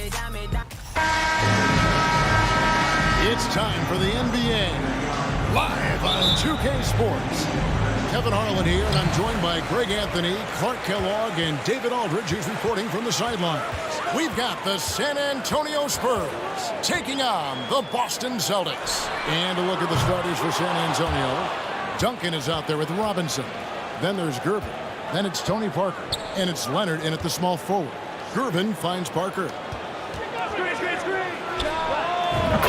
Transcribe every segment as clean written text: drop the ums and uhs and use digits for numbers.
It's time for the NBA, live on 2K Sports. Kevin Harlan here, and I'm joined by Greg Anthony, Clark Kellogg, and David Aldridge, who's reporting from the sidelines. We've got the San Antonio Spurs taking on the Boston Celtics. And a look at the starters for San Antonio. Duncan is out there with Robinson. Then there's Gervin. Then it's Tony Parker. And it's Leonard in at the small forward. Gervin finds Parker.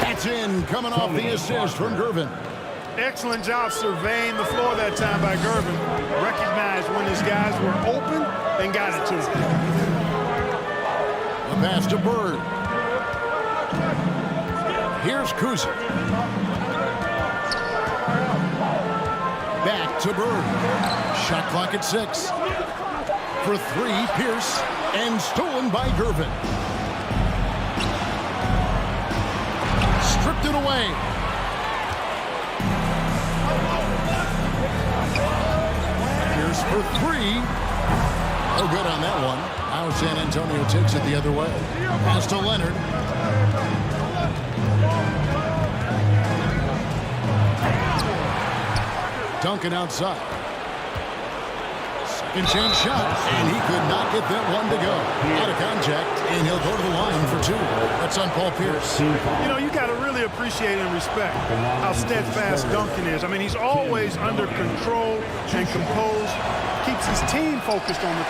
That's in, coming off the assist from Gervin. Excellent job surveying the floor that time by Gervin. Recognized when his guys were open and got it to him. The pass to Bird. Here's Kuzic. Back to Bird. Shot clock at 6. For 3, Pierce. And stolen by Gervin. Stripped it away. Pierce for 3. No good on that one. Now San Antonio takes it the other way. Pass to Leonard. Duncan outside. Second chance shot, and he could not get that one to go. Out of contact, and he'll go to the line for 2. That's on Paul Pierce. You know, you got to really appreciate and respect how steadfast Duncan is. I mean, he's always under control and composed. Keeps his team focused on the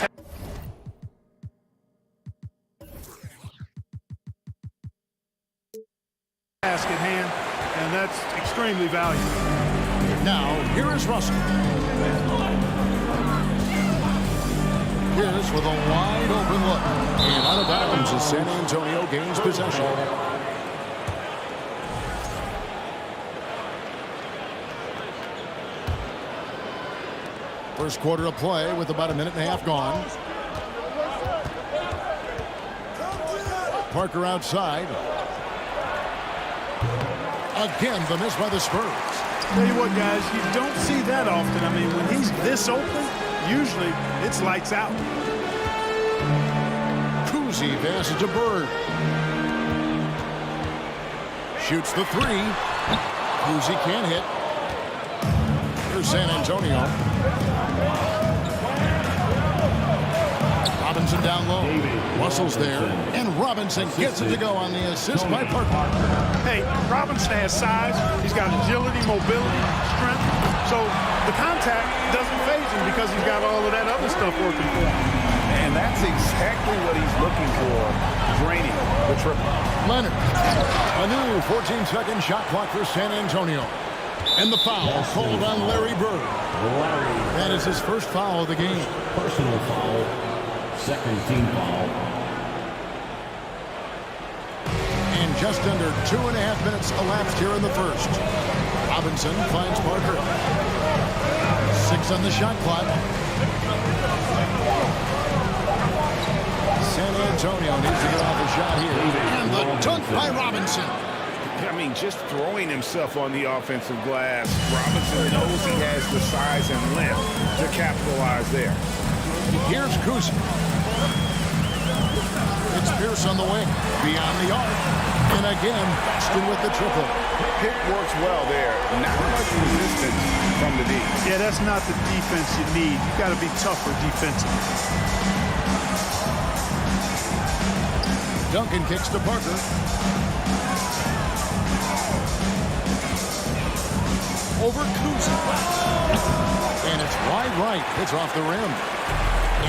task at hand, and that's extremely valuable. Now, here is Russell. Pierce with a wide open look. And out of bounds as San Antonio gains possession. First quarter of play with about a minute and a half gone. Parker outside. Again, the miss by the Spurs. Tell you what, guys, you don't see that often. I mean, when he's this open, usually it's lights out. Kuzi passes to Bird. Shoots the 3. Kuzi can't hit. Here's San Antonio. Robinson down low. Russell's there. And Robinson gets it to go on the assist by Parker. Hey, Robinson has size. He's got agility, mobility, strength. So the contact doesn't faze him because he's got all of that other stuff working for him. And that's exactly what he's looking for, draining the triple. Leonard. A new 14-second shot clock for San Antonio. And the foul called on Larry Bird. That is his first foul of the game. Personal foul. Second team foul. And just under 2.5 minutes elapsed here in the first. Robinson finds Parker. 6 on the shot clock. San Antonio needs to get off a shot here. And the dunk by Robinson. I mean, just throwing himself on the offensive glass. Robinson knows he has the size and length to capitalize there. Here's Kuzic. It's Pierce on the wing. Beyond the arc. And again, Boston with the triple. Pick works well there. Not much resistance from the D. Yeah, that's not the defense you need. You've got to be tougher defensively. Duncan kicks to Parker. Over Kuzic. And it's wide right. It's off the rim.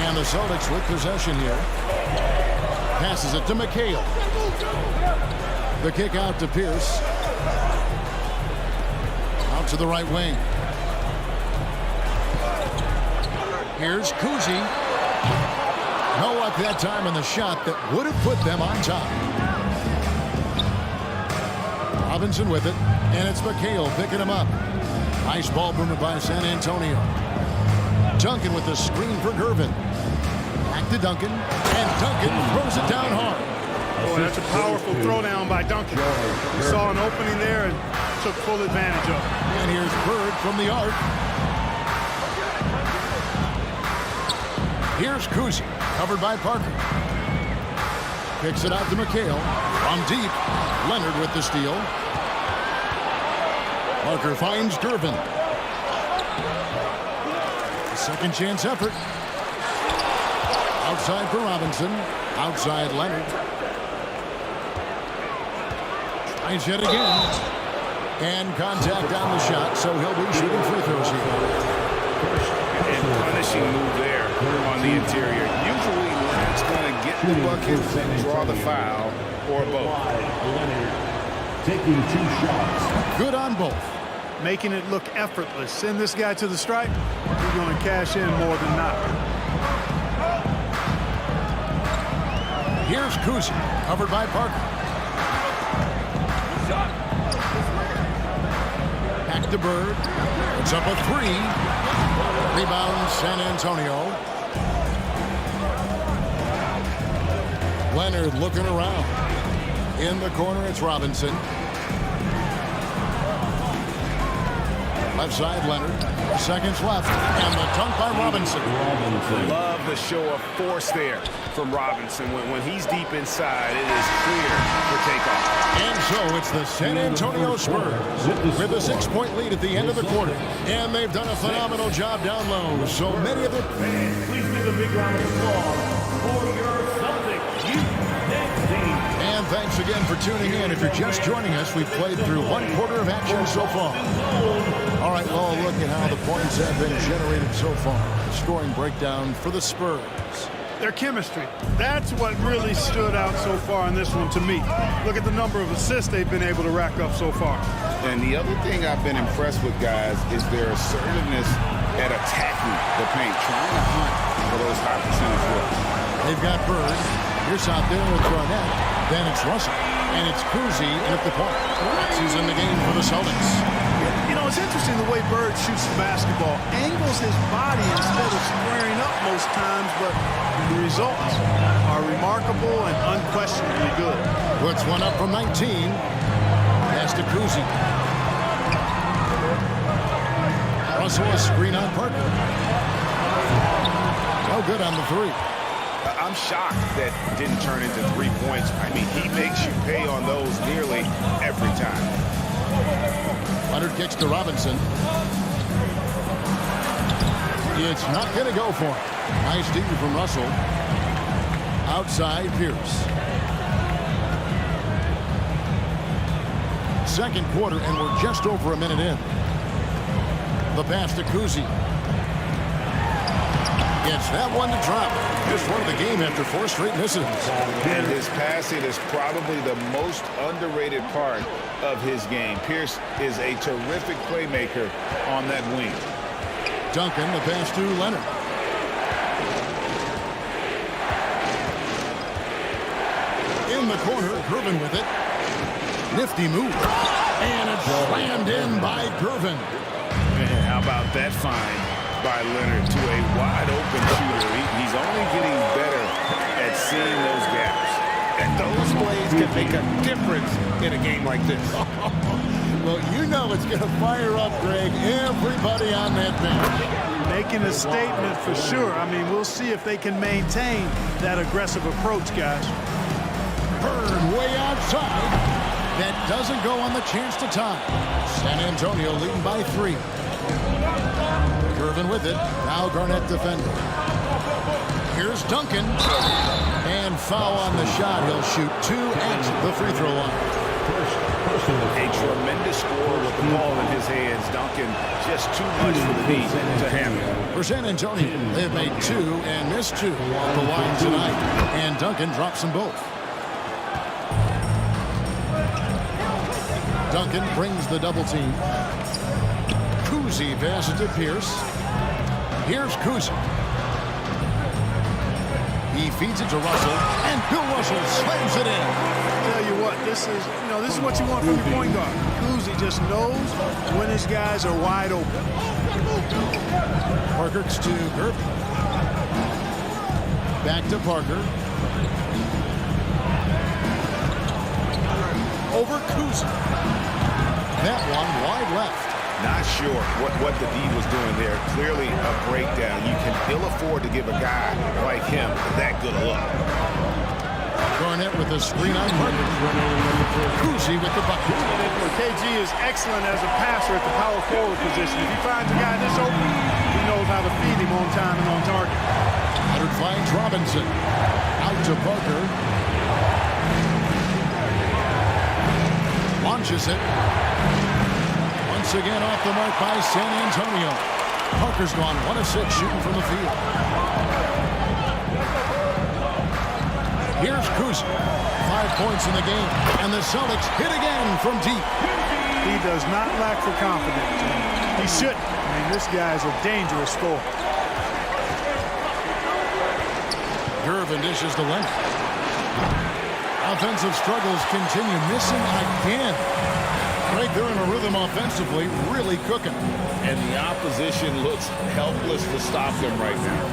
And the Celtics with possession here. Passes it to McHale. The kick out to Pierce. Out to the right wing. Here's Kuzi. No luck that time on the shot that would have put them on top. Robinson with it. And it's McHale picking him up. Nice ball movement by San Antonio. Duncan with the screen for Gervin. Back to Duncan. And Duncan throws it down hard. Boy, that's a powerful throwdown by Duncan. He saw an opening there and took full advantage of it. And here's Bird from the arc. Here's Kuzi, covered by Parker. Kicks it out to McHale. From deep. Leonard with the steal. Parker finds Gervin. Second chance effort. Outside for Robinson. Outside Leonard. Tries yet again. And contact on the shot, so he'll be shooting free throws here. And punishing move there on the interior. Usually Leonard's going to get the bucket, draw the foul, or both. Leonard taking 2 shots. Good on both. Making it look effortless. Send this guy to the stripe, you're going to cash in more than not. Here's Kuzi, covered by Parker. Back to Bird. It's up a 3. Rebound San Antonio. Leonard looking around. In the corner, it's Robinson. Left side, Leonard. Seconds left. And the dunk by Robinson. Love the show of force there from Robinson. When he's deep inside, it is clear for takeoff. And so it's the San Antonio Spurs with a 6-point lead at the end of the quarter. And they've done a phenomenal job down low. So many of the Fans, please give a big round of applause for your Celtics Youth team. And thanks again for tuning in. If you're just joining us, we've played through 1 quarter of action so far. All right, well, look at how the points have been generated so far. Scoring breakdown for the Spurs. Their chemistry. That's what really stood out so far in this one to me. Look at the number of assists they've been able to rack up so far. And the other thing I've been impressed with, guys, is their assertiveness at attacking the paint, trying to hunt for those high percentage looks. They've got Bird. Here's out there with Garnett. Then it's Russell. And it's Kuzi at the point. He's in the game for the Celtics. You know, it's interesting the way Bird shoots the basketball. Angles his body instead of squaring up most times, but the results are remarkable and unquestionably good. Puts one up from 19. Pass to Kuzi. Russell a screen on Parker. No good on the 3. I'm shocked that didn't turn into 3 points. I mean, he makes you pay on those nearly every time. Leonard kicks to Robinson. It's not going to go for him. Nice D from Russell. Outside Pierce. Second quarter, and we're just over a minute in. The pass to Kuzi. Gets that one to drop. Just won the game after 4 straight misses. And his passing is probably the most underrated part of his game. Pierce is a terrific playmaker on that wing. Duncan, the pass to Leonard. In the corner, Gervin with it. Nifty move. And it's slammed in by Gervin. Man, how about that find by Leonard to a wide-open shooter? He's only getting better at seeing those gaps. And those plays can make a difference in a game like this. Well, you know it's going to fire up, Greg, everybody on that bench. Making a statement for sure. I mean, we'll see if they can maintain that aggressive approach, guys. Bird way outside. That doesn't go on the chance to tie. San Antonio leading by 3. Gervin with it. Now Garnett defending. Here's Duncan. And foul on the shot. He'll shoot 2 at the free throw line. A tremendous score with the ball in his hands. Duncan, just too much for the Heat to handle. For San Antonio, they've made 2 and missed 2 off the line tonight. And Duncan drops them both. Duncan brings the double team. Kuzi passes to Pierce. Here's Kuzi. He feeds it to Russell, and Bill Russell slams it in. Tell you what, this is what you want from your point guard. Kuzi just knows when his guys are wide open. Parker to Gervin. Back to Parker. Over Kuzi. That one wide left. Not sure what the D was doing there. Clearly a breakdown. You can ill afford to give a guy like him that good a look. Garnett with a screen on Parker. Cousy with the bucket. KG is excellent as a passer at the power forward position. If he finds a guy this open, he knows how to feed him on time and on target. Leonard finds Robinson. Out to Parker. Launches it. Once again off the mark by San Antonio. Parker's gone 1 of 6 shooting from the field. Here's Cousy. 5 points in the game. And the Celtics hit again from deep. He does not lack for confidence. He shouldn't. I mean, this guy is a dangerous scorer. Gervin dishes to Leonard. Offensive struggles continue. Missing again. Right there in a rhythm offensively, really cooking. And the opposition looks helpless to stop them right now.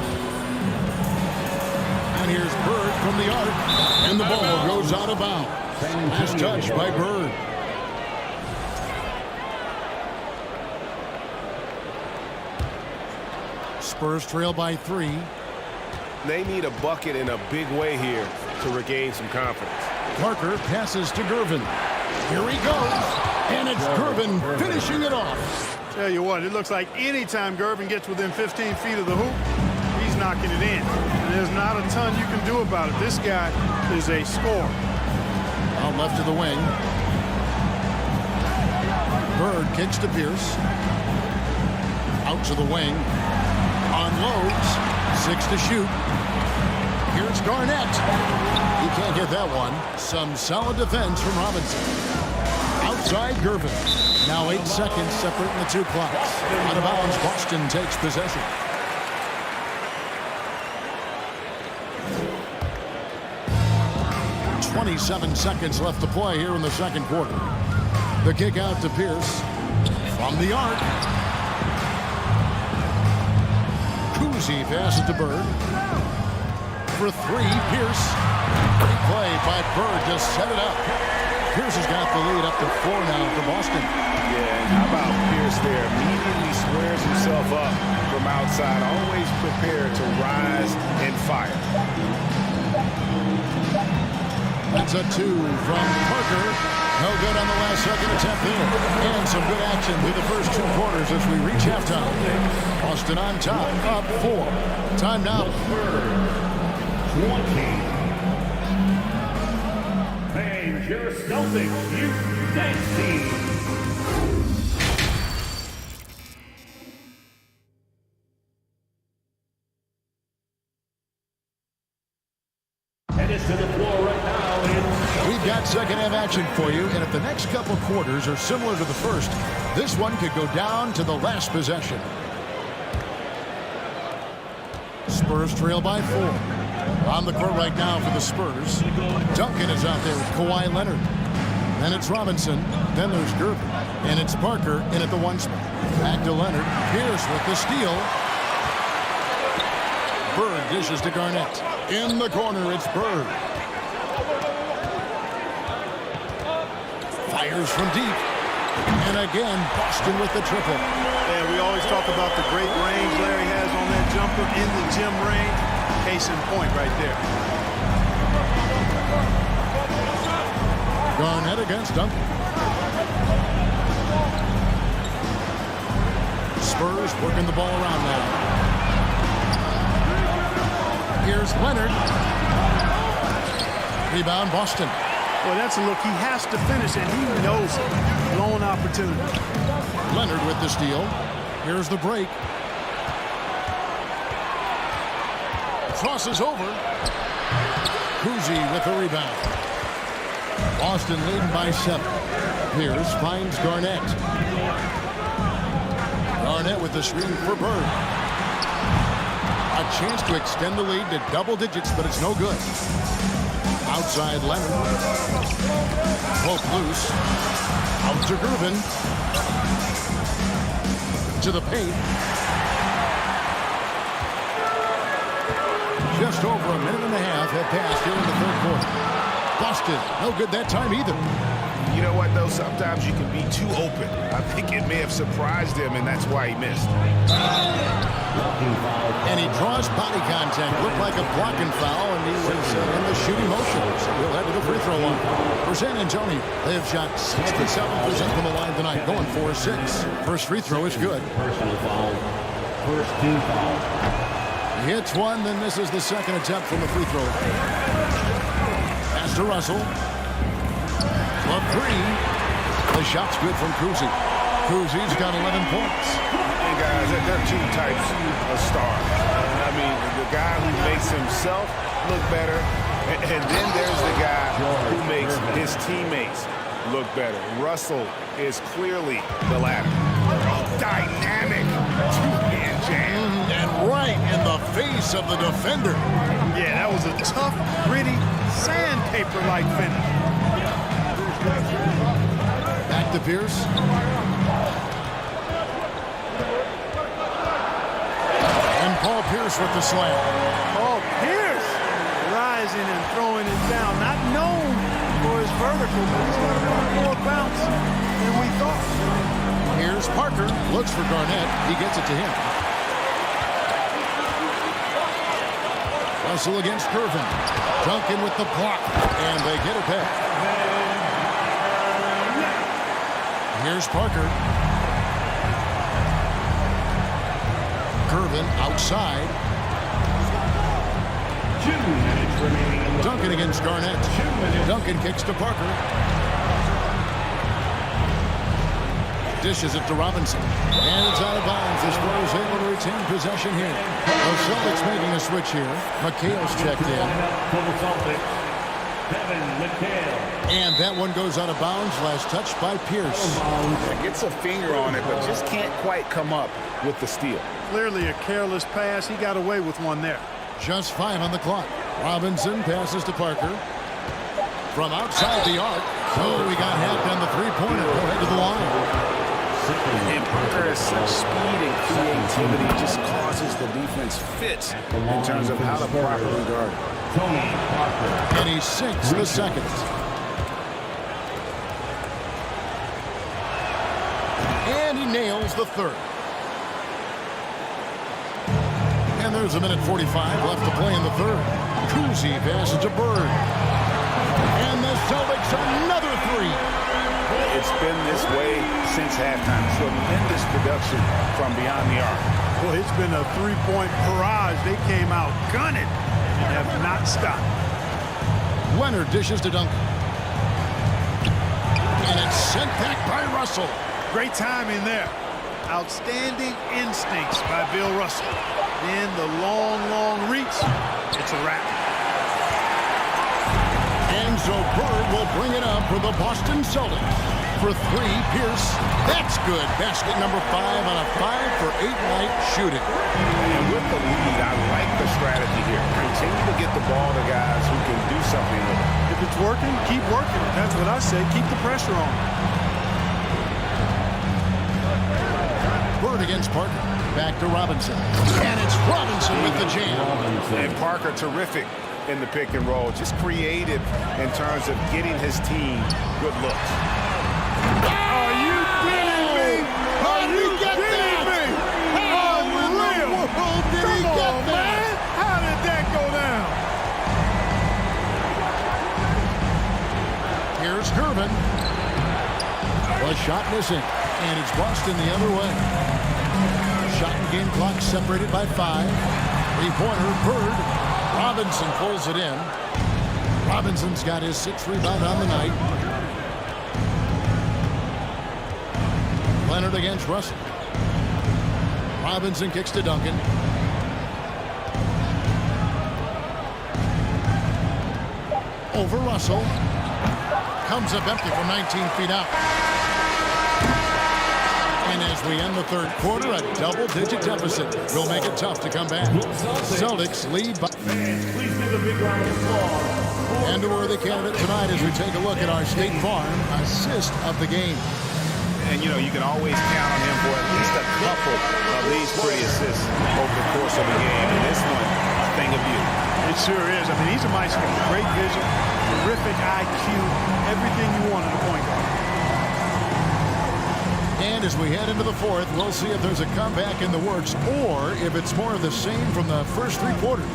And here's Bird from the arc. And the ball goes out of bounds. Last touch by Bird. Spurs trail by 3. They need a bucket in a big way here to regain some confidence. Parker passes to Gervin. Here he goes. And it's Gervin finishing it off. Tell you what, it looks like anytime Gervin gets within 15 feet of the hoop, he's knocking it in. And there's not a ton you can do about it. This guy is a scorer. Out left to the wing. Bird kicks to Pierce. Out to the wing. Unloads. 6 to shoot. Here's Garnett. He can't get that one. Some solid defense from Robinson. Outside Gervin. Now 8 seconds separating the two clocks. Out of bounds, Boston takes possession. .27 seconds left to play here in the second quarter. The kick out to Pierce. From the arc. Cousy passes to Bird. For 3, Pierce. Great play by Bird to set it up. Pierce has got the lead up to 4 now for Boston. Yeah, and how about Pierce there? Immediately squares himself up from outside, always prepared to rise and fire. That's a 2 from Parker. No good on the last second attempt there. And some good action through the first 2 quarters as we reach halftime. Boston on top, up 4. Time now. 20. And your Celtics, you next team. Headed to the floor right now. We've got second half action for you, and if the next couple quarters are similar to the first, this one could go down to the last possession. Spurs trail by 4. On the court right now for the Spurs. Duncan is out there with Kawhi Leonard. Then it's Robinson. Then there's Gervin. And it's Parker in at the 1 spot. Back to Leonard. Pierce with the steal. Bird dishes to Garnett. In the corner, it's Bird. Fires from deep. And again, Boston with the triple. Yeah, we always talk about the great range Larry has on that jumper in the gym range. Case in point right there. Garnett against Duncan. Spurs working the ball around now. Here's Leonard. Rebound, Boston. Well, that's a look he has to finish, and he knows it. Blown opportunity. Leonard with the steal. Here's the break. Crosses over. Cousy with the rebound. Boston leading by 7. Pierce finds Garnett. Garnett with the screen for Bird. A chance to extend the lead to double digits, but it's no good. Outside Leonard. Broke loose. Out to Gervin. To the paint. Just over a minute and a half have passed here in the third quarter. missed it. No good that time either. You know what, though? Sometimes you can be too open. I think it may have surprised him, and that's why he missed. And he draws body contact. Looked like a blocking foul, and he was in the shooting motion. So he'll head to the free throw line. For San Antonio, they have shot 67% from the line tonight, going 4-6. First free throw is good. Personal foul. First team foul. He hits one, then misses the second attempt from the free throw line. Pass to Russell. Love three. The shot's good from Cousy. Cousy's got 11 points. And guys, there are two types of stars. I mean, the guy who makes himself look better, and then there's the guy who makes his teammates look better. Russell is clearly the latter. Dynamic two-hand jam. And right in the face of the defender. Yeah, that was a tough, gritty, sandpaper-like finish. Back to Pierce. And Paul Pierce with the slam. Oh, Pierce rising and throwing it down. Not known for his vertical, but he's got a little more bounce than we thought. Here's Parker. Looks for Garnett. He gets it to him. Russell against Curvin. Duncan with the block. And they get it back. Here's Parker. Curvin outside. 2 minutes remaining. Duncan against Garnett. Duncan kicks to Parker. Dishes it to Robinson. And it's out of bounds. The Spurs able to retain possession here. The Celtics making a switch here. McHale's checked in. For the Celtics, Kevin McHale. And that one goes out of bounds. Last touch by Pierce. Gets a finger on it, but just can't quite come up with the steal. Clearly a careless pass. He got away with one there. Just 5 on the clock. Robinson passes to Parker. From outside the arc. So we got hacked on the three-pointer. Go ahead to the line. And Parker has such speed and creativity, just causes the defense fits in terms of how to properly guard it. Tony Parker. And he sinks the second. And he nails the third. And there's a minute 45 left to play in the third. Cousy passes to Bird. And the Celtics another three. It's been this way since halftime. Tremendous production from beyond the arc. Well, it's been a three-point barrage. They came out gunning and have not stopped. Leonard dishes to Duncan. And it's sent back by Russell. Great timing there. Outstanding instincts by Bill Russell. Then the long reach. It's a wrap. Enzo Bird will bring it up for the Boston Celtics. For three, Pierce. That's good. Basket number 5 on a 5-for-8 night shooting. And with the lead, I like the strategy here. Continue to get the ball to guys who can do something with it. If it's working, keep working. That's what I say. Keep the pressure on. Bird against Parker. Back to Robinson. And it's Robinson with the jam. And Parker terrific in the pick and roll. Just creative in terms of getting his team good looks. Are you kidding me? How did he get that? How in the world did he get that? How did that go down? Here's Curvin. A shot missing. And it's Boston the other way. Shot and game clock separated by 5. Three-pointer, Bird. Robinson pulls it in. Robinson's got his 6th rebound on the night. Leonard against Russell. Robinson kicks to Duncan. Over Russell. Comes up empty from 19 feet out. And as we end the third quarter, a double-digit deficit will make it tough to come back. Celtics lead by... Please give a big round of applause. And a worthy candidate tonight as we take a look at our State Farm assist of the game. And, you know, you can always count on him for at least a couple of these pretty assists over the course of the game. And this one, a thing of beauty. It sure is. I mean, he's a maestro. Great vision, terrific IQ, everything you want in a point guard. And as we head into the fourth, we'll see if there's a comeback in the works or if it's more of the same from the first three quarters.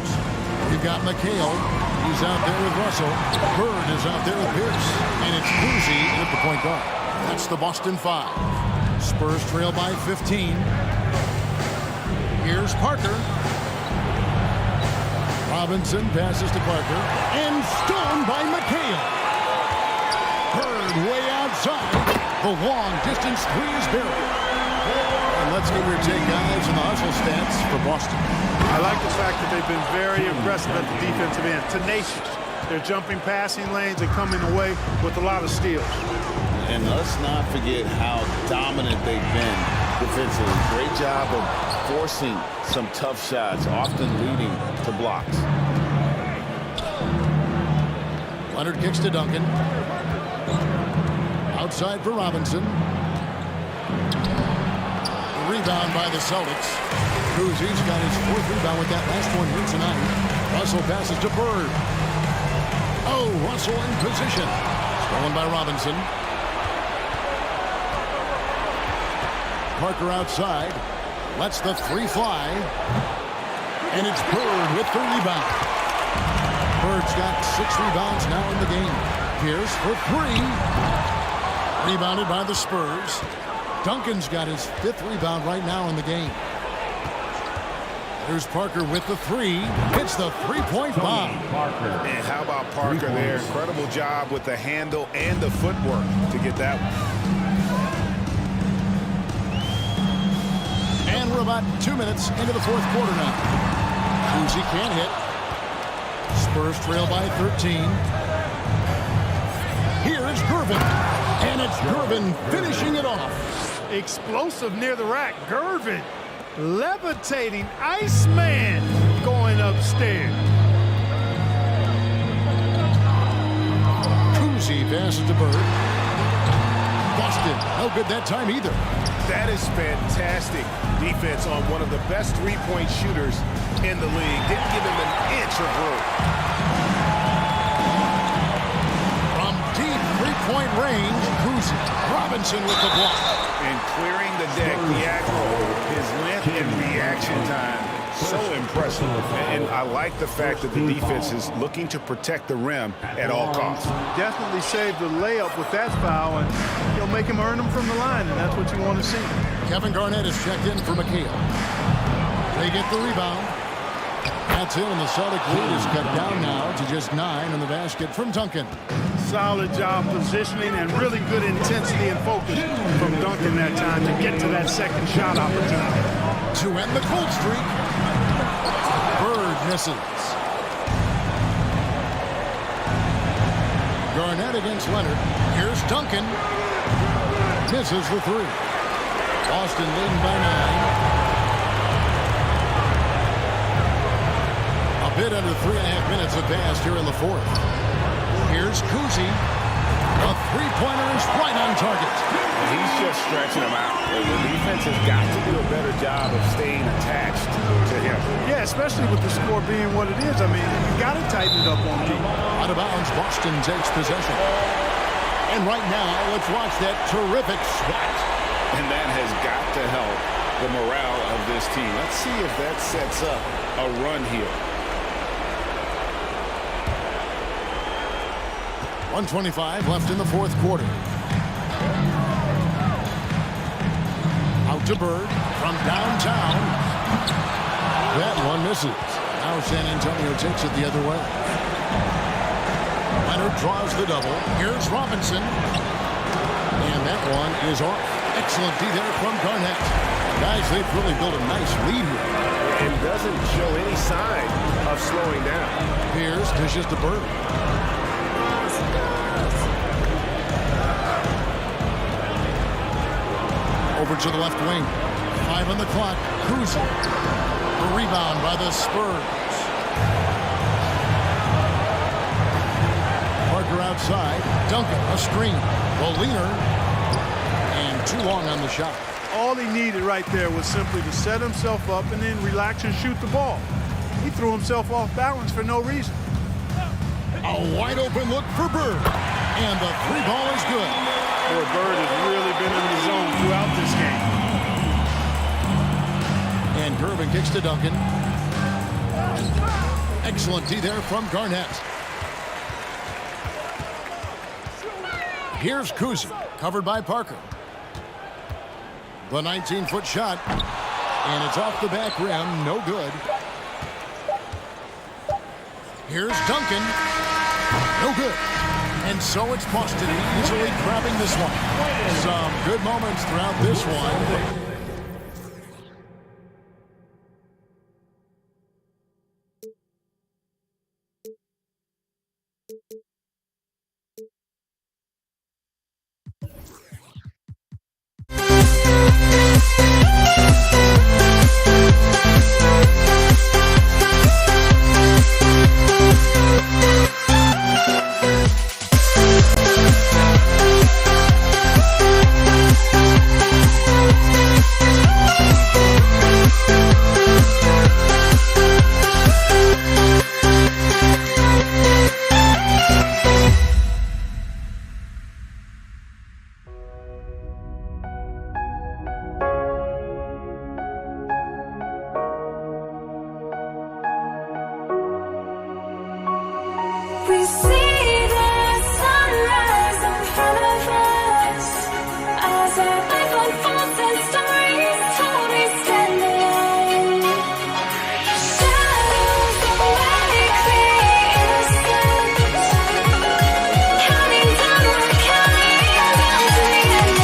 You've got McHale. He's out there with Russell. Bird is out there with Pierce. And it's Cousy in at the point guard. That's the Boston 5. Spurs trail by 15. Here's Parker. Robinson passes to Parker. And stoned by McHale. Bird way outside. The long distance three is buried. And let's get your take, guys, on the hustle stats for Boston. I like the fact that they've been very aggressive at the defensive end. Tenacious. They're jumping passing lanes and coming away with a lot of steals. And let's not forget how dominant they've been defensively. Great job of forcing some tough shots, often leading to blocks. Leonard kicks to Duncan. Outside for Robinson. Rebound by the Celtics. Cousy's got his fourth rebound with that last one here tonight. Russell passes to Bird. Oh, Russell in position. Stolen by Robinson. Parker outside. Lets the three fly. And it's Bird with the rebound. Bird's got 6 rebounds now in the game. Pierce for 3. Rebounded by the Spurs. Duncan's got his 5th rebound right now in the game. There's Parker with the 3. Hits the three-point bomb. And how about Parker there? Incredible job with the handle and the footwork to get that one. And we're about 2 minutes into the fourth quarter now. Cousy can't hit. Spurs trail by 13. Here's Gervin. And it's Gervin finishing it off. Explosive near the rack. Gervin levitating. Iceman going upstairs. Cousy passes to Bird. Boston, no good that time either. That is fantastic defense on one of the best three-point shooters in the league. Didn't give him an inch of room. From deep three-point range, Cousy. Robinson with the block. And clearing the deck, the aggro, his length and reaction time, so impressive. And I like the fact that the defense is looking to protect the rim at all costs. Definitely saved the layup with that foul, and he'll make him earn them from the line, and that's what you want to see. Kevin Garnett is checked in for McHale. They get the rebound. That's it, and the Celtic lead is cut down now to just 9 in the basket from Duncan. Solid job positioning and really good intensity and focus from Duncan that time to get to that second shot opportunity. To end the cold streak, Bird misses. Garnett against Leonard. Here's Duncan. Misses the 3. Boston leading by 9. A bit under 3.5 minutes have passed here in the fourth. Here's Cousy. A three-pointer is right on target. He's just stretching him out. The defense has got to do a better job of staying attached to him. Yeah, especially with the score being what it is. I mean, you got to tighten it up on deep. Out of bounds, Boston takes possession. And right now, let's watch that terrific swat. And that has got to help the morale of this team. Let's see if that sets up a run here. 1:25 left in the fourth quarter. Out to Bird from downtown. That one misses. Now San Antonio takes it the other way. Leonard draws the double. Here's Robinson. And that one is off. Excellent D there from Garnett. Guys, they've really built a nice lead here. And doesn't show any sign of slowing down. Pierce dishes to Bird. Over to the left wing. 5 on the clock. Cousy. A rebound by the Spurs. Parker outside. Duncan, a screen. Molina. And too long on the shot. All he needed right there was simply to set himself up and then relax and shoot the ball. He threw himself off balance for no reason. A wide open look for Bird. And the three ball is good. Boy, Bird has really been in the zone throughout this game. And Gervin kicks to Duncan. Excellent D there from Garnett. Here's Kuzi, covered by Parker. The 19-foot shot, and it's off the back rim, no good. Here's Duncan, no good. And so it's Boston easily grabbing this one. Some good moments throughout this one. We see the sunrise in front of us as our life unfolds and stories told. We stand alone. Shadows away, clear innocence. Counting down, we're counting down to the end.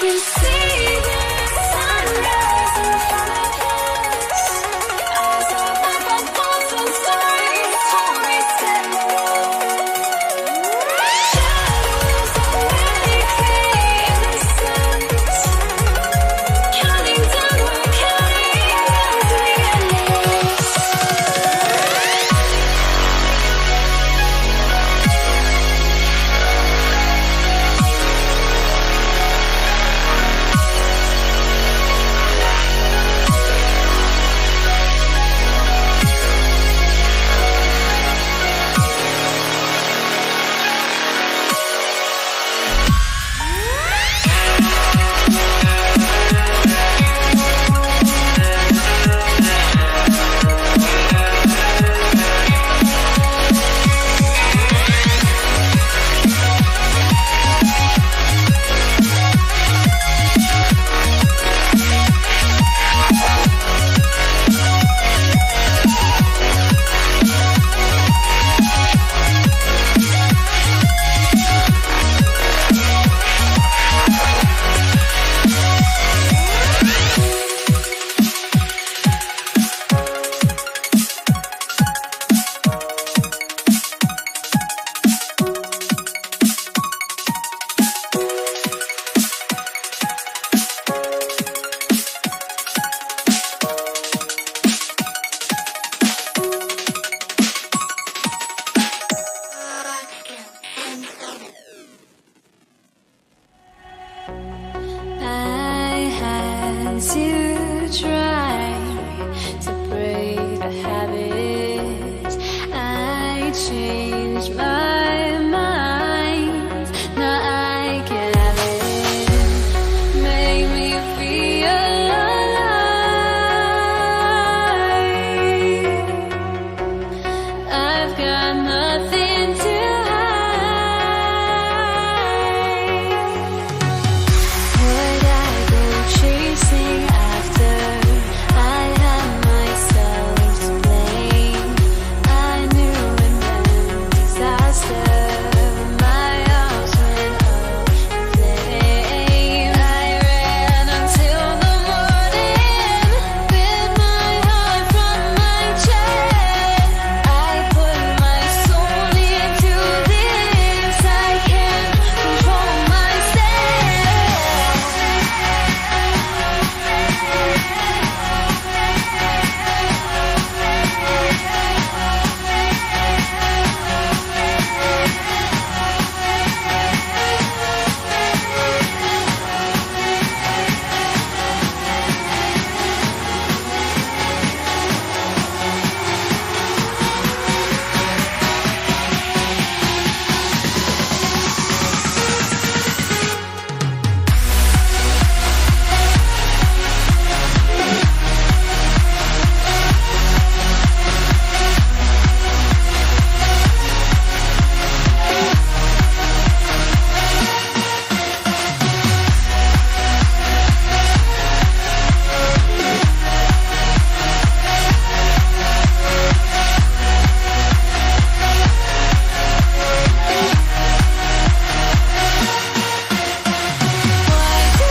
We see the sunrise in front of us as our life unfolds and stories told. We stand alone. Shadows away, clear innocence. to try to break the habits. I changed my mind. Now I can have it. Make me feel alive. I've got nothing to would I go chasing after? I had myself to blame. I knew it meant disaster. My arms went up in flames. I ran until the morning with my heart from my chest. I put my soul into this. I can't control myself. Why do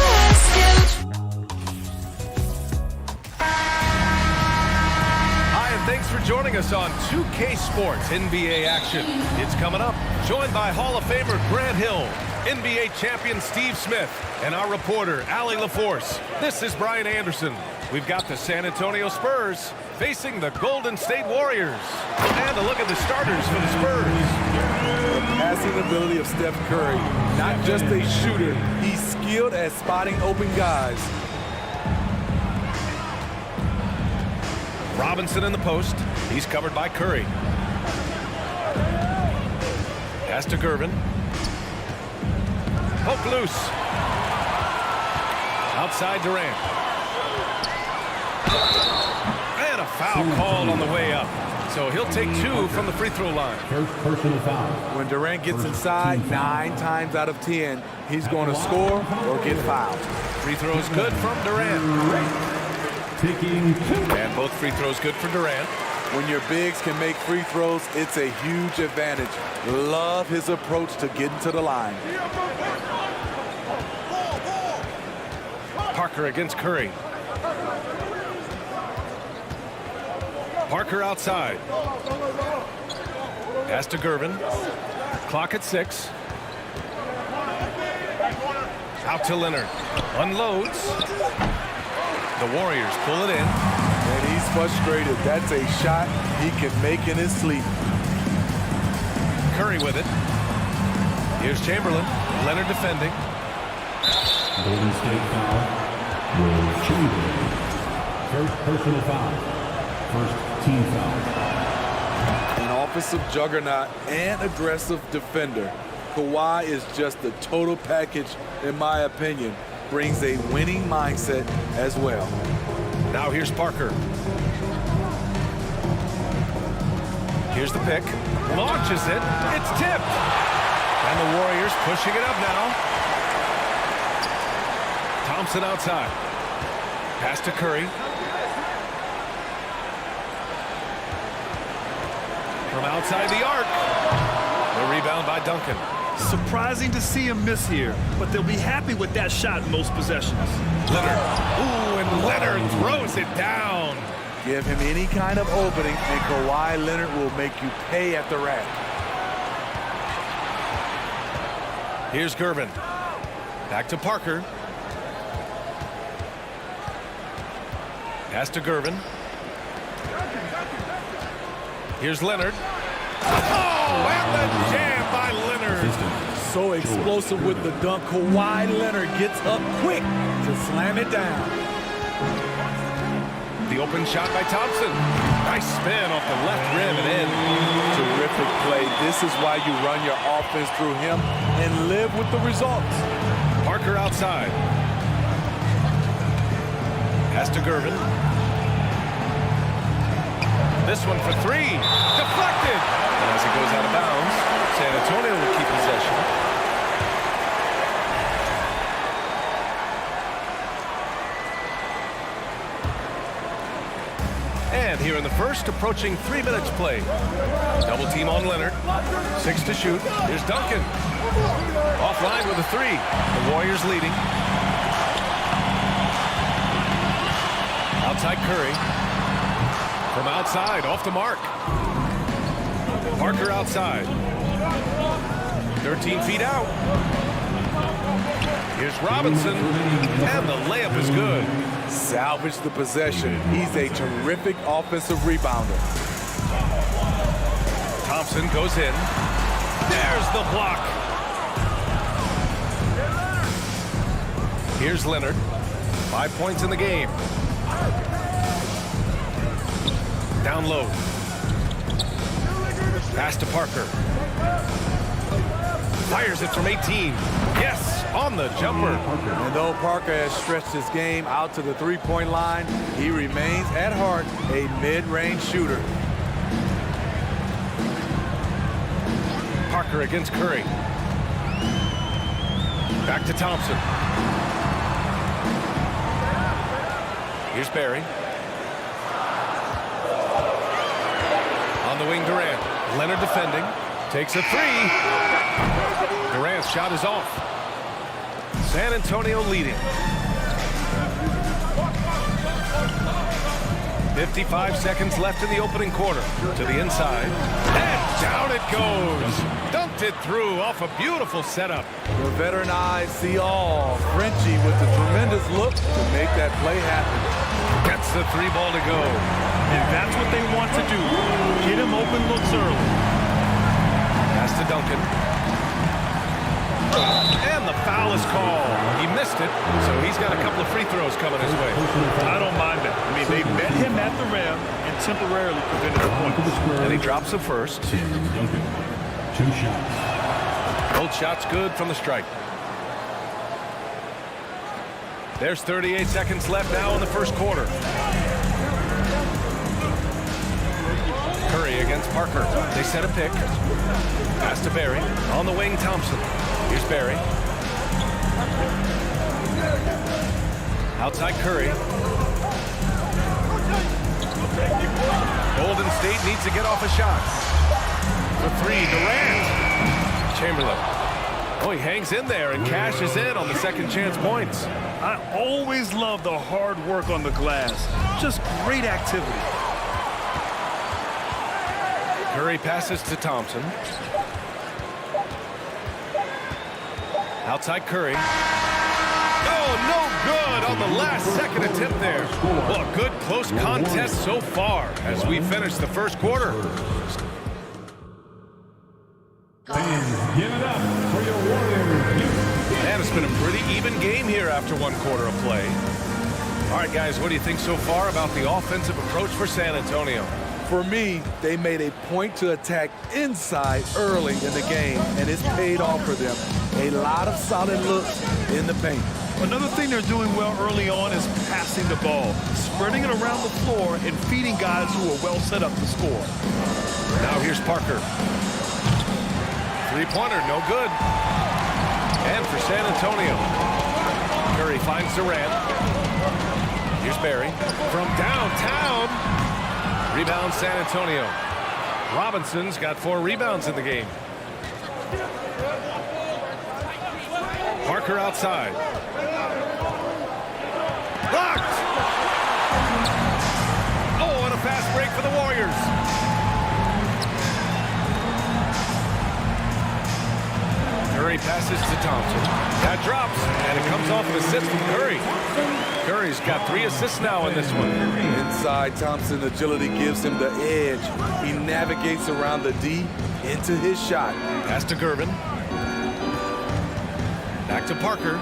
I still Hi, and thanks for joining us on 2K Sports NBA action. It's coming up, joined by Hall of Famer Grant Hill, NBA champion Steve Smith, and our reporter, Allie LaForce. This is Brian Anderson. We've got the San Antonio Spurs facing the Golden State Warriors. And a look at the starters for the Spurs. The passing ability of Steph Curry. Not just a shooter, he's skilled at spotting open guys. Robinson in the post. He's covered by Curry. Pass to Gervin. Poke loose. Outside Durant. And a foul called on the way up. So he'll take 2 from the free throw line. First personal foul. When Durant gets inside, 9 times out of 10, he's going to score or get fouled. Free throws good from Durant. Taking 2. And both free throws good for Durant. When your bigs can make free throws, it's a huge advantage. Love his approach to getting to the line. Parker against Curry. Parker outside. Pass to Gervin. Clock at 6. Out to Leonard. Unloads. The Warriors pull it in. And he's frustrated. That's a shot he can make in his sleep. Curry with it. Here's Chamberlain. Leonard defending. Golden State foul. Will Chamberlain. First personal foul. First team foul. An offensive juggernaut and aggressive defender. Kawhi is just the total package, in my opinion. Brings a winning mindset as well. Now here's Parker. Here's the pick. Launches it. It's tipped. And the Warriors pushing it up now. Thompson outside. Pass to Curry. From outside the arc. The rebound by Duncan. Surprising to see him miss here, but they'll be happy with that shot in most possessions. Leonard. Ooh, and Leonard throws it down. Give him any kind of opening, and Kawhi Leonard will make you pay at the rack. Here's Gervin. Back to Parker. Pass to Gervin. Here's Leonard. Oh, and the jam by Leonard. So explosive with the dunk. Kawhi Leonard gets up quick to slam it down. The open shot by Thompson. Nice spin off the left rim and in. Terrific play. This is why you run your offense through him and live with the results. Parker outside. Pass to Gervin. This one for three. Deflected. And as it goes out of bounds, San Antonio will keep possession. And here in the first, approaching 3 minutes played. Double team on Leonard. 6 to shoot. Here's Duncan. Offline with a three. The Warriors leading. Outside Curry. From outside, off the mark. Parker outside. 13 feet out. Here's Robinson. And the layup is good. Salvage the possession. He's a terrific offensive rebounder. Thompson goes in. There's the block. Here's Leonard. 5 points in the game. Down low. Pass to Parker. Fires it from 18. Yes, on the jumper. And though Parker has stretched his game out to the three-point line, he remains at heart a mid-range shooter. Parker against Curry. Back to Thompson. Here's Barry. On the wing, Durant. Leonard defending. Takes a three. Durant's shot is off. San Antonio leading. 55 seconds left in the opening quarter. To the inside. And down it goes. Dunked it through off a beautiful setup. The veteran eyes see all. Frenchie with the tremendous look to make that play happen. Gets the three ball to go. And that's what they want to do. Get him open looks early. Pass to Duncan. And the foul is called. He missed it, so he's got a couple of free throws coming his way. I don't mind that. I mean, they met him at the rim and temporarily prevented the points. And he drops the first. 2 shots. Both shots good from the stripe. There's 38 seconds left now in the first quarter. Curry against Parker. They set a pick. Pass to Barry. On the wing, Thompson. Here's Barry. Outside Curry. Golden State needs to get off a shot. For three, Durant. Chamberlain. Oh, he hangs in there and cashes in on the second chance points. I always love the hard work on the glass. Just great activity. Curry passes to Thompson. Outside Curry. Oh, no good on the last second attempt there. Well, a good close contest so far as we finish the first quarter. Fans, give it up for your Warriors. And it's been a pretty even game here after one quarter of play. All right, guys, what do you think so far about the offensive approach for San Antonio? For me, they made a point to attack inside early in the game, and it's paid off for them. A lot of solid looks in the paint. Another thing they're doing well early on is passing the ball, spreading it around the floor and feeding guys who are well set up to score. Now here's Parker. Three-pointer, no good. And for San Antonio, Curry finds Durant. Here's Barry from downtown. Rebound San Antonio. Robinson's got 4 rebounds in the game. Parker outside. Blocked! Oh, and a fast break for the Warriors. Curry passes to Thompson. That drops, and it comes off an assist from Curry. Curry's got 3 assists now in this one. Inside, Thompson's agility gives him the edge. He navigates around the D into his shot. Pass to Gervin. Back to Parker.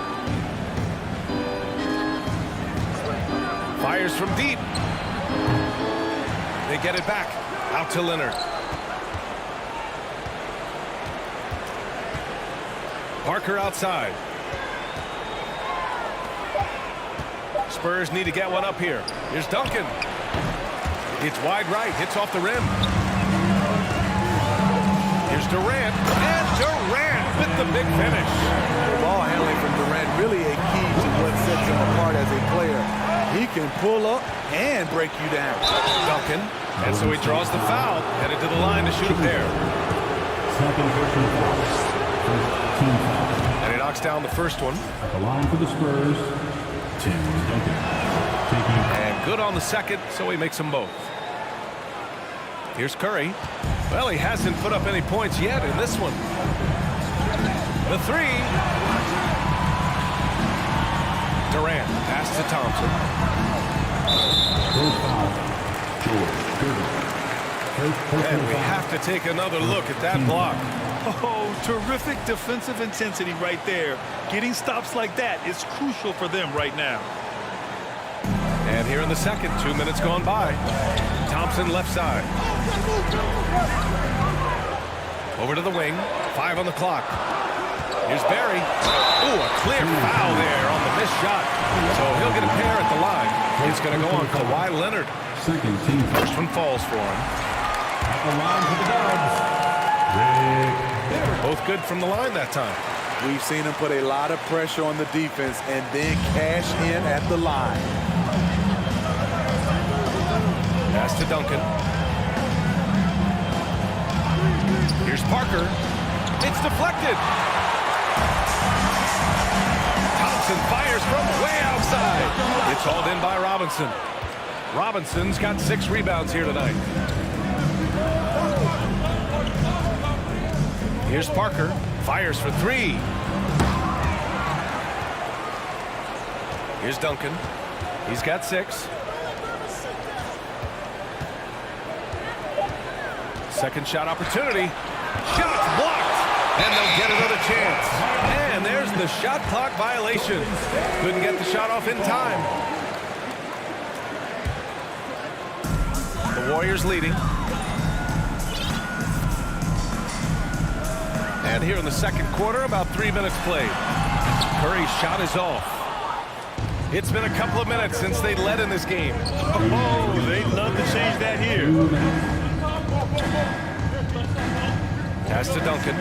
Fires from deep. They get it back. Out to Leonard. Parker outside. Spurs need to get one up here. Here's Duncan. It's wide right. Hits off the rim. Here's Durant. And Durant with the big finish. The ball handling from Durant really a key to what sets him apart as a player. He can pull up and break you down. Duncan. And so he draws the foul. Headed to the line to shoot a pair. Second personal foul. First team foul. And he knocks down the first one. At the line for the Spurs, Tim Duncan. And good on the second, so he makes them both. Here's Curry. Well, he hasn't put up any points yet in this one. The three. Durant, pass to Thompson. And we have to take another look at that block. Oh, terrific defensive intensity right there. Getting stops like that is crucial for them right now. And here in the second, 2 minutes gone by. Thompson left side. Over to the wing. 5 on the clock. Here's Barry. Ooh, a clear foul there on the missed shot. So he'll get a pair at the line. It's going to go on Kawhi Leonard. First one falls for him. At the line for the Dubs, Both good from the line that time. We've seen him put a lot of pressure on the defense and then cash in at the line. Pass to Duncan. Here's Parker. It's deflected. Thompson fires from way outside. It's hauled in by Robinson. Robinson's got 6 rebounds here tonight. Here's Parker. Fires for 3. Here's Duncan. He's got 6. Second shot opportunity. Shot's blocked. And they'll get another chance. And there's the shot clock violation. Couldn't get the shot off in time. The Warriors leading. And here in the second quarter, about 3 minutes played. Curry's shot is off. It's been a couple of minutes since they led in this game. Oh, they'd love to change that here. Pass to Duncan.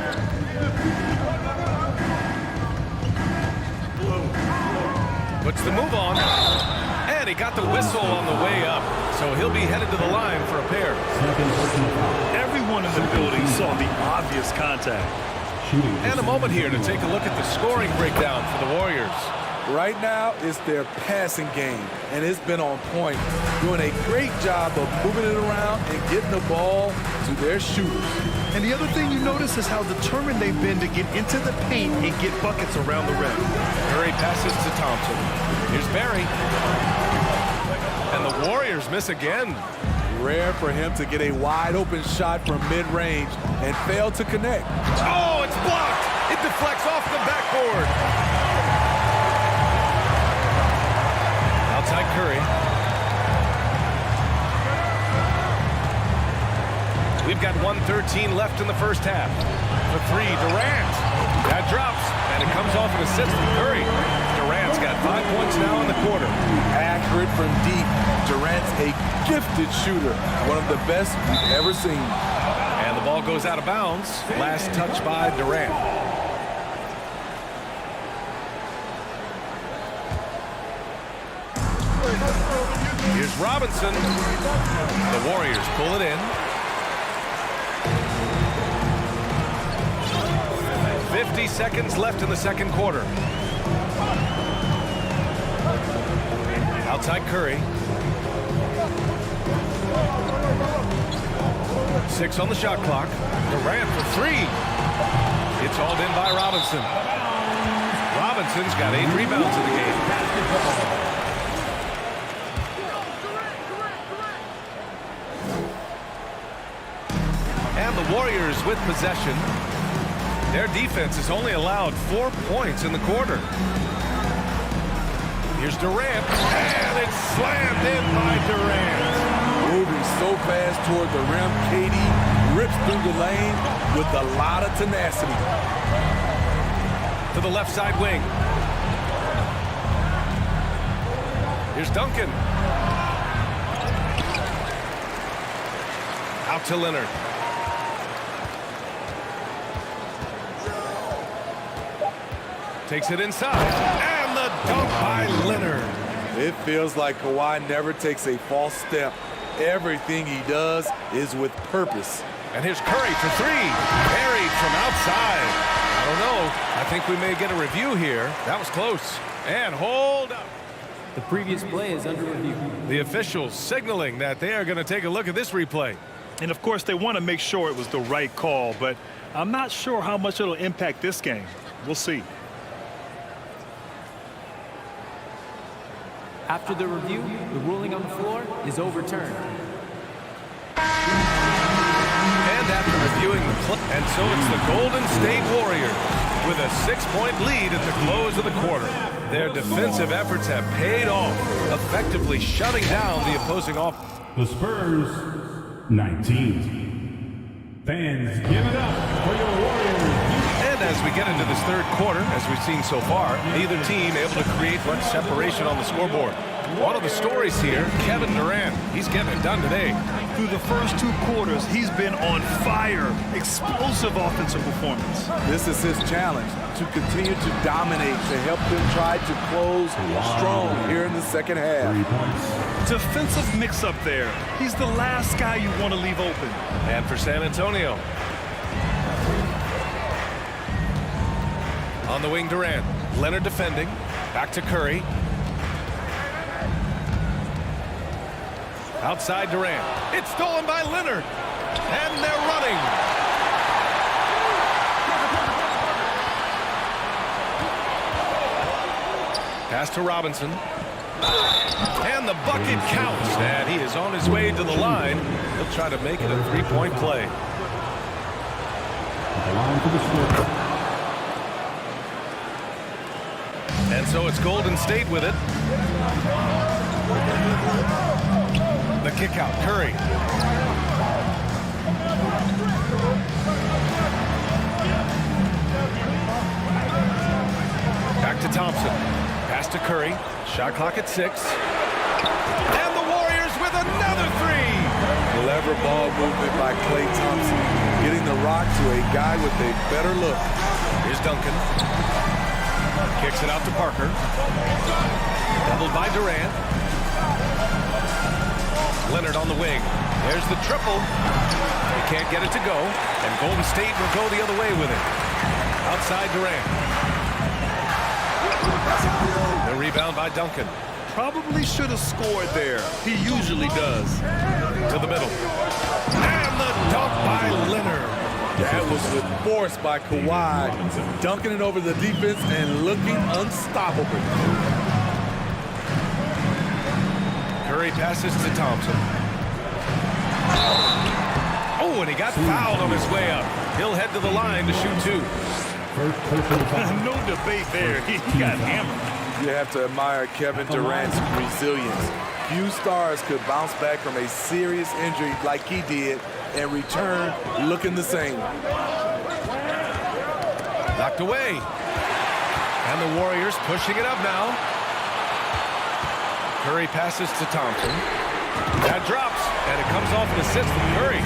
Puts the move on. And he got the whistle on the way up. So he'll be headed to the line for a pair. Everyone in the building saw the obvious contact. And a moment here to take a look at the scoring breakdown for the Warriors. Right now, it's their passing game, and it's been on point, doing a great job of moving it around and getting the ball to their shooters. And the other thing you notice is how determined they've been to get into the paint and get buckets around the rim. Curry passes to Thompson. Here's Barry. And the Warriors miss again. Rare for him to get a wide-open shot from mid-range and fail to connect. Oh, it's blocked. It deflects off the backboard. Outside Curry. We've got 1:13 left in the first half. The 3, Durant. That drops, and it comes off an assist from Curry. Durant's got 5 points now in the quarter. Accurate from deep. Durant's a gifted shooter, one of the best we've ever seen. And the ball goes out of bounds. Last touch by Durant. Here's Robinson. The Warriors pull it in. 50 seconds left in the second quarter. Outside Curry. 6 on the shot clock. Durant for 3. It's hauled in by Robinson. Robinson's got 8 rebounds in the game. And the Warriors with possession. Their defense has only allowed 4 points in the quarter. Here's Durant, and it's slammed fast toward the rim. KD rips through the lane with a lot of tenacity. To the left side wing. Here's Duncan. Out to Leonard. Takes it inside. And the dunk by Leonard. It feels like Kawhi never takes a false step. Everything he does is with purpose. And here's Curry for three. Buried from outside. I don't know. I think we may get a review here. That was close. And hold up. The previous play is under review. The officials signaling that they are going to take a look at this replay. And, of course, they want to make sure it was the right call, but I'm not sure how much it'll impact this game. We'll see. After the review, the ruling on the floor is overturned. And after reviewing the play, and so it's the Golden State Warriors with a 6-point lead at the close of the quarter. Their defensive efforts have paid off, effectively shutting down the opposing offense. The Spurs, 19. Fans, give it up for your Warriors. And as we get into this third quarter, as we've seen so far, neither team able to create much separation on the scoreboard. One of the stories here, Kevin Durant. He's getting it done today. Through the first two quarters, he's been on fire. Explosive offensive performance. This is his challenge, to continue to dominate, to help them try to close strong here in the second half. Defensive mix-up there. He's the last guy you want to leave open. And for San Antonio. On the wing, Durant. Leonard defending. Back to Curry. Outside Durant. It's stolen by Leonard. And they're running. Pass to Robinson. And the bucket counts. And he is on his way to the line. He'll try to make it a three-point play. The line for the score. And so it's Golden State with it. The kick out, Curry. Back to Thompson. Pass to Curry. Shot clock at 6. And the Warriors with another three. Clever ball movement by Klay Thompson, getting the rock to a guy with a better look. Here's Duncan. Kicks it out to Parker. Doubled by Durant. Leonard on the wing. There's the triple. They can't get it to go. And Golden State will go the other way with it. Outside Durant. The rebound by Duncan. Probably should have scored there. He usually does. To the middle. And the dunk by Leonard. That was with force by Kawhi, dunking it over the defense and looking unstoppable. Curry passes to Thompson. Oh, and he got fouled on his way up. He'll head to the line to shoot two. No debate there. He got hammered. You have to admire Kevin Durant's resilience. Few stars could bounce back from a serious injury like he did and return looking the same. Knocked away. And the Warriors pushing it up now. Curry passes to Thompson. That drops, and it comes off an assist from Curry.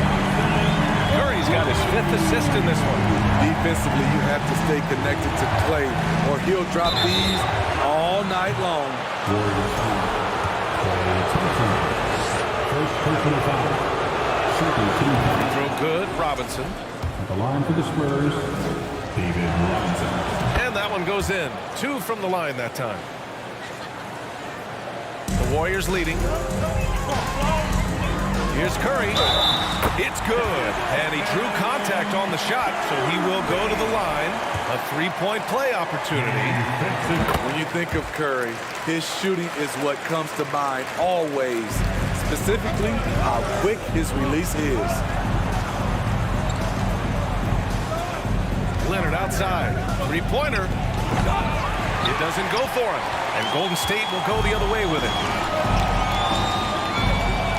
Curry's got his 5th assist in this one. Defensively, you have to stay connected to Klay, or he'll drop these all night long. First personal foul. Second team foul. Throw good, Robinson. At the line for the Spurs, David Robinson. And that one goes in. 2 from the line that time. The Warriors leading. Here's Curry. It's good. And he drew contact on the shot, so he will go to the line. A 3-point play opportunity. When you think of Curry, his shooting is what comes to mind always. Specifically, how quick his release is. Leonard outside. 3-pointer. It doesn't go for him. And Golden State will go the other way with it.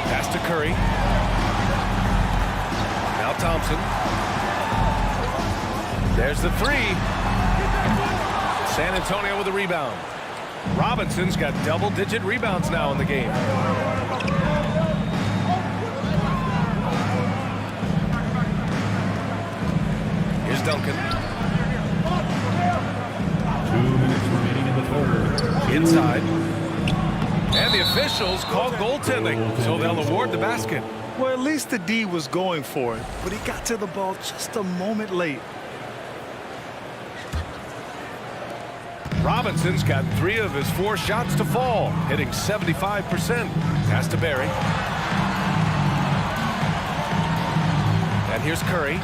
Pass to Curry. Thompson. There's the three. San Antonio with a rebound. Robinson's got double-digit rebounds now in the game. Here's Duncan. 2 minutes remaining in the third. Inside. And the officials call goaltending, so they'll award the basket. Well, at least the D was going for it, but he got to the ball just a moment late. Robinson's got 3 of his 4 shots to fall, hitting 75%. Pass to Barry. And here's Curry.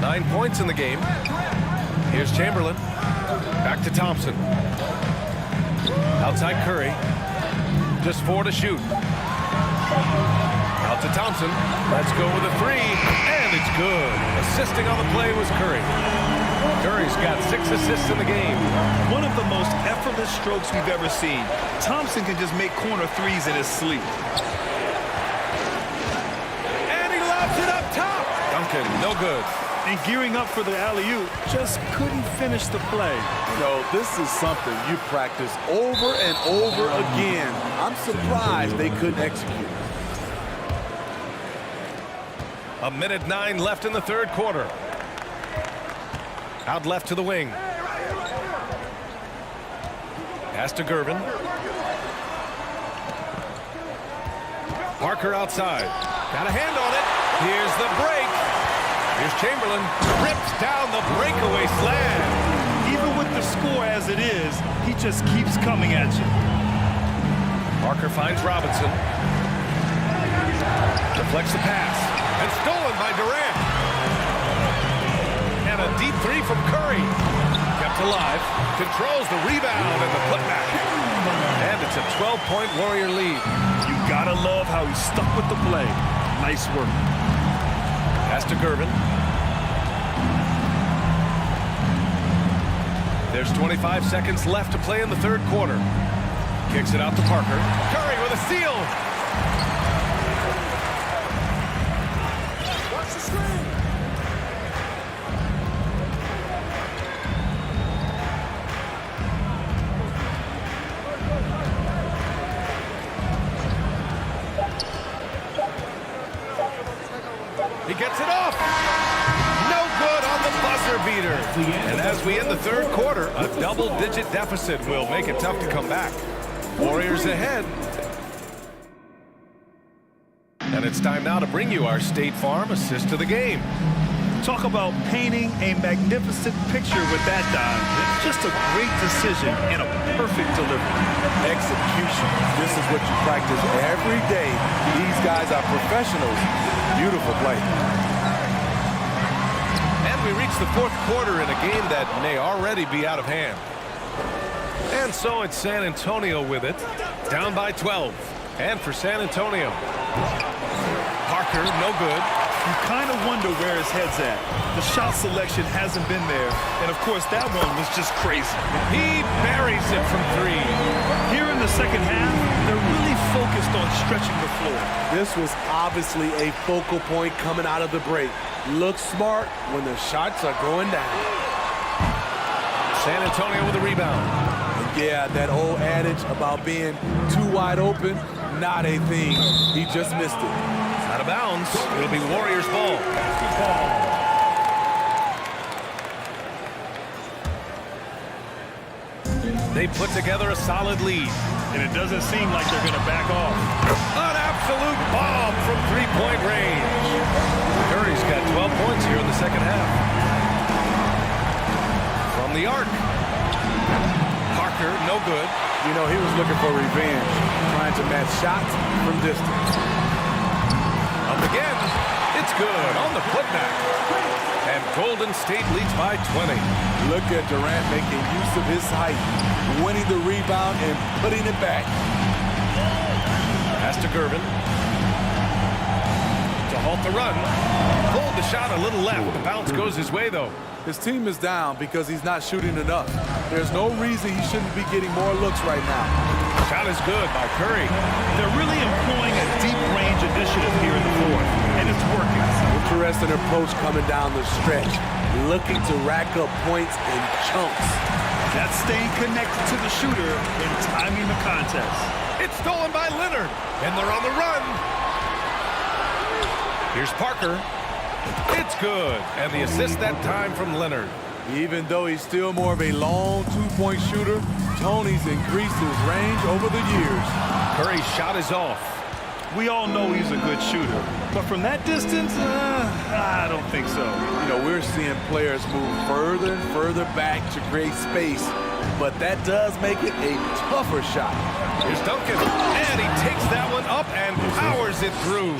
9 points in the game. Here's Chamberlain. Back to Thompson. Outside Curry. Just 4 to shoot. Out to Thompson. Let's go with a 3. And it's good. Assisting on the play was Curry. Curry's got 6 assists in the game. One of the most effortless strokes we've ever seen. Thompson can just make corner threes in his sleep. And he lobs it up top. Duncan, no good. And gearing up for the alley-oop, just couldn't finish the play. This is something you practice over and over again. I'm surprised they couldn't execute. 1:09 left in the third quarter. Out left to the wing. Pass to Gervin. Parker outside. Got a hand on it. Here's the break. Here's Chamberlain. Rips down the breakaway slam. Even with the score as it is, he just keeps coming at you. Parker finds Robinson. Deflects the pass. And stolen by Durant. And a deep 3 from Curry. Kept alive. Controls the rebound and the putback. And it's a 12-point Warrior lead. You gotta love how he stuck with the play. Nice work. Pass to Gervin. There's 25 seconds left to play in the third quarter. Kicks it out to Parker. Curry with a steal. Watch the screen. He gets it off. No good on the buzzer beater. And as we end the third quarter, a double-digit deficit will make it tough to come back. Warriors ahead. And it's time now to bring you our State Farm assist to the game. Talk about painting a magnificent picture with that dive. Just a great decision and a perfect delivery. Execution. This is what you practice every day. These guys are professionals. Beautiful play. And we reach the fourth quarter in a game that may already be out of hand. And so it's San Antonio with it. Down by 12. And for San Antonio. Parker, no good. You kind of wonder where his head's at. The shot selection hasn't been there. And, of course, that one was just crazy. He buries it from 3. Here in the second half, they're really focused on stretching the floor. This was obviously a focal point coming out of the break. Look smart when the shots are going down. San Antonio with a rebound. And yeah, that old adage about being too wide open, not a thing. He just missed it. Out of bounds. It'll be Warriors ball. They put together a solid lead. And it doesn't seem like they're going to back off. An absolute bomb from three-point range. Curry's got 12 points here in the second half. From the arc. Parker, no good. You know, he was looking for revenge, trying to match shots from distance. Up again. It's good on the putback. And Golden State leads by 20. Look at Durant making use of his height, winning the rebound and putting it back. Pass to Gervin. To halt the run. Pulled the shot a little left. The bounce goes his way, though. His team is down because he's not shooting enough. There's no reason he shouldn't be getting more looks right now. Shot is good by Curry. They're really employing a deep range initiative here in the fourth, and it's working. We're interesting approach coming down the stretch, looking to rack up points in chunks. That's staying connected to the shooter and timing the contest. It's stolen by Leonard, and they're on the run. Here's Parker. It's good, and the assist that time from Leonard. Even though he's still more of a long two-point shooter, Tony's increased his range over the years. Curry's shot is off. We all know he's a good shooter, but from that distance, I don't think so. You know, we're seeing players move further and further back to create space, but that does make it a tougher shot. Here's Duncan, and he takes that one up and powers it through.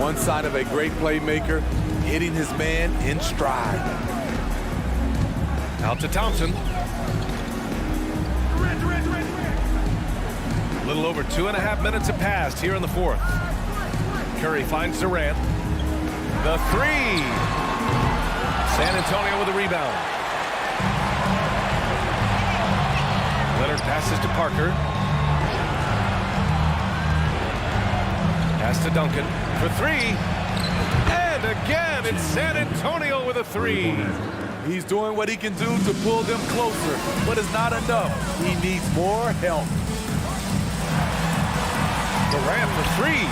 One side of a great playmaker, hitting his man in stride. Out to Thompson. A little over 2.5 minutes have passed here in the fourth. Curry finds Durant. The three. San Antonio with a rebound. Leonard passes to Parker. Pass to Duncan for three. And again, it's San Antonio with a three. He's doing what he can do to pull them closer, but it's not enough. He needs more help. Durant for three.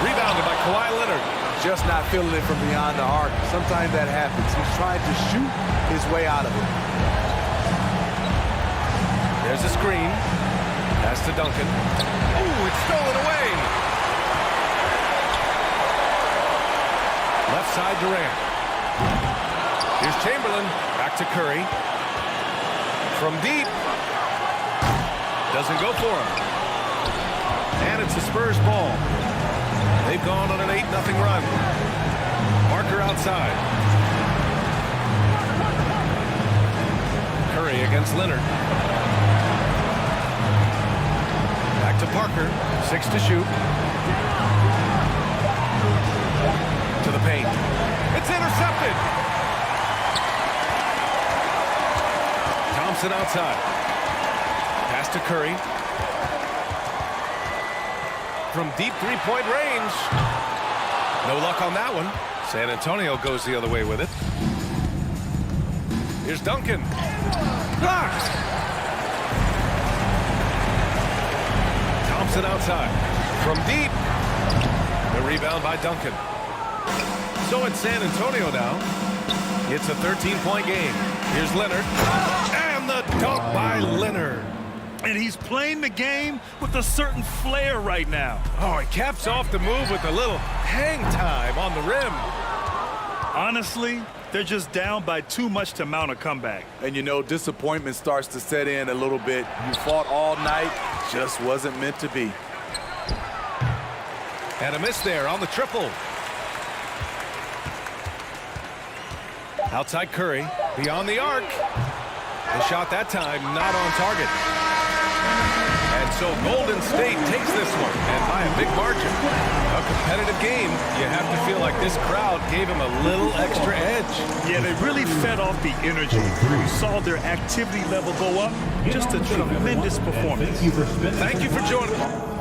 Rebounded by Kawhi Leonard. Just not feeling it from beyond the arc. Sometimes that happens. He's trying to shoot his way out of it. There's a screen. Pass to Duncan. Ooh, it's stolen away. Left side Durant. Here's Chamberlain. Back to Curry. From deep. Doesn't go for him. And it's the Spurs ball. They've gone on an 8-0 run. Parker outside. Curry against Leonard. Back to Parker. 6 to shoot. To the paint. It's intercepted. Thompson outside. Pass to Curry. From deep three-point range. No luck on that one. San Antonio goes the other way with it. Here's Duncan. Blocked. Thompson outside. From deep. The rebound by Duncan. So it's San Antonio now. It's a 13-point game. Here's Leonard. And the dunk by Leonard. And he's playing the game with a certain flair right now. Oh, he caps off the move with a little hang time on the rim. Honestly, they're just down by too much to mount a comeback. And you know, disappointment starts to set in a little bit. You fought all night, just wasn't meant to be. And a miss there on the triple. Outside Curry, beyond the arc. The shot that time not on target. And so Golden State takes this one, and by a big margin. A competitive game, you have to feel like this crowd gave him a little extra edge. Yeah, they really fed off the energy. You saw their activity level go up. Just a tremendous performance. Thank you for joining.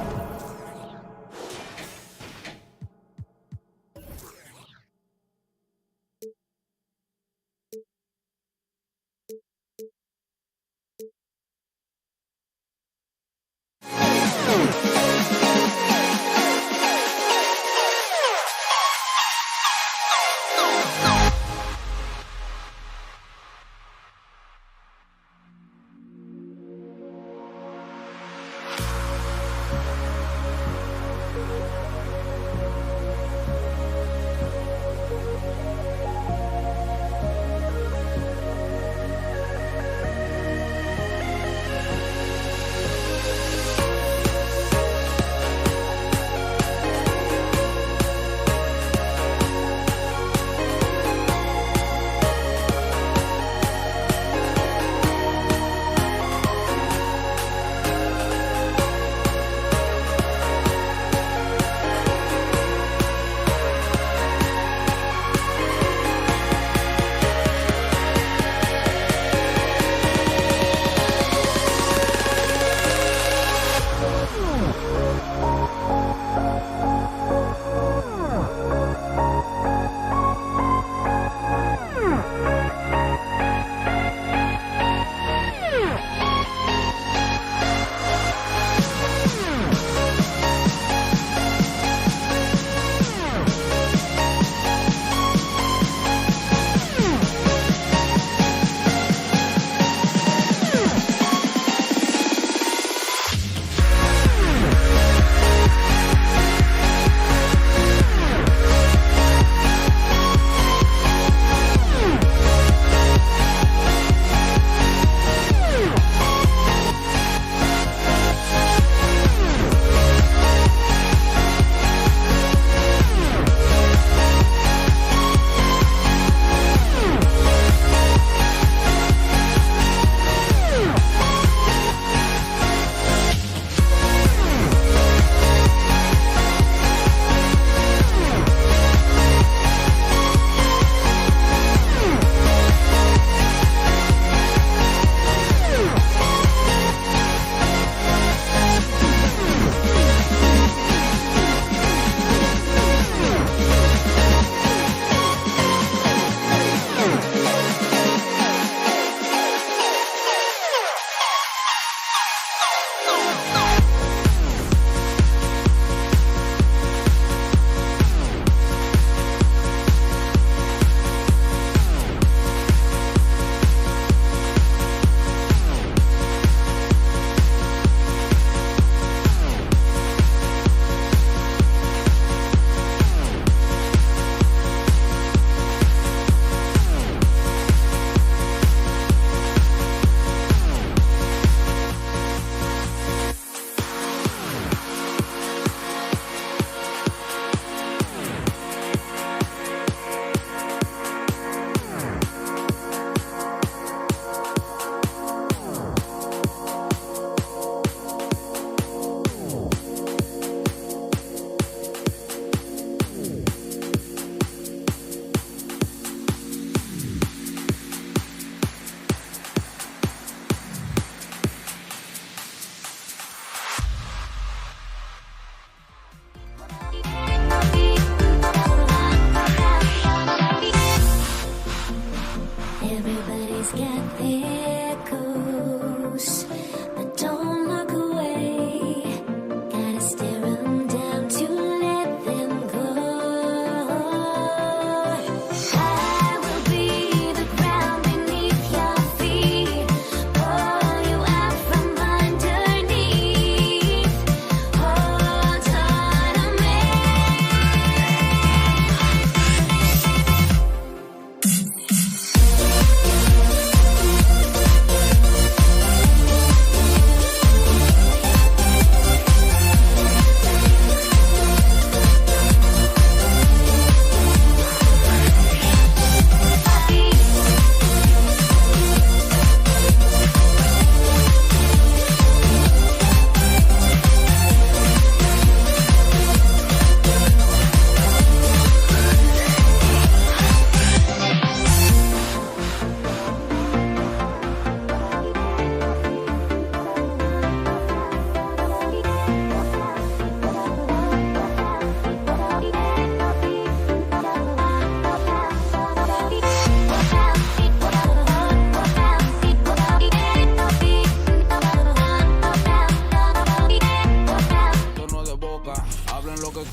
Welcome,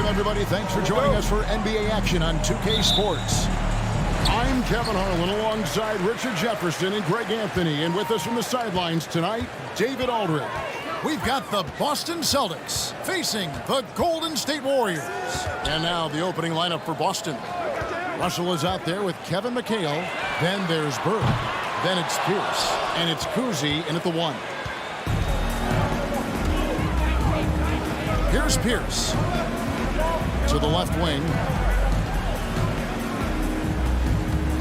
everybody. Thanks for joining us for NBA action on 2K Sports. I'm Kevin Harlan alongside Richard Jefferson and Greg Anthony. And with us from the sidelines tonight, David Aldridge. We've got the Boston Celtics facing the Golden State Warriors. And now the opening lineup for Boston. Russell is out there with Kevin McHale. Then there's Bird. Then it's Pierce. And it's Cousy in at the 1. Here's Pierce. To the left wing.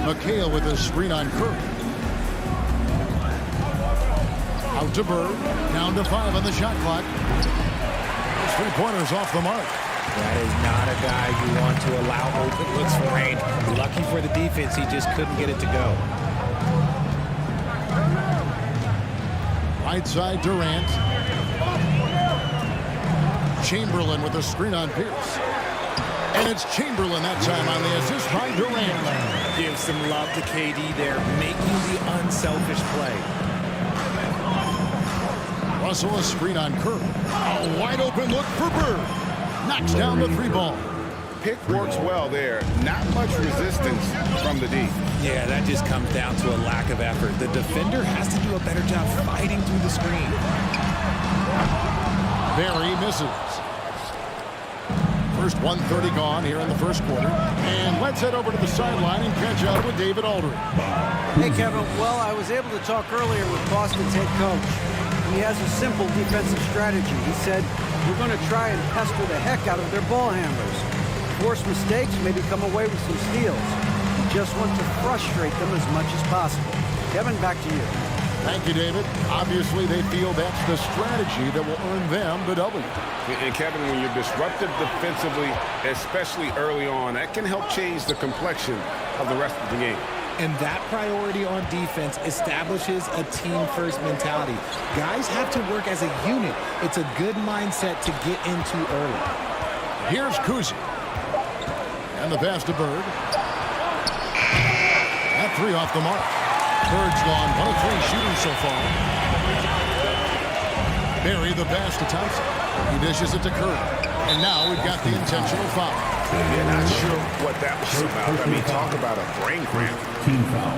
McHale with a screen on Curry. Out to Bird. Down to 5 on the shot clock. Those 3-pointers off the mark. That is not a guy you want to allow open looks for rain. Lucky for the defense, he just couldn't get it to go. Right side, Durant. Chamberlain with a screen on Pierce. And it's Chamberlain that time on the assist by Durant. Give some love to KD there, making the unselfish play. Russell a screen on Curry. A wide open look for Bird. Knocks down the 3 ball. Pick works well there. Not much resistance from the D. Yeah, that just comes down to a lack of effort. The defender has to do a better job fighting through the screen. Barry misses. First 1:30 gone here in the first quarter. And let's head over to the sideline and catch up with David Aldridge. Hey, Kevin. Well, I was able to talk earlier with Boston's head coach. He has a simple defensive strategy. He said, we're going to try and pester the heck out of their ball handlers. Force mistakes, maybe come away with some steals. We just want to frustrate them as much as possible. Kevin, back to you. Thank you, David. Obviously, they feel that's the strategy that will earn them the W. And Kevin, when you're disruptive defensively, especially early on, that can help change the complexion of the rest of the game. And that priority on defense establishes a team-first mentality. Guys have to work as a unit. It's a good mindset to get into early. Here's Cousy. And the pass to Bird. That 3 off the mark. Bird's gone 1 of 3 shooting so far. Barry the pass to Thompson. He dishes it to Curry. And now we've got the intentional foul. Yeah, not sure what that was about. I mean, talk about a brain cramp. Team foul.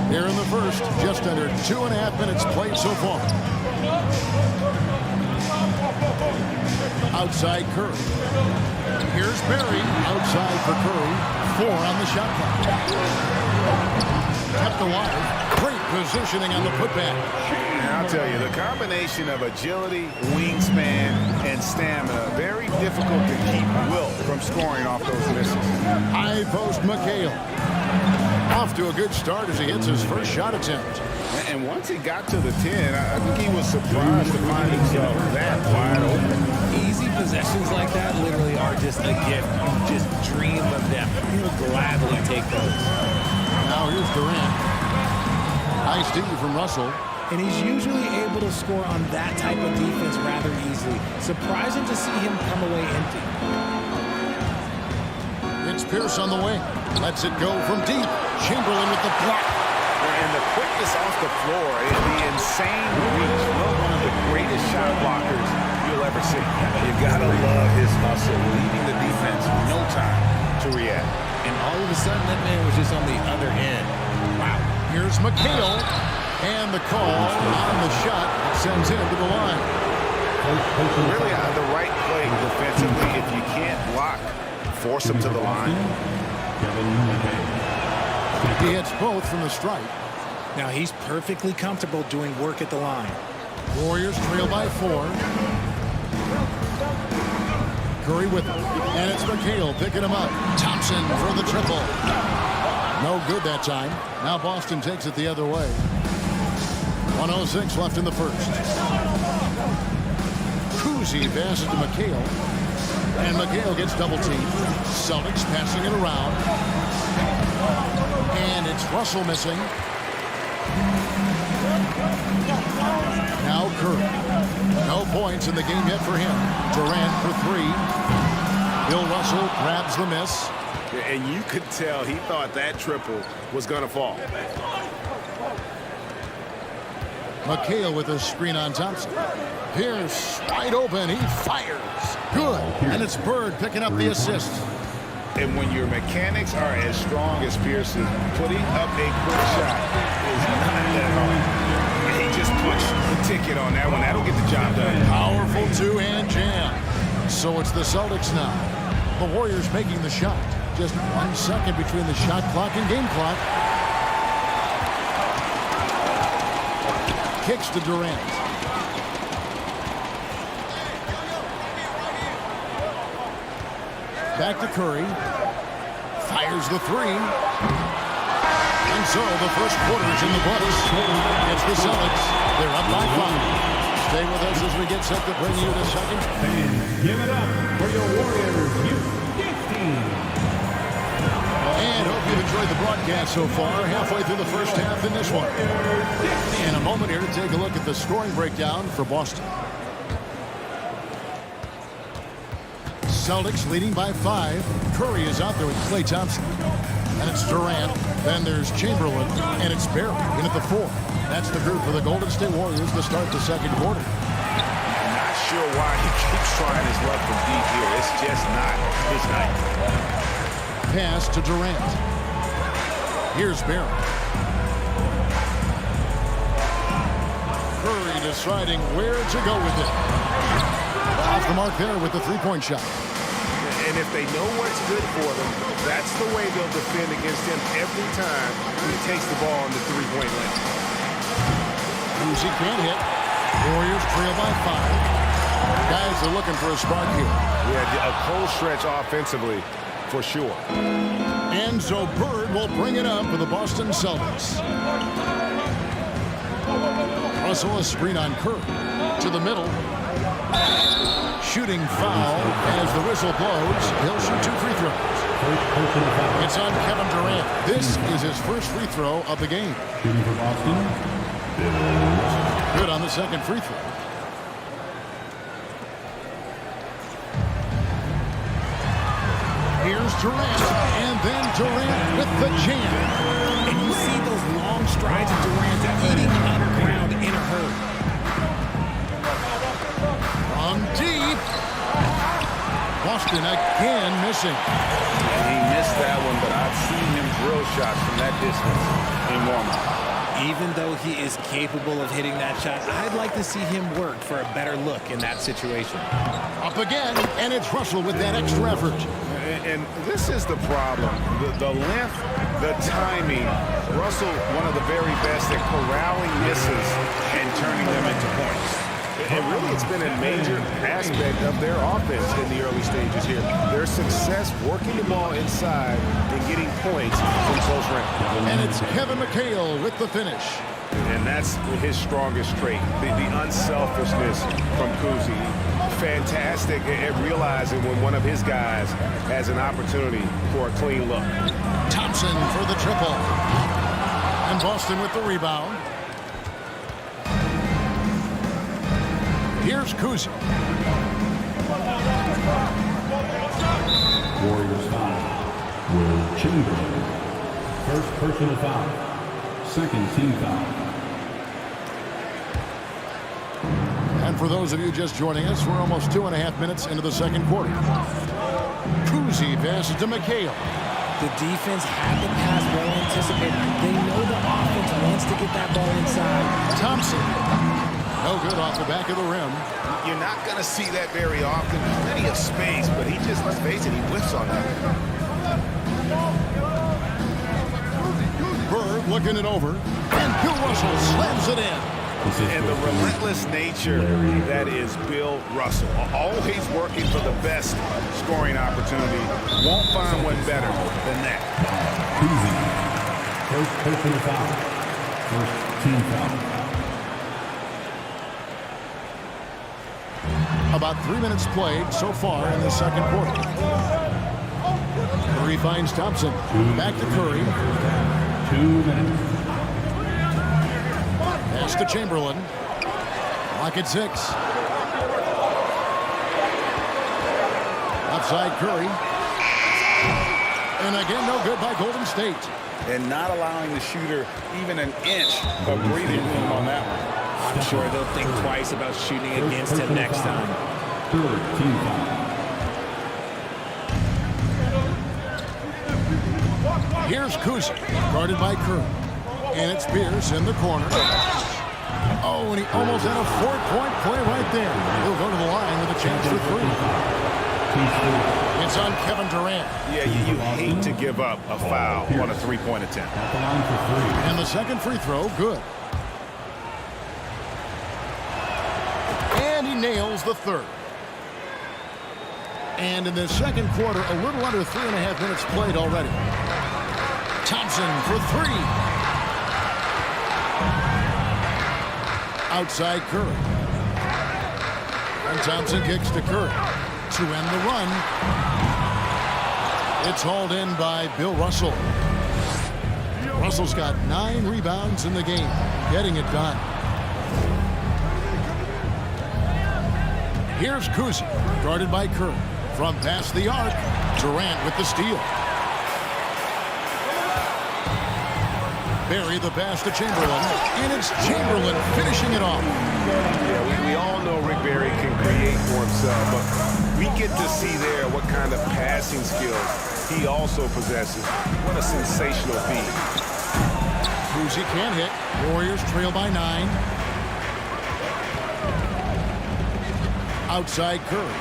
Here in the first, just under 2.5 minutes played so far. Outside Curry. Here's Barry. Outside for Curry. 4 on the shot clock. Kept alive. Great positioning on the putback. And I'll tell you, the combination of agility, wingspan, and stamina, very difficult to keep Wilt from scoring off those misses. High post McHale. Off to a good start as he hits his first shot attempt. And once he got to the 10, I think he was surprised to find himself that wide open. Easy possessions like that literally are just a gift. You just dream of them. You'll gladly take those. Now here's Durant. Nice D from Russell. And he's usually able to score on that type of defense rather easily. Surprising to see him come away empty. It's Pierce on the wing. Lets it go from deep. Chamberlain with the block. And the quickness off the floor and the insane reach. One of the greatest shot blockers you'll ever see. You gotta love his hustle, leaving the defense no time to react. And all of a sudden, that man was just on the other end. Wow. Here's McHale. And the call on the shot sends him to the line. Really out of the right play defensively. If you can't block, force him to the line. He hits both from the stripe. Now he's perfectly comfortable doing work at the line. Warriors trail by 4. Curry with him. And it's McHale picking him up. Thompson for the triple. No good that time. Now Boston takes it the other way. 1:06 left in the first. Cousy passes to McHale. And McHale gets double teamed. Celtics passing it around. And it's Russell missing. Now Curry. No points in the game yet for him. Durant for 3. Bill Russell grabs the miss. And you could tell he thought that triple was going to fall. McHale with a screen on Thompson. Pierce wide open. He fires. Good. And it's Bird picking up the assist. And when your mechanics are as strong as Pierce is, putting up a quick shot is not that hard. He just punched the ticket on that one. That'll get the job done. Powerful two-hand jam. So it's the Celtics now. The Warriors making the shot. Just 1 second between the shot clock and game clock. Kicks to Durant. Back to Curry. Fires the three. And so the first quarter's in the books. It's the Celtics. They're up by 5. Stay with us as we get set to bring you the second. And give it up for your Warriors Youth team. And hope you've enjoyed the broadcast so far. Halfway through the first half in this one. In a moment here to take a look at the scoring breakdown for Boston. Celtics leading by 5. Curry is out there with Klay Thompson. And it's Durant. Then there's Chamberlain. And it's Barry in at the 4. That's the group for the Golden State Warriors to start the second quarter. I'm not sure why he keeps trying his luck from deep here. It's just not his night. Pass to Durant. Here's Barry. Curry deciding where to go with it. Off the mark there with the three-point shot. And if they know what's good for them, that's the way they'll defend against him every time he takes the ball in the three-point lane. Uzi can't hit. Warriors trail by 5. Guys are looking for a spark here. Yeah, a cold stretch offensively. For sure. And so Bird will bring it up for the Boston Celtics. Russell a screen on Curry. To the middle. Shooting foul as the whistle blows. He'll shoot 2 free throws. It's on Kevin Durant. This is his first free throw of the game. Shooting for Boston. Good on the second free throw. Here's Durant, and then Durant with the jam. And you see those long strides of Durant eating up ground in a hurry. From deep. Boston again missing. He missed that one, but I've seen him drill shots from that distance in warm-up. Even though he is capable of hitting that shot, I'd like to see him work for a better look in that situation. Up again, and it's Russell with that extra effort. And this is the problem. The length, the timing. Russell, one of the very best at corralling misses and turning them into points. And really, it's been a major aspect of their offense in the early stages here. Their success working the ball inside and getting points from close range. And it's Kevin McHale with the finish. And that's his strongest trait, the unselfishness from Kuzi. Fantastic at realizing when one of his guys has an opportunity for a clean look. Thompson for the triple. And Boston with the rebound. Here's Kuzi. Warriors foul. Will Chamberlain. First personal foul. Second team foul. And for those of you just joining us, we're almost 2.5 minutes into the second quarter. Kuzi passes to McHale. The defense had the pass well anticipated. They know the offense wants to get that ball inside. Thompson. No good off the back of the rim. You're not going to see that very often. Plenty of space, but he just, let's face it, he whiffs on that. Bird looking it over. And Bill Russell slams it in. And the relentless nature that is Bill Russell. Always working for the best scoring opportunity. Won't find one better than that. Kuzi. First personal foul. First team foul. About 3 minutes played so far in the second quarter. Curry finds Thompson. Back to Curry. 2 minutes. Pass to Chamberlain. Clock at 6. Outside Curry. And again, no good by Golden State. And not allowing the shooter even an inch of breathing room on that one. I'm sure they'll think twice about shooting against him next time. Third team foul. Here's Kuzi, guarded by Curry. And it's Pierce in the corner. Oh, and he almost had a 4-point play right there. He'll go to the line with a chance for three. It's on Kevin Durant. Yeah, you hate to give up a foul on a three-point attempt. And the second free throw, good. And he nails the third. And in the second quarter, a little under 3.5 minutes played already. Thompson for three. Outside Curry. And Thompson kicks to Curry to end the run. It's hauled in by Bill Russell. Russell's got 9 rebounds in the game, getting it done. Here's Kuzi, guarded by Curry. From past the arc, Durant with the steal. Barry the pass to Chamberlain, and it's Chamberlain finishing it off. Yeah, we all know Rick Barry can create for himself, but we get to see there what kind of passing skills he also possesses. What a sensational feat. Kuzi can't hit. Warriors trail by 9. Outside Curry.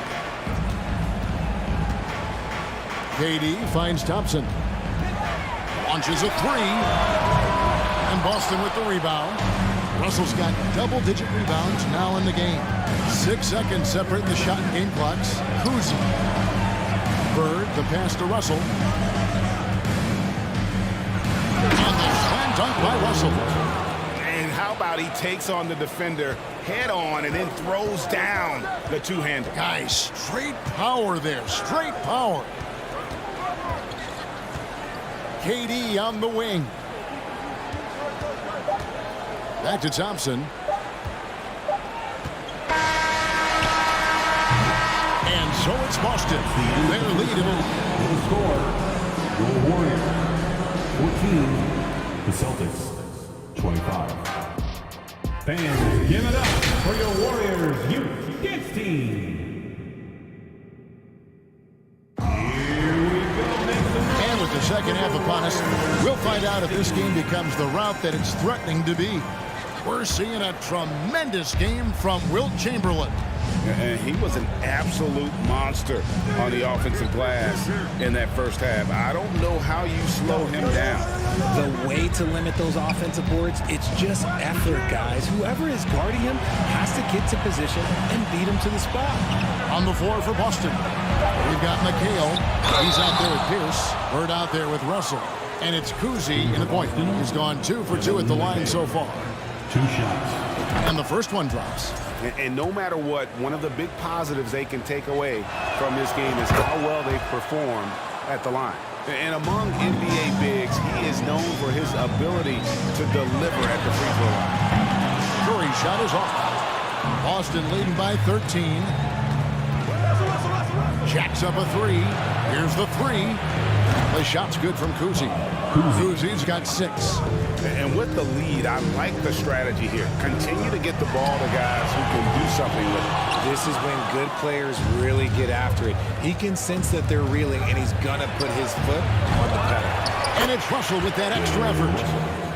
KD finds Thompson. Launches a three. And Boston with the rebound. Russell's got double-digit rebounds now in the game. 6 seconds separating the shot and game clocks. Kuzi. Bird, the pass to Russell. And the slam dunk by Russell. And how about he takes on the defender head on and then throws down the two-hander. Guys, straight power there. Straight power. KD on the wing. Back to Thompson. And so it's Boston. They're leading. The score, your Warriors 14, the Celtics 25. Fans, give it up for your Warriors Youth Dance Team. And with the second half upon us, we'll find out if this game becomes the route that it's threatening to be. We're seeing a tremendous game from Wilt Chamberlain. And he was an absolute monster on the offensive glass in that first half. I don't know how you slow him down. The way to limit those offensive boards, it's just effort, guys. Whoever is guarding him has to get to position and beat him to the spot. On the floor for Boston, we've got McHale. He's out there with Pierce. Bird out there with Russell. And it's Kuzi in the point. He's gone 2 for 2 at the line so far. 2 shots. And the first one drops. And no matter what, one of the big positives they can take away from this game is how well they perform at the line. And among NBA bigs, he is known for his ability to deliver at the free throw line. Curry's shot is off. Boston leading by 13. Jacks up a 3. Here's the 3. The shot's good from Kuzi. Kuzi's got 6. And with the lead, I like the strategy here. Continue to get the ball to guys who can do something with it. This is when good players really get after it. He can sense that they're reeling, and he's going to put his foot on the pedal. And it's Russell with that extra effort.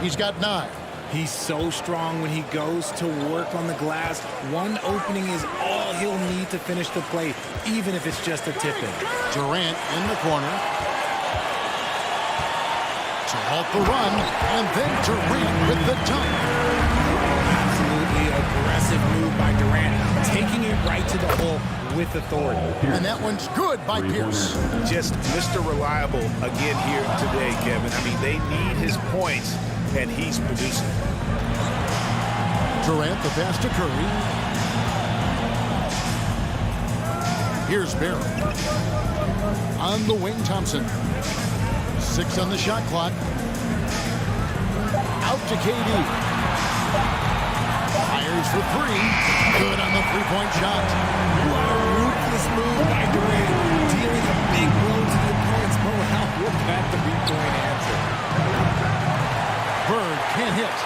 He's got 9. He's so strong when he goes to work on the glass. One opening is all he'll need to finish the play, even if it's just a tip-in. Durant in the corner. To halt the run, and then Durant with the dunk. Absolutely aggressive move by Durant, taking it right to the hole with authority. And that one's good by Pierce. Just Mr. Reliable again here today, Kevin. I mean, they need his points, and he's producing. Durant, the pass to Curry. Here's Barry. On the wing, Thompson. 6 on the shot clock. Out to KD. Fires for 3. Good on the three-point shot. What a ruthless move by Durant. Dealing a big blow to the opponent's morale with that three-point answer. Bird can't hit.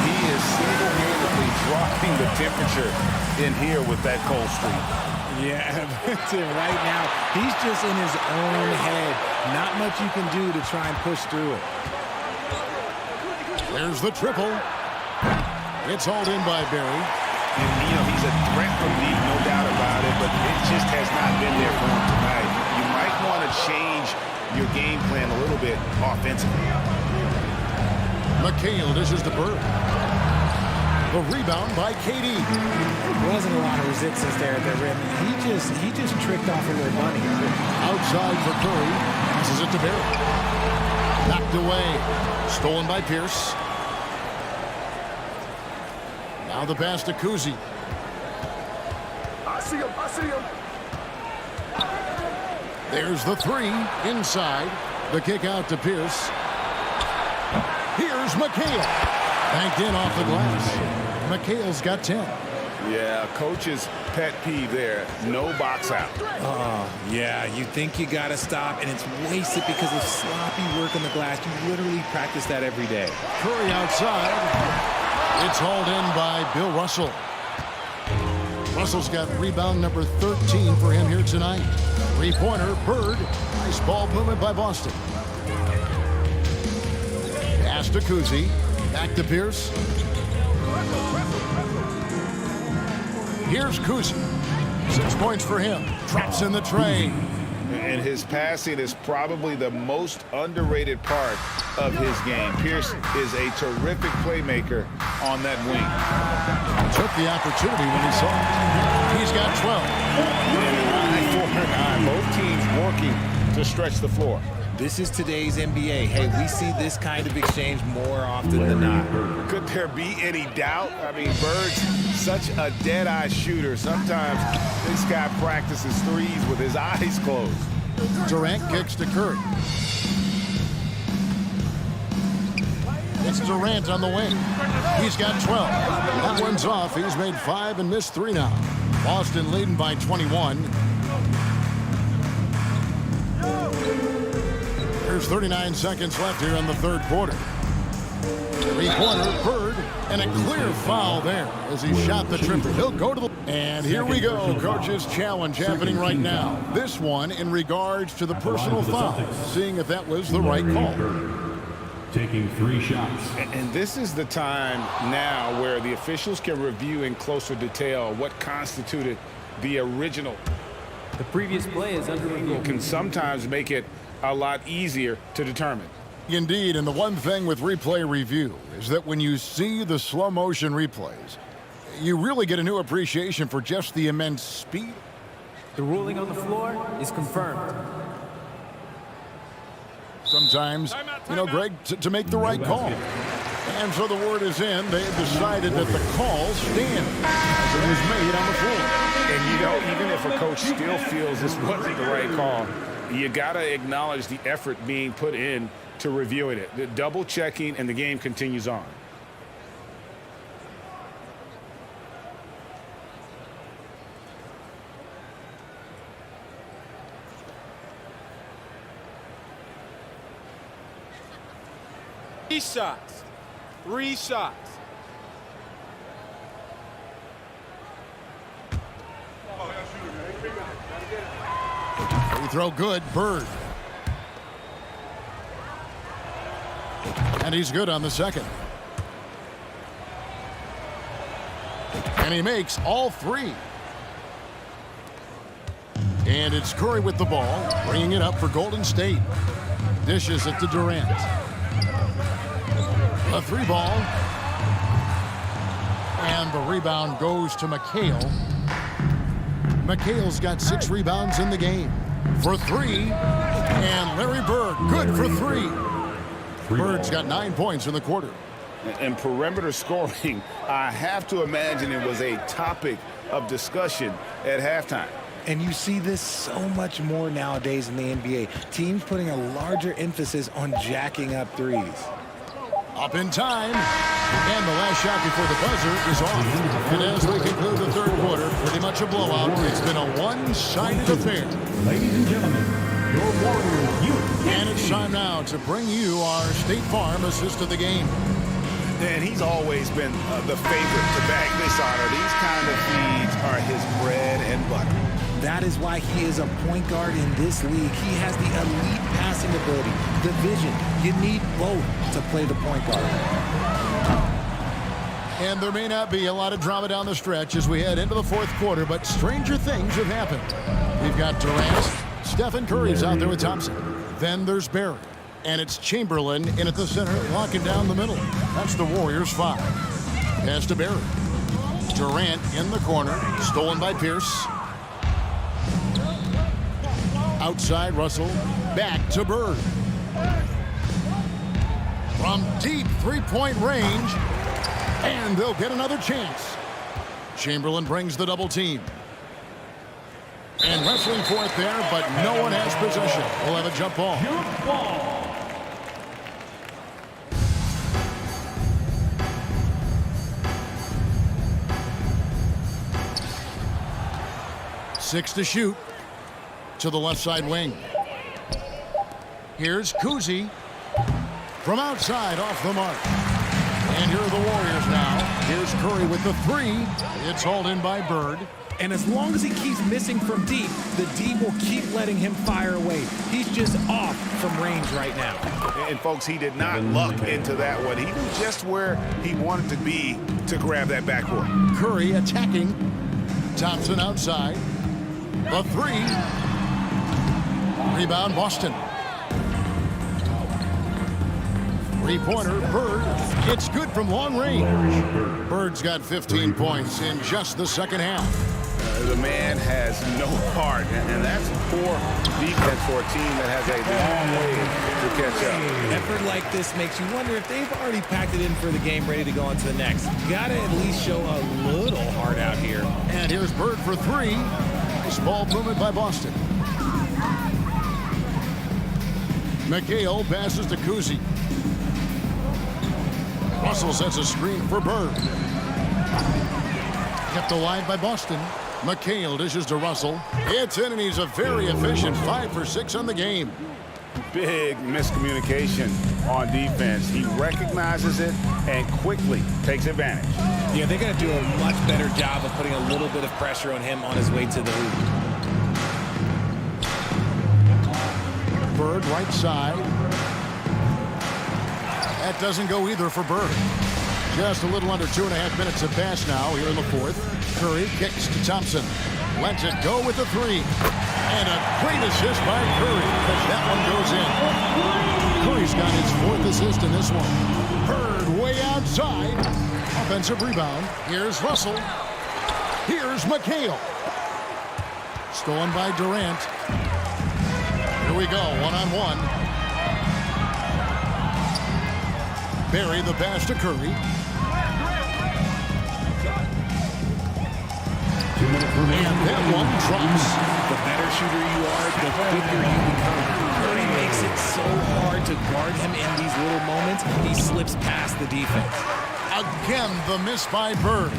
He is single-handedly dropping feeling the temperature in here with that cold streak. Yeah, right now, he's just in his own head. Not much you can do to try and push through it. There's the triple. It's hauled in by Barry. And, you know, he's a threat from deep, no doubt about it, but it just has not been there for him tonight. You might want to change your game plan a little bit offensively. McHale dishes to Bird. The rebound by KD. There wasn't a lot of resistance there at the rim. He just tricked off a little bunny. Outside for Curry. Passes it to Barry. Knocked away. Stolen by Pierce. Now the pass to Kuzi. I see him. There's the three inside. The kick out to Pierce. Here's McHale. Banked in off the glass. McHale's got 10. Yeah, coach's pet peeve there. No box out. Yeah, you think you got to stop, and it's wasted because of sloppy work on the glass. You literally practice that every day. Curry outside. It's hauled in by Bill Russell. Russell's got rebound number 13 for him here tonight. Three-pointer, Bird. Nice ball movement by Boston. Pass to Kuzi. Back to Pierce. Here's Kuzi. 6 points for him. Drops in the tray. And his passing is probably the most underrated part of his game. Pierce is a terrific playmaker on that wing. Took the opportunity when he saw it. He's got 12. 4-9. Both teams working to stretch the floor. This is today's NBA. Hey, we see this kind of exchange more often than not. Could there be any doubt? I mean, Bird's such a dead-eye shooter. Sometimes this guy practices threes with his eyes closed. Durant kicks to Curry. It's Durant on the wing. He's got 12. That one's off. He's made 5 and missed 3 now. Boston leading by 21. There's 39 seconds left here in the third quarter. Three-pointer, Bird, and a clear foul there as he shot the triple. He'll go to the... And here we go, coach's challenge happening right now. This one in regards to the personal foul, seeing if that was the right call. Taking 3 shots. And this is the time now where the officials can review in closer detail what constituted the original. The previous play is under review. Can sometimes make it a lot easier to determine. Indeed, and the one thing with replay review is that when you see the slow motion replays, you really get a new appreciation for just the immense speed. The ruling on the floor is confirmed. Sometimes, you know, Greg, to make the right call. And so the word is in. They've decided that the call stands as it was made on the floor. And, you know, even if a coach still feels this wasn't the right call, you got to acknowledge the effort being put in to reviewing it. The double checking, and the game continues on. Three shots. Free throw good, Bird. And he's good on the second. And he makes all 3. And it's Curry with the ball, bringing it up for Golden State. Dishes it to Durant. A 3 ball. And the rebound goes to McHale. McHale's got 6 rebounds in the game. For 3. And Larry Bird, good for 3. Bird's got 9 points in the quarter. And perimeter scoring, I have to imagine it was a topic of discussion at halftime. And you see this so much more nowadays in the NBA. Teams putting a larger emphasis on jacking up threes. Up in time. And the last shot before the buzzer is off. And as we conclude the third quarter, pretty much a blowout. It's been a one-sided affair. Ladies and gentlemen, your Warriors youth. And it's time now to bring you our State Farm assist of the game. And he's always been the favorite to bag this honor. These kind of feeds are his bread and butter. That is why he is a point guard in this league. He has the elite passing ability, the vision. You need both to play the point guard. And there may not be a lot of drama down the stretch as we head into the fourth quarter, but stranger things have happened. We've got Durant. Stephen Curry's out there with Thompson. Then there's Barry. And it's Chamberlain in at the center, locking down the middle. That's the Warriors' 5. Pass to Barry. Durant in the corner, stolen by Pierce. Outside, Russell. Back to Bird. From deep three-point range. And they'll get another chance. Chamberlain brings the double team. And wrestling for it there, but no one has possession. We'll have a jump ball. Jump ball. 6 to shoot. To the left side wing. Here's Kuzi. From outside, off the mark. And here are the Warriors now. Here's Curry with the 3. It's hauled in by Bird. And as long as he keeps missing from deep, the D will keep letting him fire away. He's just off from range right now. And folks, he did not luck into that one. He knew just where he wanted to be to grab that backboard. Curry attacking. Thompson outside. The 3. Rebound, Boston. Three-pointer, Bird. It's good from long range. Bird's got 15 points in just the second half. The man has no heart, and that's poor defense for a team that has a long way to catch up. Effort like this makes you wonder if they've already packed it in for the game, ready to go on to the next. Got to at least show a little heart out here. And here's Bird for 3. Nice ball movement by Boston. McHale passes to Kuzi. Russell sets a screen for Bird. Kept alive by Boston. McHale dishes to Russell. It's in, and he's a very efficient 5 for 6 on the game. Big miscommunication on defense. He recognizes it and quickly takes advantage. Yeah, they're going to do a much better job of putting a little bit of pressure on him on his way to the hoop. Bird right side. That doesn't go either for Bird. Just a little under 2.5 minutes have passed now here in the fourth. Curry kicks to Thompson. Lets it go with the 3. And a great assist by Curry as that one goes in. Curry's got his 4th assist in this one. Bird way outside. Offensive rebound. Here's Russell. Here's McHale. Stolen by Durant. Here we go, one-on-one. Barry the pass to Curry. 2 minutes remaining. And that one drops. The better shooter you are, the quicker you become. Curry makes it so hard to guard him in these little moments. He slips past the defense. Again, the miss by Bird.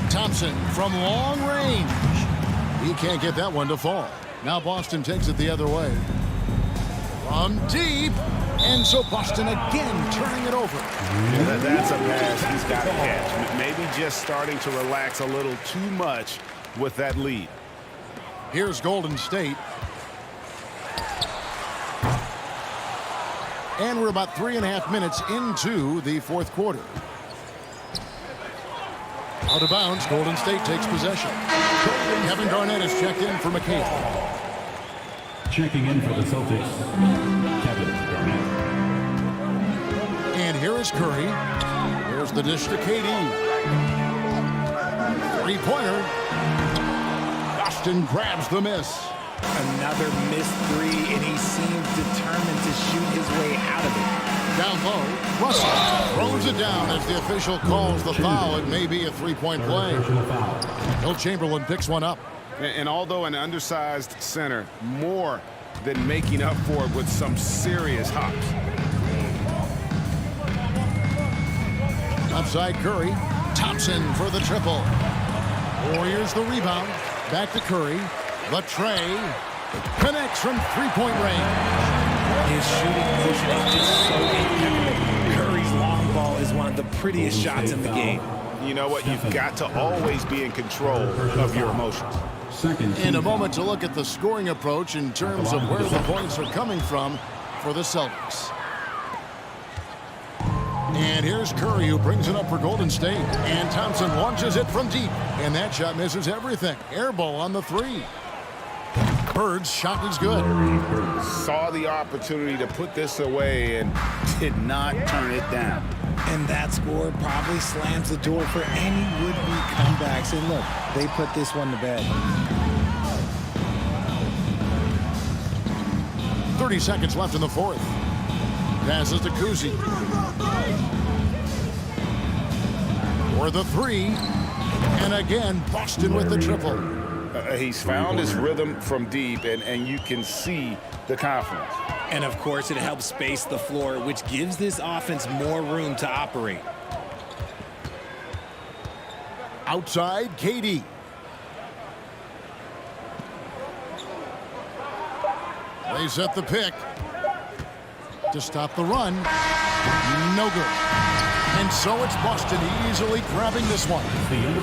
Thompson from long range. He can't get that one to fall. Now Boston takes it the other way. From deep. And so Boston again turning it over. Yeah, that's a pass he's got to catch. Maybe just starting to relax a little too much with that lead. Here's Golden State. And we're about 3.5 minutes into the fourth quarter. Out of bounds, Golden State takes possession. Kevin Garnett is checked in for McHale. Checking in for the Celtics, Kevin Garnett. And here is Curry. Here's the dish to KD. Three-pointer. Boston grabs the miss. Another missed 3, and he seems determined to shoot his way out of it. Down low, Russell throws it down as the official calls the foul. It may be a three-point play. Will Chamberlain picks one up. And although an undersized center, more than making up for it with some serious hops. Outside Curry. Thompson for the triple. Warriors the rebound. Back to Curry. The tray. Connects from three-point range. His shooting motion is just so impeccable. Curry's long ball of the prettiest shots in the game. You know what? You've got to always be in control of your emotions. In a moment to look at the scoring approach in terms of where the points are coming from for the Celtics. And here's Curry, who brings it up for Golden State. And Thompson launches it from deep. And that shot misses everything. Air ball on the three. Bird's shot is good. Saw the opportunity to put this away and did not turn it down. And that score probably slams the door for any would-be comebacks. And look, they put this one to bed. 30 seconds left in the fourth. Passes to Kuzi. For the three. And again, Boston with the triple. He's found his rhythm from deep, and you can see the confidence. And of course, it helps space the floor, which gives this offense more room to operate. Outside, KD. They set the pick to stop the run. No good. And so it's Boston easily grabbing this one.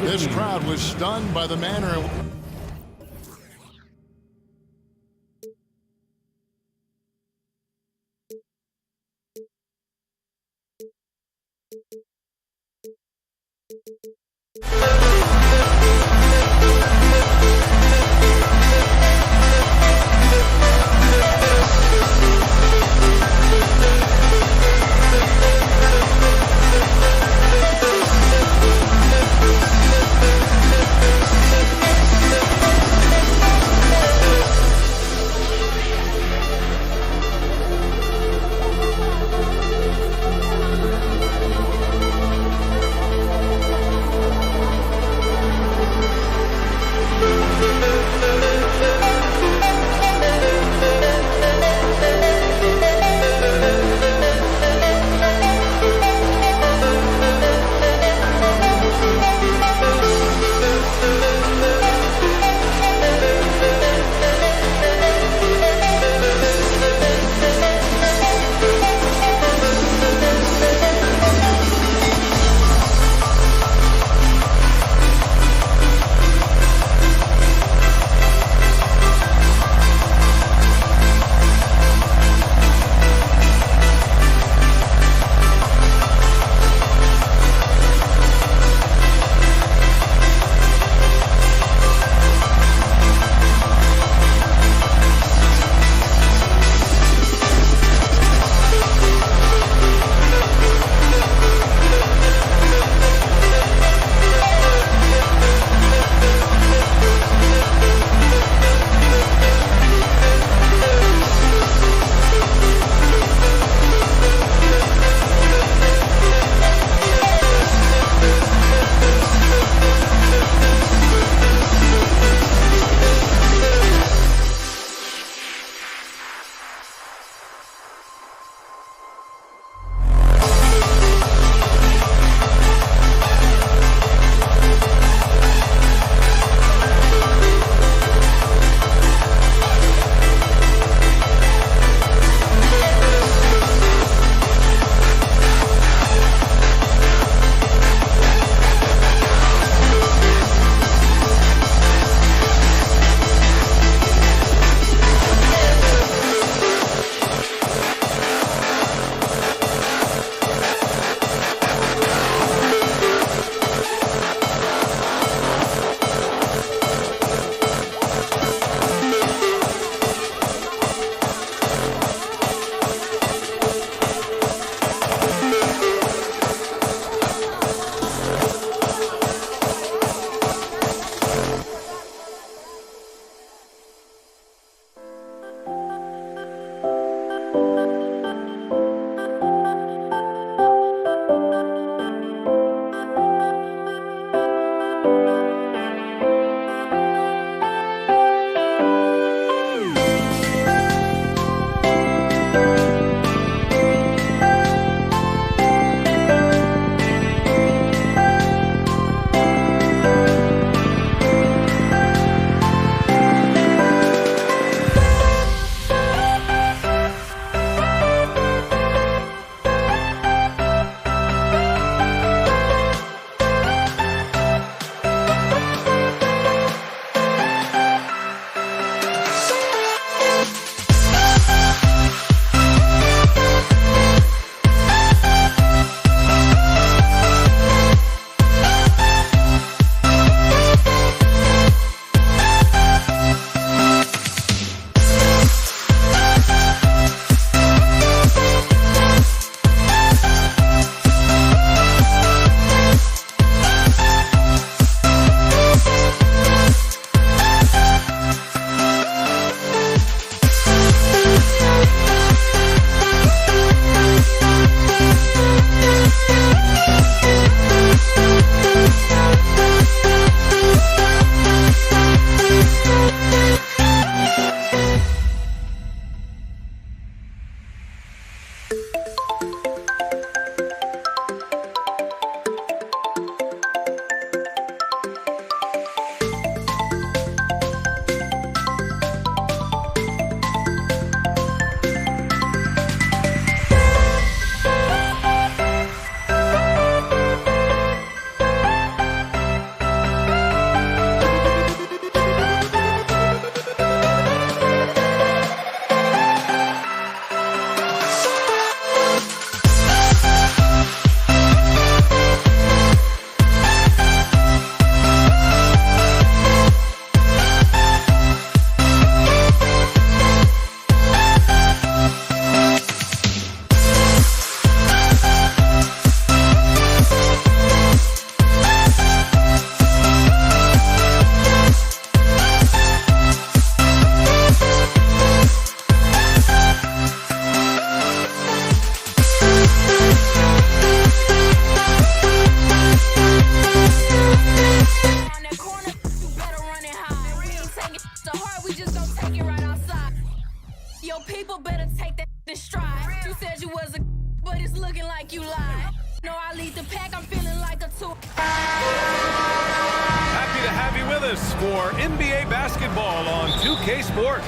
This crowd was stunned by the manner. Sabonis for NBA basketball on 2K Sports.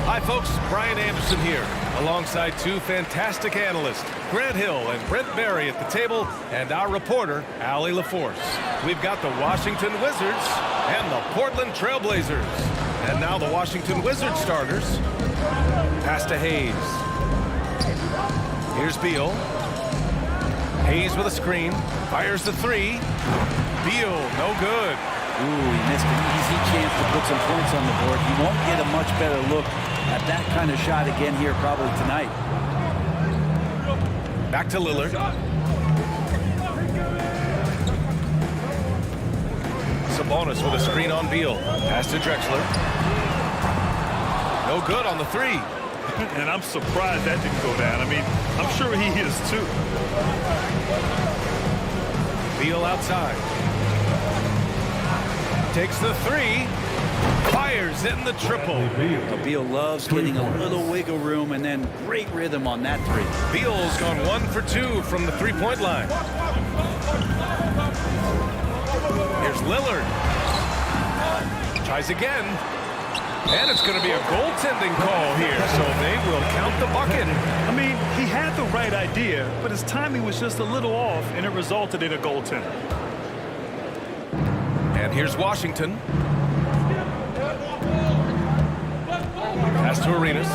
Hi, folks. Brian Anderson here, alongside two fantastic analysts, Grant Hill and Brent Barry at the table, and our reporter, Allie LaForce. We've got the Washington Wizards and the Portland Trailblazers. And now the Washington Wizards starters. Pass to Hayes. Here's Beal. Hayes with a screen. Fires the three. Beal, no good. Ooh, he missed an easy chance to put some points on the board. He won't get a much better look at that kind of shot again here probably tonight. Back to Lillard. Sabonis with a screen on Beal. Pass to Drexler. No good on the three. And I'm surprised that didn't go down. I mean, I'm sure he is too. Beal outside. Takes the three. Fires in the triple. Beal loves getting a little wiggle room and then great rhythm on that three. Beal's gone 1 for 2 from the three-point line. Here's Lillard. Tries again. And it's going to be a goaltending call here, so they will count the bucket. I mean, he had the right idea, but his timing was just a little off, and it resulted in a goaltender. And here's Washington. Pass to Arenas.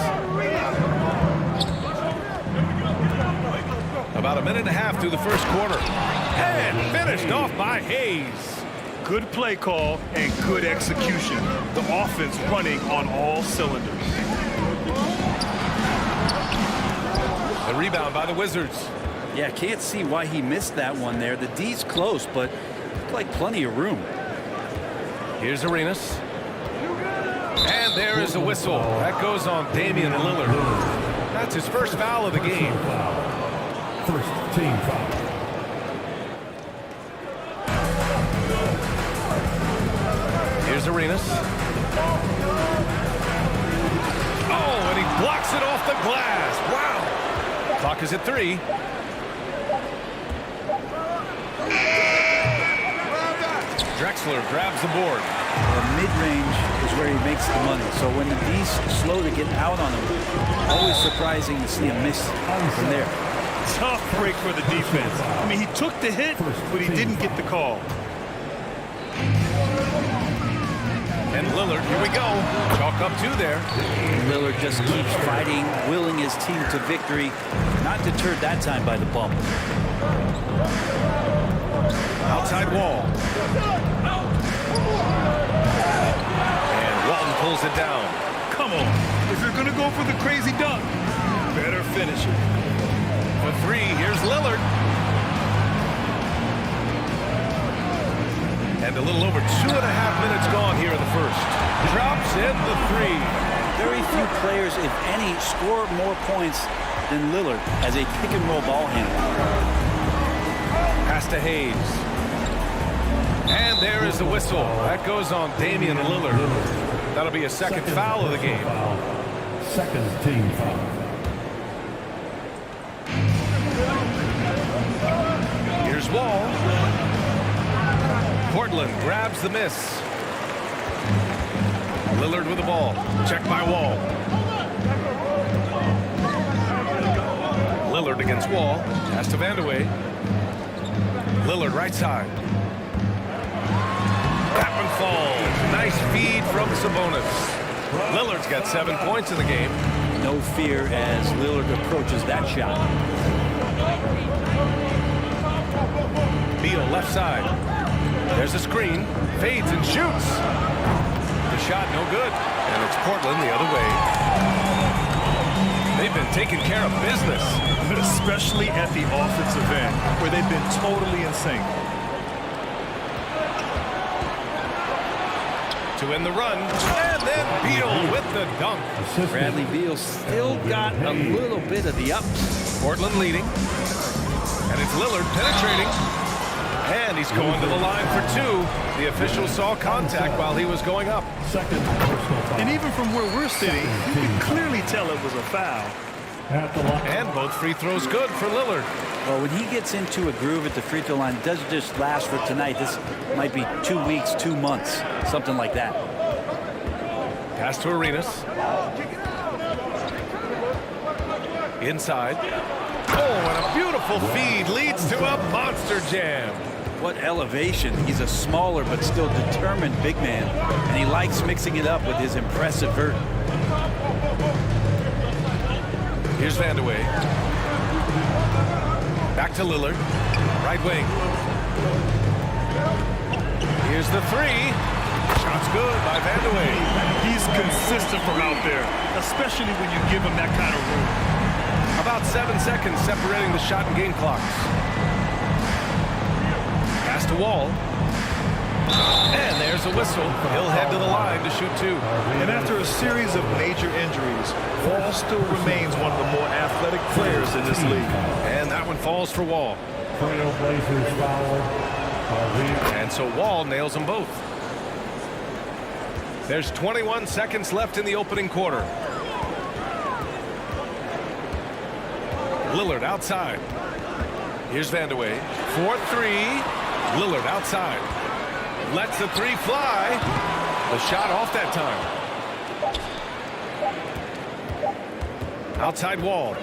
About a minute and a half through the first quarter. And finished off by Hayes. Good play call and good execution. The offense running on all cylinders. The rebound by the Wizards. Yeah, can't see why he missed that one there. The D's close, but like plenty of room. Here's Arenas. And there is a whistle. That goes on Damian Lillard. That's his first foul of the game. First team foul. Here's Arenas. Oh, and he blocks it off the glass. Wow. Clock is at 3. Drexler grabs the board. Mid-range is where he makes the money. So when the D's slow to get out on him, always surprising to see him miss from there. Tough break for the defense. I mean, he took the hit, but he didn't get the call. And Lillard, here we go. Chalk up 2 there. Lillard just keeps fighting, willing his team to victory. Not deterred that time by the bump. Outside wall. And Walton pulls it down. Come on. If you're going to go for the crazy dunk, better finish it. For 3, here's Lillard. And a little over 2.5 minutes gone here in the first. Drops in the 3. Very few players, if any, score more points than Lillard as a pick-and-roll ball handler. Pass to Hayes. And there is the whistle. That goes on Damian Lillard. That'll be a second foul of the game. Second team foul. Here's Wall. Portland grabs the miss. Lillard with the ball. Checked by Wall. Lillard against Wall. Pass to Vandeweghe. Lillard right side. That one falls. Nice feed from Sabonis. Lillard's got 7 points in the game. No fear as Lillard approaches that shot. Beal left side. There's a screen. Fades and shoots. The shot no good. And it's Portland the other way. They've been taking care of business. Especially at the offensive end, where they've been totally in sync. To end the run. And then Beal with the dunk. Bradley Beal still got a little bit of the ups. Portland leading. And it's Lillard penetrating. And he's going to the line for 2. The official saw contact while he was going up. And even from where we're sitting, you can clearly tell it was a foul. And both free throws good for Lillard. Well, when he gets into a groove at the free throw line, it doesn't just last for tonight. This might be 2 weeks, 2 months, something like that. Pass to Arenas. Inside. Oh, and a beautiful feed leads to a monster jam. What elevation. He's a smaller but still determined big man, and he likes mixing it up with his impressive vert. Here's Vandeweghe. Back to Lillard. Right wing. Here's the three. Shot's good by Vandeweghe. He's consistent from out there, especially when you give him that kind of room. About 7 seconds separating the shot and game clocks. Pass to Wall. And there's a whistle. He'll head to the line to shoot 2. And after a series of major injuries, Wall still remains one of the more athletic players in this league. And that one falls for Wall. Trailblazers foul. And so Wall nails them both. There's 21 seconds left in the opening quarter. Lillard outside. Here's Vandeweghe. 4-3. Lillard outside. Lets the three fly. The shot off that time. Outside Wall.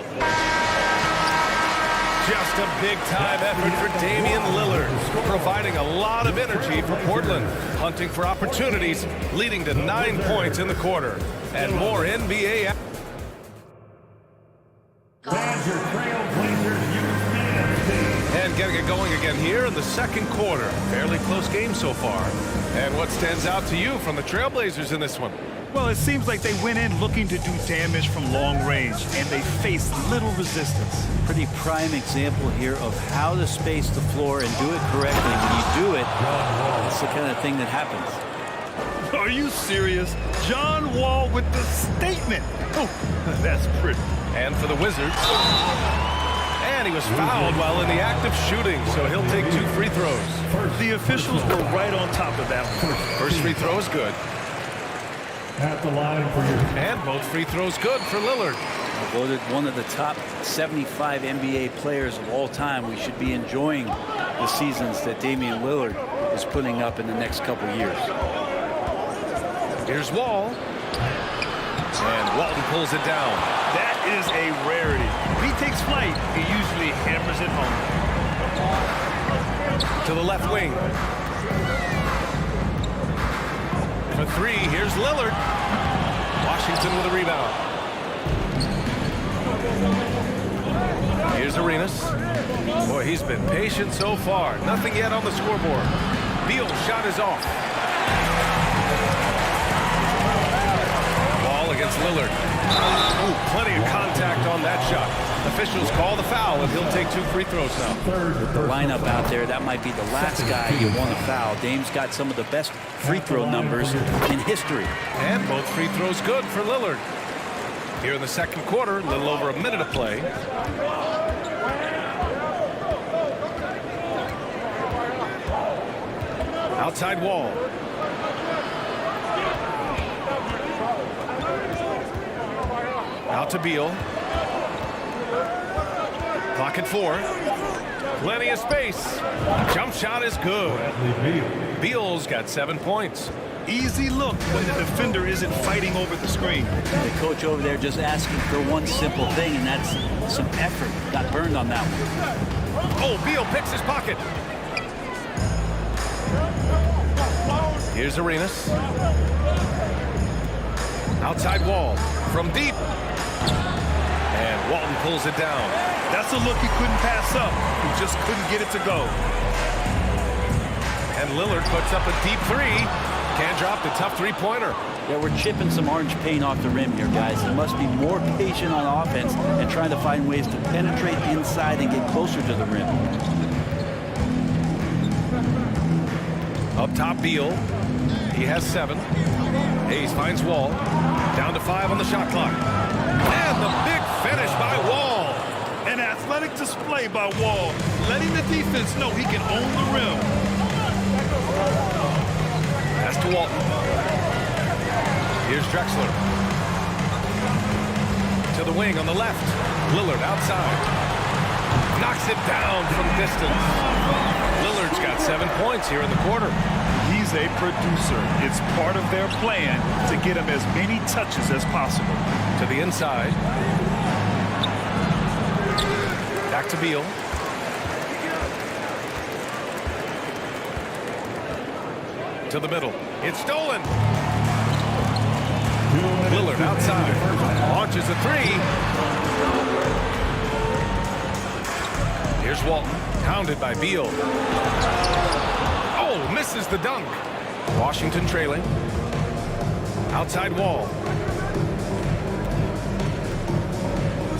Just a big-time effort for Damian Lillard, providing a lot of energy for Portland, hunting for opportunities, leading to 9 points in the quarter. And more NBA. And getting it going again here in the second quarter. Fairly close game so far. And what stands out to you from the Trailblazers in this one? Well, it seems like they went in looking to do damage from long range, and they faced little resistance. Pretty prime example here of how to space the floor and do it correctly. When you do it, it's the kind of thing that happens. Are you serious? John Wall with the statement. Oh, that's pretty. And for the Wizards. And he was fouled while in the act of shooting, so he'll take 2 free throws. The officials were right on top of that one. First free throw is good. At the line for you. And both free throws good for Lillard. Voted one of the top 75 NBA players of all time. We should be enjoying the seasons that Damian Lillard is putting up in the next couple years. Here's Wall. And Walton pulls it down. That is a rarity. If he takes flight, he usually hammers it home. To the left wing. For 3, here's Lillard. Washington with a rebound. Here's Arenas. Boy, he's been patient so far. Nothing yet on the scoreboard. Beal's shot is off. Ball against Lillard. Ooh, plenty of contact on that shot. Officials call the foul, and he'll take 2 free throws now. With the lineup out there, that might be the last guy you want to foul. Dame's got some of the best free throw numbers in history. And both free throws good for Lillard. Here in the second quarter, a little over a minute of play. Outside Wall. Out to Beal. Clock at 4. Plenty of space. Jump shot is good. Beal's got 7 points. Easy look when the defender isn't fighting over the screen. The coach over there just asking for one simple thing, and that's some effort. Got burned on that one. Oh, Beal picks his pocket. Here's Arenas. Outside Wall. From deep. And Walton pulls it down. That's a look he couldn't pass up. He just couldn't get it to go. And Lillard puts up a deep 3. Can't drop the tough three-pointer. Yeah, we're chipping some orange paint off the rim here, guys. They must be more patient on offense and trying to find ways to penetrate inside and get closer to the rim. Up top, Beal. He has 7. Hayes finds Wall. Down to 5 on the shot clock. And the big finish by Wall. An athletic display by Wall, letting the defense know he can own the rim. Pass to Walton. Here's Drexler. To the wing on the left. Lillard outside. Knocks it down from distance. Lillard's got 7 points here in the quarter. He's a producer. It's part of their plan to get him as many touches as possible. To the inside. Back to Beal. To the middle. It's stolen. Lillard outside. Launches a three. Here's Walton. Pounded by Beal. Oh, misses the dunk. Washington trailing. Outside Wall.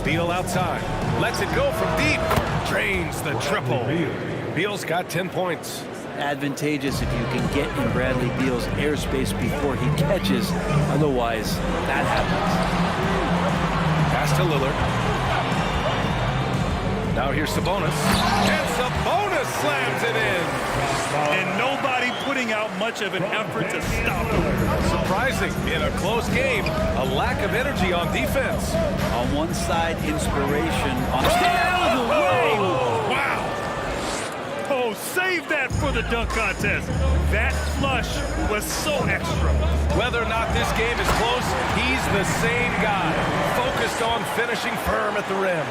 Beal outside. Lets it go from deep. Drains the triple. Beal's got 10 points. Advantageous if you can get in Bradley Beal's airspace before he catches. Otherwise, that happens. Pass to Lillard. Now here's Sabonis. And Sabonis slams it in. And nobody putting out much of an effort to stop him. Surprising in a close game, a lack of energy on defense. On one side, inspiration. On the other way. Wow. Oh, save that for the dunk contest. That flush was so extra. Whether or not this game is close, he's the same guy. Focused on finishing firm at the rim.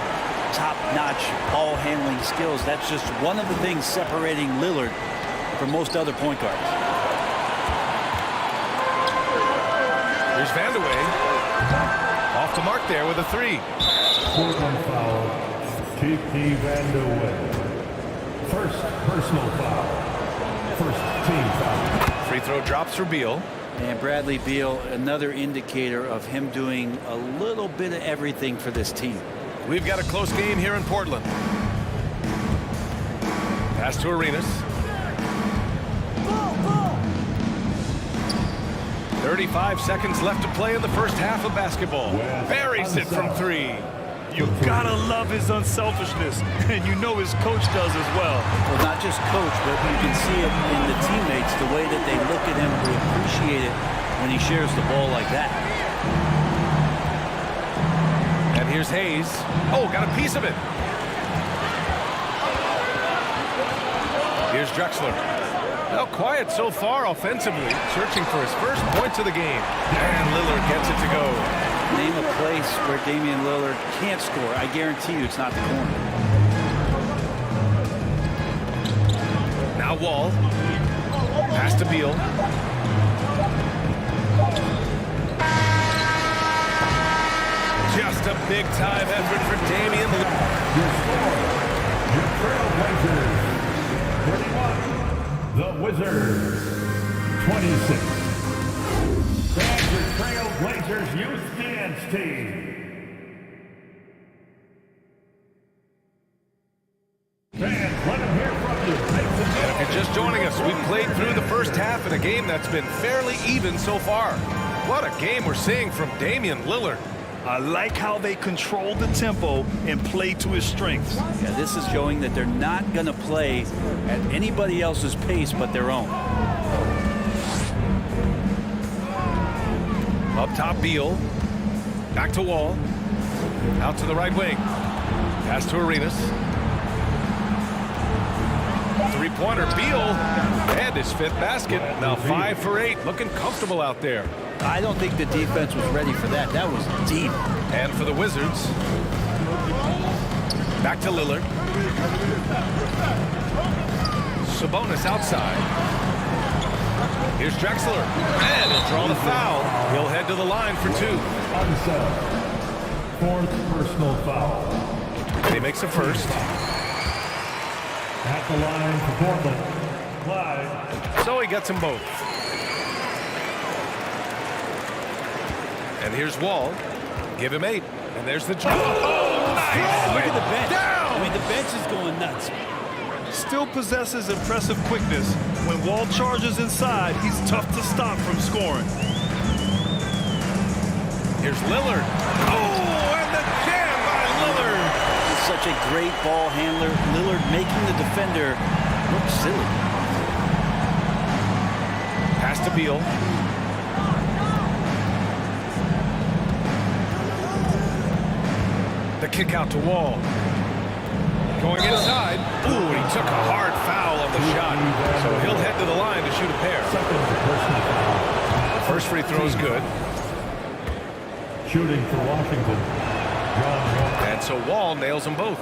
Top-notch ball handling skills. That's just one of the things separating Lillard from most other point guards. Here's Vandeweghe. Off the mark there with a three. Portland foul. Kiki Vandeweghe. First personal foul. First team foul. Free throw drops for Beal. And Bradley Beal, another indicator of him doing a little bit of everything for this team. We've got a close game here in Portland. Pass to Arenas. 35 seconds left to play in the first half of basketball. Buries it from three. You gotta love his unselfishness, and you know his coach does as well. Well, not just coach, but you can see it in the teammates, the way that they look at him, they appreciate it when he shares the ball like that. And here's Hayes. Oh, got a piece of it. Here's Drexler. Well, quiet so far offensively, searching for his first points of the game. And Lillard gets it to go. Name a place where Damian Lillard can't score. I guarantee you it's not the corner. Now Wall. Pass to Beal. Just a big-time effort for Damian Lillard. Your score, your Trailblazers, 31. The Wizards, 26. And your Trailblazers Youth Dance Team. Fans, let them hear from you. And if you're just joining us, we've played through the first half in a game that's been fairly even so far. What a game we're seeing from Damian Lillard. I like how they control the tempo and play to his strengths. Yeah, this is showing that they're not going to play at anybody else's pace but their own. Up top, Beal. Back to Wall. Out to the right wing. Pass to Arenas. Three-pointer, Beal. And his fifth basket. Now 5 for 8. Looking comfortable out there. I don't think the defense was ready for that. That was deep. And for the Wizards. Back to Lillard. Sabonis outside. Here's Drexler. And he'll draw the foul. He'll head to the line for 2. Unsettled. Fourth personal foul. And he makes a first. At the line for Portland. Clyde. So he gets them both. And here's Wall. Give him 8. And there's the draw. Oh, nice. Look at the bench. Down. I mean, the bench is going nuts. Still possesses impressive quickness. When Wall charges inside, he's tough to stop from scoring. Here's Lillard. Oh, and the jam by Lillard. He's such a great ball handler. Lillard making the defender look silly. Pass to Beal. The The kick out to Wall. Going inside. Ooh, and he took a hard foul on the shot. So he'll head to the line to shoot a pair. The first free throw is good. Shooting for Washington. And so Wall nails them both.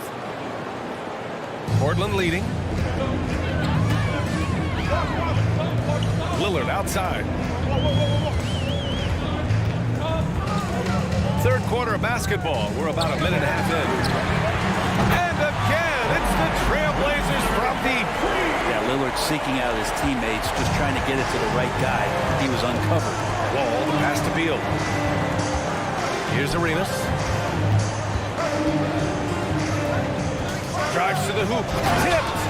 Portland leading. Lillard outside. Third quarter of basketball. We're about a minute and a half in. And again, it's the Trailblazers from deep. Yeah, Lillard seeking out his teammates, just trying to get it to the right guy. He was uncovered. Wall, the pass to Beal. Here's Arenas. Drives to the hoop. Tipped.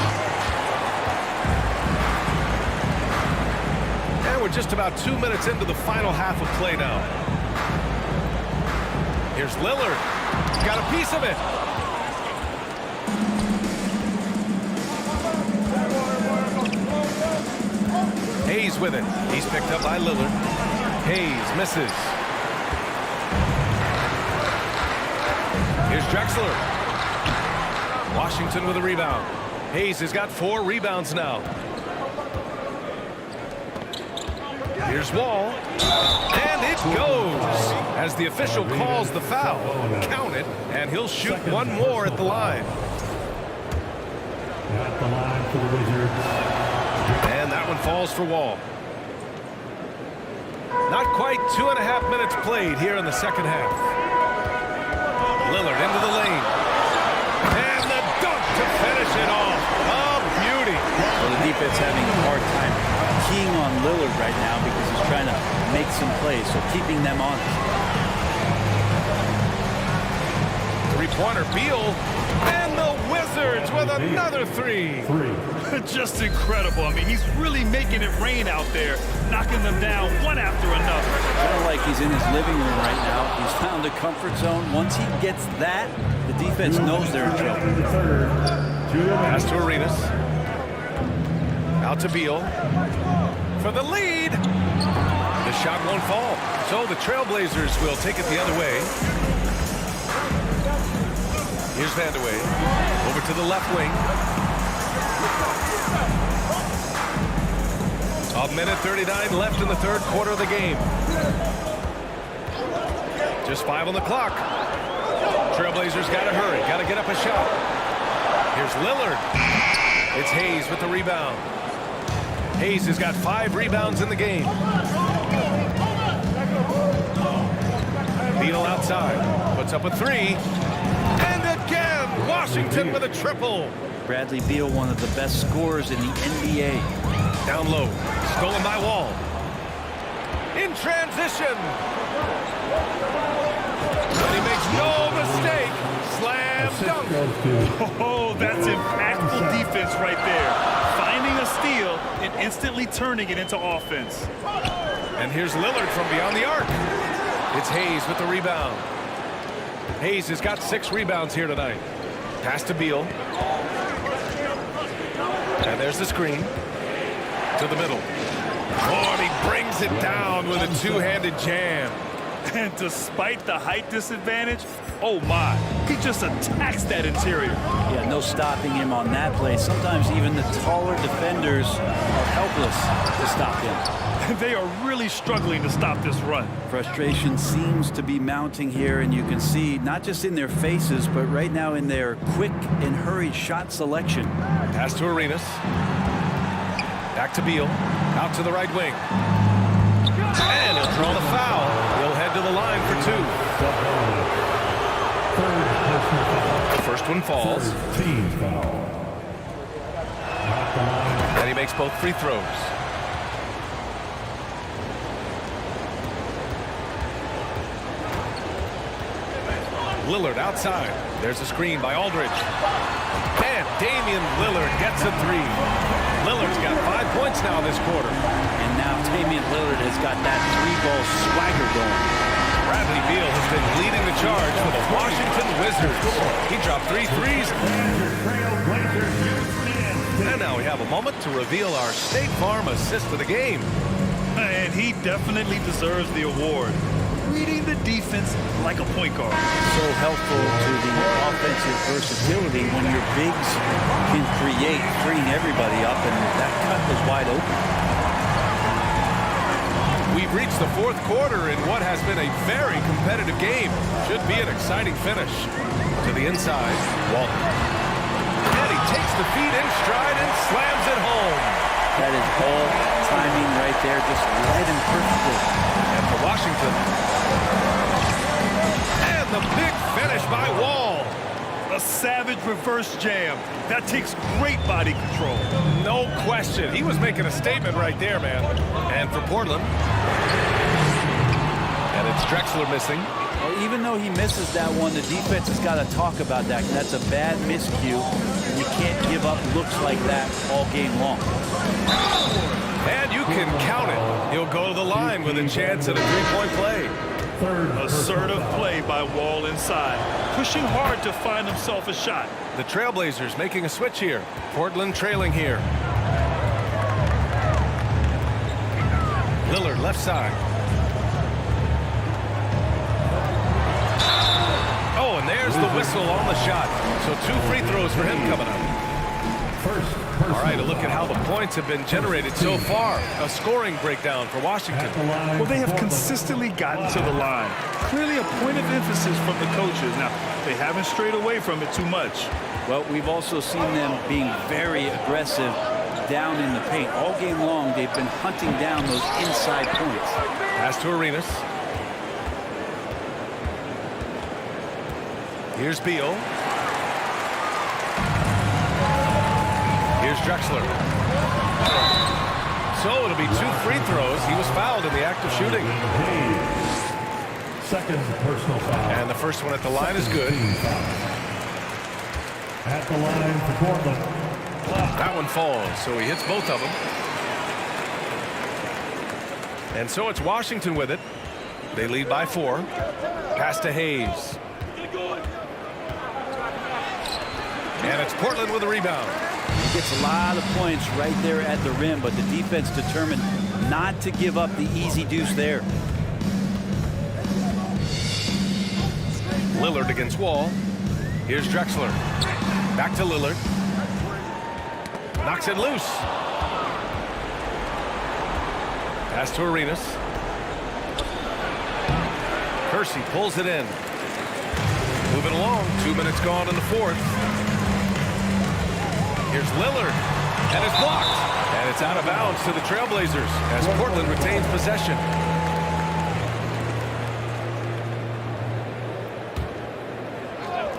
And we're just about 2 minutes into the final half of play now. Here's Lillard. Got a piece of it. Hayes with it. He's picked up by Lillard. Hayes misses. Here's Drexler. Washington with a rebound. Hayes has got 4 rebounds now. Here's Wall. And it goes as the official calls the foul. Count it, and he'll shoot one more at the line. At the line for the Wizards. And that one falls for Wall. Not quite 2.5 minutes played here in the second half. Lillard into the lane. And the dunk to finish it off. A beauty. Well, the defense having a hard time keying on Lillard right now because he's trying to make some plays, so keeping them honest. Three-pointer, Beal. And the Wizards with another three. Just incredible. I mean, he's really making it rain out there, knocking them down one after another. Kind of like he's in his living room right now. He's found a comfort zone. Once he gets that, the defense knows they're in trouble. Pass to Arenas. Out to Beal. For the lead. The shot won't fall. So the Trailblazers will take it the other way. Here's Vandeweghe. Over to the left wing. A minute 39 left in the third quarter of the game. Just 5 on the clock. Trailblazers got to hurry. Got to get up a shot. Here's Lillard. It's Hayes with the rebound. Hayes has got 5 rebounds in the game. Beal outside. Puts up a 3. And again, Washington with a triple. Bradley Beal, one of the best scorers in the NBA. Down low. Stolen by Wall. In transition. But he makes no mistake. Slam dunk. Oh, that's impactful defense right there. Finding a steal and instantly turning it into offense. And here's Lillard from beyond the arc. It's Hayes with the rebound. Hayes has got 6 rebounds here tonight. Pass to Beal. And there's the screen. To the middle. Oh, and he brings it down with a 2-handed jam. And despite the height disadvantage, oh my, he just attacks that interior. Yeah, no stopping him on that play. Sometimes even the taller defenders are helpless to stop him. They are really struggling to stop this run. Frustration seems to be mounting here, and you can see not just in their faces, but right now in their quick and hurried shot selection. Pass to Arenas. Back to Beal. Out to the right wing. And he'll draw the foul. He'll head to the line for 2. The first one falls. Team foul. And he makes both free throws. Lillard outside. There's a screen by Aldridge. And Damian Lillard gets a 3. Lillard's got 5 points now this quarter. And now Damian Lillard has got that 3-ball swagger going. Bradley Beal has been leading the charge for the Washington Wizards. He dropped 3 threes. And now we have a moment to reveal our State Farm assist of the game. And he definitely deserves the award. reading the defense like a point guard. So helpful to the offensive versatility when your bigs can create, freeing everybody up, and that cut was wide open. We've reached the fourth quarter in what has been a very competitive game. Should be an exciting finish. To the inside, Walton. And he takes the feet in stride and slams it home. That is all timing right there, just right and perfectly. And for Washington. And the big finish by Wall. A savage reverse jam. That takes great body control. No question. He was making a statement right there, man. And for Portland. And it's Drexler missing. Well, even though he misses that one, the defense has got to talk about that. That's a bad miscue. You can't give up looks like that all game long. And you can count it. He'll go to the line with a chance at a three-point play. Assertive play by Wall inside, pushing hard to find himself a shot. The Trailblazers making a switch here. Portland trailing here. Lillard left side. Oh, and there's the whistle on the shot. So 2 free throws for him coming up. All right, a look at how the points have been generated so far. A scoring breakdown for Washington. Well, they have consistently gotten to the line. Clearly a point of emphasis from the coaches. Now, they haven't strayed away from it too much. Well, we've also seen them being very aggressive down in the paint. All game long, they've been hunting down those inside points. Pass to Arenas. Here's Beal. Here's Drexler. So it'll be 2 free throws. He was fouled in the act of shooting. Second personal foul. And the first one at the line is good. At the line for Portland. That one falls, so he hits both of them. And so it's Washington with it. They lead by 4. Pass to Hayes. And it's Portland with a rebound. He gets a lot of points right there at the rim, but the defense determined not to give up the easy deuce there. Lillard against Wall. Here's Drexler. Back to Lillard. Knocks it loose. Pass to Arenas. Kersey pulls it in. Moving along. 2 minutes gone in the fourth. Here's Lillard, and it's blocked. And it's out of bounds to the Trailblazers as Portland retains possession.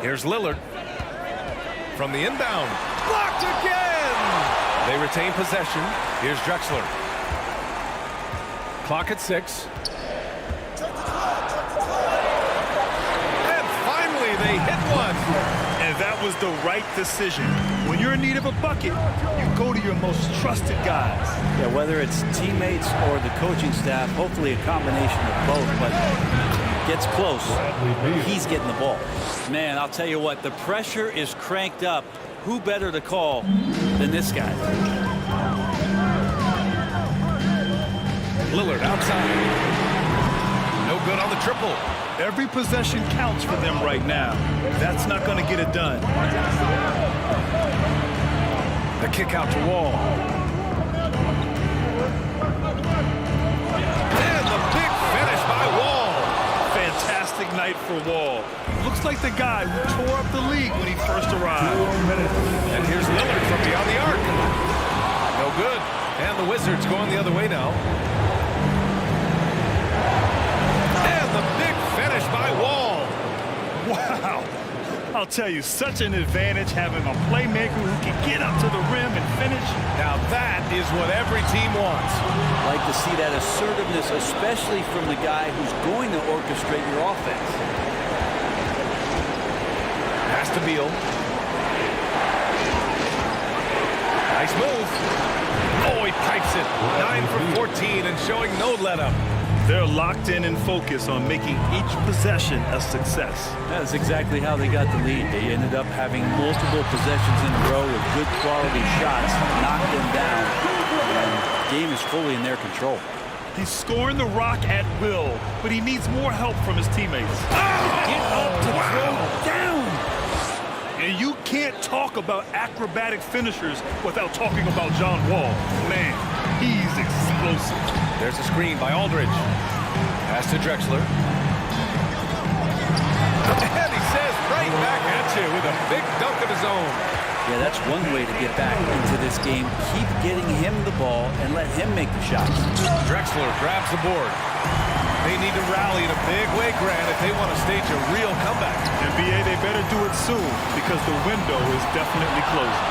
Here's Lillard from the inbound. Blocked again! They retain possession. Here's Drexler. Clock at 6. And finally, they hit one. And that was the right decision. When you're in need of a bucket, you go to your most trusted guys. Yeah, whether it's teammates or the coaching staff, hopefully a combination of both, but gets close. He's getting the ball. Man, I'll tell you what, the pressure is cranked up. Who better to call than this guy? Lillard outside. No good on the triple. Every possession counts for them right now. That's not going to get it done. The kick out to Wall. And the big finish by Wall. Fantastic night for Wall. Looks like the guy who tore up the league when he first arrived. And here's Lillard from beyond the arc. No good. And the Wizards going the other way now. And the big finish by Wall. Wow. I'll tell you, such an advantage having a playmaker who can get up to the rim and finish. Now that is what every team wants. Like to see that assertiveness, especially from the guy who's going to orchestrate your offense. Pass to Beal. Nice move. Oh, he pipes it. 9 for 14 and showing no let-up. They're locked in and focused on making each possession a success. That's exactly how they got the lead. They ended up having multiple possessions in a row with good quality shots, knocked them down, and the game is fully in their control. He's scoring the rock at will, but he needs more help from his teammates. Get up to throw down. And you can't talk about acrobatic finishers without talking about John Wall. Man, he's explosive. There's a screen by Aldridge. Pass to Drexler. And he says right back at you with a big dunk of his own. Yeah, that's one way to get back into this game. Keep getting him the ball and let him make the shots. Drexler grabs the board. They need to rally in a big way, Grant, if they want to stage a real comeback. NBA, they better do it soon because the window is definitely closing.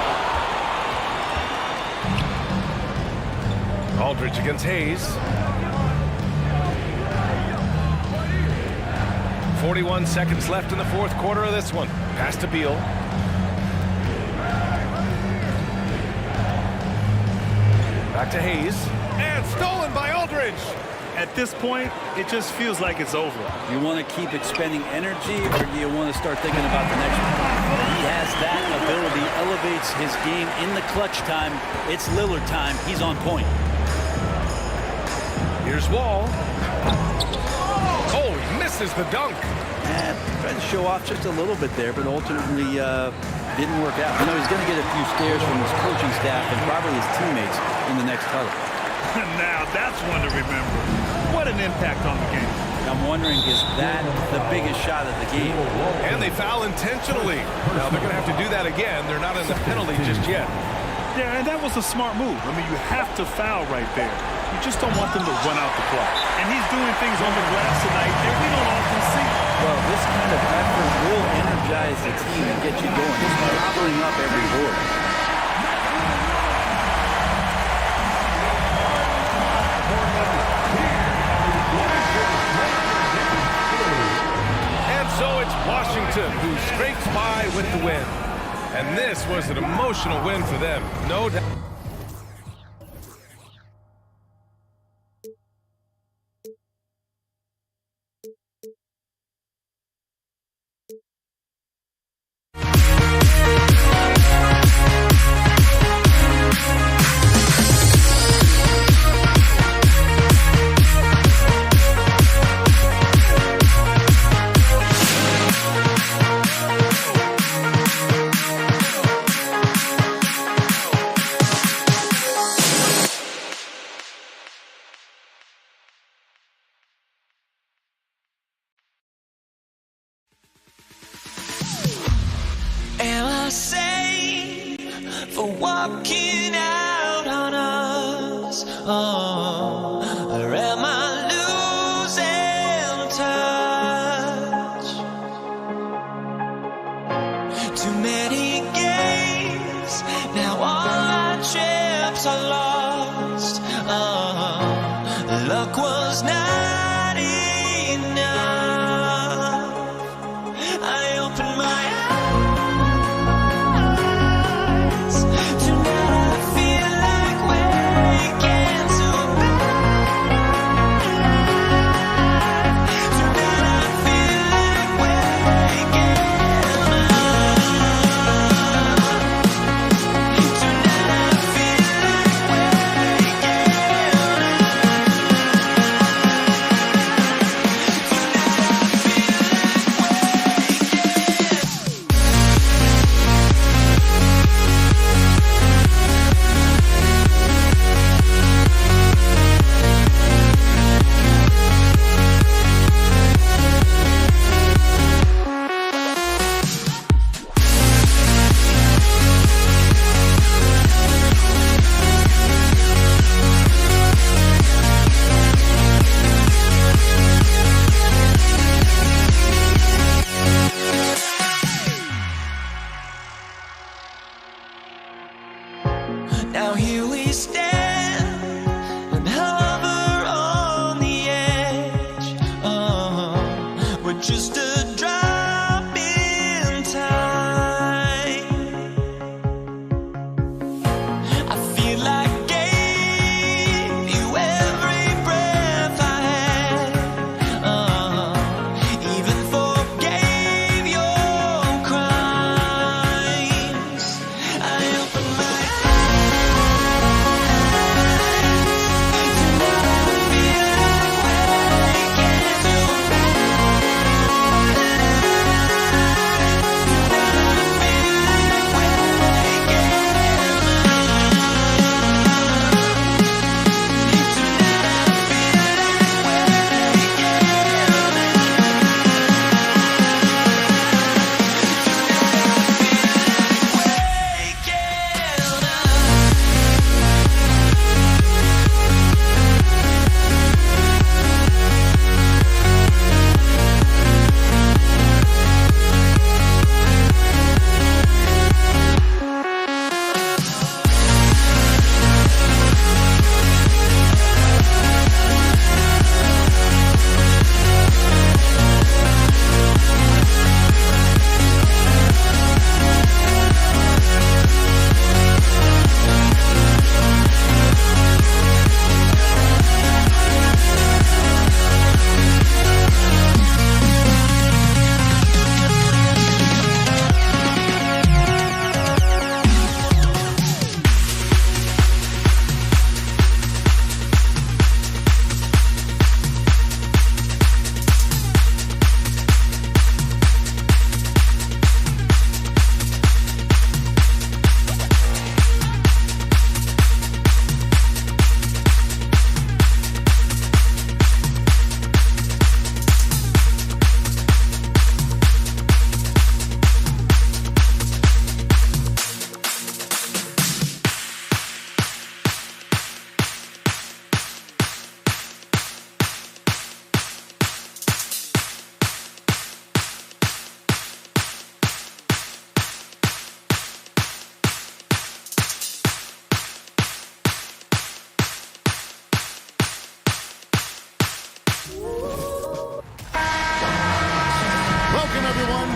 Aldridge against Hayes. 41 seconds left in the fourth quarter of this one. Pass to Beal. Back to Hayes. And stolen by Aldridge. At this point, it just feels like it's over. You want to keep expending energy, or do you want to start thinking about the next one? He has that ability, elevates his game in the clutch time. It's Lillard time. He's on point. Here's Wall. Oh, he misses the dunk. Tried to show off just a little bit there, but ultimately didn't work out. You know, he's going to get a few stares from his coaching staff and probably his teammates in the next huddle. Now that's one to remember. What an impact on the game. I'm wondering, is that the biggest shot of the game? And they foul intentionally. Now they're going to have to do that again. They're not in the penalty just yet. Yeah, and that was a smart move. I mean, you have to foul right there. You just don't want them to run out the clock. And he's doing things on the glass tonight that we don't often see. Well, this kind of effort will energize the team and get you going. Just gobbling up every board. And so it's Washington who scrapes by with the win. And this was an emotional win for them, no doubt. Am I sane for walking out on us? Oh, or am I losing touch? Too many games, now all our chips are lost. Oh, luck was not enough. I opened my eyes.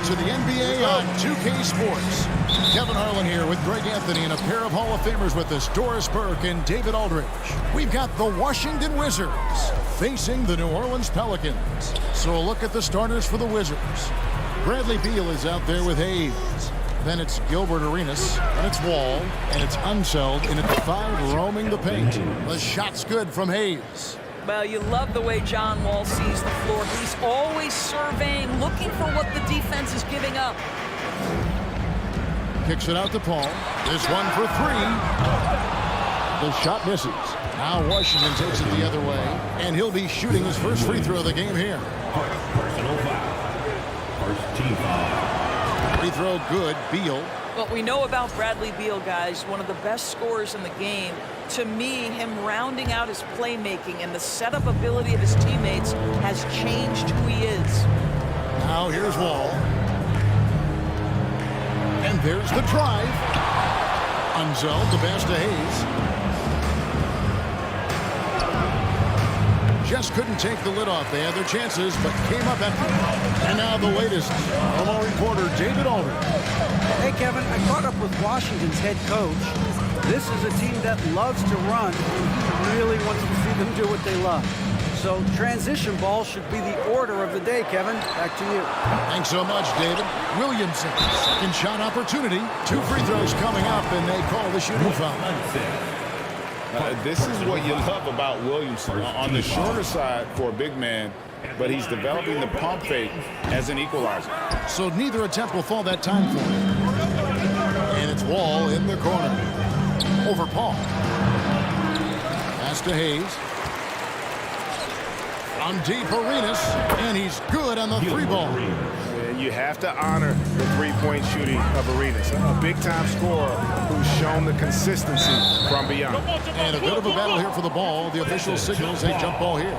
to the NBA on 2K Sports. Kevin Harlan here with Greg Anthony and a pair of Hall of Famers with us, Doris Burke and David Aldridge. We've got the Washington Wizards facing the New Orleans Pelicans. So a look at the starters for the Wizards. Bradley Beal is out there with Hayes. Then it's Gilbert Arenas, and it's Wall, and it's Unseld, and it's 5 roaming the paint. The shot's good from Hayes. Well, you love the way John Wall sees the floor. He's always surveying, looking for what the defense is giving up. Kicks it out to Paul. This one for 3. The shot misses. Now Washington takes it the other way, and he'll be shooting his first free throw of the game here. Personal foul. First team foul. Free throw good, Beal. What we know about Bradley Beal, guys, one of the best scorers in the game. To me, him rounding out his playmaking and the setup ability of his teammates has changed who he is. Now here's Wall. And there's the drive. Unseld, the pass to Hayes. Just couldn't take the lid off. They had their chances, but came up empty. And now the latest from our reporter, David Aldridge. Hey, Kevin, I caught up with Washington's head coach. This is a team that loves to run, and he really wants to see them do what they love. So transition ball should be the order of the day, Kevin. Back to you. Thanks so much, David. Williamson, second shot opportunity. 2 free throws coming up, and they call the shooting foul. This is what you love about Williamson. On the shorter side for a big man, but he's developing the pump fake as an equalizer. So neither attempt will fall that time for him. And it's Wall in the corner. Over Paul. Pass to Hayes. On deep, Arenas, and he's good on the 3-ball. And you have to honor the 3-point shooting of Arenas, a big-time scorer who's shown the consistency from beyond. And a bit of a battle here for the ball. The official signals a jump ball here.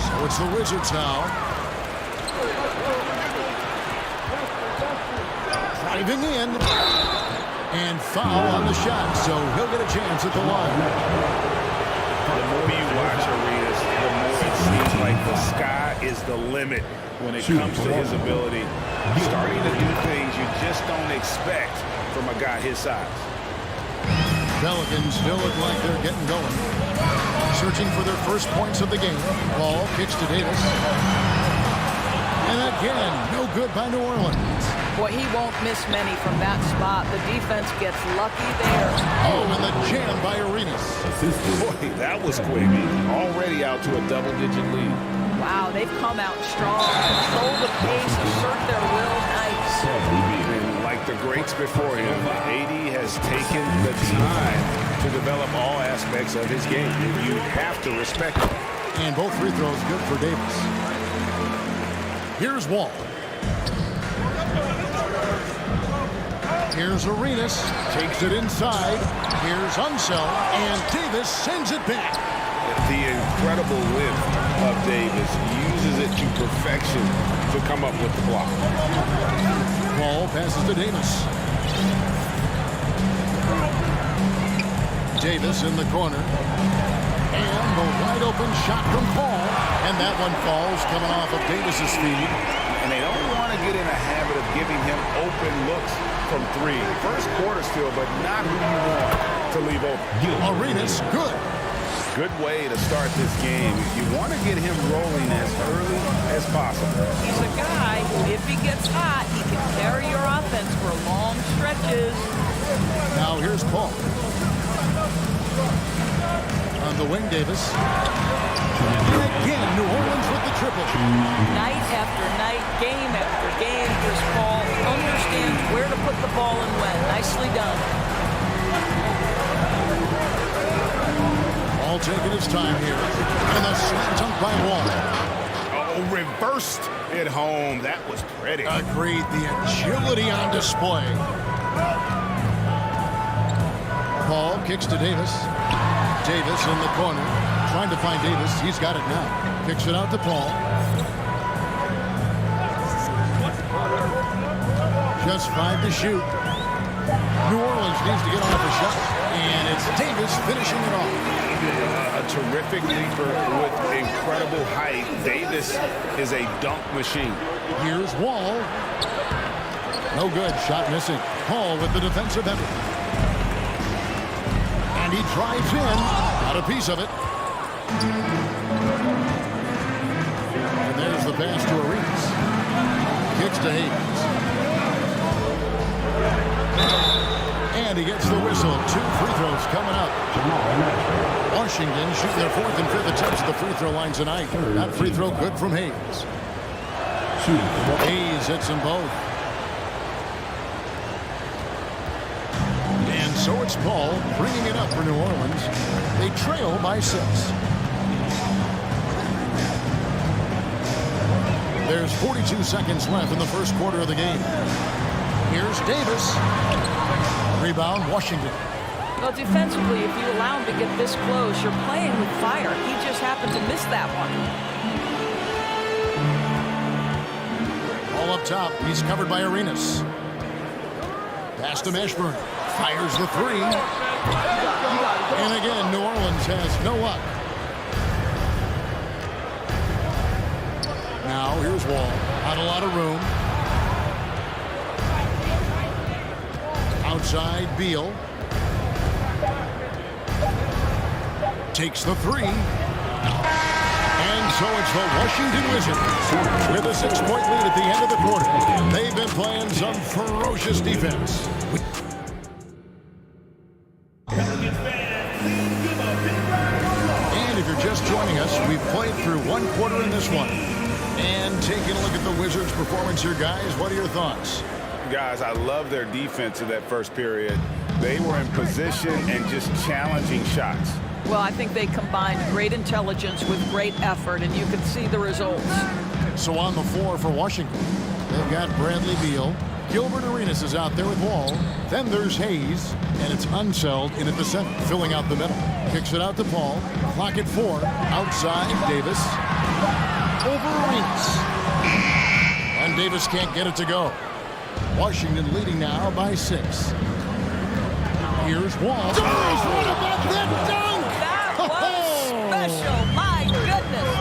So it's the Wizards now. Driving in, and foul on the shot, so he'll get a chance at the line. The more you watch Arenas, the more it seems like the sky is the limit when it comes to his ability. Starting to do things you just don't expect from a guy his size. Pelicans still look like they're getting going. Searching for their first points of the game. Ball kicks to Davis. And again, no good by New Orleans. Boy, he won't miss many from that spot. The defense gets lucky there. Oh, and the jam by Arenas. Boy, that was quick. Already out to a double-digit lead. Wow, they've come out strong. Control the pace, assert their will. Nice. And like the greats before him, AD has taken the time to develop all aspects of his game. And you have to respect it. And both free throws good for Davis. Here's Wall. Here's Arenas. Takes it inside. Here's Unseld. And Davis sends it back. The incredible width of Davis uses it to perfection to come up with the block. Ball passes to Davis. Davis in the corner. And the wide open shot from Paul. And that one falls coming off of Davis's feed. And they don't want to get in a habit of giving him open looks from 3. First quarter still, but not who you want to leave open. Arenas, good. Good way to start this game. You want to get him rolling as early as possible. He's a guy who, if he gets hot, he can carry your offense for long stretches. Now here's Paul. On the wing, Davis. And again, New Orleans with the triple. Night after night, game after game, Chris Paul understands where to put the ball and when. Nicely done. All taking his time here. And the slam dunk by Wall. Oh, reversed at home. That was pretty. Agreed. The agility on display. Paul kicks to Davis. Davis in the corner. Trying to find Davis. He's got it now. Kicks it out to Paul. Just 5 to shoot. New Orleans needs to get off a shot. And it's Davis finishing it off. A terrific leaper with incredible height. Davis is a dunk machine. Here's Wall. No good. Shot missing. Paul with the defensive effort. And he drives in. Got a piece of it. And there's the pass to Arenas. Kicks to Hayes. And he gets the whistle. 2 free throws coming up. Washington shooting their 4th and 5th attempts at the free throw line tonight. That free throw good from Hayes. Hayes hits them both. And so it's Paul bringing it up for New Orleans. They trail by 6. There's 42 seconds left in the first quarter of the game. Here's Davis. Rebound, Washington. Well, defensively, if you allow him to get this close, you're playing with fire. He just happened to miss that one. All up top. He's covered by Arenas. Pass to Mashburn. Fires the 3. And again, New Orleans has no luck. Now, here's Wall. Not a lot of room. Outside, Beal. Takes the 3. And so it's the Washington Wizards with a 6-point lead at the end of the quarter. They've been playing some ferocious defense. And if you're just joining us, we've played through 1 quarter in this one. And taking a look at the Wizards' performance here, guys, what are your thoughts? Guys, I love their defense in that first period. They were in position and just challenging shots. Well, I think they combined great intelligence with great effort, and you can see the results. So on the floor for Washington, they've got Bradley Beal. Gilbert Arenas is out there with Wall. Then there's Hayes, and it's Unseld in at the center, filling out the middle. Kicks it out to Paul. Clock at 4. Outside, Davis. Over Arenas. And Davis can't get it to go. Washington leading now by 6. Here's Wall. What about that dunk? That was special. My goodness.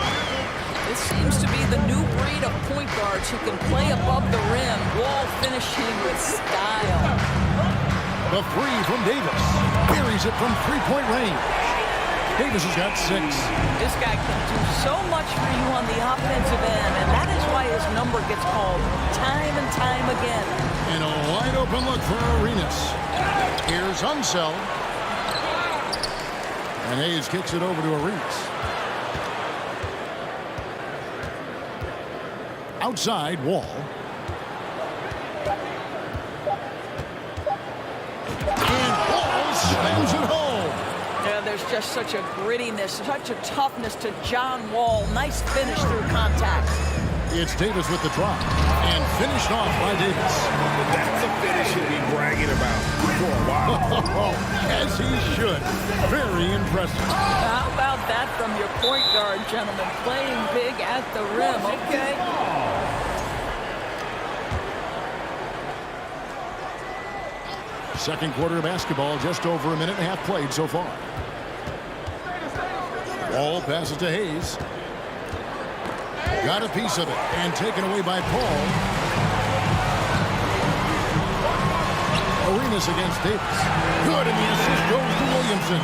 This seems to be the new breed of point guards who can play above the rim. Wall finishing with style. The 3 from Davis. Buries it from 3-point range. Davis has got 6. This guy can do so much for you on the offensive end, and that is why his number gets called time and time again. And a wide open look for Arenas. Here's Unseld. And Hayes kicks it over to Arenas. Outside, Wall. And Wall slams it home. Yeah, there's just such a grittiness, such a toughness to John Wall. Nice finish through contact. It's Davis with the drop. And finished off by Davis. That's a finish he'll be bragging about for a while. As he should. Very impressive. How about that from your point guard, gentlemen? Playing big at the rim, okay? Second quarter of basketball, just over a minute and a half played so far. Wall passes to Hayes. Got a piece of it and taken away by Paul. Arenas against Davis. Good, and the assist goes to Williamson.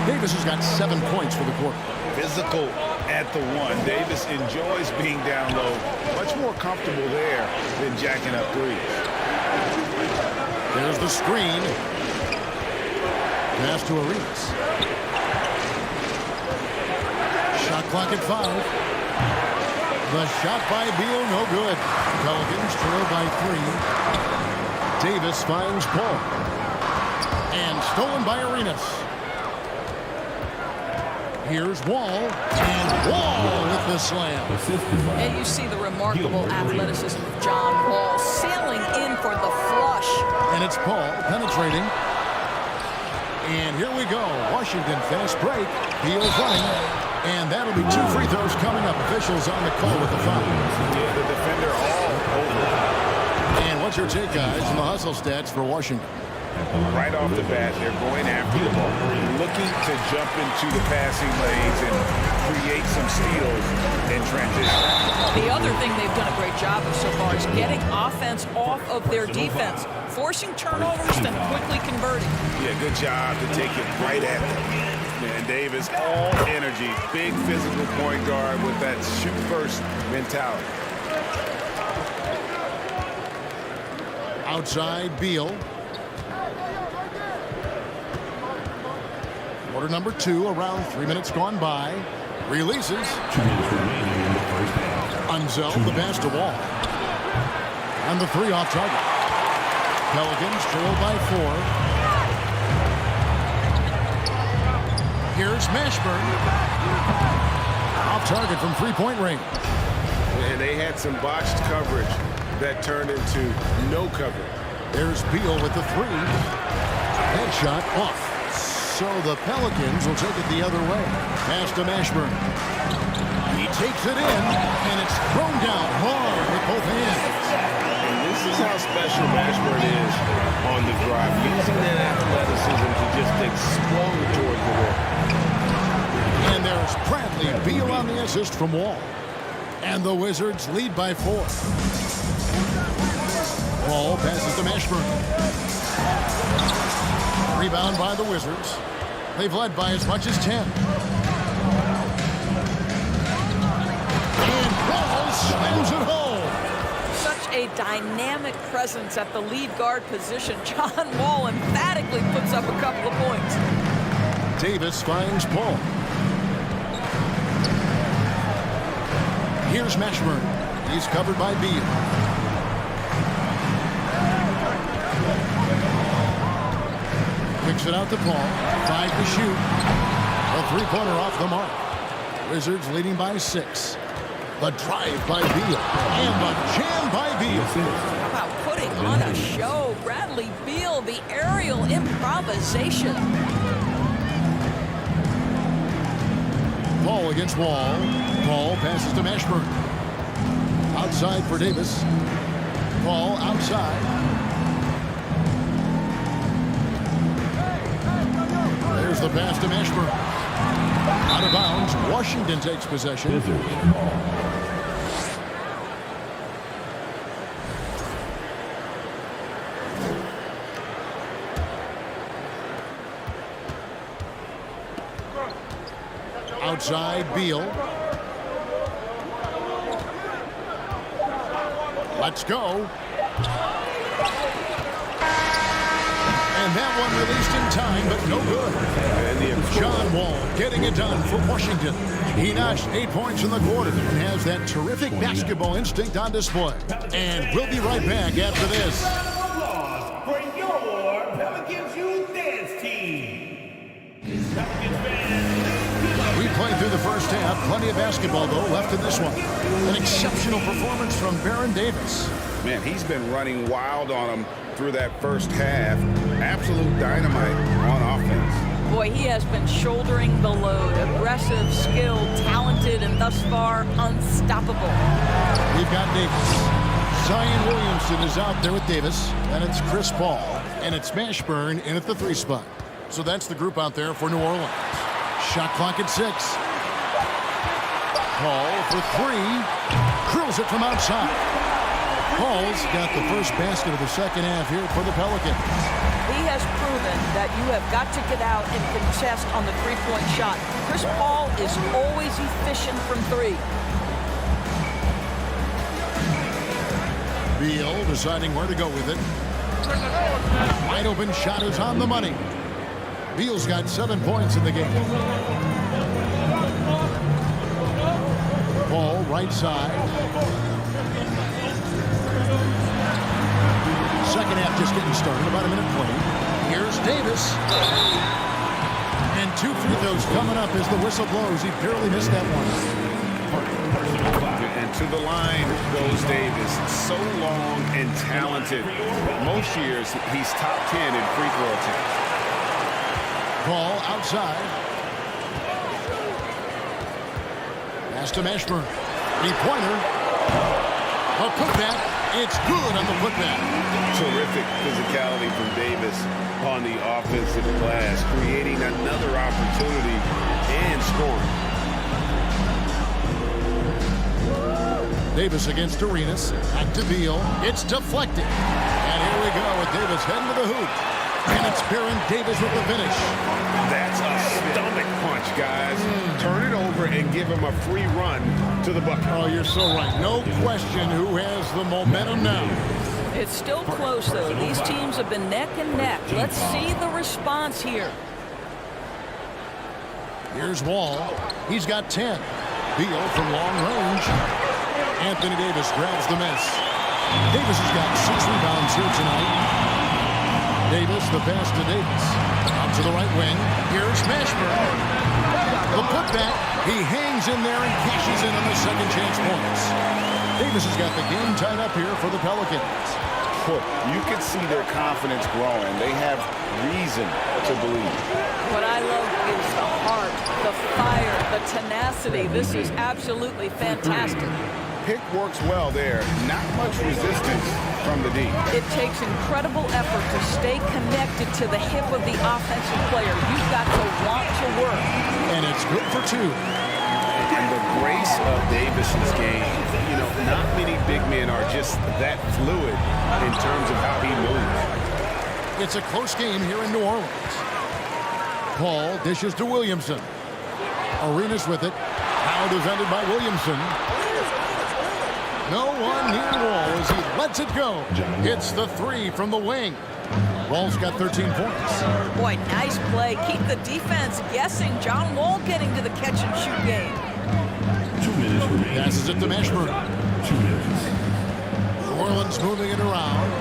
Davis has got 7 points for the quarter. Physical at the 1. Davis enjoys being down low. Much more comfortable there than jacking up threes. There's the screen. Pass to Arenas. Shot clock at 5. The shot by Beal, no good. Pelicans trail by 3. Davis finds Paul. And stolen by Arenas. Here's Wall. And Wall with the slam. And you see the remarkable athleticism of John Wall sailing in for the flush. And it's Paul penetrating. And here we go. Washington fast break. Beal's running. And that'll be 2 free throws coming up. Officials on the call with the foul. The defender all over. And what's your take, guys, on the hustle stats for Washington? Right off the bat, they're going after the ball, looking to jump into the passing lanes and create some steals in transition. The other thing they've done a great job of so far is getting offense off of their defense, forcing turnovers, then quickly converting. Yeah, good job to take it right at them. And Davis, all energy, big physical point guard with that shoot-first mentality. Outside, Beal. Quarter number 2, around 3 minutes gone by. Releases. 2 minutes remaining in the first half. Unzel, the pass to Wall. And the 3 off target. Pelicans trail by 4. Here's Mashburn. Off target from three-point range. And they had some botched coverage that turned into no coverage. There's Beal with the 3. Headshot off. So the Pelicans will take it the other way. Pass to Mashburn. He takes it in, and it's thrown down hard with both hands. And this is how special Mashburn is on the drive, using that athleticism to just explode towards the rim. And there's Bradley Beal on the assist from Wall. And the Wizards lead by 4. Wall passes to Mashburn. Rebound by the Wizards. They've led by as much as 10. And Wall slams it home. Such a dynamic presence at the lead guard position. John Wall emphatically puts up a couple of points. Davis finds Paul. Here's Mashburn. He's covered by Beal. Kicks it out to Paul. 5 to shoot. A three-pointer off the mark. Wizards leading by 6. The drive by Beal. And the jam by Beal. How about putting on a show? Bradley Beal, the aerial improvisation. Paul against Wall. Paul passes to Mashburn. Outside for Davis. Paul outside. There's the pass to Mashburn. Out of bounds. Washington takes possession. Outside, Beal. Let's go. And that one released in time, but no good. John Wall getting it done for Washington. He notched 8 points in the quarter and has that terrific basketball instinct on display. And we'll be right back after this. For your Pelicans Youth Dance Team. We played through the first half. Plenty of basketball, though, left in this one. An exceptional performance from Baron Davis. Man, he's been running wild on him through that first half. Absolute dynamite on offense. Boy, he has been shouldering the load. Aggressive, skilled, talented, and thus far unstoppable. We've got Davis. Zion Williamson is out there with Davis. And it's Chris Paul. And it's Mashburn in at the 3 spot. So that's the group out there for New Orleans. Shot clock at 6. Paul for 3. Curls it from outside. Paul's got the first basket of the second half here for the Pelicans. He has proven that you have got to get out and contest on the three-point shot. Chris Paul is always efficient from 3. Beal deciding where to go with it. Wide open shot is on the money. Beal's got 7 points in the game. Paul right side. Second half just getting started, about a minute played. Here's Davis. And 2 free throws coming up as the whistle blows. He barely missed that one. And to the line goes Davis. So long and talented. Most years, he's top 10 in free throw attempts. Paul outside. Pass to Mashburn. 3-pointer. A putback. It's good on the putback. Terrific physicality from Davis on the offensive glass, creating another opportunity and scoring. Davis against Arenas. Back to Beal. It's deflected. And here we go with Davis heading to the hoop. And it's Baron Davis with the finish. That's a stomach punch, guys. Turn it over and give him a free run to the bucket. Oh, you're so right. No question who has the momentum now. It's still close, though. These teams have been neck and neck. Let's see the response here. Here's Wall. He's got 10. Beal from long range. Anthony Davis grabs the miss. Davis has got 6 rebounds here tonight. Davis, the pass to Davis. Out to the right wing. Here's Mashburn. The putback. He hangs in there and cashes in on the second chance points. Davis has got the game tied up here for the Pelicans. You can see their confidence growing. They have reason to believe. What I love is the heart, the fire, the tenacity. This is absolutely fantastic. Pick works well there. Not much resistance from the D. It takes incredible effort to stay connected to the hip of the offensive player. You've got to want to work. And it's good for 2. And the grace of Davis's game, you know, not many big men are just that fluid in terms of how he moves. It's a close game here in New Orleans. Paul dishes to Williamson. Arenas with it. Now defended by Williamson. No one near Wall as he lets it go. It's the 3 from the wing. Wall's got 13 points. Boy, nice play. Keep the defense guessing. John Wall getting to the catch-and-shoot game. 2 minutes remaining. Passes it to Mashburn. 2 minutes. New Orleans moving it around.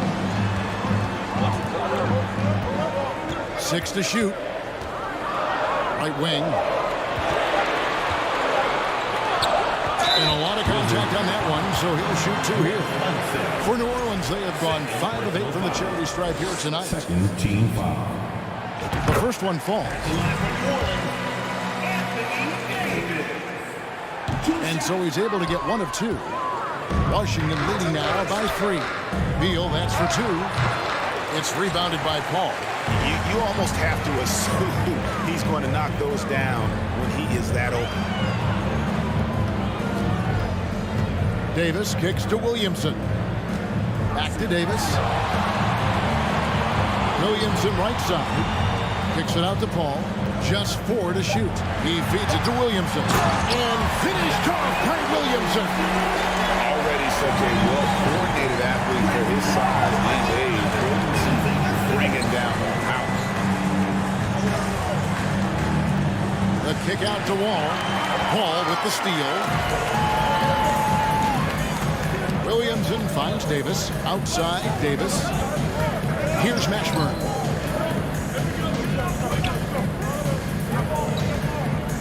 6 to shoot. Right wing. And a lot of contact on that one, so he'll shoot 2 here. For New Orleans, they have gone 5 of 8 from the charity stripe here tonight. Second team foul. The first one falls. And so he's able to get 1 of 2. Washington leading now by 3. Beal, that's for 2. It's rebounded by Paul. You almost have to assume he's going to knock those down when he is that open. Davis kicks to Williamson. Back to Davis. Williamson right side. Kicks it out to Paul. Just 4 to shoot. He feeds it to Williamson. And finished off by Williamson. Already such a well-coordinated athlete for his size and age. Williamson bringing down the house. The kick out to Wall. Paul with the steal. Williamson finds Davis. Outside, Davis. Here's Mashburn.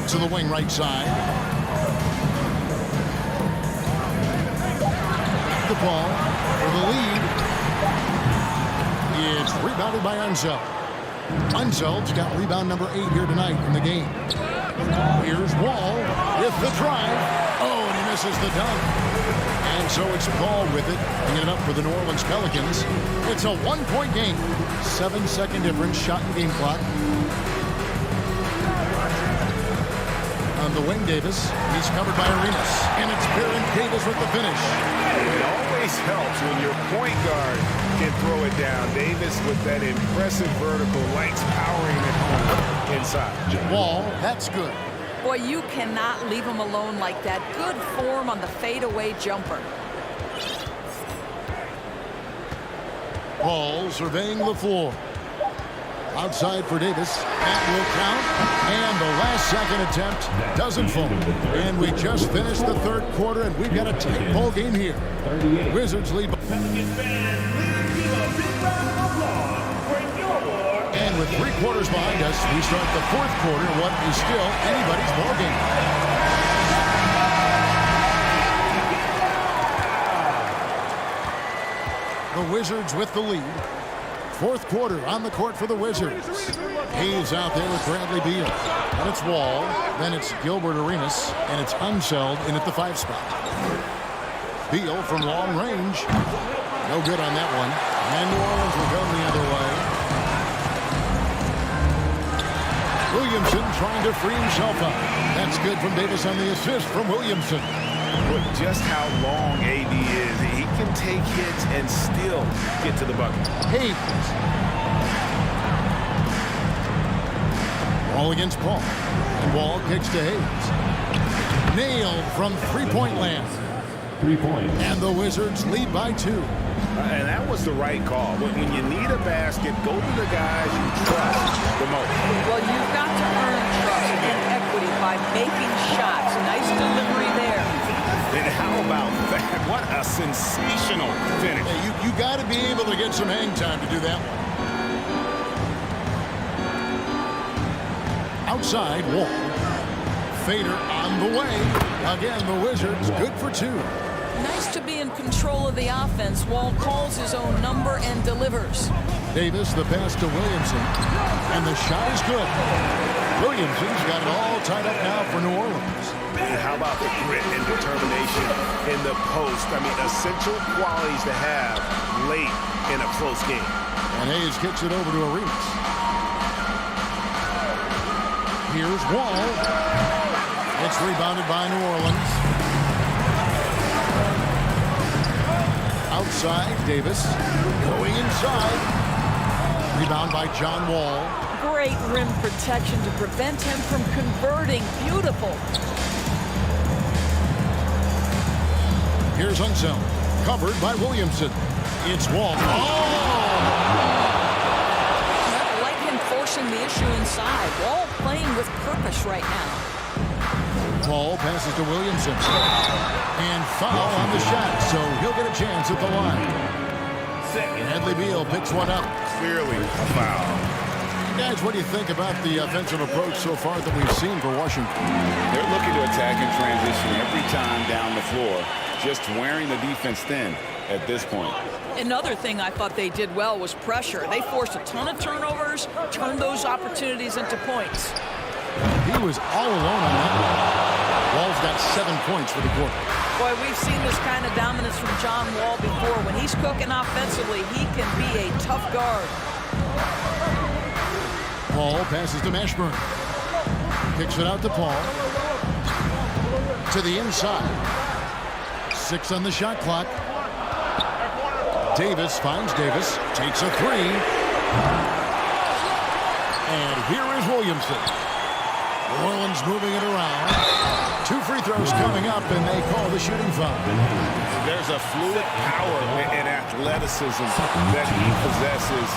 To the wing right side. The ball for the lead. It's rebounded by Unseld. Unseld's got rebound number 8 here tonight in the game. Here's Wall with the drive. Oh, and he misses the dunk. And so it's Paul with it, bringing it up for the New Orleans Pelicans. It's a 1-point game. 7-second difference, shot and game clock. On the wing, Davis. He's covered by Arenas. And it's Baron Davis with the finish. It always helps when your point guard can throw it down. Davis with that impressive vertical, lights powering it home inside. Wall, that's good. Boy, you cannot leave him alone like that. Good form on the fadeaway jumper. Paul surveying the floor. Outside for Davis. That will count. And the last second attempt doesn't fall. And we just finished the 3rd quarter, and we've got a tight ball game here. Wizards lead. And with 3 quarters behind us, we start the 4th quarter in what is still anybody's ball game. The Wizards with the lead. 4th quarter on the court for the Wizards. He's out there with Bradley Beal. And it's Wall. Then it's Gilbert Arenas. And it's Unseld in at the 5 spot. Beal from long range. No good on that one. And New Orleans will come the other way. Williamson trying to free himself up. That's good from Davis on the assist from Williamson. Look just how long AD is. He can take hits and still get to the bucket. Hayes. Ball against Paul. And Wall kicks to Hayes. Nailed from three-point land. 3 points. And the Wizards lead by 2. And that was the right call. When you need a basket, go to the guys you trust the most. Well, you've got to earn trust and equity by making shots. Nice delivery there. And how about that? What a sensational finish. Hey, you got to be able to get some hang time to do that one. Outside, Wall. Fader on the way. Again, the Wizards good for 2. Nice to be in control of the offense. Wall calls his own number and delivers. Davis, the pass to Williamson. And the shot is good. Williamson's got it all tied up now for New Orleans. And how about the grit and determination in the post? I mean, essential qualities to have late in a close game. And Hayes kicks it over to Arenas. Here's Wall. It's rebounded by New Orleans. Outside, Davis. Going inside. Rebound by John Wall. Great rim protection to prevent him from converting. Beautiful. Here's Unseld. Covered by Williamson. It's Wall. I like him forcing the issue inside. Wall playing with purpose right now. Paul passes to Williamson. And foul on the shot, so he'll get a chance at the line. Bradley Beal picks one up. Clearly a foul. Guys, what do you think about the offensive approach so far that we've seen for Washington? They're looking to attack in transition every time down the floor, just wearing the defense thin at this point. Another thing I thought they did well was pressure. They forced a ton of turnovers, turned those opportunities into points. He was all alone on that one. Wall's got 7 points for the quarter. Boy, we've seen this kind of dominance from John Wall before. When he's cooking offensively, he can be a tough guard. Paul passes to Mashburn. Kicks it out to Paul. To the inside. 6 on the shot clock. Davis finds Davis. Takes a 3. And here is Williamson. New Orleans moving it around. 2 free throws coming up, and they call the shooting foul. There's a fluid power and athleticism that he possesses.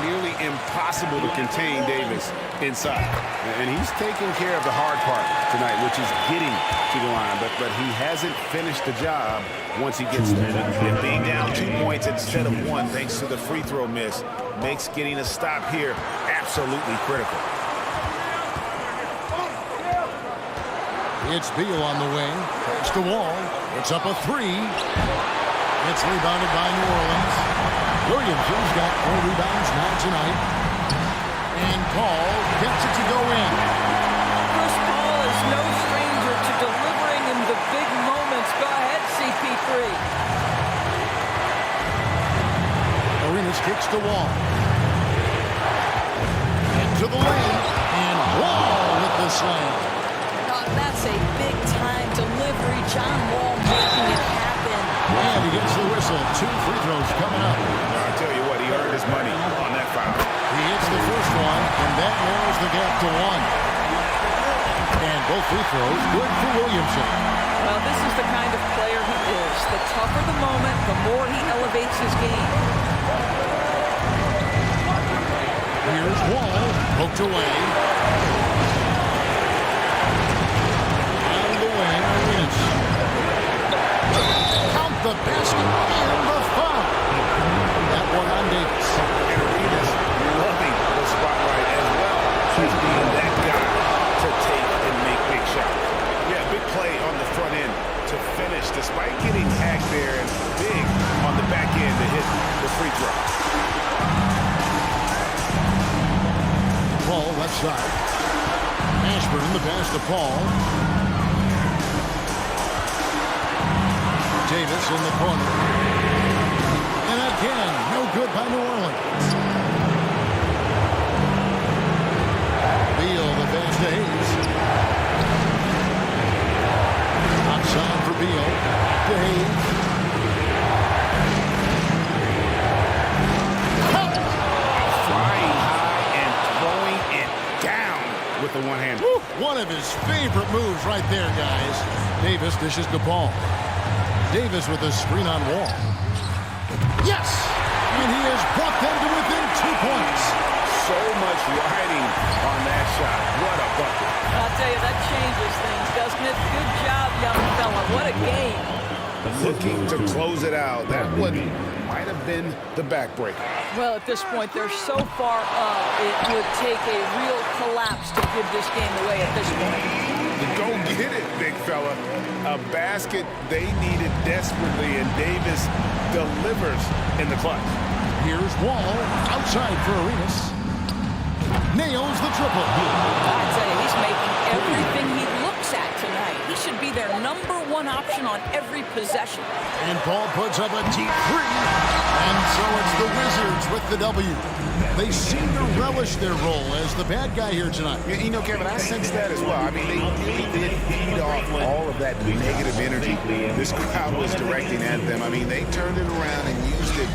Nearly impossible to contain Davis inside. And he's taking care of the hard part tonight, which is getting to the line. But he hasn't finished the job once he gets there. And being down 2 points instead of 1, thanks to the free throw miss, makes getting a stop here absolutely critical. It's Beal on the wing. It's the Wall. It's up a 3. It's rebounded by New Orleans. Williamson's got 4 rebounds now tonight. And Paul gets it to go in. Chris Paul is no stranger to delivering in the big moments. Go ahead, CP3. Arenas kicks to Wall. Into the lane. And Wall with the slam. That's a big-time delivery. John Wall making it happen. And he gets the whistle. 2 free throws coming up. I'll tell you what, he earned his money on that foul. He hits the first one, and that narrows the gap to 1. And both free throws good for Williamson. Well, this is the kind of player he is. The tougher the moment, the more he elevates his game. Here's Wall. Poked away. Count the basket and the foul. That one on Davis. And Arenas loving the spotlight as well as being that guy to take and make big shots. Yeah, big play on the front end to finish despite getting tagged there, and big on the back end to hit the free throw. Paul left side. Mashburn the pass to Paul. Davis in the corner. And that again. No good by New Orleans. Beal, the pass to Hayes. Outside for Beal. To Hayes. Flying high and throwing it down with the one hand. One of his favorite moves right there, guys. Davis dishes the ball. Davis with a screen on Wall. Yes! And he has brought them to within 2 points. So much riding on that shot. What a bucket. I'll tell you, that changes things, doesn't it? Good job, young fella. What a game. Looking to close it out. That one might have been the backbreaker. Well, at this point, they're so far up, it would take a real collapse to give this game away at this point. Go get it, big fella. A basket they needed desperately, and Davis delivers in the clutch. Here's Wall outside for Arenas. Nails the triple. I tell you, he's making everything he looks at tonight. He should be their #1 option on every possession. And Paul puts up a deep three. And so it's the Wizards with the W. They seem to relish their role as the bad guy here tonight. You know, Kevin, I sense that as well. I mean, they really did feed off all of that negative energy this crowd was directing at them. I mean, they turned it around and used it.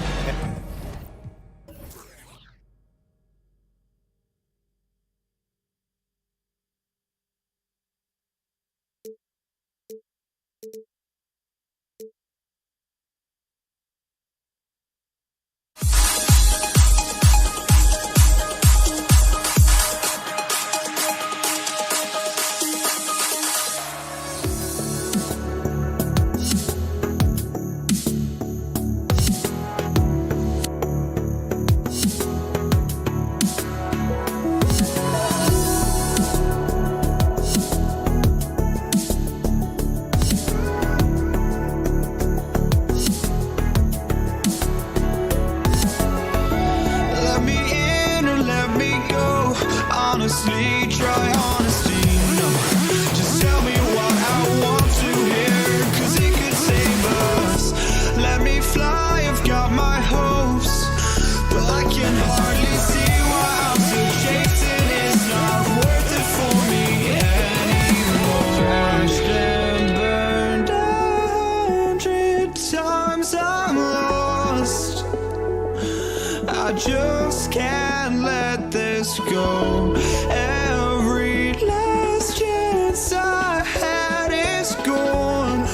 just can't let this go. Every last chance I had is gone,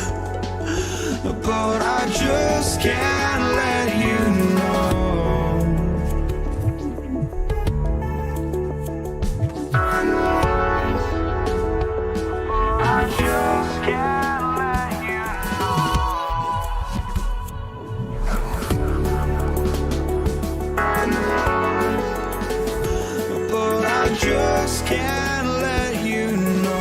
but I just can't let you know. I just can't let you know. But I just can't let you know.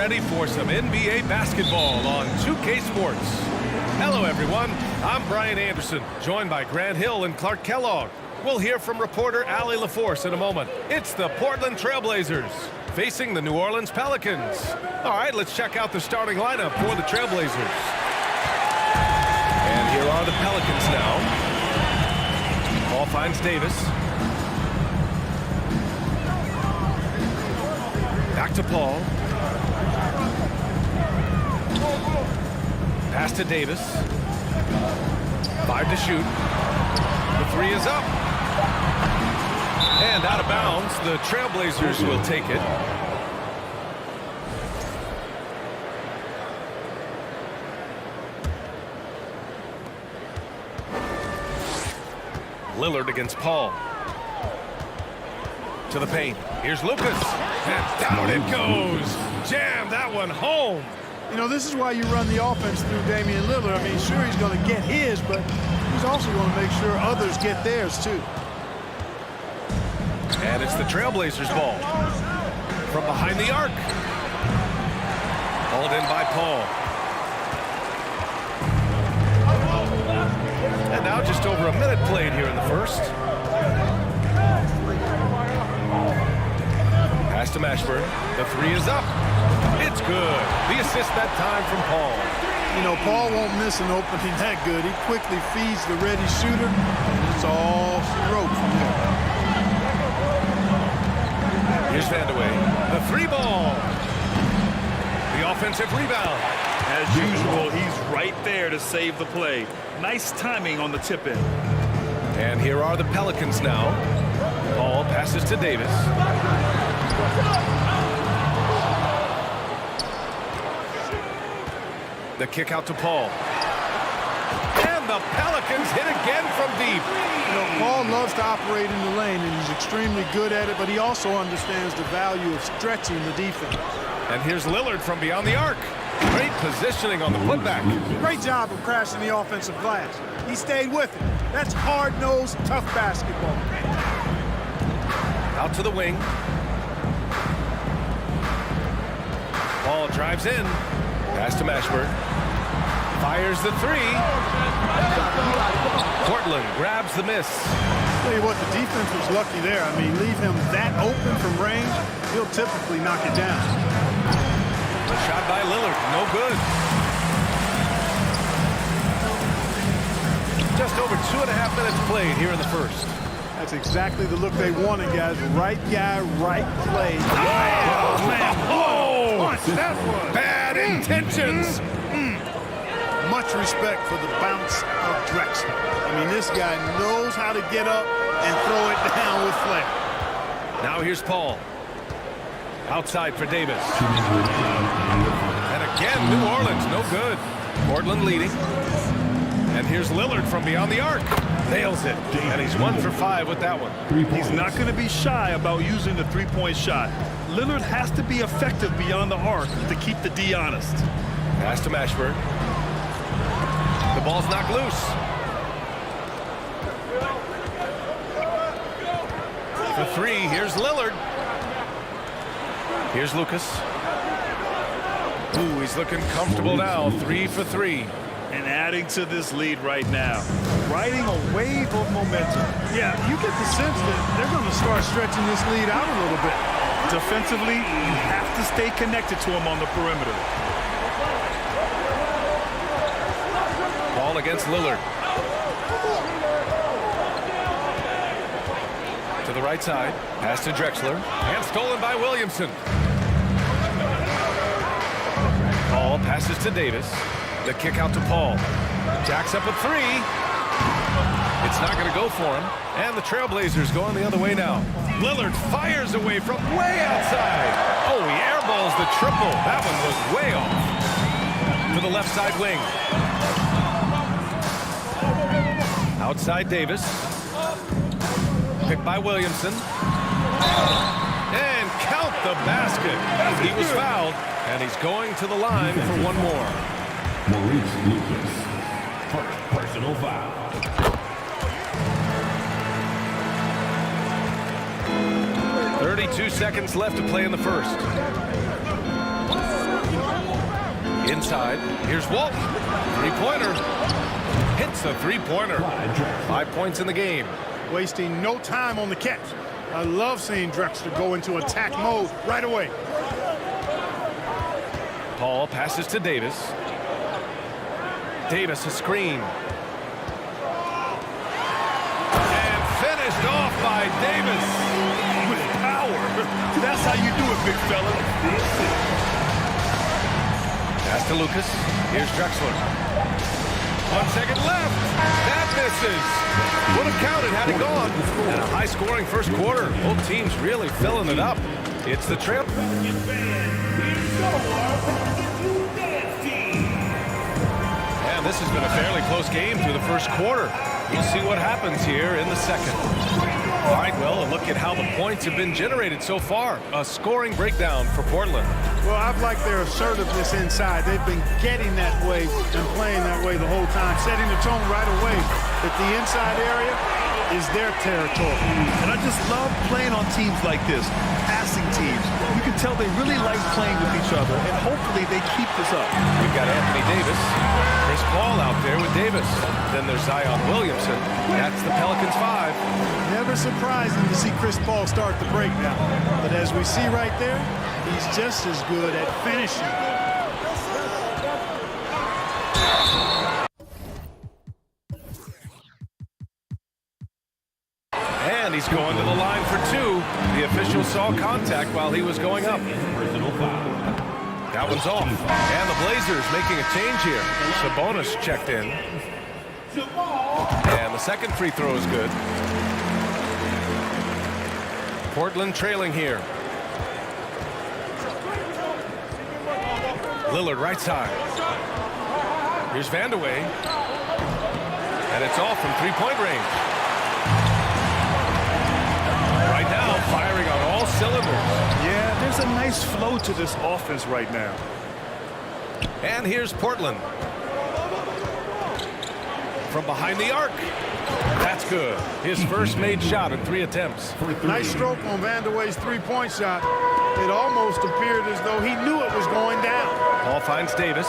ready for some NBA basketball on 2K Sports. Hello, everyone. I'm Brian Anderson, joined by Grant Hill and Clark Kellogg. We'll hear from reporter Allie LaForce in a moment. It's the Portland Trailblazers facing the New Orleans Pelicans. All right, let's check out the starting lineup for the Trailblazers. And here are the Pelicans now. Ball finds Davis. Back to Paul. Pass to Davis. 5 to shoot. The 3 is up. And out of bounds, the Trailblazers will take it. Lillard against Paul. To the paint. Here's Lucas. And down it goes. Jam that one home. You know, this is why you run the offense through Damian Lillard. I mean, sure, he's going to get his, but he's also going to make sure others get theirs, too. And it's the Trailblazers' ball. From behind the arc. Hauled in by Paul. And now just over a minute played here in the first. Pass to Mashburn. The 3 is up. It's good. The assist that time from Paul. You know, Paul won't miss an opening that good. He quickly feeds the ready shooter. It's all she wrote from there. Here's Vandeweghe. The 3 ball. The offensive rebound. As usual, he's right there to save the play. Nice timing on the tip in. And here are the Pelicans now. Paul passes to Davis. The kick out to Paul. And the Pelicans hit again from deep. You know, Paul loves to operate in the lane, and he's extremely good at it, but he also understands the value of stretching the defense. And here's Lillard from beyond the arc. Great positioning on the putback. Great job of crashing the offensive glass. He stayed with it. That's hard-nosed, tough basketball. Out to the wing. Paul drives in. Pass to Mashburn. Fires the 3. Portland grabs the miss. Tell you what, the defense was lucky there. I mean, leave him that open from range, he'll typically knock it down. A shot by Lillard, no good. Just over 2.5 minutes played here in the first. That's exactly the look they wanted, guys. Right guy, right play. Oh, man. Oh, that was bad intentions. Much respect for the bounce of Drexler. I mean, this guy knows how to get up and throw it down with flair. Now here's Paul. Outside for Davis. And again, New Orleans, no good. Portland leading. And here's Lillard from beyond the arc. Nails it. And he's 1 for 5 with that one. He's not going to be shy about using the three-point shot. Lillard has to be effective beyond the arc to keep the D honest. Pass to Mashburn. The ball's knocked loose. For 3, here's Lillard. Here's Lucas. Ooh, he's looking comfortable now. 3 for 3. And adding to this lead right now. Riding a wave of momentum. Yeah, you get the sense that they're going to start stretching this lead out a little bit. Defensively, you have to stay connected to him on the perimeter. Ball against Lillard. To the right side. Pass to Drexler. And stolen by Williamson. Paul passes to Davis. The kick out to Paul. Jacks up a 3. It's not going to go for him. And the Trailblazers going the other way now. Lillard fires away from way outside. Oh, he airballs the triple. That one was way off. To the left side wing. Outside Davis. Picked by Williamson. And count the basket. He was fouled. And he's going to the line for one more. Maurice Lucas, first personal foul. 32 seconds left to play in the first. Inside, here's Walton. Three-pointer. Hits the three-pointer. 5 points in the game. Wasting no time on the catch. I love seeing Drexler go into attack mode right away. Paul passes to Davis. Davis a screen. And finished off by Davis. With power. That's how you do it, big fella. Pass to Lucas. Here's Drexler. 1 second left. That misses. Would have counted had it gone. And a high-scoring first quarter. Both teams really filling it up. It's the trail. And this has been a fairly close game through the first quarter. We'll see what happens here in the second. All right, well, a look at how the points have been generated so far. A scoring breakdown for Portland. Well, I've liked their assertiveness inside. They've been getting that way and playing that way the whole time, setting the tone right away that the inside area is their territory. And I just love playing on teams like this, passing teams. You can tell they really like playing with each other, and hopefully they keep this up. We've got Anthony Davis. Chris Paul out there with Davis. Then there's Zion Williamson. That's the Pelicans 5. Never surprising to see Chris Paul start the breakdown. But as we see right there, he's just as good at finishing. And he's going to the line for two. The official saw contact while he was going up. That one's off. And the Blazers making a change here. Sabonis checked in. And the second free throw is good. Portland trailing here. Lillard right side. Here's Vandeweghe. And it's off from three-point range. Right now, firing on all cylinders. Yeah, there's a nice flow to this offense right now. And here's Portland. From behind the arc. That's good. His first made shot in 3 attempts. Nice stroke on Vandeweghe's three-point shot. It almost appeared as though he knew it was going down. Paul finds Davis.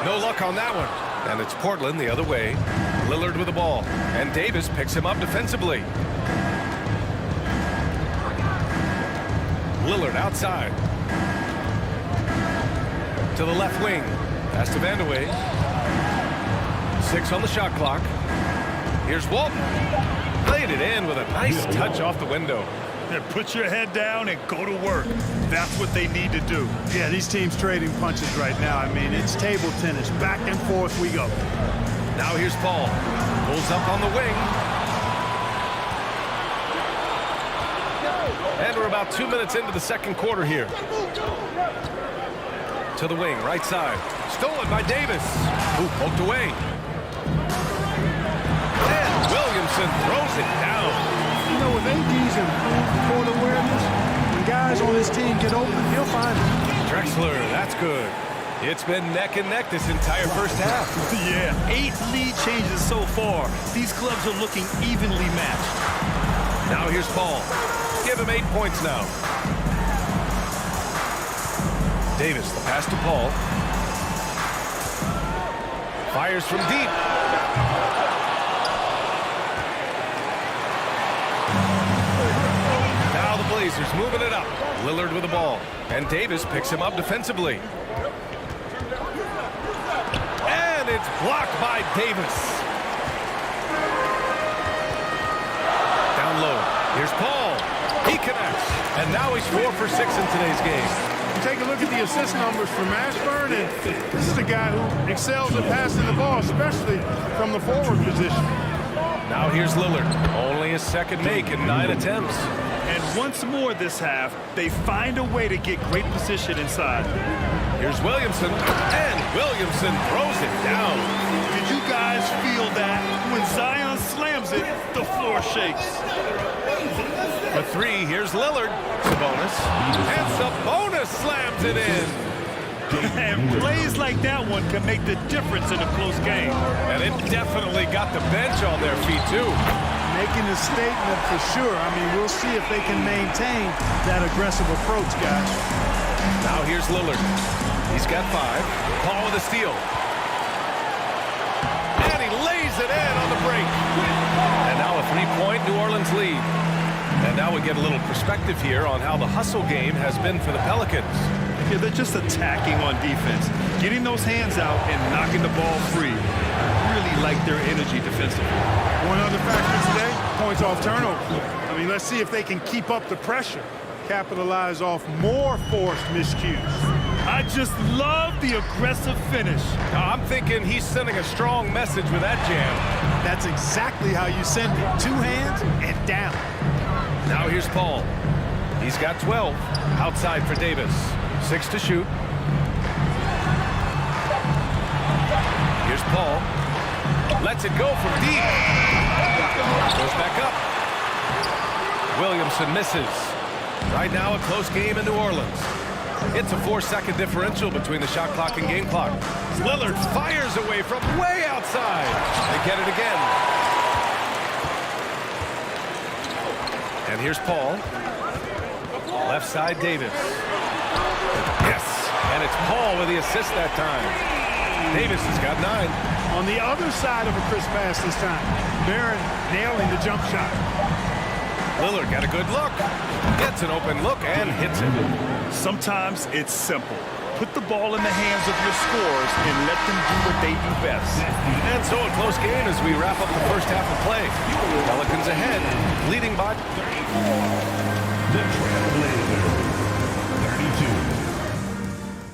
No luck on that one. And it's Portland the other way. Lillard with the ball. And Davis picks him up defensively. Lillard outside. To the left wing. Pass to Vandeweghe. 6 on the shot clock. Here's Walton. Played it in with a nice touch off the window. Yeah, put your head down and go to work. That's what they need to do. Yeah, these teams trading punches right now. I mean, it's table tennis. Back and forth we go. Now here's Paul. Pulls up on the wing. And we're about 2 minutes into the second quarter here. To the wing, right side. Stolen by Davis. Ooh, poked away. And Williamson throws it down. You know, with AD's improved court awareness, when guys on his team get open, he'll find them. Drexler, that's good. It's been neck and neck this entire first half. Yeah, 8 lead changes so far. These clubs are looking evenly matched. Now here's Paul. Give him 8 points now. Davis, the pass to Paul. Fires from deep. Now the Blazers moving it up. Lillard with the ball. And Davis picks him up defensively. And it's blocked by Davis. Down low. Here's Paul. He connects. And now he's 4 for 6 in today's game. Take a look at the assist numbers from Ashburn, and this is a guy who excels at passing the ball, especially from the forward position. Now here's Lillard. Only his second make in 9 attempts. And once more this half, they find a way to get great position inside. Here's Williamson, and Williamson throws it down. Did you guys feel that? When Zion slams it, the floor shakes. For 3, here's Lillard. Sabonis. And Sabonis slams it in. And plays like that one can make the difference in a close game. And it definitely got the bench on their feet, too. Making a statement for sure. I mean, we'll see if they can maintain that aggressive approach, guys. Now here's Lillard. He's got 5. Paul with a steal. And he lays it in on the break. And now a 3-point New Orleans lead. And now we get a little perspective here on how the hustle game has been for the Pelicans. Yeah, they're just attacking on defense, getting those hands out and knocking the ball free. Really like their energy defensively. One other factor today, points off turnovers. I mean, let's see if they can keep up the pressure, capitalize off more forced miscues. I just love the aggressive finish. I'm thinking he's sending a strong message with that jam. That's exactly how you send it. 2 hands and down. Now here's Paul. He's got 12. Outside for Davis. 6 to shoot. Here's Paul. Lets it go from deep. Goes back up. Williamson misses. Right now a close game in New Orleans. It's a 4-second differential between the shot clock and game clock. Lillard fires away from way outside. They get it again. And here's Paul. Left side, Davis. Yes, and it's Paul with the assist that time. Davis has got 9. On the other side of a crisp pass this time, Barron nailing the jump shot. Lillard got a good look. Gets an open look and hits it. Sometimes it's simple. Put the ball in the hands of your scorers and let them do what they do best. And so a close game as we wrap up the first half of play. Pelicans ahead, leading by 34. The Trailblazers, 32.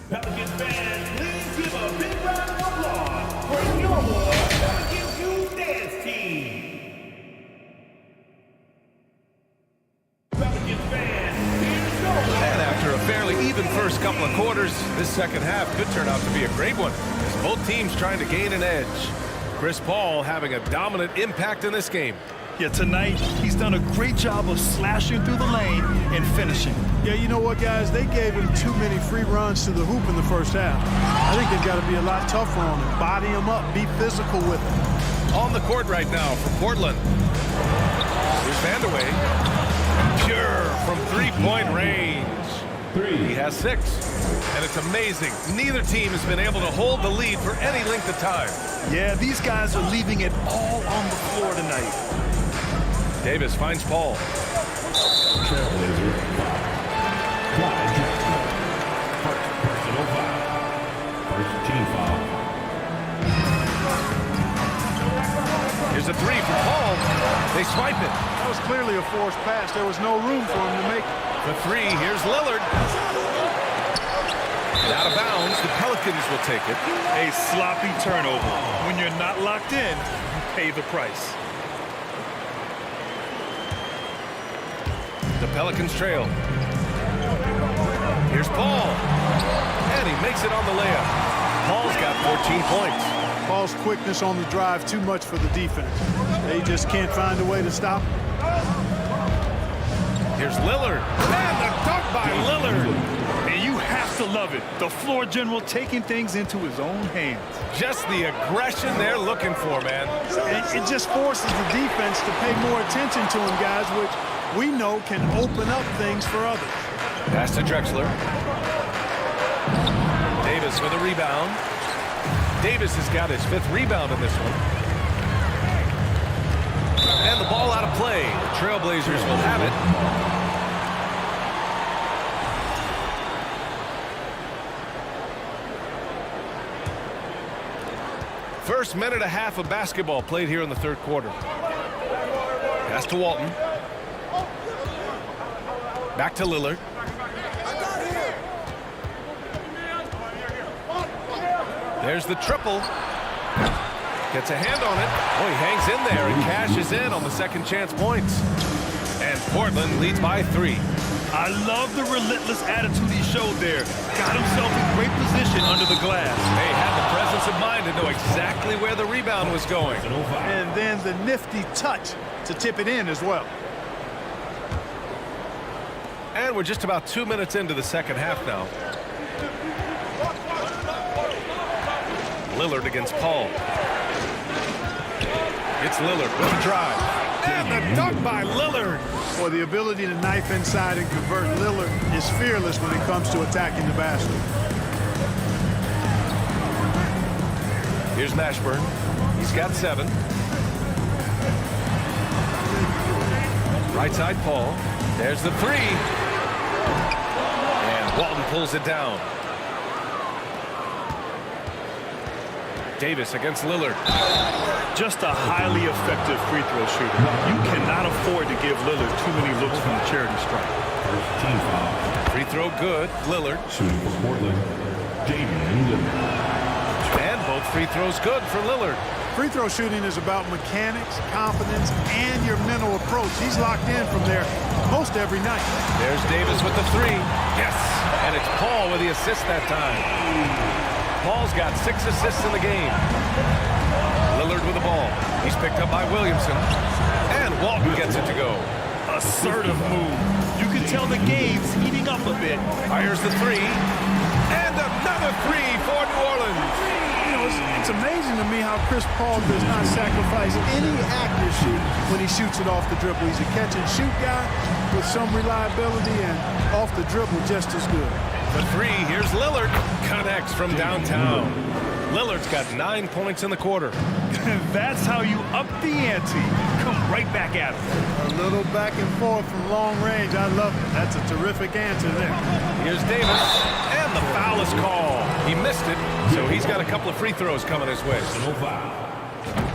Pelicans fans, please give a big round of applause for your Pelicans Youth Dance Team. Pelicans fans, here's your... And after a fairly even first couple of quarters, this second half could turn out to be a great one, as both teams trying to gain an edge. Chris Paul having a dominant impact in this game. Yeah, tonight, he's done a great job of slashing through the lane and finishing. Yeah, you know what, guys? They gave him too many free runs to the hoop in the first half. I think they've got to be a lot tougher on him. Body him up. Be physical with him. On the court right now for Portland. Here's Vandeweghe. Pure from 3-point range. He has 6. And it's amazing. Neither team has been able to hold the lead for any length of time. Yeah, these guys are leaving it all on the floor tonight. Davis finds Paul. Trailblazer, Clyde Drexler. First personal foul. First team foul. Here's a 3 for Paul. They swipe it. That was clearly a forced pass. There was no room for him to make it. The 3, here's Lillard. And out of bounds, the Pelicans will take it. A sloppy turnover. When you're not locked in, you pay the price. The Pelicans trail. Here's Paul. And he makes it on the layup. Paul's got 14 points. Paul's quickness on the drive, too much for the defense. They just can't find a way to stop him. Here's Lillard. And the dunk by Lillard. And you have to love it. The floor general taking things into his own hands. Just the aggression they're looking for, man. It just forces the defense to pay more attention to him, guys, which we know can open up things for others. Pass to Drexler. Davis with a rebound. Davis has got his 5th rebound in this one. And the ball out of play. The Trailblazers will have it. First minute and a half of basketball played here in the third quarter. Pass to Walton. Back to Lillard. There's the triple. Gets a hand on it. Oh, he hangs in there and cashes in on the second chance points. And Portland leads by 3. I love the relentless attitude he showed there. Got himself in great position under the glass. They had the presence of mind to know exactly where the rebound was going. And then the nifty touch to tip it in as well. And we're just about 2 minutes into the second half now. Lillard against Paul. It's Lillard with a drive. And the dunk by Lillard. Well, the ability to knife inside and convert Lillard is fearless when it comes to attacking the basket. Here's Mashburn. He's got 7. Right side, Paul. There's the 3. And Walton pulls it down. Davis against Lillard. Just a highly effective free throw shooter. You cannot afford to give Lillard too many looks from the charity stripe. Free throw good. Lillard. Shooting for Portland, Damian Lillard. And both free throws good for Lillard. Free throw shooting is about mechanics, confidence, and your mental approach. He's locked in from there most every night. There's Davis with the 3. Yes. And it's Paul with the assist that time. Paul's got 6 assists in the game. Lillard with the ball. He's picked up by Williamson. And Walton gets it to go. Assertive move. You can tell the game's heating up a bit. Fires the 3. And another 3 for New Orleans. You know, it's amazing to me how Chris Paul does not sacrifice any accuracy when he shoots it off the dribble. He's a catch-and-shoot guy with some reliability, and off the dribble just as good. The 3, here's Lillard. Connects from downtown. Lillard's got 9 points in the quarter. That's how you up the ante. Come right back at him. A little back and forth from long range. I love it. That's a terrific answer there. Here's Davis. And the foul is called. He missed it, so he's got a couple of free throws coming his way.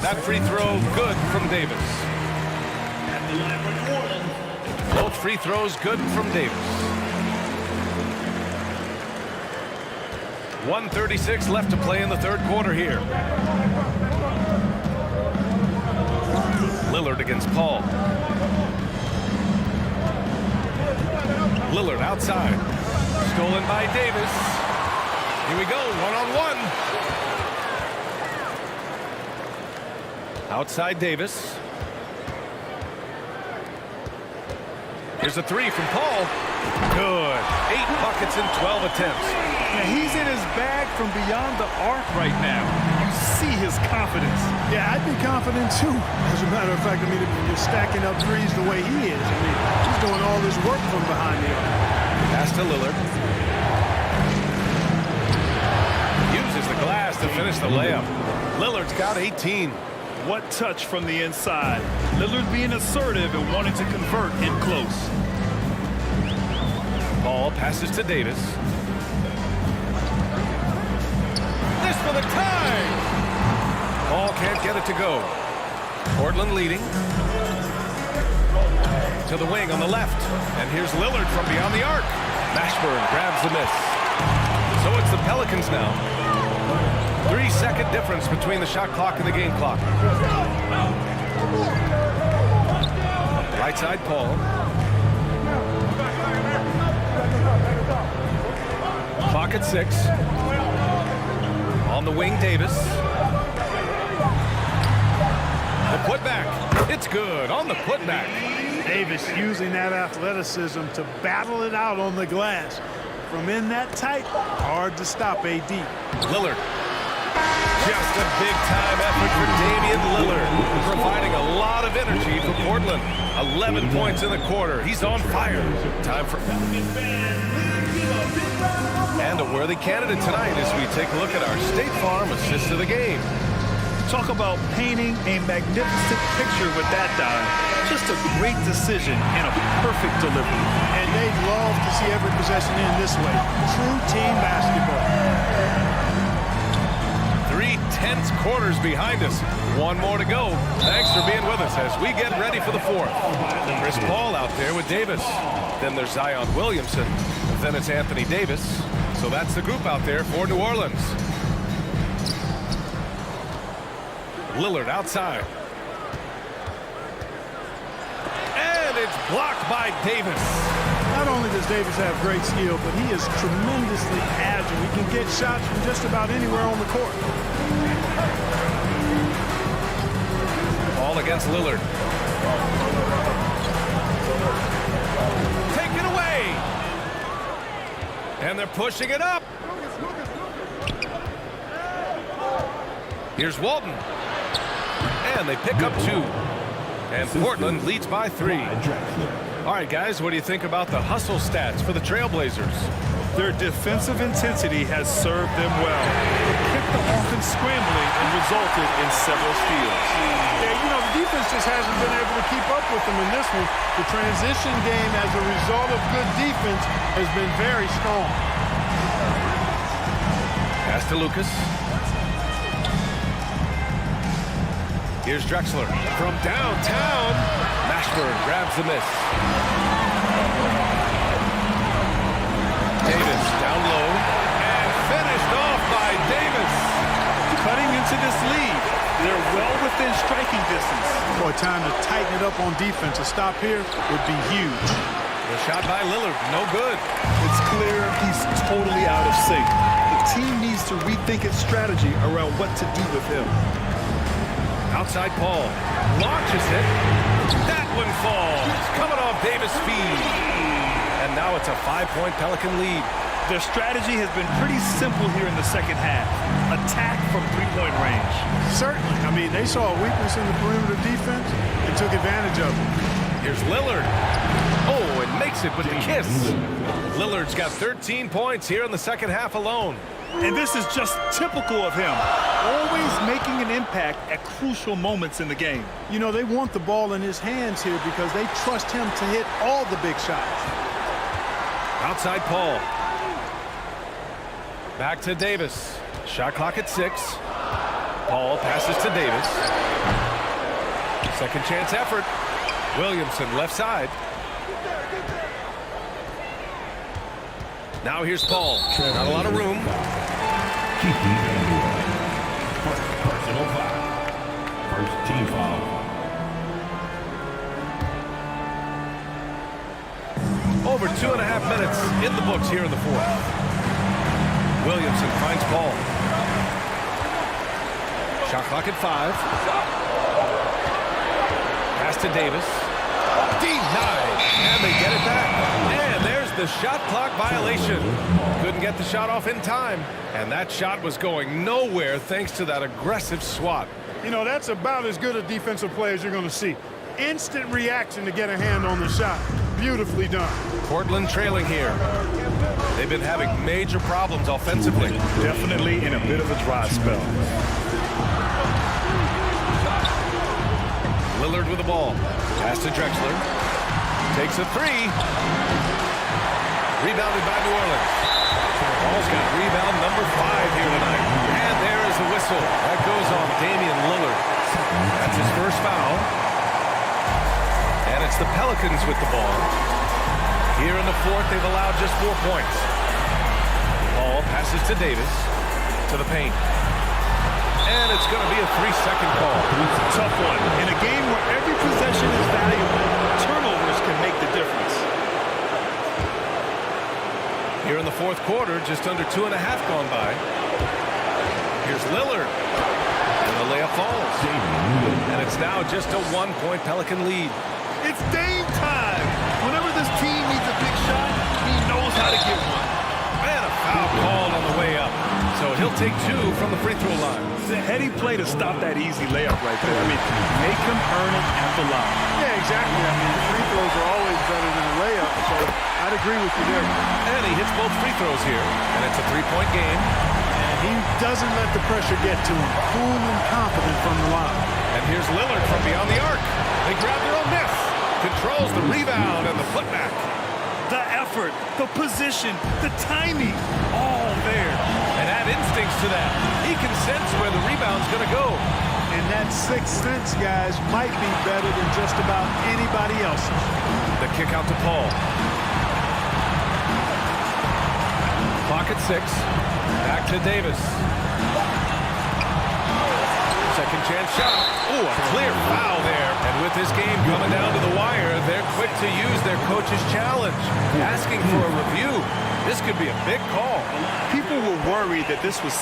That free throw good from Davis. Both free throws good from Davis. 1:36 left to play in the third quarter here. Lillard against Paul. Lillard outside. Stolen by Davis. Here we go, one-on-one. Outside Davis. Here's a 3 from Paul. Good. 8 buckets in 12 attempts. Yeah, he's in his bag from beyond the arc right now. You see his confidence. Yeah, I'd be confident too. As a matter of fact, I mean, if you're stacking up threes the way he is, I mean, he's doing all this work from behind the arc. Pass to Lillard. Uses the glass to finish the layup. Lillard's got 18. What touch from the inside. Lillard being assertive and wanting to convert in close. Paul passes to Davis. This for the tie. Paul can't get it to go. Portland leading. To the wing on the left. And here's Lillard from beyond the arc. Mashburn grabs the miss. So it's the Pelicans now. 3-second difference between the shot clock and the game clock. Right side, Paul. Clock at 6. On the wing, Davis. The putback. It's good on the putback. Davis using that athleticism to battle it out on the glass. From in that tight, hard to stop AD. Lillard. Just a big-time effort for Damian Lillard, providing a lot of energy for Portland. 11 points in the quarter. He's on fire. Time for... And a worthy candidate tonight as we take a look at our State Farm assist of the game. Talk about painting a magnificent picture with that dive. Just a great decision and a perfect delivery. And they'd love to see every possession in this way. True team basketball. 3 tense quarters behind us. One more to go. Thanks for being with us as we get ready for the fourth. Chris Paul out there with Davis. Then there's Zion Williamson. Then it's Anthony Davis. So that's the group out there for New Orleans. Lillard outside. And it's blocked by Davis. Not only does Davis have great skill, but he is tremendously agile. He can get shots from just about anywhere on the court. Ball against Lillard. Take it away. And they're pushing it up. Here's Walton. And they pick up 2. And Portland leads by 3. All right, guys, what do you think about the hustle stats for the Trailblazers? Their defensive intensity has served them well. It kept the offense scrambling and resulted in several steals. Yeah, you know, the defense just hasn't been able to keep up with them in this one. The transition game as a result of good defense has been very strong. Pass to Lucas. Here's Drexler from downtown. Mashburn grabs the miss. Davis down low and finished off by Davis. Cutting into this lead. They're well within striking distance. Boy, time to tighten it up on defense. A stop here would be huge. The shot by Lillard, no good. It's clear he's totally out of sync. The team needs to rethink its strategy around what to do with him. Outside Paul launches it. That one falls. Coming off Davis' feed. And now it's a 5-point Pelican lead. Their strategy has been pretty simple here in the second half. Attack from three-point range. Certainly. I mean, they saw a weakness in the perimeter defense and took advantage of it. Here's Lillard. Oh, and makes it with the kiss. Lillard's got 13 points here in the second half alone. And this is just typical of him. Always making an impact at crucial moments in the game. You know, they want the ball in his hands here because they trust him to hit all the big shots. Outside Paul. Back to Davis. Shot clock at 6. Paul passes to Davis. Second chance effort. Williamson left side. Now here's Paul. Not a lot of room. Personal foul. First team foul. Over 2.5 minutes in the books here in the fourth. Williamson finds Paul. Shot clock at 5. Pass to Davis. Denied. And they get it back. And there's the shot clock violation. Couldn't get the shot off in time. And that shot was going nowhere thanks to that aggressive swat. You know, that's about as good a defensive play as you're going to see. Instant reaction to get a hand on the shot. Beautifully done. Portland trailing here. They've been having major problems offensively. Definitely in a bit of a dry spell. Lillard with the ball. Pass to Drexler. Takes a 3. Rebounded by New Orleans. Ball's got rebound number 5 here tonight. And there is the whistle. That goes on Damian Lillard. That's his first foul. And it's the Pelicans with the ball. Here in the fourth, they've allowed just 4 points. Paul passes to Davis. To the paint. And it's going to be a 3-second call. Tough one. In a game where every possession is valuable, turnovers can make the difference. Here in the fourth quarter, just under 2.5 gone by. Here's Lillard. And the layup falls. And it's now just a 1-point Pelican lead. It's Dame time. Whenever this team needs a big shot, he knows how to get one. And a foul called on the way up. So he'll take 2 from the free throw line. It's a heady play to stop that easy layup right there. I mean, make him earn it at the line. Yeah, exactly. I mean, free throws are always better than a layup, so I'd agree with you there. And he hits both free throws here. And it's a 3-point game. And he doesn't let the pressure get to him. Cool and confident from the line. And here's Lillard from beyond the arc. They grab their own miss. Controls the rebound and the putback. The effort, the position, the timing, all there. And add instincts to that. He can sense where the rebound's going to go. And that sixth sense, guys, might be better than just about anybody else's. The kick out to Paul. Clock at 6. Back to Davis. Second chance shot. Ooh, a clear foul there. And with this game coming down to the wire, they're quick to use their coach's challenge. Asking for a review. This could be a big call. People were worried that this was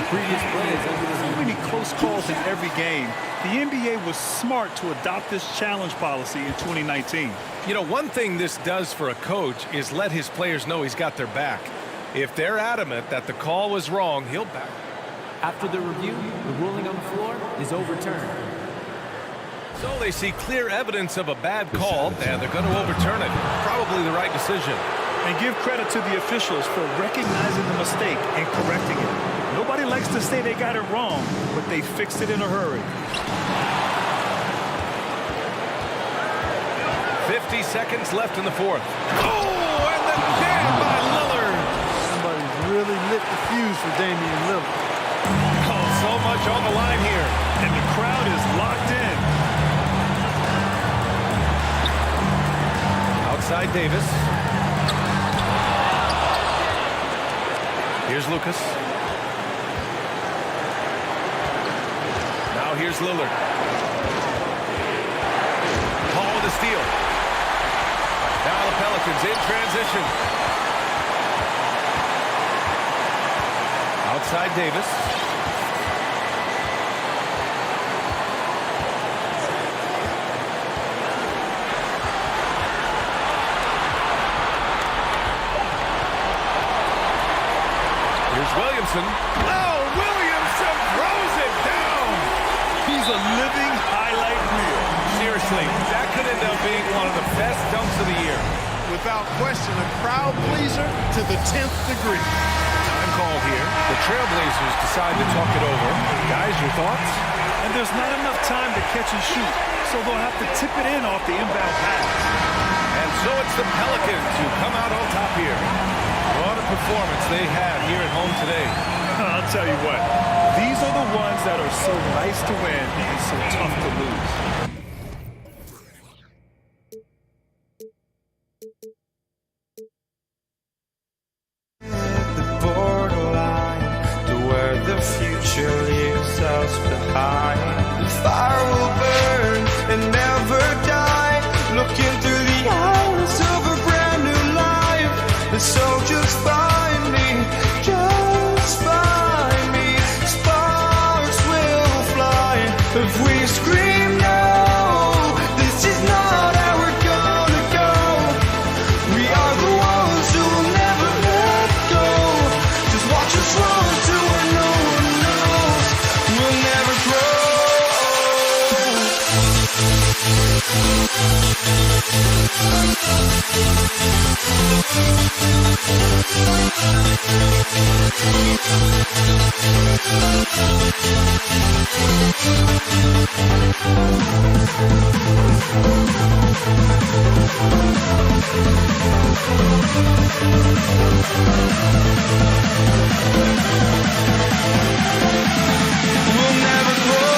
previous plays. So many close calls in every game. The NBA was smart to adopt this challenge policy in 2019. You know, one thing this does for a coach is let his players know he's got their back. If they're adamant that the call was wrong, he'll back. After the review, the ruling on the floor is overturned. So they see clear evidence of a bad call, and they're going to overturn it. Probably the right decision. And give credit to the officials for recognizing the mistake and correcting it. Nobody likes to say they got it wrong, but they fixed it in a hurry. 50 seconds left in the fourth. Oh, and the jam by Lillard. Somebody's really lit the fuse for Damian Lillard. Oh, so much on the line here. And the crowd is locked in. Outside Davis. Here's Lucas. Now here's Lillard. Paul with the steal. Now the Pelicans in transition. Outside Davis. Here's Williamson. Oh, Williamson throws it down. He's a living highlight reel. Seriously, that could end up being one of the best dunks of the year. Without question, a crowd pleaser to the 10th degree. Time call here. The Trailblazers decide to talk it over. Guys, your thoughts? And there's not enough time to catch and shoot, so they'll have to tip it in off the inbound pass. And so it's the Pelicans who come out on top here. What a performance they had here at home today. I'll tell you what, these are the ones that are so nice to win and so tough to lose. Future leaves us behind. The fire will burn and never die. Looking through the eyes of a brand new life. And so just find me, just find me. Sparks will fly if we scream no. This is not how we're gonna go. We are the ones who will never let go. Just watch us run to where no one knows. We'll never grow. We'll never grow. We'll never grow.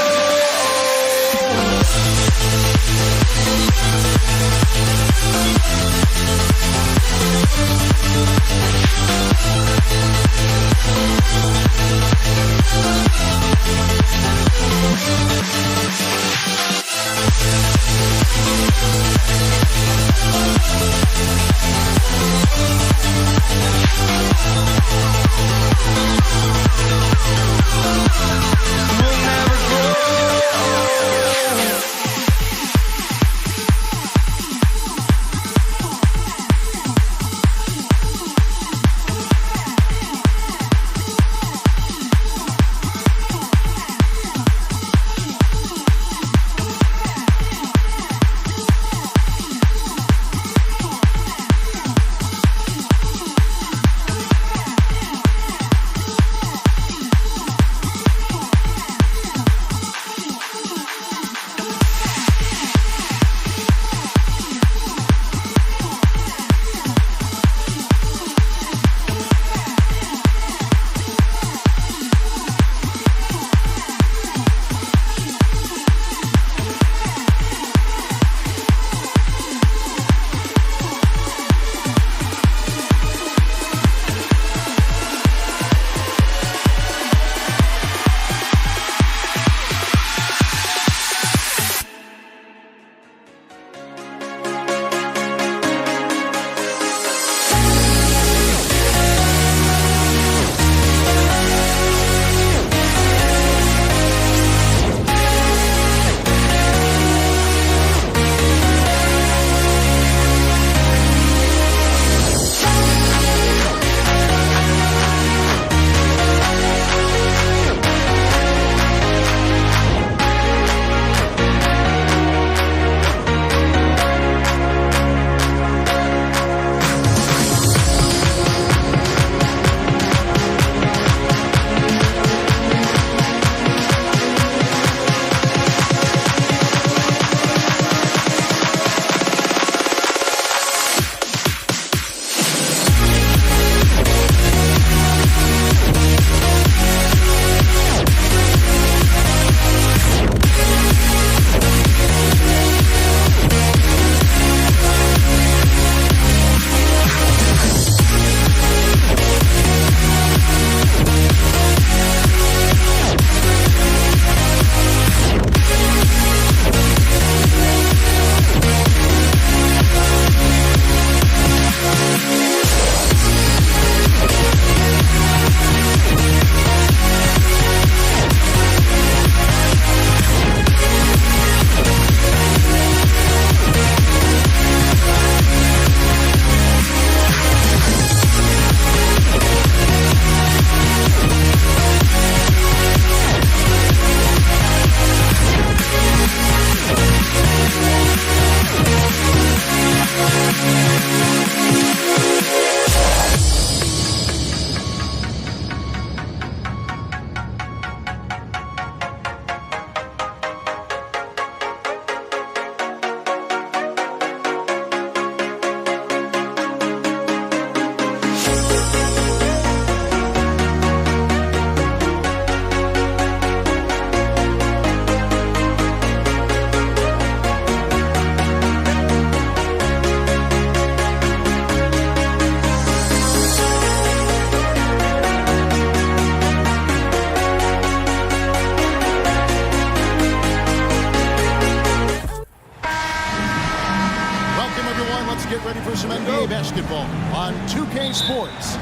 NBA basketball on 2K Sports.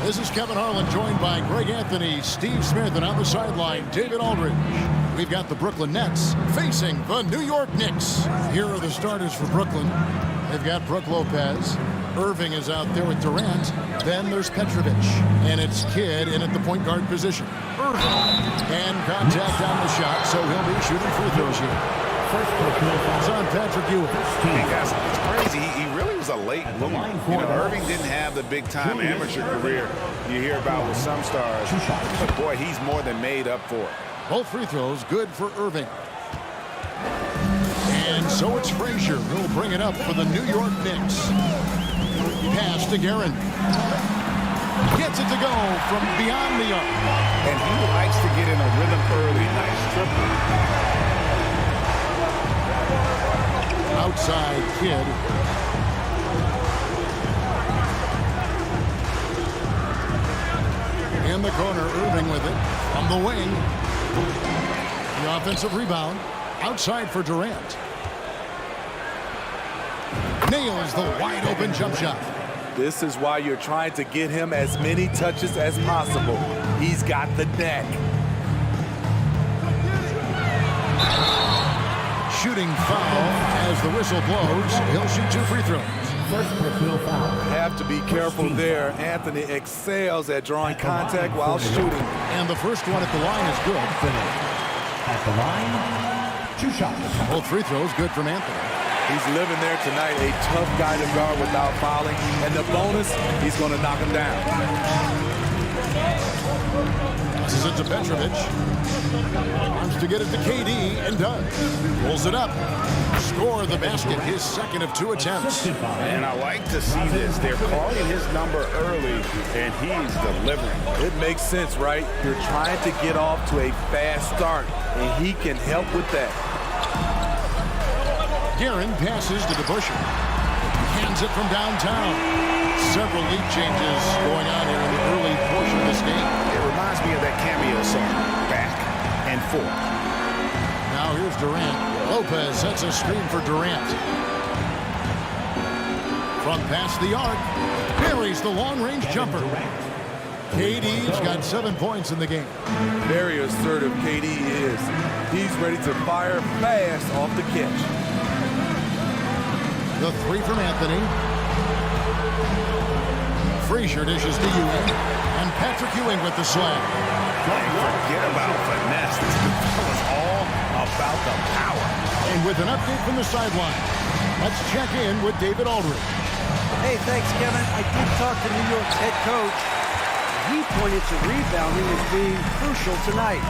This is Kevin Harlan, joined by Greg Anthony, Steve Smith, and on the sideline, David Aldridge. We've got the Brooklyn Nets facing the New York Knicks. Here are the starters for Brooklyn. They've got Brook Lopez. Irving is out there with Durant. Then there's Petrovic. And it's Kidd in at the point guard position. Irving. And contact on the shot, so he'll be shooting free throws here. It's on Patrick Ewing. Hey guys, it's crazy. He really was a late bloomer. You know, Irving didn't have the big-time amateur career you hear about with some stars. But boy, he's more than made up for it. Both free throws good for Irving. And so it's Frazier who'll bring it up for the New York Knicks. Pass to Guerin. Gets it to go from beyond the arc. And he likes to get in a rhythm early. Nice triple. Outside Kidd. In the corner, Irving with it. From the wing. The offensive rebound. Outside for Durant. Nails the wide open jump shot. This is why you're trying to get him as many touches as possible. He's got the neck. Shooting foul as the whistle blows. He'll shoot 2 free throws. First personal foul. Have to be careful there. Anthony excels at drawing contact while shooting. And the first one at the line is good. At the line, 2 shots. Both free throws good from Anthony. He's living there tonight, a tough guy to guard without fouling. And the bonus, he's going to knock him down. Passes it to Petrovic. Wants to get it to KD and does. Pulls it up. Score the basket, his second of 2 attempts. And I like to see this. They're calling his number early, and he's delivering. It makes sense, right? You're trying to get off to a fast start, and he can help with that. Guerin passes to DeBusschere. Hands it from downtown. Several lead changes going on here in the early portion of this game. It reminds me of that cameo song, Back and Forth. Now here's Durant. Lopez sets a screen for Durant. From past the arc, buries the long-range jumper. KD's got 7 points in the game. Very assertive KD is. He's ready to fire fast off the catch. The 3 from Anthony. Frazier dishes to Ewing. And Patrick Ewing with the slam. Forget about finesse. This is all about the power. And with an update from the sideline, let's check in with David Aldridge. Hey, thanks, Kevin. I did talk to New York's head coach. He pointed to rebounding as being crucial tonight.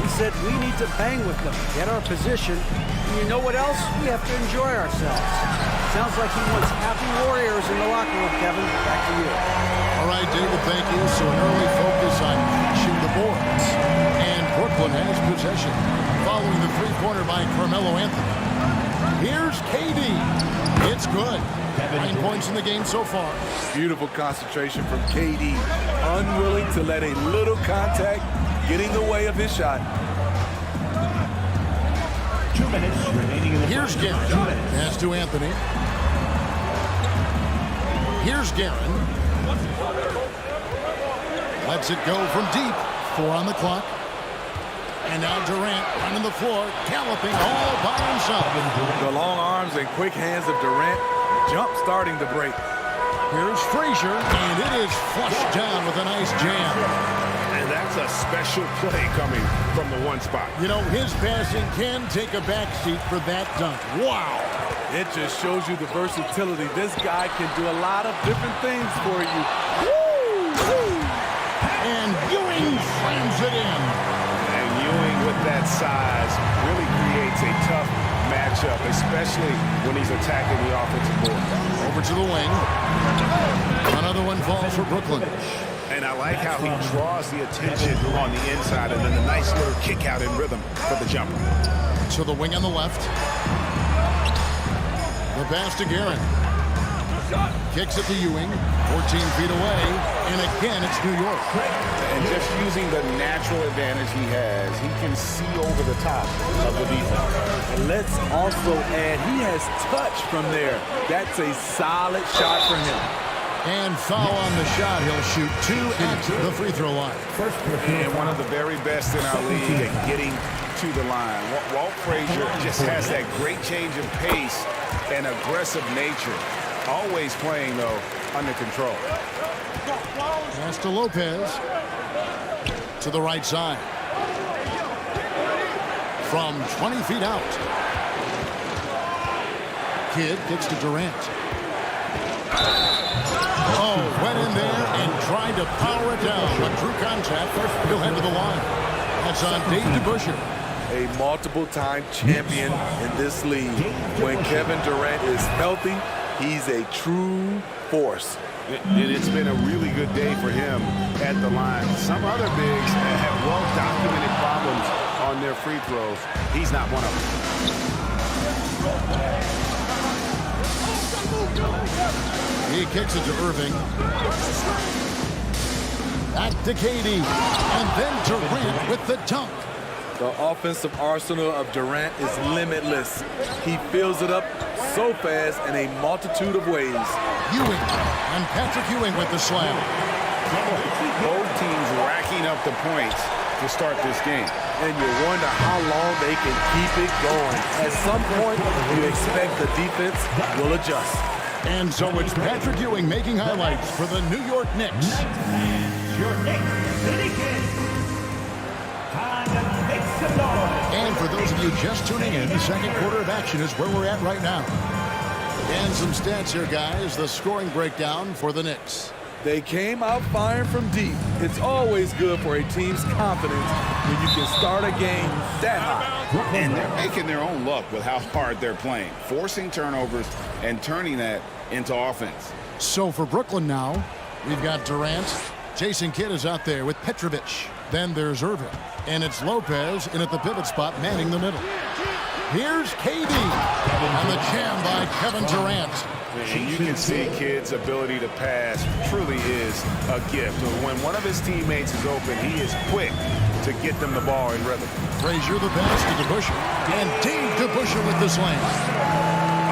He said we need to bang with them, get our position, and you know what else? We have to enjoy ourselves. Sounds like he wants happy Warriors in the locker room, Kevin. Back to you. All right, David, thank you. So an early focus on crashing the boards. And Brooklyn has possession following the three-pointer by Carmelo Anthony. Here's KD. It's good. 9 points in the game so far. Beautiful concentration from KD. Unwilling to let a little contact get in the way of his shot. 2 minutes remaining in the Here's Guerin. Pass to Anthony. Here's Guerin. Lets it go from deep. 4 on the clock. And now Durant running the floor, galloping all by himself. The long arms and quick hands of Durant, jump starting to break. Here's Frazier, and it is flushed down with a nice jam. And that's a special play coming from the one spot. You know, his passing can take a backseat for that dunk. Wow. It just shows you the versatility. This guy can do a lot of different things for you. Woo! Woo! And Ewing slams it in. And Ewing with that size really creates a tough matchup, especially when he's attacking the offensive board. Over to the wing. Another one falls for Brooklyn. And I like how he draws the attention on the inside and then the nice little kick out in rhythm for the jumper. To the wing on the left. The pass to Guerin. Kicks it to Ewing. 14 feet away. And again, it's New York. And just using the natural advantage he has, he can see over the top of the defense. let's also add he has touch from there. That's a solid shot for him. And foul on the shot. He'll shoot 2 at the free throw line. And one of the very best in our league at getting to the line. Walt Frazier just has that great change of pace and aggressive nature. Always playing, though, under control. Pass to Lopez. To the right side. From 20 feet out. Kidd gets to Durant. Oh, went in there and tried to power it down, but drew contact. He'll head to the line. That's on Dave DeBusschere. A multiple-time champion in this league. When Kevin Durant is healthy, he's a true force. It's been a really good day for him at the line. Some other bigs have well-documented problems on their free throws. He's not one of them. He kicks it to Irving. Back to KD. And then Durant with the dunk. The offensive arsenal of Durant is limitless. He fills it up so fast in a multitude of ways. Ewing and Patrick Ewing with the slam. Both teams racking up the points to start this game. And you wonder how long they can keep it going. At some point, you expect the defense will adjust. And so it's Patrick Ewing making highlights for the New York Knicks. Your Knicks City Kings. And for those of you just tuning in, the second quarter of action is where we're at right now. And some stats here, guys. The scoring breakdown for the Knicks. They came out firing from deep. It's always good for a team's confidence when you can start a game that high. And they're making their own luck with how hard they're playing, forcing turnovers and turning that into offense. So for Brooklyn now, we've got Durant. Jason Kidd is out there with Petrovic. Then there's Irving. And it's Lopez in at the pivot spot, manning the middle. Here's KD. And the jam by Kevin Durant. And you can see Kidd's ability to pass truly is a gift. When one of his teammates is open, he is quick to get them the ball in rhythm. Frazier the pass to DeBusschere. And Dave DeBusschere with the slam.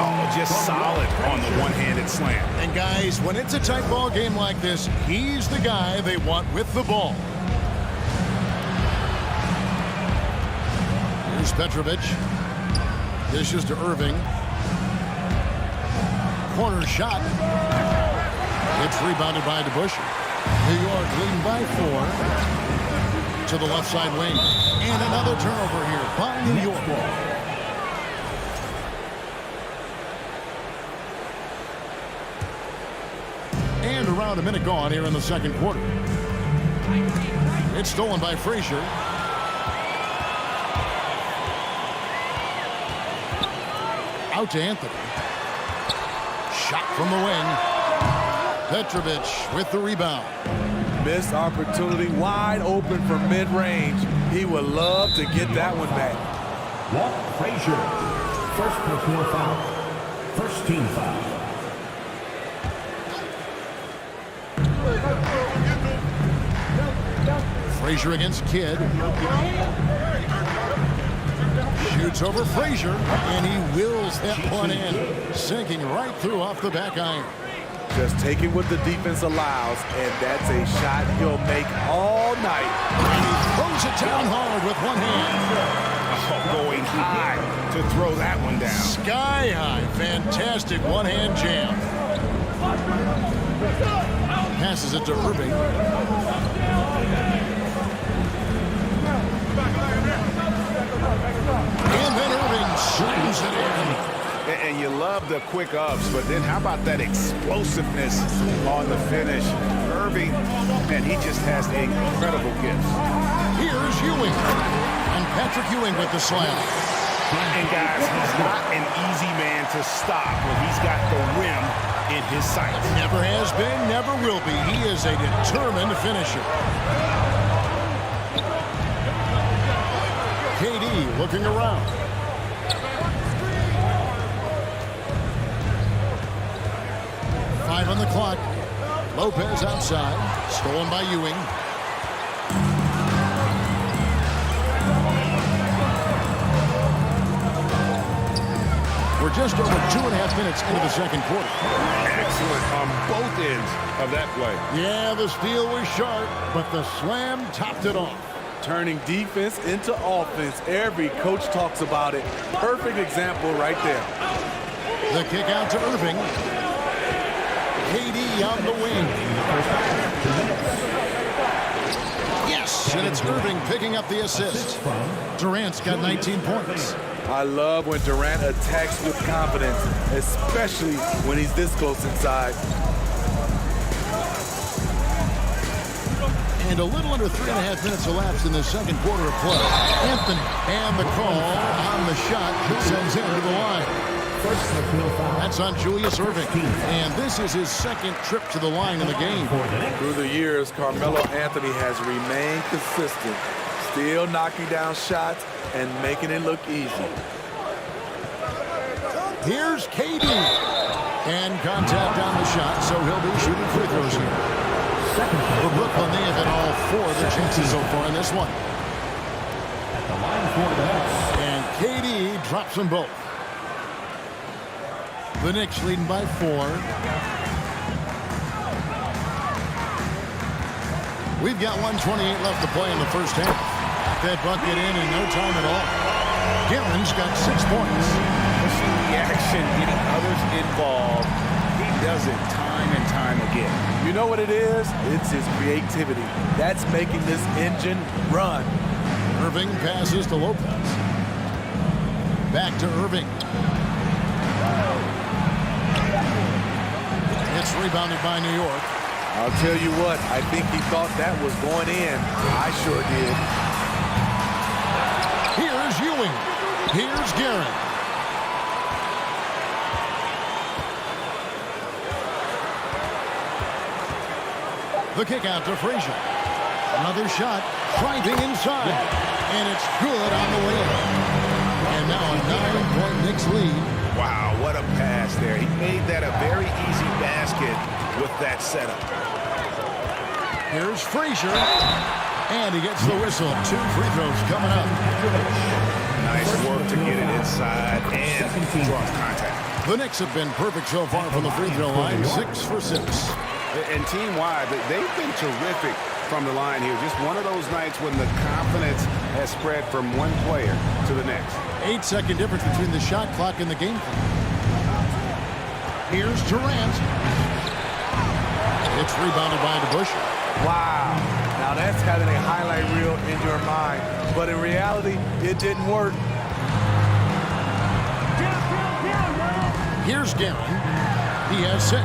Oh, just solid on the one-handed slam. And guys, when it's a tight ball game like this, he's the guy they want with the ball. Here's Petrovic. Dishes to Irving. Corner shot. It's rebounded by DeBusschere. New York leading by 4. To the left side wing. And another turnover here by New York. And around a minute gone here in the second quarter. It's stolen by Frazier. Out to Anthony. Shot from the wing. Petrovic with the rebound. Missed opportunity, wide open for mid-range. He would love to get that one back. Walt Frazier, first personal foul, first team foul. Frazier against Kidd. Shoots over Frazier, and he wills that one in, sinking right through off the back iron. Just taking what the defense allows, and that's a shot he'll make all night. And he throws it down hard with one hand. Oh, going high to throw that one down. Sky high. Fantastic one-hand jam. Passes it to Irving. And then Irving slams it in. And you love the quick ups, but then how about that explosiveness on the finish? Irving, man, he just has incredible gifts. Here's Ewing. And Patrick Ewing with the slam. And guys, he's not an easy man to stop when he's got the rim in his sights. Never has been, never will be. He is a determined finisher. KD looking around. Five on the clock. Lopez outside. Stolen by Ewing. We're just over 2.5 minutes into the second quarter. Excellent on both ends of that play. Yeah, the steal was sharp, but the slam topped it off. Turning defense into offense. Every coach talks about it. Perfect example right there. The kick out to Irving. KD on the wing. Yes, and it's Irving picking up the assist. Durant's got 19 points. I love when Durant attacks with confidence, especially when he's this close inside. And a little under 3.5 minutes elapsed in the second quarter of play. Anthony, and the call on the shot sends him to the line. That's on Julius Irving. And this is his second trip to the line in the game. Through the years, Carmelo Anthony has remained consistent, still knocking down shots and making it look easy. Here's KD. And contact on the shot, so he'll be shooting free throws here. For Brooklyn, they have hit all 4 of their chances so far in this one. At the line for the Nets. And KD drops them both. The Knicks leading by 4. We've got 1:28 left to play in the first half. That bucket in no time at all. Guerin's got 6 points. See the action, getting others involved. He does it time and time again. You know what it is? It's his creativity. That's making this engine run. Irving passes to Lopez. Back to Irving. It's rebounded by New York. I'll tell you what, I think he thought that was going in. I sure did. Here's Ewing. Here's Guerin. The kick out to Frazier. Another shot, driving inside. And it's good on the way in. And now a 9-point Knicks lead. Wow, what a pass there. He made that a very easy basket with that setup. Here's Frazier. And he gets the whistle. 2 free throws coming up. Nice work to get it inside and draw contact. The Knicks have been perfect so far from the free throw line. 6 for 6. And team-wide, they've been terrific from the line here. Just one of those nights when the confidence has spread from one player to the next. 8-second difference between the shot clock and the game clock. Here's Durant. It's rebounded by DeBusschere. Wow. Now that's having a highlight reel in your mind. But in reality, it didn't work. Here's Guerin. He has 6.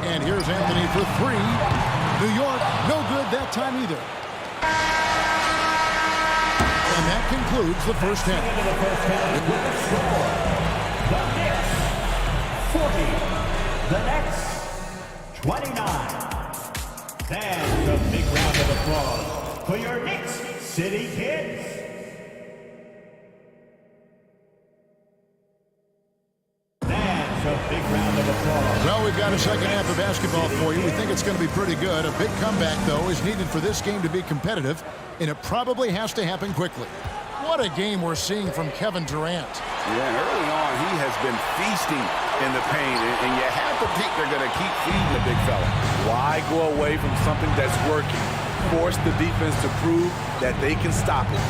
And here's Anthony for 3. New York, no good that time either. And that concludes the first half. The Knicks 40, the Nets 29. And a big round of applause for your Knicks City Kids. That's a big round of applause. Well, we've got a second half of basketball for you. We think it's going to be pretty good. A big comeback, though, is needed for this game to be competitive, and it probably has to happen quickly. What a game we're seeing from Kevin Durant. Yeah, and early on, he has been feasting in the paint, and you have to think they're going to keep feeding the big fella. Why go away from something that's working? Force the defense to prove that they can stop it.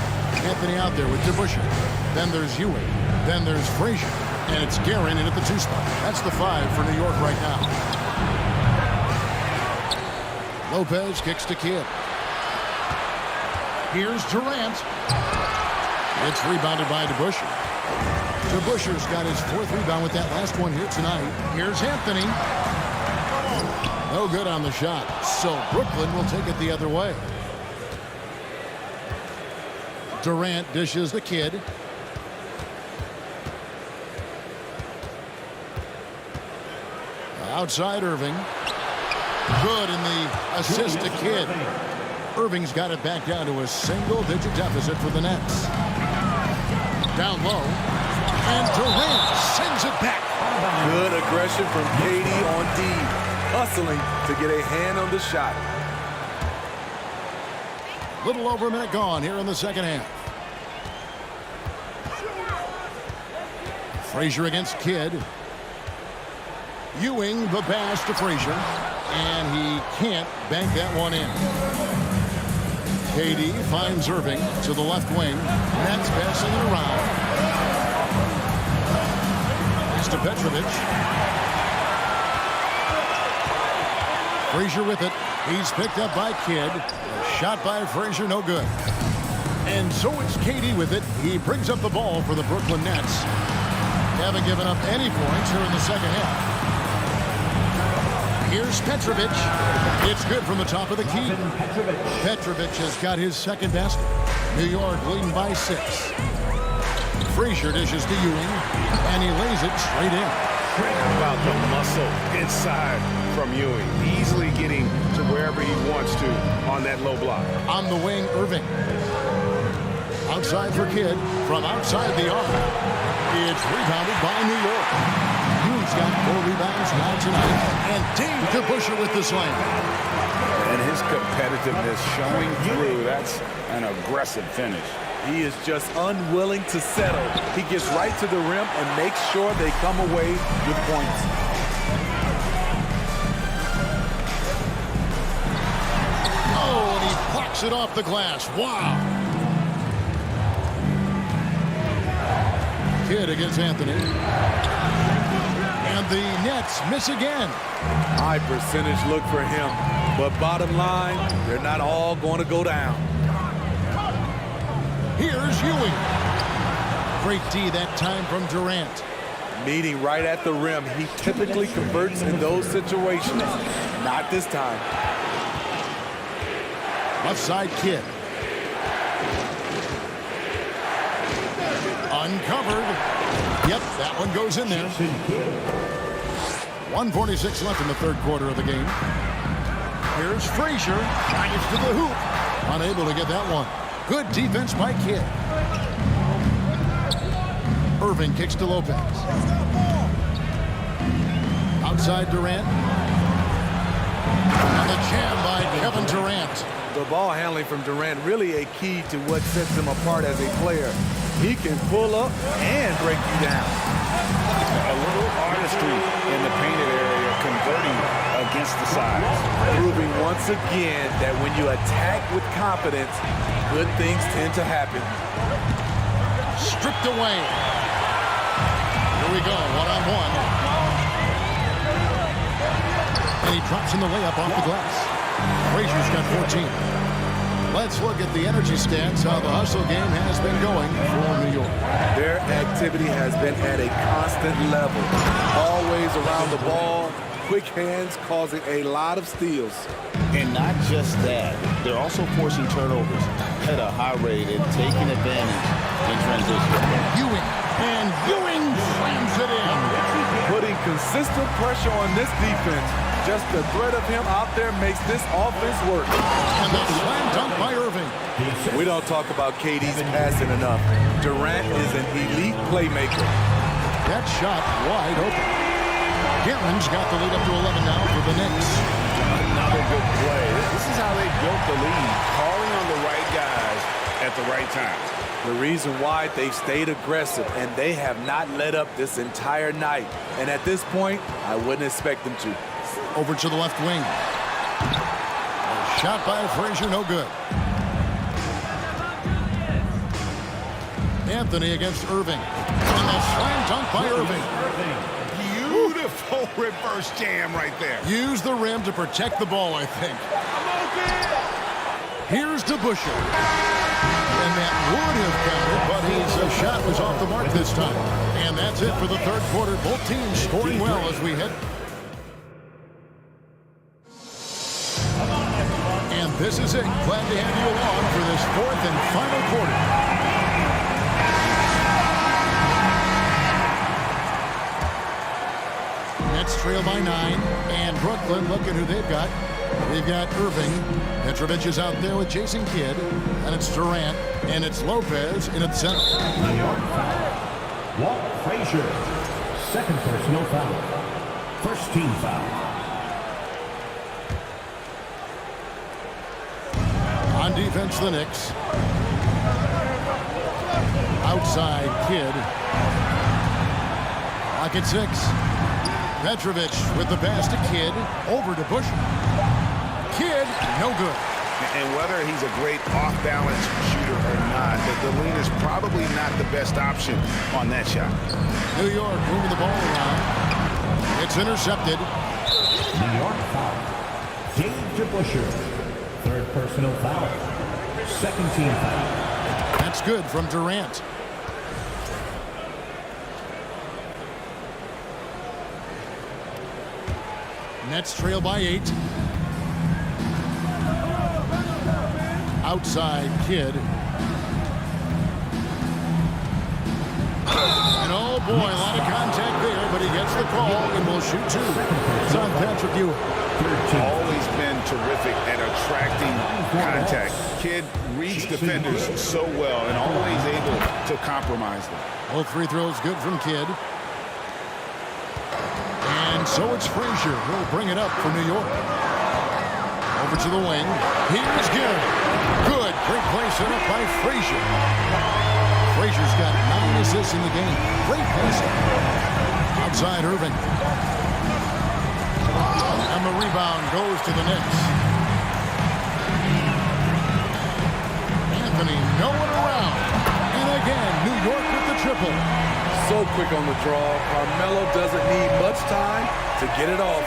Anthony out there with DeBusschere. Then there's Ewing. Then there's Frazier. And it's Guerin in at the 2 spot. That's the 5 for New York right now. Lopez kicks to Kidd. Here's Durant. It's rebounded by DeBusschere. DeBusschere's got his 4th rebound with that last one here tonight. Here's Anthony. No good on the shot. So Brooklyn will take it the other way. Durant dishes the Kidd. Outside Irving. Good in the assist to Kidd. Irving's got it back down to a single-digit deficit for the Nets. Down low. And Durant sends it back. Good aggression from KD on D. Hustling to get a hand on the shot. Little over a minute gone here in the second half. Frazier against Kidd. Ewing the pass to Frazier, and he can't bank that one in. KD finds Irving to the left wing. Nets passing it around. It's to Petrovic. Frazier with it. He's picked up by Kidd. A shot by Frazier, no good. And so it's KD with it. He brings up the ball for the Brooklyn Nets. Haven't given up any points here in the second half. Here's Petrovic. It's good from the top of the key. Petrovic has got his second basket. New York leading by 6. Frazier dishes to Ewing, and he lays it straight in. How about the muscle inside from Ewing? Easily getting to wherever he wants to on that low block. On the wing, Irving. Outside for Kidd. From outside the arc. It's rebounded by New York. Ewing's got 4 rebounds now tonight. And Dave DeBusschere with the slam. And his competitiveness showing through. That's an aggressive finish. He is just unwilling to settle. He gets right to the rim and makes sure they come away with points. Oh, and he blocks it off the glass. Wow. Kidd against Anthony. And the Nets miss again. High percentage look for him. But bottom line, they're not all going to go down. Here's Ewing. Great D that time from Durant. Meeting right at the rim. He typically converts in those situations. Not this time. Left side Kidd. Uncovered. Yep, that one goes in there. 1:46 left in the third quarter of the game. Here's Frazier. Drives to the hoop. Unable to get that one. Good defense by Kidd. Irving kicks to Lopez. Outside Durant. And the jam by Kevin Durant. The ball handling from Durant really a key to what sets him apart as a player. He can pull up and break you down. A little artistry in the painted area, converting against the size. Proving once again that when you attack with confidence, good things tend to happen. Stripped away. Here we go, one-on-one. And he drops in the layup off the glass. Frazier's got 14. Let's look at the energy stats, how the hustle game has been going for New York. Their activity has been at a constant level. Always around the ball, quick hands causing a lot of steals. And not just that, they're also forcing turnovers at a high rate and taking advantage in transition. Ewing, and Ewing slams it in. Putting consistent pressure on this defense. Just the threat of him out there makes this offense work. And the slam dunk by Irving. We don't talk about KD's passing enough. Durant is an elite playmaker. That shot wide open. Garland's got the lead up to 11 now for the Knicks. Another good play. This is how they built the lead, calling on the right guys at the right time. The reason why they've stayed aggressive and they have not let up this entire night. And at this point, I wouldn't expect them to. Over to the left wing. A shot by Frazier, no good. Anthony against Irving. And a slam dunk by Irving. Beautiful reverse jam right there. Use the rim to protect the ball, I think. Here's DeBusschere. And that would have counted, but his shot was off the mark this time. And that's it for the third quarter. Both teams scoring well as we head. And this is it. Glad to have you along for this fourth and final quarter. Nets trail by 9. And Brooklyn, look at who they've got. They've got Irving. Petrovic is out there with Jason Kidd. And it's Durant. And it's Lopez in its center. New York foul. Walt Frazier. Second personal foul. First team foul. On defense, the Knicks. Outside, Kidd. clock at 6. Petrovic with the pass to Kidd. Over to Busher. Kidd, no good. And whether he's a great off-balance shooter or not, the leader's probably not the best option on that shot. New York moving the ball around. It's intercepted. New York foul. James DeBusschere. Third personal foul. Second team foul. That's good from Durant. Nets trail by 8. Outside Kidd. And oh boy, a lot of contact there, but he gets the call and will shoot 2. It's on Patrick Ewing. Always been terrific at attracting contact. Kidd reads defenders so well and always able to compromise them. Both free throws good from Kidd. And so it's Frazier who'll bring it up for New York. Over to the wing. Here's Garrett. Good. Great play set up by Frazier. Frazier's got 9 assists in the game. Great passing. Outside Irving. And the rebound goes to the Knicks. Anthony nowhere around. And again, New York with the triple. So quick on the draw. Carmelo doesn't need much time to get it off.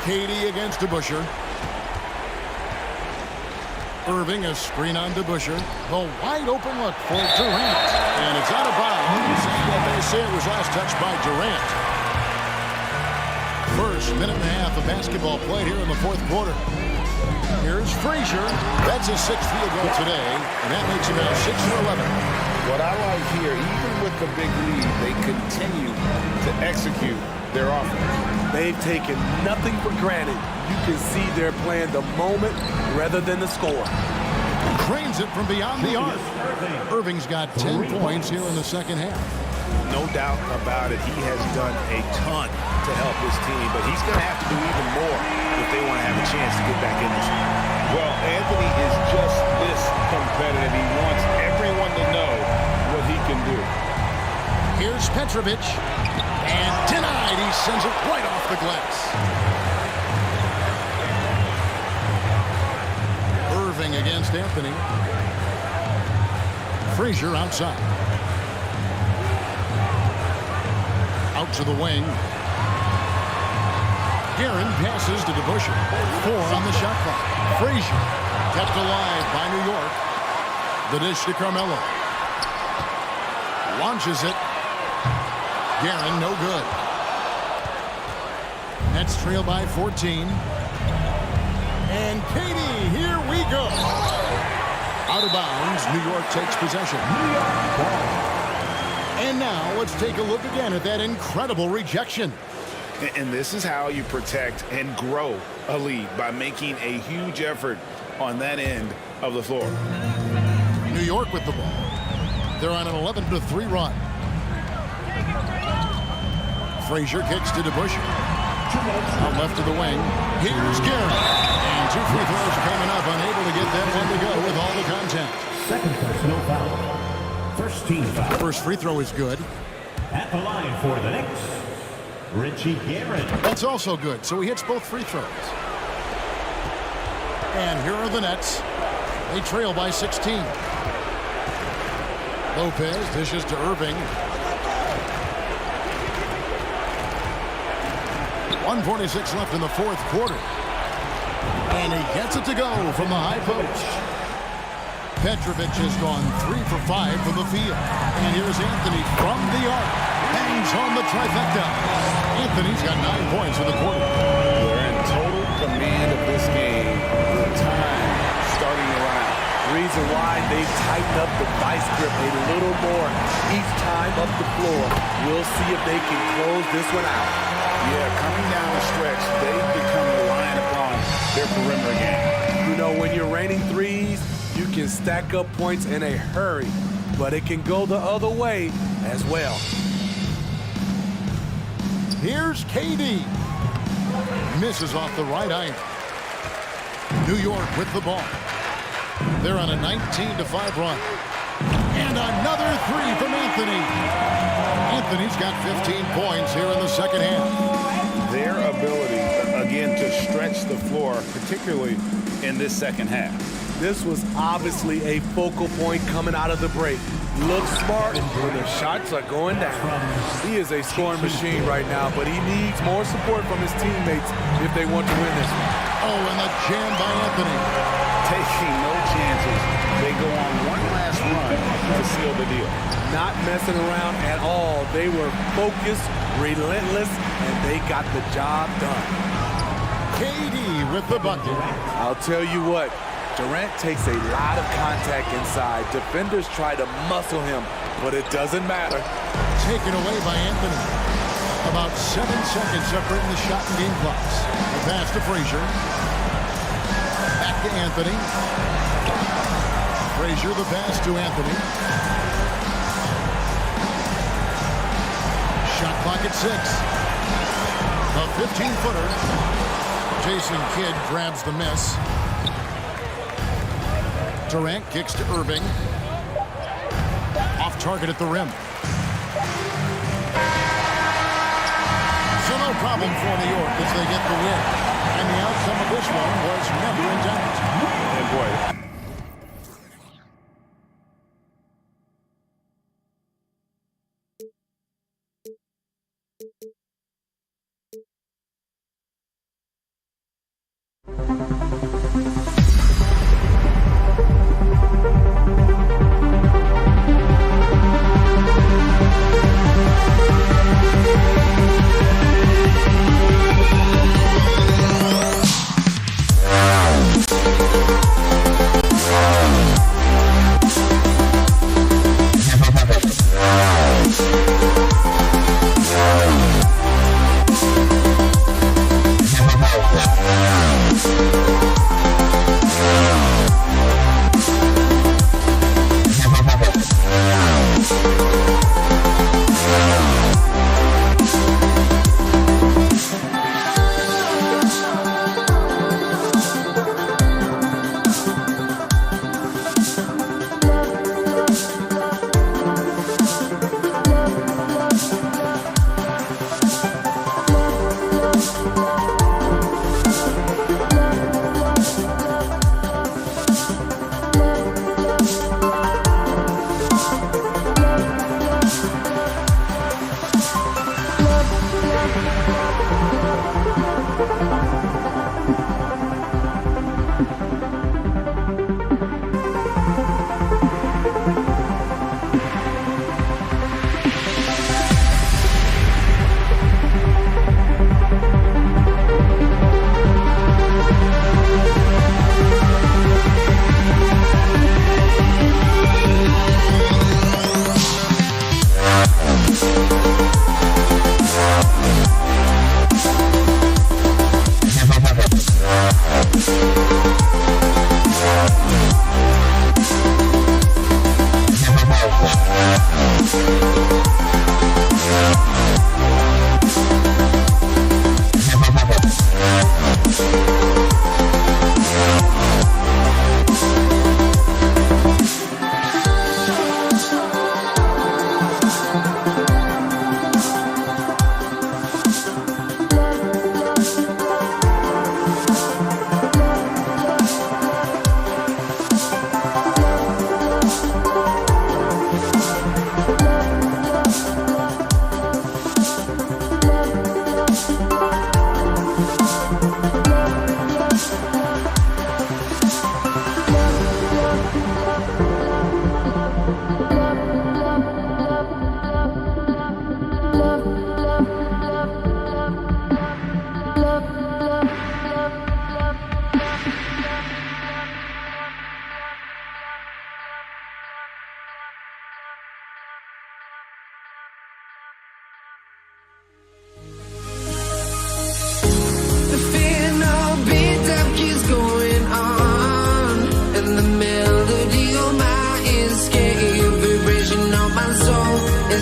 KD against DeBusschere. Irving, a screen on DeBusschere. The wide open look for Durant. And it's out of bounds. They say it was last touched by Durant. First minute and a half of basketball played here in the fourth quarter. Here's Frazier. That's his 6th field goal today. And that makes him now 6 for 11. What I like here, even with the big lead, they continue to execute their offense. They've taken nothing for granted. You can see they're playing the moment rather than the score. Drains it from beyond the arc. Irving's got 10 points here in the second half. No doubt about it. He has done a ton to help his team, but he's going to have to do even more if they want to have a chance to get back in this game. Well, Anthony is just this competitive. He wants everyone to know what he can do. Here's Petrovic. And denied. He sends it right off the glass. Irving against Anthony. Frazier outside. Out to the wing. Guerin passes to DeBusschere. 4 on the shot clock. Frazier kept alive by New York. The dish to Carmelo. Launches it. Guerin, no good. Nets trail by 14. And KD, here we go. Out of bounds, New York takes possession. And now let's take a look again at that incredible rejection. And this is how you protect and grow a lead, by making a huge effort on that end of the floor. New York with the ball. They're on an 11-3 run. Frazier kicks to DeBusschere. Out left to the wing. Here's Garrett. And 2 free throws coming up. Unable to get that one to go with all the contact. Second personal foul. First team foul. First free throw is good. At the line for the Knicks, Richie Garrett. That's also good. So he hits both free throws. And here are the Nets. They trail by 16. Lopez dishes to Irving. 1:46 left in the fourth quarter. And he gets it to go from the high post. Petrovic has gone 3 for 5 from the field. And here's Anthony from the arc. Hangs on the trifecta. Anthony's got 9 points in the quarter. They're in total command of this game. The time starting to run out. Reason why they've tightened up the vice grip a little more each time up the floor. We'll see if they can close this one out. Yeah, coming down the stretch, they've become reliant upon their perimeter game. You know, when you're raining threes, you can stack up points in a hurry, but it can go the other way as well. Here's KD. Misses off the right iron. New York with the ball. They're on a 19-5 run. And another three from Anthony. Anthony's got 15 points here in the second half. Their ability, again, to stretch the floor, particularly in this second half. This was obviously a focal point coming out of the break. Looks smart when the shots are going down. He is a scoring machine right now, but he needs more support from his teammates if they want to win this one. Oh, and the jam by Anthony. Taking no chances. They go on one last run to seal the deal. Not messing around at all. They were focused, relentless, and they got the job done. KD with the bucket. I'll tell you what, Durant takes a lot of contact inside. Defenders try to muscle him, but it doesn't matter. Taken away by Anthony. About 7 seconds separating the shot and game clocks. The pass to Frazier. Back to Anthony. Frazier, the pass to Anthony. Shot clock at 6. A 15-footer. Jason Kidd grabs the miss. Durant kicks to Irving. Off target at the rim. So no problem for New York as they get the win. And the outcome of this one was never in doubt. And boy,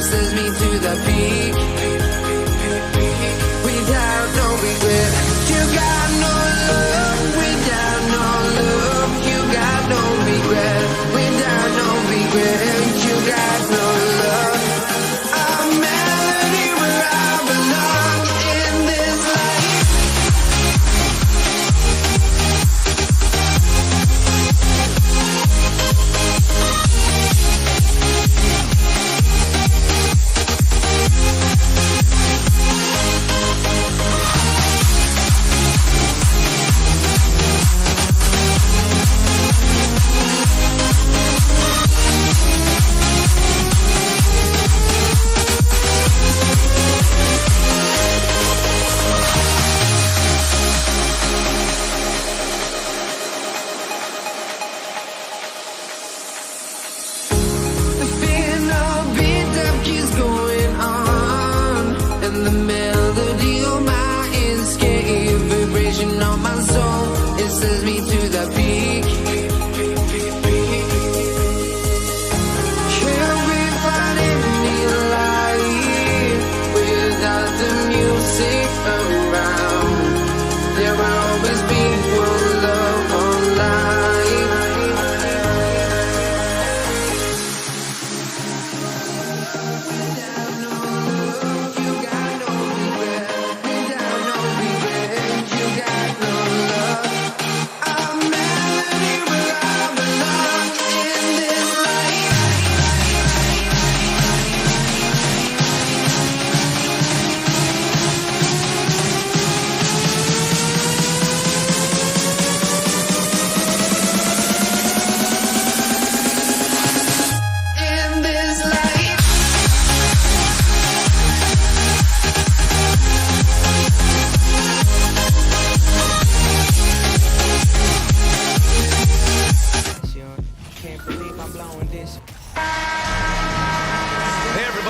sends me to the peak. Without no regret, you got no love. Without no love, you got no regret. Without no regret.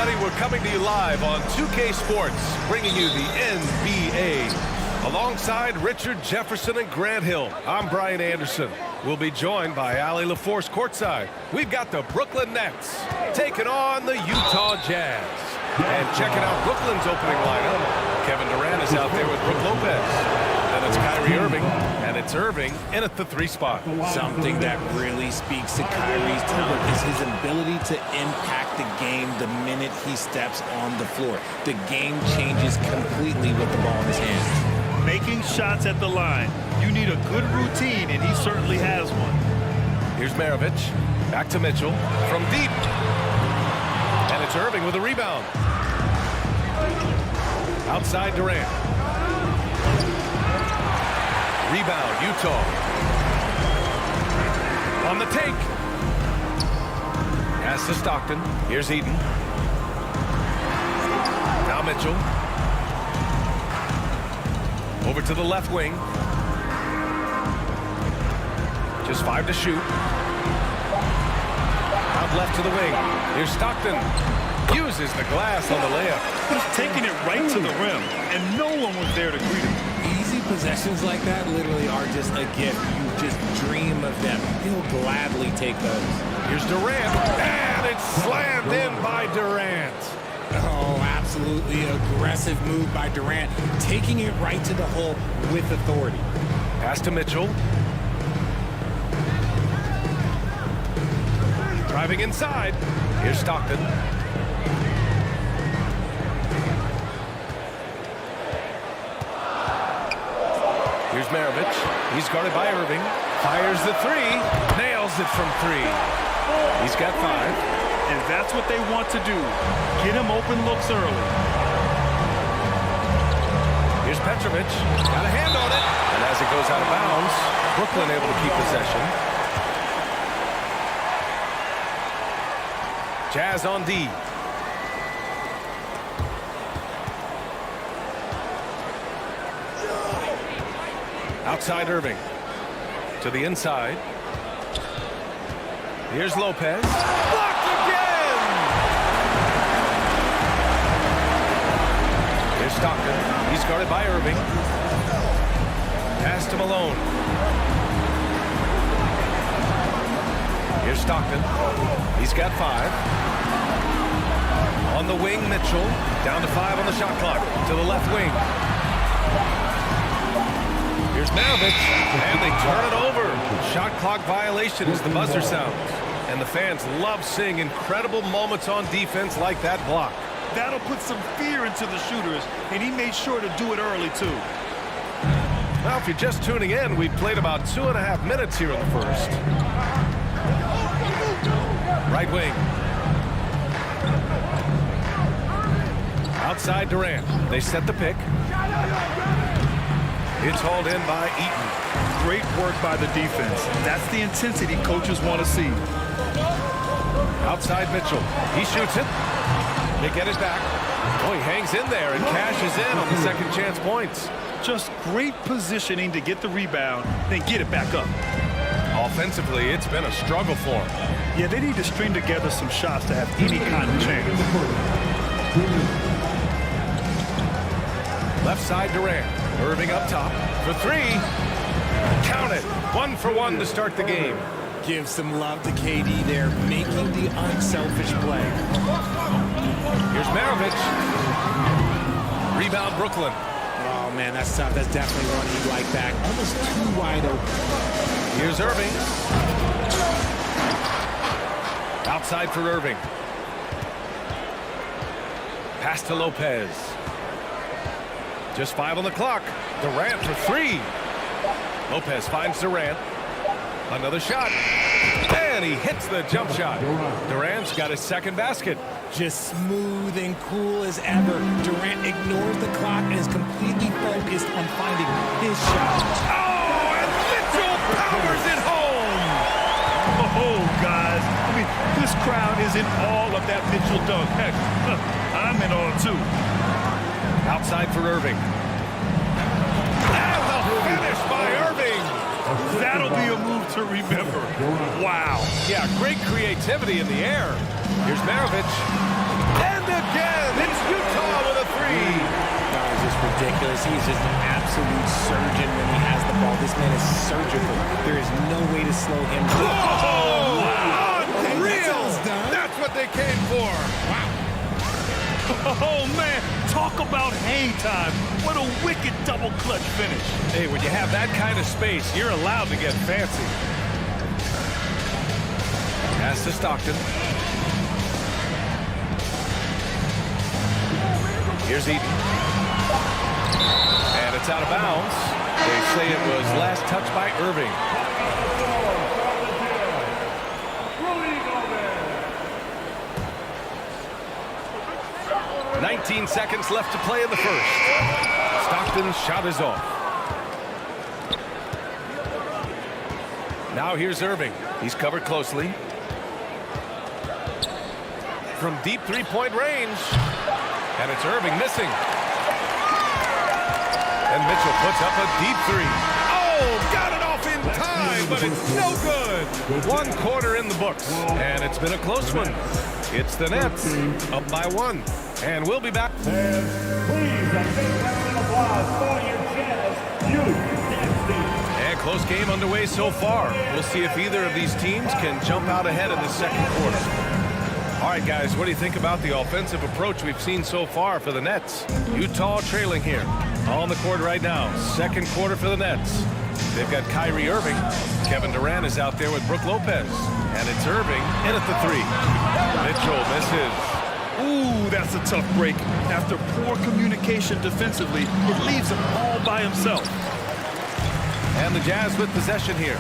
everybody. We're coming to you live on 2K Sports, bringing you the NBA. Alongside Richard Jefferson and Grant Hill, I'm Brian Anderson. We'll be joined by Allie LaForce courtside. We've got the Brooklyn Nets taking on the Utah Jazz. And checking out Brooklyn's opening lineup, Kevin Durant is out there with Brook Lopez. Then it's Kyrie Irving, and it's Irving in at the 3 spot. Something that really speaks to Kyrie's talent is his ability to impact the game the minute he steps on the floor. The game changes completely with the ball in his hands. Making shots at the line. You need a good routine, and he certainly has one. Here's Maravich. Back to Mitchell from deep. And it's Irving with a rebound. Outside Durant. Rebound, Utah. On the take. Pass to Stockton. Here's Eden. Now Mitchell. Over to the left wing. Just 5 to shoot. Out left to the wing. Here's Stockton. Uses the glass on the layup. He's taking it right to the rim, and no one was there to greet him. Easy possessions like that literally are just a gift. You just dream of them. He'll gladly take those. Here's Durant, and it's slammed in by Durant. Oh, absolutely aggressive move by Durant, taking it right to the hole with authority. Pass to Mitchell. Driving inside. Here's Stockton. Here's Maravich. He's guarded by Irving. Fires the 3. Nails it from 3. He's got 5. And that's what they want to do. Get him open looks early. Here's Petrovic. Got a hand on it. And as it goes out of bounds, Brooklyn able to keep possession. Jazz on D. Outside Irving. To the inside. Here's Lopez. Blocked again! Here's Stockton. He's guarded by Irving. Pass to Malone. Here's Stockton. He's got 5. On the wing, Mitchell. Down to 5 on the shot clock. To the left wing. Here's Maravich. And they turn it over. Shot clock violation as the buzzer sounds. And the fans love seeing incredible moments on defense like that block. That'll put some fear into the shooters, and he made sure to do it early, too. Well, if you're just tuning in, we've played about 2.5 minutes here in the first. Right wing. Outside Durant. They set the pick. It's hauled in by Eaton. Great work by the defense. That's the intensity coaches want to see. Outside Mitchell. He shoots it. They get it back. Oh, he hangs in there and cashes in on the second chance points. Just great positioning to get the rebound, then get it back up. Offensively, it's been a struggle for him. Yeah, they need to string together some shots to have any kind of chance. Left side Durant. Irving up top for 3. Count it. 1 for 1 to start the game. Give some love to KD there, making the unselfish play. Here's Maravich. Rebound Brooklyn. Oh, man, that's tough. That's definitely one he'd like back. Almost too wide open. Here's Irving. Outside for Irving. Pass to Lopez. Just 5 on the clock. Durant for 3. Lopez finds Durant. Another shot. And he hits the jump shot. Durant's got his second basket. Just smooth and cool as ever. Durant ignores the clock and is completely focused on finding his shot. Oh, and Mitchell powers it home. Oh, guys. I mean, this crowd is in awe of that Mitchell dunk. Heck, I'm in awe, too. Outside for Irving. And the finish by Irving. That'll be a move to remember. Wow. Yeah, great creativity in the air. Here's Maravich. And again, it's Utah with a three. That was just ridiculous. He's just an absolute surgeon when he has the ball. This man is surgical. There is no way to slow him down. Oh, unreal! That's what they came for. Wow. Oh, man, talk about hang time. What a wicked double clutch finish. Hey, when you have that kind of space, you're allowed to get fancy. Pass to Stockton. Here's Eaton. And it's out of bounds. They say it was last touched by Irving. 19 seconds left to play in the first. Stockton's shot is off. Now here's Irving. He's covered closely. From deep three-point range. And it's Irving missing. And Mitchell puts up a deep three. Oh, got it off in time, but it's no good. 1 quarter in the books, and it's been a close one. It's the Nets up by 1. And we'll be back. Please, a big round of applause for your Jazz Youth team. And close game underway so far. We'll see if either of these teams can jump out ahead in the second quarter. All right, guys, what do you think about the offensive approach we've seen so far for the Nets? Utah trailing here on the court right now. Second quarter for the Nets. They've got Kyrie Irving. Kevin Durant is out there with Brook Lopez. And it's Irving in at the three. Mitchell misses. Ooh, that's a tough break. After poor communication defensively, it leaves him all by himself. And the Jazz with possession here.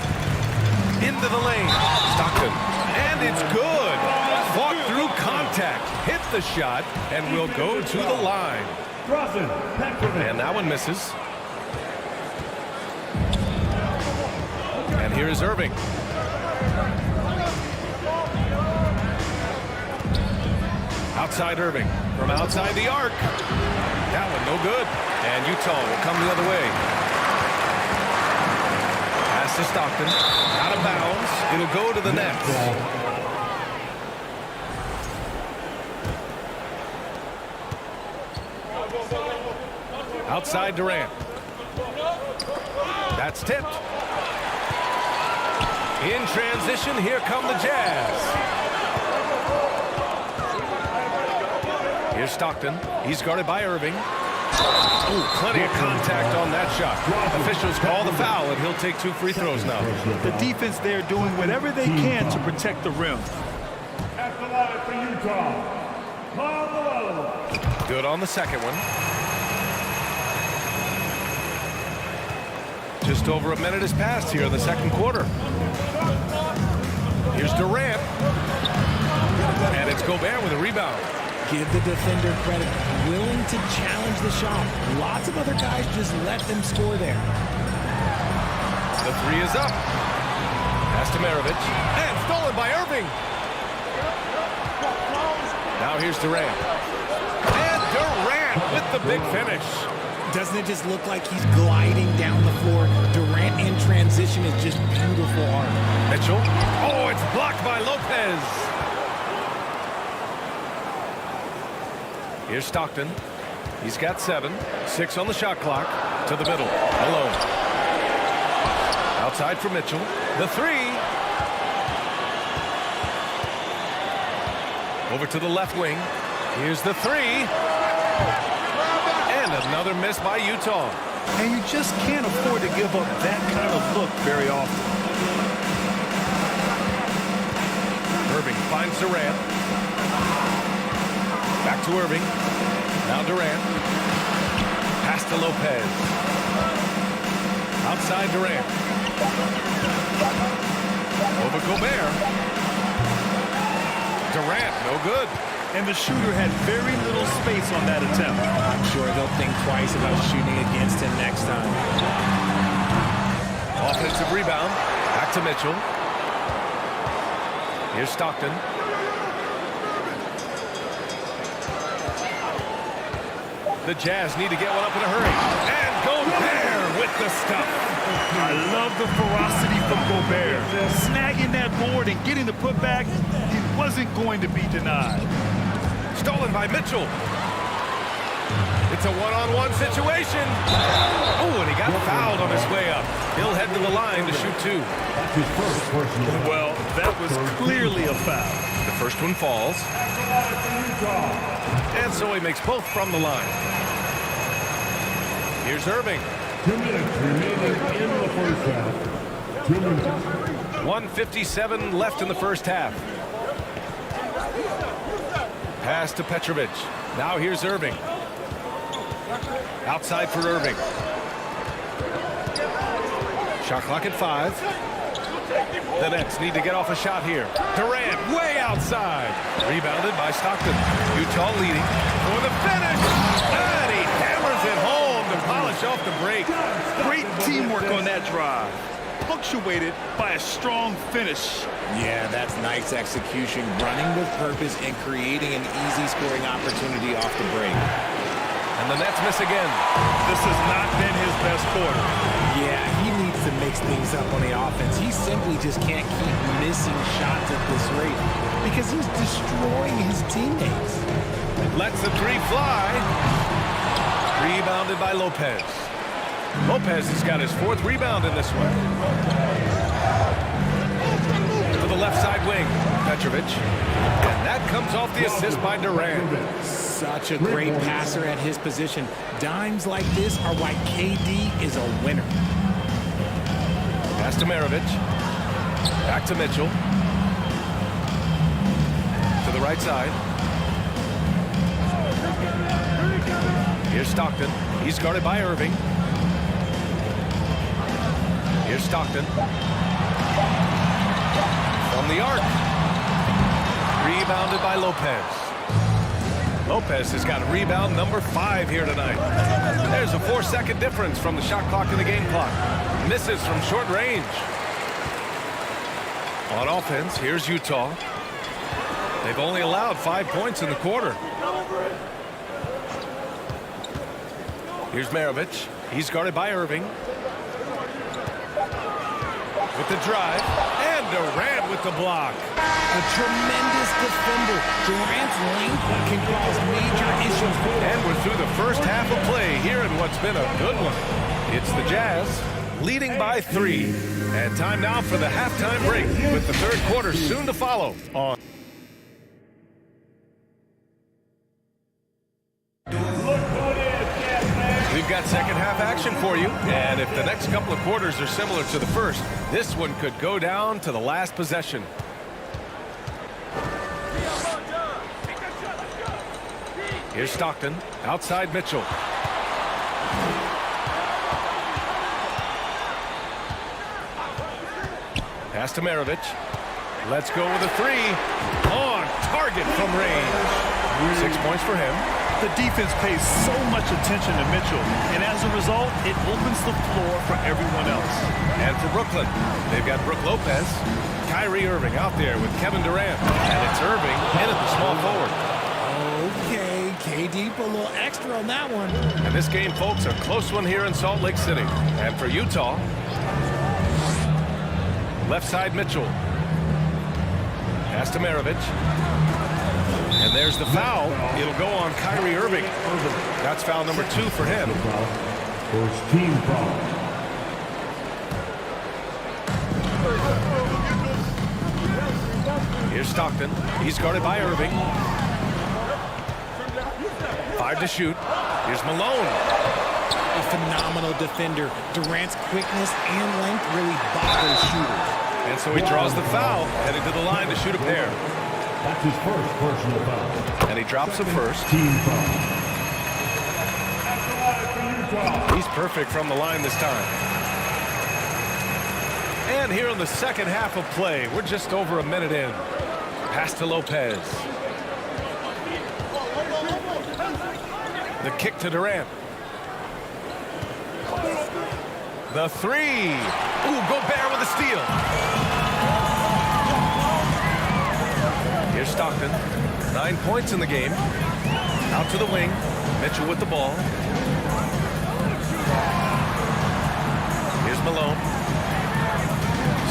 Into the lane. Stockton. And it's good. Fought through contact. Hit the shot. And will go to the line. And that one misses. And here is Irving. Outside Irving. From outside the arc. That one no good. And Utah will come the other way. Pass to Stockton. Out of bounds. It'll go to the Nets. Outside Durant. That's tipped. In transition, here come the Jazz. Here's Stockton. He's guarded by Irving. Ooh, plenty of contact on that shot. Officials call the foul, and he'll take 2 free throws now. The defense there doing whatever they can to protect the rim. At the line for Utah, Carmelo. Good on the second one. Just over a minute has passed here in the second quarter. Here's Durant. And it's Gobert with a rebound. Give the defender credit. Willing to challenge the shot. Lots of other guys just let them score there. The three is up. Pass to Maravich. And stolen by Irving. Now here's Durant. And Durant with the big finish. Doesn't it just look like he's gliding down the floor? Durant in transition is just beautiful art. Mitchell. Oh, it's blocked by Lopez. Here's Stockton. He's got 7. 6 on the shot clock. To the middle. Alone. Outside for Mitchell. The three. Over to the left wing. Here's the three. And another miss by Utah. And you just can't afford to give up that kind of look very often. Irving finds Durant. Back to Irving. Now Durant. Pass to Lopez. Outside Durant. Over Gobert. Durant, no good. And the shooter had very little space on that attempt. I'm sure they'll think twice about shooting against him next time. Offensive rebound. Back to Mitchell. Here's Stockton. The Jazz need to get one up in a hurry. And Gobert with the stuff. I love the ferocity from Gobert. Snagging that board and getting the putback, he wasn't going to be denied. Stolen by Mitchell. It's a one-on-one situation. Oh, and he got fouled on his way up. He'll head to the line to shoot 2. Well, that was clearly a foul. The first one falls. And so he makes both from the line. Here's Irving. 2 minutes remaining in the first half. 2 minutes. 1:57 left in the first half. Pass to Petrovic. Now here's Irving. Outside for Irving. Shot clock at 5. The Nets need to get off a shot here. Durant way outside. Rebounded by Stockton. Utah leading for the finish. And he hammers it home to polish off the break. Great teamwork on that drive. Punctuated by a strong finish. Yeah, that's nice execution. Running with purpose and creating an easy scoring opportunity off the break. And the Nets miss again. This has not been his best quarter. Yeah, he needs to mix things up on the offense. He simply just can't keep missing shots at this rate because he's destroying his teammates. Lets the 3 fly. Rebounded by Lopez. Lopez has got his 4th rebound in this one. To the left side wing, Petrovic. And that comes off the assist by Durant. Such a great passer at his position. Dimes like this are why KD is a winner. Pass to Maravich. Back to Mitchell. To the right side. Here's Stockton. He's guarded by Irving. Here's Stockton. From the arc. Rebounded by Lopez. Lopez has got a rebound number 5 here tonight. There's a 4-second difference from the shot clock to the game clock. Misses from short range. On offense, here's Utah. They've only allowed 5 points in the quarter. Here's Maravich. He's guarded by Irving. With the drive. And Durant with the block. A tremendous defender. Durant's length can cause major issues. And we're through the first half of play here in what's been a good one. It's the Jazz leading by 3. And time now for the halftime break with the 3rd quarter soon to follow on. We've got second half action for you. And if the next couple of quarters are similar to the first, this one could go down to the last possession. Here's Stockton. Outside Mitchell. Pass to Maravich. Let's go with a 3. On target from range. 6 points for him. The defense pays so much attention to Mitchell, and as a result, it opens the floor for everyone else. And for Brooklyn, they've got Brook Lopez, Kyrie Irving out there with Kevin Durant, and it's Irving in at the small forward. Okay, KD put a little extra on that one. And this game, folks, a close one here in Salt Lake City. And for Utah, left side Mitchell. Pass to Maravich. And there's the foul. It'll go on Kyrie Irving. That's foul number 2 for him. First team foul. Here's Stockton. He's guarded by Irving. 5 to shoot. Here's Malone. A phenomenal defender. Durant's quickness and length really bothers shooters. And so he draws the foul, headed to the line to shoot a pair. That's his first personal foul. And he drops the first. Team foul. He's perfect from the line this time. And here in the second half of play, we're just over a minute in. Pass to Lopez. The kick to Durant. The 3. Ooh, Gobert with a steal. Here's Stockton. 9 points in the game. Out to the wing. Mitchell with the ball. Here's Malone.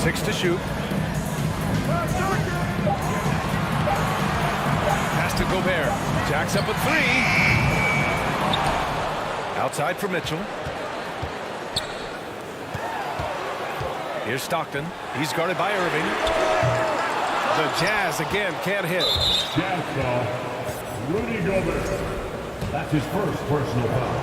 6 to shoot. Pass to to Gobert. Jacks up a three. Outside for Mitchell. Here's Stockton. He's guarded by Irving. The Jazz again can't hit. Jazz foul. Rudy Gobert. That's his first personal foul.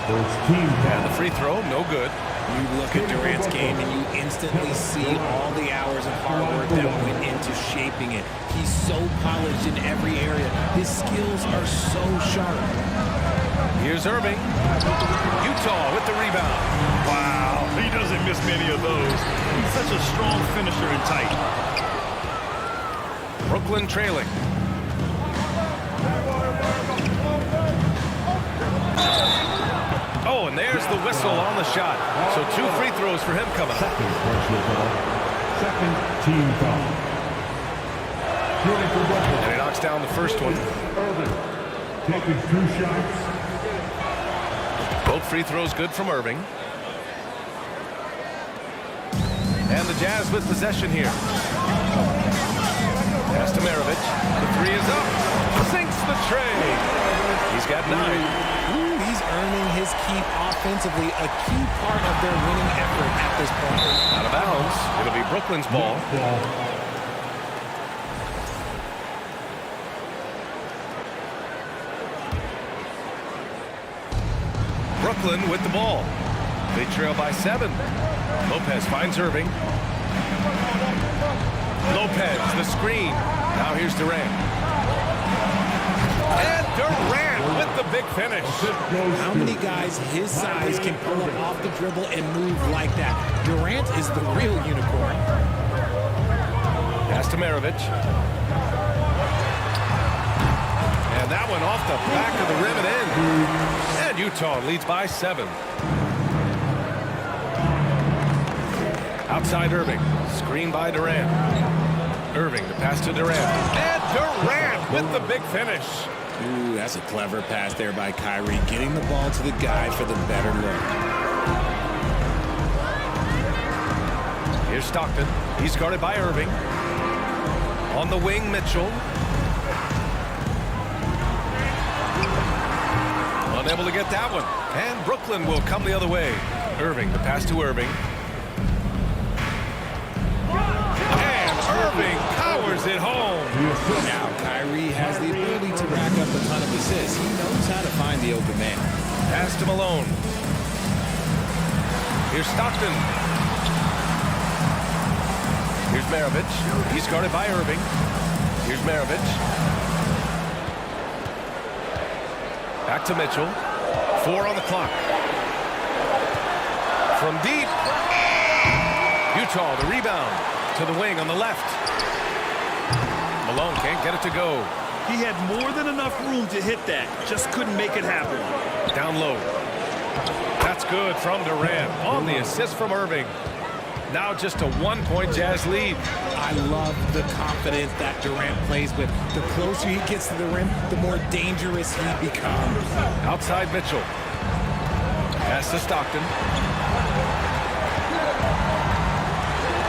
First team foul. And the free throw, no good. You look at Durant's game and you instantly see all the hours of hard work that went into shaping it. He's so polished in every area. His skills are so sharp. Here's Irving. Utah with the rebound. Wow, he doesn't miss many of those. He's such a strong finisher and tight. Brooklyn trailing. Oh, and there's the whistle on the shot. So 2 free throws for him coming up. Second personal foul. Second team foul. Shooting for Brooklyn. And he knocks down the first one. Irving taking 2 shots. Both free throws good from Irving. And the Jazz with possession here. Pass to Maravich. The three is up. Sinks the tray. He's got 9. He's earning his keep offensively, a key part of their winning effort at this point. Out of bounds. It'll be Brooklyn's ball. Brooklyn with the ball. They trail by 7. Lopez finds Irving. Lopez, the screen. Now here's Durant. And Durant with the big finish. How many guys his size can pull him off the dribble and move like that? Durant is the real unicorn. Pass to Maravich. And that one off the back of the rim and in. And Utah leads by 7. Outside Irving. Screen by Durant. Irving, the pass to Durant. And Durant with the big finish. Ooh, that's a clever pass there by Kyrie, getting the ball to the guy for the better look. Here's Stockton. He's guarded by Irving. On the wing, Mitchell. Unable to get that one. And Brooklyn will come the other way. Irving, the pass to Irving. And Irving powers it home. Now Kyrie has the ability to rack up a ton of assists. He knows how to find the open man. Pass to Malone. Here's Stockton. Here's Maravich. He's guarded by Irving. Here's Maravich. Back to Mitchell. 4 on the clock. From deep. Utah, the rebound. To the wing on the left. Malone can't get it to go. He had more than enough room to hit that. Just couldn't make it happen. Down low. That's good from Durant. On the assist from Irving. Now just a 1-point Jazz lead. I love the confidence that Durant plays with. The closer he gets to the rim, the more dangerous he becomes. Outside Mitchell. Pass to Stockton.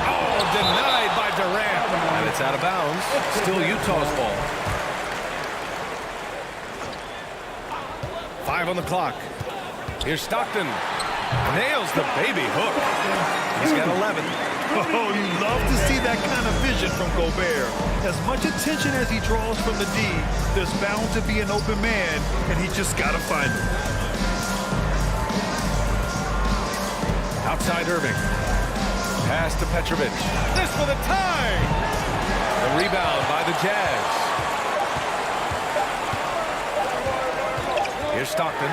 Oh, denied by Durant. And it's out of bounds. Still Utah's ball. 5 on the clock. Here's Stockton. Nails the baby hook. He's got 11. Oh, you love to see that kind of vision from Gobert. As much attention as he draws from the D, there's bound to be an open man, and he just got to find him. Outside Irving. Pass to Petrovic. This for the tie. The rebound by the Jazz. Here's Stockton.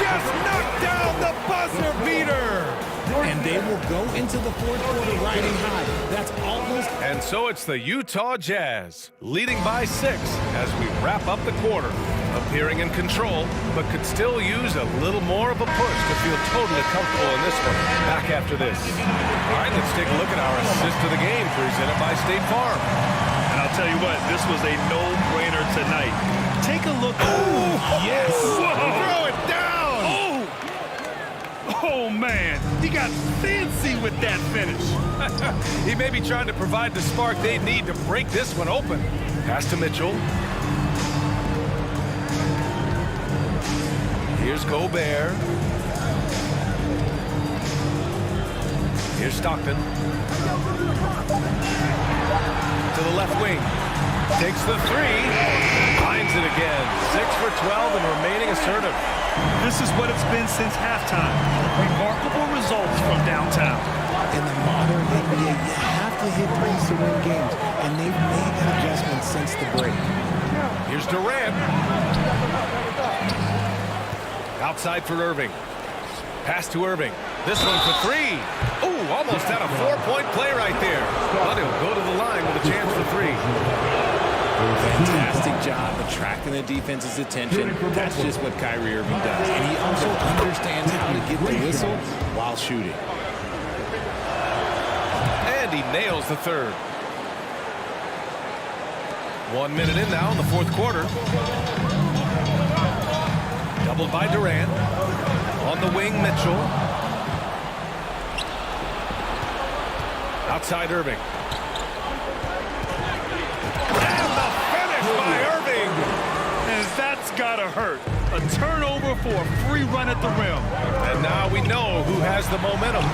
Just knocked down the buzzer beater. And they will go into the fourth quarter riding high. That's almost... And so it's the Utah Jazz, leading by 6 as we wrap up the quarter. Appearing in control, but could still use a little more of a push to feel totally comfortable in this one. Back after this. All right, let's take a look at our assist of the game presented by State Farm. And I'll tell you what, this was a no-brainer tonight. Take a look. Oh, yes. Whoa. Throw it down. Oh, man, he got fancy with that finish. He may be trying to provide the spark they need to break this one open. Pass to Mitchell. Here's Gobert. Here's Stockton. To the left wing. Takes the three. Finds it again. 6 for 12 and remaining assertive. This is what it's been since halftime. Remarkable results from downtown. In the modern NBA, you have to hit threes to win games, and they've made that adjustment since the break. Here's Durant. Outside for Irving. Pass to Irving. This one for three. Ooh, almost had a 4-point play right there. But he'll go to the line with a chance for three. Fantastic job attracting the defense's attention. That's just what Kyrie Irving does. And he also understands how to get the whistle while shooting. And he nails the third. 1 minute in now in the fourth quarter. Doubled by Durant. On the wing, Mitchell. Outside Irving. And the finish by Irving. And that's gotta hurt. A turnover for a free run at the rim. And now we know who has the momentum.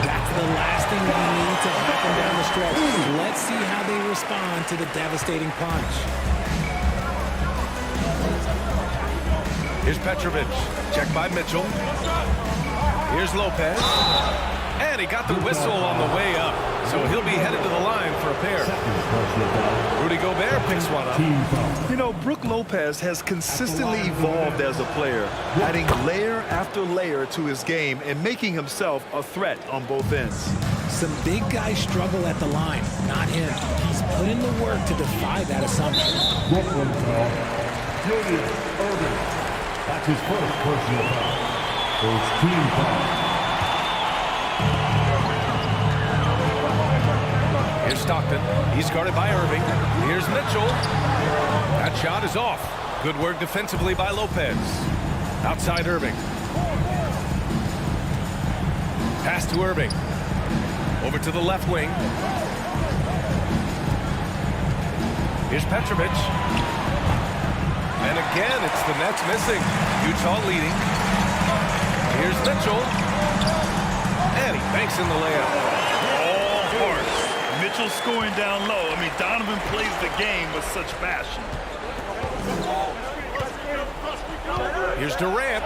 That's the last thing we need to happen down the stretch. Let's see how they respond to the devastating punch. Here's Petrovic. Check by Mitchell. Here's Lopez. And he got the whistle on the way up. So he'll be headed to the line for a pair. Rudy Gobert picks one up. You know, Brook Lopez has consistently evolved as a player, adding layer after layer to his game and making himself a threat on both ends. Some big guys struggle at the line, not him. He's put in the work to defy that assumption. Brooklyn foul. Julius Irving. That's his first personal foul. First team foul. Here's Stockton. He's guarded by Irving. Here's Mitchell. That shot is off. Good work defensively by Lopez. Outside Irving. Pass to Irving. Over to the left wing. Here's Petrovic. And again, it's the Nets missing. Utah leading. Here's Mitchell. And he banks in the layup. All hearts. Mitchell scoring down low. I mean, Donovan plays the game with such passion. Here's Durant.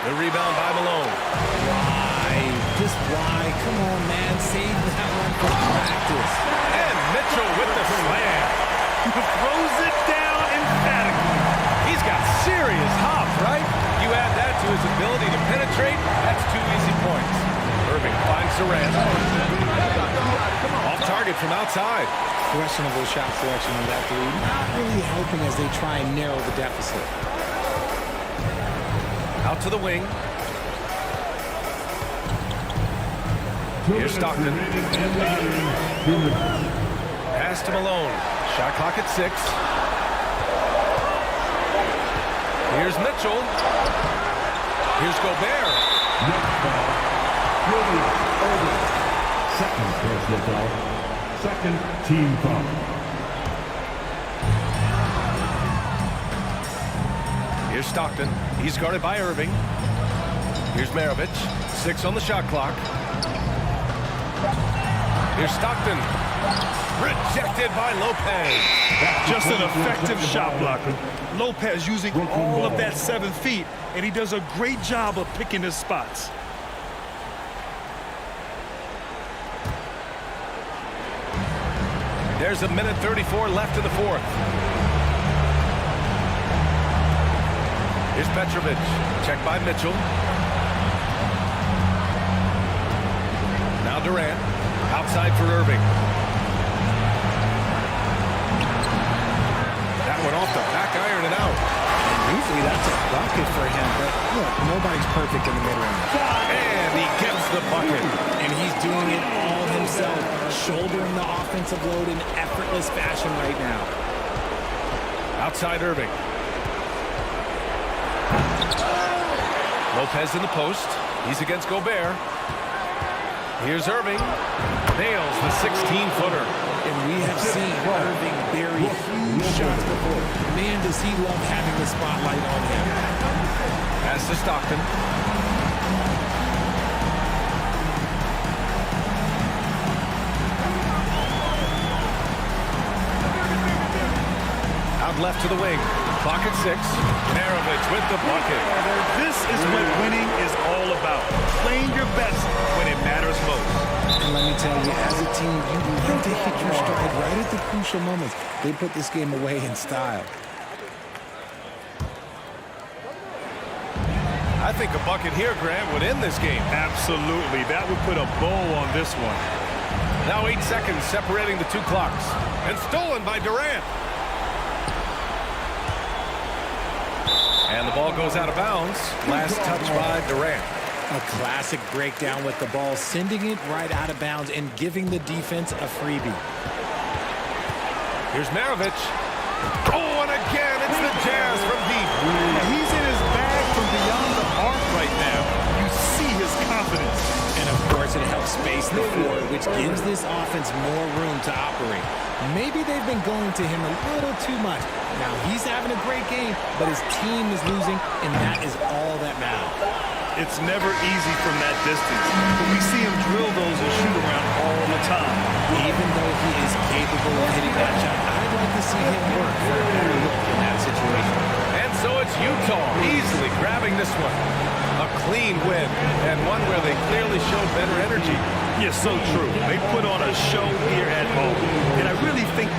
The rebound by Malone. Why? Just why? Come on, man. Save that one for practice. And Mitchell with the slam. Throws it down emphatically. He's got serious hop, right? You add that to his ability to penetrate, that's 2 easy points. Irving finds Durant. Off target from outside. Questionable shot selection on that three. Not really helping as they try and narrow the deficit. Out to the wing. Here's Stockton. Pass to Malone. Shot clock at 6. Here's Mitchell. Here's Gobert. Second personal foul. Second team foul. Here's Stockton. He's guarded by Irving. Here's Maravich. 6 on the shot clock. Here's Stockton. Rejected by Lopez. Just an effective shot blocker. Lopez using all of that 7 feet, and he does a great job of picking his spots. There's a minute 34 left in the fourth. Here's Petrovic. Checked by Mitchell. Now Durant. Outside for Irving. That went off the back iron and out. Usually that's a bucket for him, but look, nobody's perfect in the mid-range. And he gets the bucket. And he's doing it all himself, shouldering the offensive load in effortless fashion right now. Outside Irving. Lopez in the post. He's against Gobert. Here's Irving. Nails the 16-footer. And we have seen Irving man, does he love having the spotlight on him. Pass to Stockton. Out left to the wing. Clock at 6. Maravich with the bucket. This is what winning is all about. Playing your best when it matters most. And let me tell you, as a team, you like to hit your stride right at the crucial moments. They put this game away in style. I think a bucket here, Grant, would end this game. Absolutely. That would put a bow on this one. Now 8 seconds separating the two clocks. And stolen by Durant. And the ball goes out of bounds. Last touch by Durant. A classic breakdown with the ball, sending it right out of bounds and giving the defense a freebie. Here's Maravich. Oh, and again, it's the Jazz from deep. He's in his bag from beyond the arc right now. You see his confidence. And of course, it helps space the floor, which gives this offense more room to operate. Maybe they've been going to him a little too much. Now, he's having a great game, but his team is losing, and that is all that matters. It's never easy from that distance, but we see him drill those and shoot around all the time. Even though he is capable of hitting that shot, I'd like to see him work for a better look in that situation. And so it's Utah easily grabbing this one. A clean win, and one where they clearly showed better energy. Yes, so true. They put on a show here at home, and I really think...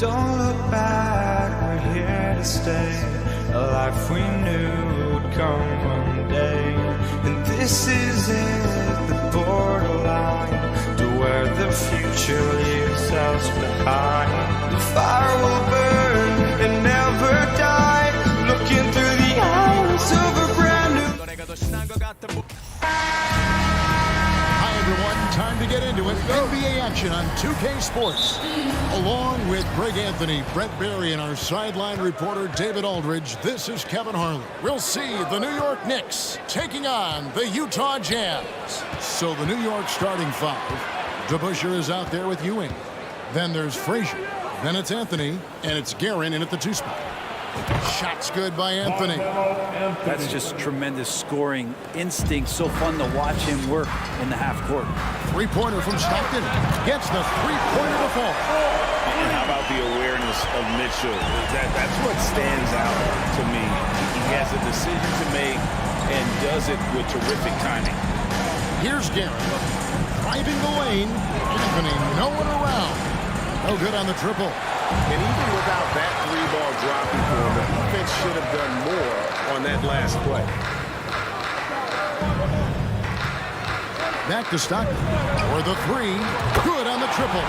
Don't look back, we're here to stay. A life we knew would come one day. And this is it, the borderline to where the future leaves us behind. The fire will burn and never die. Looking through the eyes of a brand new. Hi, everyone. Time to get into it. NBA action on 2K Sports. Along with Greg Anthony, Brett Barry, and our sideline reporter, David Aldridge, this is Kevin Harlan. We'll see the New York Knicks taking on the Utah Jazz. So the New York starting five. DeBusschere is out there with Ewing. Then there's Frazier. Then it's Anthony, and it's Guerin in at the 2 spot. Shots good by Anthony. That's just tremendous scoring instinct. So fun to watch him work in the half court. Three-pointer from Stockton. Gets the three-pointer to fall. And how about the awareness of Mitchell? That's what stands out to me. He has a decision to make and does it with terrific timing. Here's Guerin. Driving the lane. Anthony, no one around. No good on the triple. And even without that three-ball dropping for him, the defense should have done more on that last play. Back to Stockton. For the three. Good on the triple.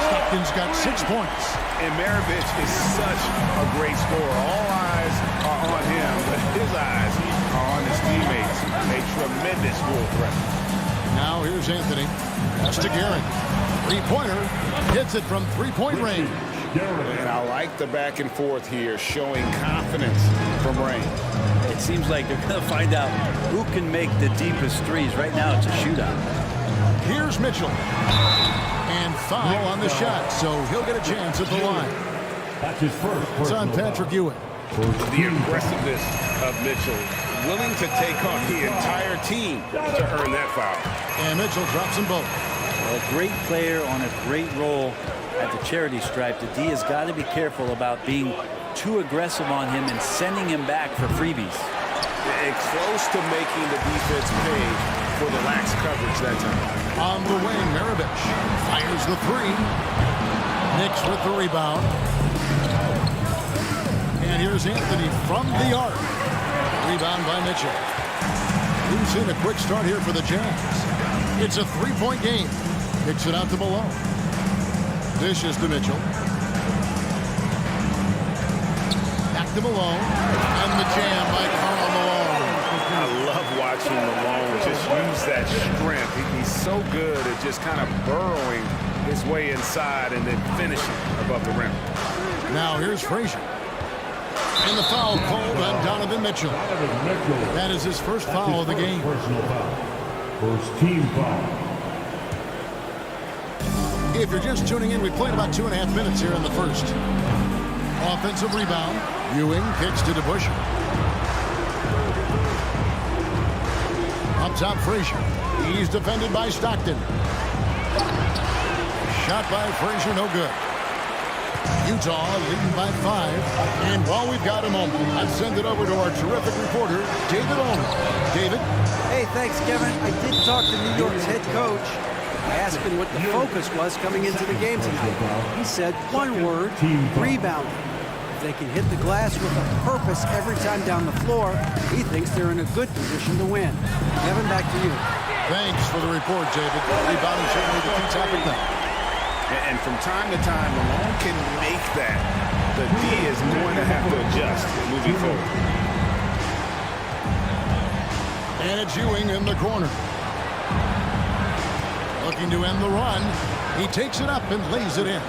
Stockton's got 6 points. And Maravich is such a great scorer. All eyes are on him, but his eyes are on his teammates. A tremendous goal threat. Now here's Anthony. That's to Guerin. Three-pointer. Hits it from three-point range. And I like the back and forth here, showing confidence from range. It seems like they're going to find out who can make the deepest threes. Right now, it's a shootout. Here's Mitchell. And foul on the shot, so he'll get a chance at the line. That's his first. It's on Patrick Ewing. The aggressiveness of Mitchell, willing to take on the entire team to earn that foul. And Mitchell drops them both. A great player on a great role at the charity stripe. The D has got to be careful about being too aggressive on him and sending him back for freebies. And close to making the defense pay for the lax coverage that time. On the wing, Maravich fires the three. Knicks with the rebound. And here's Anthony from the arc. Rebound by Mitchell. Who's in a quick start here for the Jazz? It's a three-point game. Kicks it out to Malone. Dishes to Mitchell. Back to Malone. And the jam by Karl Malone. I love watching Malone just use that strength. He's so good at just kind of burrowing his way inside and then finishing above the rim. Now here's Frazier. And the foul called on Donovan Mitchell. That is his first foul of the game. Personal foul. First team foul. If you're just tuning in, we played about 2.5 minutes here in the first. Offensive rebound. Ewing kicks to DeBusschere. Up top, Frazier. He's defended by Stockton. Shot by Frazier, no good. Utah leading by 5. And while we've got a moment, I'll send it over to our terrific reporter, David Aldridge. David? Hey, thanks, Kevin. I did talk to New York's head coach. I asked him what the focus was coming into the game tonight. He said one word, rebounding. If they can hit the glass with a purpose every time down the floor, he thinks they're in a good position to win. Kevin, back to you. Thanks for the report, David. Rebounding certainly the key topic now. And from time to time, Malone can make that. The D is going to have to adjust moving forward. And it's Ewing in the corner. Looking to end the run. He takes it up and lays it in.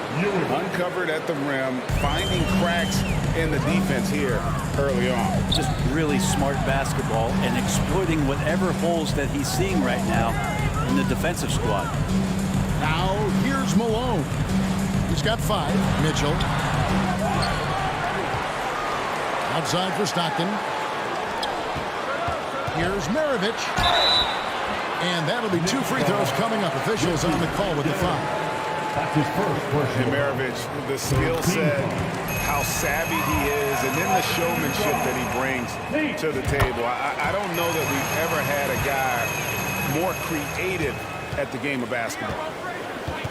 Uncovered at the rim, finding cracks in the defense here early on. Just really smart basketball and exploiting whatever holes that he's seeing right now in the defensive squad. Now here's Malone. He's got 5. Mitchell. Outside for Stockton. Here's Maravich. And that'll be 2 free throws coming up. Officials on the call with the foul. That's his first. And Maravich, the skill set, how savvy he is, and then the showmanship that he brings to the table. I don't know that we've ever had a guy more creative at the game of basketball.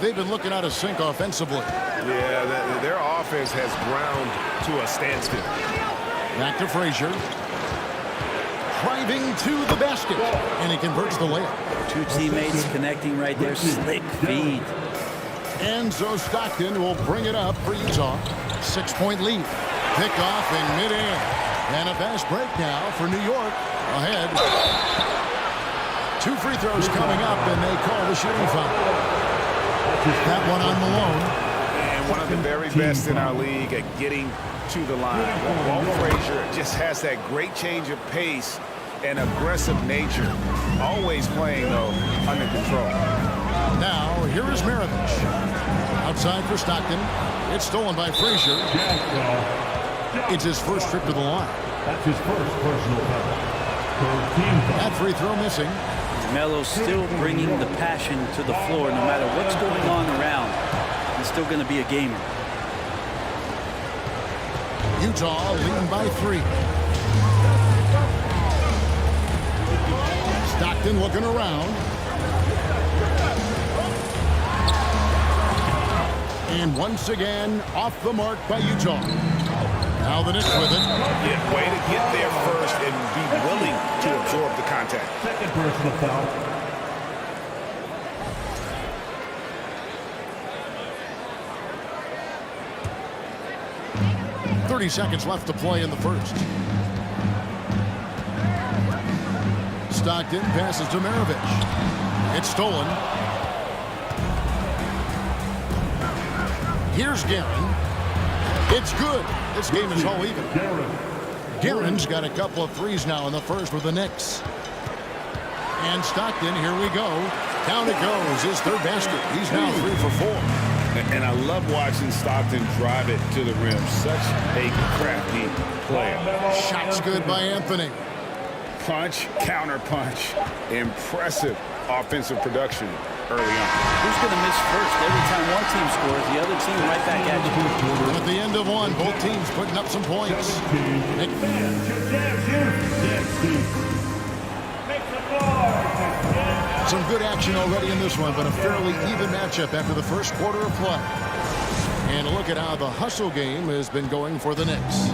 they've been looking out of sync offensively. Yeah, their offense has ground to a standstill. Back to Frazier. Driving to the basket. And he converts the layup. Two teammates connecting right there. Slick feed. And so Stockton will bring it up for Utah. 6-point lead. Pickoff in midair. And a fast break now for New York. Ahead. 2 free throws coming up, and they call the shooting foul. That one on Malone. And one of the very best in our league at getting to the line. Walt Frazier just has that great change of pace and aggressive nature. Always playing, though, under control. Now, here is Maravich. Outside for Stockton. It's stolen by Frazier. It's his first trip to the line. That's his first personal foul. That free throw missing. Melo still bringing the passion to the floor no matter what's going on around. He's still going to be a gamer. Utah leading by 3. Stockton looking around. And once again, off the mark by Utah. Now the Knicks with it. Yeah, way to get there first and be willing to absorb the contact. Second personal foul. 30 seconds left to play in the first. Stockton passes to Maravich. It's stolen. Here's Guerin. It's good. This game is all even. Guerin's got a couple of threes now in the first for the Knicks. And Stockton, here we go. Down it goes. His third basket. He's now 3 for 4. And I love watching Stockton drive it to the rim. Such a crafty player. Shot's good by Anthony. Punch, counter punch. Impressive offensive production early on. Who's going to miss first? Every time one team scores, the other team right back at you. At the end of one, both teams putting up some points. Some good action already in this one, but a fairly even matchup after the first quarter of play. And look at how the hustle game has been going for the Knicks.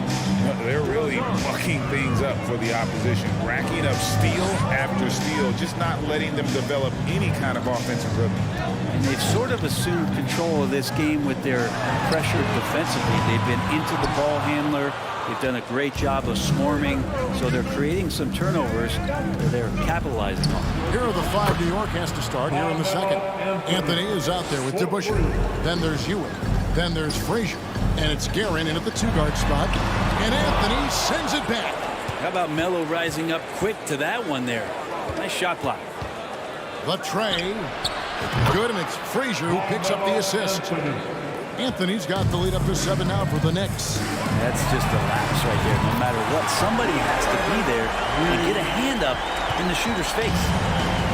They're really mucking things up for the opposition, racking up steal after steal, just not letting them develop any kind of offensive rhythm. And they've sort of assumed control of this game with their pressure defensively. They've been into the ball handler. They've done a great job of swarming, so they're creating some turnovers that they're capitalizing on. Here are the 5 New York has to start here in the second. Anthony is out there with DeBusschere. Then there's Ewing. Then there's Frazier. And it's Guerin in at the 2-guard spot. And Anthony sends it back. How about Melo rising up quick to that one there? Nice shot block. The tray. Good, and it's Frazier who picks up the assist. Anthony's got the lead up to 7 now for the Knicks. That's just a lapse right there. No matter what, somebody has to be there and get a hand up in the shooter's face.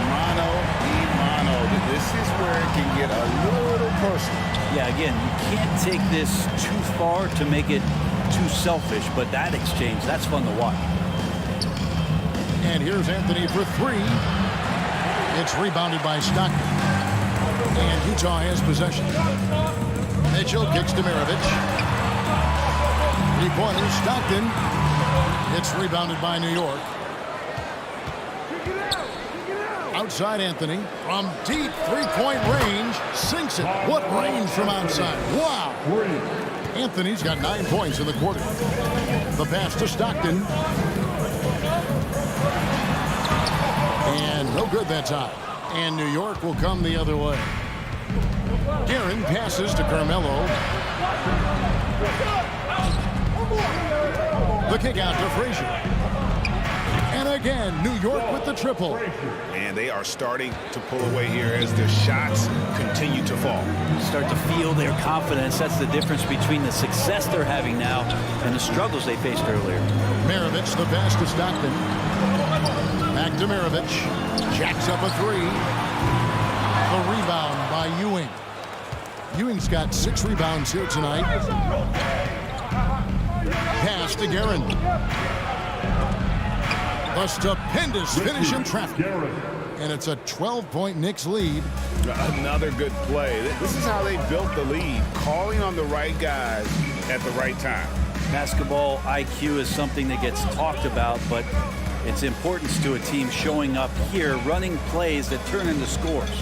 Mano y mano. This is where it can get a little personal. Yeah, again, you can't take this too far to make it too selfish, but that exchange, that's fun to watch. And here's Anthony for 3. It's rebounded by Stockton. And Utah has possession. Mitchell kicks to Maravich. 3-pointers, Stockton. It's rebounded by New York. Outside Anthony from deep 3-point range. Sinks it. What range from outside. Wow. Anthony's got 9 points in the quarter. The pass to Stockton. And no good that time. And New York will come the other way. Guerin passes to Carmelo. The kick out to Frazier. And again, New York with the triple. And they are starting to pull away here as the shots continue to fall. Start to feel their confidence. That's the difference between the success they're having now and the struggles they faced earlier. Maravich, the pass to Stockton. Back to Maravich. Jacks up a 3. The rebound by Ewing. Ewing's got 6 rebounds here tonight. Pass to Guerin. A stupendous finish in traffic. And it's a 12-point Knicks lead. Another good play. This is how they built the lead, calling on the right guys at the right time. Basketball IQ is something that gets talked about, but its importance to a team showing up here, running plays that turn into scores.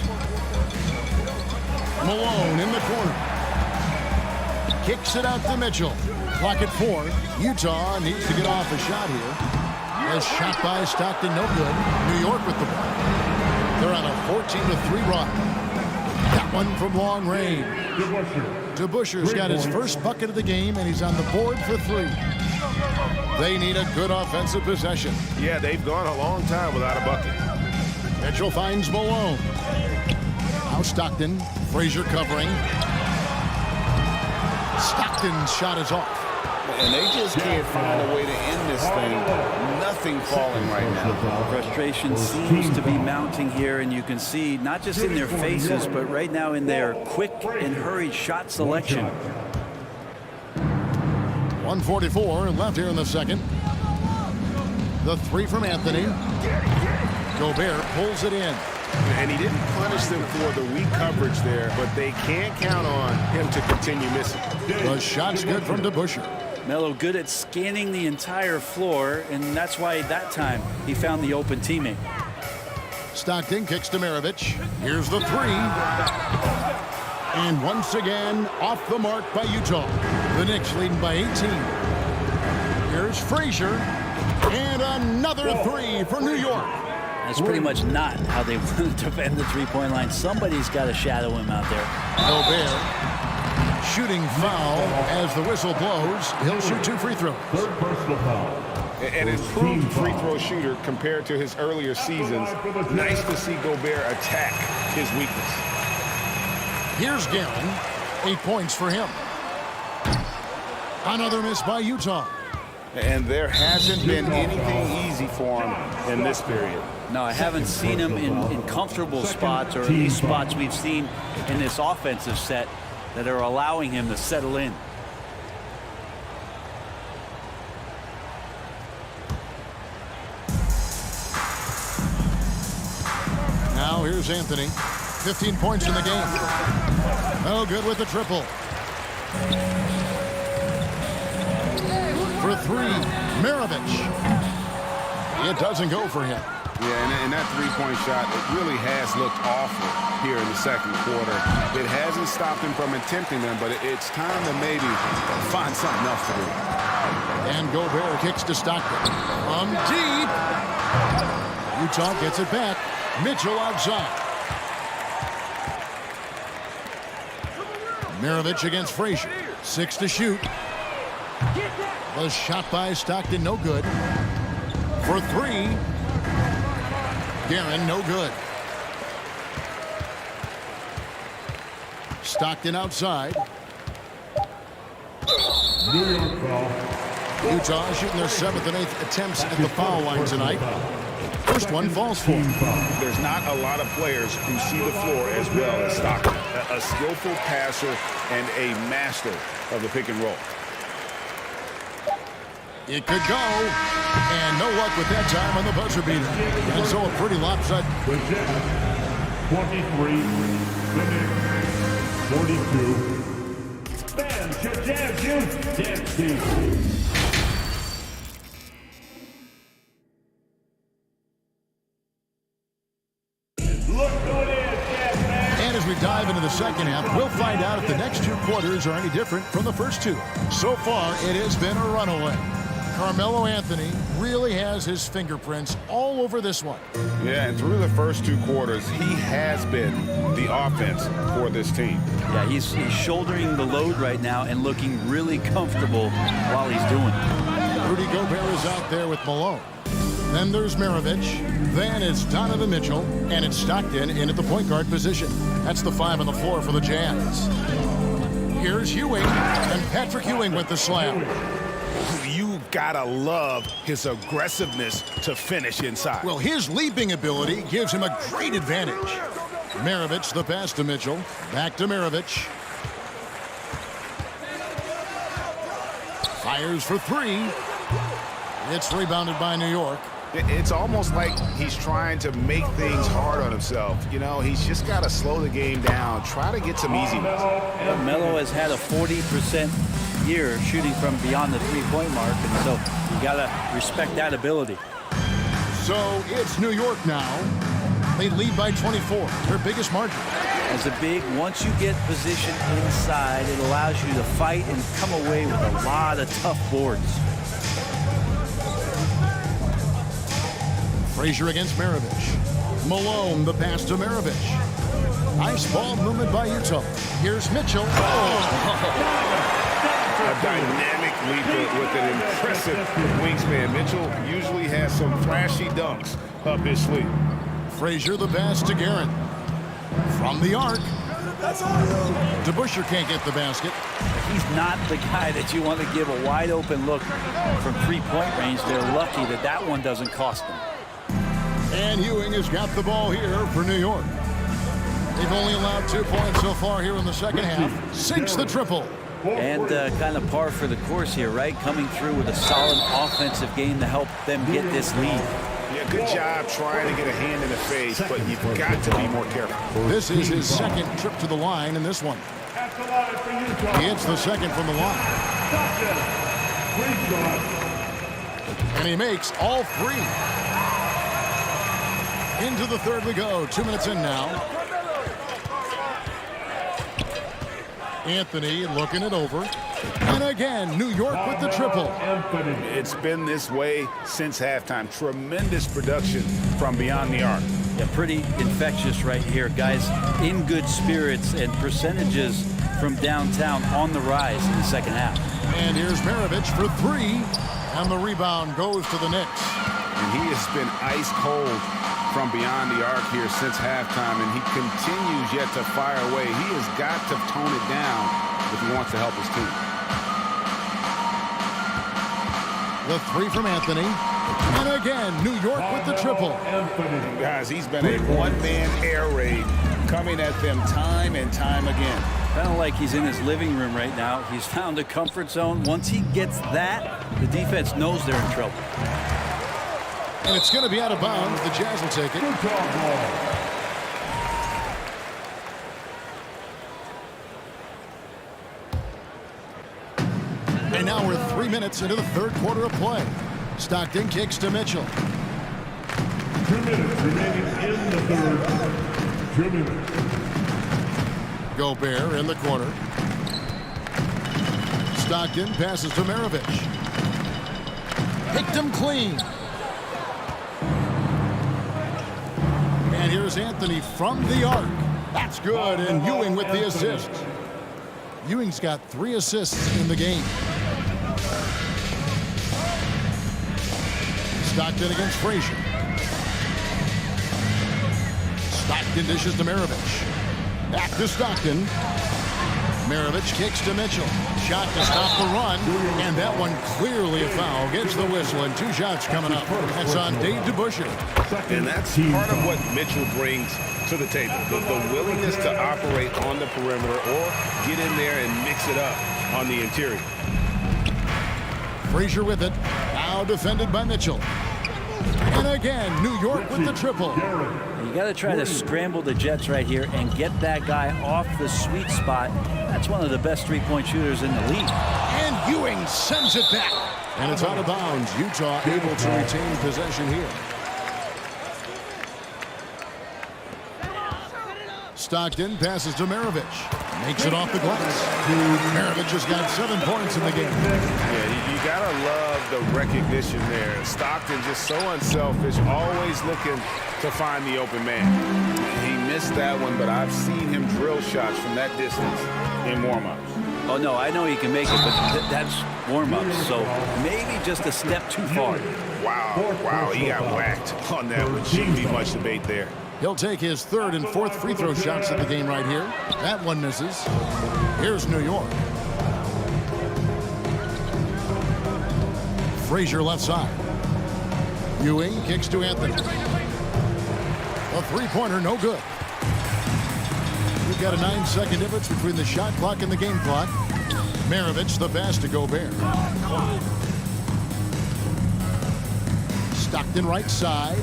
Malone in the corner. Kicks it out to Mitchell. Clock at 4. Utah needs to get off a shot here. As shot by Stockton, no good. New York with the ball. They're on a 14-3 run. That one from long range. DeBuscher's got his first bucket of the game, and he's on the board for 3. They need a good offensive possession. Yeah, they've gone a long time without a bucket. Mitchell finds Malone. Now Stockton. Frazier covering. Stockton's shot is off. And they just can't find a way to end this thing. Nothing falling right now. Frustration seems to be mounting here, and you can see not just in their faces, but right now in their quick and hurried shot selection. 1:44 left here in the second. The 3 from Anthony. Gobert pulls it in. And he didn't punish them for the weak coverage there, but they can't count on him to continue missing. The shot's good from DeBuscher. Melo good at scanning the entire floor, and that's why that time he found the open teammate. Stockton kicks to Maravich. Here's the 3. And once again, off the mark by Utah. The Knicks leading by 18. Here's Frazier. And another 3 for New York. That's pretty much not how they want to defend the three-point line. Somebody's got to shadow him out there. Gobert. Shooting foul as the whistle blows. He'll shoot 2 free throws. Third personal foul. An improved free throw shooter compared to his earlier seasons. Nice to see Gobert attack his weakness. Here's Guerin. 8 points for him. Another miss by Utah. And there hasn't been anything easy for him in this period. No, I haven't seen him in comfortable spots, or at least spots we've seen in this offensive set that are allowing him to settle in. Now here's Anthony. 15 points in the game. Oh, good with the triple. For 3, Maravich. It doesn't go for him. Yeah, and that three-point shot, it really has looked awful here in the second quarter. It hasn't stopped him from attempting them, but it's time to maybe find something else to do. And Gobert kicks to Stockton. From deep. Utah gets it back. Mitchell outside. Maravich against Frazier. 6 to shoot. The shot by Stockton, no good. For 3. Guerin, no good. Stockton outside. Utah shooting their 7th and 8th attempts at the foul line tonight. First one falls for him. There's not a lot of players who see the floor as well as Stockton. A skillful passer and a master of the pick and roll. It could go, and no luck with that time on the buzzer beater. And so a pretty lopsided. 23, the Knicks, 42. Fans, your jazz youth, dance team. And as we dive into the second half, we'll find out if the next 2 quarters are any different from the first 2. So far, it has been a runaway. Carmelo Anthony really has his fingerprints all over this one. Yeah, and through the first 2 quarters, he has been the offense for this team. Yeah, he's shouldering the load right now and looking really comfortable while he's doing it. Rudy Gobert is out there with Malone. Then there's Maravich. Then it's Donovan Mitchell. And it's Stockton in at the point guard position. That's the 5 on the floor for the Jazz. Here's Ewing. And Patrick Ewing with the slam. You gotta love his aggressiveness to finish inside. Well, his leaping ability gives him a great advantage. Maravich, the pass to Mitchell. Back to Maravich. Fires for 3. It's rebounded by New York. It's almost like he's trying to make things hard on himself. You know, he's just got to slow the game down, try to get some easiness. Melo has had a 40% year shooting from beyond the three-point mark, and so you got to respect that ability. So it's New York now. They lead by 24, their biggest margin. As a big, once you get position inside, it allows you to fight and come away with a lot of tough boards. Frazier against Maravich. Malone, the pass to Maravich. Nice ball movement by Utah. Here's Mitchell. A dynamic leaper with an impressive wingspan. Mitchell usually has some flashy dunks up his sleeve. Frazier, the pass to Guerin. From the arc. DeBusschere can't get the basket. He's not the guy that you want to give a wide open look from three-point range. They're lucky that that one doesn't cost them. And Ewing has got the ball here for New York. They've only allowed 2 points so far here in the second half. Sinks the triple. And kind of par for the course here, right? Coming through with a solid offensive game to help them get this lead. Yeah, good job trying to get a hand in the face, but you've got to be more careful. This is his second trip to the line in this one. He hits the second from the line. And he makes all three. Into the third we go. 2 minutes in now. Anthony looking it over. And again, New York with the triple. It's been this way since halftime. Tremendous production from beyond the arc. Yeah, pretty infectious right here, guys. In good spirits and percentages from downtown on the rise in the second half. And here's Maravich for three. And the rebound goes to the Knicks. And he has been ice cold from beyond the arc here since halftime, and he continues yet to fire away. He has got to tone it down if he wants to help his team. The three from Anthony. And again, New York with the triple. Guys, he's been a one-man air raid coming at them time and time again. Kind of like he's in his living room right now. He's found a comfort zone. Once he gets that, the defense knows they're in trouble. And it's going to be out of bounds. The Jazz will take it. And now we're 3 minutes into the third quarter of play. Stockton kicks to Mitchell. 2 minutes remaining in the third. 2 minutes. Gobert in the corner. Stockton passes to Maravich. Picked him clean. And here's Anthony from the arc. That's good, and Ewing with the assist. Ewing's got 3 assists in the game. Stockton against Frazier. Stockton dishes to Maravich. Back to Stockton. Maravich kicks to Mitchell. Shot to stop the run, and that one clearly a foul. Gets the whistle, and 2 shots coming up. That's on Dave DeBusschere. And that's part of what Mitchell brings to the table. The willingness to operate on the perimeter or get in there and mix it up on the interior. Frazier with it. Now defended by Mitchell. And again, New York with the triple. You got to try to scramble the Jets right here and get that guy off the sweet spot. That's one of the best three-point shooters in the league. And Ewing sends it back. And it's out of bounds. Utah able to retain possession here. Stockton passes to Maravich. Makes it off the glass. Maravich has got 7 points in the game. Yeah, you gotta love the recognition there. Stockton just so unselfish, always looking to find the open man. He missed that one, but I've seen him drill shots from that distance in warm-ups. Oh, no, I know he can make it, but that's warm-ups, so maybe just a step too far. Wow, he got whacked on that one. Shouldn't be much debate there. He'll take his 3rd and 4th free throw shots of the game right here. That one misses. Here's New York. Frazier left side. Ewing kicks to Anthony. A three-pointer, no good. We've got a 9-second difference between the shot clock and the game clock. Maravich, the pass to Gobert. Stockton right side.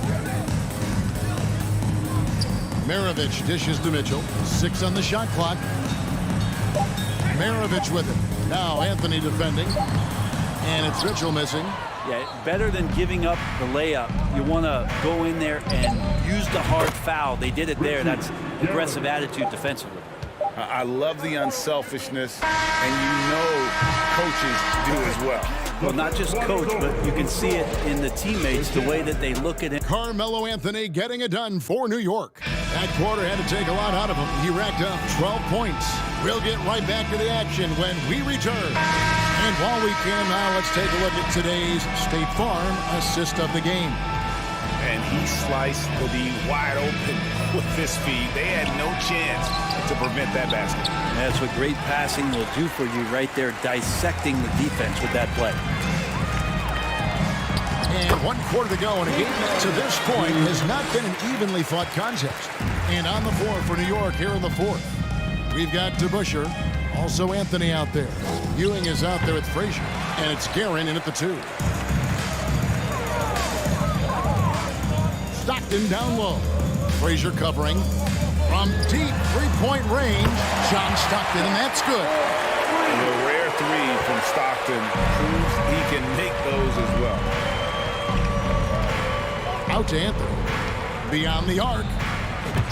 Maravich dishes to Mitchell. 6 on the shot clock. Maravich with it. Now Anthony defending. And it's Mitchell missing. Yeah, better than giving up the layup. You want to go in there and use the hard foul. They did it there. That's aggressive attitude defensively. I love the unselfishness, and you know coaches do as well. Well, not just coach, but you can see it in the teammates, the way that they look at him. Carmelo Anthony getting it done for New York. That quarter had to take a lot out of him. He racked up 12 points. We'll get right back to the action when we return. And while we can now, let's take a look at today's State Farm assist of the game. And he sliced the D wide open with his feet. They had no chance to prevent that basket. That's what great passing will do for you right there, dissecting the defense with that play. And 1 quarter to go, and a game that to this point has not been an evenly fought contest. And on the floor for New York here in the 4th, we've got DeBusschere, also Anthony out there. Ewing is out there with Frazier, and it's Guerin in at the 2. Stockton down low. Frazier covering. From deep three-point range, John Stockton, and that's good. The rare 3 from Stockton proves he can make those as well. Out to Anthony. Beyond the arc.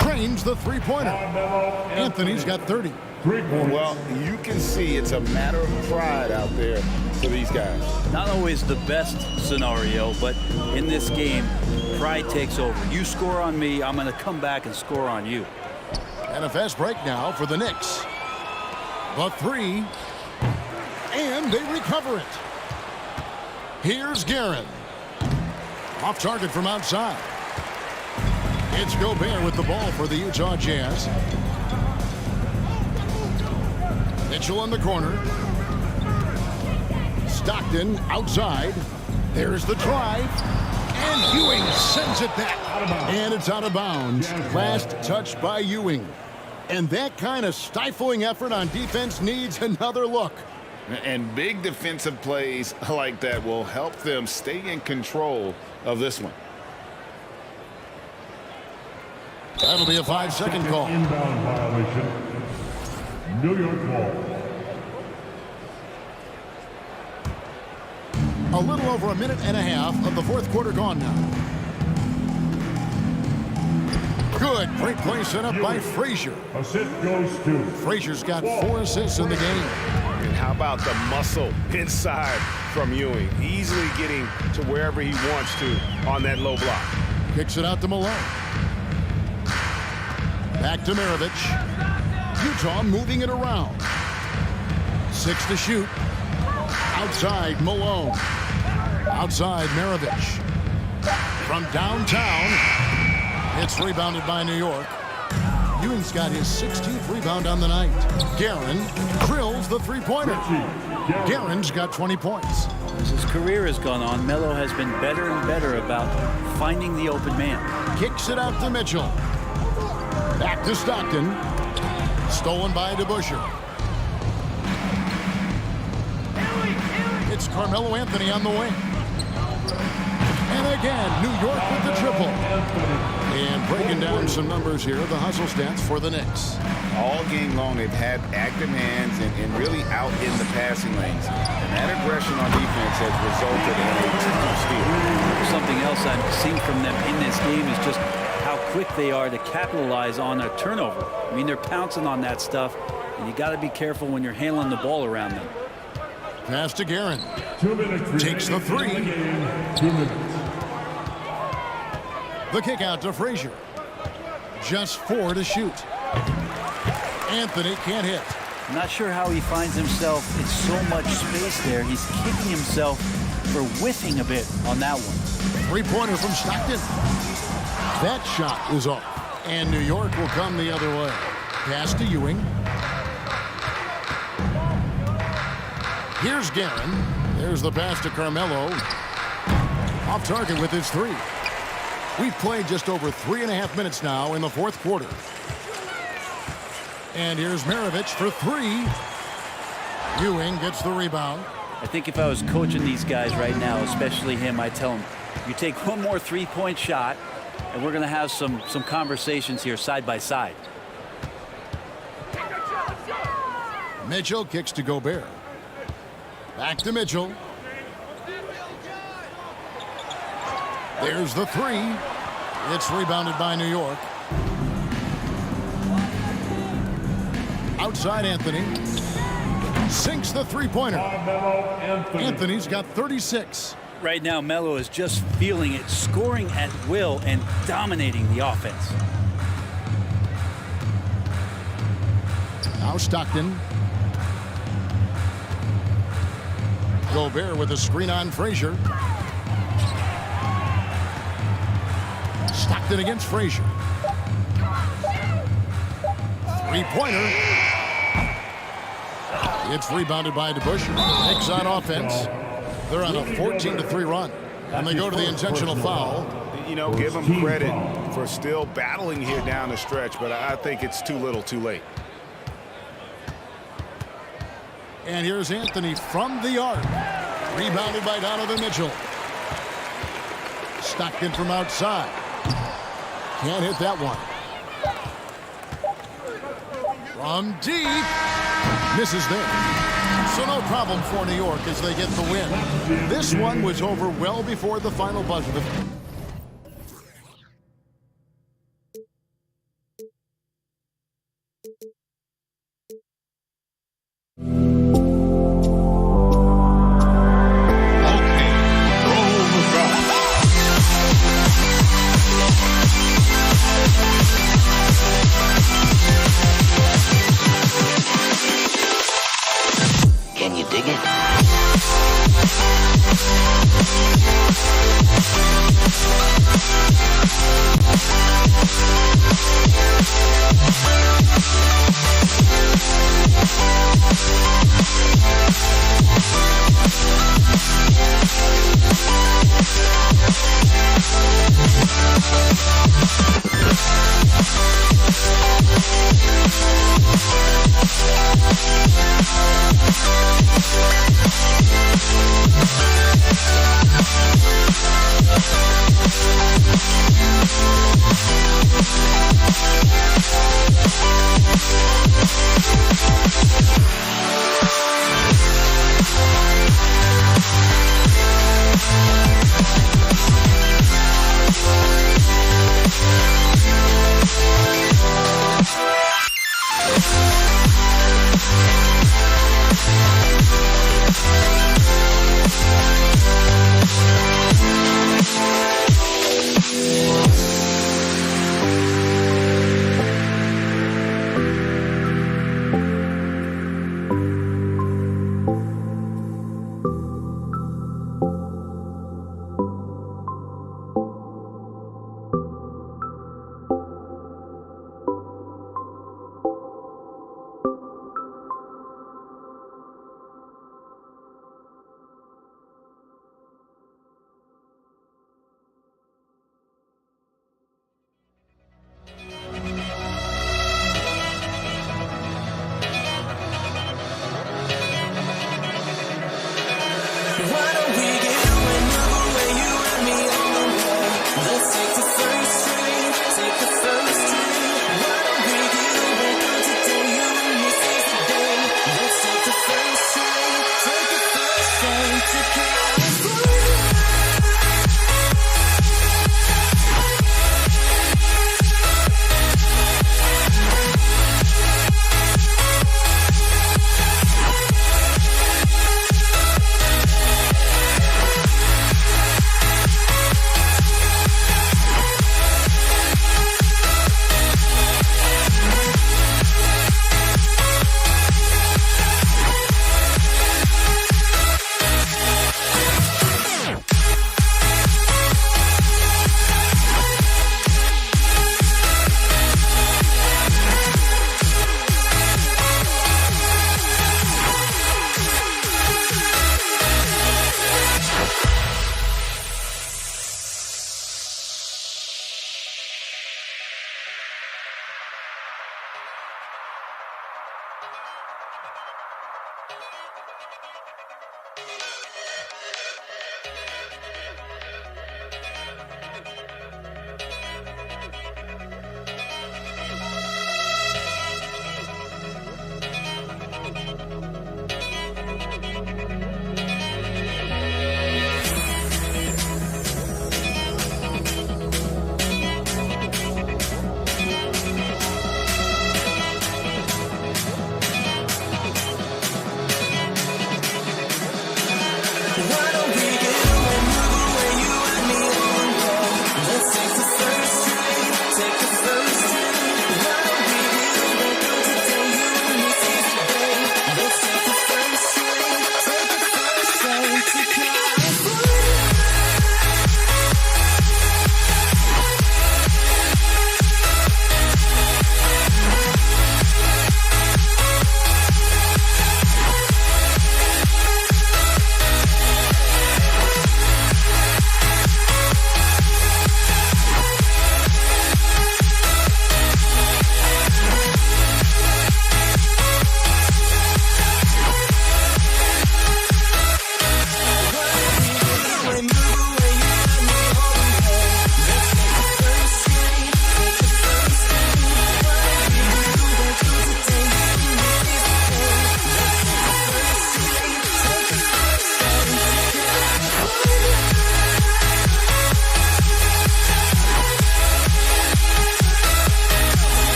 Drains the three-pointer. Anthony's got 30. Well, you can see it's a matter of pride out there for these guys. Not always the best scenario, but in this game, pride takes over. You score on me, I'm going to come back and score on you. And a fast break now for the Knicks. The 3. And they recover it. Here's Guerin. Off target from outside. It's Gobert with the ball for the Utah Jazz. Mitchell in the corner. Stockton outside. There's the drive. And Ewing sends it back. And it's out of bounds. Last touch by Ewing. And that kind of stifling effort on defense needs another look. And big defensive plays like that will help them stay in control of this one. That'll be a 5-second call. Inbound violation. New York ball. A little over a minute and a half of the 4th quarter gone now. Good. Great play set up by Frazier. Assist goes to. Frazier's got 4 assists in the game. And how about the muscle inside from Ewing? Easily getting to wherever he wants to on that low block. Kicks it out to Malone. Back to Maravich. Utah moving it around. 6 to shoot. Outside Malone. Outside Maravich. From downtown. It's rebounded by New York. Ewing's got his 16th rebound on the night. Guerin drills the three-pointer. Guerin's got 20 points. As his career has gone on, Melo has been better and better about finding the open man. Kicks it out to Mitchell. Back to Stockton. Stolen by DeBusschere. It's Carmelo Anthony on the wing. And again, New York with the triple. And breaking down some numbers here, the hustle stats for the Knicks. All game long, they've had active hands and really out in the passing lanes. And that aggression on defense has resulted in a ton of steals. Something else I've seen from them in this game is just how quick they are to capitalize on a turnover. I mean, they're pouncing on that stuff, and you got to be careful when you're handling the ball around them. Pass to Guerin. 2 minutes. Takes the 3. 2 minutes. The kick out to Frazier. Just 4 to shoot. Anthony can't hit. I'm not sure how he finds himself in so much space there. He's kicking himself for whiffing a bit on that one. Three-pointer from Stockton. That shot is off. And New York will come the other way. Pass to Ewing. Here's Guerin. There's the pass to Carmelo. Off target with his 3. We've played just over 3.5 minutes now in the 4th quarter. And here's Maravich for 3. Ewing gets the rebound. I think if I was coaching these guys right now, especially him, I'd tell him, You take one more three-point shot, and we're going to have some conversations here side by side. Mitchell kicks to Gobert. Back to Mitchell. There's the three. It's rebounded by New York. Outside Anthony. Sinks the three-pointer. Anthony's got 36. Right now, Melo is just feeling it, scoring at will and dominating the offense. Now Stockton. Gobert with a screen on Frazier. Stockton against Frazier. Three-pointer. It's rebounded by DeBush. Knicks on offense. They're on a 14-3 run. And they go to the intentional foul. You know, give them credit for still battling here down the stretch, but I think it's too little too late. And here's Anthony from the arc. Rebounded by Donovan Mitchell. Stockton from outside. Can't hit that one. From deep. Misses there. So no problem for New York as they get the win. This one was over well before the final buzzer. Can you dig it?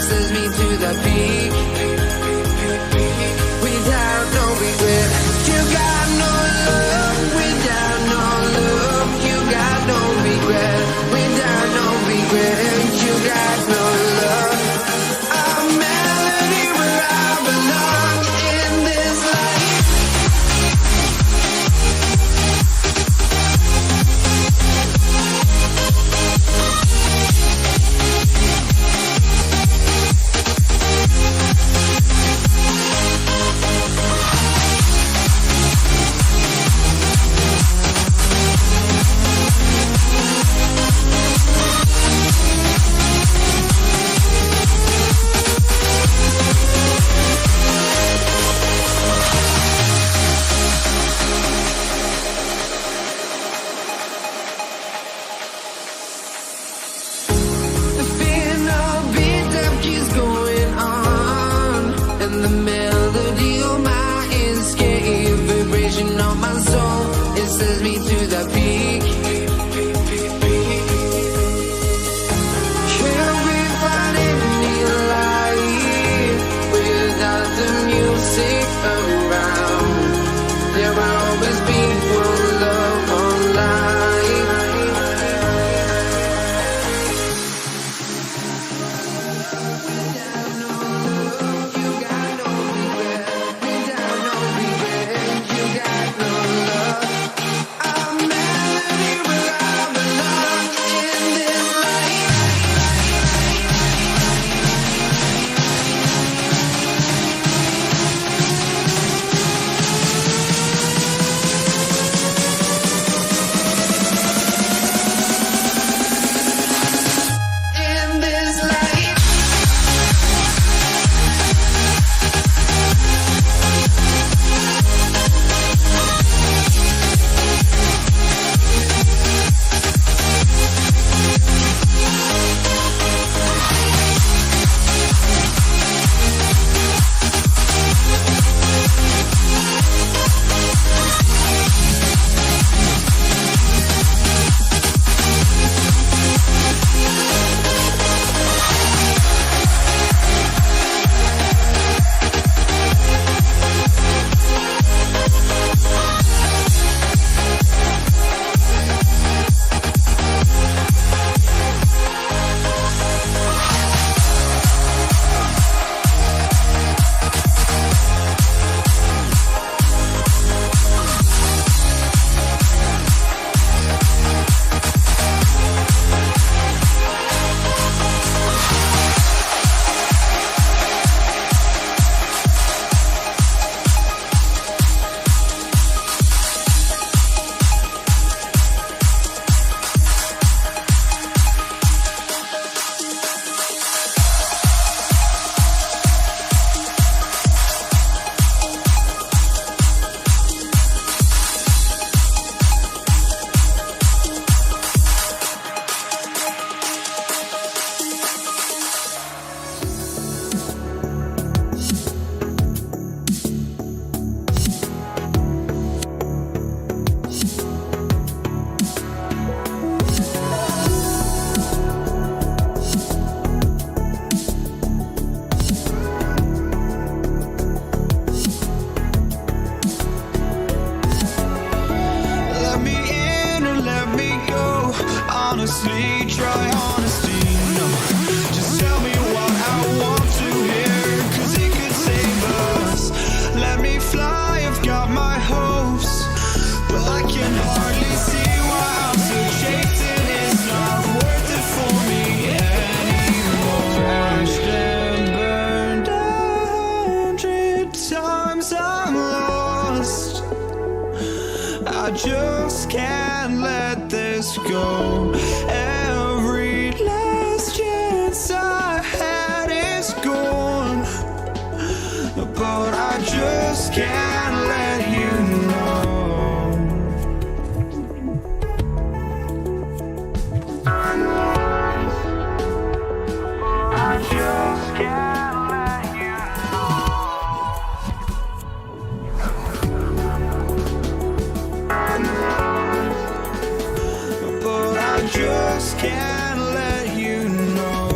sends me to the peak. Without no regret, you got no love. Without no love, you got no regret. Without no regret, you got no love. A melody where I belong in this life. The final beat up keeps going on, and the melody of my escape, vibration of my soul, it sends me to the peak. Can't we find any life without the music around? There will always be one love, one life. In this life. Let me in or let me go. Honestly, try honesty. No, just tell me what I want to hear, 'cause it could save us. Let me fly, I've got my hopes, but I can hardly see why I'm still chasing. It's not worth it for me anymore. Crashed and burned 100 times, I'm lost. I just can't let this go. Every last chance I had is gone, but I just can't let you know. I just can't let you know. But I just can't let you know.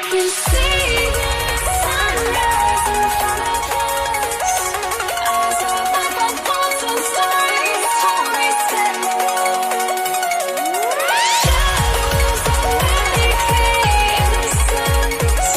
You see the sunrise in front of us. Eyes are like a golden stories torn in the shadows of innocence.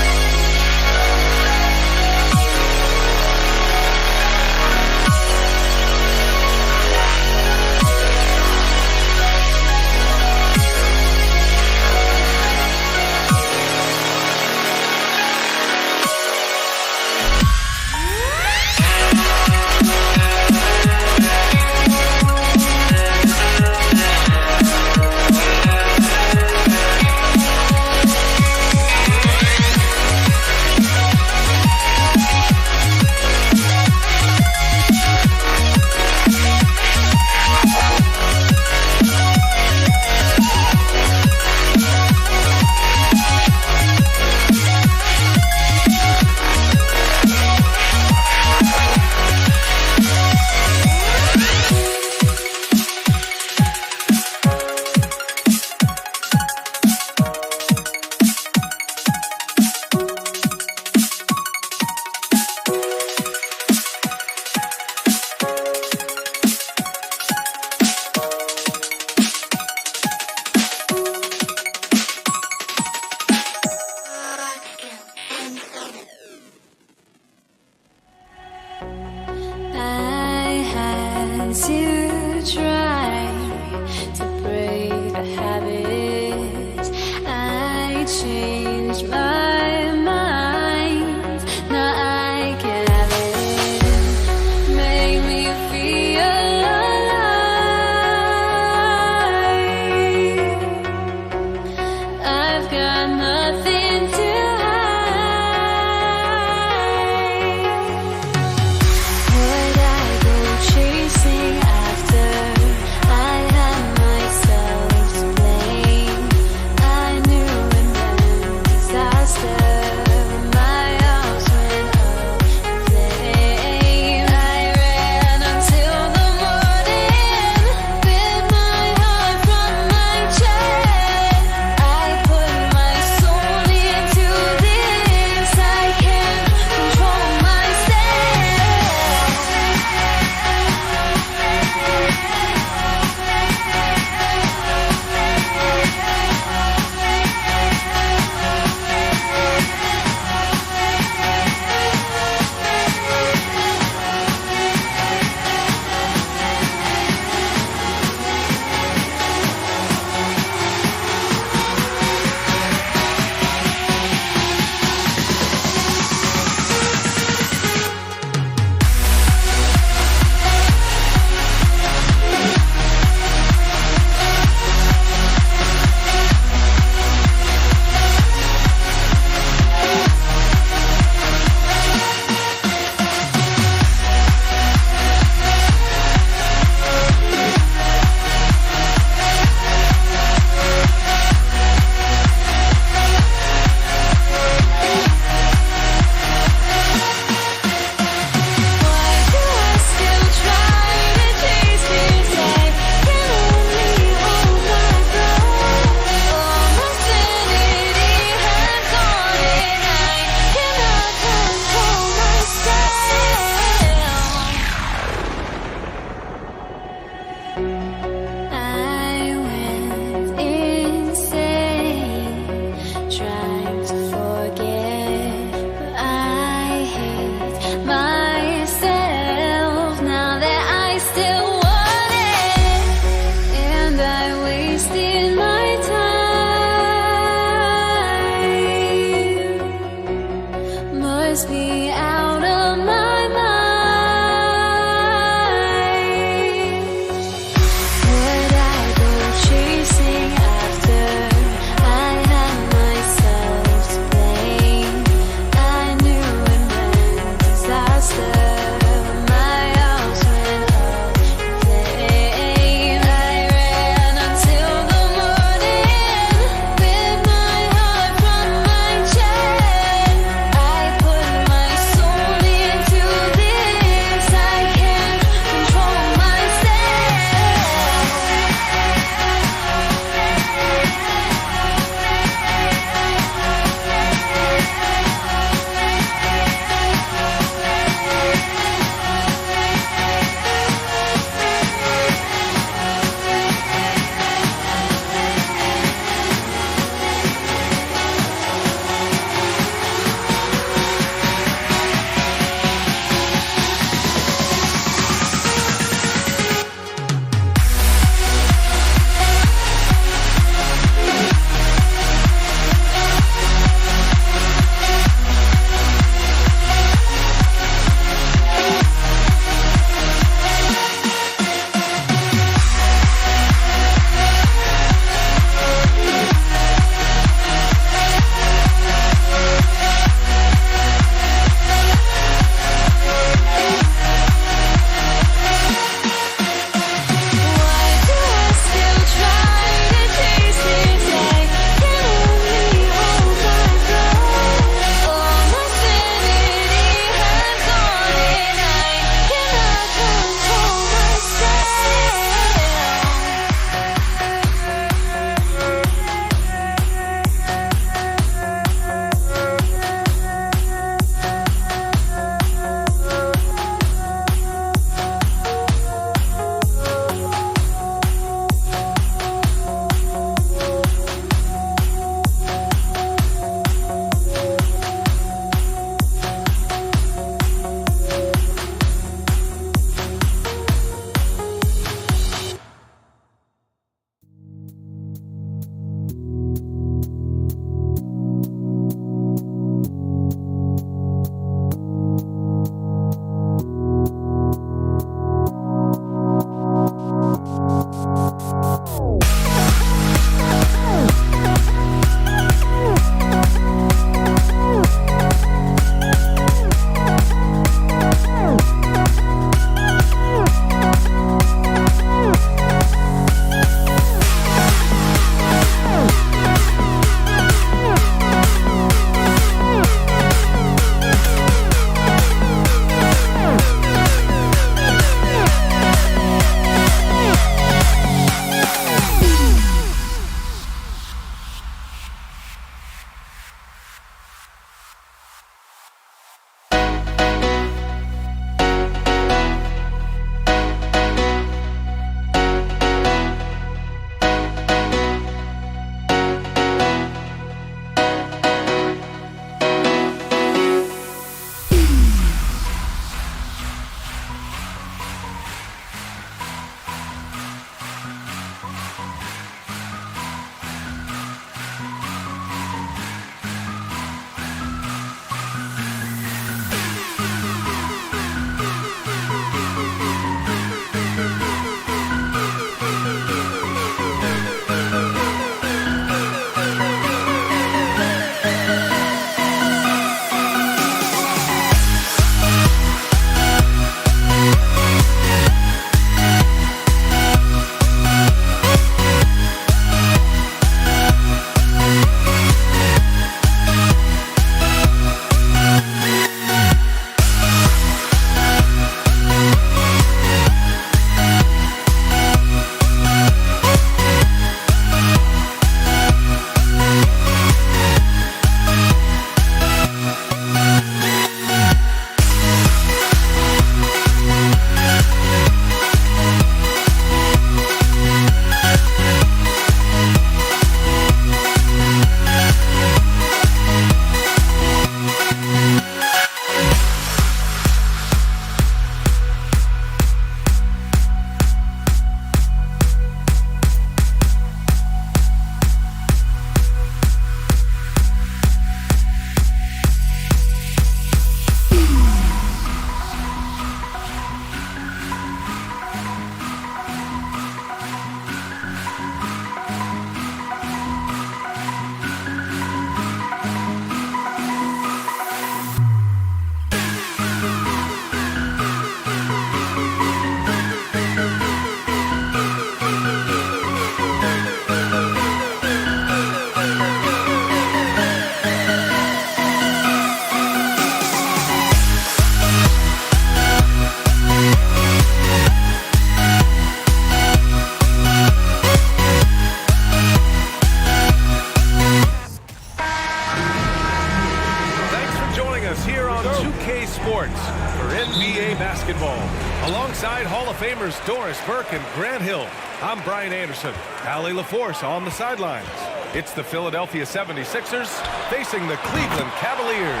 Timers, Doris Burke, and Grant Hill. I'm Brian Anderson. Allie LaForce on the sidelines. It's the Philadelphia 76ers facing the Cleveland Cavaliers.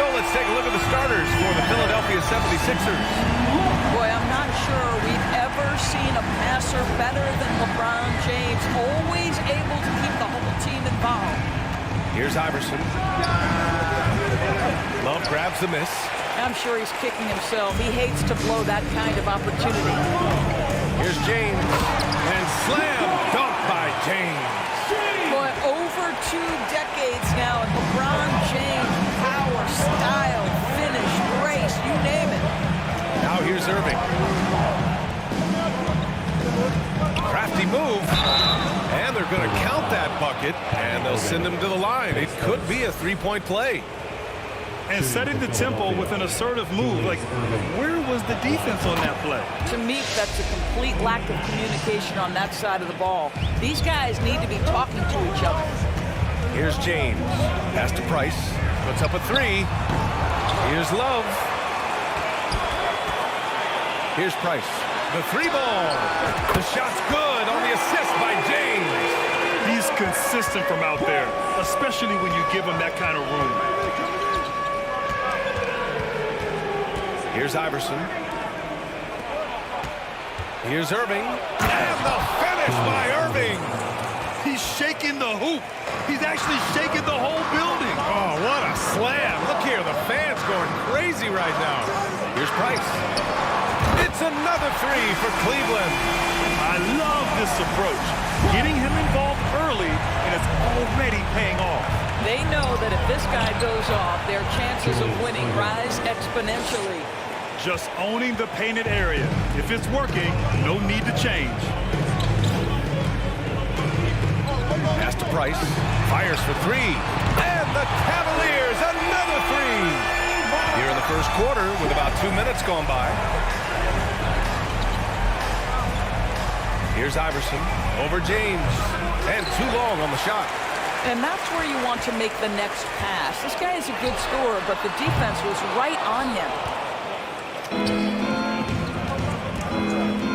So let's take a look at the starters for the Philadelphia 76ers. Boy, I'm not sure we've ever seen a passer better than LeBron James, always able to keep the whole team involved. Here's Iverson. Love grabs the miss. I'm sure he's kicking himself. He hates to blow that kind of opportunity. Here's James. And slam dunk by James. Boy, over 2 decades now, and LeBron James, power, style, finish, grace, you name it. Now here's Irving. Crafty move. And they're going to count that bucket, and they'll send him to the line. It could be a three-point play. And setting the tempo with an assertive move. Like, where was the defense on that play? To me, that's a complete lack of communication on that side of the ball. These guys need to be talking to each other. Here's James. Pass to Price. Puts up a 3. Here's Love. Here's Price. The 3 ball. The shot's good on the assist by James. He's consistent from out there, especially when you give him that kind of room. Here's Iverson. Here's Irving. And the finish by Irving. He's shaking the hoop. He's actually shaking the whole building. Oh, what a slam. Look here, the fans going crazy right now. Here's Price. It's another 3 for Cleveland. I love this approach. Getting him involved early, and it's already paying off. They know that if this guy goes off, their chances of winning rise exponentially. Just owning the painted area. If it's working, no need to change. Pass to Price. Fires for 3. And the Cavaliers, another 3. Here in the first quarter with about 2 minutes gone by. Here's Iverson over James. And too long on the shot. And that's where you want to make the next pass. This guy is a good scorer, but the defense was right on him.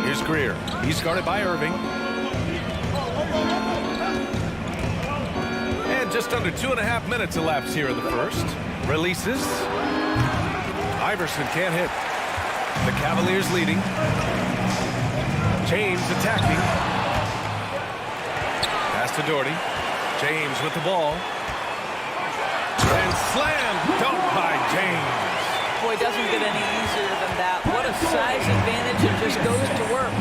Here's Greer. He's guarded by Irving. And just under 2.5 minutes elapsed here in the first. Releases. Iverson can't hit. The Cavaliers leading. James attacking. Pass to Doherty. James with the ball. And slam dunk by James. Boy, doesn't get any easier than that. What a size advantage. It just goes to work.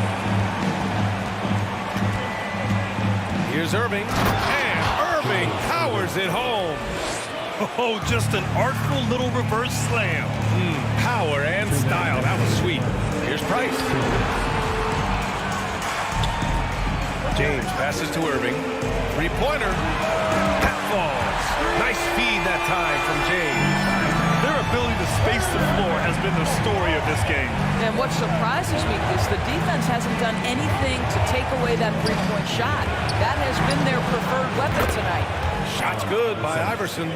Here's Irving. And Irving powers it home. Oh, just an artful little reverse slam. Power and style. That was sweet. Here's Price. James passes to Irving. 3-pointer. That falls. Nice feed that time from James. Their ability to space the floor has been the story of this game. And what surprises me is the defense hasn't done anything to take away that 3-point shot. That has been their preferred weapon tonight. Shot's good by Iverson.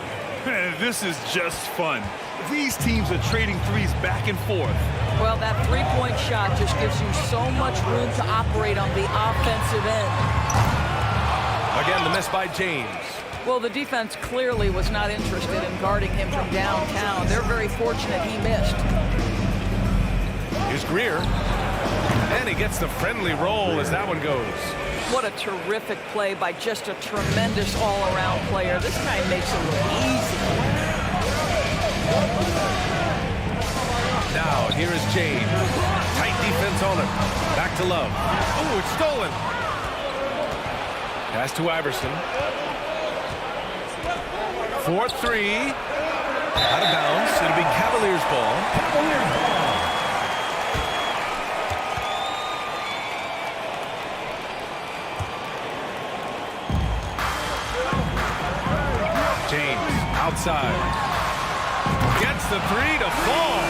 This is just fun. These teams are trading threes back and forth. Well, that 3-point shot just gives you so much room to operate on the offensive end. Again, the miss by James. Well, the defense clearly was not interested in guarding him from downtown. They're very fortunate he missed. Here's Greer. And he gets the friendly roll as that one goes. What a terrific play by just a tremendous all-around player. This guy makes it look easy. Now, here is James. Tight defense on him. Back to Love. Oh, it's stolen. Pass to Iverson. 4-3. Out of bounds. It'll be Cavaliers ball. James outside. Gets the 3 to fall.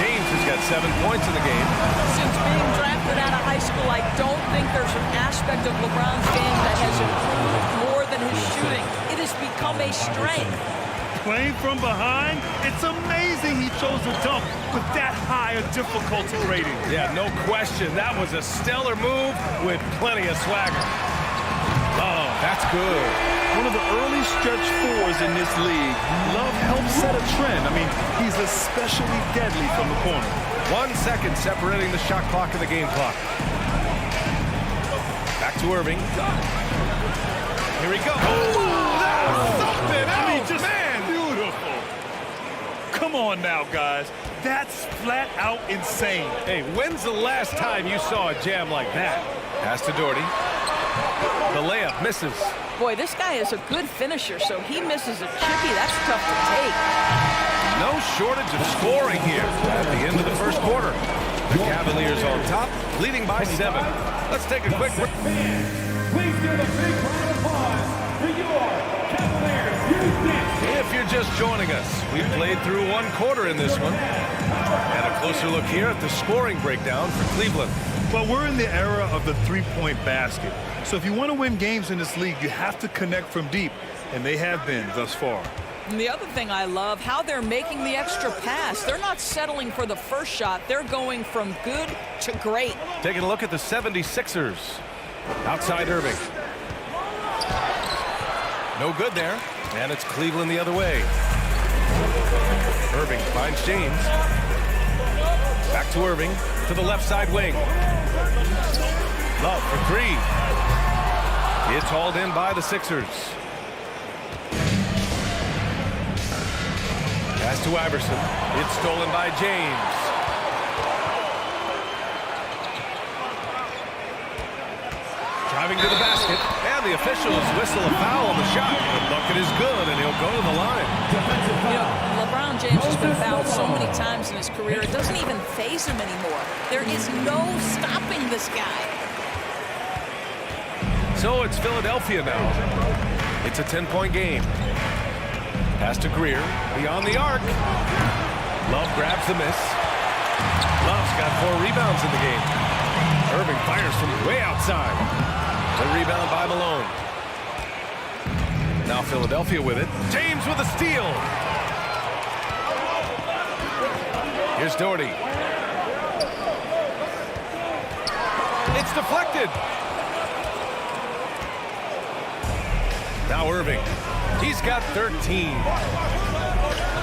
James has got 7 points in the game. Since being drafted out of high school, I don't think there's an aspect of LeBron's game that has improved more than his shooting. It has become a strength. Playing from behind, it's amazing he chose to dunk with that high a difficulty rating. Yeah, no question. That was a stellar move with plenty of swagger. Oh, that's good. One of the early stretch fours in this league. Love helps set a trend. I mean, he's especially deadly from the corner. 1 second separating the shot clock and the game clock. Back to Irving. Here he goes. Oh, that's something else, I mean, just man. Beautiful. Come on now, guys. That's flat out insane. Hey, when's the last time you saw a jam like that? Pass to Doherty. The layup misses. Boy, this guy is a good finisher, so he misses a chippy. That's tough to take. No shortage of scoring here at the end of the first quarter. The Cavaliers on top, leading by 7. Let's take a quick break. Please give a big round of applause for your Cavaliers Houston. If you're just joining us, we've played through 1 quarter in this one. And a closer look here at the scoring breakdown for Cleveland. Well, we're in the era of the three-point basket. So if you want to win games in this league, you have to connect from deep, and they have been thus far. And the other thing I love, how they're making the extra pass. They're not settling for the first shot. They're going from good to great. Taking a look at the 76ers. Outside Irving. No good there. And it's Cleveland the other way. Irving finds James. Back to Irving. To the left side wing. Love for 3. It's hauled in by the Sixers. Pass to Iverson. It's stolen by James. Driving to the basket, and the officials whistle a foul on the shot. The bucket is good, and he'll go to the line. You know, LeBron James has been fouled so many times in his career, it doesn't even faze him anymore. There is no stopping this guy. So it's Philadelphia now. It's a 10-point game. Pass to Greer, beyond the arc. Love grabs the miss. Love's got 4 rebounds in the game. Irving fires from way outside. The rebound by Malone. Now Philadelphia with it. James with a steal. Here's Doherty. It's deflected. Now Irving. He's got 13.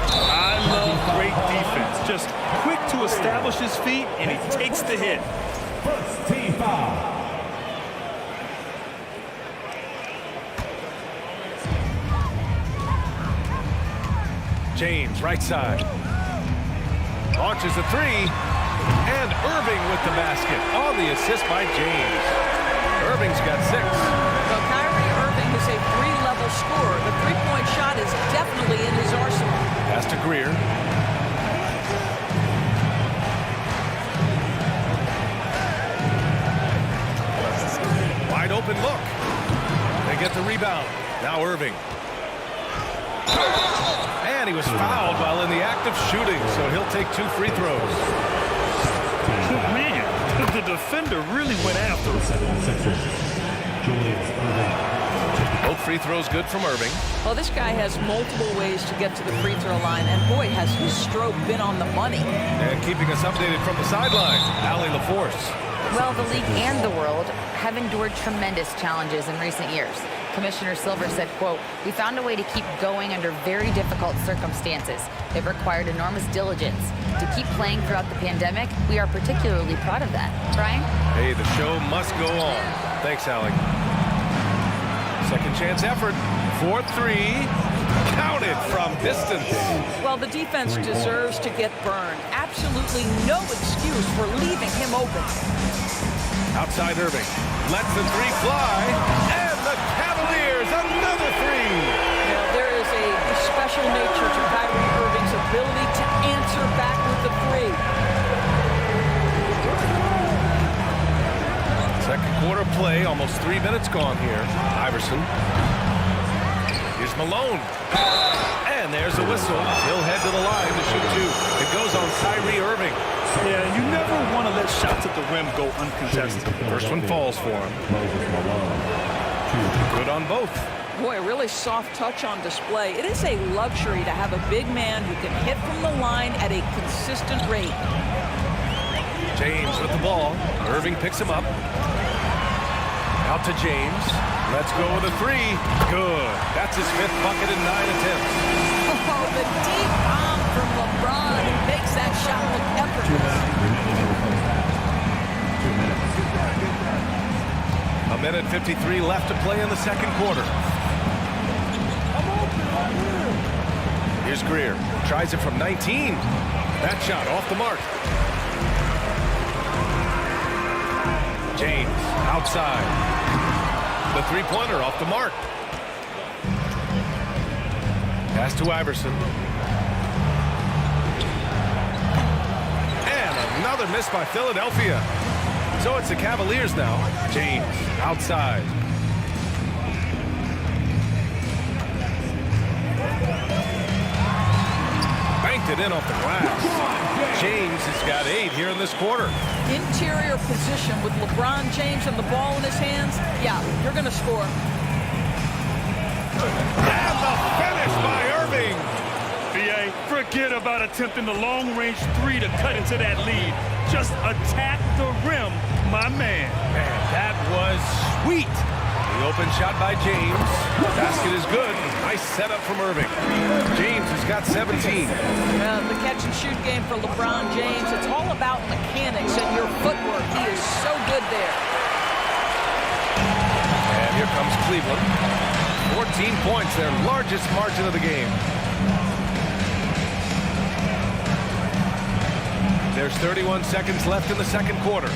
I love great defense. Just quick to establish his feet, and he takes the hit. First team foul. James, right side. Launches a 3. And Irving with the basket on the assist by James. Irving's got 6. Well, Kyrie Irving is a 3-level scorer. The 3-point shot is definitely in his arsenal. Pass to Greer. Wide open look. They get the rebound. Now Irving. And he was fouled while in the act of shooting, so he'll take 2 free throws. Man, the defender really went after him. Both free throws good from Irving. Well, this guy has multiple ways to get to the free throw line, and boy, has his stroke been on the money. And keeping us updated from the sideline, Allie LaForce. Well, the league and the world have endured tremendous challenges in recent years. Commissioner Silver said, quote, "We found a way to keep going under very difficult circumstances. It required enormous diligence. To keep playing throughout the pandemic, we are particularly proud of that." Brian? Hey, the show must go on. Thanks, Allie. Second chance effort. 4-3. Counted from distance. Well, the defense deserves to get burned. Absolutely no excuse for leaving him open. Outside Irving. Lets the 3 fly. And the Cavaliers, another 3. Now, there is a special nature to Kyrie Irving's ability to answer back with the 3. Second quarter play, almost 3 minutes gone here. Iverson. Here's Malone. And there's a whistle. He'll head to the line to shoot 2. It goes on Kyrie Irving. Yeah, you never want to let shots at the rim go uncontested. First one falls for him. Good on both. Boy, a really soft touch on display. It is a luxury to have a big man who can hit from the line at a consistent rate. James with the ball. Irving picks him up. Out to James. Let's go with a three. Good. That's his 5th bucket in 9 attempts. Oh, the deep bomb from LeBron makes that shot look effortless. 1:53 left to play in the second quarter. Here's Greer. Tries it from 19. That shot off the mark. James outside. The three-pointer off the mark. Pass to Iverson. And another miss by Philadelphia. So it's the Cavaliers now. James outside. Banked it in off the glass. James has got 8 here in this quarter. Interior position with LeBron James and the ball in his hands. Yeah, you're going to score. And the finish by Irving. BA, forget about attempting the long-range 3 to cut into that lead. Just attack the rim, my man. Man, that was sweet. The open shot by James. Basket is good. Nice setup from Irving. James has got 17. The catch-and-shoot game for LeBron James, it's all about mechanics and your footwork. He is so good there. And here comes Cleveland. 14 points, their largest margin of the game. There's 31 seconds left in the second quarter.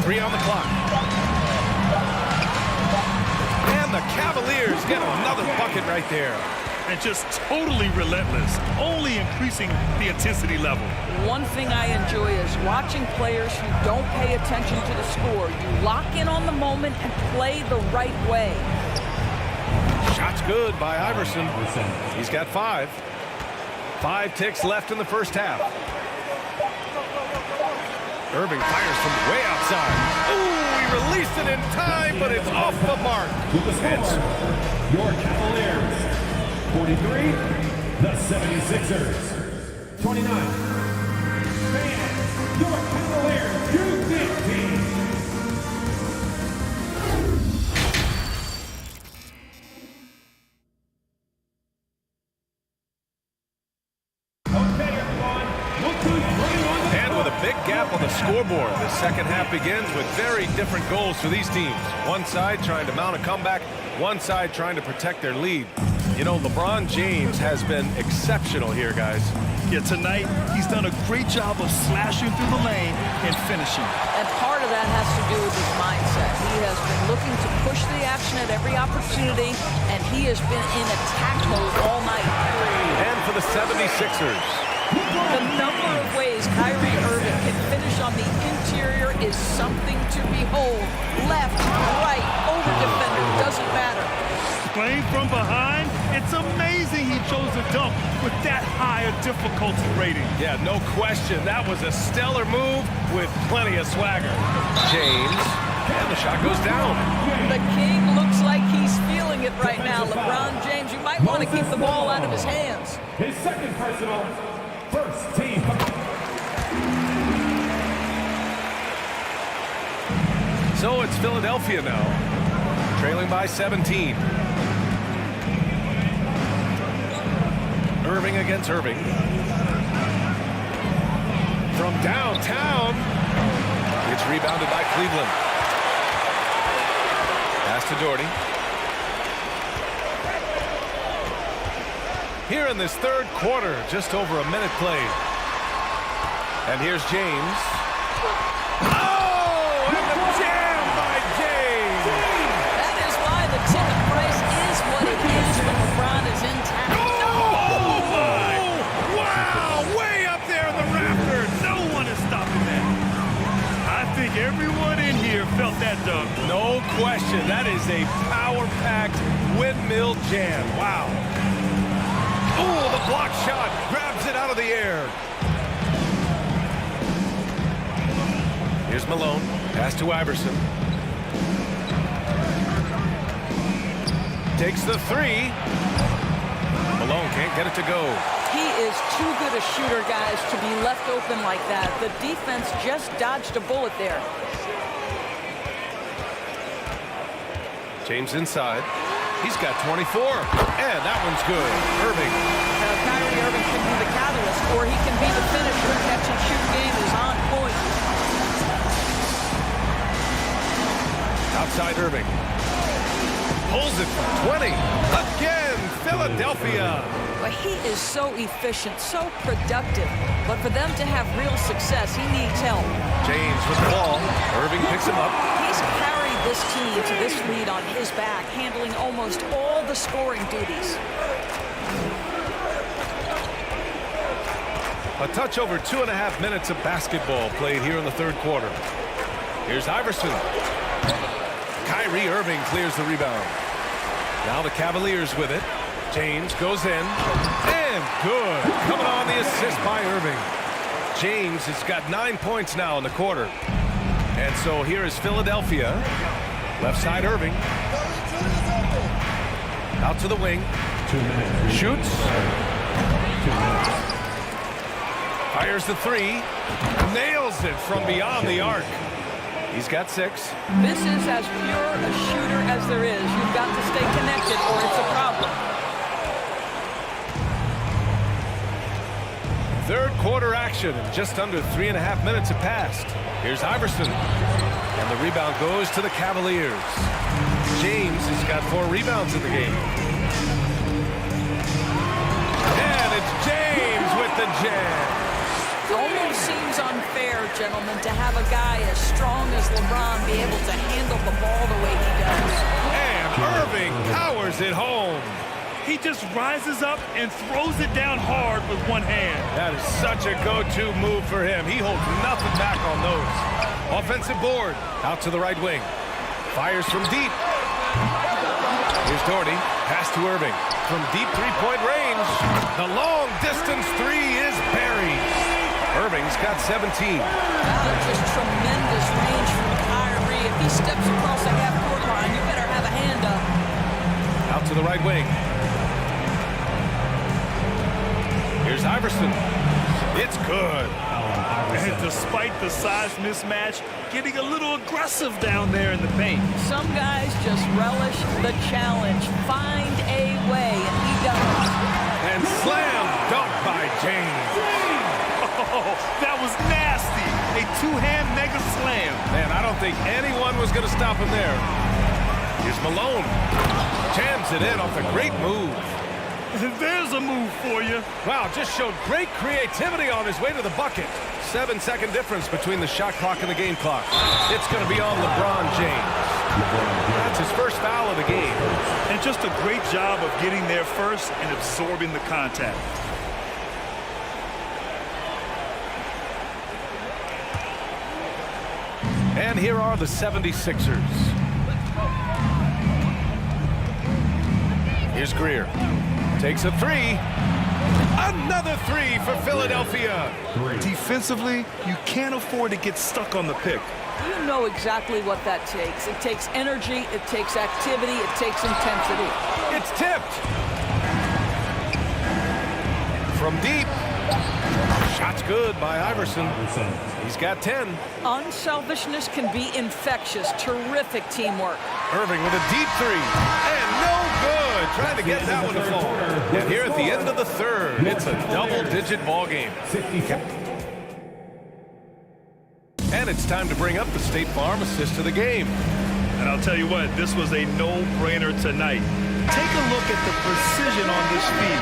Three on the clock. And the Cavaliers get another bucket right there. And just totally relentless, only increasing the intensity level. One thing I enjoy is watching players who don't pay attention to the score. You lock in on the moment and play the right way. Shot's good by Iverson. He's got 5. 5 ticks left in the first half. Irving fires from way outside. Ooh, he released it in time, but it's off the mark. Your Cavaliers. 43, the 76ers. 29, fans, your Cavaliers, U15. On the scoreboard, the second half begins with very different goals for these teams. One side trying to mount a comeback, one side trying to protect their lead. You know, LeBron James has been exceptional here, guys. Yeah, tonight he's done a great job of slashing through the lane and finishing. And part of that has to do with his mindset. He has been looking to push the action at every opportunity, and he has been in attack mode all night. And for the 76ers. The number of ways Kyrie Irving can finish on the interior is something to behold. Left, right, over defender, doesn't matter. Playing from behind, it's amazing he chose a dunk with that high a difficulty rating. Yeah, no question. That was a stellar move with plenty of swagger. James, and the shot goes down. The King looks like he's feeling it right now. LeBron James, you might want to keep the ball out of his hands. His second personal. First team. So it's Philadelphia now, trailing by 17. Irving against Irving. From downtown, it's rebounded by Cleveland. Pass to Doherty. Here in this third quarter, just over a minute played. And here's James. Oh, and the jam by James. That is why the ticket price is what it is when LeBron is in town. Oh, my! Wow, way up there in the rafters. No one is stopping that. I think everyone in here felt that dunk. No question. That is a power-packed windmill jam. Wow. Oh, the block shot grabs it out of the air. Here's Malone. Pass to Iverson. Takes the three. Malone can't get it to go. He is too good a shooter, guys, to be left open like that. The defense just dodged a bullet there. James inside. He's got 24. And that one's good. Irving. Kyrie Irving can be the catalyst, or he can be the finisher. Catch and shoot game is on point. Outside Irving. Pulls it from 20. Again, Philadelphia. But he is so efficient, so productive. But for them to have real success, he needs help. James with the ball. Irving picks him up. He's carried this team to this lead on his back, handling almost all the scoring duties. A touch over 2.5 minutes of basketball played here in the third quarter. Here's Iverson. Kyrie Irving clears the rebound. Now the Cavaliers with it. James goes in. And good. Coming on the assist by Irving. James has got 9 points now in the quarter. And so here is Philadelphia. Left side Irving. Out to the wing. 2 minutes. Shoots. 2 minutes. Fires the three. Nails it from beyond the arc. He's got 6. This is as pure a shooter as there is. You've got to stay connected or it's a problem. Third quarter action. Just under 3.5 minutes have passed. Here's Iverson. And the rebound goes to the Cavaliers. James has got 4 rebounds in the game. And it's James with the jam. It almost seems unfair, gentlemen, to have a guy as strong as LeBron be able to handle the ball the way he does. And Irving powers it home. He just rises up and throws it down hard with one hand. That is such a go-to move for him. He holds nothing back on those. Offensive board. Out to the right wing. Fires from deep. Here's Doherty. Pass to Irving. From deep three-point range. The long-distance three is buried. Irving's got 17. Just tremendous range from Kyrie. If he steps across the half-court line, you better have a hand up. Out to the right wing. Here's Iverson. It's good. And despite the size mismatch, getting a little aggressive down there in the paint. Some guys just relish the challenge. Find a way, and he does. And slam dunk by James. Oh, that was nasty. A two-hand mega slam. Man, I don't think anyone was going to stop him there. Here's Malone. Jams it in off a great move. There's a move for you. Wow, just showed great creativity on his way to the bucket. 7-second difference between the shot clock and the game clock. It's going to be on LeBron James. That's his first foul of the game. And just a great job of getting there first and absorbing the contact. And here are the 76ers. Here's Greer. Takes a three. Another three for Philadelphia. Defensively, you can't afford to get stuck on the pick. You know exactly what that takes. It takes energy, it takes activity, it takes intensity. It's tipped. From deep. Shot's good by Iverson. He's got 10. Unselfishness can be infectious. Terrific teamwork. Irving with a deep three. And no good. Trying to get that one to fall. And here at the end of the third, it's a double-digit ball game. And it's time to bring up the State Farm assist to the game. And I'll tell you what, this was a no-brainer tonight. Take a look at the precision on this feed.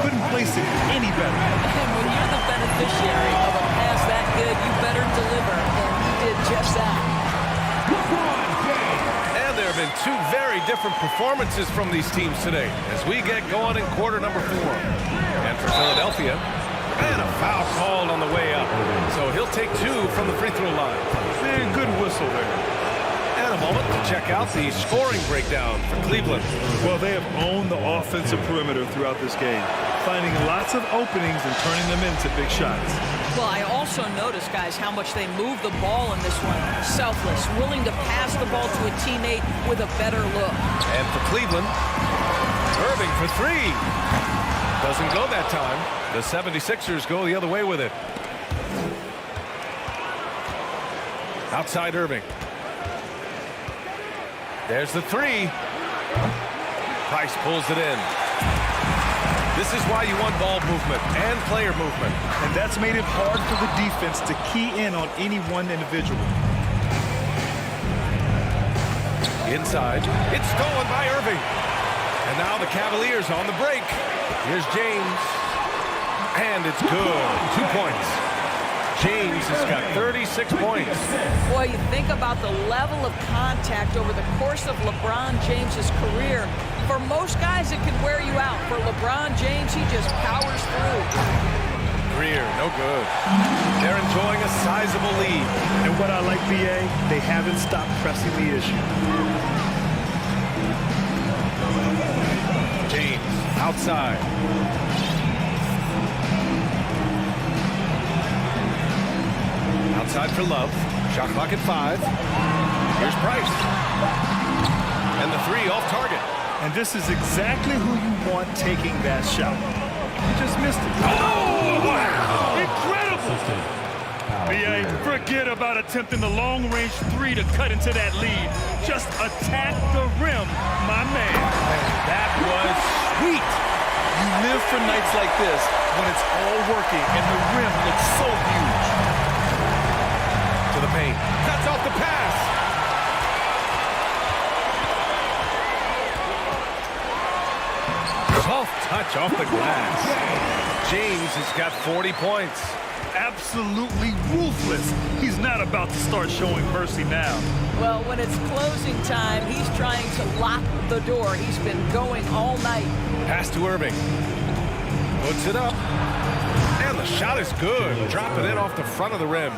Couldn't place it any better. And when you're the beneficiary of a pass that good, you better deliver. And he did just that. And there have been 2 very different performances from these teams today as we get going in quarter number 4. And for Philadelphia, and a foul called on the way up. So he'll take 2 from the free throw line. And good whistle there. And a moment to check out the scoring breakdown for Cleveland. Well, they have owned the offensive perimeter throughout this game, finding lots of openings and turning them into big shots. Well, I also noticed, guys, how much they move the ball in this one. Selfless, willing to pass the ball to a teammate with a better look. And for Cleveland, Irving for three. Doesn't go that time. The 76ers go the other way with it. Outside Irving. There's the three. Price pulls it in. This is why you want ball movement and player movement. And that's made it hard for the defense to key in on any one individual. Inside. It's stolen by Irving. And now the Cavaliers on the break. Here's James. And it's good. 2 points. James has got 36 points. Boy, you think about the level of contact over the course of LeBron James's career. For most guys, it can wear you out. For LeBron James, he just powers through. Greer, no good. They're enjoying a sizable lead. And what I like, BA, they haven't stopped pressing the issue. James, outside. Outside for Love. Shot clock at 5. Here's Price. And the three off target. And this is exactly who you want taking that shot. He just missed it. Oh, wow! Incredible! BA, forget about attempting the long-range three to cut into that lead. Just attack the rim, my man. That was sweet. You live for nights like this when it's all working and the rim looks so huge. To the paint. Cuts off the pass. Soft touch off the glass. James has got 40 points. Absolutely ruthless. He's not about to start showing mercy now. Well, when it's closing time, he's trying to lock the door. He's been going all night. Pass to Irving. Puts it up. And the shot is good. Dropping it off the front of the rim.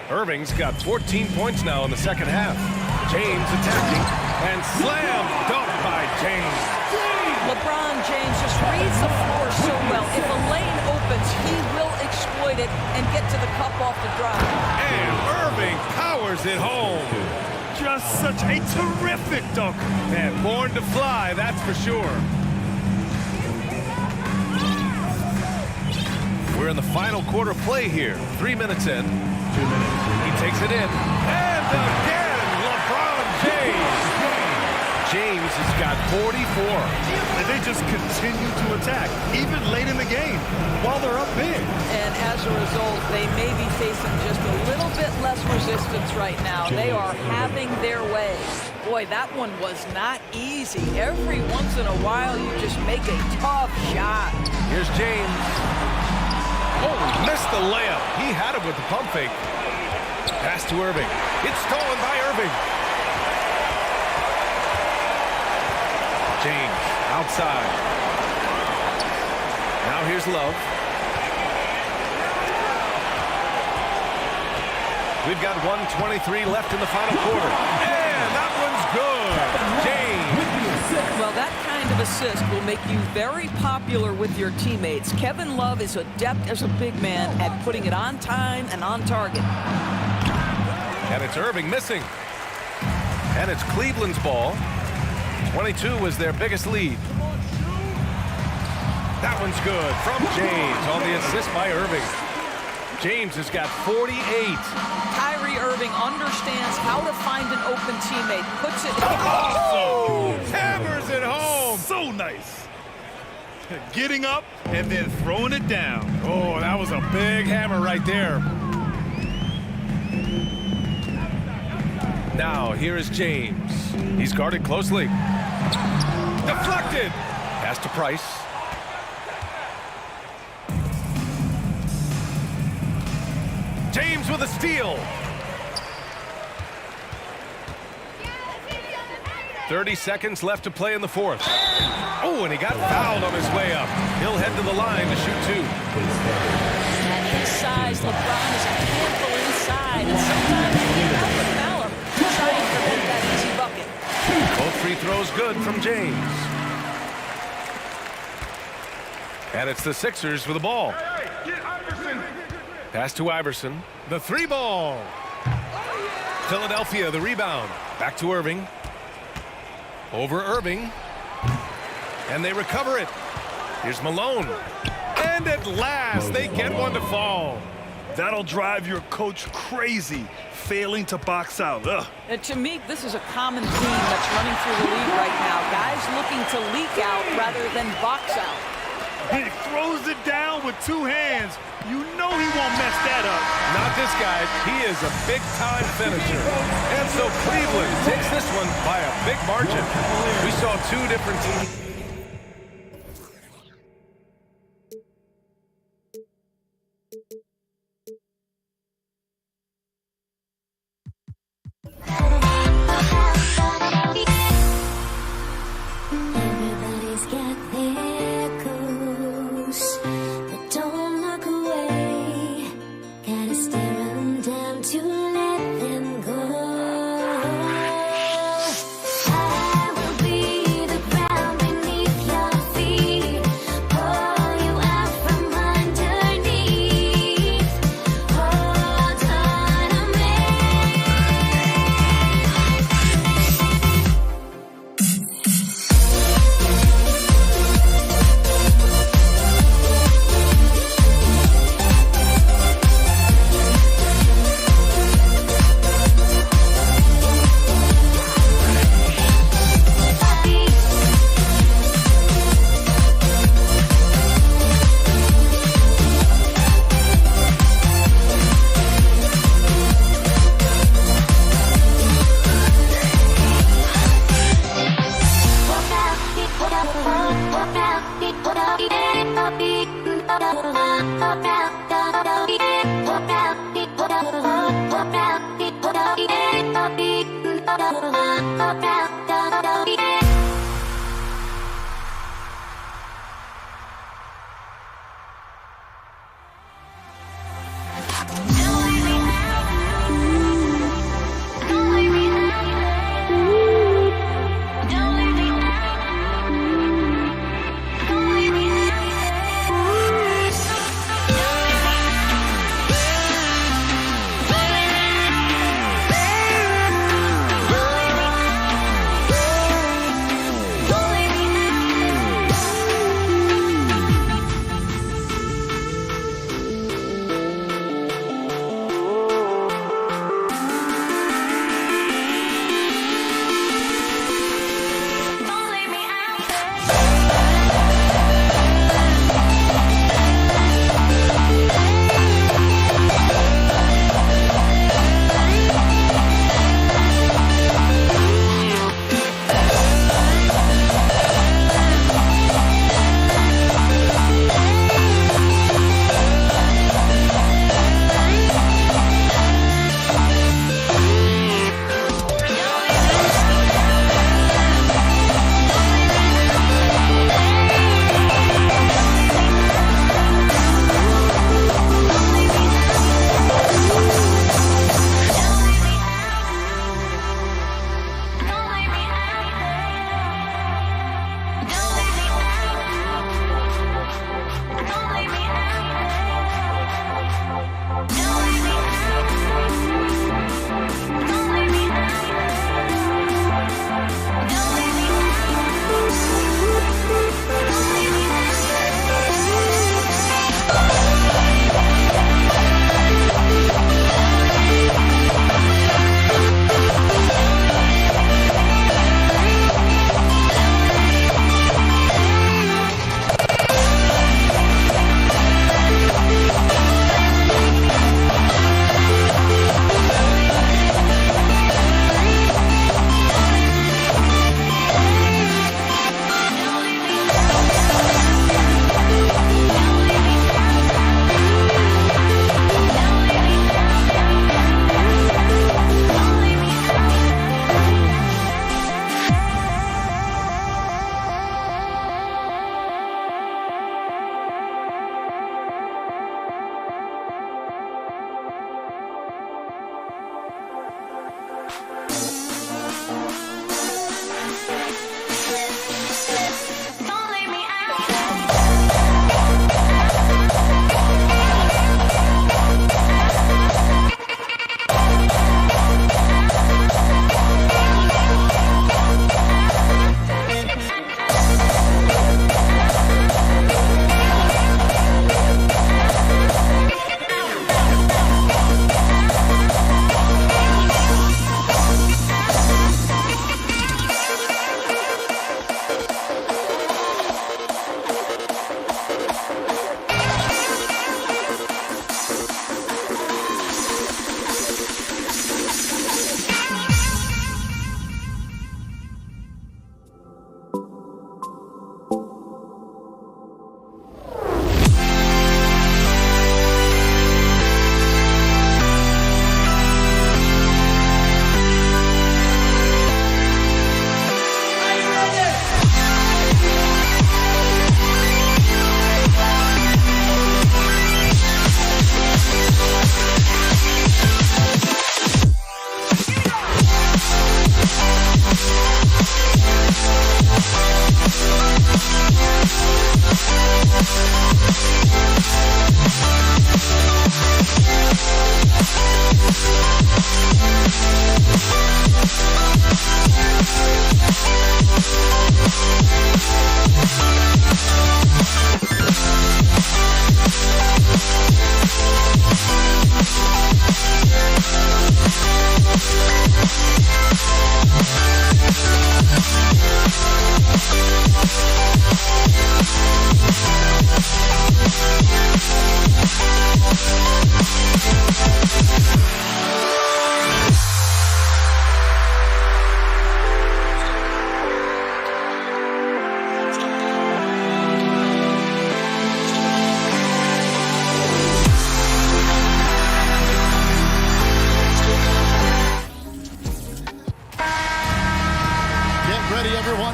Irving's got 14 points now in the second half. James attacking. And slam dunk by James. LeBron James just reads the floor so well. If a lane opens, he will exploit it and get to the cup off the drive. And Irving powers it home. Just such a terrific dunker. And born to fly, that's for sure. We're in the final quarter play here. 3 minutes in. 2 minutes. He takes it in. And again, LeBron James. James has got 44. And they just continue to attack, even late in the game, while they're up big. And as a result, they may be facing just a little bit less resistance right now. They are having their way. Boy, that one was not easy. Every once in a while, you just make a tough shot. Here's James. Oh, missed the layup. He had it with the pump fake. Pass to Irving. It's stolen by Irving. James outside. Now here's Love. We've got 1:23 left in the final quarter. And that one's good. James. Well, that kind of assist will make you very popular with your teammates. Kevin Love is adept as a big man at putting it on time and on target. And it's Irving missing. And it's Cleveland's ball. 22 was their biggest lead. That one's good from James on the assist by Irving. James has got 48. Kyrie Irving understands how to find an open teammate. Puts it in. Oh! Hammers it home. So nice. Getting up and then throwing it down. Oh, that was a big hammer right there. Now, here is James. He's guarded closely. Deflected. Pass to Price. James with a steal. 30 seconds left to play in the fourth. Oh, and he got fouled on his way up. He'll head to the line to shoot two. At his size, LeBron is a handful inside, and sometimes you have to foul him to try and prevent that easy bucket. Both free throws good from James. And it's the Sixers with the ball. Pass to Iverson. The three ball. Philadelphia, the rebound. Back to Irving. Over Irving. And they recover it. Here's Malone. And at last, they get one to fall. That'll drive your coach crazy, failing to box out. Ugh. To me, this is a common theme that's running through the league right now. Guys looking to leak out rather than box out. He throws it down with two hands. You know he won't mess that up. Not this guy. He is a big-time finisher. And so Cleveland takes this one by a big margin. We saw two different teams. Everybody's got their goals, but don't look away. Gotta stare 'em down to let them go. I will be the ground beneath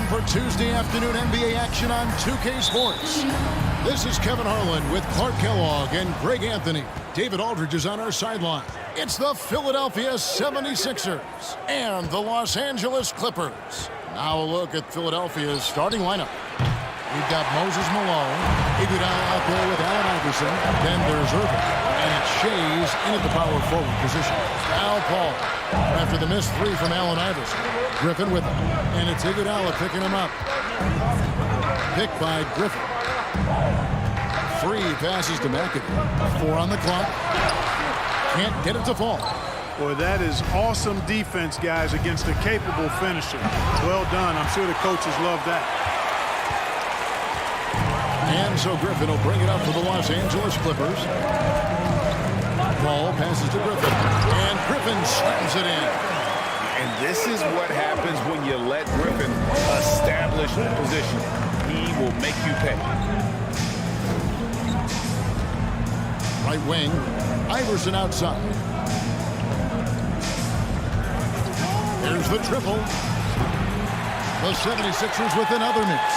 time for Tuesday afternoon NBA action on 2K Sports. This is Kevin Harlan with Clark Kellogg and Greg Anthony. David Aldridge is on our sideline. It's the Philadelphia 76ers and the Los Angeles Clippers. Now a look at Philadelphia's starting lineup. We've got Moses Malone, Iguodala out there with Allen Iverson. Then there's Irving, and it's Shays in at the power forward position. Al Paul after the missed three from Allen Iverson. Griffin with him, and it's Iguodala picking him up. Picked by Griffin. 3 passes to McAdoo. 4 on the clock. Can't get it to fall. Boy, that is awesome defense, guys, against a capable finisher. Well done. I'm sure the coaches love that. And so Griffin will bring it up for the Los Angeles Clippers. Ball passes to Griffin, and Griffin slams it in. And this is what happens when you let Griffin establish position. He will make you pay. Right wing, Iverson outside. There's the triple. The 76ers with another miss.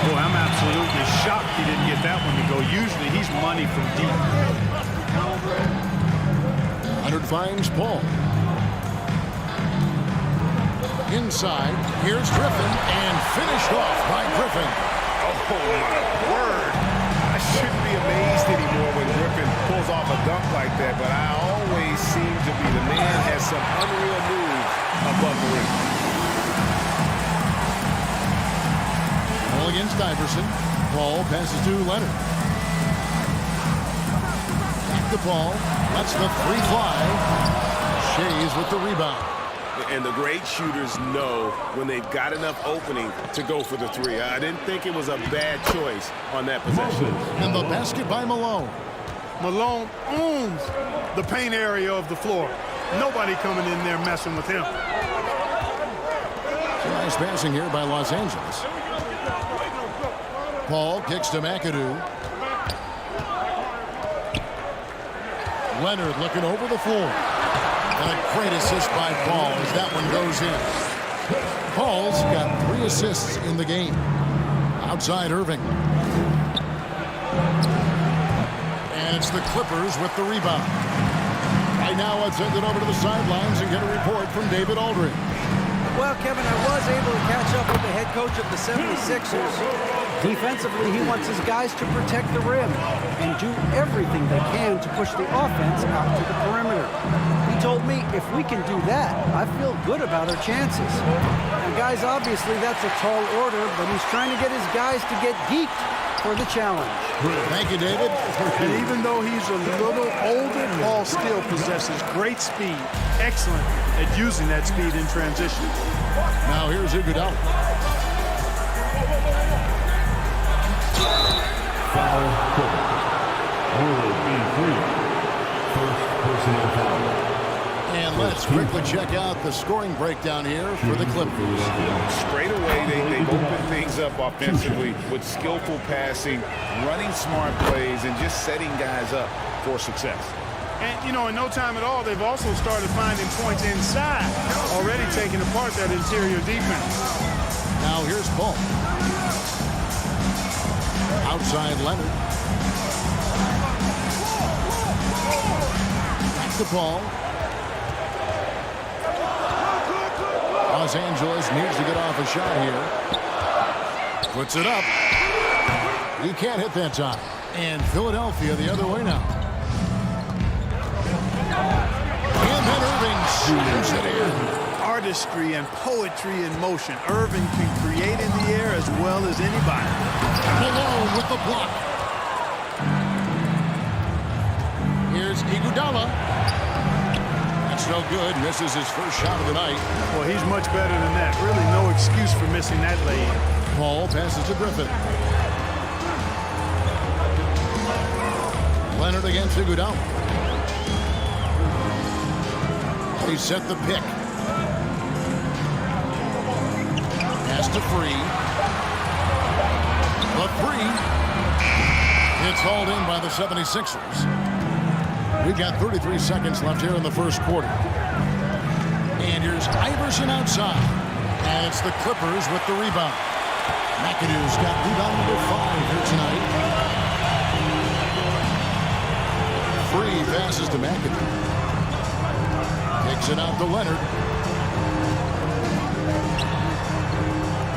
Boy, I'm absolutely shocked he didn't get that one to go. Usually he's money from deep. Leonard finds Paul. Inside, here's Griffin, and finished off by Griffin. Oh, my word. I shouldn't be amazed anymore when Griffin pulls off a dunk like that, but I always seem to be the man has some unreal moves above the rim. Ball against Iverson. Paul passes to Leonard. Back to Paul. That's the free fly. Shays with the rebound. And the great shooters know when they've got enough opening to go for the three. I didn't think it was a bad choice on that possession. And the basket by Malone. Malone owns the paint area of the floor. Nobody coming in there messing with him. Nice passing here by Los Angeles. Paul kicks to McAdoo. Leonard looking over the floor. And a great assist by Paul as that one goes in. Paul's got 3 assists in the game. Outside Irving. And it's the Clippers with the rebound. Right now, let's send it over to the sidelines and get a report from David Aldridge. Well, Kevin, I was able to catch up with the head coach of the 76ers. Defensively, he wants his guys to protect the rim and do everything they can to push the offense out to the perimeter. He told me if we can do that, I feel good about our chances. Now, guys, obviously that's a tall order, but he's trying to get his guys to get geeked for the challenge. Thank you, David. And even though he's a little older, Paul still possesses great speed. Excellent at using that speed in transition. Now here's Iguodala. Foul quarter. Rule B3. First personal foul. And let's quickly check out the scoring breakdown here for the Clippers. Straight away, they've opened things up offensively with skillful passing, running smart plays, and just setting guys up for success. And, you know, in no time at all, they've also started finding points inside, already taking apart that interior defense. Now here's Paul. Outside Leonard. Back to Paul. Los Angeles needs to get off a shot here. Puts it up. He can't hit that time. And Philadelphia the other way now. And then Irving shoots it in. Artistry and poetry in motion. Irving can create in the air as well as anybody. Malone with the block. Here's Iguodala. That's no good. Misses his first shot of the night. Well, he's much better than that. Really no excuse for missing that lay-in. Paul passes to Griffin. Leonard against Iguodala. He set the pick. Pass to Free. The three. It's hauled in by the 76ers. We've got 33 seconds left here in the first quarter. And here's Iverson outside. And it's the Clippers with the rebound. McAdoo's got rebound number 5 here tonight. Free passes to McAdoo. Takes it out to Leonard.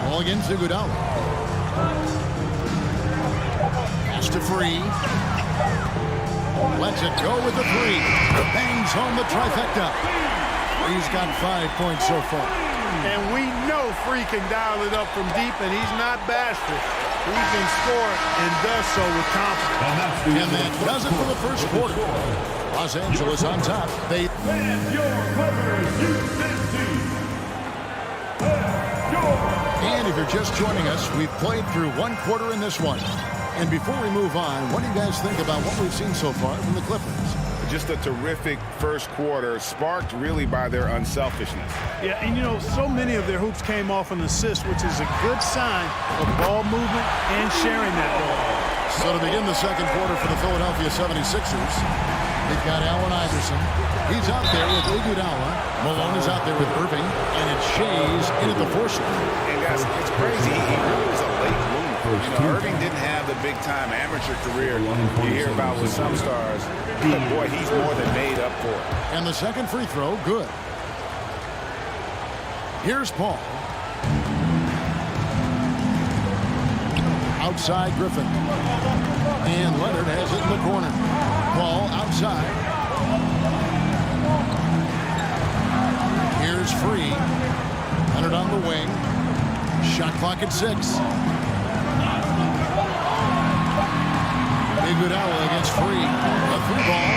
Ball against Iguodala. Pass to Free. Lets it go with the 3. Bangs home the trifecta. Free's got 5 points so far. And we know Free can dial it up from deep, and he's not bashful. He can score and does so with confidence. And that does it for the first quarter. Los Angeles on top. They And if you're just joining us, we've played through one quarter in this one. And before we move on, what do you guys think about what we've seen so far from the Clippers? Just a terrific first quarter, sparked really by their unselfishness. Yeah, and you know, so many of their hoops came off an assist, which is a good sign of ball movement and sharing that ball. So to begin the second quarter for the Philadelphia 76ers, they've got Allen Iverson. He's out there with Iguodala. Malone is out there with Irving. And it's Shays in at the 4 slot. And guys, it's crazy. He really was a late bloomer. You know, Irving didn't have the big-time amateur career you hear about with some stars. But boy, he's more than made up for it. And the second free throw, good. Here's Paul. Outside Griffin. And Leonard has it in the corner. Paul outside. Here's Free. Leonard on the wing. Shot clock at 6. Iguodala against Free. A 3-ball.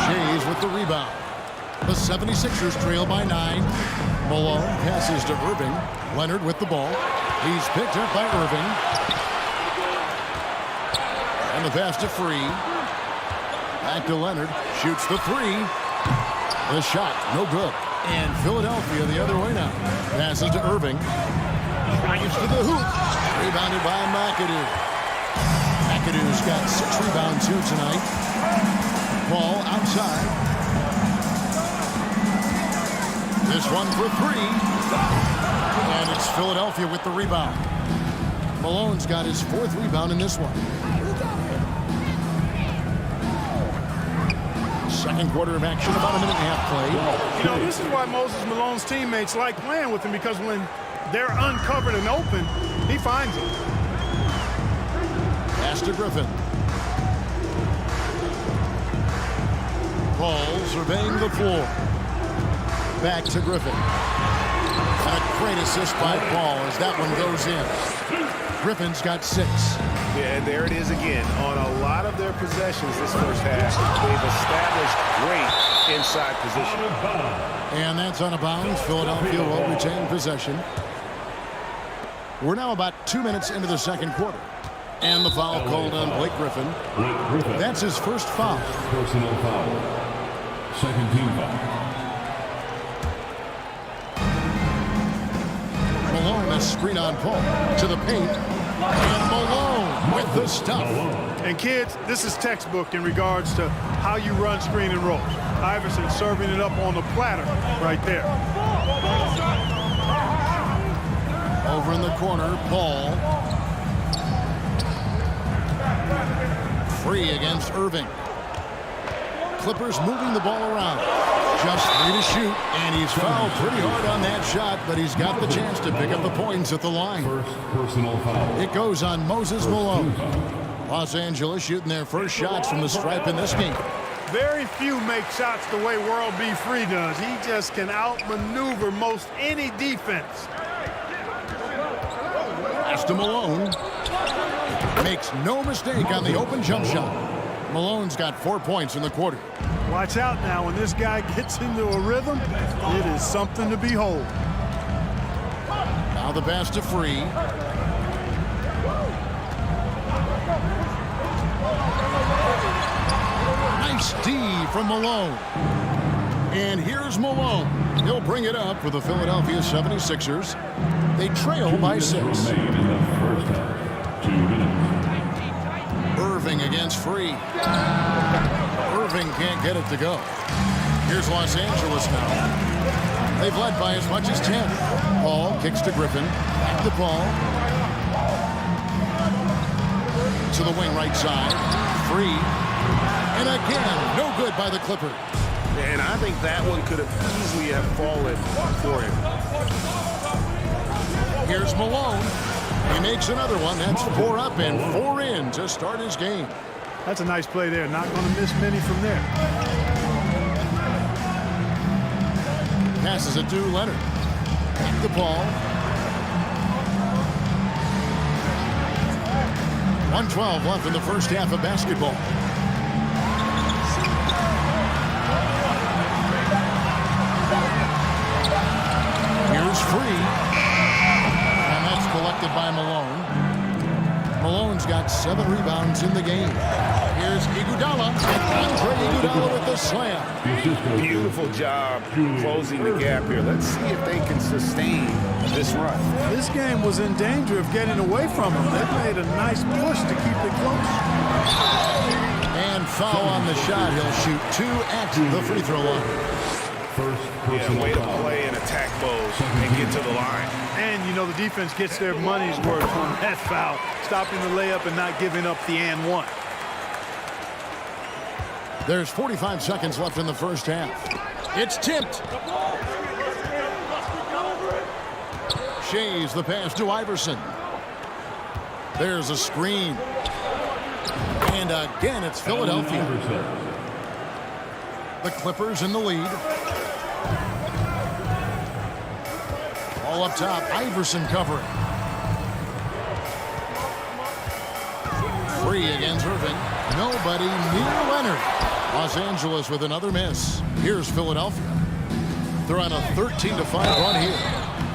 Shays with the rebound. The 76ers trail by 9. Malone passes to Irving. Leonard with the ball. He's picked up by Irving. And the pass to Free. Back to Leonard. Shoots the 3. The shot, no good. And Philadelphia the other way now. Passes to Irving. Drives to the hoop. Rebounded by McAdoo. McAdoo's got 6 rebounds here tonight. Ball outside. This one for 3. And it's Philadelphia with the rebound. Malone's got his 4th rebound in this one. Second quarter of action, about a minute and a half played. You know, this is why Moses Malone's teammates like playing with him, because when they're uncovered and open, he finds them. Pass to Griffin. Paul surveying the floor. Back to Griffin. And a great assist by Paul as that one goes in. Griffin's got 6. Yeah, and there it is again. On a lot of their possessions this first half, they've established great inside position. And that's on a bounds. Philadelphia will retain possession. We're now about 2 minutes into the second quarter. And the foul called on Blake Griffin. That's his first foul. Personal foul. Second team foul. Malone, a screen on Paul. To the paint. And Malone with the stuff. And kids, this is textbook in regards to how you run screen and roll. Iverson serving it up on the platter right there. Over in the corner, Paul. Free against Irving. Clippers moving the ball around. Just 3 to shoot, and he's fouled pretty hard on that shot, but he's got the chance to pick up the points at the line. First personal foul. It goes on Moses Malone. Los Angeles shooting their first shots from the stripe in this game. Very few make shots the way World B. Free does. He just can outmaneuver most any defense. Pass to Malone. Makes no mistake on the open jump shot. Malone's got 4 points in the quarter. Watch out now. When this guy gets into a rhythm, it is something to behold. Now the pass to Free. Nice D from Malone. And here's Malone. He'll bring it up for the Philadelphia 76ers. They trail by 6. Irving against Free. Irving can't get it to go. Here's Los Angeles now. They've led by as much as 10. Paul kicks to Griffin. Back to Paul. To the wing right side. Free. And again, no good by the Clippers. And I think that one could have easily have fallen for him. Here's Malone. He makes another one. That's 4 up and 4 in to start his game. That's a nice play there. Not going to miss many from there. Passes it to Leonard. Back to Paul. 1:12 left in the first half of basketball. Here's Free. And that's collected by Malone. Malone's got 7 rebounds in the game. Here's Iguodala. Andre Iguodala with the slam. Beautiful job closing the gap here. Let's see if they can sustain this run. This game was in danger of getting away from them. They made a nice push to keep it close. And foul on the shot. He'll shoot 2 at the free throw line. Yeah, way to play and attack Bose and get to the line. And, you know, the defense gets their money's worth on that foul, stopping the layup and not giving up the and one. There's 45 seconds left in the first half. It's tipped. Shays the pass to Iverson. There's a screen. And again, it's Philadelphia. The Clippers in the lead. All up top, Iverson covering. Free against Irving. Nobody near Leonard. Los Angeles with another miss. Here's Philadelphia. They're on a 13-5 run here.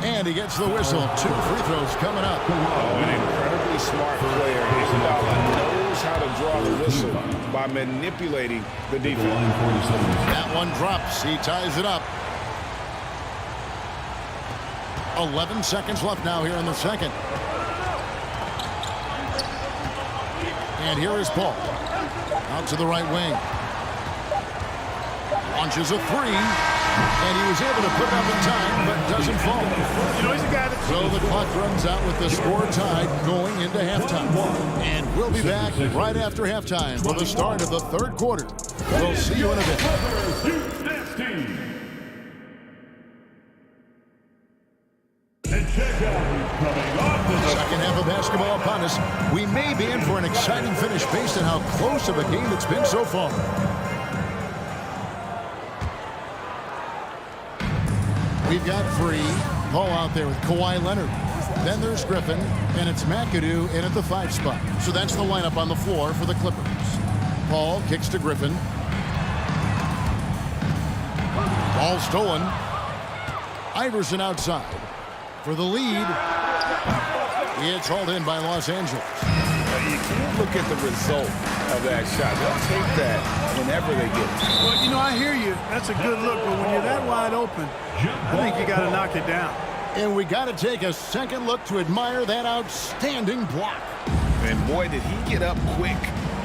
And he gets the whistle. 2 free throws coming up. Oh, an incredibly smart player. Iguodala knows how to draw the whistle by manipulating the defense. That one drops. He ties it up. 11 seconds left now here in the second. And here is Paul. Out to the right wing. Launches a 3. And he was able to put it up in time, but doesn't fall. You know, he's a guy that... So the clock runs out with the score tied going into halftime. And we'll be back right after halftime for the start of the third quarter. We'll see you in a bit. Second half of basketball upon us. We may be in for an exciting finish based on how close of a game it's been so far. We've got Free. Paul out there with Kawhi Leonard. Then there's Griffin, and it's McAdoo in at the 5 spot. So that's the lineup on the floor for the Clippers. Paul kicks to Griffin. Ball stolen. Iverson outside. For the lead, it's hauled in by Los Angeles. You can't look at the result of that shot. They'll take that whenever they get it. Well, you know, I hear you. That's a good look, but when you're that wide open, I think you got to knock it down. And we got to take a second look to admire that outstanding block. And boy, did he get up quick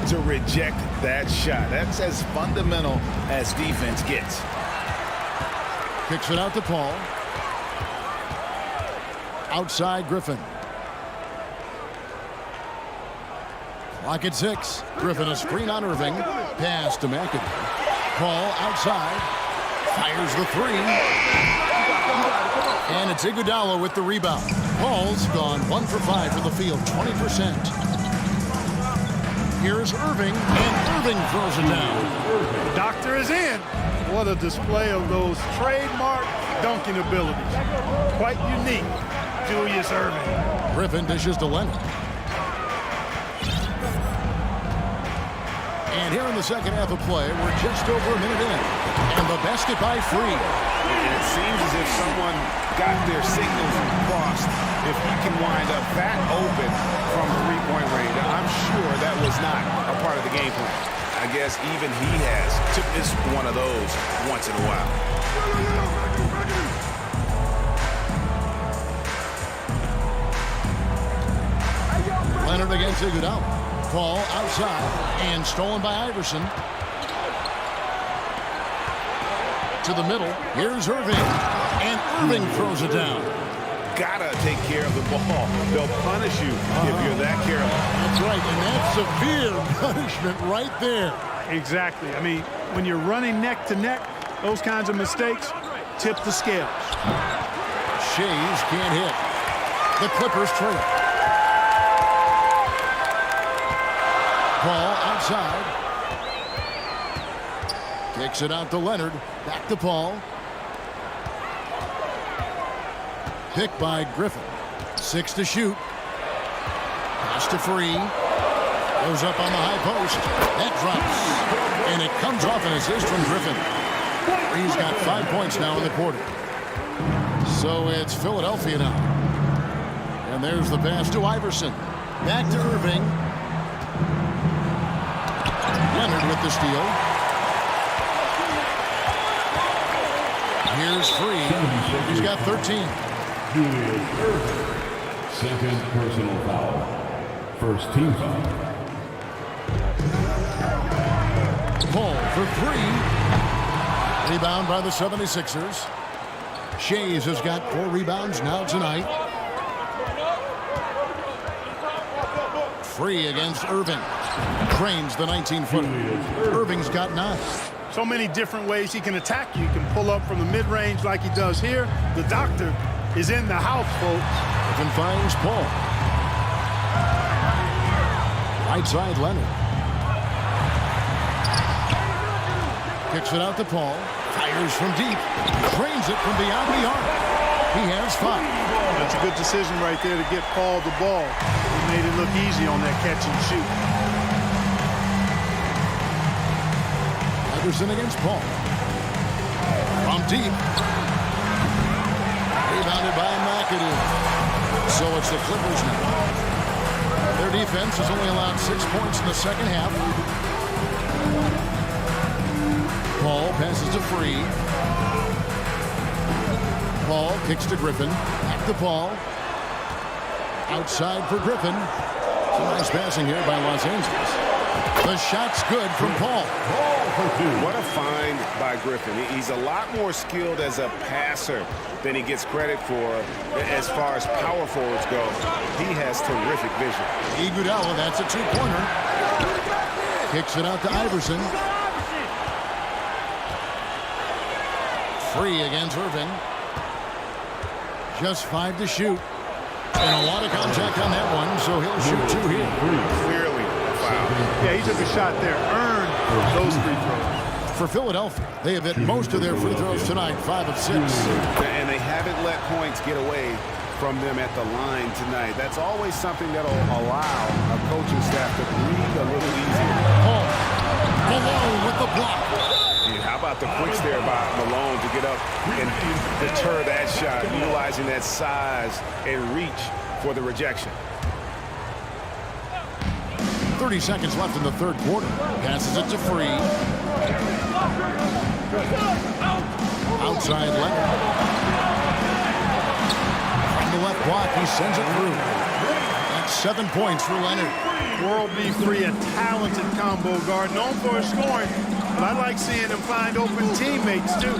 to reject that shot. That's as fundamental as defense gets. Kicks it out to Paul. Outside Griffin. Clock at 6. Griffin a screen on Irving. Pass to McAdoo. Paul outside. Fires the 3. And it's Iguodala with the rebound. Paul's gone 1 for 5 from the field, 20%. Here's Irving, and Irving throws it down. The doctor is in. What a display of those trademark dunking abilities. Quite unique. Julius Irving. Griffin dishes to Leonard. And here in the second half of play, we're just over a minute in. And the basket by Free. And it seems as if someone got their signals crossed. If he can wind up that open from three-point range, I'm sure that was not a part of the game plan. I guess even he has to miss one of those once in a while. Leonard against Iguodala. Paul outside and stolen by Iverson. To the middle. Here's Irving. And Irving throws it down. Gotta take care of the ball. They'll punish you if you're that careless. That's right, and that's severe punishment right there. Exactly. I mean, when you're running neck to neck, those kinds of mistakes tip the scales. Shays can't hit. The Clippers trail. Paul outside. Kicks it out to Leonard. Back to Paul. Picked by Griffin. 6 to shoot. Pass to Free. Goes up on the high post. That drops. And it comes off an assist from Griffin. Free's got 5 points now in the quarter. So it's Philadelphia now. And there's the pass to Iverson. Back to Irving. Leonard with the steal. Here's Free. He's got 13. Julius Irving. Second personal foul. First team foul. Paul for 3. Rebound by the 76ers. Shays has got 4 rebounds now tonight. Free against Irving. Trains the 19-footer. Irving's got 9. So many different ways he can attack you. He can pull up from the mid-range like he does here. The doctor is in the house, folks. Irving finds Paul. Right side, Leonard. Kicks it out to Paul. Fires from deep. Trains it from beyond the arc. He has 5. That's a good decision right there to get Paul the ball. He made it look easy on that catch and shoot. Iverson against Paul. From deep. Rebounded by McAdoo. So it's the Clippers now. Their defense has only allowed 6 points in the second half. Paul passes to Free. Paul kicks to Griffin. Back to Paul. Outside for Griffin. Some nice passing here by Los Angeles. The shot's good from Paul. What a find by Griffin. He's a lot more skilled as a passer than he gets credit for as far as power forwards go. He has terrific vision. Iguodala, that's a 2-pointer. Kicks it out to Iverson. Free against Irving. Just 5 to shoot. And a lot of contact on that one, so he'll shoot 2 here. Clearly a foul. Yeah, he took a shot there. Earned those free throws. For Philadelphia, they have hit most of their free throws tonight, 5 of 6. And they haven't let points get away from them at the line tonight. That's always something that'll allow a coaching staff to breathe a little easier. Paul Malone with the block. How about the quicks there by Malone to get up and deter that shot, utilizing that size and reach for the rejection. 30 seconds left in the third quarter. Passes it to Free. Outside Leonard. From the left block, he sends it through. That's 7 points for Leonard. World beat Free, a talented combo guard, known for his scoring. But I like seeing him find open teammates, too.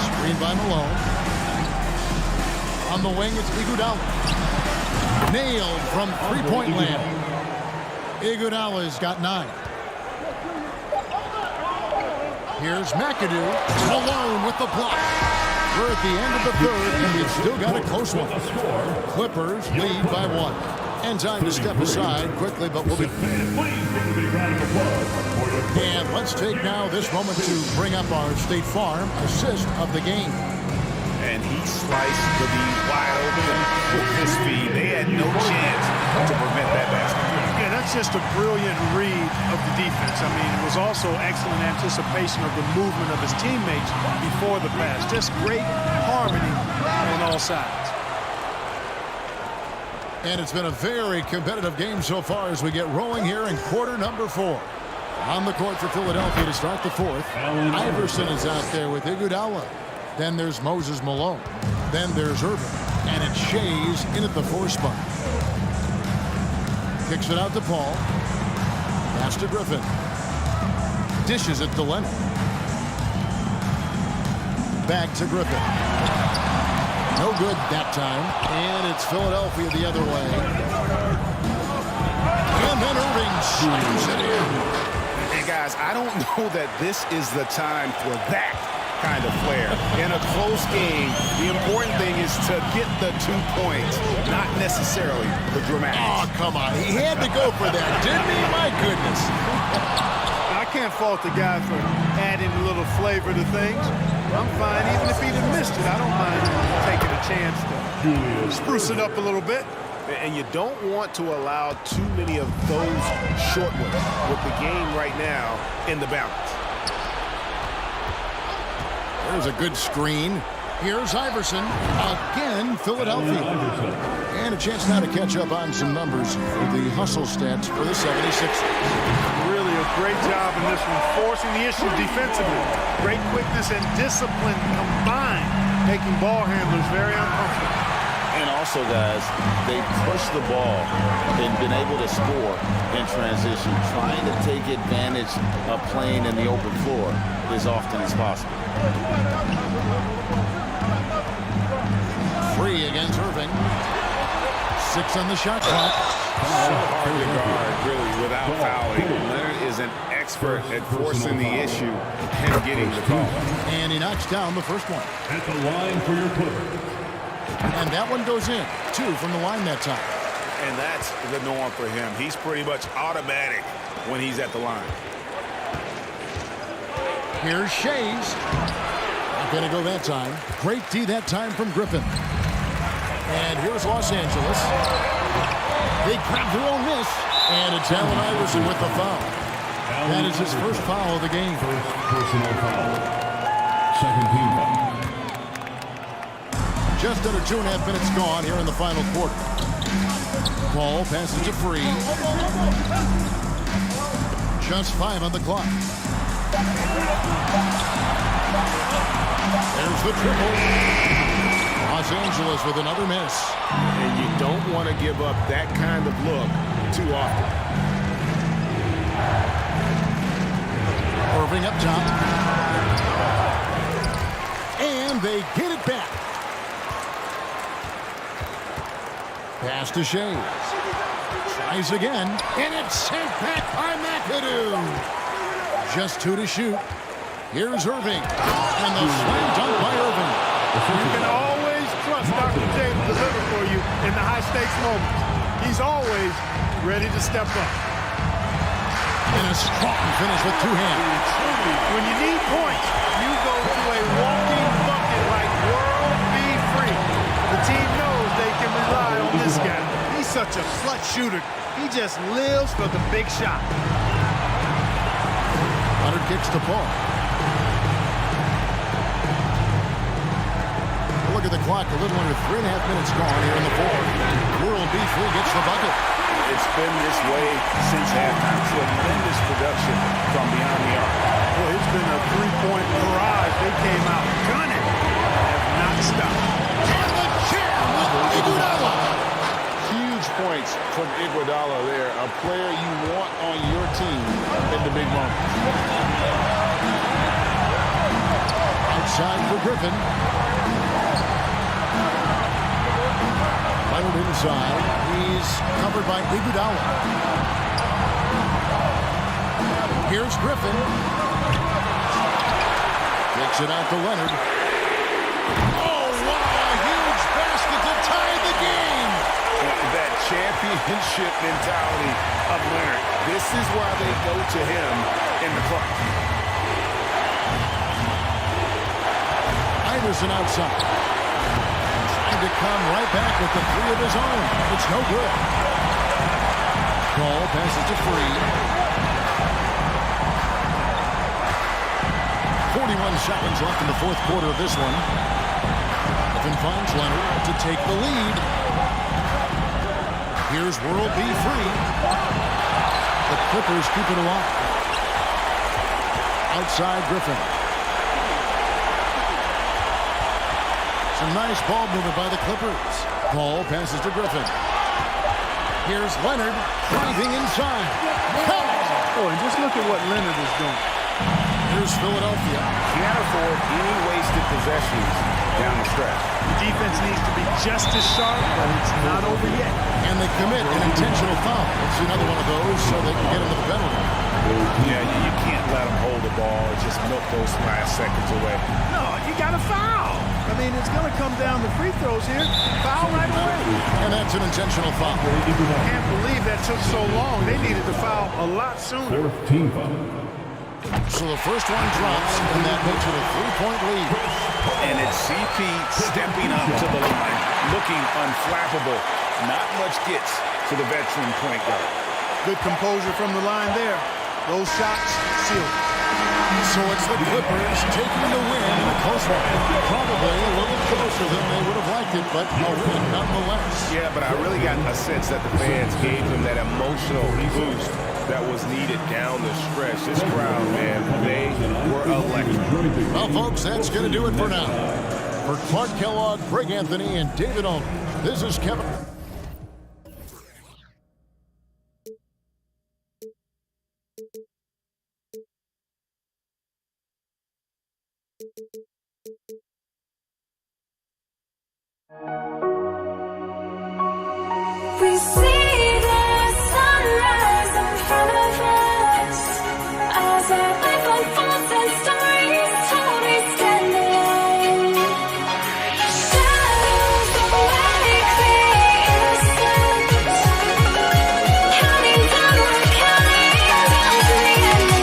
Screen by Malone. On the wing, it's Iguodala. Nailed from three-point land. Iguodala's got 9. Here's McAdoo. Malone with the block. We're at the end of the third, and we've still got a close one. Clippers lead by 1. And time to step aside quickly, but we'll be... And let's take now this moment to bring up our State Farm assist of the game. And he sliced the D wide open with his speed. They had no chance to prevent that basket. Yeah, that's just a brilliant read of the defense. I mean, it was also excellent anticipation of the movement of his teammates before the pass. Just great harmony on all sides. And it's been a very competitive game so far as we get rolling here in quarter number 4. On the court for Philadelphia to start the fourth. Iverson is out there with Iguodala. Then there's Moses Malone. Then there's Irving. And it's Shays in at the 4 spot. Kicks it out to Paul. Pass to Griffin. Dishes it to Leonard. back to Griffin. No good that time. And it's Philadelphia the other way. And then Irving slams it in. And guys, I don't know that this is the time for that kind of flair. In a close game, the important thing is to get the 2 points, not necessarily the dramatics. Oh, come on. He had to go for that, didn't he? My goodness. I can't fault the guy for adding a little flavor to things. I'm fine. Even if he'd have missed it, I don't mind taking a chance to spruce it up a little bit. And you don't want to allow too many of those short ones with the game right now in the balance. There's a good screen. Here's Iverson. Again, Philadelphia. And a chance now to catch up on some numbers for the hustle stats for the 76ers. Really a great job in this one, forcing the issue defensively. Great quickness and discipline combined, making ball handlers very uncomfortable. And also, guys, they push the ball and been able to score in transition, trying to take advantage of playing in the open floor as often as possible. Free against Irving. 6 on the shot clock. So hard to guard, really, without fouling. Leonard is an expert at forcing the issue and getting the call. And he knocks down the first one. At the line for your Clippers. And that one goes in. 2 from the line that time. And that's the norm for him. He's pretty much automatic when he's at the line. Here's Shays. Not going to go that time. Great D that time from Griffin. And here's Los Angeles. They grab their own miss. And it's Allen Iverson with the foul. That is his first foul of the game. First personal foul. Second team foul. Just under 2.5 minutes gone here in the final quarter. Ball passes to Free. Just 5 on the clock. There's the triple. Los Angeles with another miss. And you don't want to give up that kind of look too often. Irving up top. And they get it back. Pass to Shea. Tries again. And it's sent back by McAdoo. Just 2 to shoot. Here's Irving. And the slam dunk by Irving. You can always trust Dr. J to deliver for you in the high-stakes moments. He's always ready to step up. And a strong finish with 2 hands. When you need points, you go to a walking bucket like World Be Free. The team knows they can rely on this guy. He's such a clutch shooter. He just lives for the big shot. Leonard kicks to Paul. Look at the clock. A little under 3.5 minutes gone here in the fourth. World B. Free gets the bucket. It's been this way since halftime. Tremendous production from beyond the arc. Well, it's been a 3-point barrage. They came out gunning. Have not stopped. And the jam with Iguodala. Huge points from Iguodala there. A player you want on your team in the big moments. Outside for Griffin. Leonard inside. He's covered by Iguodala. Here's Griffin. Kicks it out to Leonard. Oh, wow! A huge basket to tie the game. That championship mentality of Leonard. This is why they go to him in the clutch. Iverson outside. To come right back with the 3 of his own. It's no good. Ball passes to Free. 41 seconds left in the fourth quarter of this one. Griffin finds Leonard to take the lead. Here's World B. Free. The Clippers keep it alive. Outside Griffin. Some nice ball movement by the Clippers. Ball passes to Griffin. Here's Leonard driving inside. Oh, and just look at what Leonard is doing. Here's Philadelphia. Can't afford any wasted possessions down the stretch. The defense needs to be just as sharp, but it's not over yet. And they commit an intentional foul. It's another one of those so they can get into the penalty. Yeah, you can't let them hold the ball and just milk those last seconds away. No, you got to foul. I mean, it's going to come down to free throws here. Foul right away. And that's an intentional foul. I can't believe that took so long. They needed to foul a lot sooner. Fourth team foul. So the first one drops, and that makes it a 3-point lead. And it's CP stepping up to the line, looking unflappable. Not much gets to the veteran point guard. Good composure from the line there. Those shots sealed. So it's the Clippers taking the win in a close one. Probably a little closer than they would have liked it, but a win nonetheless. Yeah, but I really got a sense that the fans gave them that emotional boost that was needed down the stretch. This crowd, man, they were electric. Well, folks, that's going to do it for now. For Clark Kellogg, Greg Anthony, and David Aldridge, this is Kevin. We see the sunrise in front of us as our life unfolds and stories told. We stand alone. Shadows awake the innocent, counting down, we're counting down to the end of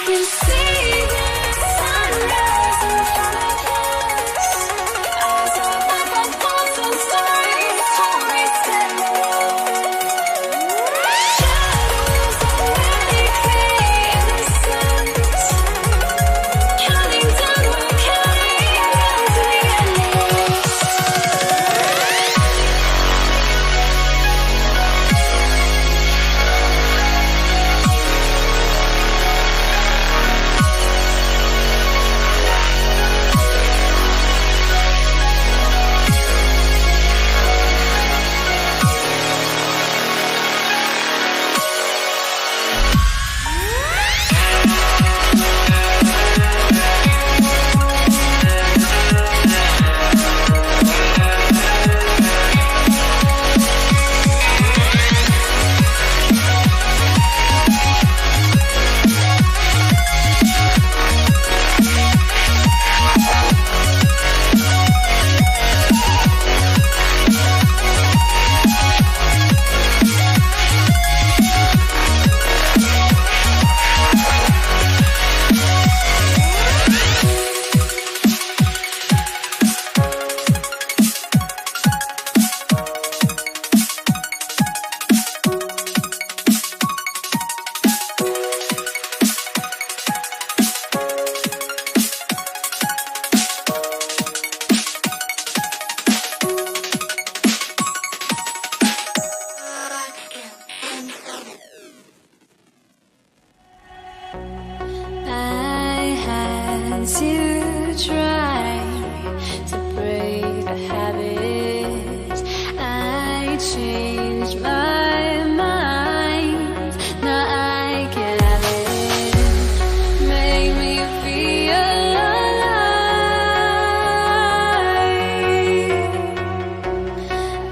We see the sunrise in front of us as our life unfolds and stories told. We stand alone. Shadows awake the innocent, counting down, we're counting changed my mind. Now I can have it. Make me feel alive.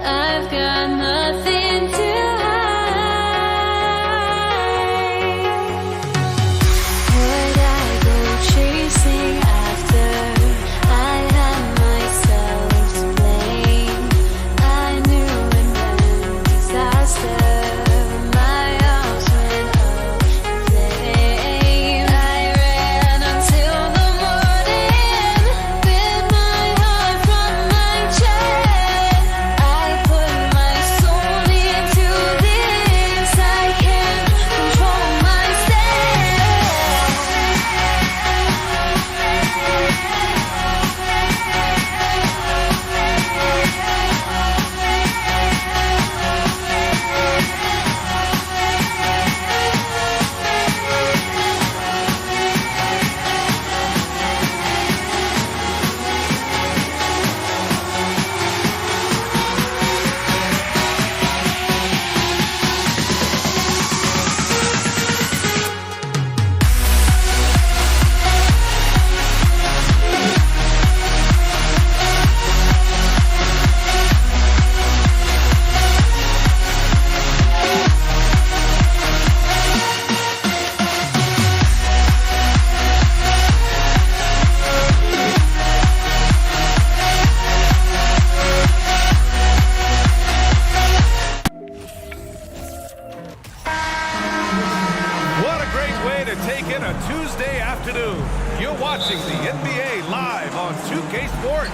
I've got nothing to hide. Would I go chasing after? I had myself to blame. I knew it meant disaster. My arms went up in flames. I ran until the morning with my heart from my chest. I put my soul into this. I can't control What a great way to take in a Tuesday afternoon. You're watching the NBA live on 2K Sports.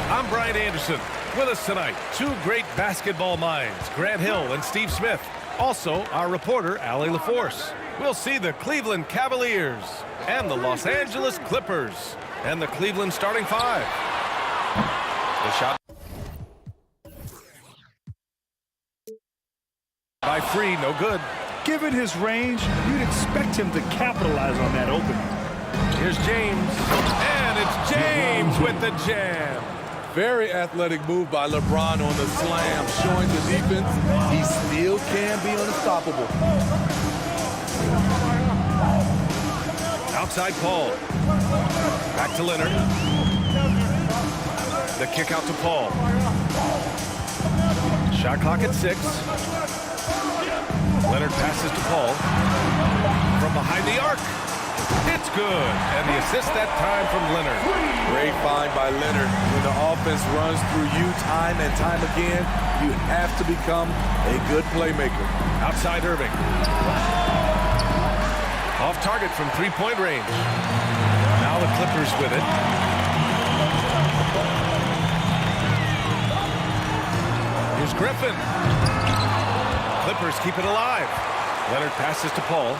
I'm Brian Anderson. With us tonight, two great basketball minds, Grant Hill and Steve Smith. Also, our reporter, Allie LaForce. We'll see the Cleveland Cavaliers and the Los Angeles Clippers and the Cleveland starting five. The shot by Free, no good. Given his range, you'd expect him to capitalize on that opening. Here's James, and it's James with the jam. Very athletic move by LeBron on the slam, showing the defense he still can be unstoppable. Outside Paul. Back to Leonard. The kick out to Paul. Shot clock at 6. Leonard passes to Paul. From behind the arc. It's good. And the assist that time from Leonard. Great find by Leonard. When the offense runs through you time and time again, you have to become a good playmaker. Outside Irving. Off target from three-point range. Now the Clippers with it. Here's Griffin. Clippers keep it alive. Leonard passes to Paul.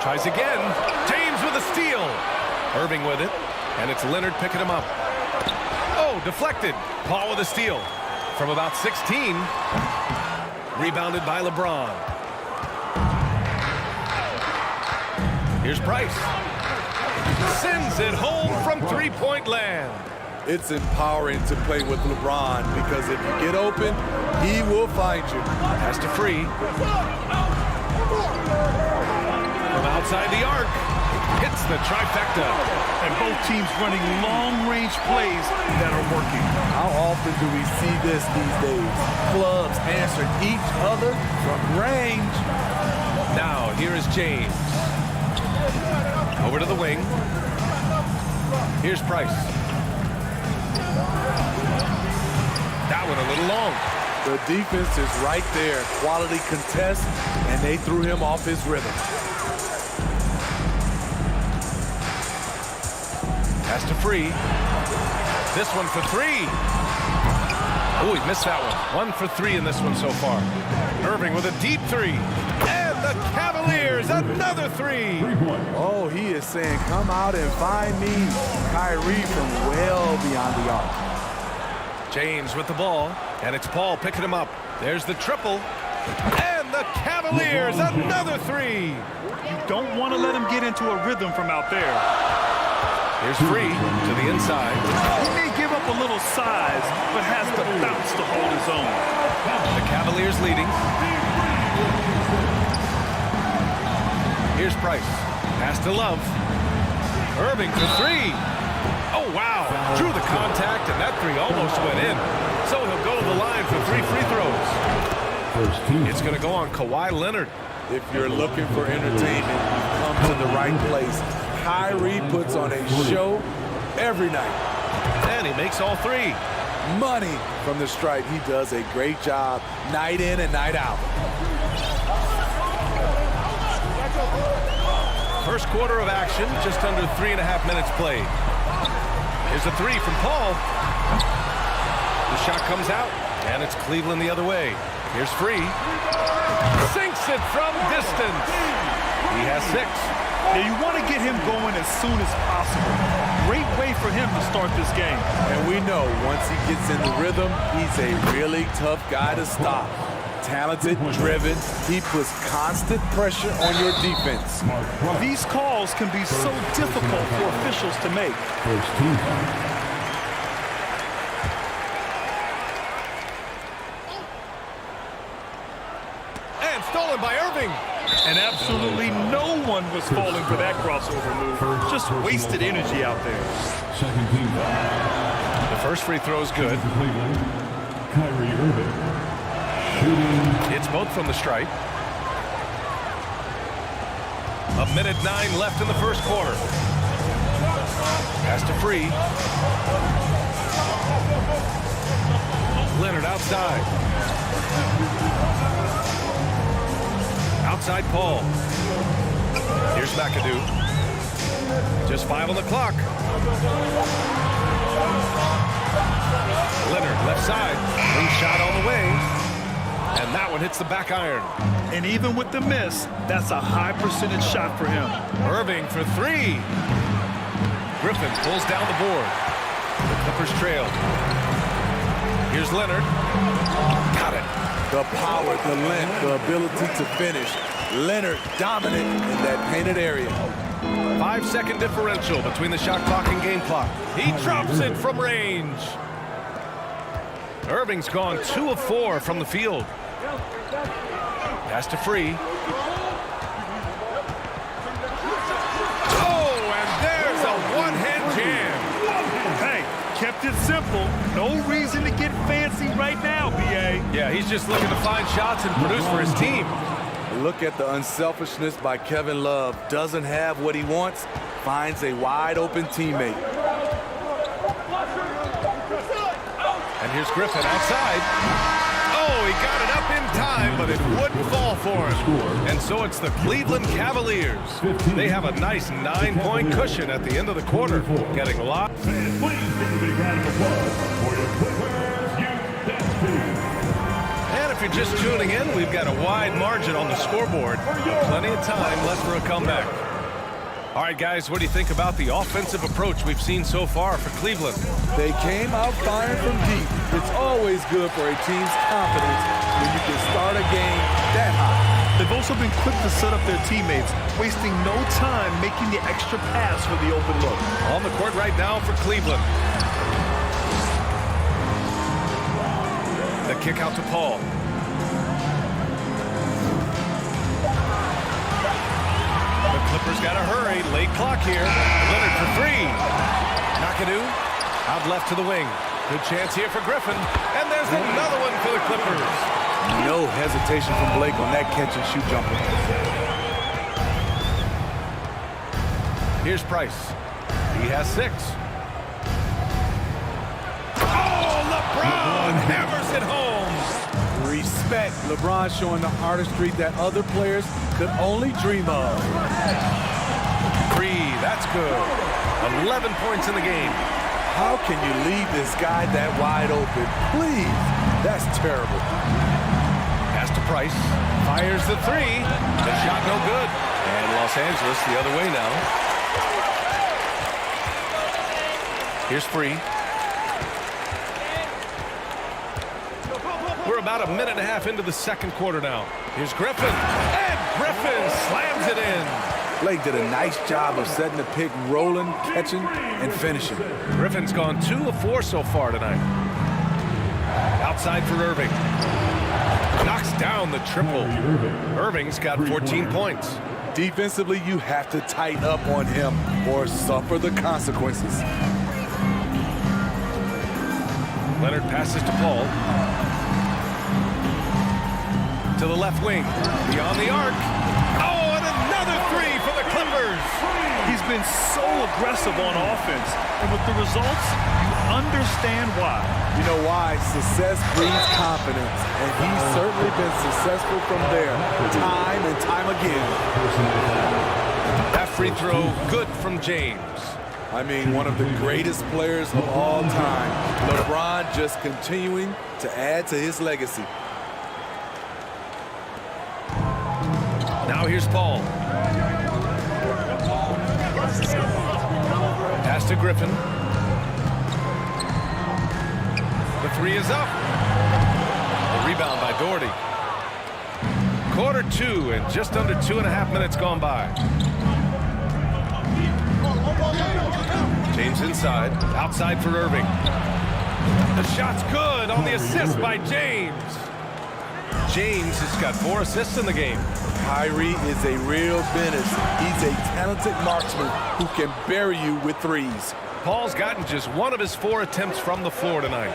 Tries again. James with a steal. Irving with it. And it's Leonard picking him up. Oh, deflected. Paul with a steal. From about 16. Rebounded by LeBron. Here's Price. Sends it home from three-point land. It's empowering to play with LeBron because if you get open, he will find you. Pass to Free. From outside the arc. Hits the trifecta. And both teams running long-range plays that are working. How often do we see this these days? Clubs answer each other from range. Now, here is James. Over to the wing. Here's Price. That one a little long. The defense is right there. Quality contest, and they threw him off his rhythm. Pass to Free. This one for three. Oh, he missed that one. 1 for 3 in this one so far. Irving with a deep three. And the Cavaliers, another three. Oh, he is saying, come out and find me. Kyrie from well beyond the arc. James with the ball, and it's Paul picking him up. There's the triple. And the Cavaliers, another three. You don't want to let him get into a rhythm from out there. Here's Free to the inside. He may give up a little size, but has the bounce to hold his own. The Cavaliers leading. Here's Price. Pass to Love. Irving for three. Oh, wow. Drew the contact, and that three almost went in. So he'll go to the line for 3 free throws. It's going to go on Kawhi Leonard. If you're looking for entertainment, you've come to the right place. Kyrie puts on a show every night. And he makes all 3. Money from the stripe. He does a great job night in and night out. First quarter of action, just under 3.5 minutes played. Here's a 3 from Paul. The shot comes out, and it's Cleveland the other way. Here's Free. Sinks it from distance. He has 6. Now you want to get him going as soon as possible. Great way for him to start this game. And we know once he gets in the rhythm, he's a really tough guy to stop. Talented, driven, he puts constant pressure on your defense. These calls can be so difficult for officials to make. And stolen by Irving. And absolutely no one was falling for that crossover move. Just wasted energy out there. The first free throw is good. Kyrie Irving. It's both from the stripe. 1:09 left in the first quarter. Pass to Free. Leonard outside. Outside Paul. Here's McAdoo. Just 5 on the clock. Leonard left side. One shot on the way. And that one hits the back iron. And even with the miss, that's a high percentage shot for him. Irving for 3. Griffin pulls down the board. The Clippers trail. Here's Leonard. Got it. The power, the length, the ability to finish. Leonard dominant in that painted area. 5-second differential between the shot clock and game clock. He drops it from range. Irving's gone 2 of 4 from the field. Pass to Free. Oh, and there's a one-hand jam. Hey, kept it simple. No reason to get fancy right now, B.A. Yeah, he's just looking to find shots and produce for his team. Look at the unselfishness by Kevin Love. Doesn't have what he wants, finds a wide-open teammate. And here's Griffin outside. Oh, he got it up in time, but it wouldn't fall for him. And so it's the Cleveland Cavaliers. They have a nice 9-point cushion at the end of the quarter, getting a lot. And if you're just tuning in, we've got a wide margin on the scoreboard. Plenty of time left for a comeback. All right, guys, what do you think about the offensive approach we've seen so far for Cleveland? They came out firing from deep. It's always good for a team's confidence when you can start a game that high. They've also been quick to set up their teammates, wasting no time making the extra pass for the open look. On the court right now for Cleveland. The kick out to Paul. The Clippers got to hurry. Late clock here. Leonard for 3. McAdoo out left to the wing. Good chance here for Griffin. And there's another one for the Clippers. No hesitation from Blake on that catch-and-shoot jumper. Here's Price. He has 6. Oh, LeBron hammers it home. Respect. LeBron showing the artistry that other players could only dream of. 3, that's good. 11 points in the game. How can you leave this guy that wide open? Please. That's terrible. Pass to Price. Fires the 3. The shot no good. And Los Angeles the other way now. Here's Free. We're about a minute and a half into the second quarter now. Here's Griffin. And Griffin slams it in. Blake did a nice job of setting the pick, rolling, catching, and finishing. Griffin's gone 2 of 4 so far tonight. Outside for Irving. Knocks down the triple. Irving's got 14 points. Defensively, you have to tighten up on him or suffer the consequences. Leonard passes to Paul. To the left wing. Beyond the arc. Oh, and another 3 for the Clippers. He's been so aggressive on offense. And with the results, you understand why. You know why? Success breeds confidence. And he's certainly been successful from there, time and time again. That free throw, good from James. I mean, one of the greatest players of all time. LeBron just continuing to add to his legacy. Now here's Paul. Pass to Griffin. The 3 is up. The rebound by Doherty. Quarter 2 and just under 2.5 minutes gone by. James inside. Outside for Irving. The shot's good on the assist by James. James has got 4 assists in the game. Kyrie is a real menace. He's a talented marksman who can bury you with threes. Paul's gotten just 1 of his 4 attempts from the floor tonight.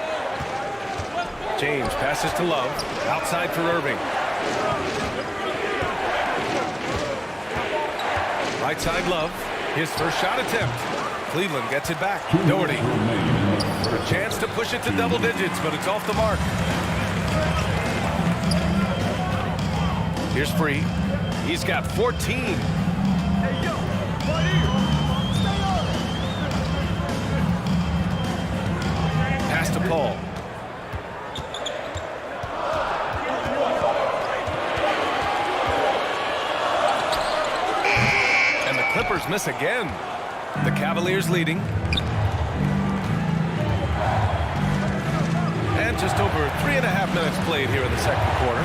James passes to Love. Outside for Irving. Right side Love. His first shot attempt. Cleveland gets it back. Doherty. For a chance to push it to double digits, but it's off the mark. Here's Free. He's got 14. Pass to Paul. And the Clippers miss again. The Cavaliers leading. And just over 3.5 minutes played here in the second quarter.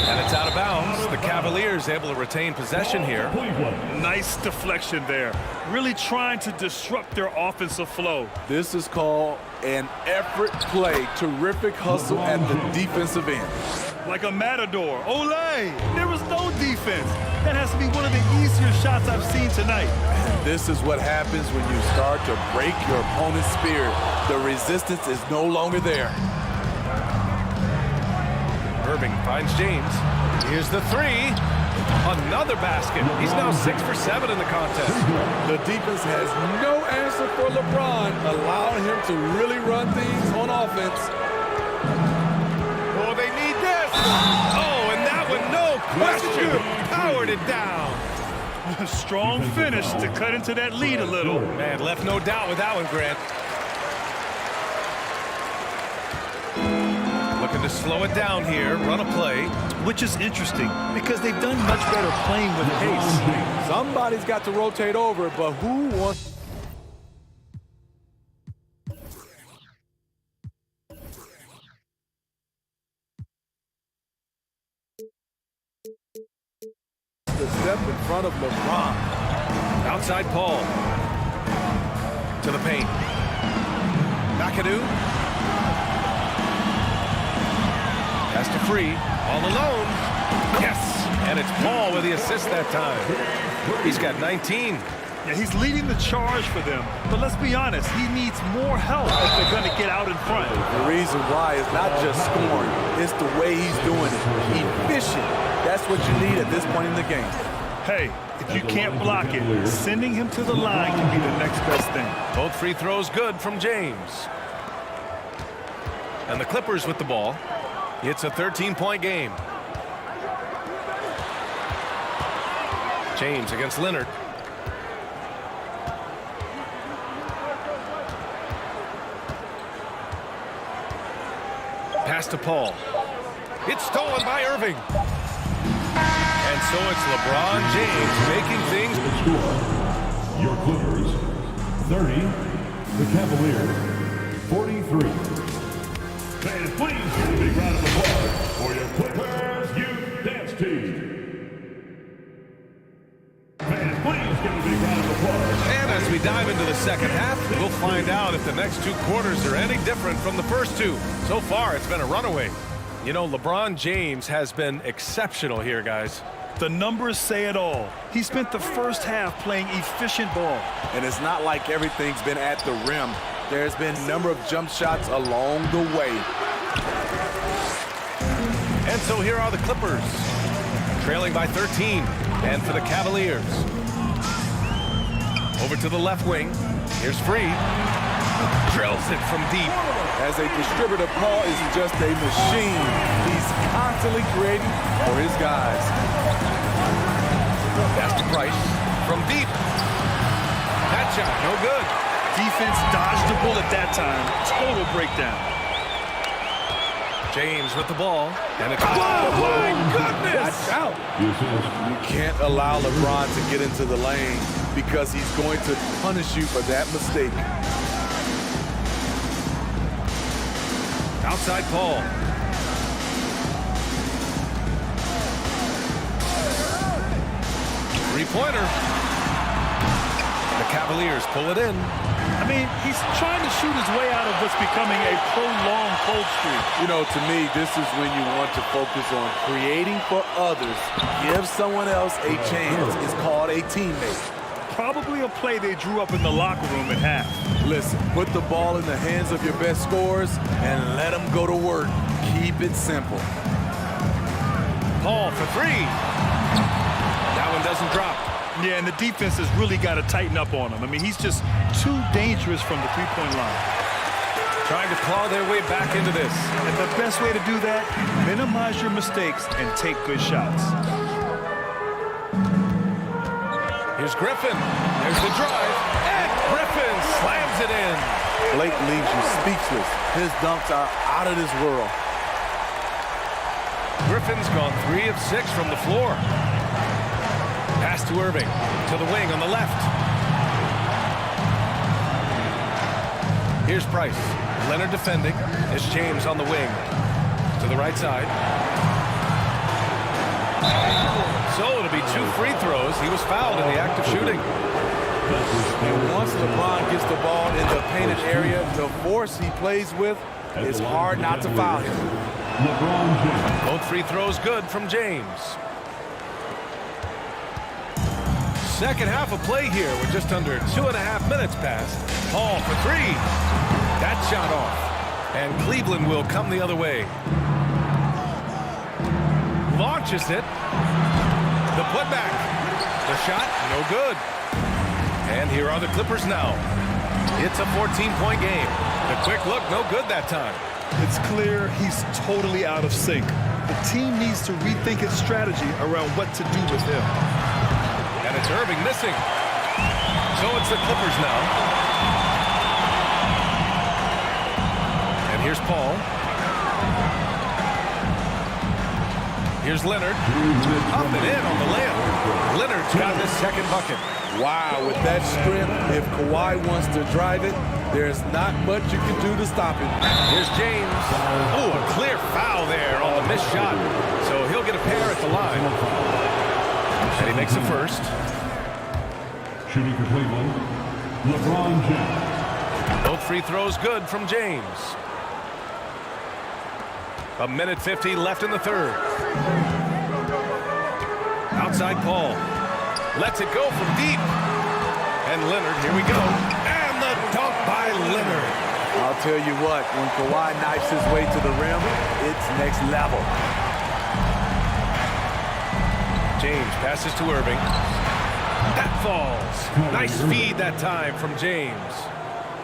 And it's out of bounds. The Cavaliers able to retain possession here. Nice deflection there. Really trying to disrupt their offensive flow. This is called an effort play. Terrific hustle at the defensive end. Like a matador. Olay! There was no defense. That has to be one of the easier shots I've seen tonight. And this is what happens when you start to break your opponent's spirit. The resistance is no longer there. Irving finds James. Here's the 3. Another basket. He's now 6 for 7 in the contest. The defense has no answer for LeBron, allowing him to really run things on offense. Oh, they need this. Oh, and that one, no question, powered it down. Strong finish to cut into that lead a little. Man, left no doubt with that one, Grant. Looking to slow it down here, run a play. Which is interesting because they've done much better playing with pace. Somebody's got to rotate over, but who wants... to step in front of LeBron. Outside Paul. To the paint. McAdoo. Pass to Free. All alone. Yes. And it's Paul with the assist that time. He's got 19. Yeah, he's leading the charge for them. But let's be honest, he needs more help if they're going to get out in front. The reason why is not just scoring. It's the way he's doing it. Efficient. That's what you need at this point in the game. Hey, if you can't block it, sending him to the line can be the next best thing. Both free throws good from James. And the Clippers with the ball. It's a 13-point game. James against Leonard. Pass to Paul. It's stolen by Irving. And so it's LeBron James making things. The score, your Clippers, 30. The Cavaliers, 43. Fans, please give a big round of applause for your Clippers Youth Dance Team. we dive into the second half, we'll find out if the next two quarters are any different from the first two. So far, it's been a runaway. You know, LeBron James has been exceptional here, guys. The numbers say it all. He spent the first half playing efficient ball. And it's not like everything's been at the rim. There's been a number of jump shots along the way. And so here are the Clippers, trailing by 13. And for the Cavaliers, over to the left wing. Here's Free. Drills it from deep. As a distributor, Paul is just a machine. He's constantly creating for his guys. Pass to Price from deep. That shot, no good. Defense dodged the bullet that time. Total breakdown. James with the ball. And it's... Oh, my goodness! Watch out. You can't allow LeBron to get into the lane because he's going to punish you for that mistake. Outside Paul. Three-pointer. The Cavaliers pull it in. I mean, he's trying to shoot his way out of what's becoming a prolonged cold streak. You know, to me, this is when you want to focus on creating for others. Give someone else a chance. It's called a teammate. Probably a play they drew up in the locker room at half. Listen, put the ball in the hands of your best scorers and let them go to work. Keep it simple. Paul for three. That one doesn't drop. Yeah, and the defense has really got to tighten up on him. I mean, he's just too dangerous from the three-point line. Trying to claw their way back into this. And the best way to do that, minimize your mistakes and take good shots. Here's Griffin. There's the drive. And Griffin slams it in. Blake leaves you speechless. His dunks are out of this world. Griffin's gone 3 of 6 from the floor. Pass to Irving. To the wing on the left. Here's Price. Leonard defending. It's James on the wing. To the right side. So it'll be 2 free throws. He was fouled in the act of shooting. And once LeBron gets the ball in the painted area, the force he plays with, it's hard not to foul him. Both free throws good from James. Second half of play here with just under 2.5 minutes passed. Paul for 3. That shot off. And Cleveland will come the other way. Launches it. The putback. The shot, no good. And here are the Clippers now. It's a 14-point game. The quick look, no good that time. It's clear he's totally out of sync. The team needs to rethink its strategy around what to do with him. And it's Irving missing. So it's the Clippers now. And here's Paul. Here's Leonard. Up and in on the layup. Leonard's got his second bucket. Wow, with that strength, if Kawhi wants to drive it, there's not much you can do to stop it. Here's James. Oh, a clear foul there on the missed shot. So he'll get a pair at the line. And he makes a first. Shooting for Cleveland, LeBron James. Both free throws good from James. 1:50 left in the third. Outside Paul. Lets it go from deep. And Leonard, here we go. And the dunk by Leonard. I'll tell you what, when Kawhi knifes his way to the rim, it's next level. James passes to Irving. That falls. Nice feed that time from James.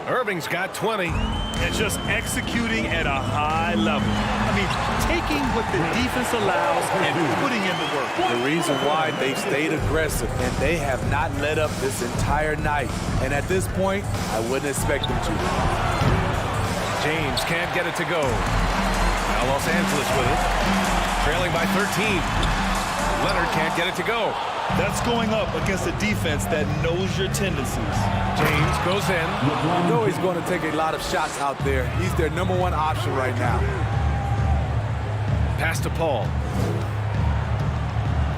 Irving's got 20. And just executing at a high level. I mean, taking what the defense allows and putting in the work. The reason why they've stayed aggressive and they have not let up this entire night. And at this point, I wouldn't expect them to. James can't get it to go. Now Los Angeles with it. Trailing by 13. Leonard can't get it to go. That's going up against a defense that knows your tendencies. James goes in. You know he's going to take a lot of shots out there. He's their #1 option right now. Pass to Paul.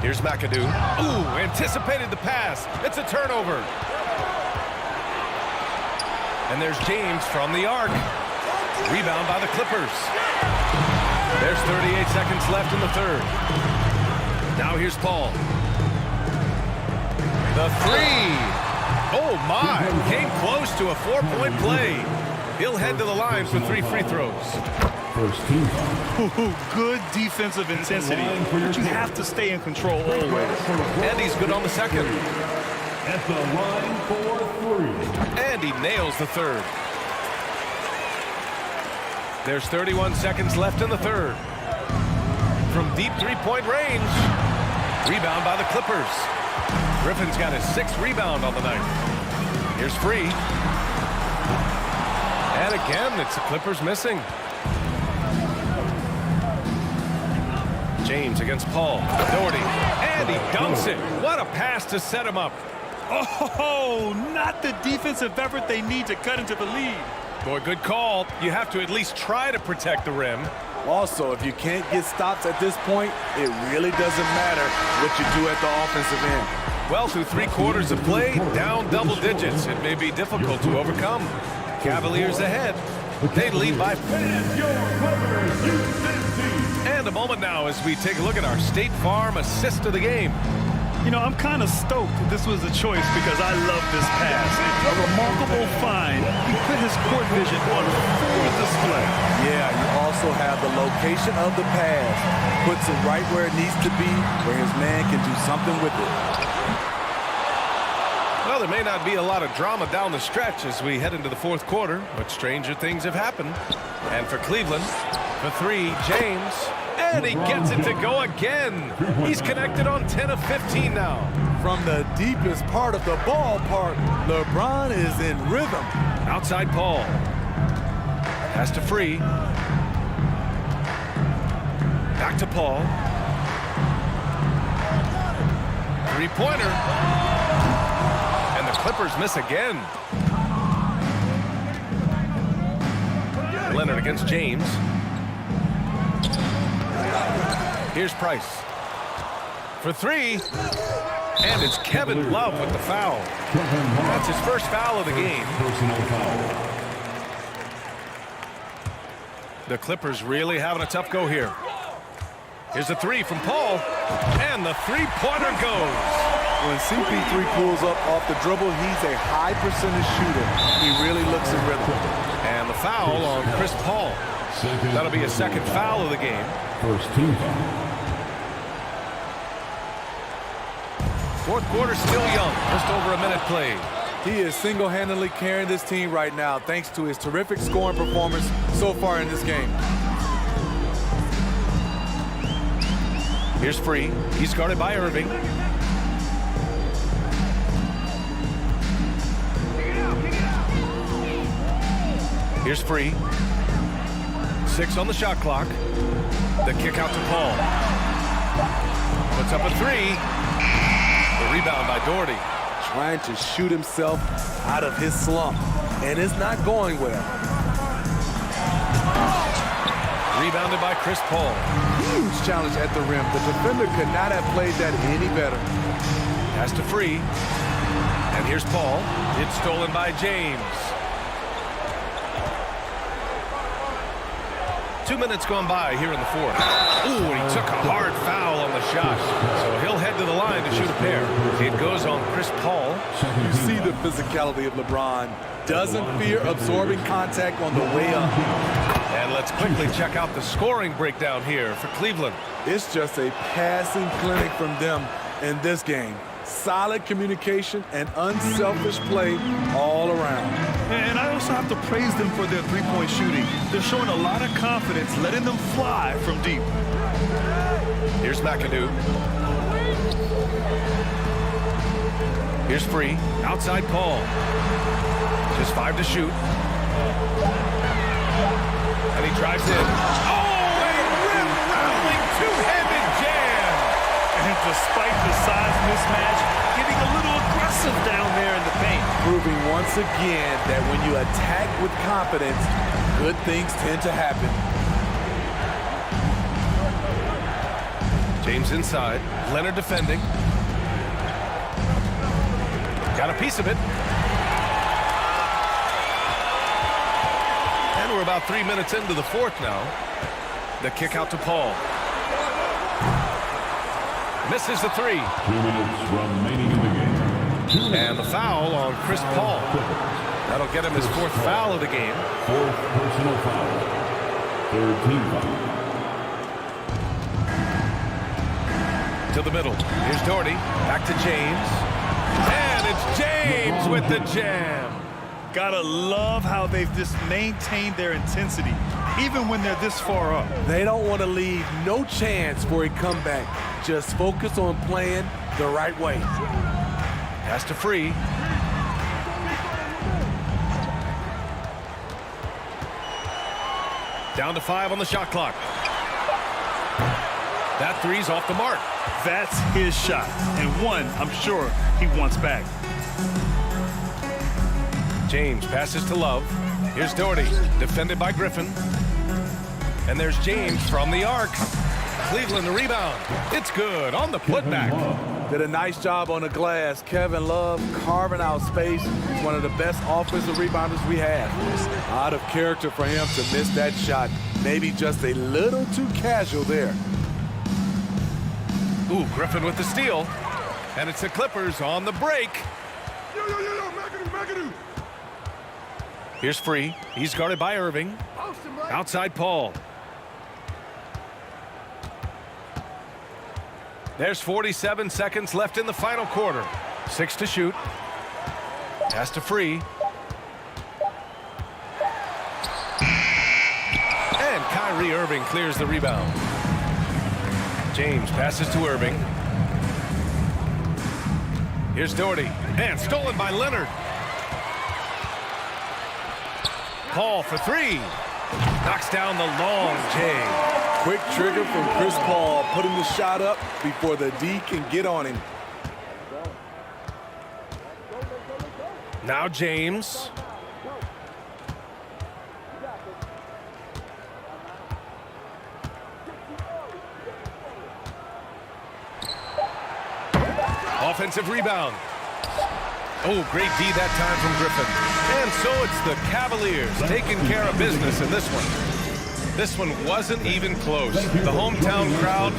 Here's McAdoo. Ooh, anticipated the pass. It's a turnover. And there's James from the arc. Rebound by the Clippers. There's 38 seconds left in the third. Now here's Paul. The three. Oh, my. Came close to a 4-point play. He'll head to the line for 3 free throws. First team. Good defensive intensity. But you have to stay in control always. And he's good on the second. At the line for 3. And he nails the third. There's 31 seconds left in the third. From deep three-point range. Rebound by the Clippers. Griffin's got his 6th rebound on the night. Here's Free. And again, it's the Clippers missing. James against Paul. Doherty. And he dunks it. What a pass to set him up. Oh, not the defensive effort they need to cut into the lead. Boy, good call. You have to at least try to protect the rim. Also, if you can't get stops at this point, it really doesn't matter what you do at the offensive end. Well, through 3 quarters of play, down double digits. It may be difficult to overcome. Cavaliers ahead. They lead by 4. And a moment now as we take a look at our State Farm assist of the game. You know, I'm kind of stoked that this was a choice because I love this pass. A remarkable find. He put his court vision on full display. Yeah, you also have the location of the pass. Puts it right where it needs to be, where his man can do something with it. Well, there may not be a lot of drama down the stretch as we head into the 4th quarter, but stranger things have happened. And for Cleveland, the 3, James. And he gets it to go again. He's connected on 10 of 15 now. From the deepest part of the ballpark, LeBron is in rhythm. Outside Paul. Pass to Free. Back to Paul. 3-pointer. And the Clippers miss again. Leonard against James. Here's Price. For 3. And it's Kevin Love with the foul. That's his first foul of the game. The Clippers really having a tough go here. Here's a 3 from Paul. And the 3-pointer goes. When CP3 pulls up off the dribble, he's a high percentage shooter. He really looks in rhythm. And the foul on Chris Paul. That'll be a 2nd foul of the game. First team foul. 4th quarter still young. Just over a minute played. He is single-handedly carrying this team right now thanks to his terrific scoring performance so far in this game. Here's Free. He's guarded by Irving. Here's Free. 6 on the shot clock. The kick out to Paul. Puts up a 3. The rebound by Doherty. Trying to shoot himself out of his slump, and it's not going well. Rebounded by Chris Paul. Huge challenge at the rim. The defender could not have played that any better. Pass to Free. And here's Paul. It's stolen by James. 2 minutes gone by here in the 4th. Ooh, and he took a hard foul on the shot. So he'll head to the line to shoot a pair. It goes on Chris Paul. You see the physicality of LeBron. Doesn't fear absorbing contact on the way up. And let's quickly check out the scoring breakdown here for Cleveland. It's just a passing clinic from them in this game. Solid communication and unselfish play all around. And I also have to praise them for their 3-point shooting. They're showing a lot of confidence, letting them fly from deep. Here's McAdoo. Here's Free. Outside Paul. Just 5 to shoot. And he drives in. Oh, a rim-rattling two-handed jam. And despite the size mismatch, getting a little aggressive down there in the paint. Proving once again that when you attack with confidence, good things tend to happen. James inside. Leonard defending. Got a piece of it. about 3 minutes into the fourth now. The kick out to Paul. Misses the three. 2 minutes remaining in the game. And the foul on Chris Paul. That'll get him his fourth foul of the game. Fourth personal foul. Third team foul. To the middle. Here's Doherty. Back to James. And it's James with the jam. Gotta love how they've just maintained their intensity, even when they're this far up. They don't want to leave no chance for a comeback. Just focus on playing the right way. Pass to Free. Down to 5 on the shot clock. That three's off the mark. That's his shot, and one I'm sure he wants back. James passes to Love. Here's Doherty, defended by Griffin. And there's James from the arc. Cleveland the rebound. It's good on the putback. Did a nice job on the glass. Kevin Love carving out space. He's one of the best offensive rebounders we have. Out of character for him to miss that shot. Maybe just a little too casual there. Ooh, Griffin with the steal. And it's the Clippers on the break. Here's Free. He's guarded by Irving. Outside Paul. There's 47 seconds left in the final quarter. 6 to shoot. Pass to Free. And Kyrie Irving clears the rebound. James passes to Irving. Here's Doherty. And stolen by Leonard. Paul for three. Knocks down the long J. Quick trigger from Chris Paul, putting the shot up before the D can get on him. Now James. Offensive rebound. Oh, great D that time from Griffin. And so it's the Cavaliers taking care of business in this one. This one wasn't even close. The hometown crowd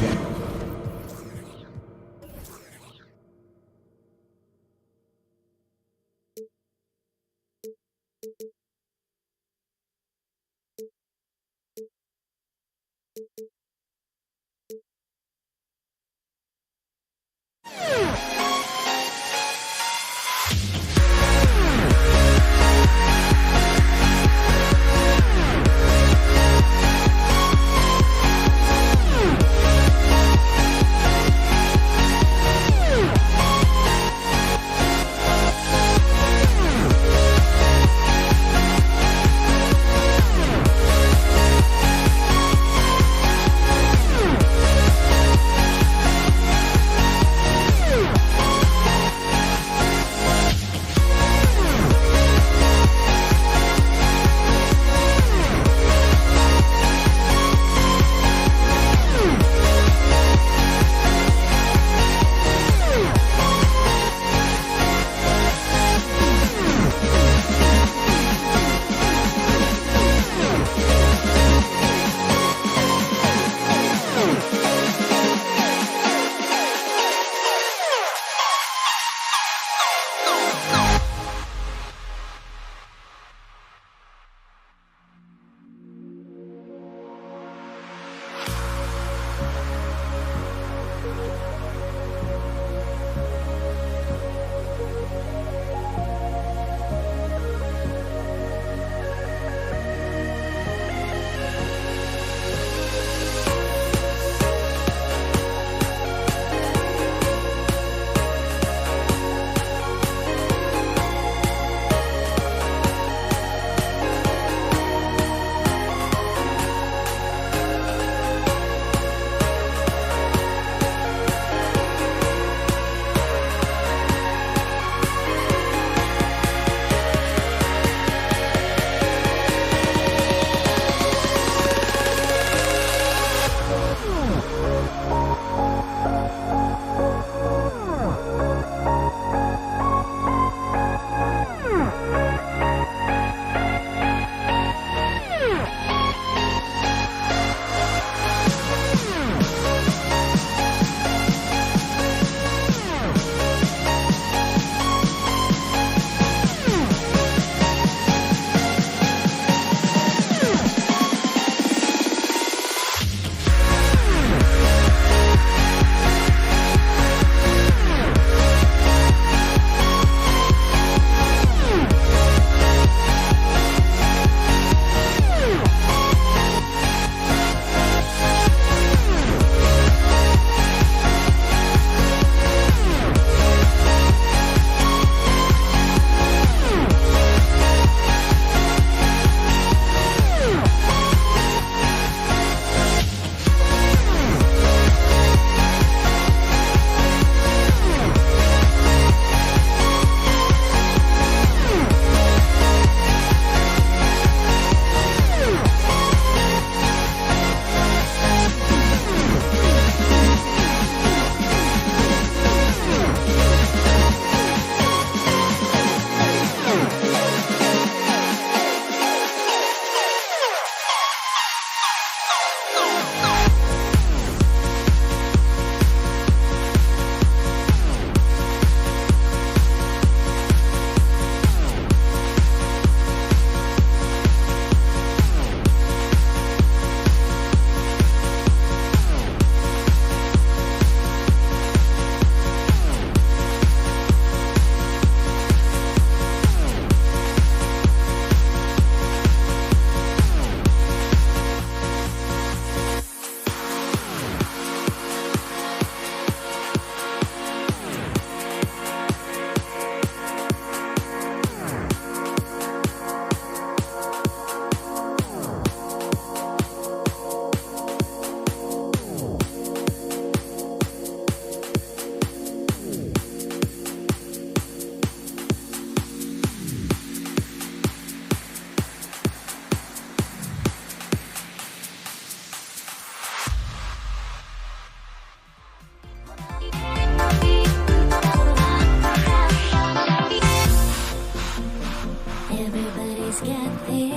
Somebody's got the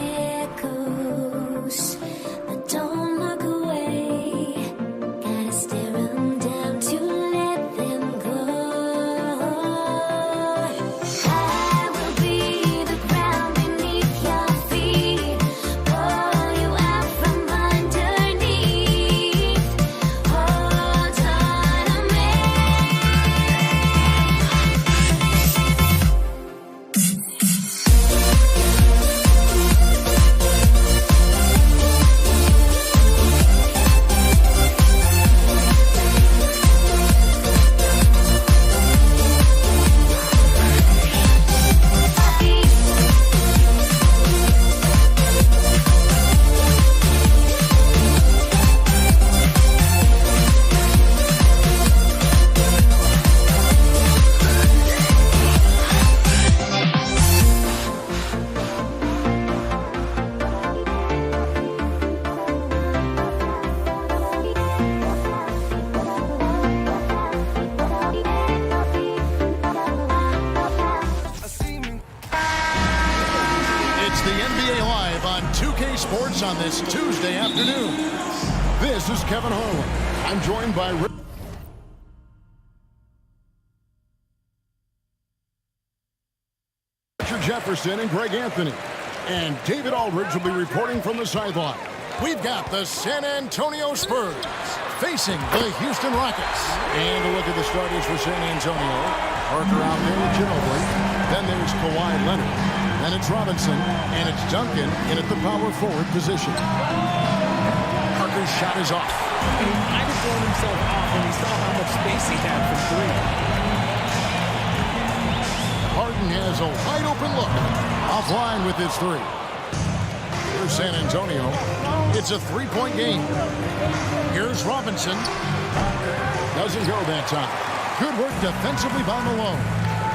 echoes, but don't look away. Gotta stare 'em down to let them go. I will be the ground beneath your feet, pull you out from underneath. Hold on to me. It's the NBA Live on 2K Sports on this Tuesday afternoon. This is Kevin Harlan. I'm joined by Richard Jefferson and Greg Anthony. And David Aldridge will be reporting from the sideline. We've got the San Antonio Spurs facing the Houston Rockets. And a look at the starters for San Antonio. Parker out there with Ginobili. Then there's Kawhi Leonard. Then it's Robinson. And it's Duncan in at the power forward position. Parker's shot is off. He might have blown himself off when he saw how much space he had for three. Harden has a wide open look. Offline with his three. Here's San Antonio. It's a three-point game. Here's Robinson. Doesn't go that time. Good work defensively by Malone.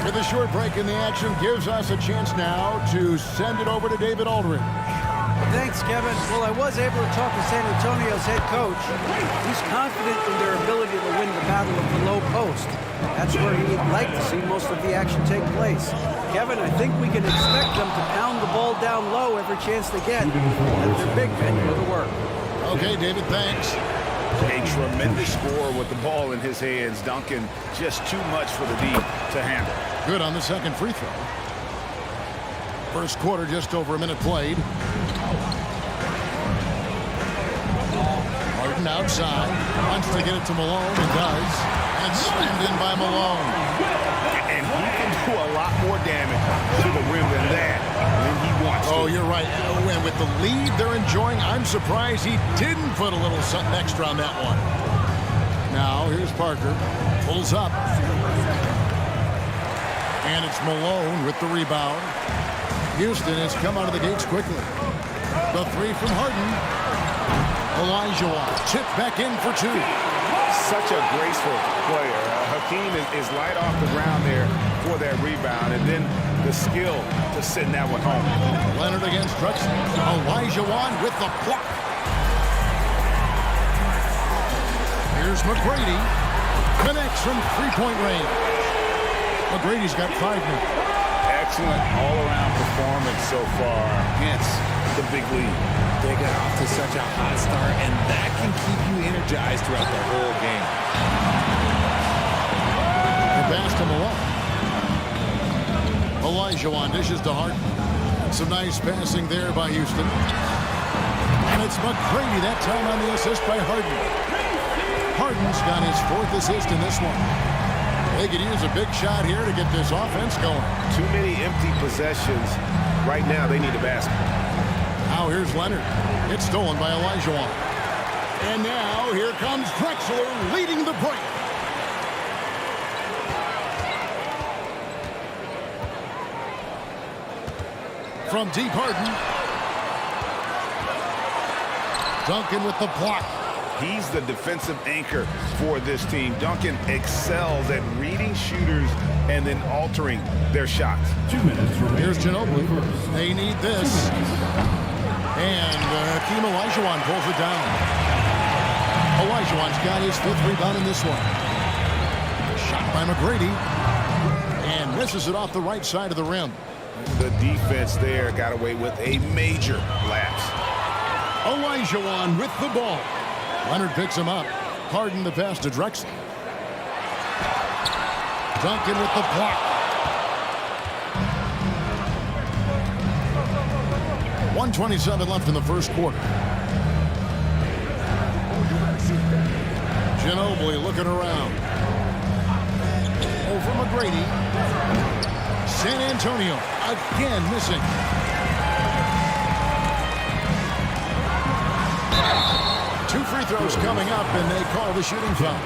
With a short break in the action, gives us a chance now to send it over to David Aldridge. Thanks, Kevin. Well, I was able to talk to San Antonio's head coach. He's confident in their ability to win the battle of the low post. That's where he would like to see most of the action take place. Kevin, I think we can expect them to pound the ball down low every chance they get. Let their big men do the work. Okay, David, thanks. A tremendous score with the ball in his hands. Duncan, just too much for the D to handle. Good on the second free throw. First quarter, just over a minute played. Harden outside. Wants to get it to Malone, and does. And it's slammed in by Malone. And he can do a lot more damage to the rim than that when he wants to. Oh, you're right. And with the lead they're enjoying, I'm surprised he didn't put a little something extra on that one. Now, here's Parker. Pulls up. And it's Malone with the rebound. Houston has come out of the gates quickly. The three from Harden. Olajuwon tipped back in for two. Such a graceful player. Hakeem is light off the ground there for that rebound, and then the skill to send that one home. Leonard against Drexler. Olajuwon with the block. Here's McGrady. Connects from three-point range. McGrady's got 5 minutes. Excellent all-around performance so far. Hence the big lead. They got off to such a hot start, and that can keep you energized throughout the whole game. The pass to Malone. Olajuwon dishes to Harden. Some nice passing there by Houston. And it's McGrady that time on the assist by Harden. Harden's got his 4th assist in this one. They could use a big shot here to get this offense going. Too many empty possessions. Right now, they need a basket. Now here's Leonard. It's stolen by Olajuwon. And now here comes Drexler leading the break. From deep, Harden. Duncan with the block. He's the defensive anchor for this team. Duncan excels at reading shooters and then altering their shots. 2 minutes remaining. Here's Ginobili. They need this. And Hakeem Olajuwon pulls it down. Olajuwon's got his 5th rebound in this one. Shot by McGrady. And misses it off the right side of the rim. The defense there got away with a major lapse. Olajuwon with the ball. Leonard picks him up. Harden the pass to Drexler. Duncan with the block. 1:27 left in the first quarter. Ginobili looking around. Over McGrady. San Antonio again missing. Two free throws coming up, and they call the shooting foul.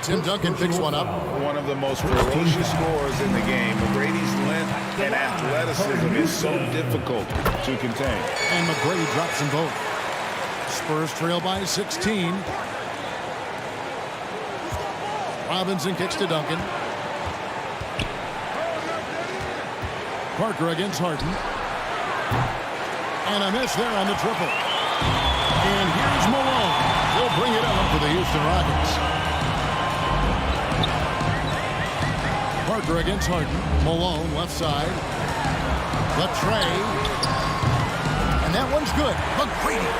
Tim Duncan picks one up. One of the most ferocious scorers in the game. McGrady's length and athleticism is so difficult to contain. And McGrady drops them both. Spurs trail by 16. Robinson kicks to Duncan. Parker against Harden. And a miss there on the triple. And here's Malone. He'll bring it up for the Houston Rockets. Parker against Harden. Malone left side. Latrey. And that one's good. McGrady.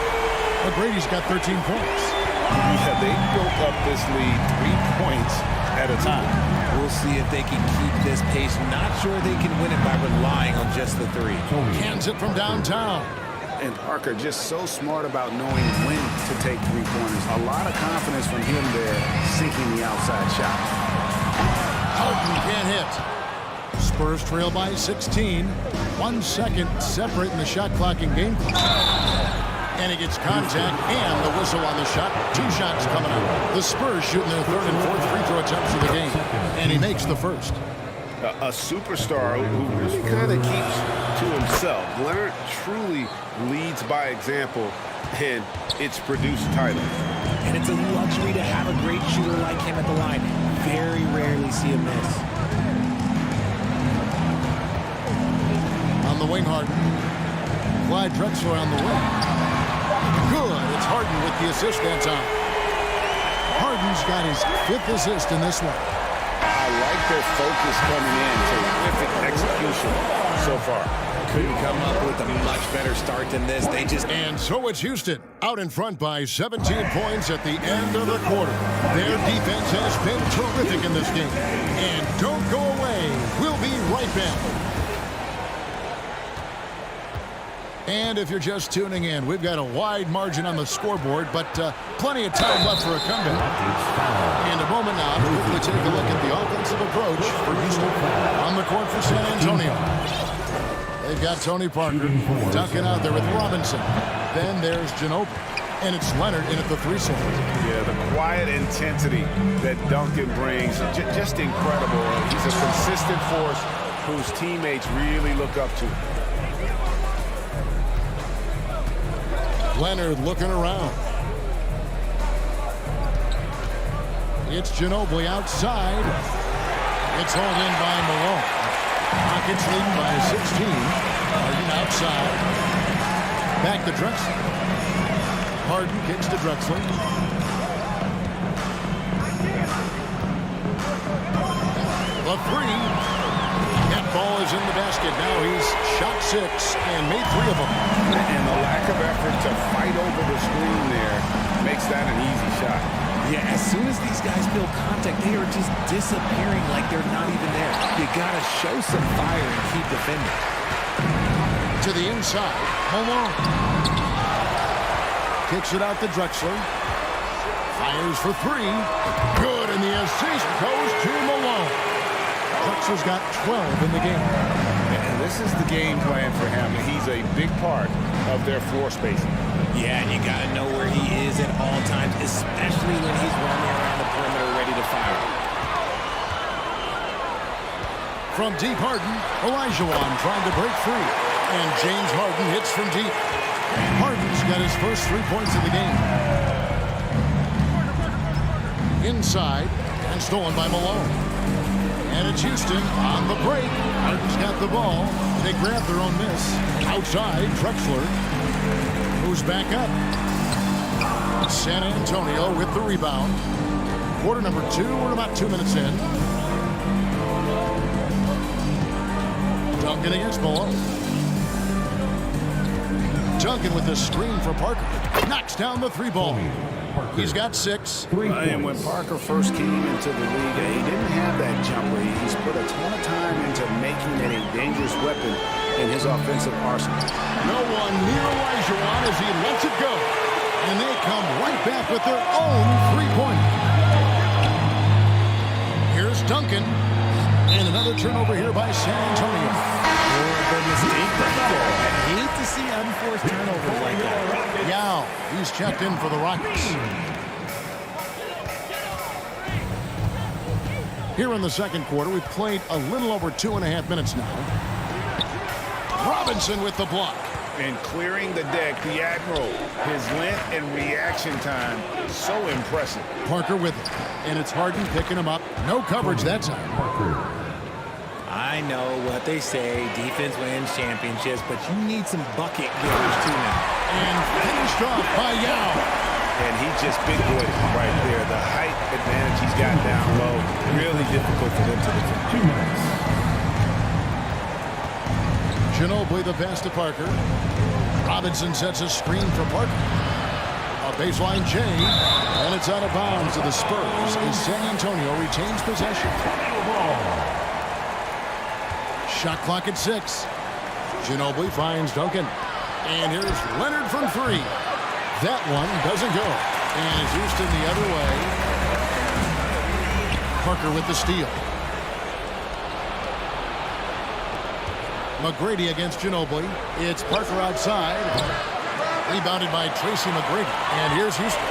McGrady's got 13 points. Yeah, they built up this lead 3 points at a time. We'll see if they can keep this pace. Not sure they can win it by relying on just the three. Cans it from downtown. And Parker just so smart about knowing when to take three-pointers. A lot of confidence from him there, sinking the outside shot. Harden can't hit. Spurs trail by 16. 1 second separating the shot clock and game clock. And he gets contact and the whistle on the shot. 2 shots coming up. The Spurs shooting their 3rd and 4th free throw attempts of the game. And he makes the first. A superstar who really kind of keeps to himself. Leonard truly leads by example, and it's produced titles. And it's a luxury to have a great shooter like him at the line. Very rarely see a miss. On the wing, Harden. Clyde Drexler on the wing. Good. It's Harden with the assist that time. Harden's got his 5th assist in this one. I like their focus coming in. Terrific execution so far. Couldn't come up with a much better start than this. And so it's Houston out in front by 17 points at the end of the quarter. Their defense has been terrific in this game. And don't go away. We'll be right back. And if you're just tuning in, we've got a wide margin on the scoreboard, but plenty of time left for a comeback. In a moment now, we'll quickly take a look at the offensive approach for Houston. On the court for San Antonio. They've got Tony Parker, Duncan out there with Robinson. Then there's Ginobili. And it's Leonard in at the 3 slot. Yeah, the quiet intensity that Duncan brings, just incredible. He's a consistent force whose teammates really look up to. Leonard looking around. It's Ginobili outside. It's hauled in by Malone. Rockets leading by 16. Harden outside. Back to Drexler. Harden kicks to Drexler. The 3. That ball is in the basket. Now he's shot 6 and made 3 of them. And the lack of effort to fight over the screen there makes that an easy shot. Yeah, as soon as these guys feel contact, they are just disappearing like they're not even there. You got to show some fire and keep defending. To the inside. Malone. Kicks it out to Drexler. Fires for 3. Good, and the assist goes to Malone. Drexler's got 12 in the game. And this is the game plan for him. He's a big part of their floor spacing. Yeah, and you got to know where he is at all times, especially when he's roaming around the perimeter ready to fire. From deep, Harden, Olajuwon trying to break free. And James Harden hits from deep. Harden's got his first 3 points of the game. Inside, and stolen by Malone. And it's Houston on the break. Harden's got the ball. They grab their own miss. Outside, Drexler, who's back up. San Antonio with the rebound. Quarter number 2. We're about 2 minutes in. Duncan against Malone. Duncan with the screen for Parker. Knocks down the three ball. He's got 6. And when Parker first came into the league, he didn't have that jumper. He's put a ton of time into making it a dangerous weapon in his offensive arsenal. No one near Olajuwon as he lets it go. And they come right back with their own three-pointer. Here's Duncan. And another turnover here by San Antonio. I hate to see unforced turnovers like that. Yao, he's checked in for the Rockets. Here in the second quarter, we've played a little over 2.5 minutes now. Robinson with the block. And clearing the deck, the Admiral. His length and reaction time, so impressive. Parker with it. And it's Harden picking him up. No coverage that time. I know what they say, defense wins championships, but you need some bucket getters too now. And finished off by Yao. And he just big boyed it right there. The height advantage he's got down low, really difficult for them to defend. 2 minutes. Ginobili the pass to Parker. Robinson sets a screen for Parker. A baseline J, and it's out of bounds to the Spurs as San Antonio retains possession. Shot clock at 6. Ginobili finds Duncan. And here's Leonard from 3. That one doesn't go. And Houston the other way. Parker with the steal. McGrady against Ginobili. It's Parker outside. Rebounded by Tracy McGrady. And here's Houston.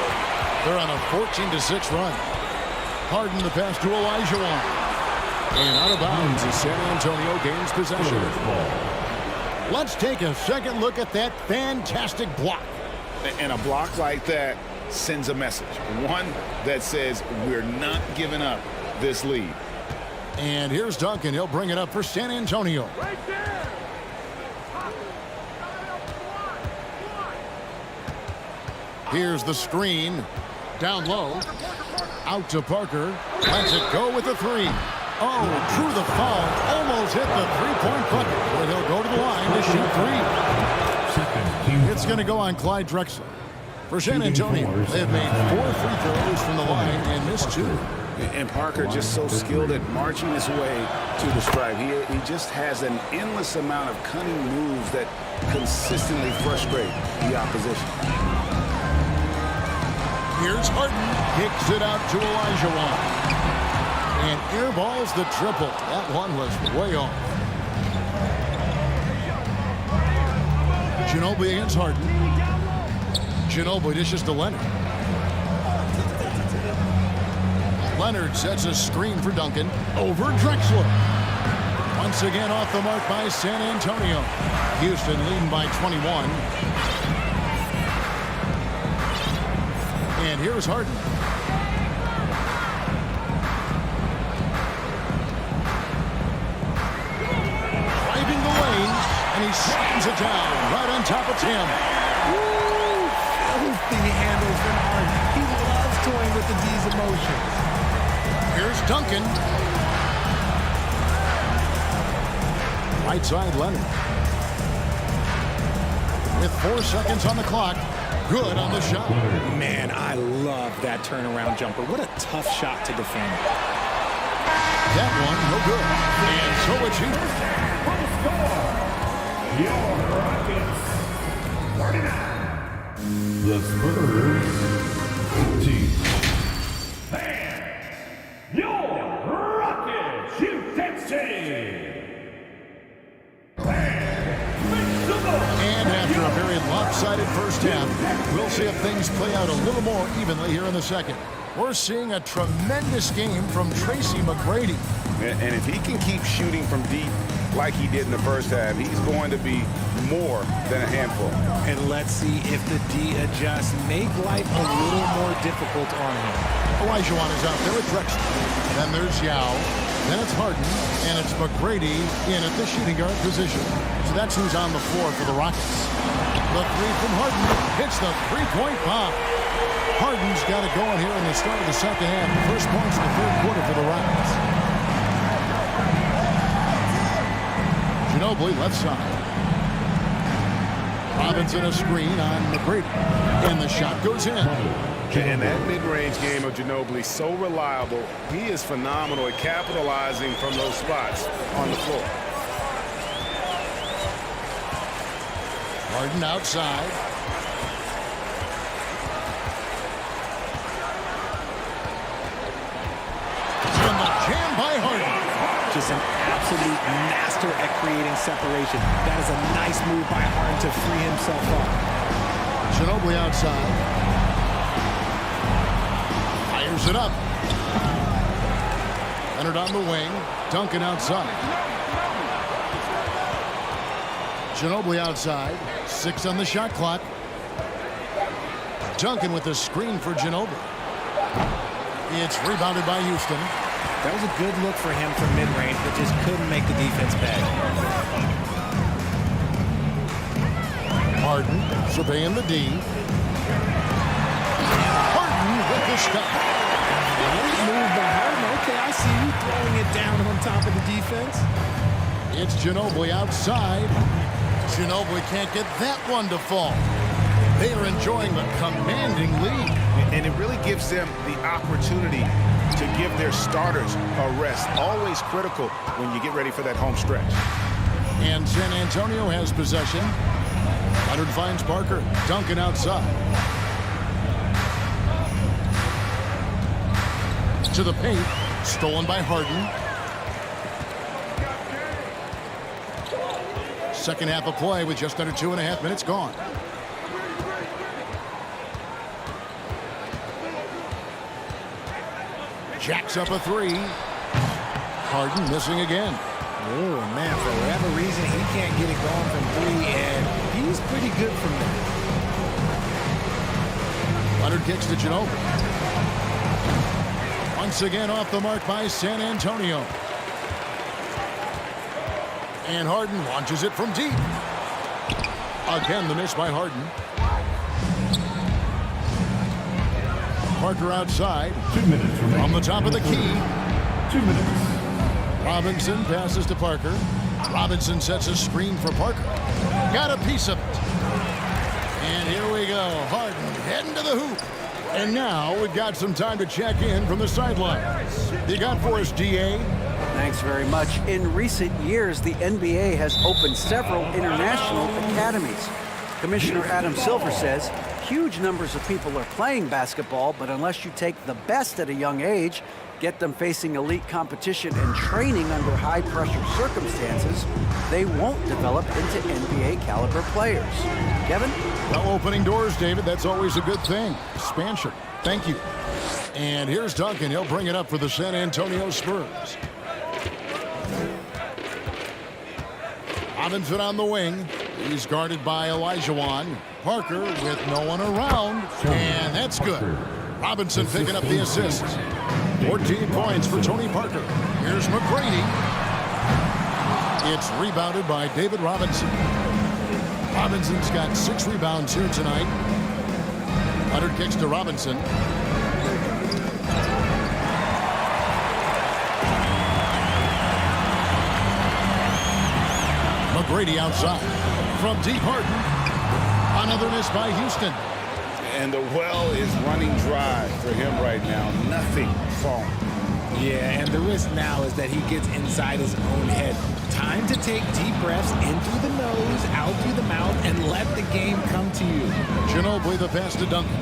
They're on a 14-6 run. Harden the pass to Olajuwon. And out of bounds as San Antonio gains possession. Let's take a second look at that fantastic block. And a block like that sends a message. One that says we're not giving up this lead. And here's Duncan. He'll bring it up for San Antonio. Here's the screen. Down low. Out to Parker. Lets it go with the 3. Oh, drew the foul. Almost hit the three-point bucket. But he'll go to the line to shoot 3. It's going to go on Clyde Drexler. For San Antonio, they have made 4 free throws from the line and missed 2. And Parker just so skilled at marching his way to the stripe. He just has an endless amount of cunning moves that consistently frustrate the opposition. Here's Harden. Kicks it out to Olajuwon. And airballs the triple. That one was way off. Ginobili against Harden. Ginobili dishes to Leonard. Leonard sets a screen for Duncan. Over Drexler. Once again off the mark by San Antonio. Houston leading by 21. And here's Harden. Driving the lane, and he slams it down right on top of Tim. Woo! Filthy handles from Harden. He loves toying with these emotions. Here's Duncan. Right side Leonard. With 4 seconds on the clock. Good on the shot. Man, I love that turnaround jumper. What a tough shot to defend. That one, no good. And so it's Houston. Your Rockets 49. The Spurs 15. And your Rockets Houston. And after a very lopsided first half, we'll see if things play out a little more evenly here in the second. We're seeing a tremendous game from Tracy McGrady. And if he can keep shooting from deep like he did in the first half, he's going to be more than a handful. And let's see if the D adjusts, make life a little more difficult on him. Olajuwon is out there with Drexler. Then there's Yao. Then it's Harden. And it's McGrady in at the shooting guard position. So that's who's on the floor for the Rockets. The 3 from Harden hits the three-point bomb. Harden's got it going here in the start of the second half. First points in the third quarter for the Rockets. Ginobili left side. Robinson a screen on McGrady. And the shot goes in. And that mid-range game of Ginobili, so reliable. He is phenomenal at capitalizing from those spots on the floor. Harden outside. And the jam by Harden. Just an absolute master at creating separation. That is a nice move by Harden to free himself up. Ginobili outside. Fires it up. Leonard on the wing. Duncan outside. Ginobili outside. 6 on the shot clock. Duncan with the screen for Ginobili. It's rebounded by Houston. That was a good look for him from mid-range, but just couldn't make the defense pay. Harden surveying the D. Harden with the shot. Great move by Harden. Okay, I see you throwing it down on top of the defense. It's Ginobili outside. Ginobili can't get that one to fall. They are enjoying the commanding lead. And it really gives them the opportunity to give their starters a rest. Always critical when you get ready for that home stretch. And San Antonio has possession. Leonard finds Parker. Duncan outside. To the paint. Stolen by Harden. Second half of play with just under 2.5 minutes gone. Jacks up a 3. Harden missing again. Oh, man, for whatever reason, he can't get it going from 3, and he's pretty good from there. Leonard kicks to Ginobili. Once again off the mark by San Antonio. And Harden launches it from deep. Again, the miss by Harden. Parker outside. 2 minutes remaining. On the top of the key. 2 minutes. Robinson passes to Parker. Robinson sets a screen for Parker. Got a piece of it. And here we go. Harden heading to the hoop. And now we've got some time to check in from the sideline. You got for us, DA? Thanks very much. In recent years, the NBA has opened several international academies. Commissioner Adam Silver says huge numbers of people are playing basketball, but unless you take the best at a young age, get them facing elite competition and training under high-pressure circumstances, they won't develop into NBA-caliber players. Kevin? Well, opening doors, David. That's always a good thing. Expansion. Thank you. And here's Duncan. He'll bring it up for the San Antonio Spurs. Robinson on the wing. He's guarded by Olajuwon. Parker with no one around. And that's good. Robinson picking up the assist. 14 points for Tony Parker. Here's McGrady. It's rebounded by David Robinson. Robinson's got 6 rebounds here tonight. Leonard kicks to Robinson. McGrady outside. From deep, Harden. Another miss by Houston. And the well is running dry for him right now. Nothing falling. Yeah, and the risk now is that he gets inside his own head. Time to take deep breaths in through the nose, out through the mouth, and let the game come to you. Ginobili the pass to Duncan.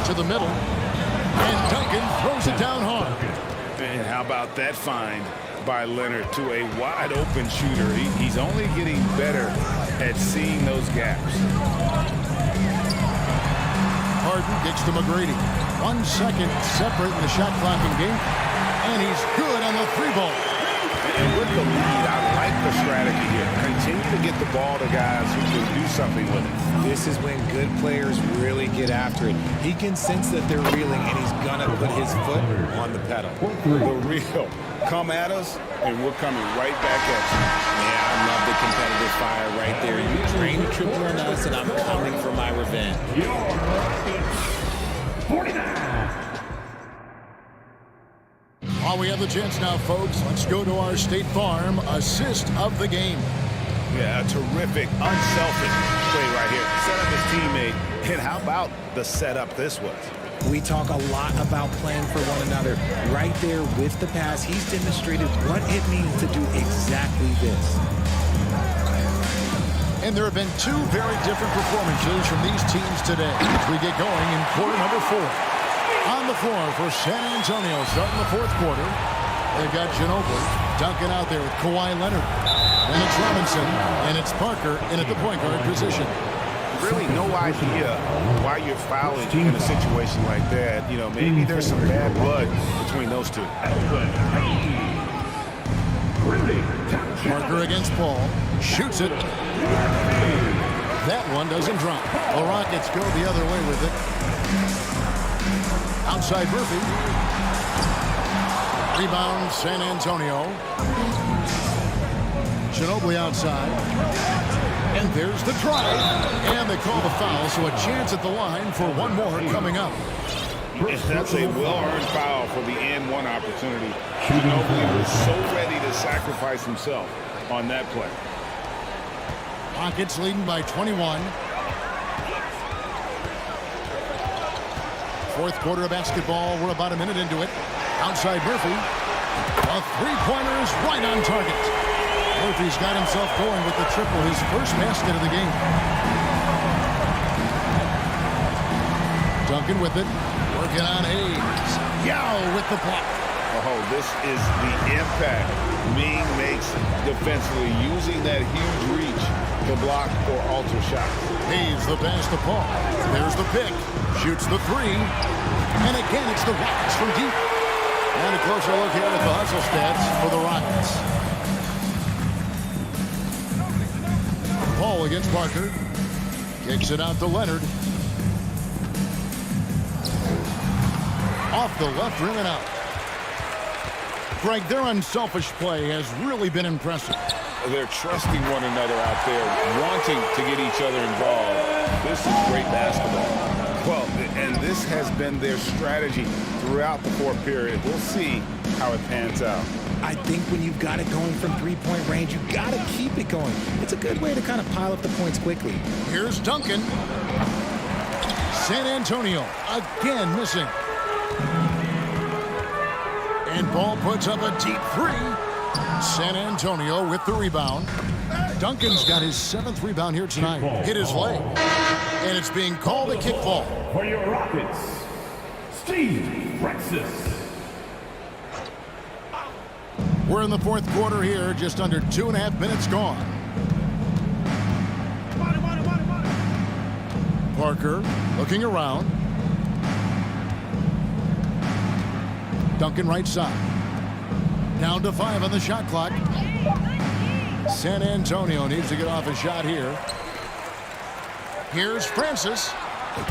To the middle. And Duncan throws it down hard. And how about that find by Leonard to a wide open shooter? He's only getting better at seeing those gaps. Harden kicks to McGrady. 1 second separating the shot clock and game. And he's good on the 3-ball. And with the lead, I like the strategy here. Continue to get the ball to guys who can do something with it. This is when good players really get after it. He can sense that they're reeling, and he's going to put his foot on the pedal. The real. Come at us, and we're coming right back at you. Yeah, I love the competitive fire right there. You drain the triple on us, and I'm coming for my revenge. 49. While we have the chance now, folks, let's go to our State Farm assist of the game. Yeah, a terrific, unselfish play right here. Set up his teammate. And how about the setup this was? We talk a lot about playing for one another. Right there with the pass, he's demonstrated what it means to do exactly this. And there have been two very different performances from these teams today as we get going in quarter number 4. On the floor for San Antonio starting the fourth quarter. They've got Ginobili, Duncan out there with Kawhi Leonard. And it's Robinson, and it's Parker in at the point guard position. Really no idea why you're fouling in a situation like that. You know, maybe there's some bad blood between those two. Parker against Paul. Shoots it. That one doesn't drop. The Rockets go the other way with it. Outside Murphy. Rebound San Antonio. Ginobili outside. And there's the drive. And they call the foul, so a chance at the line for one more coming up. And that's a well-earned foul for the and one opportunity. Ginobili was so ready to sacrifice himself on that play. Rockets leading by 21. Fourth quarter of basketball. We're about a minute into it. Outside Murphy. A three-pointer is right on target. Murphy's got himself going with the triple, his first basket of the game. Duncan with it. Working on Hayes. Yao with the block. Oh, this is the impact Ming makes defensively, using that huge reach to block or alter shots. Hayes the pass to Paul. There's the pick. Shoots the three. And again, it's the Rockets from deep. And a closer look here at the hustle stats for the Rockets. Paul against Parker. Kicks it out to Leonard. Off the left rim and out. Greg, their unselfish play has really been impressive. They're trusting one another out there, wanting to get each other involved. This is great basketball. Well, and this has been their strategy throughout the fourth period. We'll see how it pans out. I think when you've got it going from three-point range, you've got to keep it going. It's a good way to kind of pile up the points quickly. Here's Duncan. San Antonio again missing. And Ball puts up a deep three. San Antonio with the rebound. Duncan's got his 7th rebound here tonight. Hit his leg. And it's being called a kickball. For your Rockets, Steve Francis. We're in the fourth quarter here, just under 2.5 minutes gone. Parker looking around. Duncan right side. Down to 5 on the shot clock. San Antonio needs to get off a shot here. Here's Francis.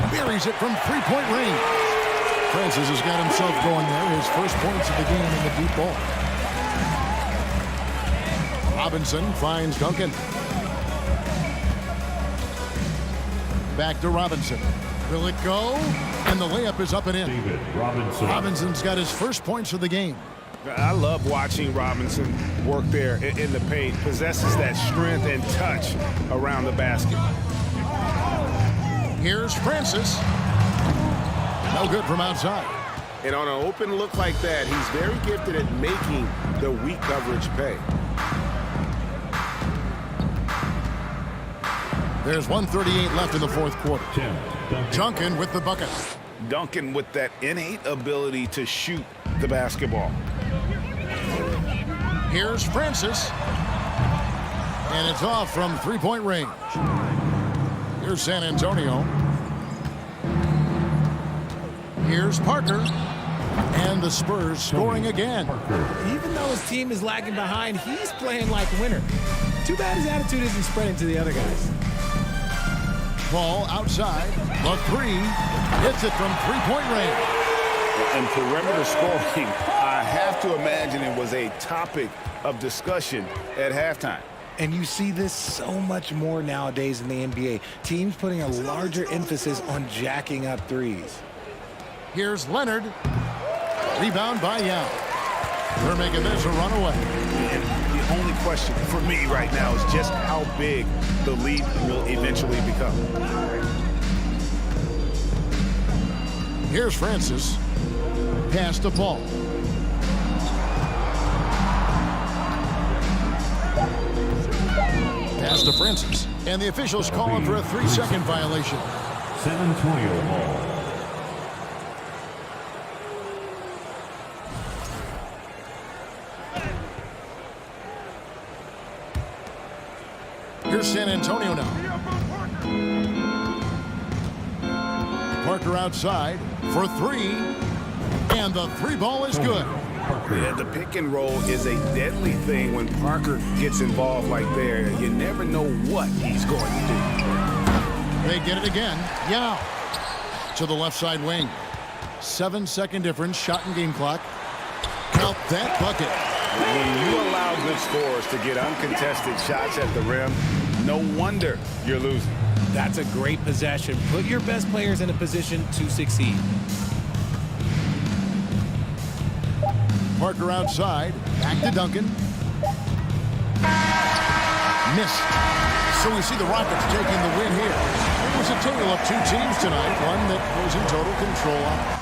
Buries it from three-point range. Francis has got himself going there. His first points of the game in the deep ball. Robinson finds Duncan. Back to Robinson. Will it go? And the layup is up and in. David Robinson. Robinson's got his first points of the game. I love watching Robinson work there in the paint. Possesses that strength and touch around the basket. Here's Francis. No good from outside. And on an open look like that, he's very gifted at making the weak coverage pay. There's 1:38 left in the fourth quarter. Duncan with the bucket. Duncan with that innate ability to shoot the basketball. Here's Francis. And it's off from three-point range. Here's San Antonio. Here's Parker. And the Spurs scoring again. Even though his team is lagging behind, he's playing like a winner. Too bad his attitude isn't spreading to the other guys. Ball outside. The three. Hits it from three-point range. And perimeter scoring, I have to imagine it was a topic of discussion at halftime. And you see this so much more nowadays in the NBA. Teams putting a larger emphasis on jacking up threes. Here's Leonard. Rebound by Yao. They're making this a runaway. And the only question for me right now is just how big the lead will eventually become. Here's Francis. Pass to Paul. Pass to Francis. And the officials calling for a 3-second violation. San Antonio ball. Here's San Antonio now. Parker outside for 3. And the 3 ball is good. Yeah, the pick and roll is a deadly thing when Parker gets involved like there. You never know what he's going to do. They get it again. Yao to the left side wing. 7-second difference, shot and game clock. Count that bucket. When you allow good scorers to get uncontested shots at the rim, no wonder you're losing. That's a great possession. Put your best players in a position to succeed. Parker outside. Back to Duncan. Missed. So we see the Rockets taking the win here. It was a tale of 2 teams tonight. One that was in total control.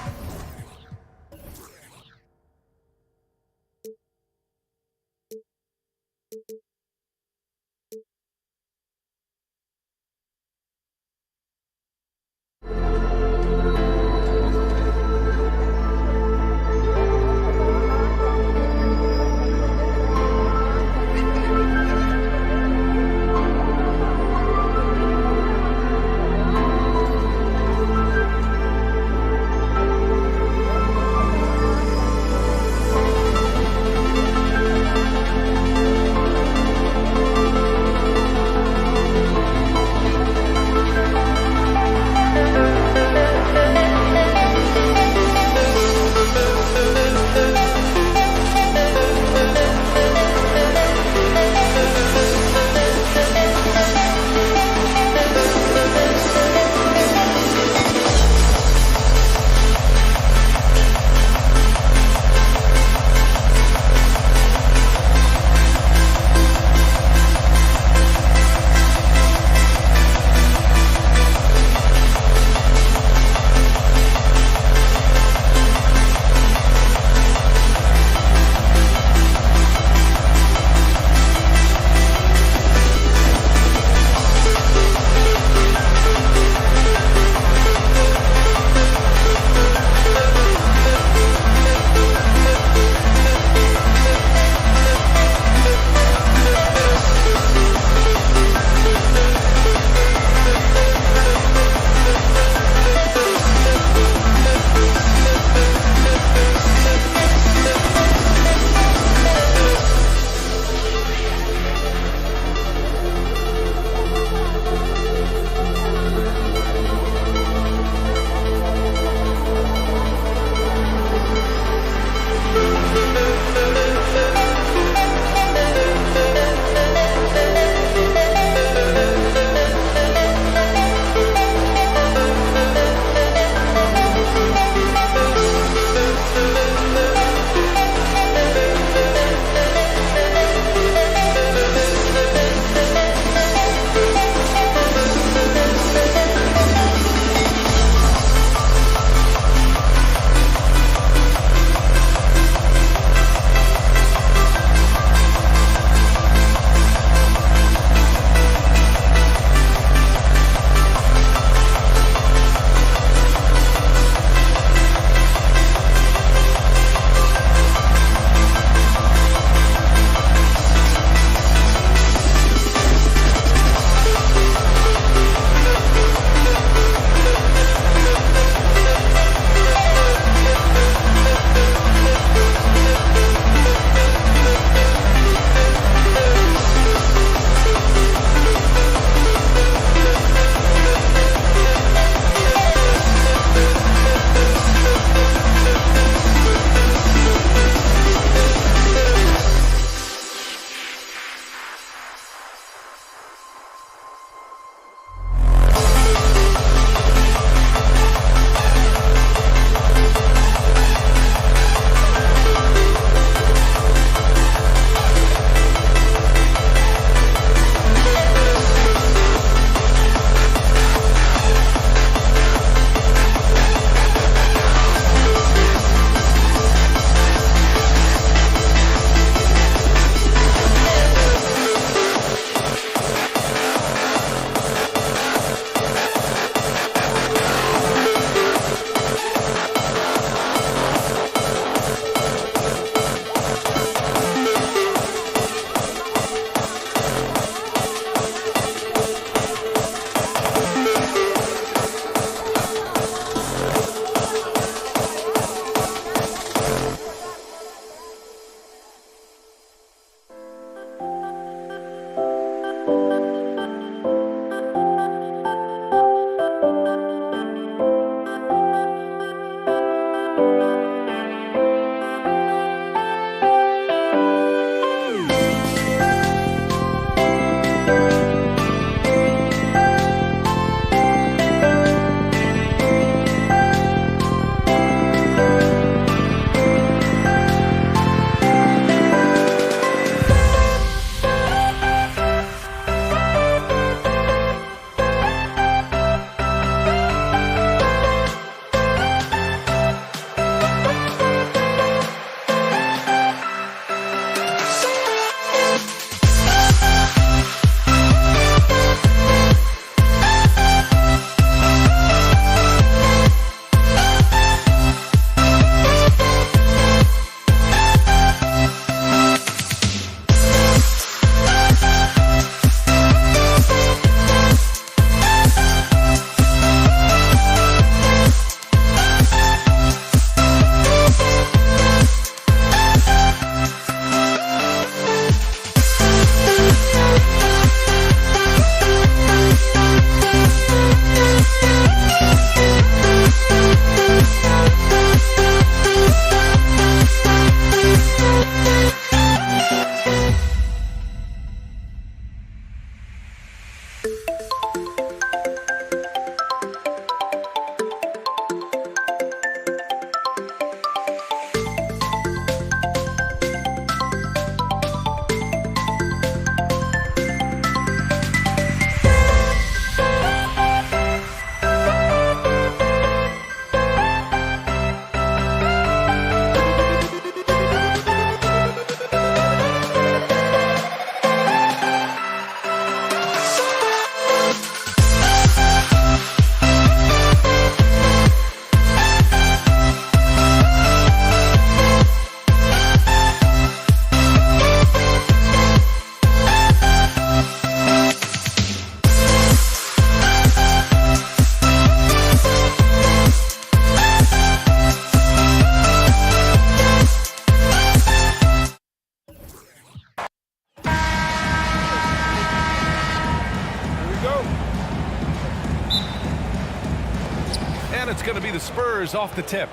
And it's going to be the Spurs off the tip.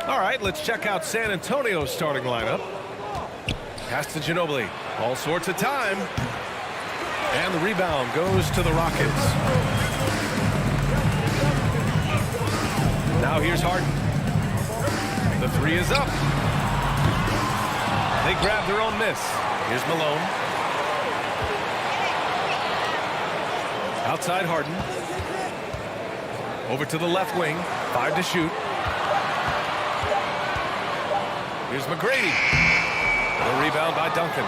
All right, let's check out San Antonio's starting lineup. Pass to Ginobili. All sorts of time. And the rebound goes to the Rockets. Now here's Harden. The three is up. They grab their own miss. Here's Malone. Outside Harden. Over to the left wing. 5 to shoot. Here's McGrady. The rebound by Duncan.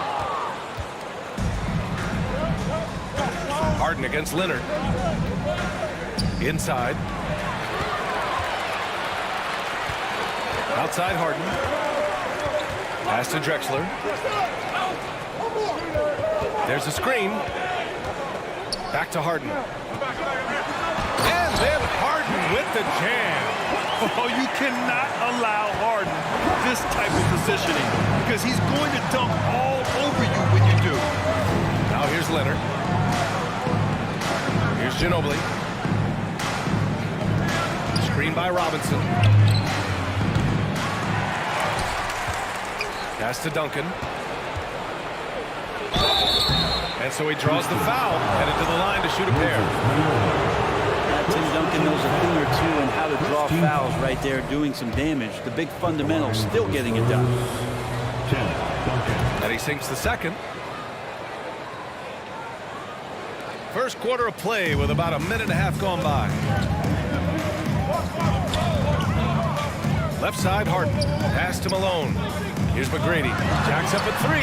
Harden against Leonard. Inside. Outside Harden. Pass to Drexler. There's a screen. Back to Harden. And then Harden with the jam. Oh, you cannot allow Harden this type of positioning because he's going to dunk all over you when you do. Now here's Leonard. Here's Ginobili. Screen by Robinson. Pass to Duncan. And so he draws the foul, headed to the line to shoot a pair. Tim Duncan knows a thing or two on how to draw fouls right there, doing some damage. The big fundamentals still getting it done. And he sinks the second. First quarter of play with about a minute and a half gone by. Left side, Harden. Pass to Malone. Here's McGrady. Jacks up at 3.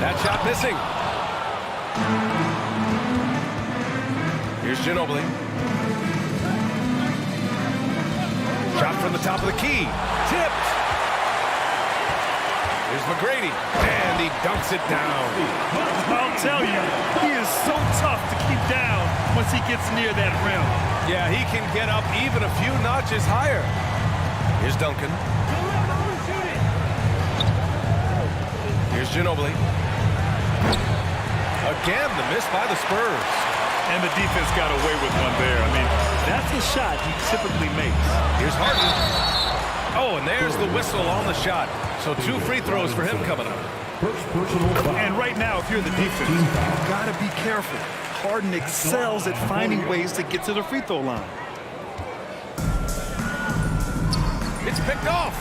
That shot missing. Here's Ginobili. Shot from the top of the key. Tipped. Here's McGrady. And he dunks it down. I'll tell you, he is so tough to keep down once he gets near that rim. Yeah, he can get up even a few notches higher. Here's Duncan. Here's Ginobili. Again, the miss by the Spurs. And the defense got away with one there. I mean, that's the shot he typically makes. Here's Harden. Oh, and there's the whistle on the shot. So 2 free throws for him coming up. And right now, if you're the defense, you've got to be careful. Harden excels at finding ways to get to the free throw line. It's picked off.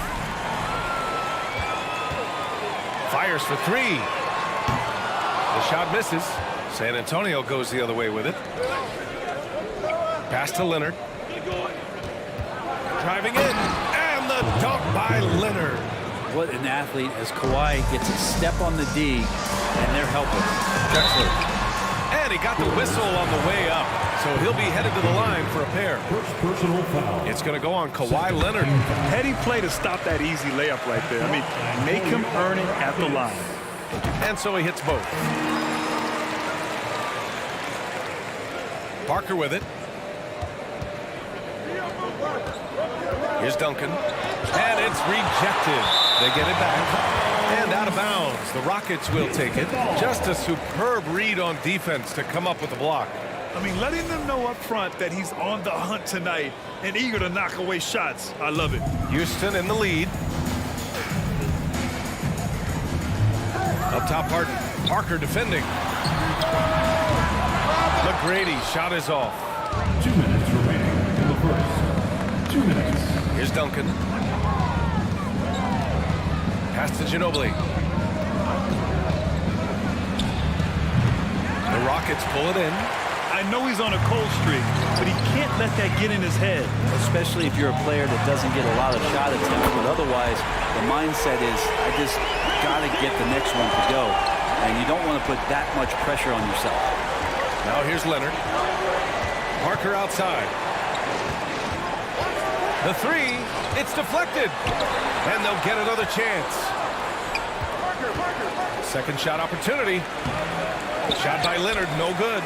Fires for 3. The shot misses. San Antonio goes the other way with it. Pass to Leonard. Driving in. And the dunk by Leonard. What an athlete as Kawhi gets a step on the D, and they're helpless. And he got the whistle on the way up. So he'll be headed to the line for a pair. First personal foul. It's going to go on Kawhi Leonard. Heady play to stop that easy layup right there. I mean, make him earn it at the line. And so he hits both. Parker with it. Here's Duncan. And it's rejected. They get it back. And out of bounds. The Rockets will take it. Just a superb read on defense to come up with the block. I mean, letting them know up front that he's on the hunt tonight and eager to knock away shots. I love it. Houston in the lead. Up top, Harden. Parker defending. McGrady shot is off. 2 minutes remaining in the first. 2 minutes. Here's Duncan. Pass to Ginobili. The Rockets pull it in. I know he's on a cold streak, but he can't let that get in his head. Especially if you're a player that doesn't get a lot of shot attempts, but otherwise the mindset is, I just got to get the next one to go. And you don't want to put that much pressure on yourself. Now here's Leonard. Parker outside. The 3, it's deflected. And they'll get another chance. Second shot opportunity. Shot by Leonard, no good.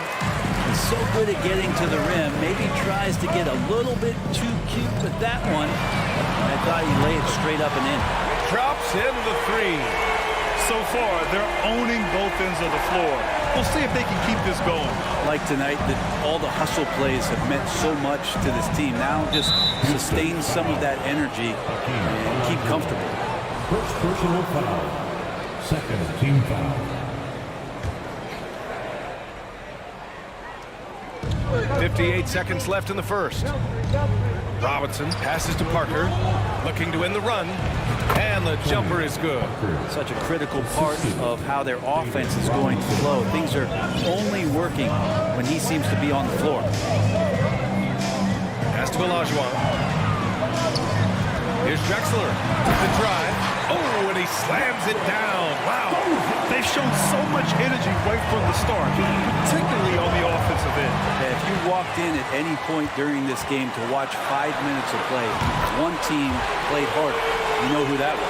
He's so good at getting to the rim. Maybe tries to get a little bit too cute with that one. I thought he'd lay it straight up and in. Drops in the 3. So far, they're owning both ends of the floor. We'll see if they can keep this going. Like tonight, that all the hustle plays have meant so much to this team. Now just sustain some of that energy and keep comfortable. First personal foul. Second team foul. 58 seconds left in the first. Robinson passes to Parker, looking to win the run, and the jumper is good. Such a critical part of how their offense is going to flow. Things are only working when he seems to be on the floor. Pass to Olajuwon. Here's Drexler. The drive. Oh, and he slams it down. Wow. They've shown so much energy right from the start, particularly on the offensive end. If you walked in at any point during this game to watch 5 minutes of play, one team played harder. You know who that was.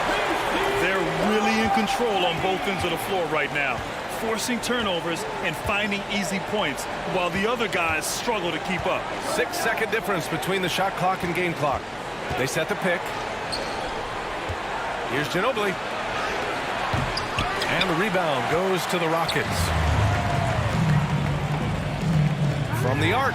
They're really in control on both ends of the floor right now, forcing turnovers and finding easy points, while the other guys struggle to keep up. 6-second difference between the shot clock and game clock. They set the pick. Here's Ginobili. And the rebound goes to the Rockets. From the arc.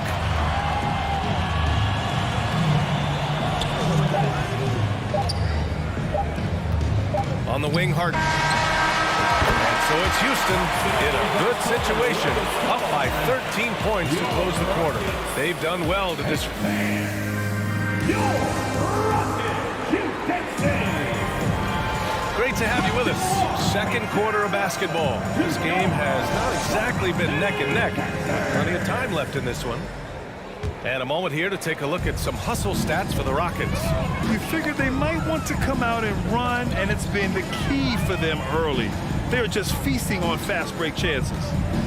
On the wing, Harden. And so it's Houston in a good situation, up by 13 points to close the quarter. They've done well to Great to have you with us. Second quarter of basketball. This game has not exactly been neck and neck. Plenty of time left in this one. And a moment here to take a look at some hustle stats for the Rockets. You figured they might want to come out and run, and it's been the key for them early. They're just feasting on fast break chances.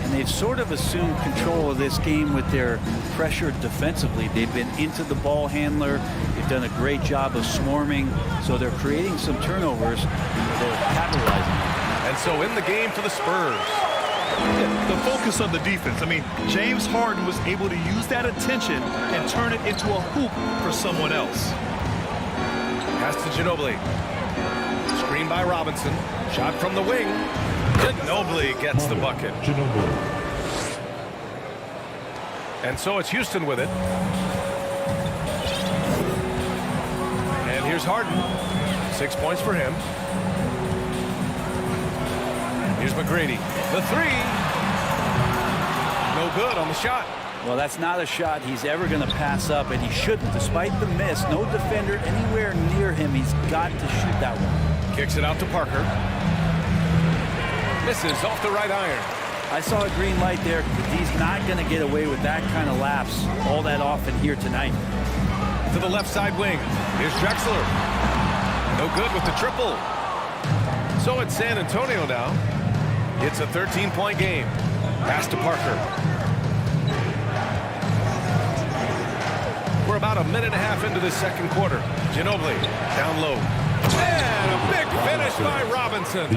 And they've sort of assumed control of this game with their pressure defensively. They've been into the ball handler. They've done a great job of swarming. So they're creating some turnovers. They're capitalizing. And so in the game for the Spurs. The focus of the defense. I mean, James Harden was able to use that attention and turn it into a hoop for someone else. Pass to Ginobili. Screen by Robinson. Shot from the wing. Ginobili gets the bucket. Ginobili. And so it's Houston with it. And here's Harden. 6 points for him. Here's McGrady. The three. No good on the shot. Well, that's not a shot he's ever going to pass up, and he shouldn't. Despite the miss, no defender anywhere near him. He's got to shoot that one. Kicks it out to Parker. Misses off the right iron. I saw a green light there. He's not going to get away with that kind of lapse all that often here tonight. To the left side wing. Here's Drexler. No good with the triple. So it's San Antonio now. It's a 13-point game. Pass to Parker. We're about a minute and a half into the second quarter. Ginobili down low. And a big finish by Robinson.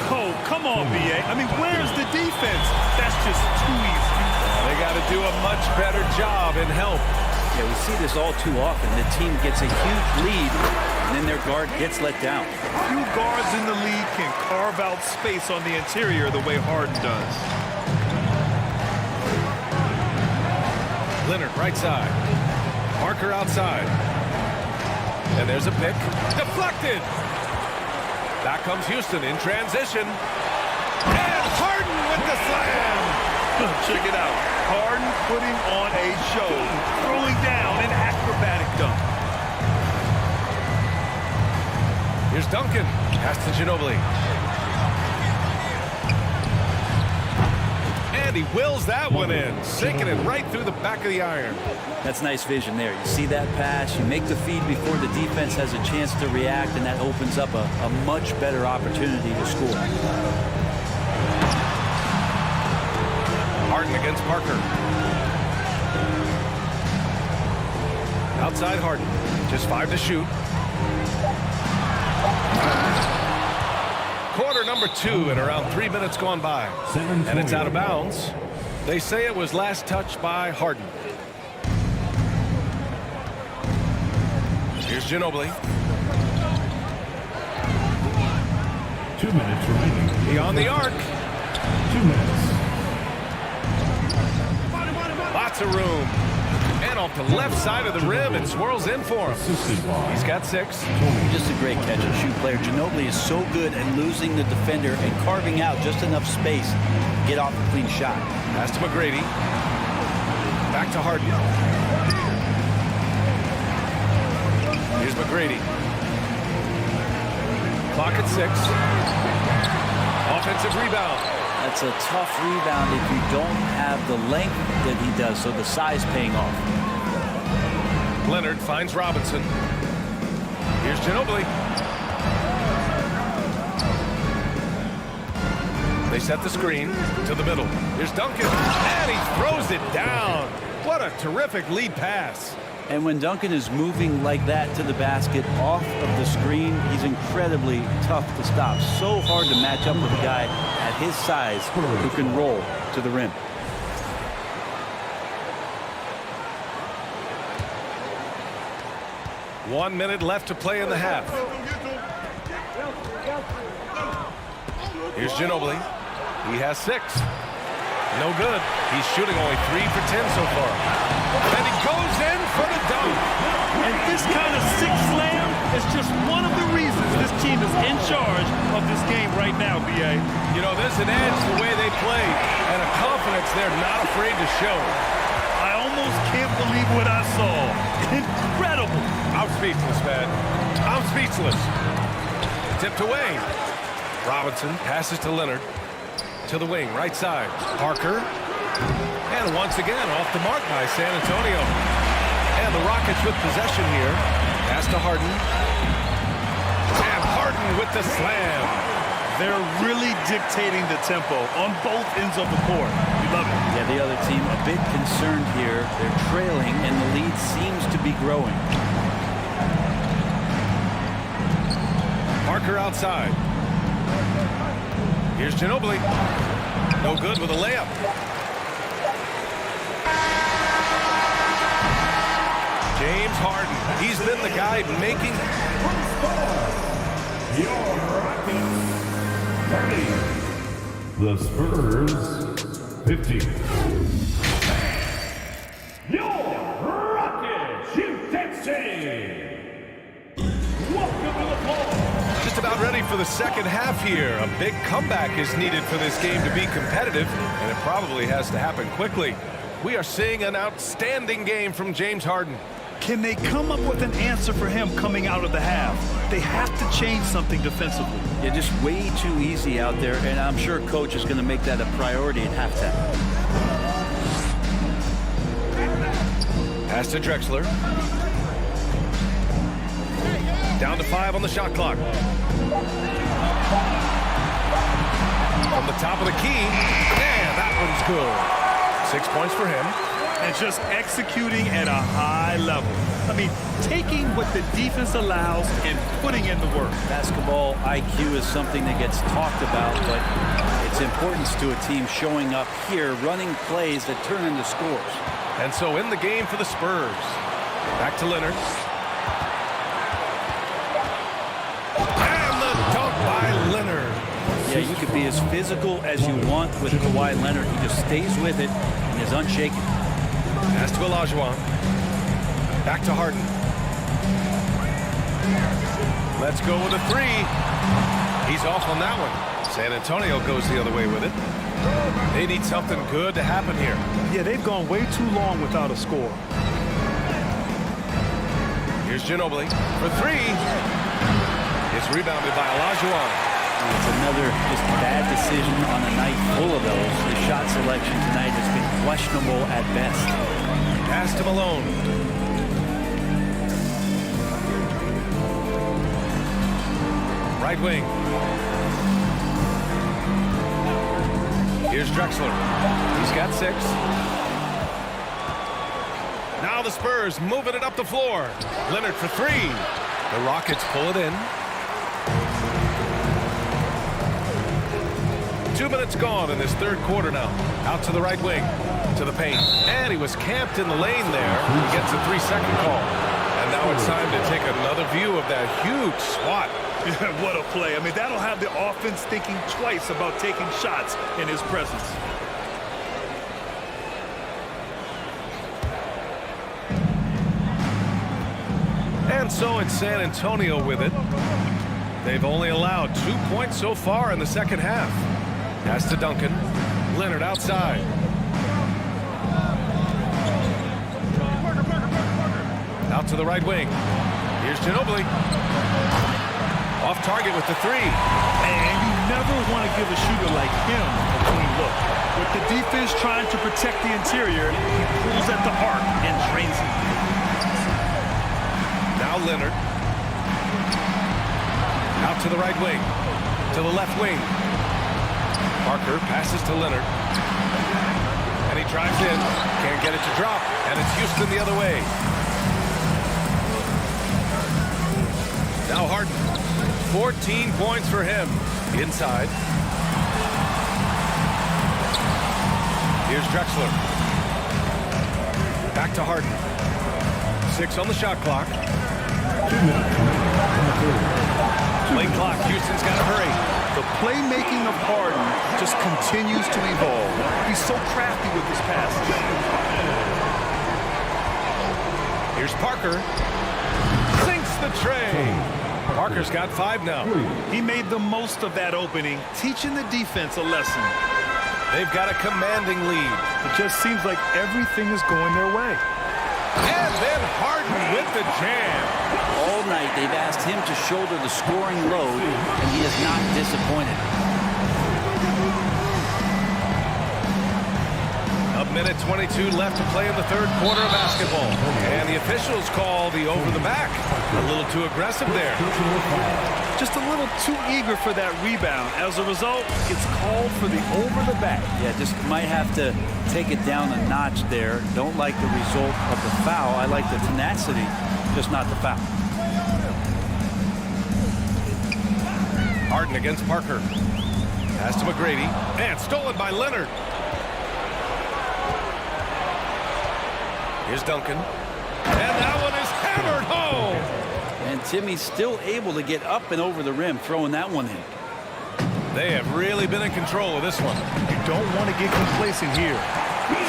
Oh, come on, B.A. I mean, where's the defense? That's just too easy. They got to do a much better job in help. Yeah, we see this all too often. The team gets a huge lead, and then their guard gets let down. Few guards in the league can carve out space on the interior the way Harden does. Leonard right side. Parker outside. And there's a pick. Deflected. Back comes Houston in transition. And Harden with the slam. Check it out. Harden putting on a show. Throwing down an acrobatic dunk. Here's Duncan. Pass to Ginobili. And he wills that one in. Sinking it right through the back of the iron. That's nice vision there. You see that pass, you make the feed before the defense has a chance to react, and that opens up a much better opportunity to score. Harden against Parker. Outside Harden. Just 5 to shoot. Quarter number 2 and around 3 minutes gone by. And it's out of bounds. They say it was last touched by Harden. Here's Ginobili. 2 minutes remaining. Beyond the arc. 2 minutes. Lots of room. And off the left side of the rim, it swirls in for him. He's got 6. Just a great catch and shoot player. Ginobili is so good at losing the defender and carving out just enough space to get off a clean shot. Pass to McGrady. Back to Harden. Here's McGrady. Clock at 6. Offensive rebound. That's a tough rebound if you don't have the length that he does, so the size paying off. Leonard finds Robinson. Here's Ginobili. They set the screen to the middle. Here's Duncan. And he throws it down. What a terrific lead pass. And when Duncan is moving like that to the basket off of the screen, he's incredibly tough to stop. So hard to match up with a guy at his size who can roll to the rim. One minute left to play in the half. Here's Ginobili. He has 6. No good. He's shooting only 3 for 10 so far. And he goes in for the dunk. And this kind of 6 slam is just one of the reasons this team is in charge of this game right now, B.A. You know, there's an edge the way they play and a confidence they're not afraid to show. I almost can't believe what I saw. Incredible. I'm speechless, man. I'm speechless. Tipped away. Robinson passes to Leonard. To the wing, right side. Parker. And once again, off the mark by San Antonio. And the Rockets with possession here. Pass to Harden. And Harden with the slam. They're really dictating the tempo on both ends of the court. We love it. Yeah, the other team a bit concerned here. They're trailing, and the lead seems to be growing. Parker outside. Here's Ginobili. No good with a layup. James Harden. He's been the guy making... The Spurs 50. about ready for the second half here. A big comeback is needed for this game to be competitive, and it probably has to happen quickly. We are seeing an outstanding game from James Harden. Can they come up with an answer for him coming out of the half? They have to change something defensively. You're just way too easy out there, and I'm sure coach is going to make that a priority at halftime. Pass to Drexler. Down to 5 on the shot clock. From the top of the key, and that one's good. 6 points for him. And just executing at a high level. I mean, taking what the defense allows and putting in the work. Basketball IQ is something that gets talked about, but its importance to a team showing up here, running plays that turn into scores. And so in the game for the Spurs. Back to Leonard. And the dunk by Leonard. Yeah, you could be as physical as you want with Kawhi Leonard. He just stays with it and is unshaken. Pass to Olajuwon. Back to Harden. Let's go with a 3. He's off on that one. San Antonio goes the other way with it. They need something good to happen here. Yeah, they've gone way too long without a score. Here's Ginobili for 3. It's rebounded by Olajuwon. It's another just bad decision on a night full of those. The shot selection tonight has been questionable at best. Pass to Malone. Right wing. Here's Drexler. He's got 6. Now the Spurs moving it up the floor. Leonard for 3. The Rockets pull it in. 2 minutes gone in this third quarter now. Out to the right wing, to the paint. And he was camped in the lane there. He gets a 3-second call. And now it's time to take another view of that huge swat. What a play. I mean, that'll have the offense thinking twice about taking shots in his presence. And so it's San Antonio with it. They've only allowed 2 points so far in the second half. Pass to Duncan. Leonard outside. Out to the right wing. Here's Ginobili. Off target with the 3. And you never want to give a shooter like him a clean look. With the defense trying to protect the interior, he pulls at the arc and drains it. Now Leonard. Out to the right wing. To the left wing. Parker passes to Leonard. And he drives in. Can't get it to drop. And it's Houston the other way. Now Harden. 14 points for him. Inside. Here's Drexler. Back to Harden. 6 on the shot clock. Late clock. Houston's got to hurry. The playmaking of Harden just continues to evolve. He's so crafty with his passes. Here's Parker. Sinks the tray. Parker's got 5 now. He made the most of that opening, teaching the defense a lesson. They've got a commanding lead. It just seems like everything is going their way. And then Harden with the jam. All night they've asked him to shoulder the scoring load, and he has not disappointed. A minute 22 left to play in the third quarter of basketball. And the officials call the over the back. A little too aggressive there. Just a little too eager for that rebound. As a result, it's called for the over the back. Yeah, just might have to take it down a notch there. Don't like the result of the foul. I like the tenacity, just not the foul. Harden against Parker. Pass to McGrady. And stolen by Leonard. Here's Duncan. And that one is hammered home. And Timmy's still able to get up and over the rim, throwing that one in. They have really been in control of this one. You don't want to get complacent here.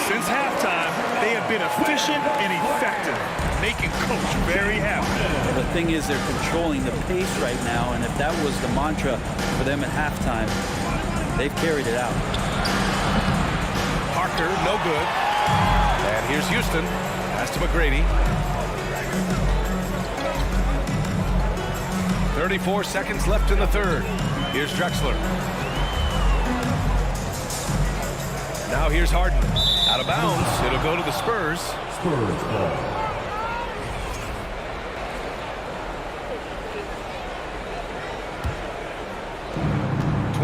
Since halftime, they have been efficient and effective, making Coach very happy. Well, the thing is, they're controlling the pace right now, and if that was the mantra for them at halftime, they've carried it out. Parker, no good. And here's Houston. Pass to McGrady. 34 seconds left in the third. Here's Drexler. Now here's Harden. Out of bounds. It'll go to the Spurs. Spurs ball.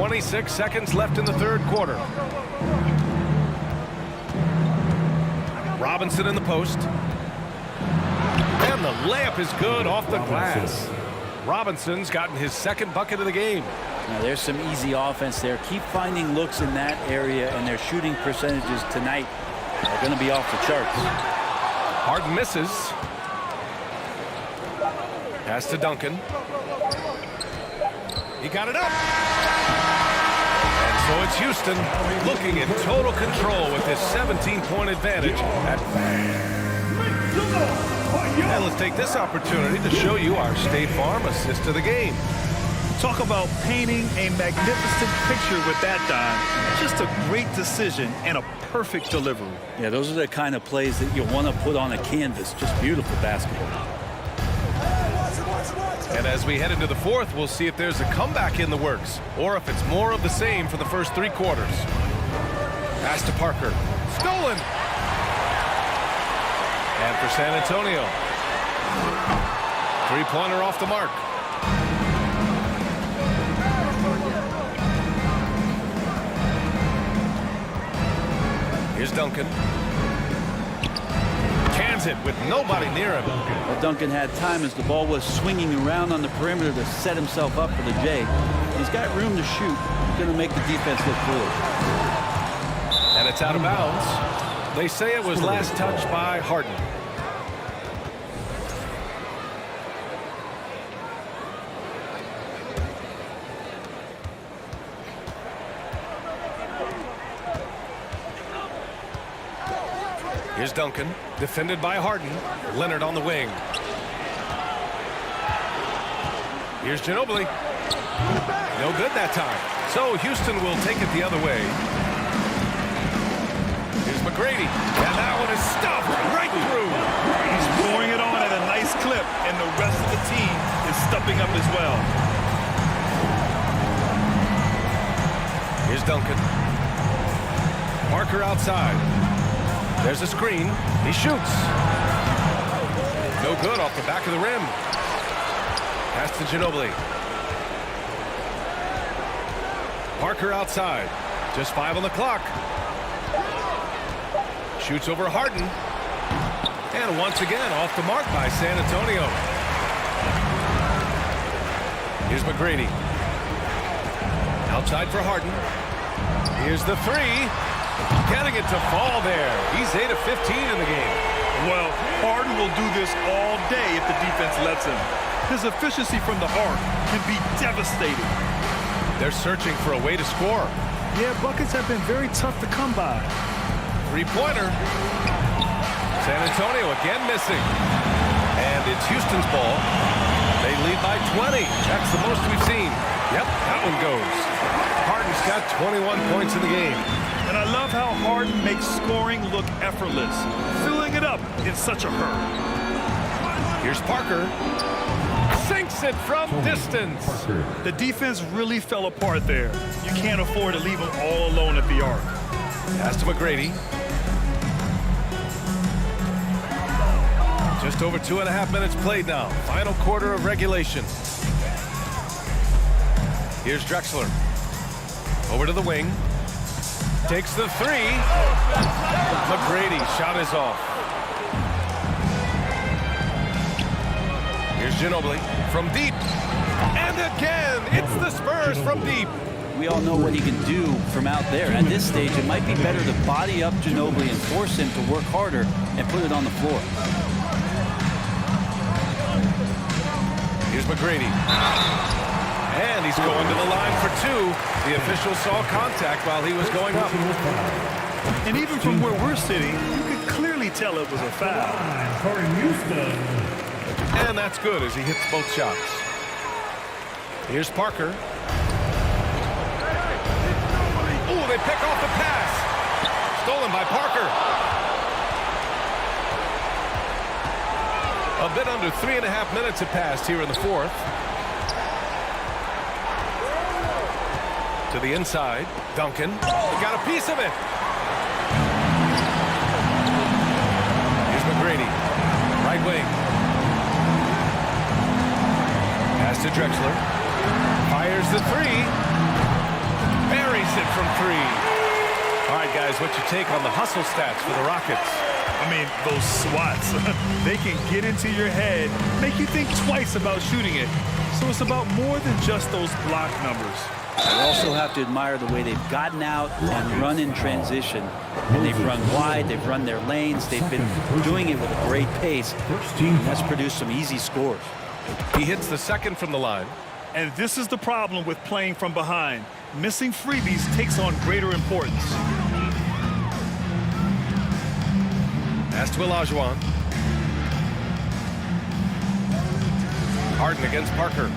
.26 seconds left in the third quarter. Robinson in the post. And the layup is good off the glass. Robinson's gotten his second bucket of the game. Now, there's some easy offense there. Keep finding looks in that area, and their shooting percentages tonight are going to be off the charts. Harden misses. Pass to Duncan. He got it up. And so it's Houston looking in total control with this 17-point advantage. And let's take this opportunity to show you our State Farm assist of the game. Talk about painting a magnificent picture with that dime. Just a great decision and a perfect delivery. Yeah, those are the kind of plays that you want to put on a canvas. Just beautiful basketball. And as we head into the fourth, we'll see if there's a comeback in the works or if it's more of the same for the first three quarters. Pass to Parker. Stolen. And for San Antonio. Three-pointer off the mark. Here's Duncan. Cans it with nobody near him. Well, Duncan had time as the ball was swinging around on the perimeter to set himself up for the J. He's got room to shoot. He's going to make the defense look foolish. And it's out of bounds. They say it was last touched by Harden. Here's Duncan, defended by Harden. Leonard on the wing. Here's Ginobili. No good that time. So Houston will take it the other way. Here's McGrady. And that one is stuffed right through. He's pouring it on at a nice clip, and the rest of the team is stepping up as well. Here's Duncan. Parker outside. There's a screen. He shoots. No good off the back of the rim. Pass to Ginobili. Parker outside. Just 5 on the clock. Shoots over Harden. And once again off the mark by San Antonio. Here's McGrady. Outside for Harden. Here's the three. Getting it to fall there. He's 8 of 15 in the game. Well, Harden will do this all day if the defense lets him. His efficiency from the arc can be devastating. They're searching for a way to score. Yeah, buckets have been very tough to come by. Three-pointer. San Antonio again missing. And it's Houston's ball. They lead by 20. That's the most we've seen. Yep, that one goes. Harden's got 21 points in the game. And I love how Harden makes scoring look effortless, filling it up in such a hurry. Here's Parker. Sinks it from distance. The defense really fell apart there. You can't afford to leave them all alone at the arc. Pass to McGrady. Just over 2.5 minutes played now. Final quarter of regulation. Here's Drexler. Over to the wing. Takes the three. McGrady shot is off. Here's Ginobili from deep. And again, it's the Spurs from deep. We all know what he can do from out there. At this stage, it might be better to body up Ginobili and force him to work harder and put it on the floor. Here's McGrady. And he's going to the line for two. The official saw contact while he was going up. And even from where we're sitting, you could clearly tell it was a foul. And that's good as he hits both shots. Here's Parker. Ooh, they pick off the pass. Stolen by Parker. A bit under 3.5 minutes have passed here in the fourth. To the inside, Duncan. He got a piece of it. Here's McGrady, right wing. Pass to Drexler. Fires the three. Buries it from three. All right, guys, what's your take on the hustle stats for the Rockets? I mean, those swats, they can get into your head, make you think twice about shooting it. So it's about more than just those block numbers. I also have to admire the way they've gotten out and run in transition. And they've run wide, they've run their lanes, they've been doing it with a great pace. And that's produced some easy scores. He hits the second from the line. And this is the problem with playing from behind. Missing freebies takes on greater importance. Pass to Olajuwon. Harden against Parker.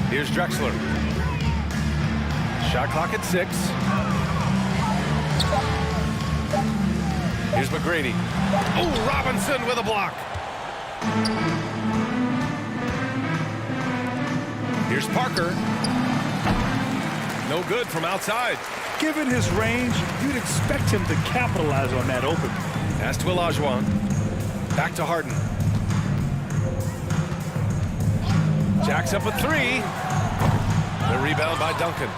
Here's Drexler. Shot clock at 6. Here's McGrady. Oh, Robinson with a block. Here's Parker. No good from outside. Given his range, you'd expect him to capitalize on that open. Pass to Olajuwon. Back to Harden. Jacks up a 3. The rebound by Duncan.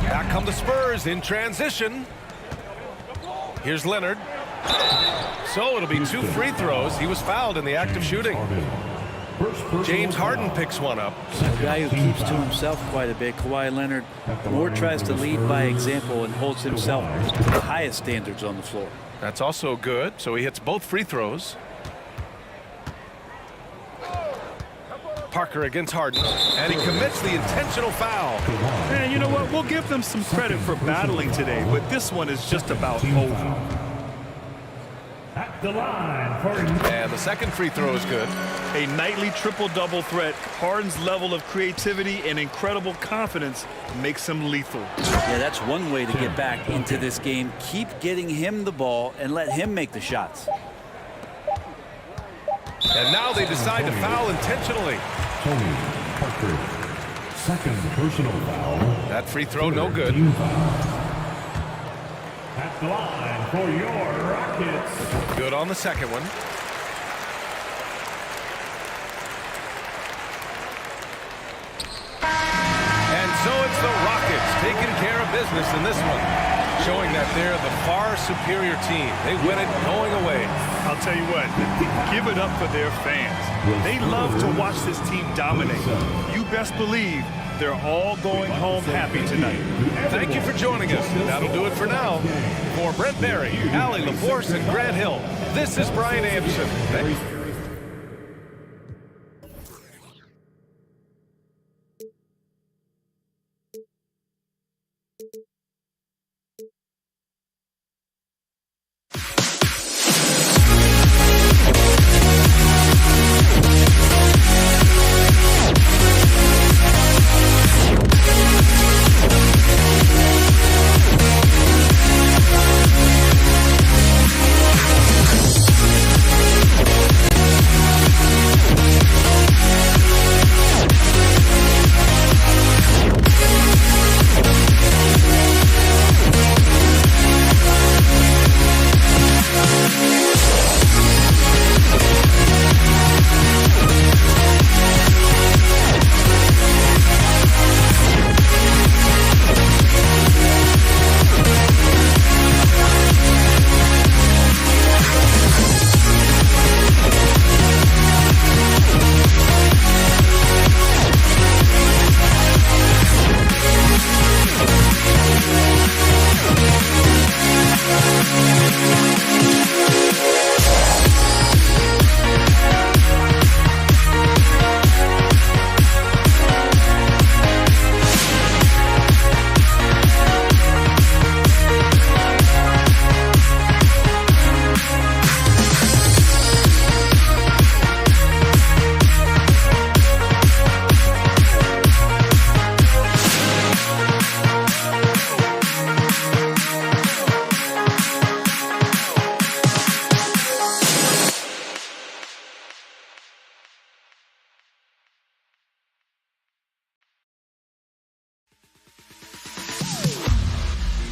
Back come the Spurs in transition. Here's Leonard. So it'll be 2 free throws. He was fouled in the act of shooting. James Harden picks one up. A guy who keeps to himself quite a bit, Kawhi Leonard, more tries to lead by example and holds himself to the highest standards on the floor. That's also good. So he hits both free throws. Parker against Harden, and he commits the intentional foul. And you know what? We'll give them some credit for battling today, but this one is just about over. At the line for... And the second free throw is good. A nightly triple-double threat. Harden's level of creativity and incredible confidence makes him lethal. Yeah, that's one way to get back into this game. Keep getting him the ball and let him make the shots. And now they decide to foul intentionally. Tony Parker, second personal foul. That free throw, no good. At the line for your Rockets. Good on the second one. And so it's the Rockets taking care of business in this one, showing that they're the far superior team. They win it going away. I'll tell you what, give it up for their fans. They love to watch this team dominate. You best believe they're all going home happy tonight. Thank you for joining us. That'll do it for now. For Brent Barry, Allie LaForce, and Grant Hill, this is Brian Anderson. We'll be right back.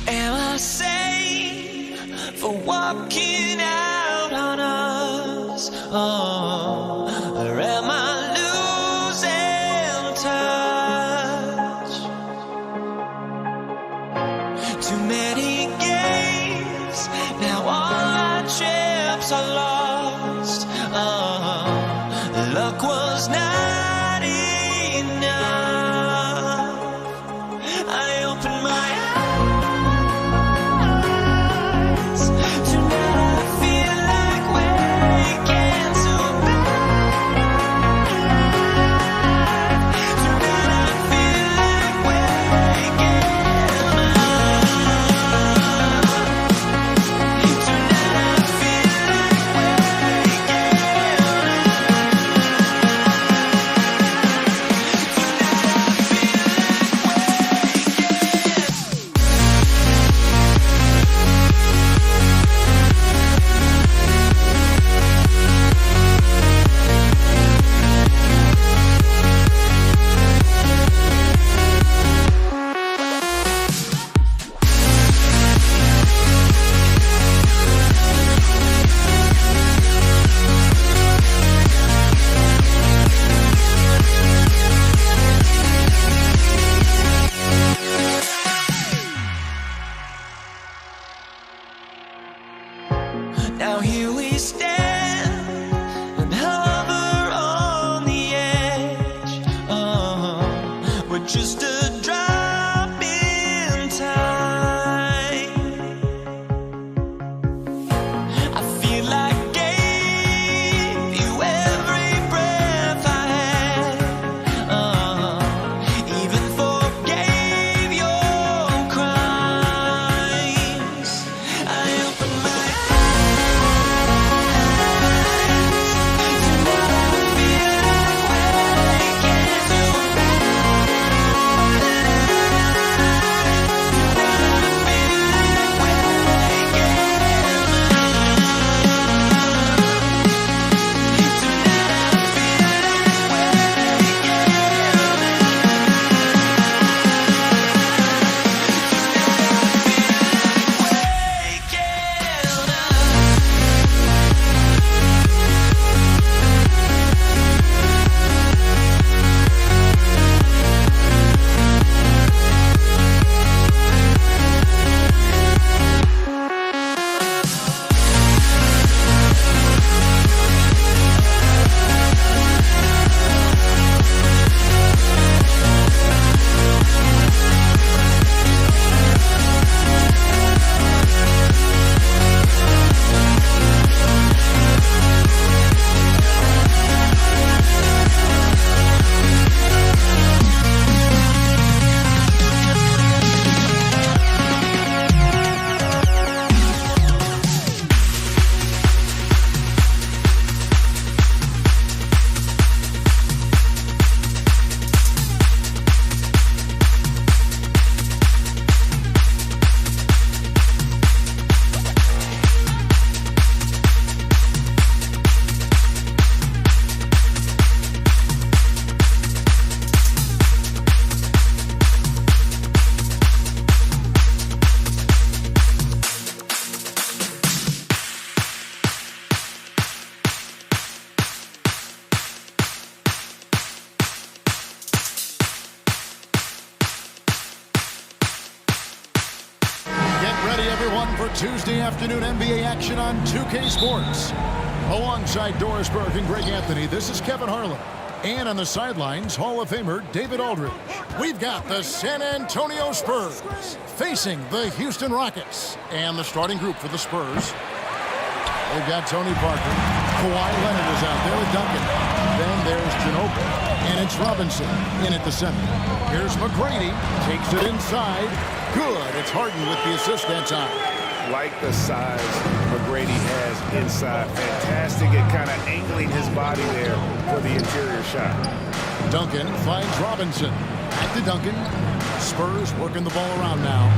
Am I sane for walking out on us? Oh, or am I losing touch? Too many games, now all our chips are lost. Oh, luck was not enough. I opened my eyes. Tonight I feel like waking so bad. Tonight I feel like waking up. Tonight I feel like now here we stand and hover on the edge. Oh, we're just a drop in time. I feel like I gave you every breath I had. Oh, even forgave your crimes. I opened my ready, everyone, for Tuesday afternoon NBA action on 2K Sports. Alongside Doris Burke and Greg Anthony, this is Kevin Harlan. And on the sidelines, Hall of Famer David Aldridge. We've got the San Antonio Spurs facing the Houston Rockets. And the starting group for the Spurs. They've got Tony Parker. Kawhi Leonard is out there with Duncan. Then there's Ginobili. And it's Robinson in at the center. Here's McGrady. Takes it inside. Good. It's Harden with the assist that time. Like the size McGrady has inside. Fantastic at kind of angling his body there for the interior shot. Duncan finds Robinson. Back to Duncan. Spurs working the ball around now.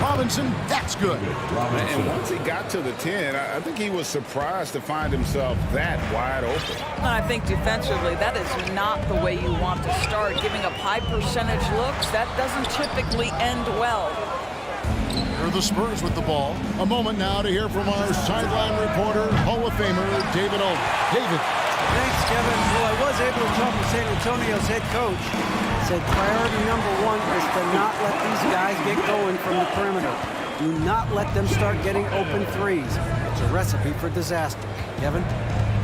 Robinson, that's good. And once he got to the 10, I think he was surprised to find himself that wide open. I think defensively, that is not the way you want to start. Giving up high percentage looks, that doesn't typically end well. the Spurs with the ball. A moment now to hear from our sideline reporter, Hall of Famer David Aldridge. David. Thanks, Kevin. Well, I was able to talk with San Antonio's head coach. Said priority number one is to not let these guys get going from the perimeter. Do not let them start getting open threes. It's a recipe for disaster. Kevin?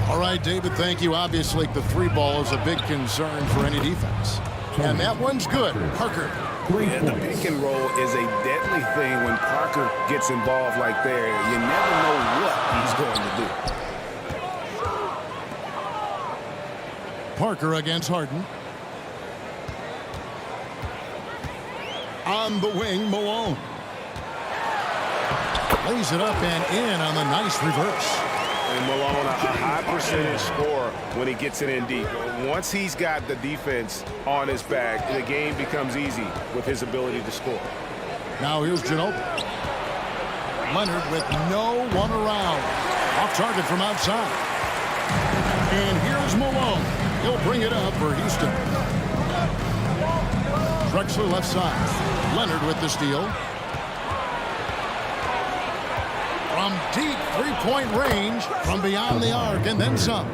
All right, David, thank you. Obviously, the three ball is a big concern for any defense. And that one's good. Parker. Yeah, the pick and roll is a deadly thing when Parker gets involved like there. You never know what he's going to do. Parker against Harden. On the wing, Malone. Lays it up and in on the nice reverse. And Malone, a high percentage scorer when he gets it in deep. Once he's got the defense on his back, the game becomes easy with his ability to score. Now here's Ginobili. Leonard with no one around. Off target from outside. And here's Malone. He'll bring it up for Houston. Drexler left side. Leonard with the steal. From deep three-point range, from beyond the arc, and then some.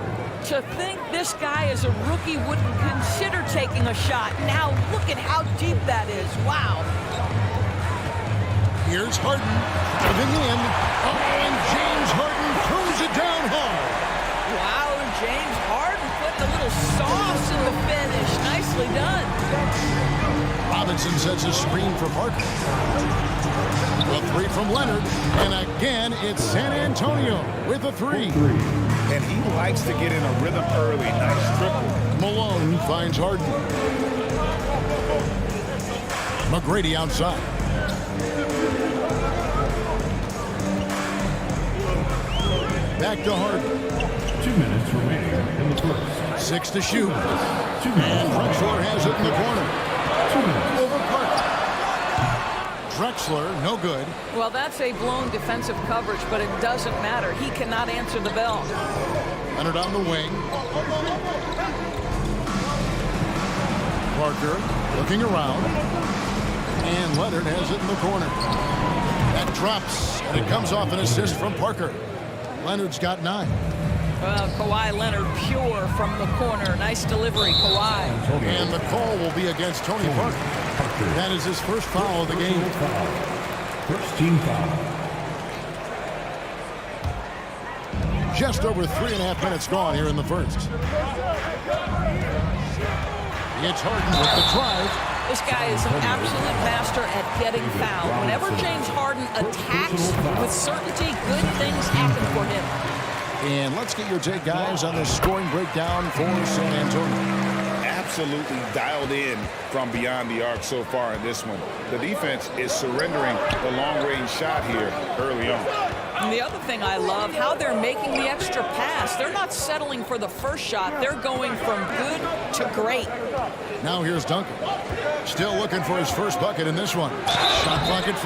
To think this guy as a rookie wouldn't consider taking a shot. Now look at how deep that is. Wow. Here's Harden driving in. Oh, and James Harden throws it down hard. Wow, James Harden putting a little sauce in the finish. Nicely done. Robinson sets a screen for Parker. A three from Leonard. And again, it's San Antonio with a three. And he likes to get in a rhythm early. Nice triple. Malone finds Harden. McGrady outside. Back to Harden. 2 minutes remaining in the first. 6 to shoot. 2 minutes. And Drexler has it in the corner. 2 minutes. Over Parker. Drexler, no good. Well, that's a blown defensive coverage, but it doesn't matter. He cannot answer the bell. Leonard on the wing. Parker looking around. And Leonard has it in the corner. That drops, and it comes off an assist from Parker. Leonard's got 9. Well, Kawhi Leonard pure from the corner. Nice delivery, Kawhi. And the call will be against Tony Parker. That is his first foul of the game. First team foul. Just over 3.5 minutes gone here in the first. It's Harden with the drive. This guy is an absolute master at getting fouled. Whenever James Harden attacks with certainty, good things happen for him. And let's get your take, guys, on the scoring breakdown for San Antonio. Absolutely dialed in from beyond the arc so far in this one. The defense is surrendering the long-range shot here early on. And the other thing I love, how they're making the extra pass. They're not settling for the first shot. They're going from good to great. Now here's Duncan. Still looking for his first bucket in this one. Shot clock at 5.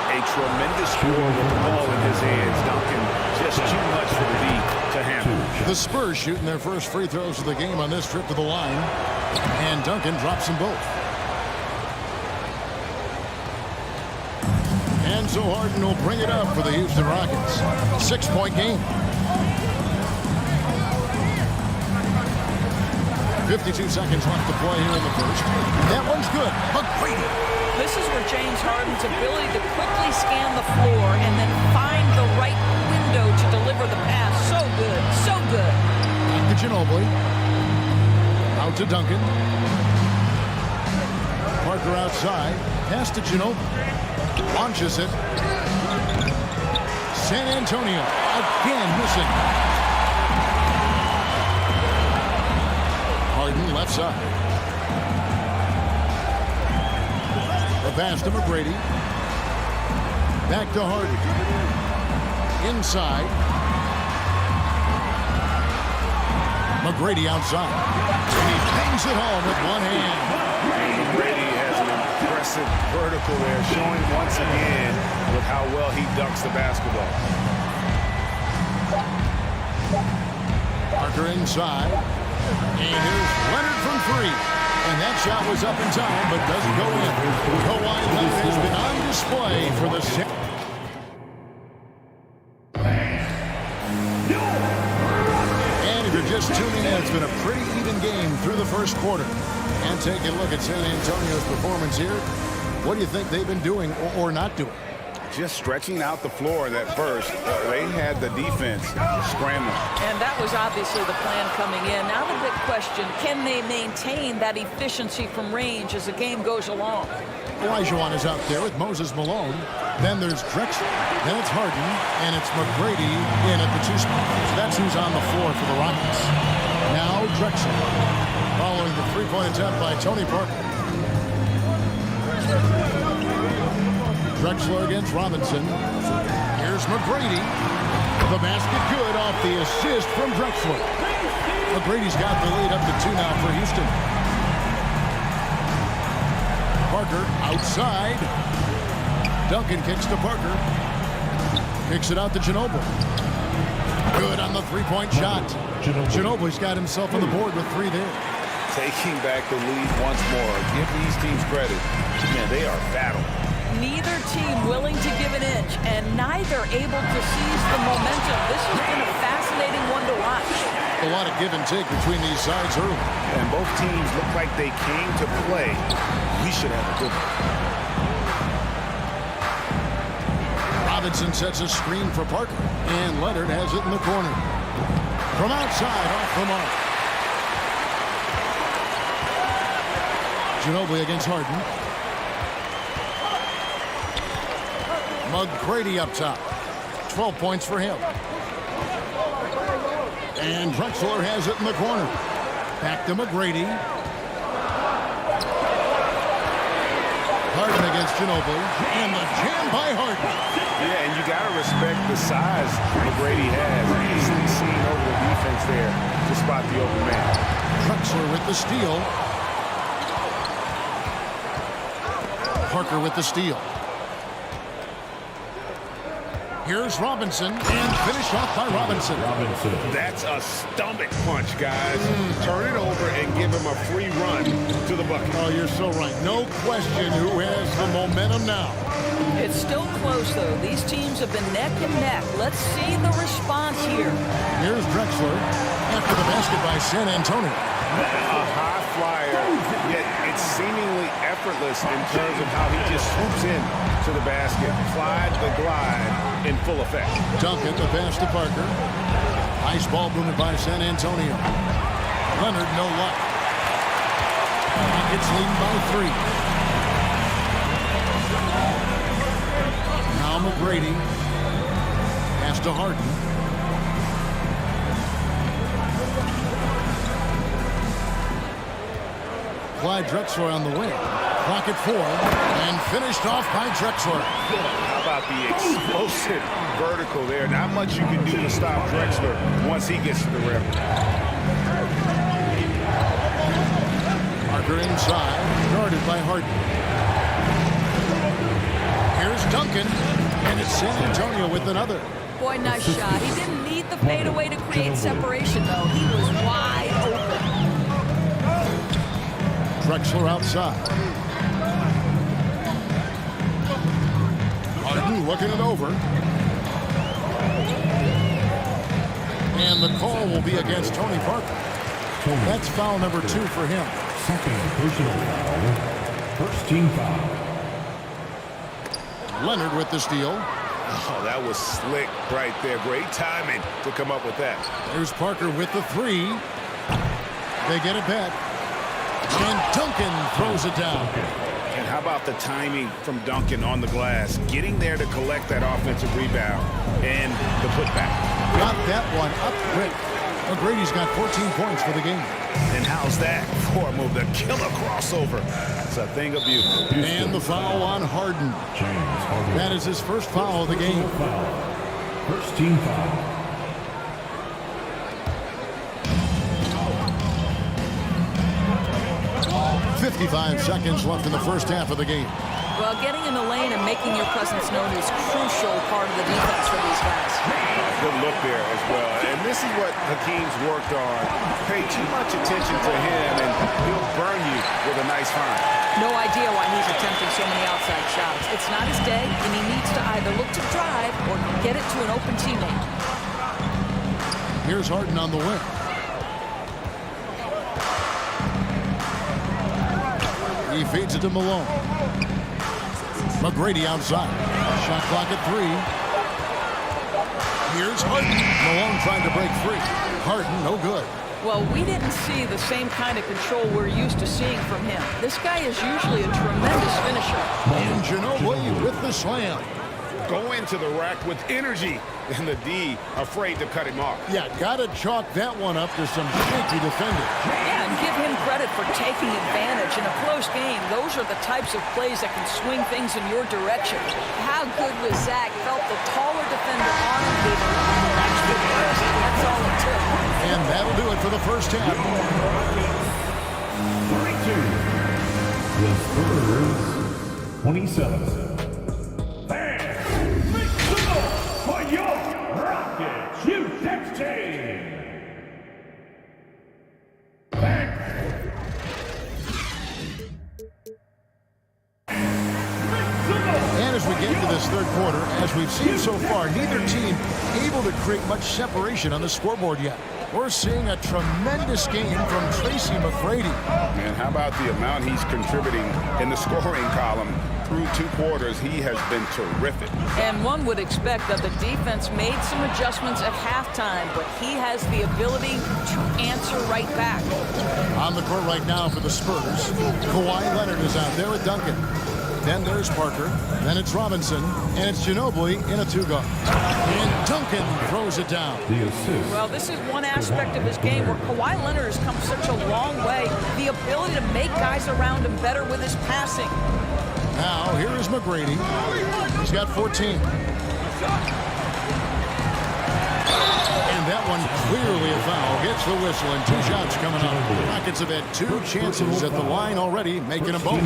A tremendous score with the ball in his hands. Duncan, just too much for the D to handle. The Spurs shooting their first free throws of the game on this trip to the line. And Duncan drops them both. And so Harden will bring it up for the Houston Rockets. 6-point game. 52 seconds left to play here in the first. That one's good. McGrady. This is where James Harden's ability to quickly scan the floor and then find the right window to deliver the pass. So good. So good. Back to Ginobili. Out to Duncan. Parker outside. Pass to Ginobili. Launches it. San Antonio again missing. Harden left side. The pass to McGrady. Back to Harden. Inside. McGrady outside. And he bangs it home with one hand. McGrady has an impressive vertical there, showing once again with how well he dunks the basketball. Parker inside. And here's Leonard from three. And that shot was up in time, but doesn't go in. Kawhi Leonard has been on display for the second. And if you're just tuning in, it's been a pretty even game through the first quarter. And taking a look at San Antonio's performance here, what do you think they've been doing or not doing? Just stretching out the floor that first. They had the defense scrambling. And that was obviously the plan coming in. Now the big question, can they maintain that efficiency from range as the game goes along? Olajuwon is out there with Moses Malone. Then there's Drexler. Then it's Harden. And it's McGrady in at the two spot. So that's who's on the floor for the Rockets. Now Drexler. Following the three-point attempt by Tony Parker. Drexler against Robinson. Here's McGrady. The basket good off the assist from Drexler. McGrady's got the lead up to 2 now for Houston. Parker outside. Duncan kicks to Parker. Kicks it out to Ginobili. Good on the three-point shot. Ginobili's got himself on the board with 3 there. Taking back the lead once more. Give these teams credit. Man, they are battle. Neither team willing to give an inch, and neither able to seize the momentum. This has been a fascinating one to watch. A lot of give and take between these sides early. And both teams look like they came to play. We should have a good one. Robinson sets a screen for Parker, and Leonard has it in the corner. From outside, off the mark. Ginobili against Harden. McGrady up top. 12 points for him. And Drexler has it in the corner. Back to McGrady. Harden against Ginobili. And the jam by Harden. Yeah, and you got to respect the size McGrady has. Easily seen over the defense there to spot the open man. Drexler with the steal. Parker with the steal. Here's Robinson, and finished off by Robinson. That's a stomach punch, guys. Turn it over and give him a free run to the bucket. Oh, you're so right. No question who has the momentum now. It's still close, though. These teams have been neck and neck. Let's see the response here. Here's Drexler after the basket by San Antonio. A high flyer, yet it's seemingly effortless in terms of how he just swoops in to the basket. Clyde the glide in full effect. Duncan, the pass to Parker. Nice ball movement by San Antonio. Leonard, no luck. Rockets leading by 3. Now McGrady. Pass to Harden. Clyde Drexler on the wing. Clock at 4. And finished off by Drexler. How about the explosive vertical there? Not much you can do to stop Drexler once he gets to the rim. Parker inside, guarded by Harden. Here's Duncan, and it's San Antonio with another. Boy, nice shot. He didn't need the fadeaway to create separation, though. He was wide open. Drexler outside. Harden looking it over. And the call will be against Tony Parker. That's foul number 2 for him. Second personal foul. First team foul. Leonard with the steal. Oh, that was slick right there. Great timing to come up with that. There's Parker with the 3. They get it back. And Duncan throws it down. And how about the timing from Duncan on the glass? Getting there to collect that offensive rebound and the putback. Got that one up quick. McGrady's got 14 points for the game. And how's that for a move? The killer crossover. It's a thing of beauty. And the foul on Harden. That is his first foul of the game. First team foul. 55 seconds left in the first half of the game. Well, getting in the lane and making your presence known is crucial part of the defense for these guys. Good look there as well. And this is what Hakeem's worked on. Pay too much attention to him, and he'll burn you with a nice find. No idea why he's attempting so many outside shots. It's not his day, and he needs to either look to drive or get it to an open teammate. Here's Harden on the wing. He feeds it to Malone. McGrady outside. Shot clock at 3. Here's Harden. Malone trying to break free. Harden, no good. Well, we didn't see the same kind of control we're used to seeing from him. This guy is usually a tremendous finisher. And Ginobili with the slam. Go into the rack with energy, and the D afraid to cut him off. Yeah, gotta chalk that one up to some shaky defending. Yeah, and give him credit for taking advantage. In a close game, those are the types of plays that can swing things in your direction. How good was Zach? Felt the taller defender on him, gave him an extra burst, and that's all it took. And that'll do it for the first half. 32. The Spurs, 27. For your Rockets, U16. And as we get into this third quarter, as we've seen so far, neither team able to create much separation on the scoreboard yet. We're seeing a tremendous game from Tracy McGrady. Man, how about the amount he's contributing in the scoring column? Through 2 quarters, he has been terrific. And one would expect that the defense made some adjustments at halftime, but he has the ability to answer right back. On the court right now for the Spurs, Kawhi Leonard is out there with Duncan. Then there's Parker. Then it's Robinson. And it's Ginobili in a 2-guard. And Duncan throws it down. Well, this is one aspect of his game where Kawhi Leonard has come such a long way. The ability to make guys around him better with his passing. Now, here is McGrady. He's got 14. And that one clearly a foul. Gets the whistle and 2 shots coming up. The Rockets have had 2 chances at the line already, making them both.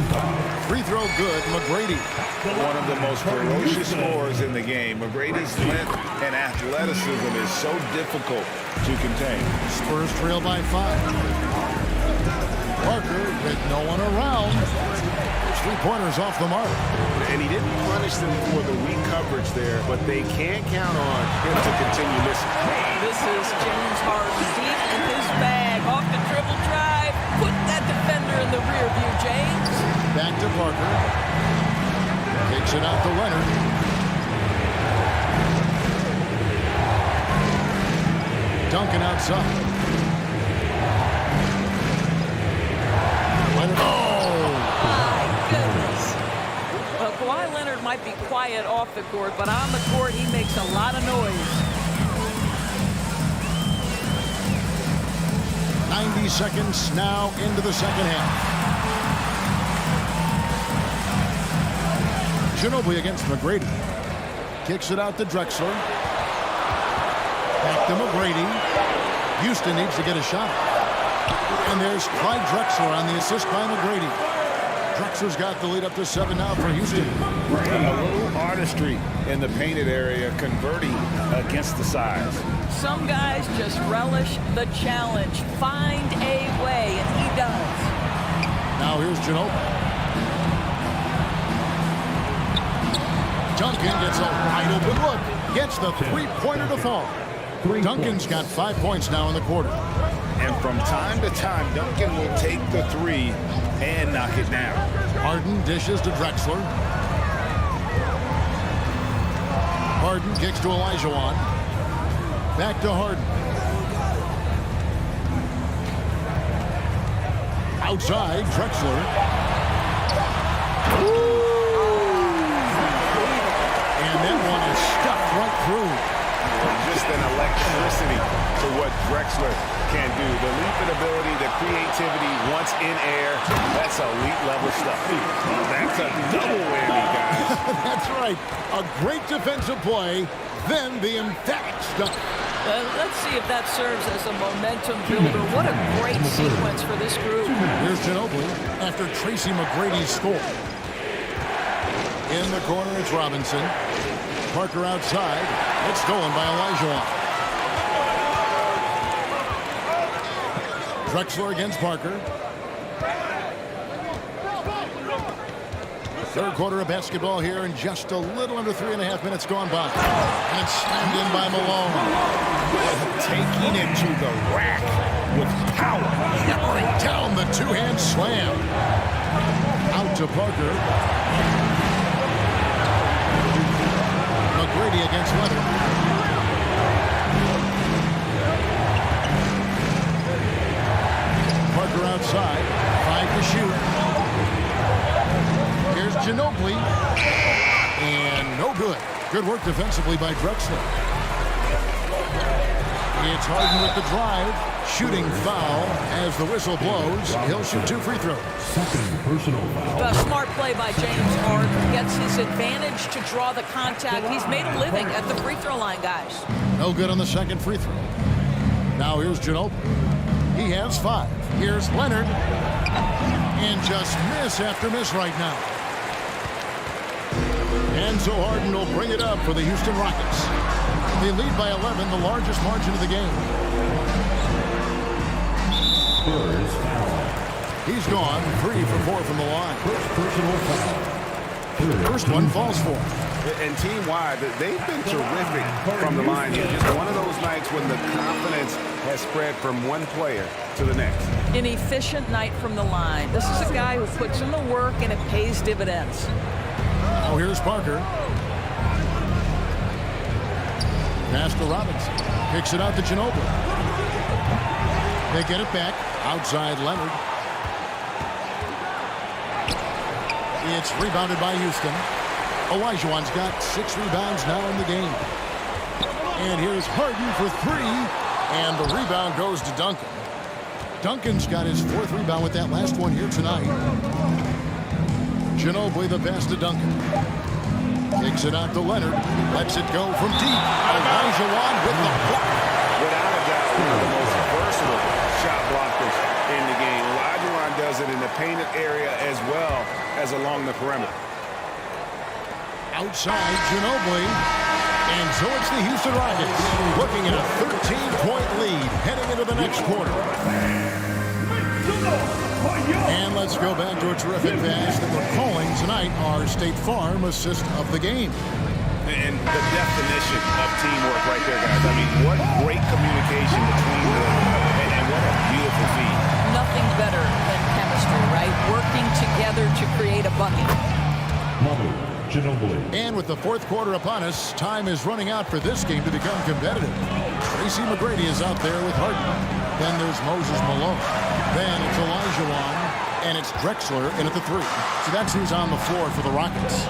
Free throw good, McGrady. One of the most ferocious scorers in the game. McGrady's length and athleticism is so difficult to contain. Spurs trail by 5. Parker with no one around. 3-pointers off the mark. And he didn't punish them for the weak coverage there, but they can't count on him to continue missing. This is James Harden deep in his bag. Off the dribble drive. Put that defender in the rear view, James. Back to Parker. Takes it out to Leonard. Duncan outside. Leonard. Oh! Well, Kawhi Leonard might be quiet off the court, but on the court, he makes a lot of noise. 90 seconds now into the second half. Ginobili against McGrady. Kicks it out to Drexler. Back to McGrady. Houston needs to get a shot. And there's Clyde Drexler on the assist by McGrady. Drexler's got the lead up to 7 now for Houston. A little artistry in the painted area, converting against the size. Some guys just relish the challenge. Find a way, and he does. Now here's Ginobili. Duncan gets a wide open look. Gets the 3-pointer to fall. Duncan's got 5 points now in the quarter. And from time to time, Duncan will take the 3 and knock it down. Harden dishes to Drexler. Harden kicks to Olajuwon. Back to Harden. Outside, Drexler. And that one is stuck right through. Just an electricity to what Drexler can do. The leaping ability, the creativity once in air, that's elite level stuff. That's a double whammy, guys. That's right. A great defensive play, then the emphatic stuff. Let's see if that serves as a momentum builder. What a great sequence for this group. Here's Ginobili after Tracy McGrady's score. In the corner, it's Robinson. Parker outside. It's stolen by Olajuwon. Drexler against Parker. Third quarter of basketball here, and just a little under 3.5 minutes gone by. And it's slammed in by Malone. Taking it to the rack with power. Hammering down the two-hand slam. Out to Parker. McGrady against Leonard. Parker outside. 5 to shoot. Here's Ginobili. And no good. Good work defensively by Drexler. It's Harden with the drive. Shooting foul as the whistle blows. He'll shoot 2 free throws. Second personal foul. A smart play by James Harden. Gets his advantage to draw the contact. He's made a living at the free throw line, guys. No good on the second free throw. Now here's Ginobili. He has 5. Here's Leonard. And just miss after miss right now. And so Harden will bring it up for the Houston Rockets. They lead by 11, the largest margin of the game. Spurs foul. He's gone 3 for 4 from the line. First personal foul. First one falls for him. And team-wide, they've been terrific from the line here. Just one of those nights when the confidence has spread from one player to the next. An efficient night from the line. This is a guy who puts in the work and it pays dividends. Now here's Parker. Pass to Robinson. Kicks it out to Ginobili. They get it back. Outside Leonard. It's rebounded by Houston. Olajuwon's got 6 rebounds now in the game. And here's Harden for 3. And the rebound goes to Duncan. Duncan's got his 4th rebound with that last one here tonight. Ginobili the pass to Duncan. Takes it out to Leonard. Lets it go from deep. Olajuwon with the block. Without a doubt, one of the most versatile shot blockers in the game. Olajuwon does it in the painted area as well as along the perimeter. Outside Ginobili. And so it's the Houston Rockets looking at a 13-point lead heading into the next quarter. And let's go back to a terrific pass that we're calling tonight our State Farm assist of the game. And the definition of teamwork right there, guys. I mean, what great communication between them, and what a beautiful feed. Nothing better than chemistry, right? Working together to create a bucket. Ginobili. And with the 4th quarter upon us, time is running out for this game to become competitive. Tracy McGrady is out there with Harden. Then there's Moses Malone. Then it's Olajuwon, and it's Drexler in at the 3. So that's who's on the floor for the Rockets.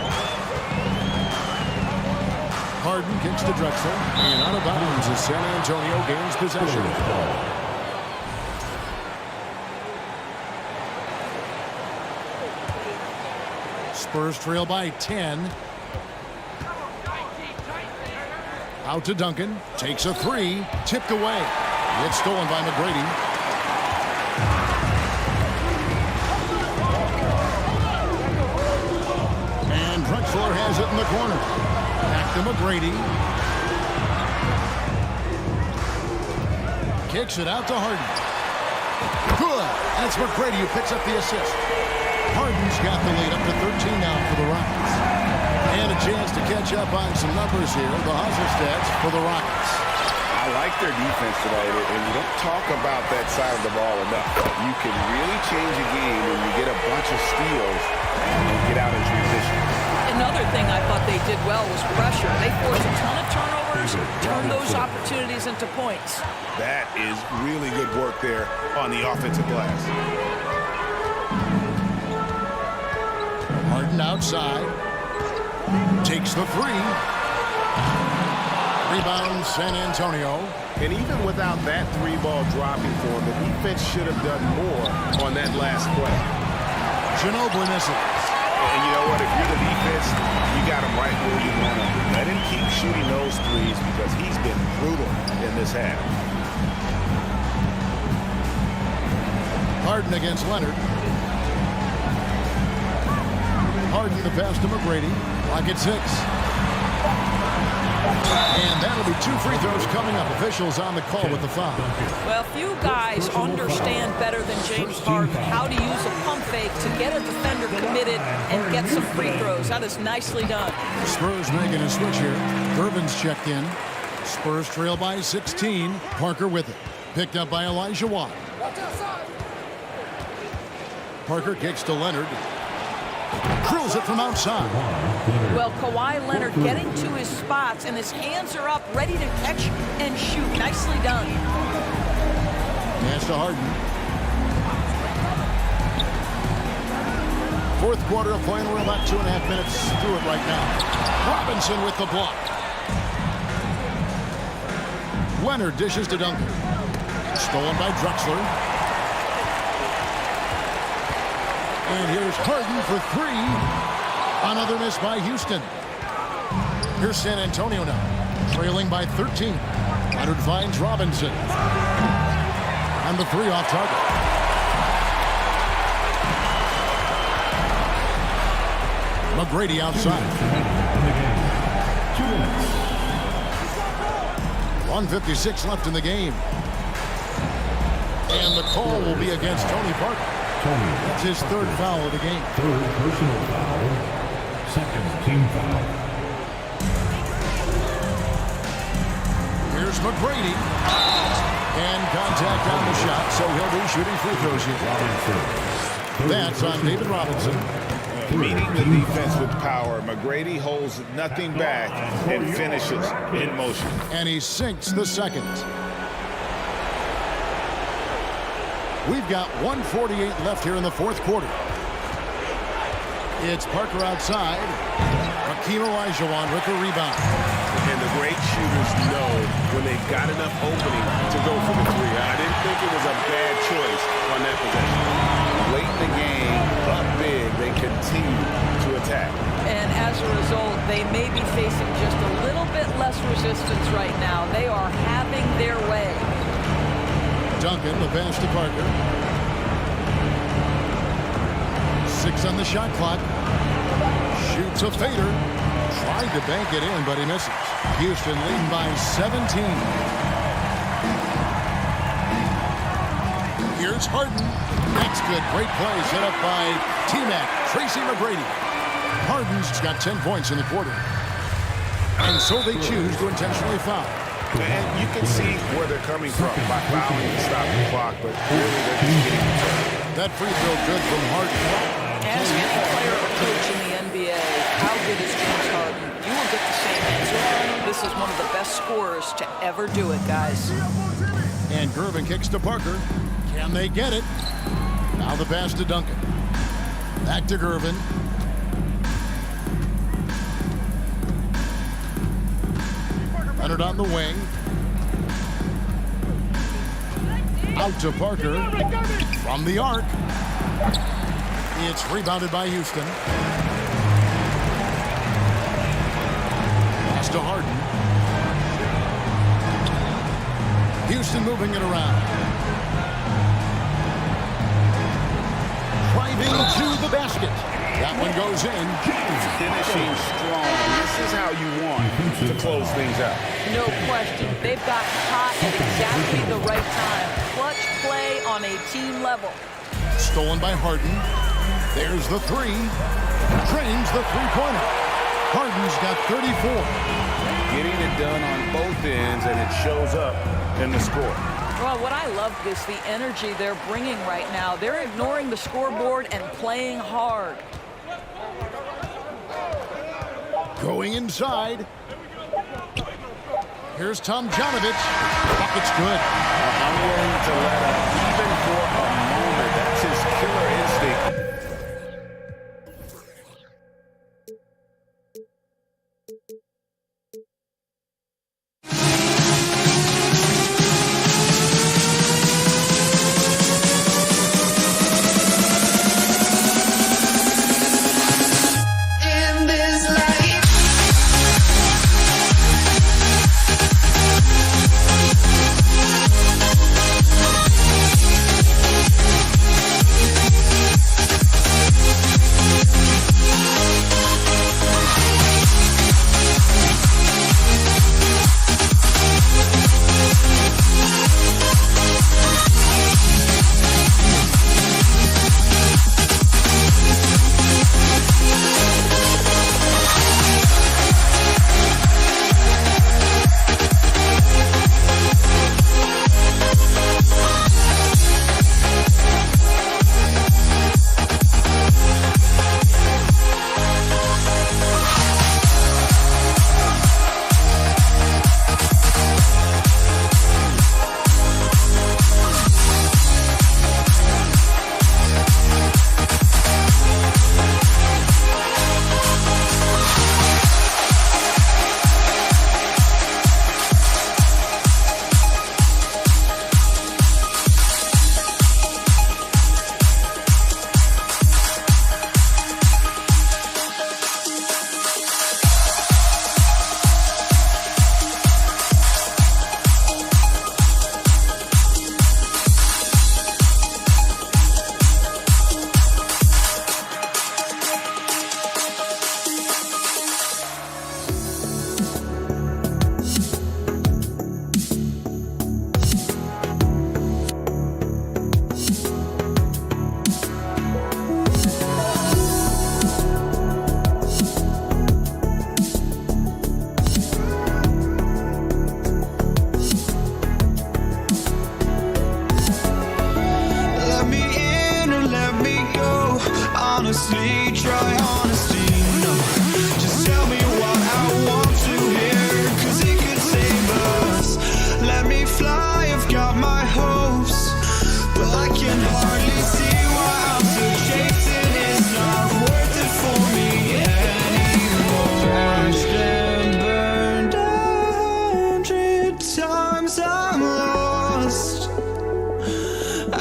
Harden kicks to Drexler, and out of bounds as San Antonio gains possession. Spurs trail by 10. Out to Duncan. Takes a 3. Tipped away. It's stolen by McGrady. And Drexler has it in the corner. Back to McGrady. Kicks it out to Harden. Good. And it's McGrady who picks up the assist. Harden's got the lead up to 13 now for the Rockets. And a chance to catch up on some numbers here. The hustle stats for the Rockets. I like their defense tonight, and you don't talk about that side of the ball enough. You can really change a game when you get a bunch of steals and get out in transition. Another thing I thought they did well was pressure. They forced a ton of turnovers, turned those opportunities into points. That is really good work there on the offensive glass. Harden outside. Takes the 3. Rebound San Antonio. And even without that 3-ball dropping for him, the defense should have done more on that last play. Ginobili misses. And you know what? If you're the defense, you got him right where you want him. Let him keep shooting those threes because he's been brutal in this half. Harden against Leonard. Harden the pass to McGrady. Rocket 6. And that'll be 2 2 free throws coming up. Officials on the call with the foul. Well, few guys understand better than James Harden how to use a pump fake to get a defender committed and get some free throws. That is nicely done. Spurs making a switch here. Irvin's checked in. Spurs trail by 16. Parker with it. Picked up by Elijah Watt. Parker kicks to Leonard. Drills it from outside. Well, Kawhi Leonard getting to his spots, and his hands are up, ready to catch and shoot. Nicely done. Pass to Harden. Fourth quarter of play, and we're about 2.5 minutes through it right now. Robinson with the block. Leonard dishes to Duncan. Stolen by Drexler. And here's Harden for 3. Another miss by Houston. Here's San Antonio now, trailing by 13. Leonard finds Robinson. And the 3 off target. McGrady outside. 1:56 left in the game. And the call will be against Tony Parker. That's his 3rd foul of the game. 3rd personal foul. 2nd team foul. Here's McGrady. And contact on the shot, so he'll be shooting free throws here. That's on David Robinson. Meeting the defense with power, McGrady holds nothing back and finishes in motion. And he sinks the second. We've got 1:48 left here in the 4th quarter. It's Parker outside. Hakeem Olajuwon with the rebound. And the great shooters know when they've got enough opening to go for the 3. I didn't think it was a bad choice on that possession. Late in the game, up big, they continue to attack. And as a result, they may be facing just a little bit less resistance right now. They are having their way. Duncan, the pass to Parker. 6 on the shot clock. Shoots a fader. Tried to bank it in, but he misses. Houston leading by 17. Here's Harden. That's good. Great play set up by T-Mac. Tracy McGrady. Harden's got 10 points in the quarter. And so they choose to intentionally foul. And you can see where they're coming from by fouling to stop the clock, but really they're just getting control. That free throw good from Harden. Ask any player or coach in the NBA, how good is James Harden? You will get the same answer. This is one of the best scorers to ever do it, guys. And Gervin kicks to Parker. Can they get it? Now the pass to Duncan. Back to Gervin. Leonard on the wing. Out to Parker. From the arc. It's rebounded by Houston. Pass to Harden. Houston moving it around. Driving to the basket. That one goes in. Finishing strong. This is how you want to close things out. No question. They've got hot at exactly the right time. Clutch play on a team level. Stolen by Harden. There's the 3. Drains the 3-pointer. Harden's got 34. Getting it done on both ends, and it shows up in the score. Well, what I love is the energy they're bringing right now. They're ignoring the scoreboard and playing hard. Going inside. Here's Tomjanovich. Bucket's good. I'm willing to let up even for a moment. That's his killer instinct.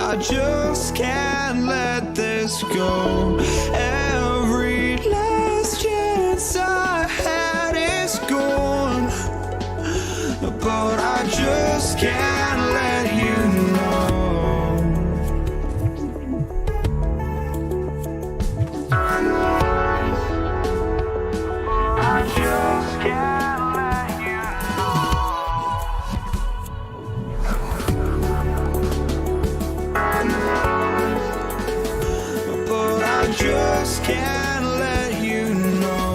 I just can't let this go. Every last chance I had is gone, but I just can't let you know. I just can't let you know. But I just can't let you know.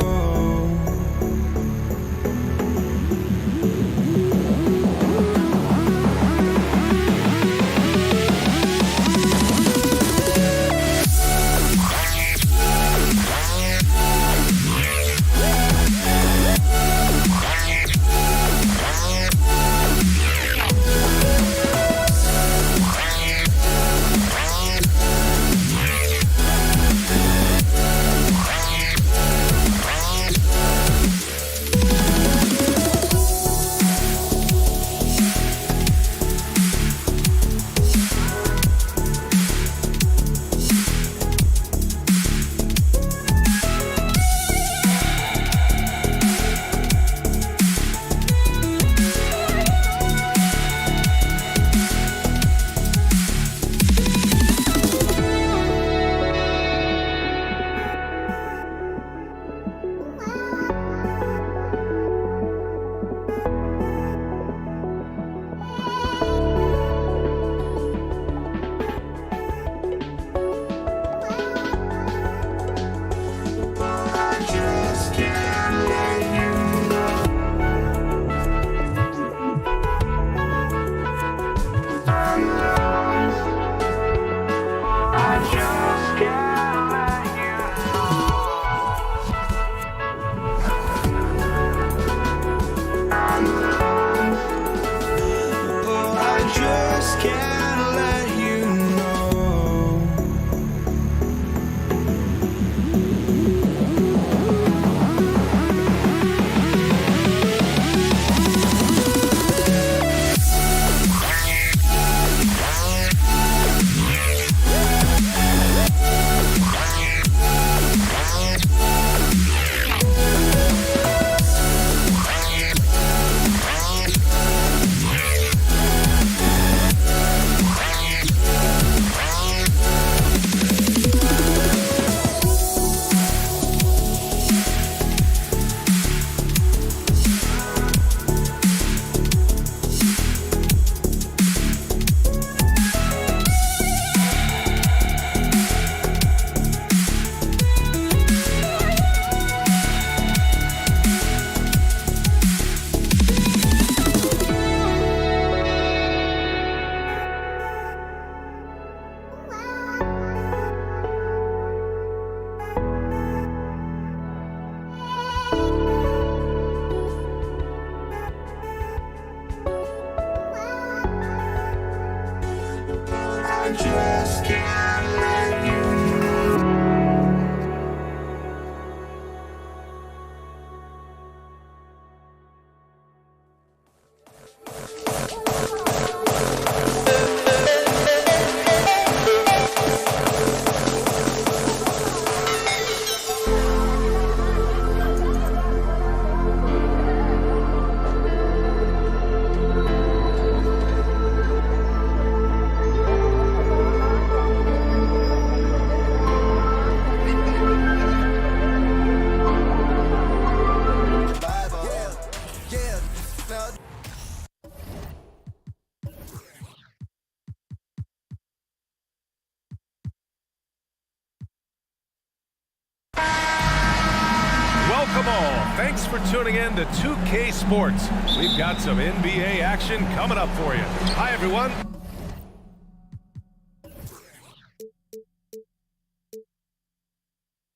Welcome all. Thanks for tuning in to 2K Sports. We've got some NBA action coming up for you. Hi, everyone.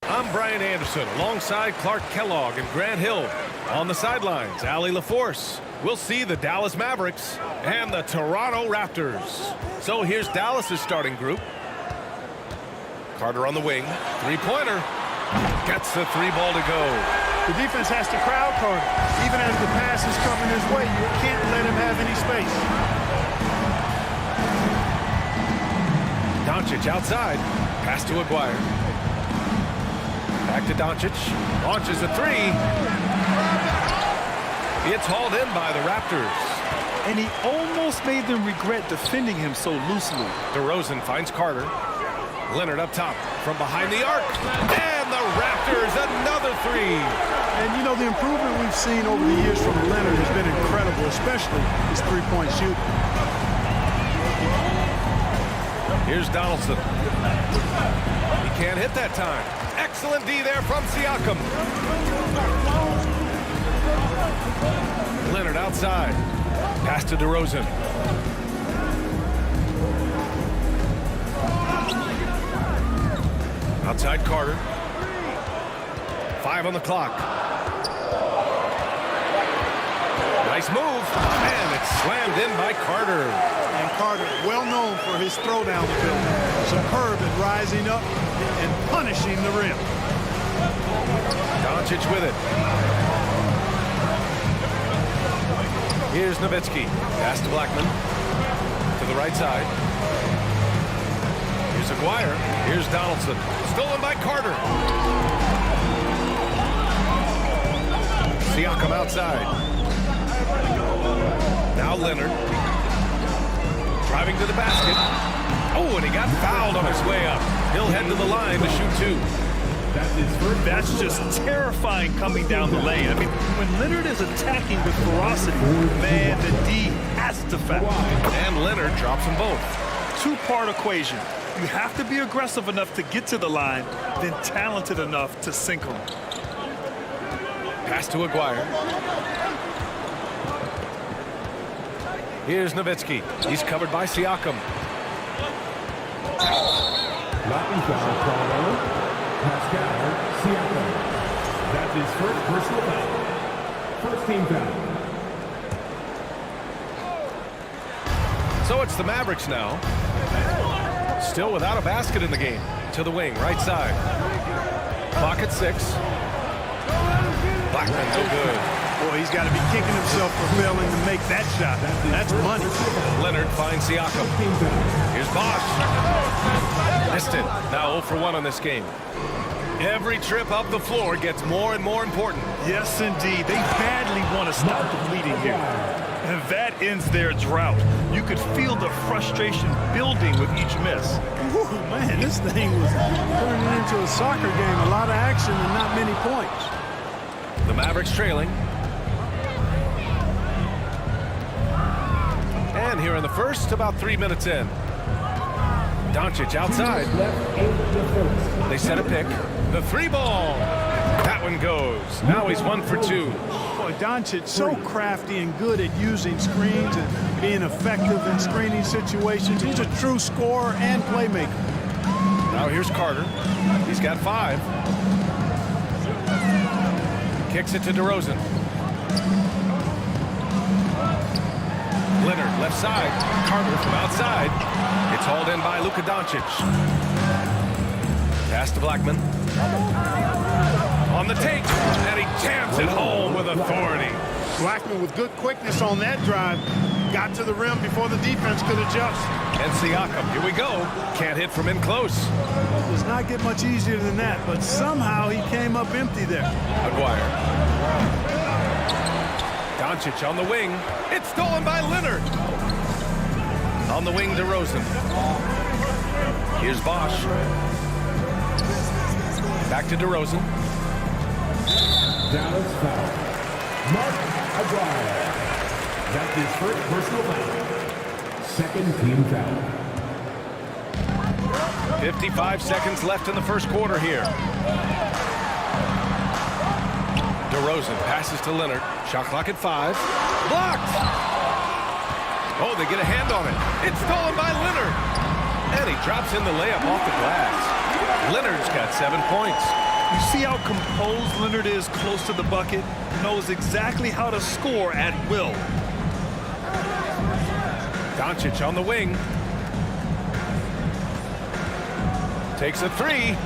I'm Brian Anderson alongside Clark Kellogg and Grant Hill. On the sidelines, Allie LaForce. We'll see the Dallas Mavericks and the Toronto Raptors. So here's Dallas's starting group. Carter on the wing. Three-pointer. Gets the three ball to go. The defense has to crowd Carter. Even as the pass is coming his way, you can't let him have any space. Doncic outside. Pass to Aguirre. Back to Doncic. Launches a three. It's hauled in by the Raptors. And he almost made them regret defending him so loosely. DeRozan finds Carter. Leonard up top from behind the arc. And the Raptors, another three. And, you know, the improvement we've seen over the years from Leonard has been incredible, especially his three-point shooting. Here's Donaldson. He can't hit that time. Excellent D there from Siakam. Leonard outside. Pass to DeRozan. Outside Carter. 5 on the clock. Nice move. And it's slammed in by Carter. And Carter, well known for his throwdown ability. Superb at rising up and punishing the rim. Doncic with it. Here's Nowitzki. Pass to Blackman. To the right side. Here's Aguirre. Here's Donaldson. Stolen by Carter. Siakam outside. Now Leonard. Driving to the basket. Oh, and he got fouled on his way up. He'll head to the line to shoot two. That's just terrifying coming down the lane. I mean, when Leonard is attacking with ferocity, man, the D has to foul. And Leonard drops them both. Two-part equation. You have to be aggressive enough to get to the line, then talented enough to sink them. Pass to Aguirre. Here's Nowitzki. He's covered by Siakam. Latin foul called on Pascal Siakam. That's his first personal foul. First team foul. So it's the Mavericks now. Still without a basket in the game. To the wing, right side. Clock at 6. Blackman, no good. Boy, he's got to be kicking himself for failing to make that shot. That's money. Leonard finds Siakam. Here's Bosch. Missed it. Now 0 for 1 on this game. Every trip up the floor gets more and more important. Yes, indeed. They badly want to stop the bleeding here. And that ends their drought. You could feel the frustration building with each miss. Ooh, man, this thing was turning into a soccer game. A lot of action and not many points. The Mavericks trailing. And here in the first, about 3 minutes in. Doncic outside. They set a pick. The three ball. That one goes. Now he's 1 for 2. Boy, Doncic so crafty and good at using screens and being effective in screening situations. He's a true scorer and playmaker. Now here's Carter. He's got 5. Kicks it to DeRozan. Leonard left side. Carter from outside. It's hauled in by Luka Doncic. Pass to Blackman. On the take, and he jams it home with authority. Blackman with good quickness on that drive. Got to the rim before the defense could adjust. And Siakam, here we go. Can't hit from in close. Does not get much easier than that, but somehow he came up empty there. Aguirre. Doncic on the wing. It's stolen by Leonard. On the wing, DeRozan. Here's Bosch. Back to DeRozan. Dallas foul. Mark Aguirre. That's his first personal foul. Second team foul. 55 seconds left in the first quarter here. DeRozan passes to Leonard. Shot clock at 5. Blocked! Oh, they get a hand on it. It's stolen by Leonard. And he drops in the layup off the glass. Leonard's got 7 points. You see how composed Leonard is close to the bucket? Knows exactly how to score at will. Doncic on the wing. Takes a 3.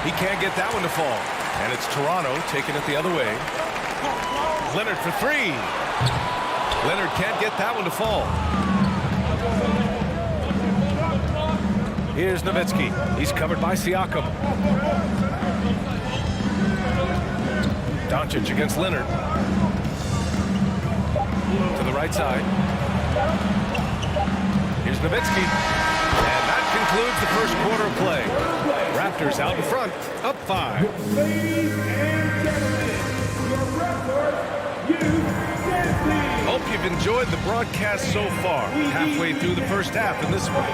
He can't get that one to fall. And it's Toronto taking it the other way. Leonard for 3. Leonard can't get that one to fall. Here's Nowitzki. He's covered by Siakam. Doncic against Leonard. To the right side. Here's Nowitzki. And that concludes the first quarter of play. Raptors out in front, up 5. Ladies and gentlemen, your record, Hope you've enjoyed the broadcast so far. Halfway through the first half in this one.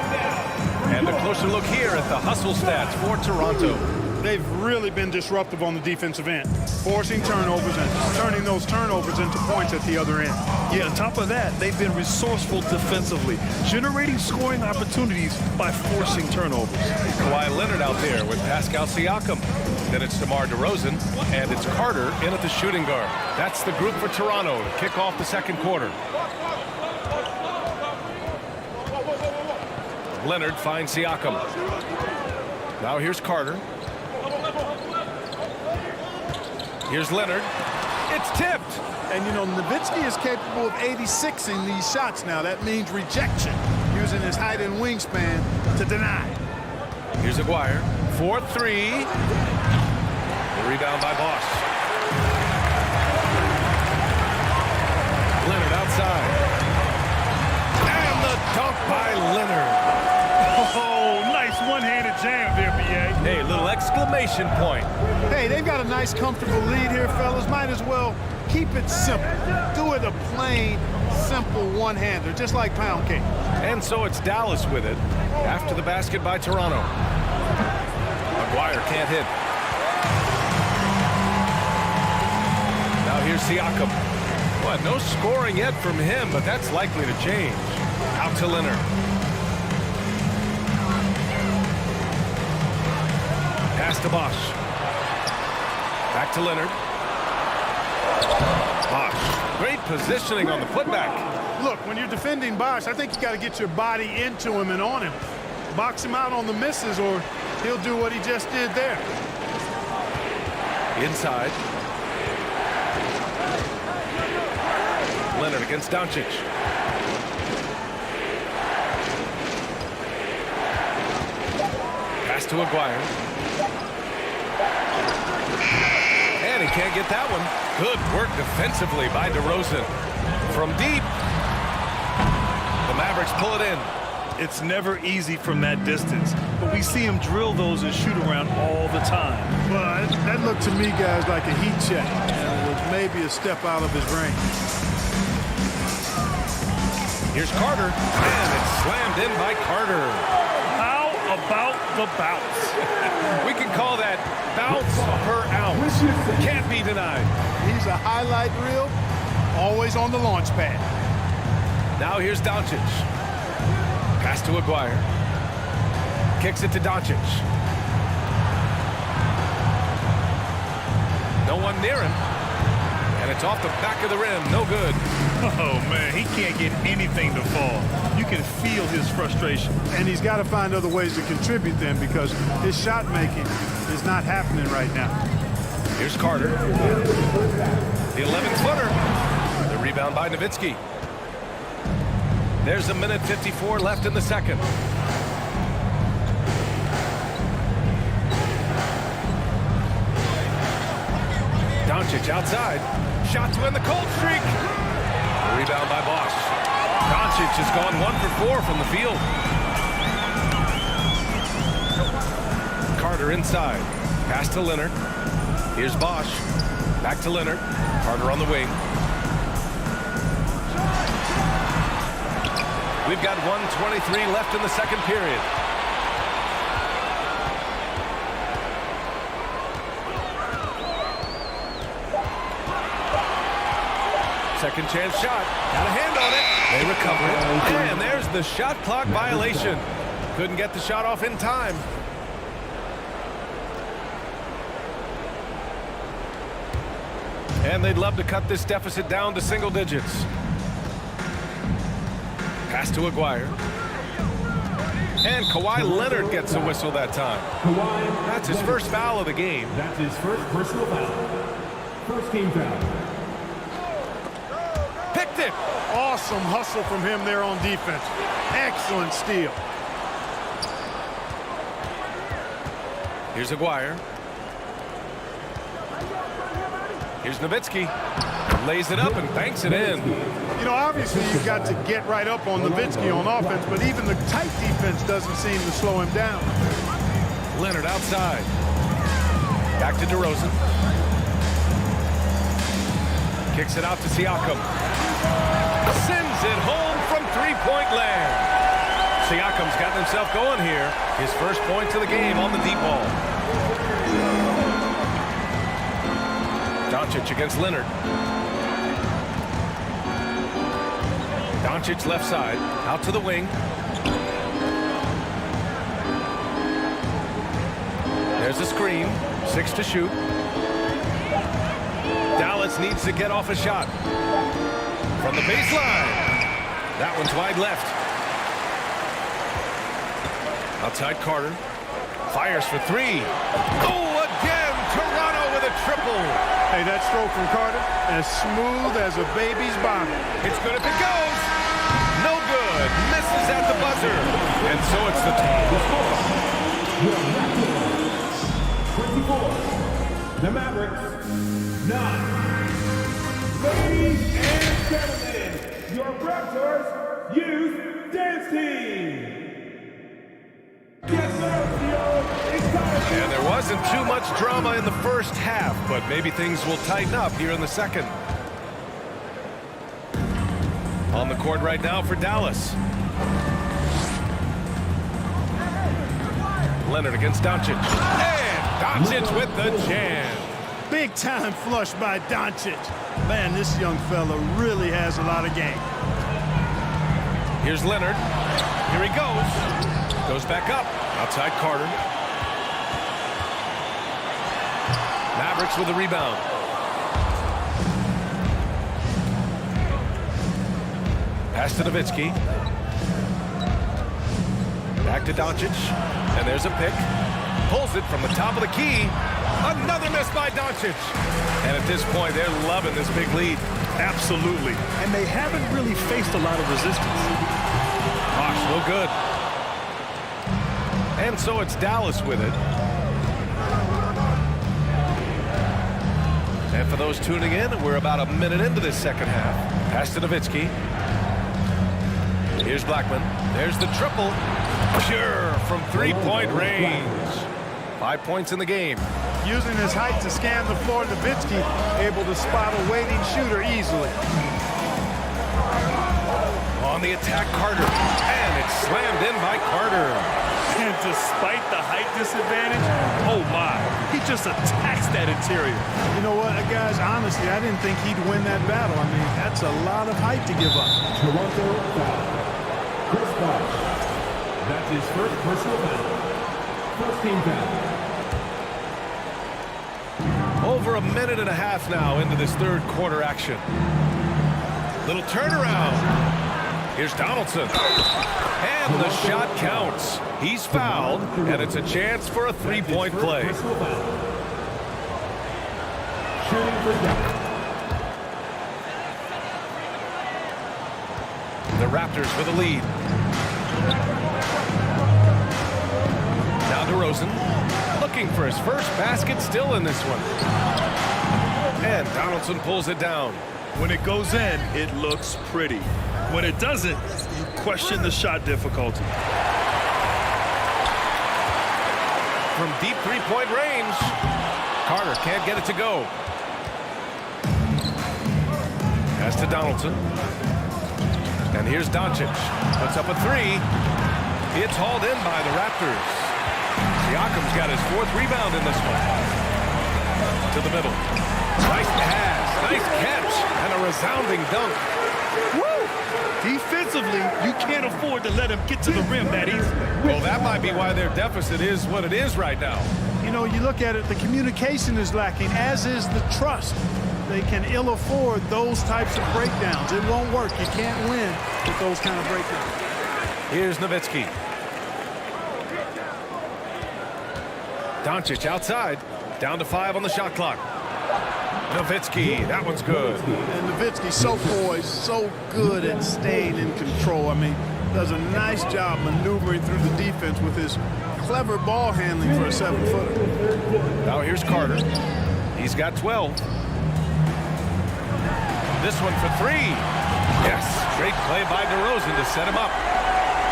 And a closer look here at the hustle stats for Toronto. They've really been disruptive on the defensive end, forcing turnovers and turning those turnovers into points at the other end. Yeah, on top of that, they've been resourceful defensively, generating scoring opportunities by forcing turnovers. Kawhi Leonard out there with Pascal Siakam. Then it's DeMar DeRozan, and it's Carter in at the shooting guard. That's the group for Toronto to kick off the second quarter. Leonard finds Siakam. Now here's Carter. Here's Leonard. It's tipped. And, you know, Nowitzki is capable of 86ing these shots now. That means rejection, using his height and wingspan to deny. Here's Aguirre. 4-3. The rebound by Bosch. Leonard outside. And the dunk by Leonard. Oh, nice one-handed jam there, B.A. Hey, little exclamation point. Hey, they've got a nice, comfortable lead here, fellas. Might as well keep it simple. Do it a plain, simple one-hander, just like pound cake. And so it's Dallas with it after the basket by Toronto. Aguirre can't hit. Now here's Siakam. Well, no scoring yet from him, but that's likely to change. Out to Leonard. Pass to Bosch. Back to Leonard. Bosch. Great positioning on the putback. Look, when you're defending Bosch, I think you got to get your body into him and on him. Box him out on the misses, or he'll do what he just did there. Inside. Leonard against Doncic. Pass to Aguirre. And he can't get that one. Good work defensively by DeRozan. From deep. The Mavericks pull it in. It's never easy from that distance, but we see him drill those and shoot around all the time. Well, that looked to me, guys, like a heat check. With maybe a step out of his range. Here's Carter. And it's slammed in by Carter. How about the bounce? We can call that bounce per ounce. Can't be denied. He's a highlight reel, always on the launch pad. Now here's Doncic. Pass to Aguirre. Kicks it to Doncic. No one near him. And it's off the back of the rim. No good. Oh, man, he can't get anything to fall. You can feel his frustration. And he's got to find other ways to contribute then, because his shot making is not happening right now. Here's Carter. The 11-footer. The rebound by Nowitzki. There's a minute 54 left in the second. Doncic outside. Shot to end the cold streak. The rebound by Bosch. Doncic has gone 1 for 4 from the field. Carter inside. Pass to Leonard. Here's Bosch. Back to Leonard. Carter on the wing. We've got 1:23 left in the second period. Second chance shot. Got a hand on it. They recover it. And there's the shot clock violation. Couldn't get the shot off in time. And they'd love to cut this deficit down to single digits. Pass to Aguirre. And Kawhi Leonard gets a whistle that time. That's his first foul of the game. That's his first personal foul. First game foul. Picked it. Awesome hustle from him there on defense. Excellent steal. Here's Aguirre. Here's Nowitzki. Lays it up and banks it in. You know, obviously you've got to get right up on Nowitzki on offense, but even the tight defense doesn't seem to slow him down. Leonard outside. Back to DeRozan. Kicks it out to Siakam. Sends it home from three-point land. Siakam's got himself going here. His first points of the game on the deep ball. Doncic against Leonard. Doncic left side, out to the wing. There's a screen, 6 to shoot. Dallas needs to get off a shot. From the baseline. That one's wide left. Outside Carter. Fires for 3. Oh, again! Toronto with a triple. Hey, that stroke from Carter, as smooth as a baby's bottom. It's good if it goes. No good. Misses at the buzzer. And so it's the tie. 24. The Mavericks. 9. Ladies and gentlemen, your Raptors Youth Dance Team. And there wasn't too much drama in the first half, but maybe things will tighten up here in the second. On the court right now for Dallas. Leonard against Doncic. And Doncic with the jam. Big time flush by Doncic. Man, this young fella really has a lot of game. Here's Leonard. Here he goes. Goes back up. Outside Carter. Mavericks with the rebound. Pass to Nowitzki. Back to Doncic. And there's a pick. Pulls it from the top of the key. Another miss by Doncic. And at this point, they're loving this big lead. Absolutely. And they haven't really faced a lot of resistance. Bosh, no good. And so it's Dallas with it. And for those tuning in, we're about a minute into this second half. Pass to Nowitzki. Here's Blackman. There's the triple. Pure from three-point range. 5 points in the game. Using his height to scan the floor, Nowitzki able to spot a waiting shooter easily. On the attack, Carter. And it's slammed in by Carter. And despite the height disadvantage, oh my, he just attacks that interior. You know what, guys, honestly, I didn't think he'd win that battle. I mean, that's a lot of height to give up. Toronto foul. Chris Bosh. That's his first personal foul. First team foul. Over a minute and a half now into this third quarter action. Little turnaround. Here's Donaldson. And the shot counts. He's fouled, and it's a chance for a three-point play. The Raptors with a lead. Now DeRozan, looking for his first basket, still in this one. And Donaldson pulls it down. When it goes in, it looks pretty. When it doesn't, you question the shot difficulty. From deep three-point range, Carter can't get it to go. Pass to Donaldson. And here's Doncic. Puts up a 3. It's hauled in by the Raptors. Siakam's got his 4th rebound in this one. To the middle. Nice pass. Nice catch. And a resounding dunk. Woo! Defensively, you can't afford to let him get to the rim that easy. Well, that might be why their deficit is what it is right now. You know, you look at it, the communication is lacking, as is the trust. They can ill afford those types of breakdowns. It won't work. You can't win with those kind of breakdowns. Here's Nowitzki. Doncic outside. Down to 5 on the shot clock. Nowitzki, that one's good. And Nowitzki so poised, so good at staying in control. I mean, does a nice job maneuvering through the defense with his clever ball handling for a 7-footer. Now here's Carter. He's got 12. This one for 3. Yes, great play by DeRozan to set him up.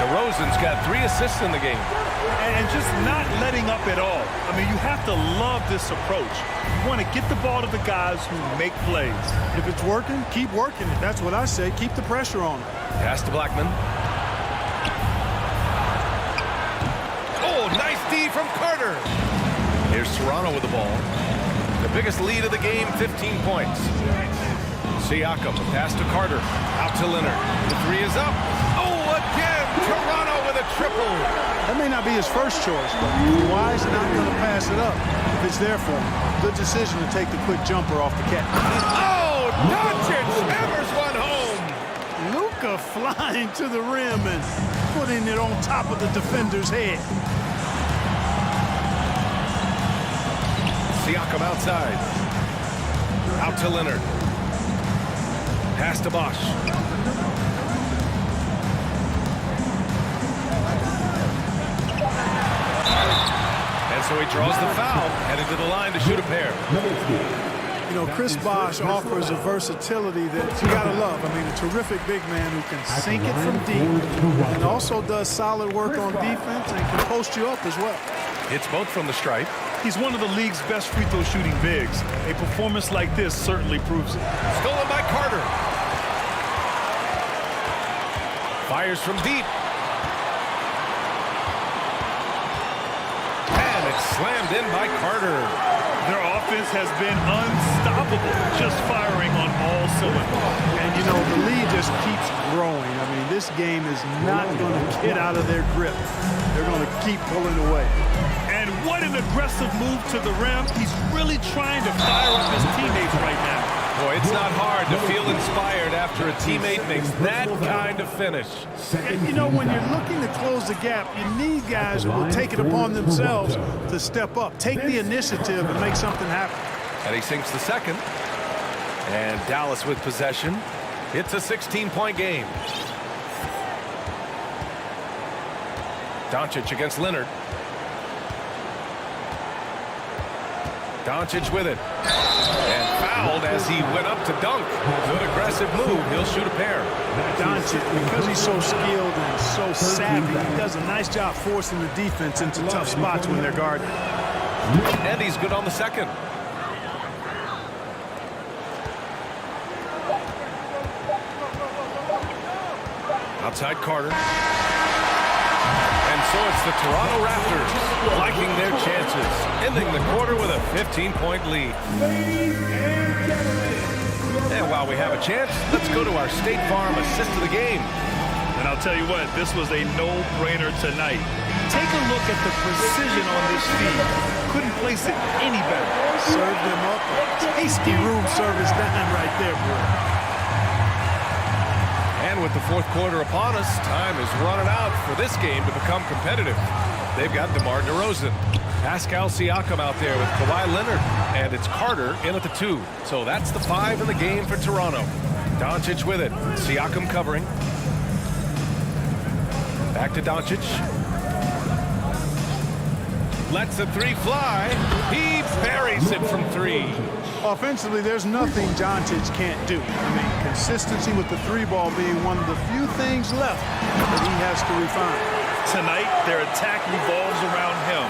DeRozan's got 3 assists in the game. And just not letting up at all. I mean, you have to love this approach. You want to get the ball to the guys who make plays. If it's working, keep working it. That's what I say. Keep the pressure on. Pass to Blackman. Oh, nice D from Carter. Here's Toronto with the ball. The biggest lead of the game, 15 points. Siakam, pass to Carter. Out to Leonard. The 3 is up. Oh, again, Toronto with a triple. That may not be his first choice, but Kawhi's not going to pass it up if it's there for him. Good decision to take the quick jumper off the catch. Oh, Doncic hammers one home. Luka flying to the rim and putting it on top of the defender's head. Siakam outside. Out to Leonard. Pass to Bosch. And so he draws the foul, headed to the line to shoot a pair. You know, Chris Bosh offers a versatility that you gotta love. I mean, a terrific big man who can sink it from deep and also does solid work on defense and can post you up as well. It's both from the stripe. He's one of the league's best free throw shooting bigs. A performance like this certainly proves it. Stolen by Carter. Fires from deep. And it's slammed in by Carter. Their offense has been unstoppable, just firing on all cylinders. And, you know, the lead just keeps growing. I mean, this game is not going to get out of their grip. They're going to keep pulling away. And what an aggressive move to the rim. He's really trying to fire up his teammates right now. Boy, it's not hard to feel inspired after a teammate makes that kind of finish. And, you know, when you're looking to close the gap, you need guys who will take it upon themselves to step up, take the initiative and make something happen. And he sinks the second. And Dallas with possession. It's a 16-point game. Doncic against Leonard. Doncic with it. And fouled as he went up to dunk. Good aggressive move. He'll shoot a pair. Doncic, because he's so skilled and so savvy, he does a nice job forcing the defense into tough spots when they're guarding. And he's good on the second. Outside Carter. And so it's the Toronto Raptors liking their chances, ending the quarter with a 15-point lead. And while we have a chance, let's go to our State Farm assist of the game. And I'll tell you what, this was a no-brainer tonight. Take a look at the precision on this feed. Couldn't place it any better. Served them up a tasty room service dime right there, bro. And with the fourth quarter upon us, time is running out for this game to become competitive. They've got DeMar DeRozan, Pascal Siakam out there with Kawhi Leonard, and it's Carter in at the 2. So that's the 5 in the game for Toronto. Doncic with it. Siakam covering. Back to Doncic. Lets the 3 fly. He buries it from 3. Offensively, there's nothing Doncic can't do. I mean, consistency with the 3 ball being one of the few things left that he has to refine. Tonight, their attack revolves around him.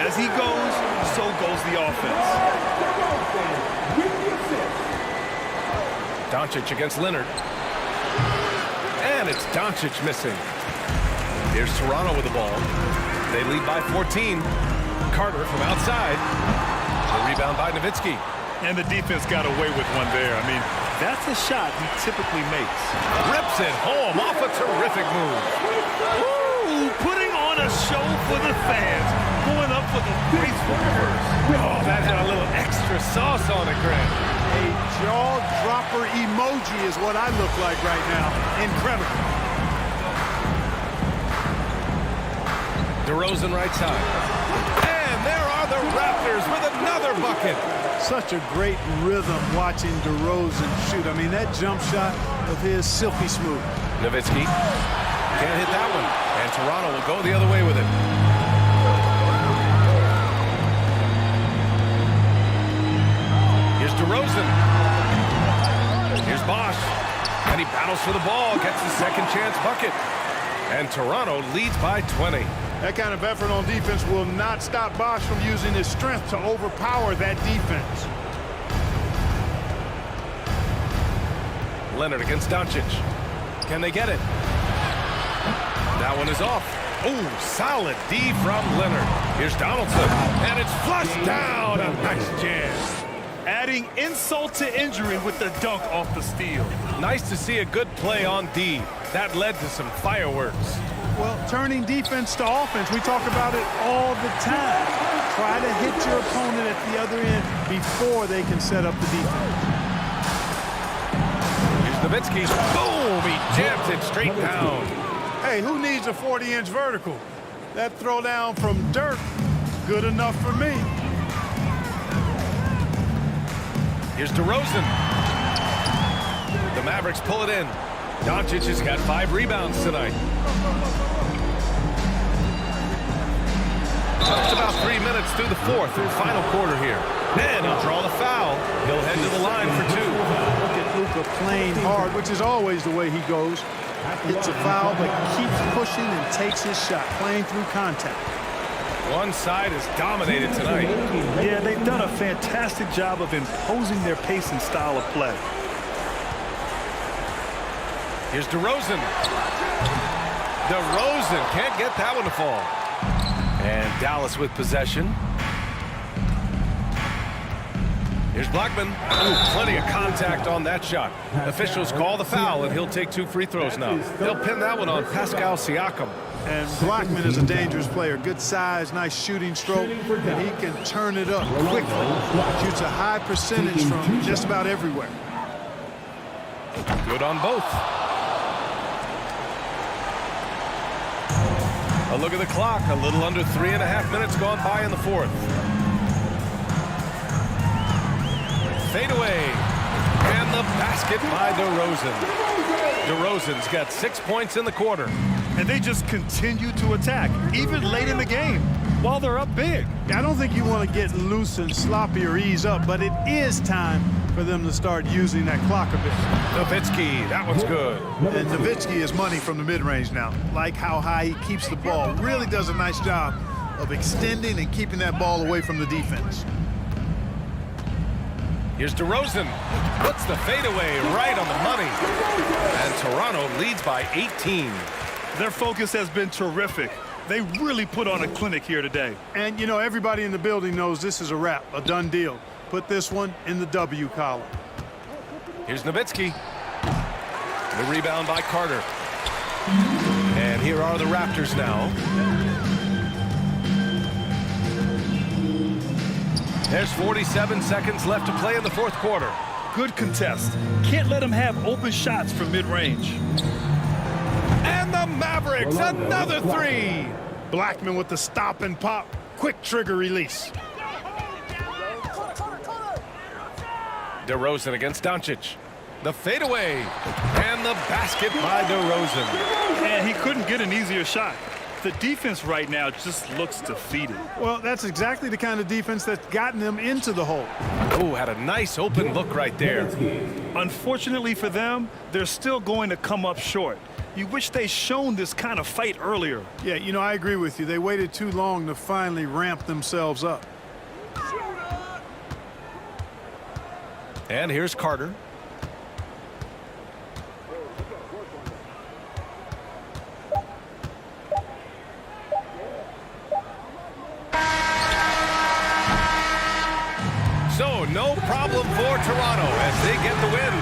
As he goes, so goes the offense. Doncic against Leonard. And it's Doncic missing. Here's Toronto with the ball. They lead by 14. Carter from outside. The rebound by Nowitzki. And the defense got away with one there. I mean, that's a shot he typically makes. Rips it home off a terrific move. Ooh, putting on a show for the fans. Going up for the graceful reverse. Oh, that had a little extra sauce on it, Grant. A jaw-dropper emoji is what I look like right now. Incredible. DeRozan right side. And there are the Raptors with another bucket. Such a great rhythm watching DeRozan shoot. I mean, that jump shot of his silky smooth. Nowitzki can't hit that one. And Toronto will go the other way with it. Here's DeRozan. Here's Bosch. And he battles for the ball, gets the second chance bucket. And Toronto leads by 20. That kind of effort on defense will not stop Bosch from using his strength to overpower that defense. Leonard against Doncic. Can they get it? That one is off. Oh, solid D from Leonard. Here's Donaldson. And it's flushed down. A nice jam. Adding insult to injury with the dunk off the steal. Nice to see a good play on D. That led to some fireworks. Well, turning defense to offense, we talk about it all the time. Try to hit your opponent at the other end before they can set up the defense. Here's Nowitzki. Boom! He jams it straight down. Hey, who needs a 40-inch vertical? That throwdown from Dirk, good enough for me. Here's DeRozan. The Mavericks pull it in. Doncic has got 5 rebounds tonight. Just about 3 minutes through the fourth and final quarter here. And he'll draw the foul. He'll head to the line for 2. Look at Luka playing hard, which is always the way he goes. Hits a foul, but keeps pushing and takes his shot, playing through contact. One side is dominated tonight. Yeah, they've done a fantastic job of imposing their pace and style of play. Here's DeRozan. DeRozan can't get that one to fall. And Dallas with possession. Here's Blackman. Ooh, plenty of contact on that shot. Officials call the foul, and he'll take 2 free throws now. They'll pin that one on Pascal Siakam. And Blackman is a dangerous player. Good size, nice shooting stroke, and he can turn it up quickly. Shoots a high percentage from just about everywhere. Good on both. A look at the clock. A little under 3.5 minutes gone by in the fourth. Fadeaway. And the basket by DeRozan. DeRozan's got 6 points in the quarter. And they just continue to attack, even late in the game, while they're up big. I don't think you want to get loose and sloppy or ease up, but it is time for them to start using that clock a bit. Nowitzki, that one's good. And Nowitzki is money from the mid-range now. Like how high he keeps the ball. Really does a nice job of extending and keeping that ball away from the defense. Here's DeRozan. Puts the fadeaway right on the money. And Toronto leads by 18. Their focus has been terrific. They really put on a clinic here today. And, you know, everybody in the building knows this is a wrap, a done deal. Put this one in the W column. Here's Nowitzki. The rebound by Carter. And here are the Raptors now. There's 47 seconds left to play in the fourth quarter. Good contest. Can't let them have open shots from mid-range. And the Mavericks, another 3. Blackman with the stop and pop. Quick trigger release. DeRozan against Doncic. The fadeaway. And the basket by DeRozan. And he couldn't get an easier shot. The defense right now just looks defeated. Well, that's exactly the kind of defense that's gotten them into the hole. Oh, had a nice open look right there. Unfortunately for them, they're still going to come up short. You wish they'd shown this kind of fight earlier. Yeah, you know, I agree with you. They waited too long to finally ramp themselves up. And here's Carter. So, no problem for Toronto as they get the win.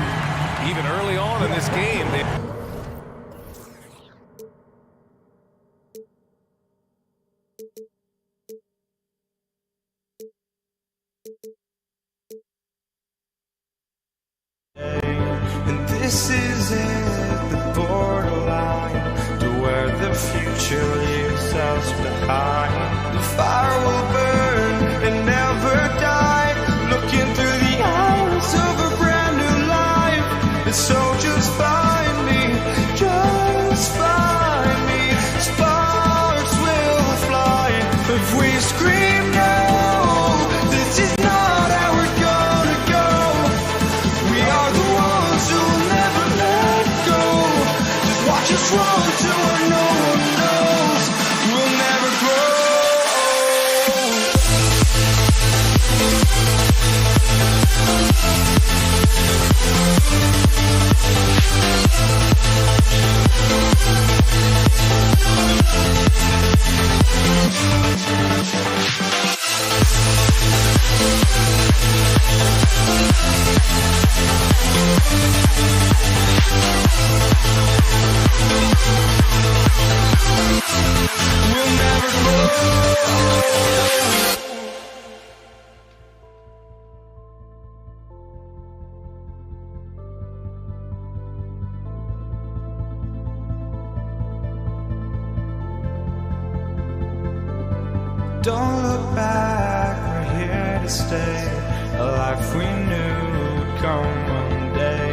Even early on in this game, And this is it, the borderline to where the future leaves us behind. The fire will burn and never die, looking through the eyes of a brand new life. And so just find me, sparks will fly if we scream no. This is not how we're gonna go. just run to where no one knows. We'll never grow. We'll never grow. Don't look back, we're here to stay. A life we knew would come one day.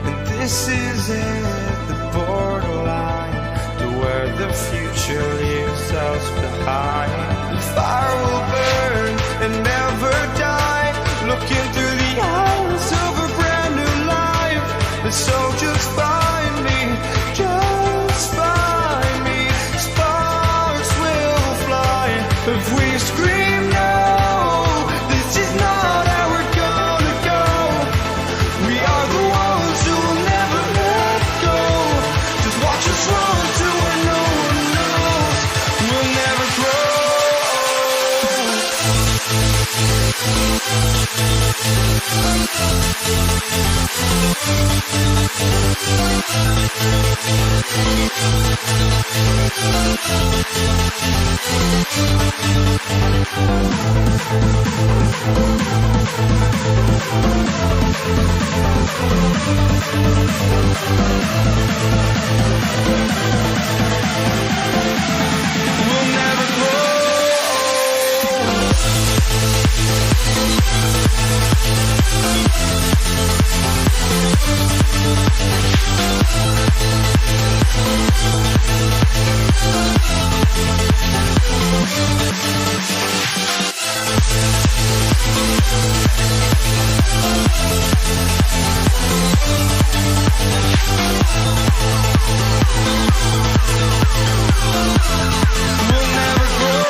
And this is it, the borderline to where the future leaves us behind. The fire will burn and never die, looking through the eyes of a brand new life. And so just find me, just find me. Sparks will fly if we scream no. This is not how we're gonna go. We are the ones who will never let go. Just watch us run to where no one knows. We'll never grow. We'll never grow. We'll never grow.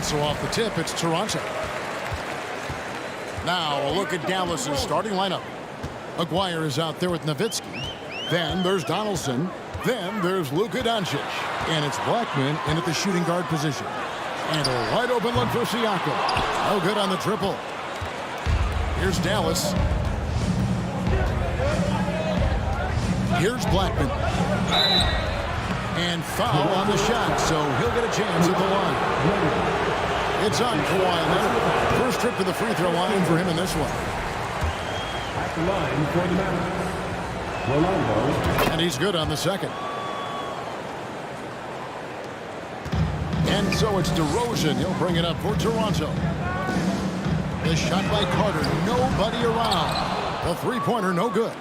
And so off the tip, it's Toronto. Now a look at Dallas's starting lineup. Aguirre is out there with Nowitzki. Then there's Donaldson. Then there's Luka Doncic. And it's Blackman in at the shooting guard position. And a wide open look for Siakam. No good on the triple. Here's Dallas. Here's Blackman. And foul on the shot, so he'll get a chance at the line. It's on Kawhi Leonard. First trip to the free throw line for him in this one. At the line for the Mavericks, Rolando. And he's good on the second. And so it's DeRozan. He'll bring it up for Toronto. The shot by Carter. Nobody around. The three-pointer, no good.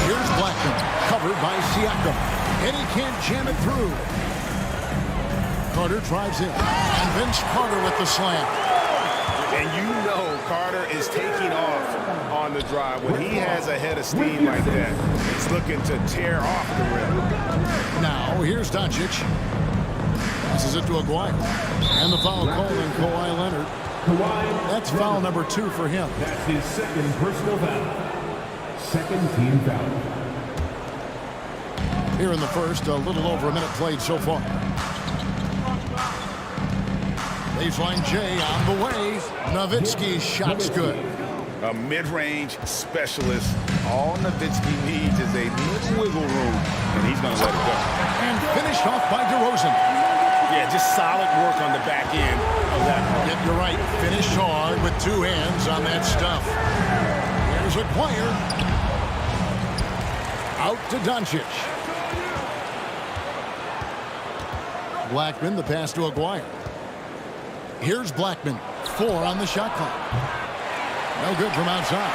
Here's Blackman. Covered by Siakam. And he can't jam it through. Carter drives in. And Vince Carter with the slam. And you know Carter is taking off on the drive. When he has a head of steam like that, he's looking to tear off the rim. Now, here's Doncic. Passes it to Aguirre. And the foul called on Kawhi Leonard. That's foul number 2 for him. That's his second personal foul. Second team foul. Here in the first, a little over a minute played so far. Baseline J on the way. Nowitzki's shot's good. A mid-range specialist. All Nowitzki needs is a little wiggle room, and he's going to let it go. And finished off by DeRozan. Yeah, just solid work on the back end of that part. Yep, you're right. Finished hard with 2 hands on that stuff. Here's Aguirre. Out to Doncic. Blackman, the pass to Aguirre. Here's Blackman. 4 on the shot clock. No good from outside.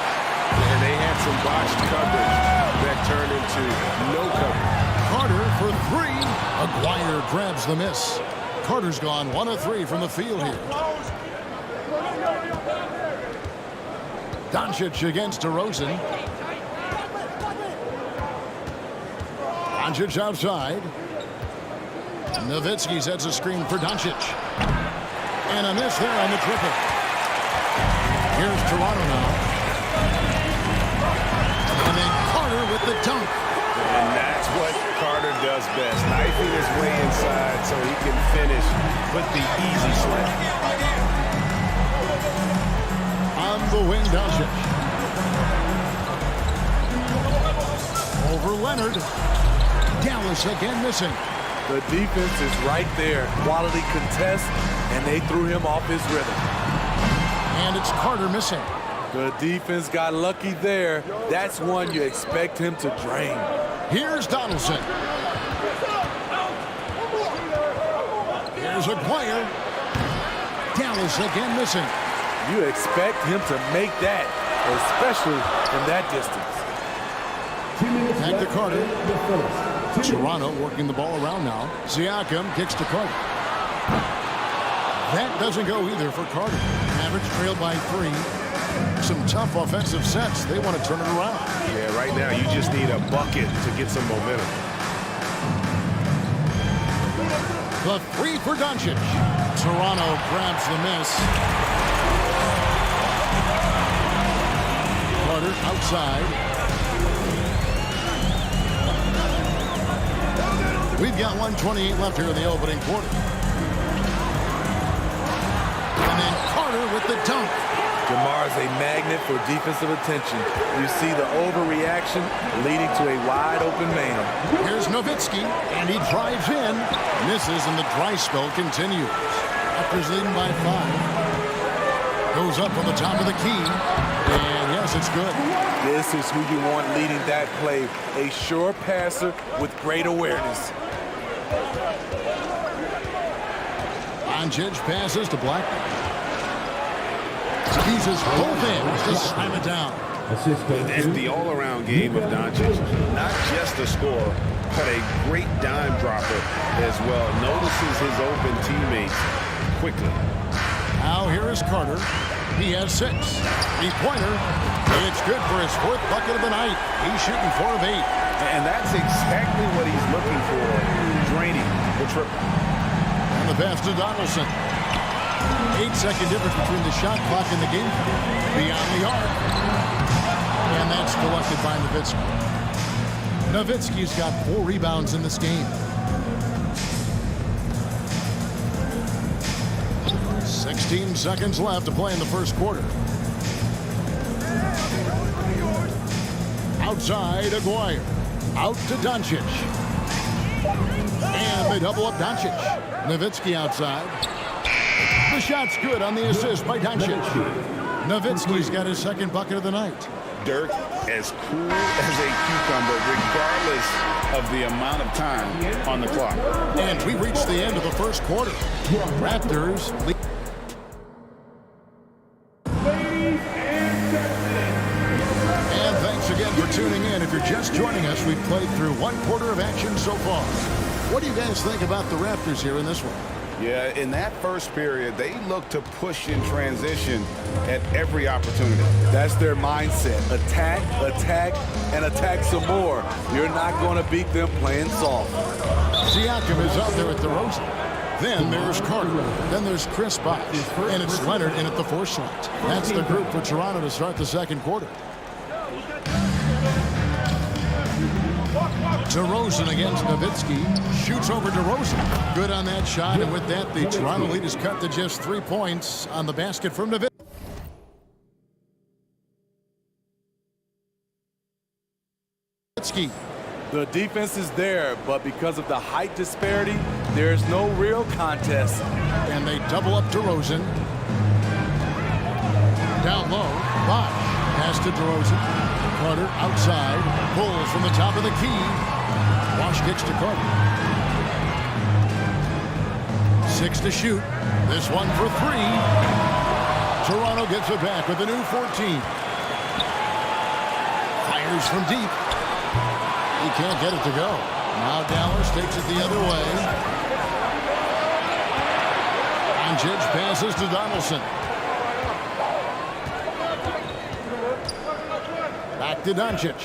And they had some botched coverage that turned into no coverage. Carter for 3. Aguirre grabs the miss. Carter's gone 1 of 3 from the field here. Doncic against DeRozan. Doncic outside. Nowitzki sets a screen for Doncic. And a miss there on the triple. Here's Toronto now. And then Carter with the dunk. And that's what Carter does best. Knifing his way inside so he can finish with the easy slam. On the wing, Doncic. Over Leonard. Dallas again missing. The defense is right there. Quality contest, and they threw him off his rhythm. And it's Carter missing. The defense got lucky there. That's one you expect him to drain. Here's Donaldson. Here's Aguirre. Dallas again missing. You expect him to make that, especially from that distance. Back to Carter. Toronto working the ball around now. Siakam kicks to Carter. That doesn't go either for Carter. Mavericks trailed by 3. Some tough offensive sets. They want to turn it around. Yeah, right now you just need a bucket to get some momentum. The 3 for Doncic. Toronto grabs the miss. Carter outside. We've got 1:28 left here in the opening quarter. And then Carter with the dunk. DeMar is a magnet for defensive attention. You see the overreaction leading to a wide open man. Here's Nowitzki, and he drives in. Misses, and the dry spell continues. Raptors leading by 5. Goes up on the top of the key. And yes, it's good. This is who you want leading that play. A sure passer with great awareness. Doncic passes to Blackman. Uses both ends to slam it down. And the all-around game of Doncic, not just a scorer, but a great dime dropper as well. Notices his open teammates quickly. Now here is Carter. He has 6. Three-pointer. It's good for his 4th bucket of the night. He's shooting 4 of 8. And that's exactly what he's looking for, draining the triple. And the pass to Donaldson. 8-second difference between the shot clock and the game clock. Beyond the arc. And that's collected by Nowitzki. Nowitzki's got 4 rebounds in this game. 16 seconds left to play in the first quarter. Outside, Aguirre. Out to Doncic. And they double up Doncic. Nowitzki outside. The shot's good on the assist by Doncic. Nowitzki's got his second bucket of the night. Dirk, as cool as a cucumber, regardless of the amount of time on the clock. And we reached the end of the first quarter. Raptors lead. And thanks again for tuning in. If you're just joining us, we've played through 1 quarter of action so far. What do you guys think about the Raptors here in this one? Yeah, in that first period, they look to push in transition at every opportunity. That's their mindset. Attack, attack, and attack some more. You're not going to beat them playing soft. Siakam is out there at the Rosen. Then there's Carter. Then there's Chris Bosh. And it's Leonard in at the 4 slot. That's the group for Toronto to start the second quarter. DeRozan against Nowitzki. Shoots over DeRozan. Good on that shot. And with that, the Toronto lead is cut to just 3 points on the basket from Nowitzki. The defense is there, but because of the height disparity, there's no real contest. And they double up DeRozan. Down low, Bosh. Pass to DeRozan. Carter outside. Pulls from the top of the key. Bosh kicks to Carter. 6 to shoot. This one for 3. Toronto gets it back with a new 14. Fires from deep. He can't get it to go. Now Dallas takes it the other way. Doncic passes to Donaldson. Back to Doncic.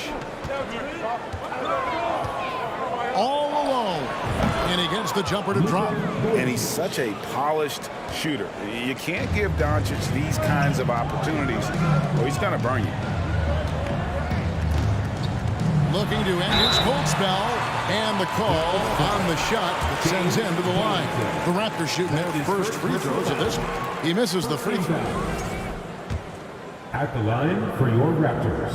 All alone. And he gets the jumper to drop. And he's such a polished shooter. You can't give Doncic these kinds of opportunities, or he's going to burn you. Looking to end his cold spell. And the call on the shot that sends him to the line. The Raptors shooting their first free throws of this one. He misses the free throw. At the line for your Raptors.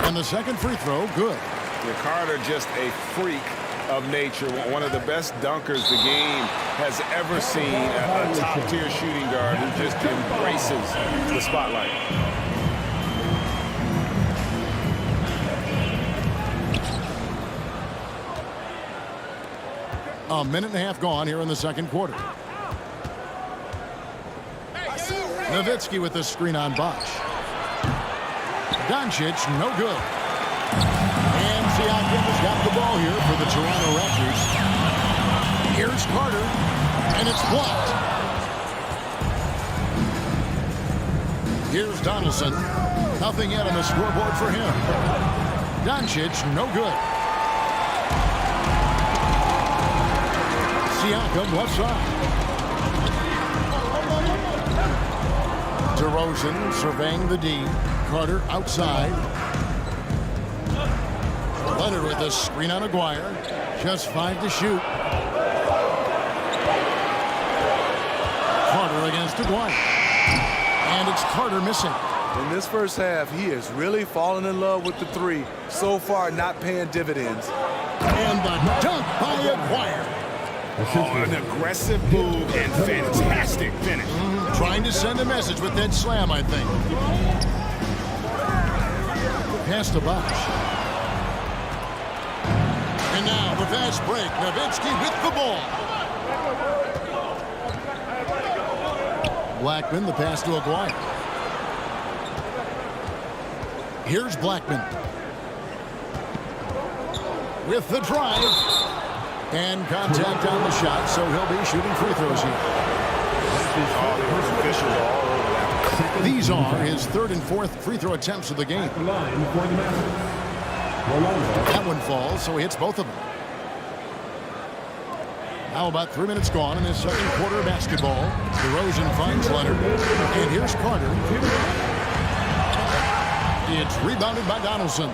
And the second free throw, good. Carter, just a freak of nature. One of the best dunkers the game has ever seen. A top-tier shooting guard who just embraces the spotlight. A minute and a half gone here in the second quarter. Nowitzki with the screen on Bosh. Doncic, no good. And Siakam has got the ball here for the Toronto Raptors. Here's Carter, and it's blocked. Here's Donaldson. Nothing yet on the scoreboard for him. Doncic, no good. Siakam left side. DeRozan surveying the D. Carter outside. Leonard with a screen on Aguirre. Just 5 to shoot. Carter against Aguirre. And it's Carter missing. In this first half, he has really fallen in love with the 3. So far, not paying dividends. And the dunk by Aguirre. An aggressive move and fantastic finish. Trying to send a message with that slam, I think. Pass to Bosh. And now the fast break. Nowitzki with the ball. Blackman, the pass to Aguirre. Here's Blackman. With the drive. And contact on the shot, so he'll be shooting free throws here. These are his 3rd and 4th free throw attempts of the game. That one falls, so he hits both of them. Now about 3 minutes gone in this second quarter of basketball. DeRozan finds Leonard. And here's Carter. It's rebounded by Donaldson.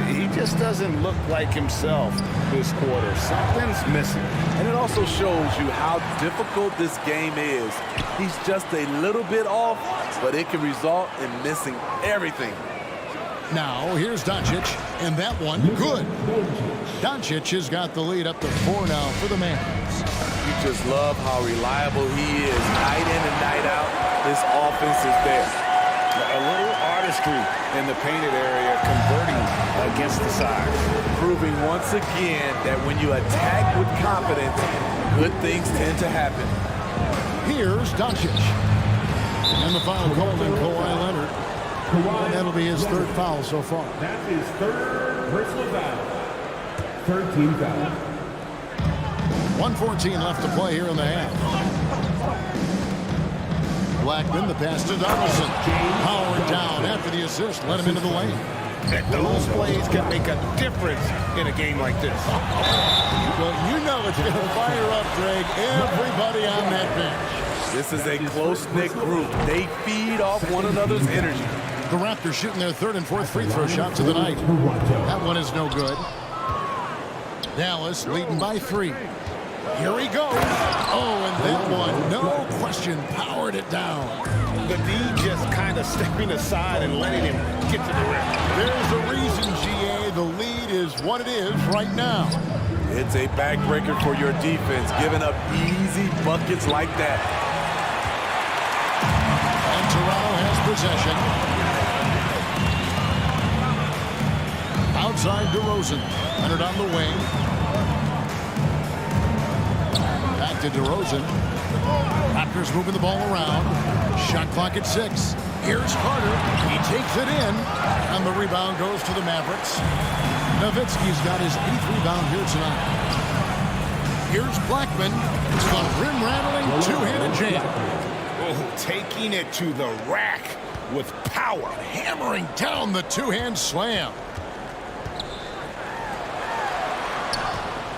He just doesn't look like himself this quarter. Something's missing. And it also shows you how difficult this game is. He's just a little bit off, but it can result in missing everything. Now, here's Doncic, and that one, good. Doncic has got the lead up to 4 now for the Mavs. You just love how reliable he is. Night in and night out, his offense is there. A little artistry in the painted area, converting against the side. Proving once again that when you attack with confidence, good things tend to happen. Here's Doncic. And the foul called on Kawhi Leonard. And that'll be his third foul so far. That's his third personal foul. Third team foul. 1:14 left to play here in the half. Blackman, the pass to Donaldson. Howard down after the assist. Let him into the lane. And those plays can make a difference in a game like this. Well, you know it's going to fire up, Greg, everybody on that bench. This is a close-knit group. They feed off one another's energy. The Raptors shooting their third and fourth free throw shots of the night. That one is no good. Dallas leading by 3. Here he goes. Oh, and that one, no question, powered it down. The D just kind of stepping aside and letting him get to the rim. There's a reason, GA. The lead is what it is right now. It's a backbreaker for your defense, giving up easy buckets like that. And Toronto has possession. Outside DeRozan. Leonard on the wing. Back to DeRozan. Raptors moving the ball around. Shot clock at 6. Here's Carter. He takes it in. And the rebound goes to the Mavericks. Nowitzki's got his 8th rebound here tonight. Here's Blackman. It's a rim-rattling two-handed jam. Oh, taking it to the rack with power. Hammering down the two-hand slam.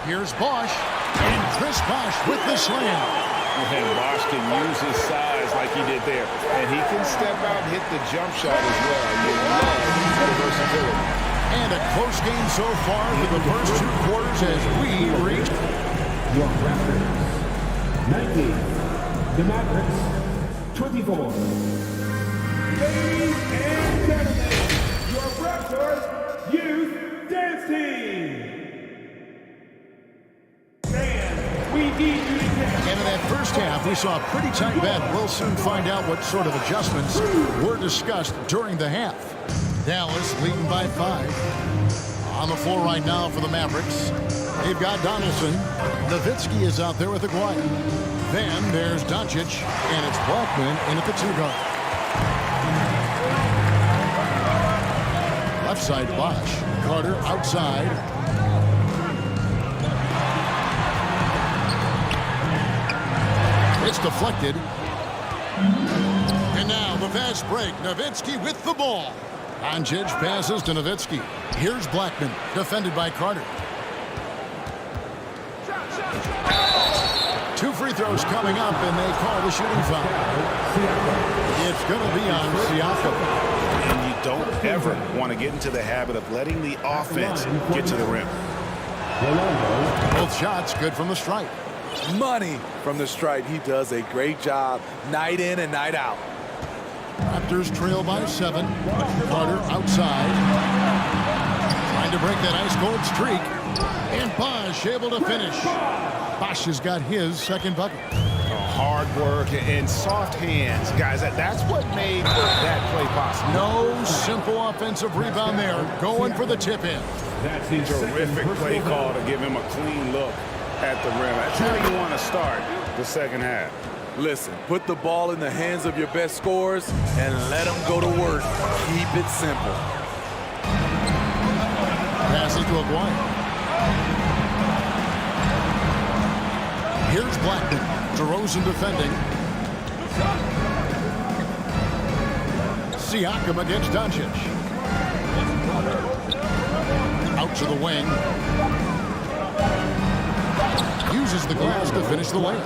Here's Bosh. And Chris Bosh with the slam. And Bosh can use his size like he did there. And he can step out and hit the jump shot as well. You love the versatility. And a close game so far for the first 2 quarters as we reach Your Raptors, 19. The Mavericks, 24. Ladies and gentlemen, your Raptors Youth Dance Team. And we need you to dance. And in that first half, we saw a pretty tight bet. We'll soon find out what sort of adjustments were discussed during the half. Dallas leading by 5. On the floor right now for the Mavericks. They've got Donaldson. Nowitzki is out there with Aguirre. Then there's Doncic, and it's Blackman in at the 2 guard. Left side, Bosh. Carter outside. It's deflected. And now the fast break. Nowitzki with the ball. Doncic passes to Nowitzki. Here's Blackman, defended by Carter. 2 free throws coming up, and they call the shooting foul. It's going to be on Siakam. And you don't ever want to get into the habit of letting the offense get to the rim. Both shots good from the stripe. Money from the stripe. He does a great job night in and night out. Raptors trail by 7. Carter outside. Trying to break that ice-cold streak. And Bosh able to finish. Bosh has got his second bucket. Hard work and soft hands. Guys, that's what made that play possible. No simple offensive rebound there. Going for the tip-in. That's a terrific play call to give him a clean look at the rim. That's how you want to start the second half. Listen, put the ball in the hands of your best scorers and let them go to work. Keep it simple. Pass it to Aguirre. Here's Blackman. DeRozan defending. Siakam against Doncic. to the wing. Uses the glass to finish the layup.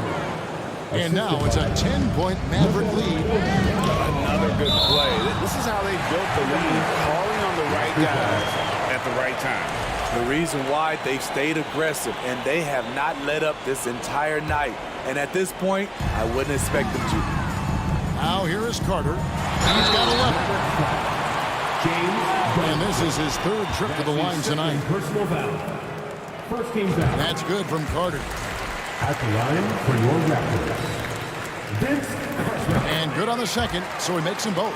And now it's a 10-point Maverick lead. Another good play. This is how they built the lead, calling on the right guys at the right time. The reason why they've stayed aggressive and they have not let up this entire night. And at this point, I wouldn't expect them to. Now here is Carter. He's got 11. And this is his third trip to the line tonight. Personal foul. First team foul. That's good from Carter. At the line for your Raptors, Vince Carter. And good on the second, so he makes them both.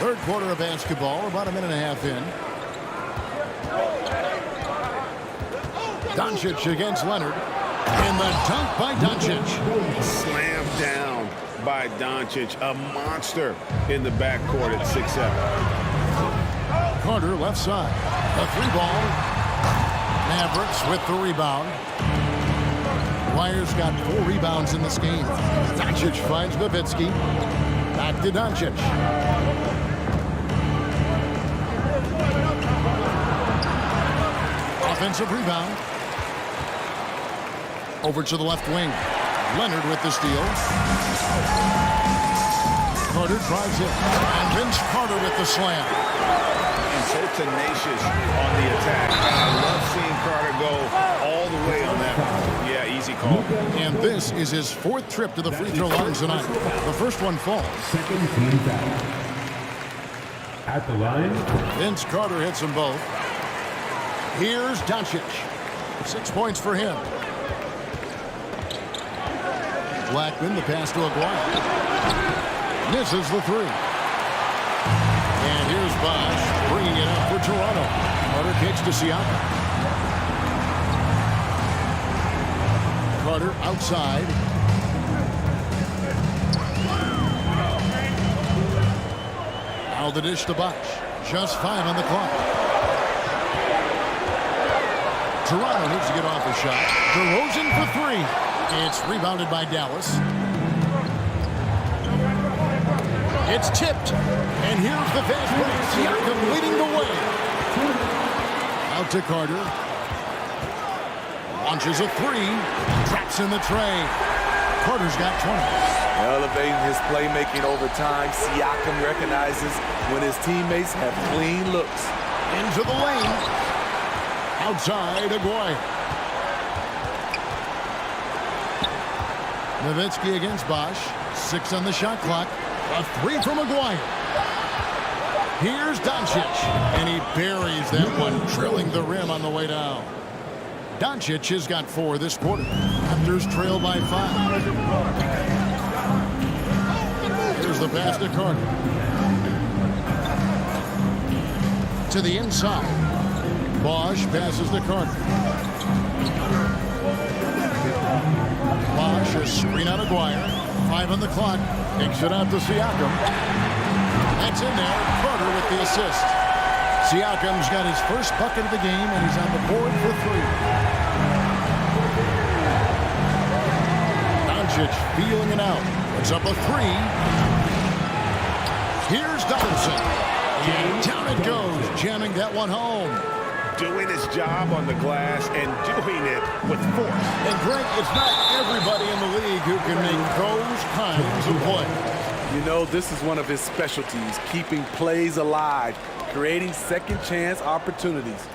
Third quarter of basketball, about a minute and a half in. Doncic against Leonard. And the dunk by Doncic. Slammed down by Doncic, a monster in the backcourt at 6'7". Carter left side. A three ball. Mavericks with the rebound. Wire's got 4 rebounds in this game. Doncic finds Nowitzki. Back to Doncic. Offensive rebound. Over to the left wing. Leonard with the steal. Carter drives it. And Vince Carter with the slam. And so tenacious on the attack. And I love seeing Carter go all the way on that one. Yeah, easy call. And this is his 4th trip to the free throw line tonight. The first one falls. Second team foul. At the line. Vince Carter hits them both. Here's Doncic. 6 points for him. Blackman, the pass to Aguirre. Misses the 3. And here's Bosh bringing it up for Toronto. Carter kicks to Siakam. Carter outside. Now the dish to Bosh. Just 5 on the clock. Toronto needs to get off a shot. DeRozan for 3. It's rebounded by Dallas. It's tipped. And here's the fast break. Siakam leading the way. Out to Carter. Launches a 3. Traps in the tray. Carter's got 20. Elevating his playmaking over time, Siakam recognizes when his teammates have clean looks. Into the lane. Outside, Aguirre. Nowitzki against Bosh. 6 on the shot clock. A 3 from Aguirre. Here's Doncic. And he buries that one, drilling the rim on the way down. Doncic has got 4 this quarter. Raptors trail by 5. Here's the pass to Carter. To the inside. Bosh passes to Carter. Bosh, a screen out of Aguirre. 5 on the clock. Takes it out to Siakam. That's in there. Carter with the assist. Siakam's got his first bucket of the game, and he's on the board for 3. Doncic feeling it out. Puts up a 3. Here's Donaldson. And down it goes, jamming that one home. Doing his job on the glass and doing it with force. And Greg, it's not everybody in the league who can make those kinds of plays. You know, this is one of his specialties, keeping plays alive, creating second chance opportunities.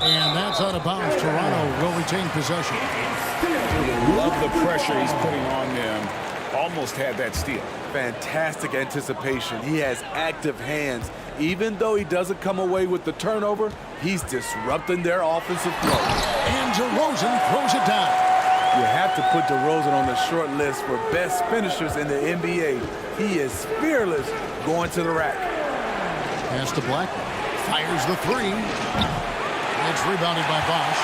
And that's out of bounds. Toronto will retain possession. Love the pressure he's putting on them. Almost had that steal. Fantastic anticipation. He has active hands. Even though he doesn't come away with the turnover, he's disrupting their offensive flow. And DeRozan throws it down. You have to put DeRozan on the short list for best finishers in the NBA. He is fearless going to the rack. Pass to Blackman. Fires the 3. It's rebounded by Bosh.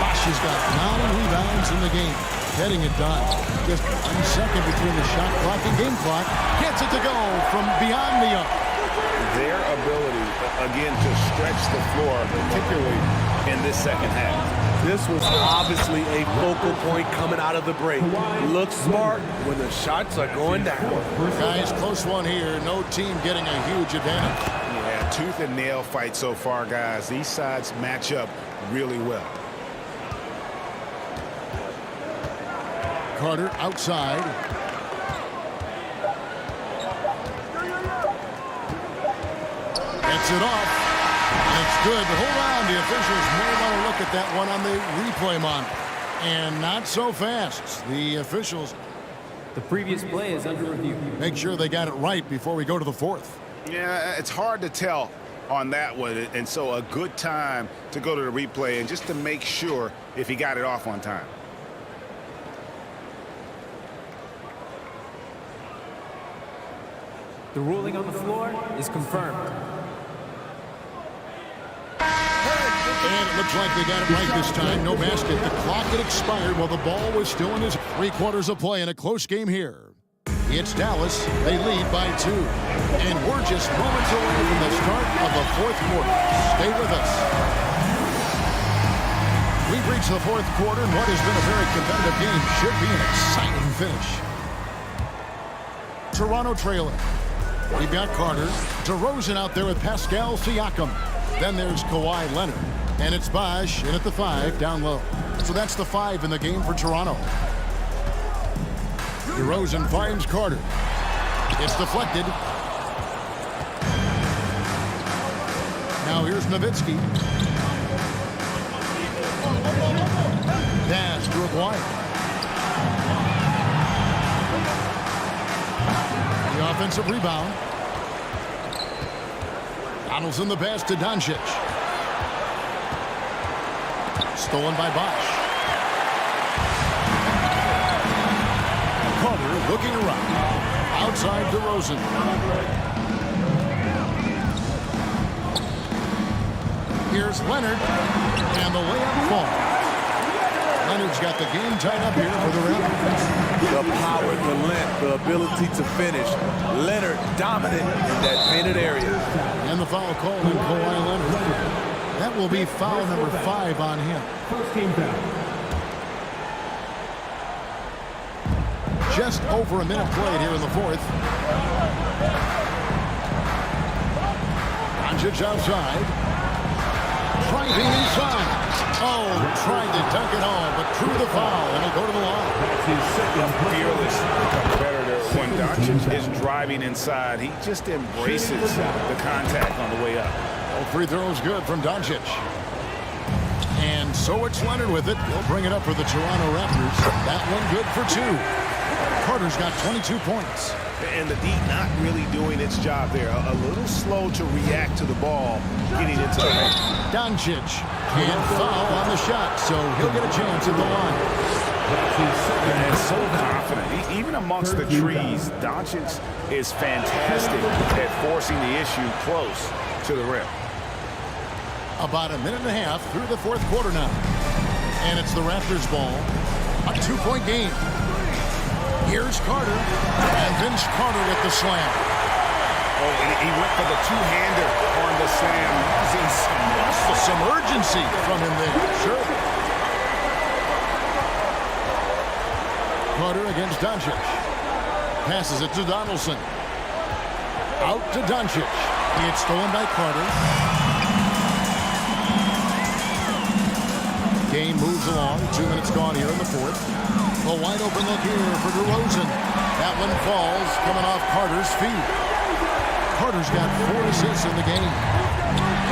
Bosh has got 9 rebounds in the game. Getting it done. Just 1 second between the shot clock and game clock. Gets it to go from beyond the arc. Their ability, again, to stretch the floor, particularly in this second half. This was obviously a focal point coming out of the break. Look smart when the shots are going down. Guys, close one here. No team getting a huge advantage. Yeah, tooth and nail fight so far, guys. These sides match up really well. Carter outside. Gets it off. And it's good, but hold on. The officials may want to look at that one on the replay monitor. And not so fast. The officials... The previous play is under review. Make sure they got it right before we go to the fourth. Yeah, it's hard to tell on that one, and so a good time to go to the replay and just to make sure if he got it off on time. The ruling on the floor is confirmed. And it looks like they got it right this time. No basket. The clock had expired while the ball was still in his 3 quarters of play in a close game here. It's Dallas. They lead by 2. And we're just moments away from the start of the fourth quarter. Stay with us. We've reached the fourth quarter, and what has been a very competitive game should be an exciting finish. Toronto trailing. We've got Carter. DeRozan out there with Pascal Siakam. Then there's Kawhi Leonard. And it's Bosh in at the 5 down low. So that's the 5 in the game for Toronto. DeRozan finds Carter. It's deflected. Now here's Nowitzki. Pass to Aguirre. The offensive rebound. Donaldson the pass to Doncic. Stolen by Bosh. Carter looking around. Outside DeRozan. Here's Leonard. And the layup falls. Leonard's got the game tied up here for the Raptors. The power, the length, the ability to finish. Leonard dominant in that painted area. And the foul called on Kawhi Leonard. That will be foul number 5 on him. First team foul. Just over a minute played here in the fourth. Doncic outside. Driving inside. Oh, tried to dunk it home, but drew the foul, and he'll go to the line. That's his second. Fearless competitor. When Doncic is driving inside, he just embraces the contact on the way up. All free throws good from Doncic. And so it's Leonard with it. He'll bring it up for the Toronto Raptors. That one good for 2. Carter's got 22 points. And the D not really doing its job there. A little slow to react to the ball getting into the ring. Doncic can't foul on the shot, so he'll get a chance at the line. And so confident. Even amongst the trees, Doncic is fantastic at forcing the issue close to the rim. About a minute and a half through the fourth quarter now. And it's the Raptors ball. A 2-point game. Here's Carter. And Vince Carter with the slam. Oh, and he went for the two-hander on the slam. Using some urgency from him there. Sure. Carter against Doncic. Passes it to Donaldson. Out to Doncic. It's stolen by Carter. Game moves along. 2 minutes gone here in the fourth. A wide open look here for DeRozan. That one falls coming off Carter's feet. Carter's got 4 assists in the game.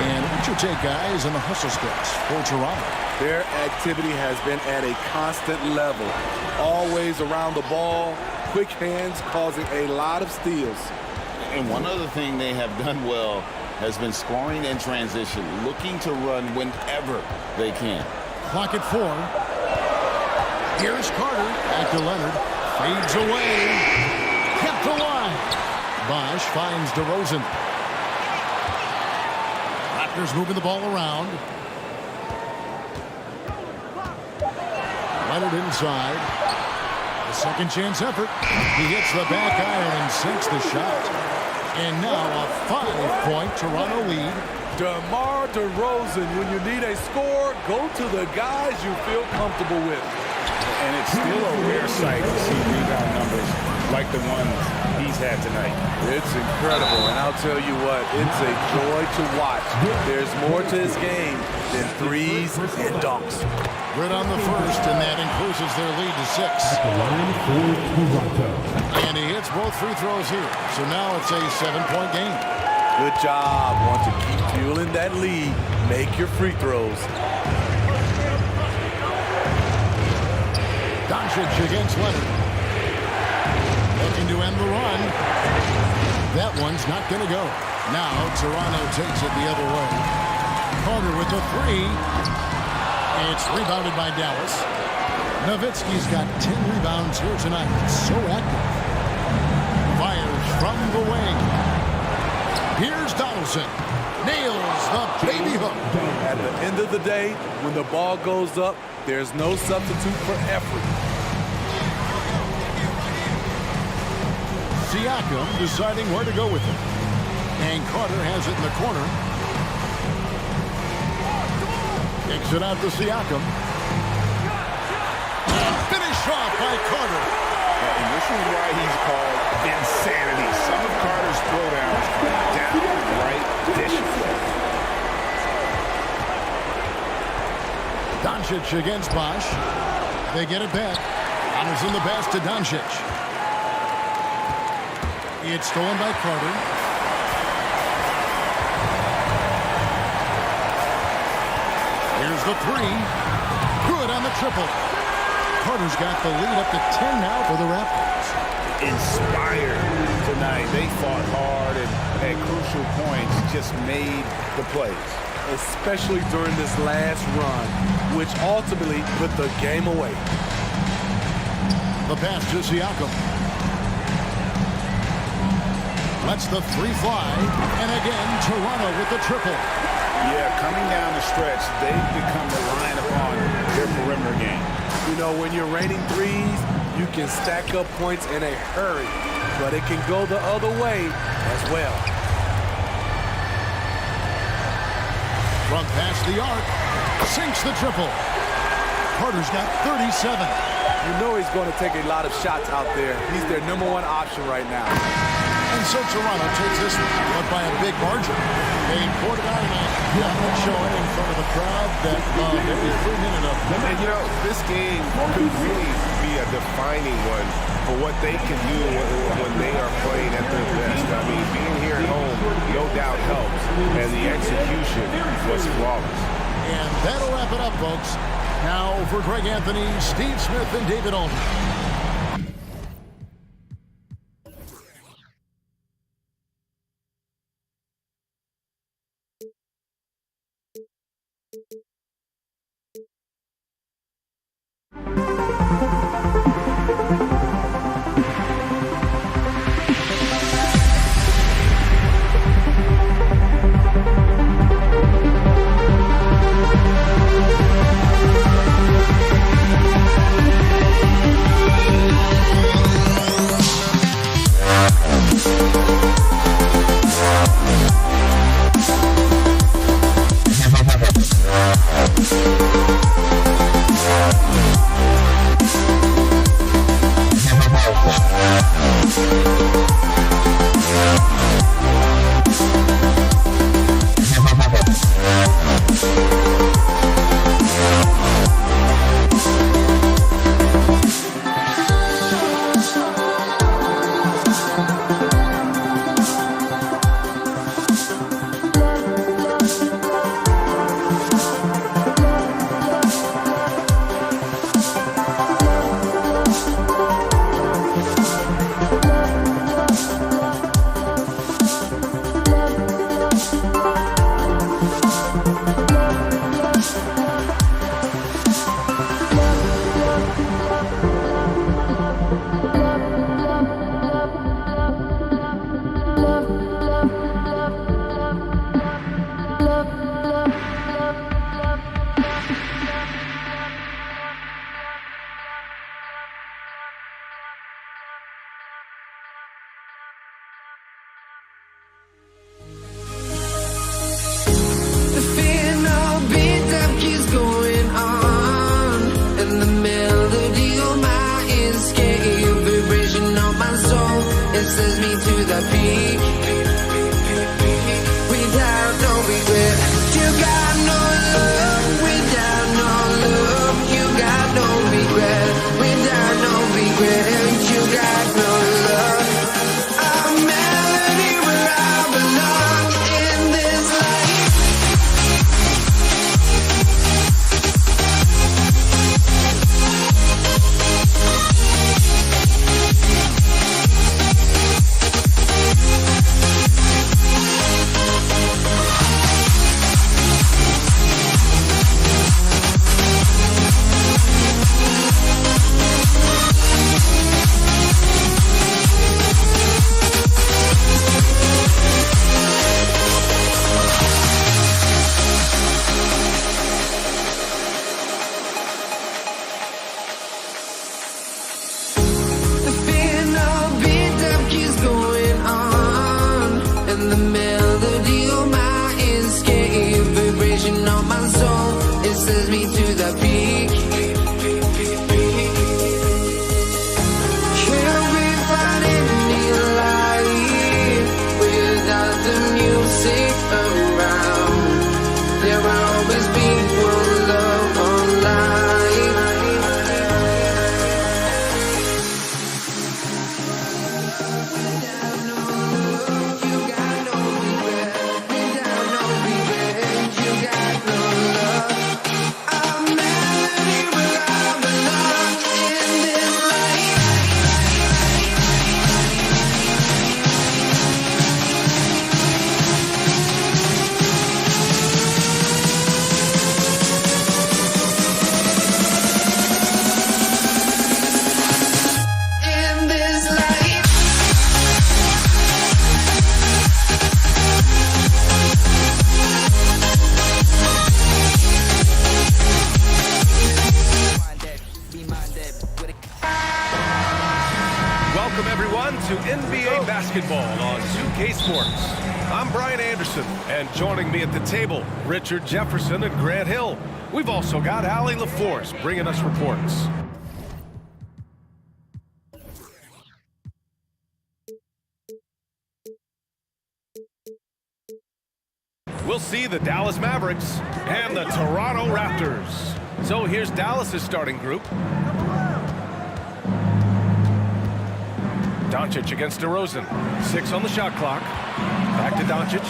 And what's your take, guys, on the hustle sticks for Toronto? Their activity has been at a constant level. Always around the ball. Quick hands causing a lot of steals. And one other thing they have done well has been scoring in transition, looking to run whenever they can. Clock at 4. Here's Carter. Back to Leonard. Fades away. Kept alive. Bosh finds DeRozan. Raptors moving the ball around. Leonard inside. The second chance effort. He hits the back iron and sinks the shot. And now a 5-point Toronto lead. DeMar DeRozan, when you need a score, go to the guys you feel comfortable with. And it's still a rare sight to see rebound numbers like the ones he's had tonight. It's incredible, and I'll tell you what, it's a joy to watch. There's more to his game than threes and dunks. Good on the first, and that increases their lead to 6. At the line for Toronto. And he hits both free throws here. So now it's a 7-point game. Good job. Want to keep fueling that lead. Make your free throws. Doncic against Leonard. Looking to end the run. That one's not going to go. Now Toronto takes it the other way. Carter with the 3. It's rebounded by Dallas. Nowitzki's got 10 rebounds here tonight. So active. Fires from the wing. Here's Donaldson. Nails the baby hook. At the end of the day, when the ball goes up, there's no substitute for effort. Siakam deciding where to go with it. And Carter has it in the corner. Kicks it out to Siakam. And finished off by Carter. And this is why he's called insanity. Some of Carter's throwdowns are downright vicious. Doncic against Bosch. They get it back. Donaldson the pass to Doncic. It's stolen by Carter. Here's the 3. Good on the triple. Carter's got the lead up to 10 now for the Raptors. Inspired tonight. They fought hard and at crucial points just made the plays. Especially during this last run, which ultimately put the game away. The pass to Siakam. Lets the 3 fly. And again, Toronto with the triple. Yeah, coming down the stretch, they've become reliant upon their perimeter game. You know, when you're raining threes, you can stack up points in a hurry, but it can go the other way as well. From past the arc, sinks the triple. Carter's got 37. You know he's going to take a lot of shots out there. He's their #1 option right now. And so Toronto takes this one, but by a big margin. A quarter-hour dominant showing in front of the crowd that every minute of. And you know, this game could really be a defining one for what they can do when they are playing at their best. I mean, being here at home no doubt helps, and the execution was flawless. And that'll wrap it up, folks. Now for Greg Anthony, Steve Smith, and David Aldridge. The fear the peak. Without no regret, you got no love. Without no love, you got no regret. Without no regret, you got no love. A melody where I belong in this life. Welcome, everyone, to NBA basketball on 2K Sports. I'm Brian Anderson, and joining me at the table, Richard Jefferson and Grant Hill. We've also got Allie LaForce bringing us reports. We'll see the Dallas Mavericks and the Toronto Raptors. So here's Dallas's starting group. Doncic against DeRozan. 6 on the shot clock. Back to Doncic.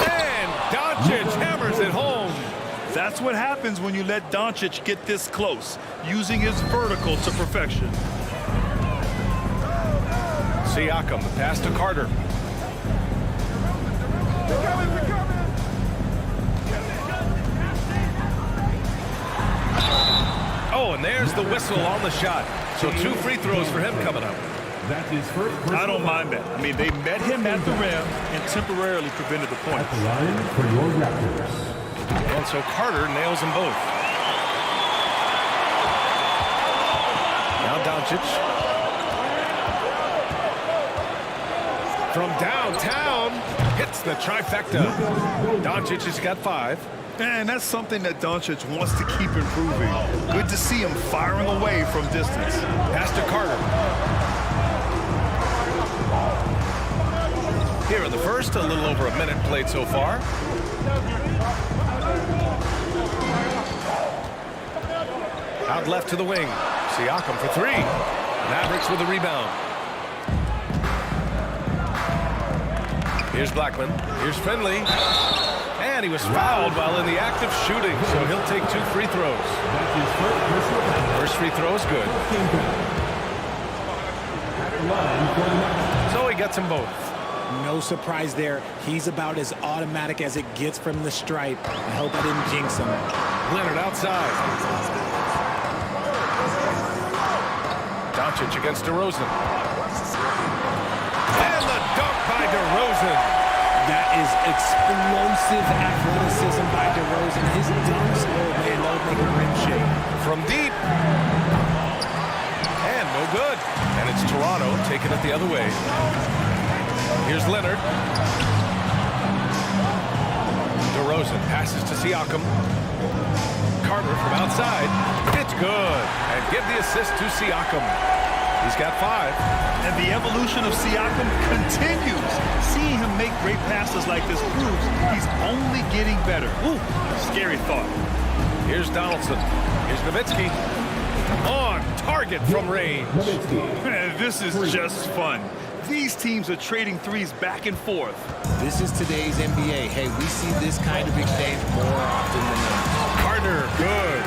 And Doncic hammers it home. That's what happens when you let Doncic get this close, using his vertical to perfection. Siakam, the pass to Carter. Oh, and there's the whistle on the shot. So 2 free throws for him coming up. That is first. I don't mind that. I mean, they met him at the rim and temporarily prevented the point. At the line for your Raptors. And so Carter nails them both. Now Doncic. From downtown, hits the trifecta. Doncic has got 5. And that's something that Doncic wants to keep improving. Good to see him firing away from distance. Pass to Carter. Here in the first, a little over a minute played so far. Out left to the wing. Siakam for 3. Mavericks with the rebound. Here's Blackman. Here's Finley. And he was fouled while in the act of shooting, so he'll take 2 free throws. First free throw is good. So he gets them both. No surprise there. He's about as automatic as it gets from the stripe. I hope I didn't jinx him. Leonard outside. Doncic against DeRozan. And the dunk by DeRozan. That is explosive athleticism by DeRozan. His dunks, oh man, they'll make a rim shake. From deep. And no good. And it's Toronto taking it the other way. Here's Leonard. DeRozan passes to Siakam. Carter from outside. It's good. And give the assist to Siakam. He's got 5. And the evolution of Siakam continues. Seeing him make great passes like this proves he's only getting better. Ooh, scary thought. Here's Donaldson. Here's Nowitzki. On target from range. Man, this is just fun. These teams are trading threes back and forth. This is today's NBA. Hey, we see this kind of exchange more often than not. Carter, good.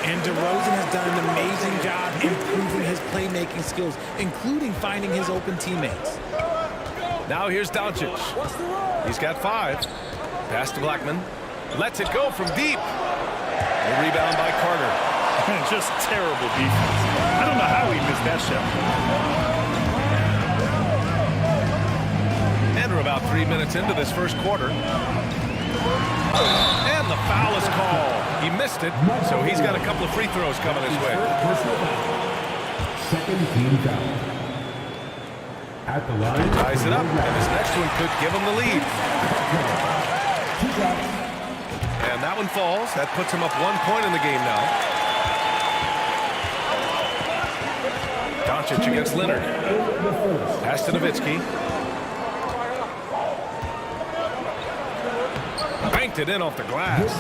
And DeRozan has done an amazing job improving his playmaking skills, including finding his open teammates. Now here's Doncic. He's got 5. Pass to Blackman. Lets it go from deep. A rebound by Carter. Just terrible defense. I don't know how he missed that shot. And we're about 3 minutes into this first quarter. And the foul is called. He missed it, so he's got a couple of free throws coming his way. Second team foul. At the line. Ties it up, and his next one could give him the lead. And that one falls. That puts him up 1 point in the game now. Doncic against Leonard. Pass to Nowitzki. Banked it in off the glass.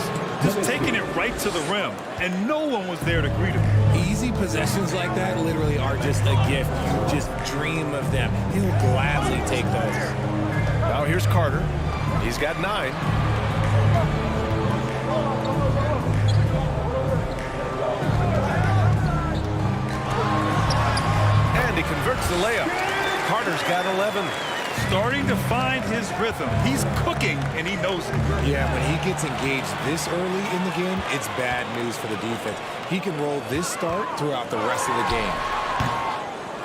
Just taking it right to the rim, and no one was there to greet him. Easy possessions like that literally are just a gift. You just dream of them. He'll gladly take those. Now here's Carter. He's got 9. And he converts the layup. Carter's got 11. Starting to find his rhythm. He's cooking, and he knows it. Yeah, when he gets engaged this early in the game, it's bad news for the defense. He can roll this start throughout the rest of the game.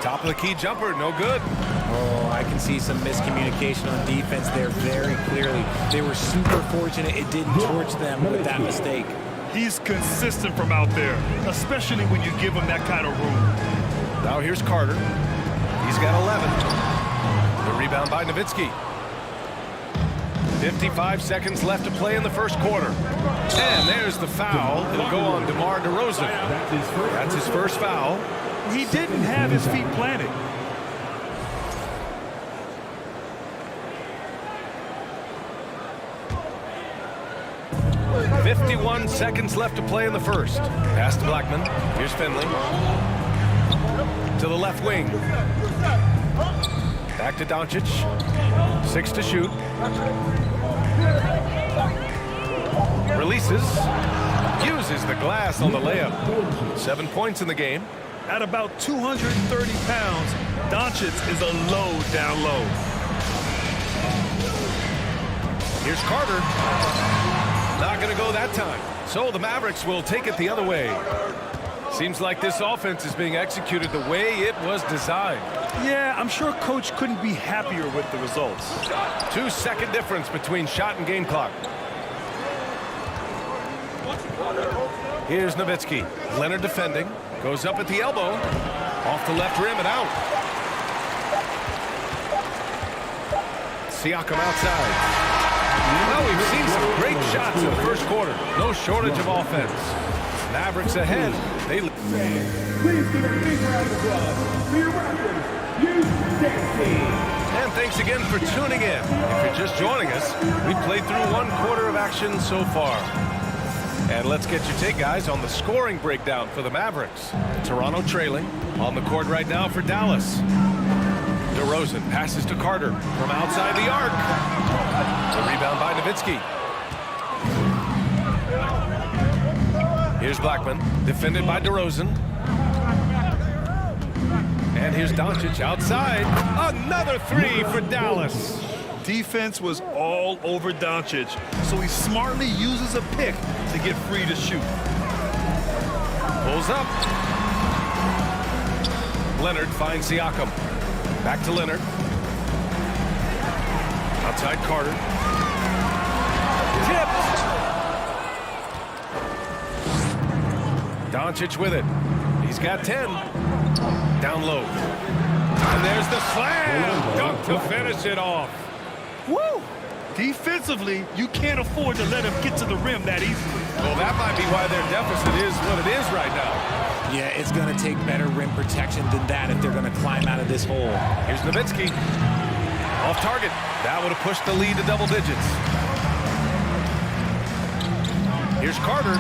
Top of the key jumper, no good. Oh, I can see some miscommunication on defense there very clearly. They were super fortunate it didn't torch them with that mistake. He's consistent from out there, especially when you give him that kind of room. Now here's Carter. He's got 11. The rebound by Nowitzki. 55 seconds left to play in the first quarter. And there's the foul. It'll go on DeMar DeRozan. That's his first foul. He didn't have his feet planted. .51 seconds left to play in the first. Pass to Blackman. Here's Finley. To the left wing. Back to Doncic. 6 to shoot. Releases. Uses the glass on the layup. 7 points in the game. At about 230 pounds, Doncic is a load down low. Here's Carter. Not going to go that time. So the Mavericks will take it the other way. Seems like this offense is being executed the way it was designed. Yeah, I'm sure Coach couldn't be happier with the results. 2-second difference between shot and game clock. Here's Nowitzki. Leonard defending. Goes up at the elbow. Off the left rim and out. Siakam outside. Well, we've seen some great shots in the first quarter. No shortage of offense. Mavericks ahead. They Please give a big round of applause for your Raptors, And thanks again for tuning in. If you're just joining us, we played through 1 quarter of action so far. And let's get your take, guys, on the scoring breakdown for the Mavericks. Toronto trailing on the court right now for Dallas. DeRozan passes to Carter from outside the arc. The rebound by Nowitzki. Here's Blackman, defended by DeRozan. And here's Doncic outside. Another 3 for Dallas. Defense was all over Doncic, so he smartly uses a pick to get free to shoot. Pulls up. Leonard finds Siakam. Back to Leonard. Outside Carter. Tipped. Doncic with it. He's got 10. Down low. And there's the slam. Dunk to finish it off. Woo! Defensively, you can't afford to let him get to the rim that easily. Well, that might be why their deficit is what it is right now. Yeah, it's going to take better rim protection than that if they're going to climb out of this hole. Here's Nowitzki. Off target. That would have pushed the lead to double digits. Here's Carter.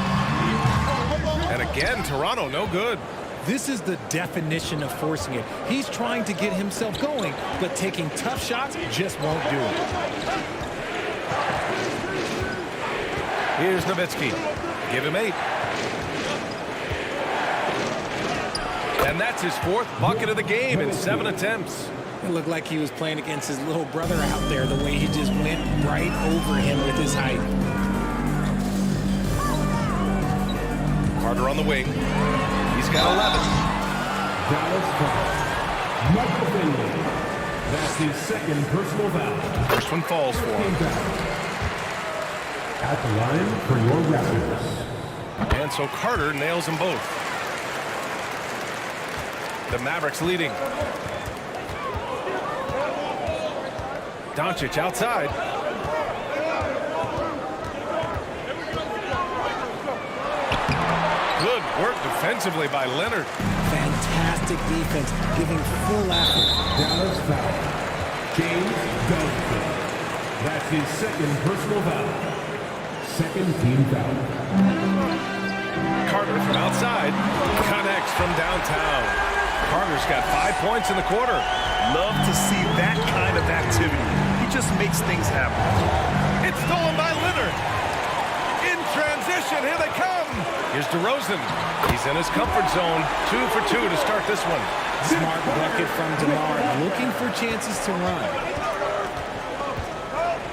And again, Toronto, no good. This is the definition of forcing it. He's trying to get himself going, but taking tough shots just won't do it. Here's Nowitzki. Give him 8. And that's his 4th bucket of the game in 7 attempts. It looked like he was playing against his little brother out there, the way he just went right over him with his height. Carter on the wing. He's got 11. Dallas foul. Michael Finley. That's his 2nd personal foul. First one falls for him. At the line for your Raptors. And so Carter nails them both. The Mavericks leading. Doncic outside. Good work defensively by Leonard. Fantastic defense, giving full effort. Dallas foul. James Donovan. That's his 2nd personal foul. 2nd team foul. Carter from outside connects from downtown. Carter's got 5 points in the quarter. Love to see that kind of activity. He just makes things happen. It's stolen by Leonard. In transition, here they come. Here's DeRozan. He's in his comfort zone. 2 for 2 to start this one. Smart bucket from DeMar, looking for chances to run.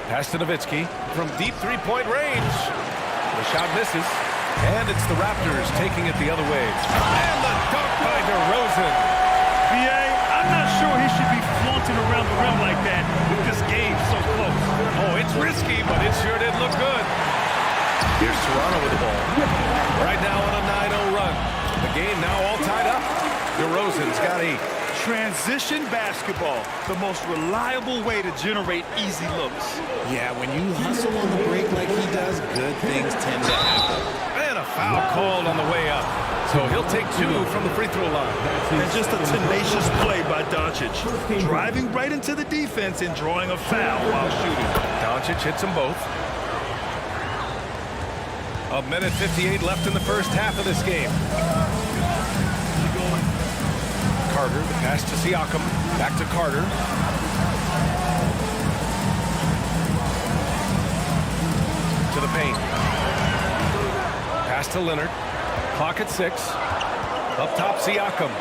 Pass to Nowitzki from deep three-point range. The shot misses, and it's the Raptors taking it the other way. And the dunk by DeRozan. BA, I'm not sure he should be flaunting around the rim like that with this game so close. Oh, it's risky, but it sure did look good. Here's Toronto with the ball. Right now on a 9-0 run. The game now all tied up. DeRozan's got 8. Transition basketball, the most reliable way to generate easy looks. Yeah, when you hustle on the break like he does, good things tend to happen. And a foul called on the way up. So he'll take 2 from the free throw line. And just a tenacious play by Doncic. Driving right into the defense and drawing a foul while shooting. Doncic hits them both. 1:58 left in the first half of this game. Carter, the pass to Siakam. Back to Carter. To the paint. Pass to Leonard. Clock at 6. Up top, Siakam.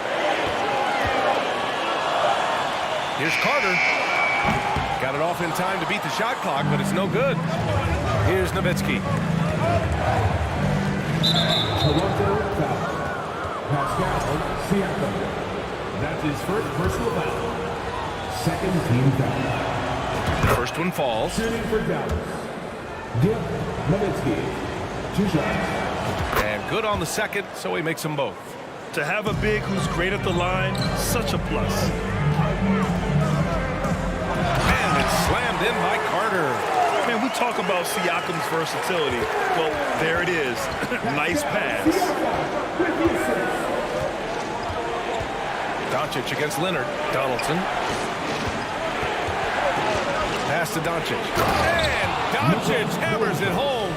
Here's Carter. Got it off in time to beat the shot clock, but it's no good. Here's Nowitzki. Toronto foul. Pascal Siakam. That's his 1st personal foul. 2nd team foul. First one falls. Shooting for Dallas. Dirk Nowitzki. 2 shots. And good on the second, so he makes them both. To have a big who's great at the line, such a plus. And it's slammed in by Carter. Man, we talk about Siakam's versatility. Well, there it is. Nice pass. Doncic against Leonard. Donaldson. Pass to Doncic. And Doncic hammers it home.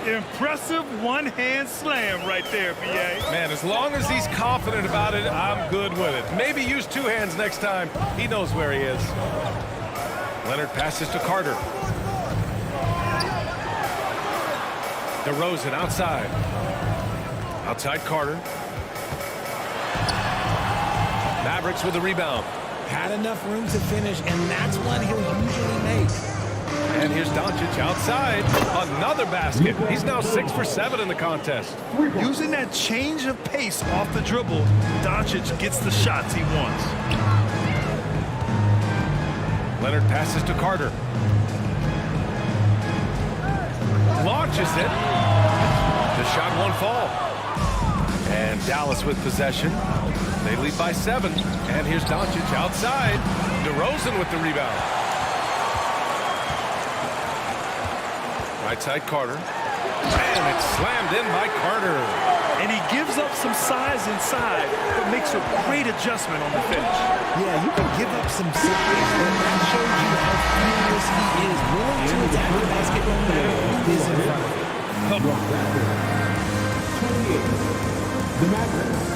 Impressive one-hand slam right there, B.A. Man, as long as he's confident about it, I'm good with it. Maybe use 2 hands next time. He knows where he is. Leonard passes to Carter. DeRozan outside. Outside Carter. Mavericks with the rebound. Had enough room to finish, and that's one he'll usually make. And here's Doncic outside. Another basket. He's now 6 for 7 in the contest. Using that change of pace off the dribble, Doncic gets the shots he wants. Leonard passes to Carter. Launches it. The shot won't fall. And Dallas with possession. They lead by 7. And here's Doncic outside. DeRozan with the rebound. Right side Carter. And it's slammed in by Carter. And he gives up some size inside, but makes a great adjustment on the finish. Yeah, you can give up some size, but that shows you how furious he is, willing to attack the basket no matter who is in front of him. 28. The Mavericks.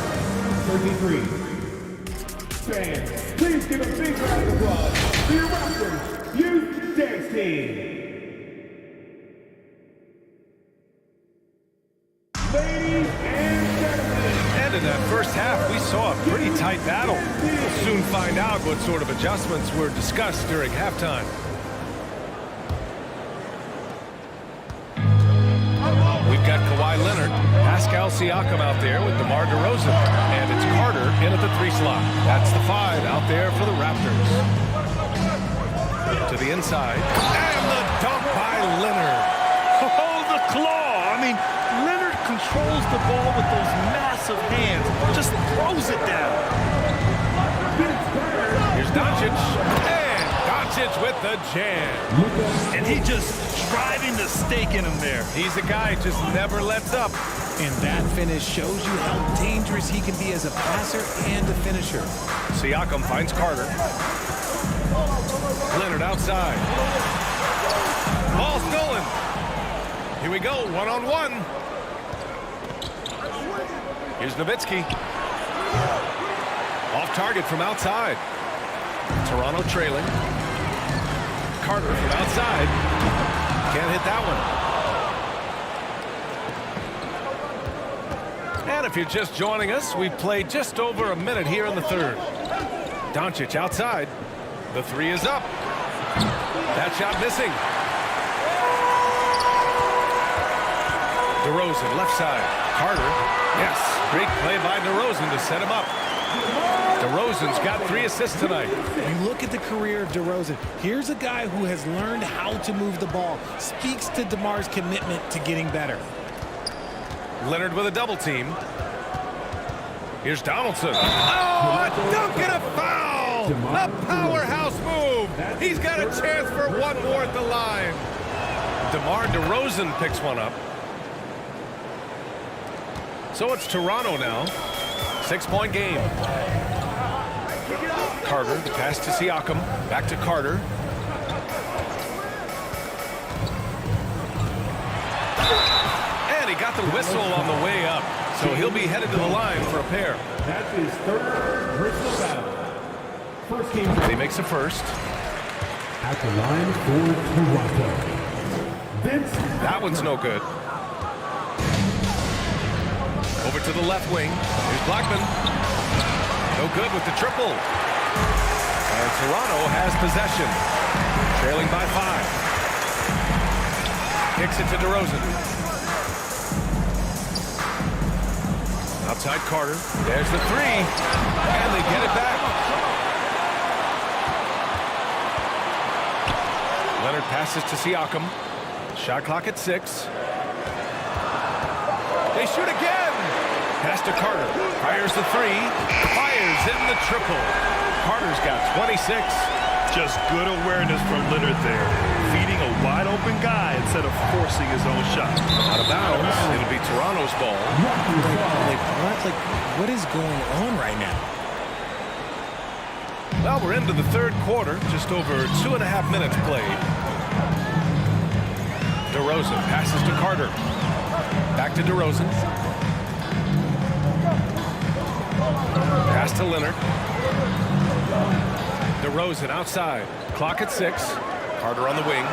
33. Fans, please give a big round of applause for your Raptors Youth Dance Team. Ladies and gentlemen. And in that first half, we saw a pretty tight battle. We'll soon find out what sort of adjustments were discussed during halftime. We've got Kawhi Leonard, Pascal Siakam out there with DeMar DeRozan, and it's Carter in at the 3 slot. That's the 5 out there for the Raptors. To the inside, and the dunk by Leonard. Oh, the claw! I mean, Leonard controls the ball with those massive hands, just throws it down. Here's Doncic, and Doncic with the jam. And he just driving the stake in him there. He's a guy who just never lets up. And that finish shows you how dangerous he can be as a passer and a finisher. Siakam finds Carter. Leonard outside. Ball stolen. Here we go, one-on-one. Here's Nowitzki. Off target from outside. Toronto trailing. Carter from outside. Can't hit that one. And if you're just joining us, we've played just over a minute here in the third. Doncic outside. The 3 is up. That shot missing. DeRozan left side. Carter. Yes. Great play by DeRozan to set him up. DeRozan's got 3 assists tonight. You look at the career of DeRozan. Here's a guy who has learned how to move the ball. Speaks to DeMar's commitment to getting better. Leonard with a double team. Here's Donaldson. Oh, a dunk and a foul! A powerhouse move. He's got a chance for one more at the line. DeMar DeRozan picks one up. So it's Toronto now. 6-point game. Carter, the pass to Siakam. Back to Carter. And he got the whistle on the way up. So he'll be headed to the line for a pair. That's his 3rd personal foul. First game. He makes a first. At the line for Toronto. That one's no good. Over to the left wing. Here's Blackman. No good with the triple. And Toronto has possession. Trailing by 5. Kicks it to DeRozan. Outside Carter. There's the 3. And they get it back. Leonard passes to Siakam. Shot clock at 6. They shoot again. Pass to Carter. Fires the 3. Fires in the triple. Carter's got 26. Just good awareness from Leonard there. Feeding a wide open guy instead of forcing his own shot. Out of bounds. It'll be Toronto's ball. What is going on right now? Well, we're into the third quarter. Just over 2.5 minutes played. DeRozan passes to Carter. Back to DeRozan. Pass to Leonard. DeRozan outside. Clock at 6. Carter on the wing.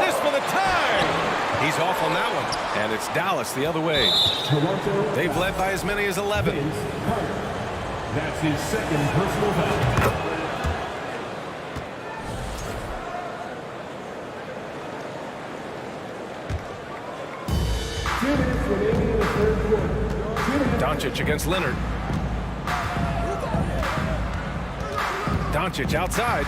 This for the tie! He's off on that one. And it's Dallas the other way. They've led by as many as 11. That's his 2nd personal foul. Doncic against Leonard. Doncic outside.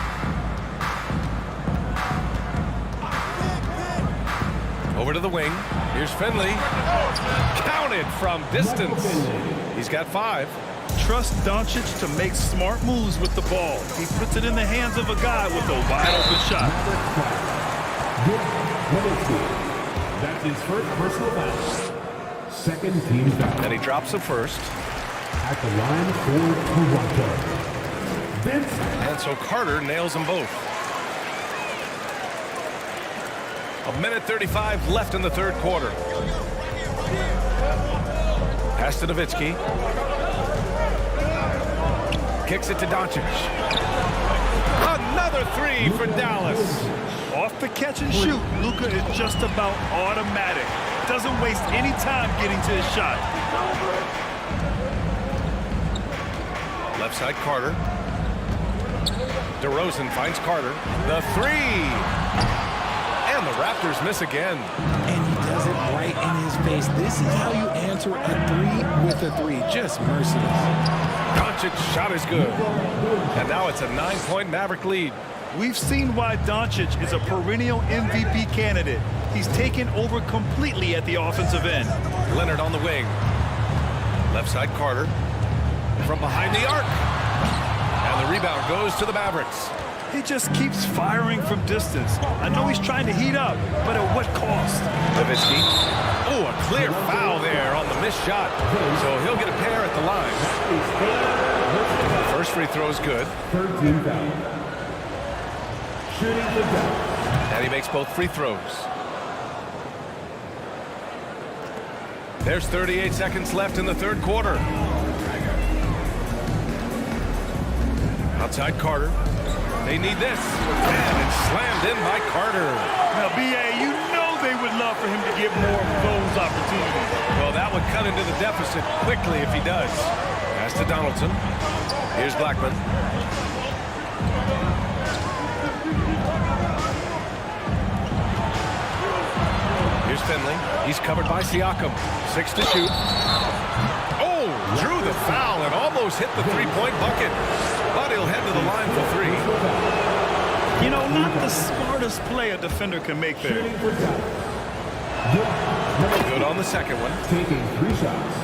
Over to the wing. Here's Finley. Counted from distance. He's got 5. Trust Doncic to make smart moves with the ball. He puts it in the hands of a guy with a wide open shot. That's his 1st personal foul. Second team foul. And he drops the first. At the line for Toronto, Vince. And so Carter nails them both. 1:35 left in the third quarter. Pass to Nowitzki. Kicks it to Doncic. Another three for Dallas. Off the catch and shoot, Luka is just about automatic. Doesn't waste any time getting to his shot. Left side, Carter. DeRozan finds Carter. The three. And the Raptors miss again. And he does it right in his face. This is how you answer a three with a three. Just merciless. Doncic's shot is good. And now it's a 9-point Maverick lead. We've seen why Doncic is a perennial MVP candidate. He's taken over completely at the offensive end. Leonard on the wing. Left side, Carter. From behind the arc. And the rebound goes to the Mavericks. He just keeps firing from distance. I know he's trying to heat up, but at what cost? Nowitzki. Oh, a clear foul there on the missed shot. So he'll get a pair at the line. First free throw is good. Third team foul. Shooting the foul. And he makes both free throws. There's 38 seconds left in the third quarter. Outside Carter. They need this. And it's slammed in by Carter. Now, B.A., you know they would love for him to get more of those opportunities. Well, that would cut into the deficit quickly if he does. Pass to Donaldson. Here's Blackman. Here's Finley. He's covered by Siakam. 6 to shoot. Oh, drew the foul and almost hit the three-point bucket. But he'll head to the line for three. You know, not the smartest play a defender can make there. Good on the second one. Taking 3 shots.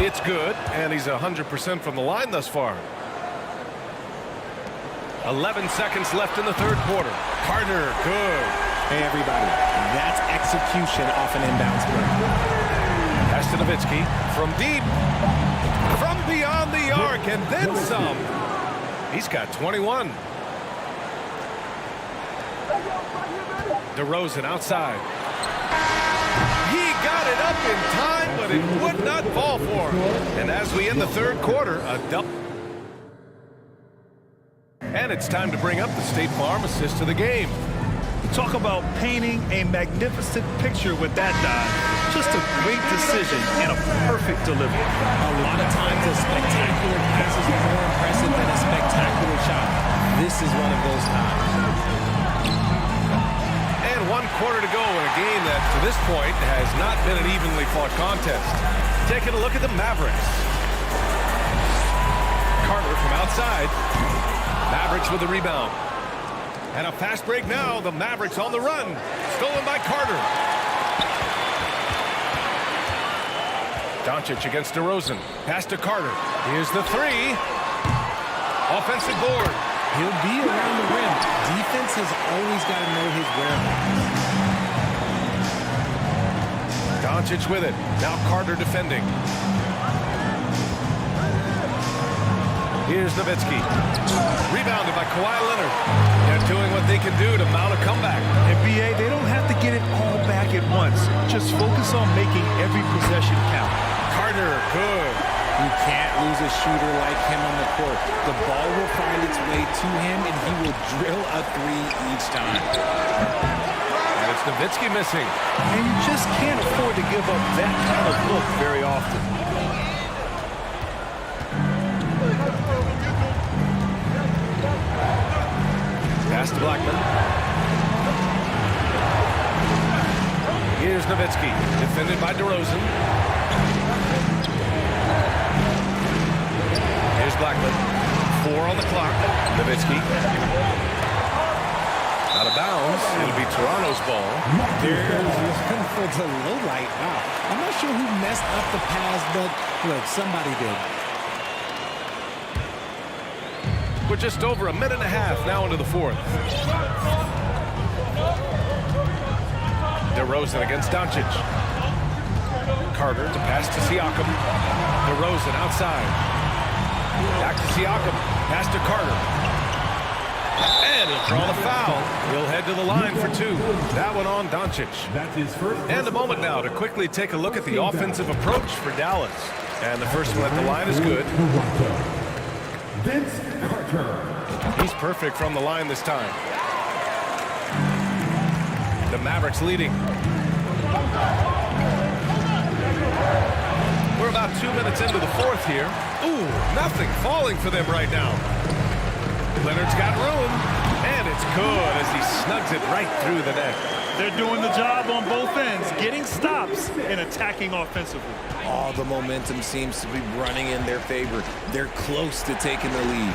It's good, and he's 100% from the line thus far. 11 seconds left in the third quarter. Carter, good. Hey, everybody, that's execution off an inbounds play. Pass to Nowitzki from deep. From beyond the arc, and then some. He's got 21. DeRozan outside. He got it up in time, but it would not fall for him. And as we end the third quarter, a double. And it's time to bring up the State Farm assist to the game. Talk about painting a magnificent picture with that dive. Just a great decision and a perfect delivery. A lot of times a spectacular pass is more impressive than a spectacular shot. This is one of those times. And 1 quarter to go in a game that, to this point, has not been an evenly fought contest. Taking a look at the Mavericks. Carter from outside. Mavericks with the rebound. And a fast break now. The Mavericks on the run. Stolen by Carter. Doncic against DeRozan. Pass to Carter. Here's the three. Offensive board. He'll be around the rim. Defense has always got to know his whereabouts. Doncic with it. Now Carter defending. Here's Nowitzki. Rebounded by Kawhi Leonard. They're doing what they can do to mount a comeback. NBA, they don't have to get it all back at once. Just focus on making every possession count. Carter, good. You can't lose a shooter like him on the court. The ball will find its way to him, and he will drill a three each time. And it's Nowitzki missing. And you just can't afford to give up that kind of look very often. Pass to Blackman. Here's Nowitzki, defended by DeRozan. Here's Blackman. 4 on the clock. Nowitzki. Out of bounds. It'll be Toronto's ball. There's one for the low light. Wow. I'm not sure who messed up the pass, but look, somebody did. We're just over a minute and a half now into the fourth. DeRozan against Doncic. Carter to pass to Siakam. DeRozan outside. Back to Siakam. Pass to Carter. And he'll draw the foul. He'll head to the line for two. That one on Doncic. That's his first. And a moment now to quickly take a look at the offensive approach for Dallas. And the first one at the line is good. Vince Carter. He's perfect from the line this time. The Mavericks leading. We're about 2 minutes into the fourth here. Ooh, nothing falling for them right now. Leonard's got room, and it's good as he snugs it right through the net. They're doing the job on both ends, getting stops and attacking offensively. All the momentum seems to be running in their favor. They're close to taking the lead.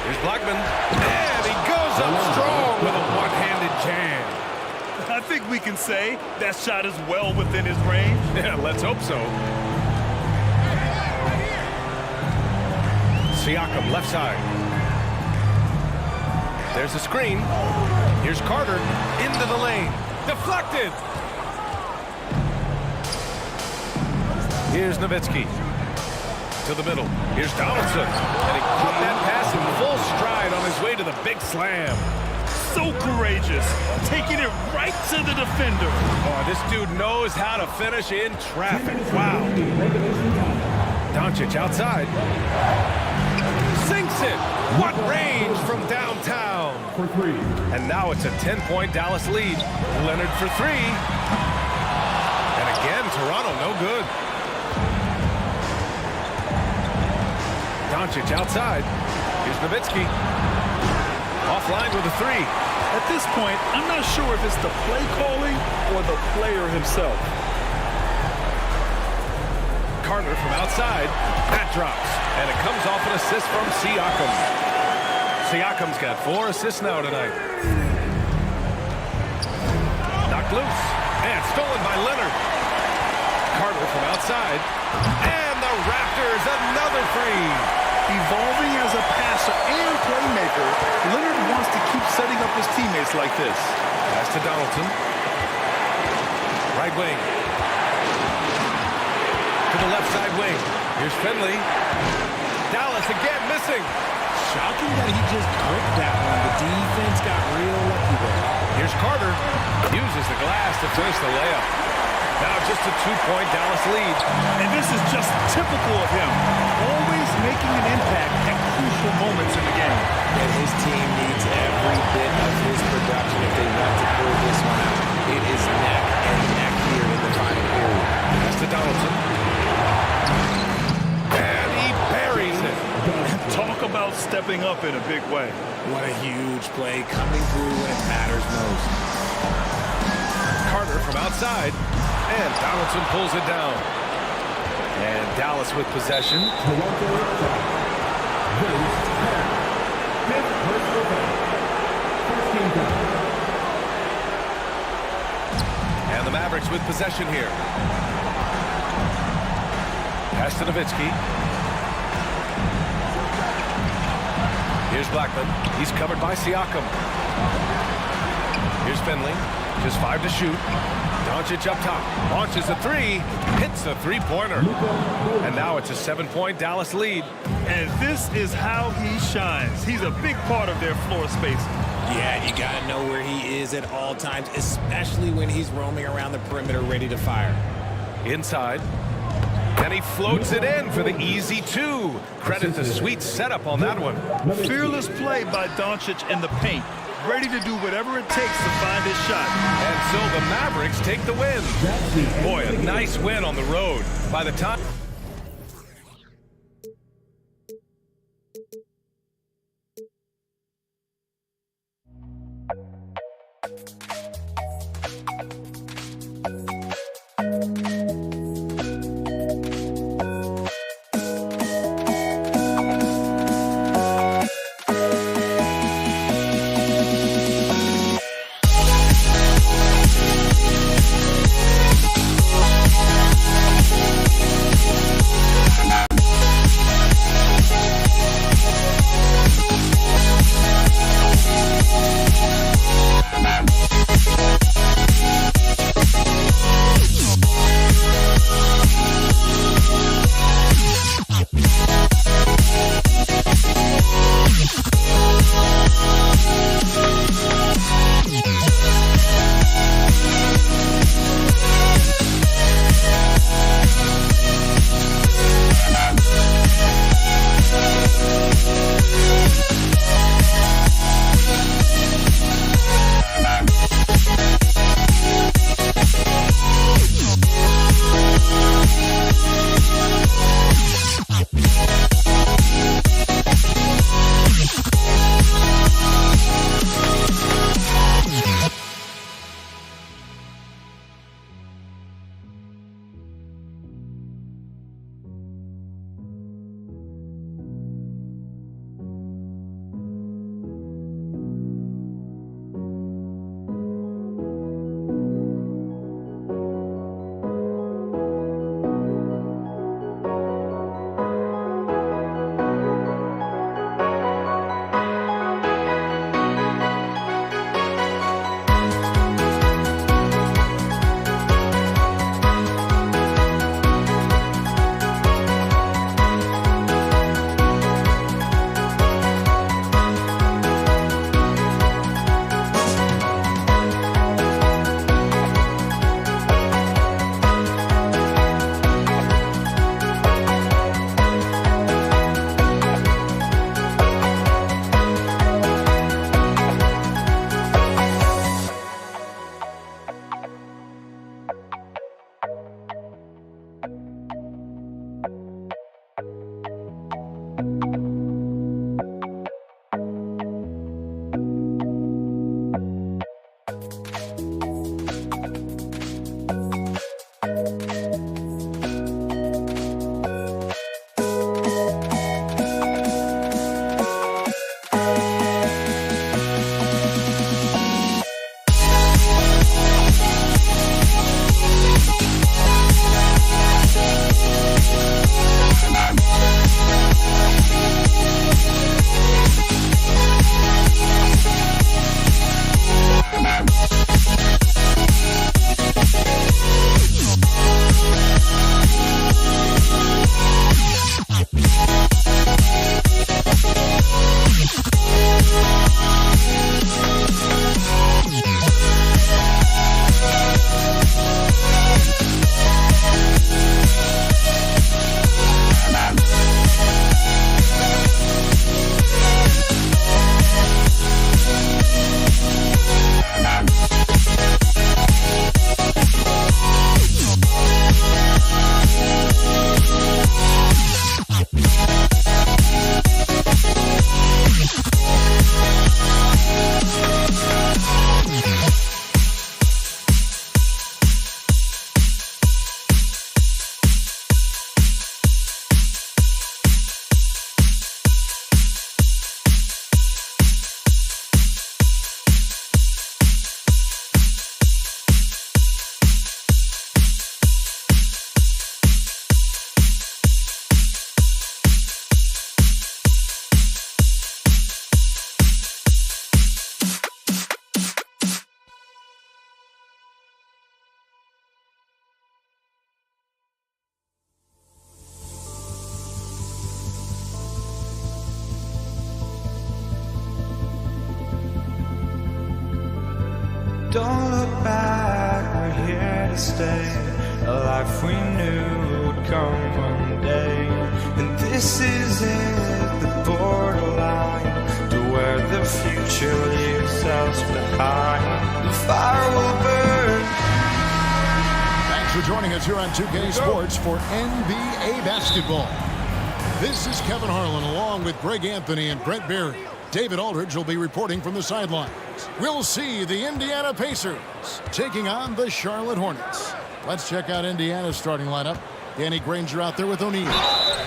Here's Blackman, and he goes up strong with a one-handed jam. I think we can say that shot is well within his range. Yeah, let's hope so. Siakam, left side. There's a screen. Here's Carter into the lane. Deflected. Here's Nowitzki. To the middle. Here's Donaldson. And he put that pass in full stride on his way to the big slam. So courageous, taking it right to the defender. Oh, this dude knows how to finish in traffic. Wow. Doncic outside. Sinks it. What range from downtown. For three. And now it's a 10-point Dallas lead. Leonard for three. And again, Toronto no good. Doncic outside. Here's Nowitzki. Offline with a three. At this point, I'm not sure if it's the play calling or the player himself. Carter from outside. That drops. And it comes off an assist from Siakam. Siakam's got 4 assists now tonight. Knocked loose. And stolen by Leonard. Carter from outside. And the Raptors, another three. Evolving as a passer and playmaker, Leonard wants to keep setting up his teammates like this. Pass to Donaldson. Right wing. To the left side wing. Here's Finley. Dallas again missing. Shocking that he just bricked that one. The defense got real lucky there. Here's Carter. Uses the glass to finish the layup. Now just a 2-point Dallas lead. And this is just typical of him. Always making an impact at crucial moments in the game. And his team needs every bit of his production if they want to pull this one out. It is neck and neck here in the final period. Pass to Donaldson. And he buries it. Talk about stepping up in a big way. What a huge play coming through when it matters most. Carter from outside. And Donaldson pulls it down. And Dallas with possession. And the Mavericks with possession here. Pass to Nowitzki. Here's Blackman. He's covered by Siakam. Here's Finley. Just 5 to shoot. Doncic up top. Launches a three. Hits a three-pointer. And now it's a 7-point Dallas lead. And this is how he shines. He's a big part of their floor spacing. Yeah, you got to know where he is at all times, especially when he's roaming around the perimeter ready to fire. Inside. And he floats it in for the easy 2. Credit the sweet setup on that one. Fearless play by Doncic in the paint. Ready to do whatever it takes to find his shot. And so the Mavericks take the win. Boy, a nice win on the road. By the time... Bye. Don't look back, we're here to stay. A life we knew would come one day. And this is it, the borderline to where the future leaves us behind. The fire will burn. Thanks for joining us here on 2K Sports for NBA basketball. This is Kevin Harlan along with Greg Anthony and Brent Berry. David Aldridge will be reporting from the sidelines. We'll see the Indiana Pacers taking on the Charlotte Hornets. Let's check out Indiana's starting lineup. Danny Granger out there with O'Neal.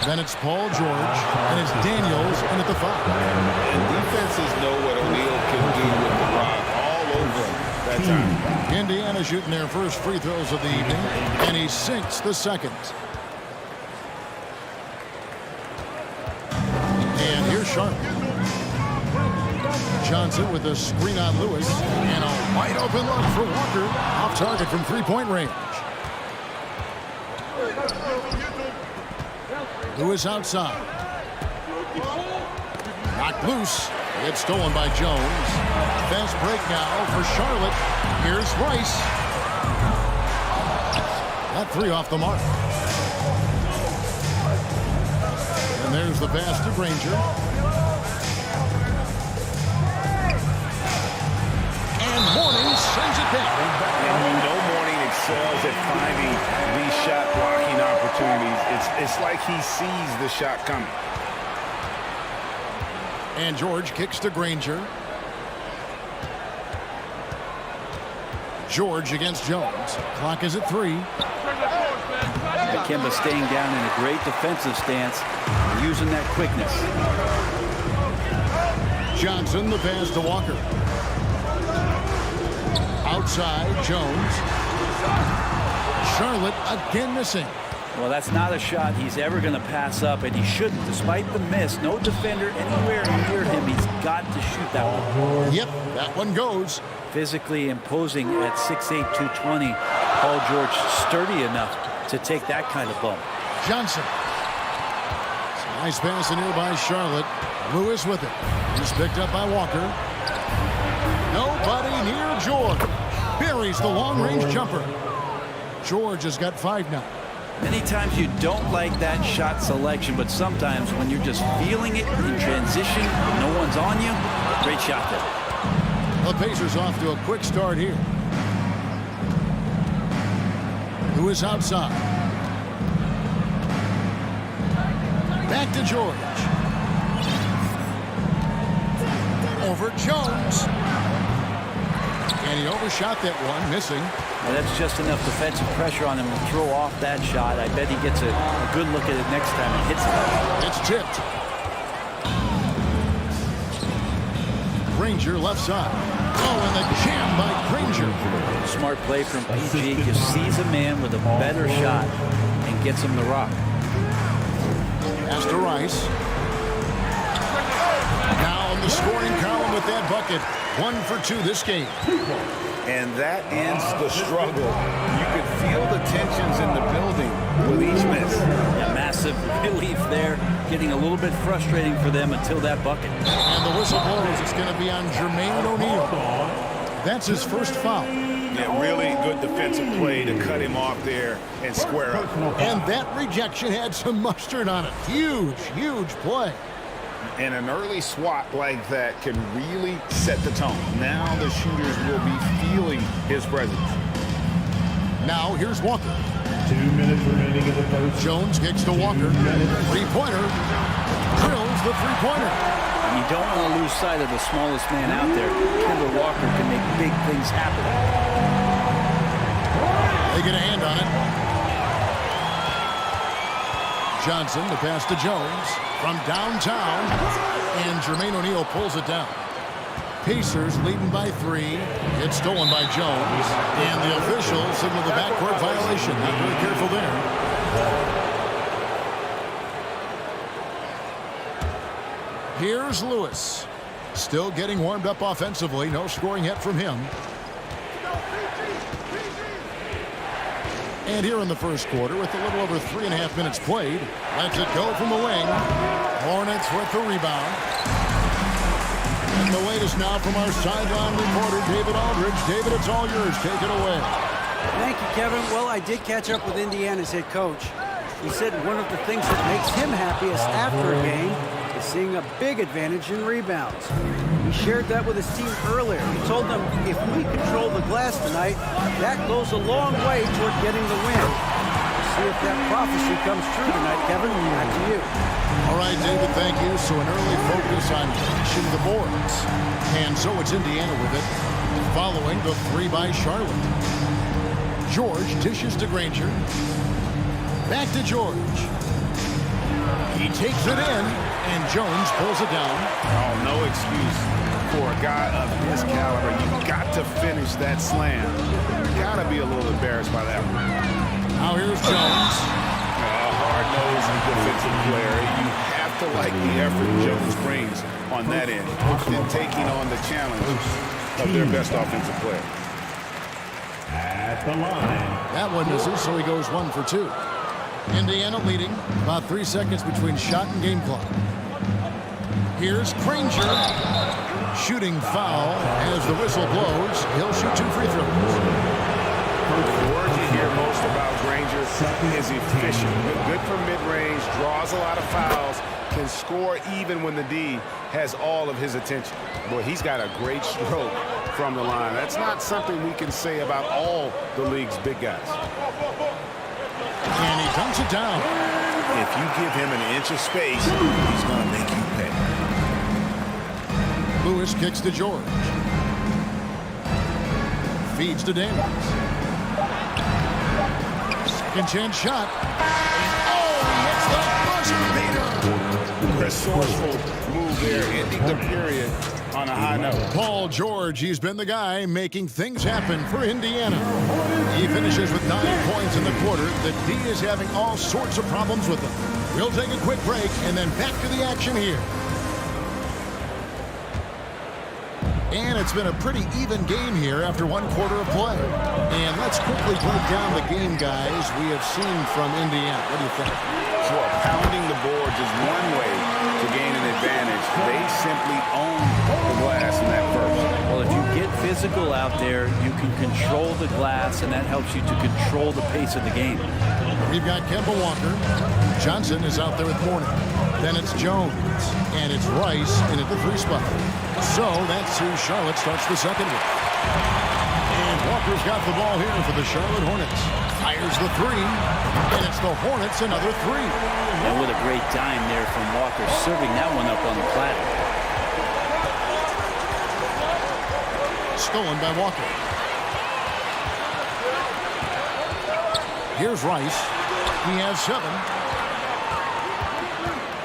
Then it's Paul George, and it's Daniels in at the 5. And defenses know what O'Neal can do with the rock all over him that time. Indiana shooting their first free throws of the evening, and he sinks the second. And here's Charlotte. Johnson with a screen on Lewis, and a wide open look for Walker, off target from three-point range. Lewis outside. Knocked loose. It's stolen by Jones. Fast break now for Charlotte. Here's Rice. That three off the mark. And there's the pass to Granger. And Mourning sends it back. And you know Mourning excels at finding these shot blocking opportunities. It's like he sees the shot coming. And George kicks to Granger. George against Jones. Clock is at 3. Kemba staying down in a great defensive stance, using that quickness. Johnson, the pass to Walker. Outside, Jones. Charlotte again missing. Well, that's not a shot he's ever going to pass up, and he shouldn't. Despite the miss, no defender anywhere near him. He's got to shoot that one. Yep, that one goes. Physically imposing at 6'8", 220. Paul George sturdy enough to take that kind of bump. Johnson. Nice pass in here by Charlotte. Lewis with it. He's picked up by Walker. Nobody near George. Buries the long-range jumper. George has got 5 now. Many times you don't like that shot selection, but sometimes when you're just feeling it in transition, no one's on you, great shot there. The Pacers off to a quick start here. Lewis outside. Back to George. Over Jones. And he overshot that one, missing. Well, that's just enough defensive pressure on him to throw off that shot. I bet he gets a good look at it next time and hits it. It's tipped. Granger left side. Oh, and the jam by Granger. Smart play from PG. Just sees a man with a better shot and gets him the rock. Pass to Rice. Now in the scoring column with that bucket. 1 for 2 this game. And that ends the struggle. You could feel the tensions in the building with each miss. A massive relief there. Getting a little bit frustrating for them until that bucket. And the whistle blows. It's going to be on Jermaine O'Neal. That's his first foul. Yeah, really good defensive play to cut him off there and square up. And that rejection had some mustard on it. Huge, huge play. And an early swat like that can really set the tone. Now the shooters will be feeling his presence. Now here's Walker. 2 minutes remaining in the first. Jones kicks to Walker. Three-pointer. Drills the three-pointer. And you don't want to lose sight of the smallest man out there. Kemba Walker can make big things happen. They get a hand on it. Johnson, the pass to Jones from downtown, and Jermaine O'Neal pulls it down. Pacers leading by 3. It's stolen by Jones, and the officials signal the backcourt violation. Not very careful there. Here's Lewis, still getting warmed up offensively. No scoring yet from him. And here in the first quarter, with a little over 3.5 minutes played, lets it go from the wing. Hornets with the rebound. And the latest now from our sideline reporter, David Aldridge. David, it's all yours. Take it away. Thank you, Kevin. Well, I did catch up with Indiana's head coach. He said one of the things that makes him happiest after a game is seeing a big advantage in rebounds. He shared that with his team earlier. He told them, if we control the glass tonight, that goes a long way toward getting the win. We'll see if that prophecy comes true tonight, Kevin. Back to you. All right, David, thank you. So an early focus on catching the boards. And so it's Indiana with it, following the 3 by Charlotte. George dishes to Granger. Back to George. He takes it in, and Jones pulls it down. Oh, no excuse for a guy of his caliber. You've got to finish that slam. You've got to be a little embarrassed by that one. Now here's Jones. A hard-nosed defensive player. You have to like the effort Jones brings on that end in taking on the challenge of their best offensive player. At the line. That one misses, so he goes 1 for 2. Indiana leading, about 3 seconds between shot and game clock. Here's Granger. Shooting foul as the whistle blows. He'll shoot 2 free throws. The word you hear most about Granger is efficient. Good from mid-range, draws a lot of fouls, can score even when the D has all of his attention. Boy, he's got a great stroke from the line. That's not something we can say about all the league's big guys. And he dunks it down. If you give him an inch of space, he's going to make you pay. Lewis kicks to George. Feeds to Daniels. Second chance shot. Oh, he hits the buzzer beater. Resourceful move there, ending the period on a high note. Paul George, he's been the guy making things happen for Indiana. He finishes with 9 points in the quarter. The D is having all sorts of problems with them. We'll take a quick break and then back to the action here. And it's been a pretty even game here after 1 quarter of play. And let's quickly break down the game, guys, we have seen from Indiana. What do you think? Sure, pounding the boards is one way to gain an advantage. They simply own the glass in that first. Well, if you get physical out there, you can control the glass, and that helps you to control the pace of the game. We've got Kemba Walker. Johnson is out there with Mourning. Then it's Jones. And it's Rice in at the 3 spot. So that's who Charlotte starts the second with. And Walker's got the ball here for the Charlotte Hornets. Fires the 3. And it's the Hornets another 3. And what a great dime there from Walker, serving that one up on the platter. Stolen by Walker. Here's Rice. He has 7.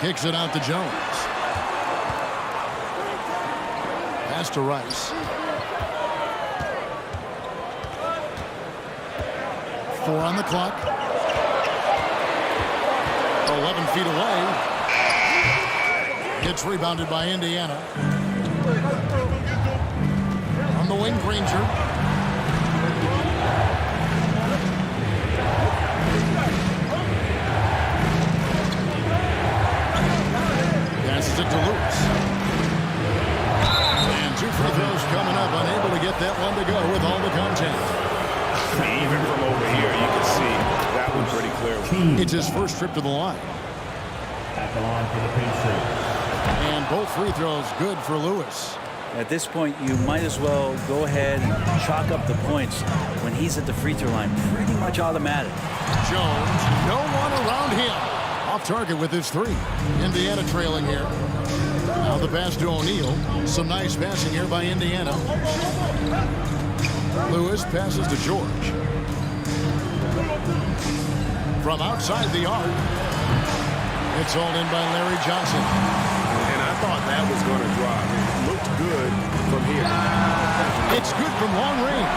Kicks it out to Jones. Pass to Rice. 4 on the clock. 11 feet away. It's rebounded by Indiana. On the wing, Granger. Passes it to Lewis. And 2 free throws coming up. Unable to get that one to go with all the contact. Even from over here, you can see that one pretty clearly. It's his first trip to the line. At the line for the Pacers. And both free throws good for Lewis. At this point, you might as well go ahead and chalk up the points when he's at the free throw line. Pretty much automatic. Jones, no one around him. Off target with his 3. Indiana trailing here. Now the pass to O'Neal. Some nice passing here by Indiana. Lewis passes to George. From outside the arc. It's hauled in by Larry Johnson. And I thought that was going to drop. It looked good from here. It's good from long range.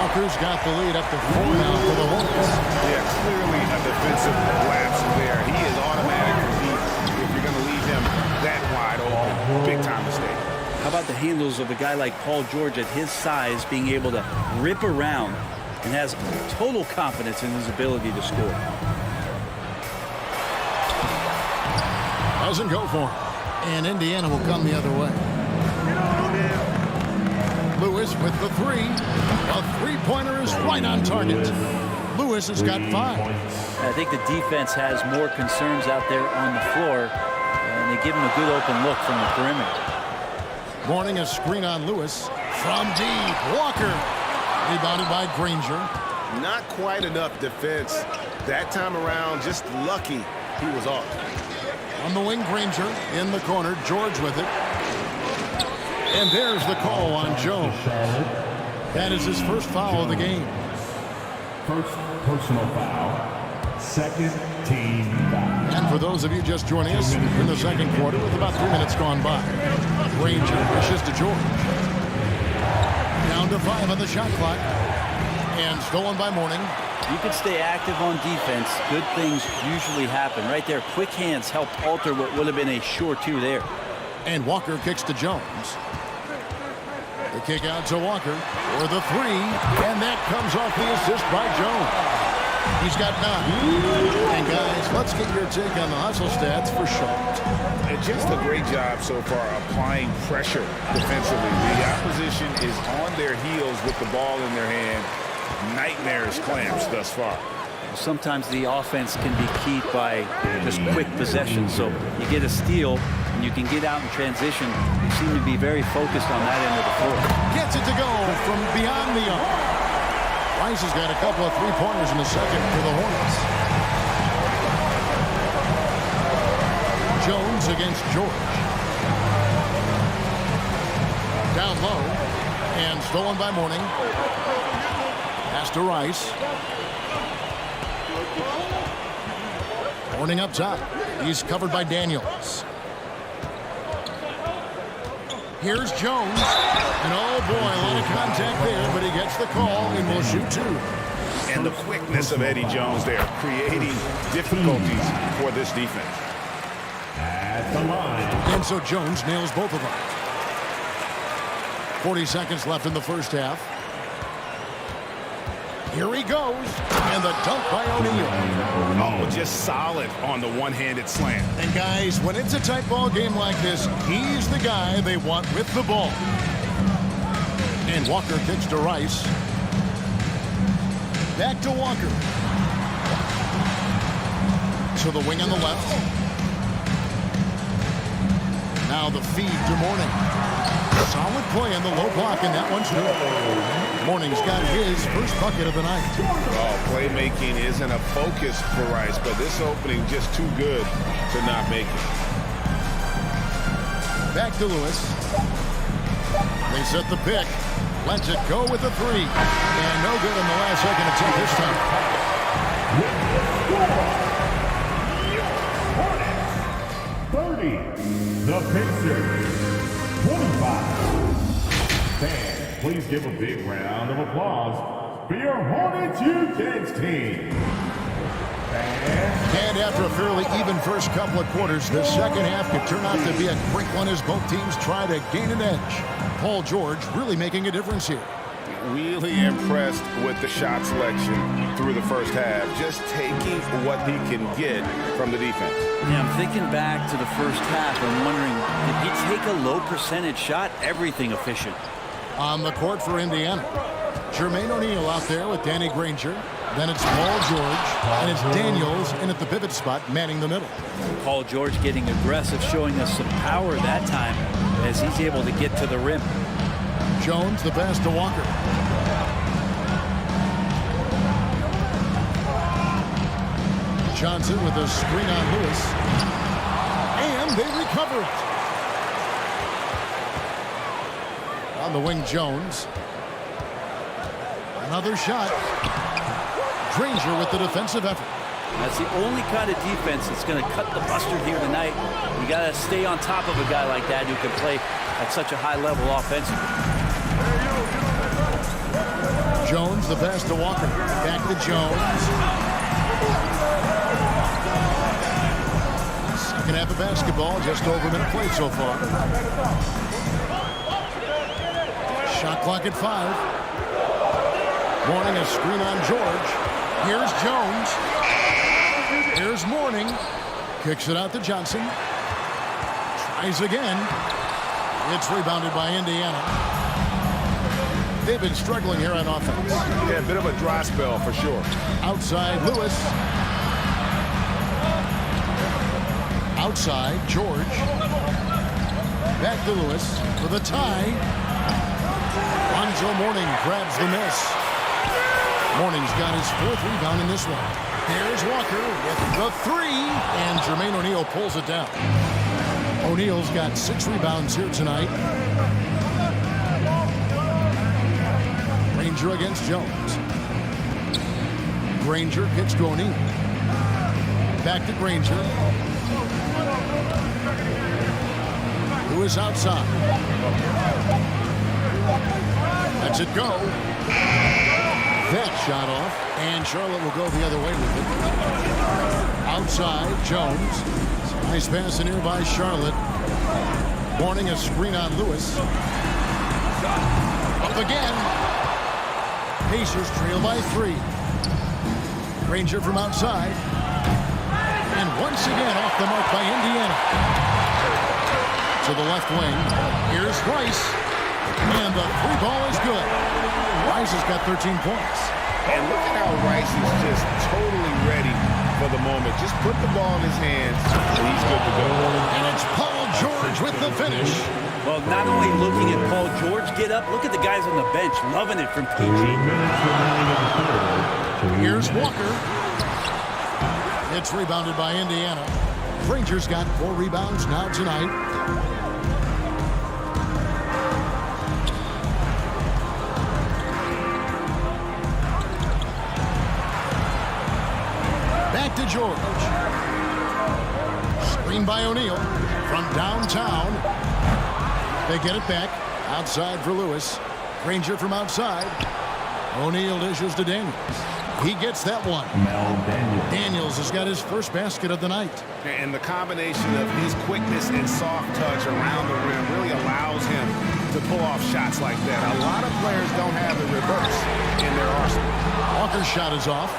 Walker's got the lead up to 4 now for the Hornets. Yeah, clearly a defensive lapse there. He is automatic for deep if you're going to leave him that wide open. Big time mistake. How about the handles of a guy like Paul George at his size being able to rip around and has total confidence in his ability to score. Doesn't go for him. And Indiana will come the other way. Lewis with the 3. A 3-pointer is right on target. Lewis has got 5. I think the defense has more concerns out there on the floor, and they give him a good open look from the perimeter. Mourning a screen on Lewis. From deep, Walker. Rebounded by Granger. Not quite enough defense that time around. Just lucky he was off. On the wing, Granger. In the corner, George with it. And there's the call on Jones. That is his first foul of the game. First personal foul. Second team foul. And for those of you just joining us in the second quarter with about 3 minutes gone by, Granger pushes to George. Down to 5 on the shot clock. And stolen by Mourning. You can stay active on defense. Good things usually happen. Right there, quick hands helped alter what would have been a sure 2 there. And Walker kicks to Jones. The kick out to Walker for the 3. And that comes off the assist by Jones. He's got 9. And guys, let's get your take on the hustle stats for Schultz. And just a great job so far applying pressure defensively. The opposition is on their heels with the ball in their hand. Nightmares clamps thus far. Sometimes the offense can be keyed by just quick possession. So you get a steal and you can get out in transition. You seem to be very focused on that end of the floor. Gets it to go from beyond the arc. Rice has got a couple of 3-pointers in the second for the Hornets. Jones against George. Down low. And stolen by Mourning. Pass to Rice. Mourning up top. He's covered by Daniels. Here's Jones. And oh boy, a lot of contact there, but he gets the call and will shoot 2. And the quickness of Eddie Jones there, creating difficulties for this defense. At the line. And so Jones nails both of them. 40 seconds left in the first half. Here he goes, and the dunk by O'Neal. Oh, just solid on the one-handed slam. And guys, when it's a tight ball game like this, he's the guy they want with the ball. And Walker kicks to Rice. Back to Walker. To the wing on the left. Now the feed to Mourning. Solid play on the low block, and that one's good. Mourning's got his first bucket of the night. Oh, playmaking isn't a focus for Rice, but this opening just too good to not make it. Back to Lewis. They set the pick. Lets it go with the 3. And no good in the last second attempt this time. 30, the Pacers, 25. Fans, please give a big round of applause for your Hornets Utes team. And after a fairly even first couple of quarters, the second half could turn out to be a quick one as both teams try to gain an edge. Paul George really making a difference here. Really impressed with the shot selection through the first half, just taking what he can get from the defense. Yeah, I'm thinking back to the first half. I'm wondering, did he take a low percentage shot? Everything efficient. On the court for Indiana, Jermaine O'Neal out there with Danny Granger. Then it's Paul George, and it's Daniels in at the pivot spot, manning the middle. Paul George getting aggressive, showing us some power that time as he's able to get to the rim. Jones, the pass to Walker. Johnson with a screen on Lewis. And they recover it. On the wing, Jones. Another shot. Granger with the defensive effort. That's the only kind of defense that's going to cut the mustard here tonight. You got to stay on top of a guy like that who can play at such a high level offensively. Jones, the pass to Walker. Back to Jones. Second half of basketball, just over a minute played so far. Shot clock at 5. Mourning a screen on George. Here's Jones. Here's Mourning. Kicks it out to Johnson. Tries again. It's rebounded by Indiana. They've been struggling here on offense. Yeah, a bit of a dry spell for sure. Outside, Lewis. Outside, George. Back to Lewis for the tie. Lonzo Mourning grabs the miss. Mourning's got his 4th rebound in this one. Here's Walker with the 3, and Jermaine O'Neal pulls it down. O'Neal's got 6 rebounds here tonight. Granger against Jones. Granger kicks to O'Neal. Back to Granger. Who is outside? Lets it go. That shot off, and Charlotte will go the other way with it. Outside, Jones. Nice pass in here by Charlotte. Mourning a screen on Lewis. Up again. Pacers trail by 3. Granger from outside. And once again off the mark by Indiana. To the left wing. Here's Rice. And the 3 ball is good. Rice has got 13 points. And look at how Rice is just totally ready for the moment. Just put the ball in his hands, and he's good to go. And it's Paul George with the finish. Well, not only looking at Paul George get up, look at the guys on the bench loving it from PG. Here's Walker. It's rebounded by Indiana. Granger's got 4 rebounds now tonight. Back to George. Screen by O'Neal from downtown. They get it back. Outside for Lewis. Granger from outside. O'Neal dishes to Daniels. He gets that one. Daniels has got his first basket of the night. And the combination of his quickness and soft touch around the rim really allows him to pull off shots like that. A lot of players don't have the reverse in their arsenal. Walker's shot is off.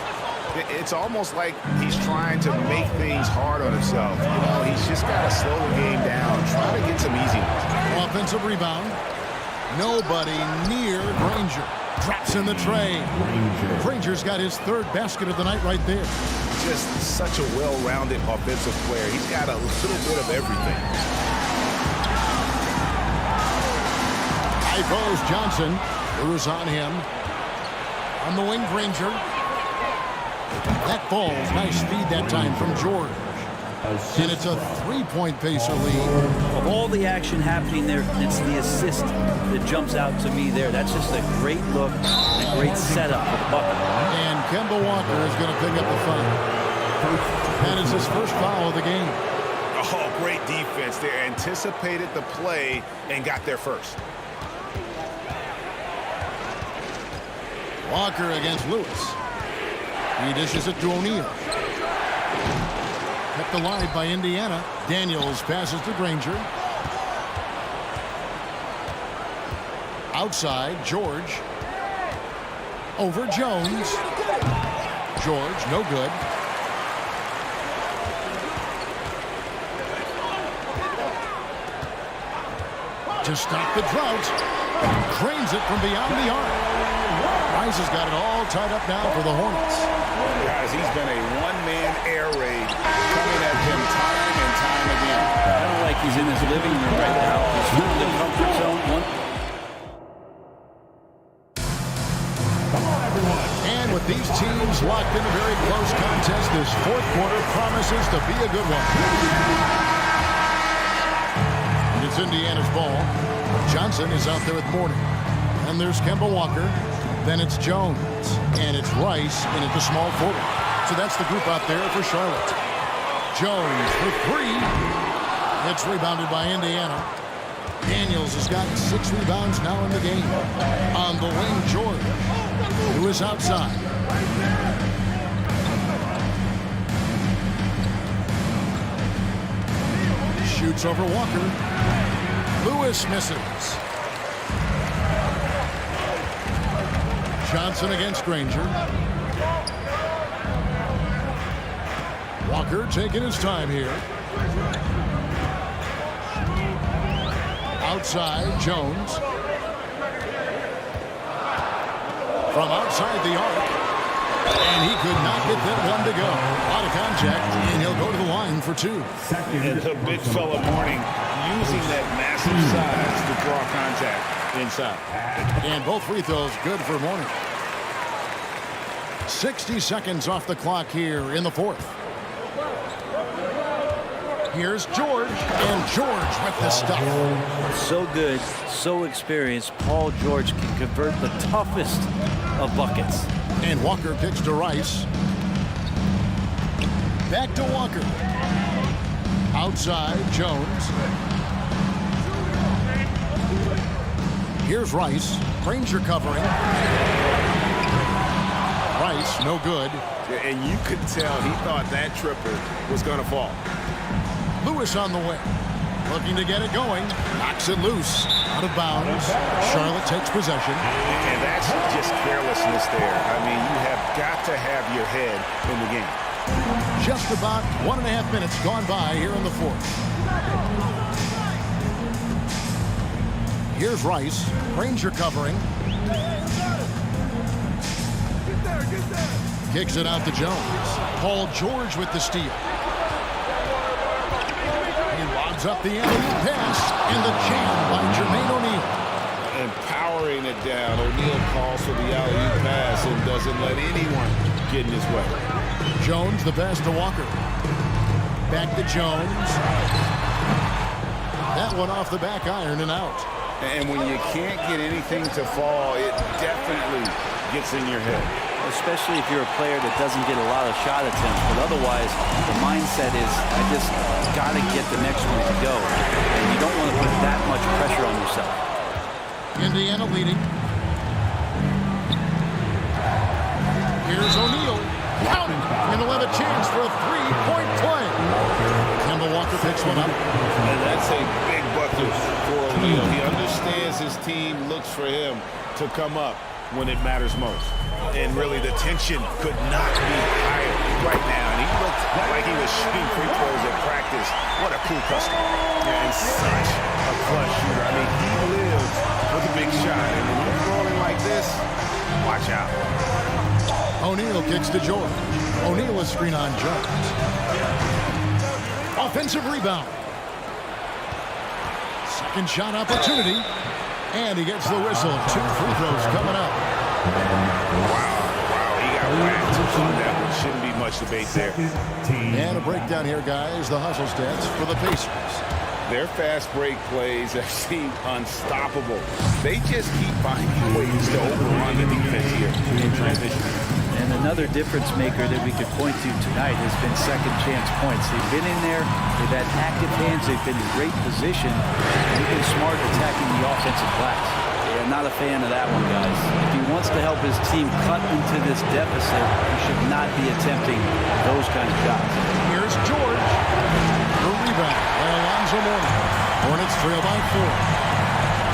It's almost like he's trying to make things hard on himself. You know, he's just got to slow the game down, try to get some easy ones. Offensive rebound. Nobody near Granger. Drops in the tray. Granger's got his 3rd basket of the night right there. Just such a well-rounded offensive player. He's got a little bit of everything. High post Johnson. Who's on him. On the wing, Granger. That falls. Nice feed that time from George. And it's a 3-point Pacer lead. Of all the action happening there, it's the assist that jumps out to me there. That's just a great look and a great setup for the bucket. And Kemba Walker is going to pick up the foul. That is his first foul of the game. Oh, great defense. They anticipated the play and got there first. Walker against Lewis. He dishes it to O'Neal. Kept alive by Indiana. Daniels passes to Granger. Outside, George. Over Jones. George, no good. To stop the drought. Drains it from beyond the arc. Rice has got it all tied up now for the Hornets. Guys, he's been a one-man air raid coming at him time and time again. I don't like he's in his living room right now. He's in the comfort zone. And with these teams locked in a very close contest, this fourth quarter promises to be a good one. And it's Indiana's ball. Johnson is out there with Mourning. And there's Kemba Walker. Then it's Jones. And it's Rice in at the small forward. So that's the group out there for Charlotte. Jones with 3. It's rebounded by Indiana. Daniels has got 6 rebounds now in the game. On the wing, George, who is outside. Shoots over Walker. Lewis misses. Johnson against Granger. Walker taking his time here. Outside, Jones. From outside the arc. And he could not get that one to go. Out of contact, and he'll go to the line for 2. And the big fella Mourning using that massive size to draw contact inside. And both free throws good for Mourning. 60 seconds off the clock here in the fourth. Here's George, and George with the stuff. So good, so experienced. Paul George can convert the toughest of buckets. And Walker kicks to Rice. Back to Walker. Outside, Jones. Here's Rice. Granger covering. Rice, no good. And you could tell he thought that triple was going to fall. Lewis on the way. Looking to get it going. Knocks it loose. Out of bounds. Charlotte takes possession. And that's just carelessness there. I mean, you have got to have your head in the game. Just about 1.5 minutes gone by here in the fourth. Here's Rice. Granger covering. Kicks it out to Jones. Paul George with the steal. He lobs up the alley-oop pass, and the jam by Jermaine O'Neal. And powering it down, O'Neal calls for the alley-oop pass and doesn't let anyone get in his way. Jones, the pass to Walker. Back to Jones. That one off the back iron and out. And when you can't get anything to fall, it definitely gets in your head. Especially if you're a player that doesn't get a lot of shot attempts. But otherwise, the mindset is, I just got to get the next one to go. And you don't want to put that much pressure on yourself. Indiana leading. Here's O'Neal. Count! And he'll have a chance for a 3-point play. Kemba Walker picks one up. And that's a big bucket for O'Neal. He understands his team looks for him to come up when it matters most. And really, the tension could not be higher right now. And he looked like he was shooting free throws at practice. What a cool customer. And such a clutch shooter. I mean, he lives with a big shot. And when you're rolling like this, watch out. O'Neal kicks to George. O'Neal is screen on Jones. Offensive rebound. Second shot opportunity. And he gets the whistle. 2 free throws coming up. Wow, he got Grant on that one. Shouldn't be much debate there. And a breakdown here, guys. The hustle stats for the Pacers. Their fast break plays have seemed unstoppable. They just keep finding ways to overrun the defense here in transition. And another difference maker that we could point to tonight has been second chance points. They've been in there, they've had active hands, they've been in great position. They've been smart attacking the offensive glass. Yeah, not a fan of that one, guys. If he wants to help his team cut into this deficit, he should not be attempting those kind of shots. Here's George. The rebound by Alonzo Mourning. Hornets trail by 4.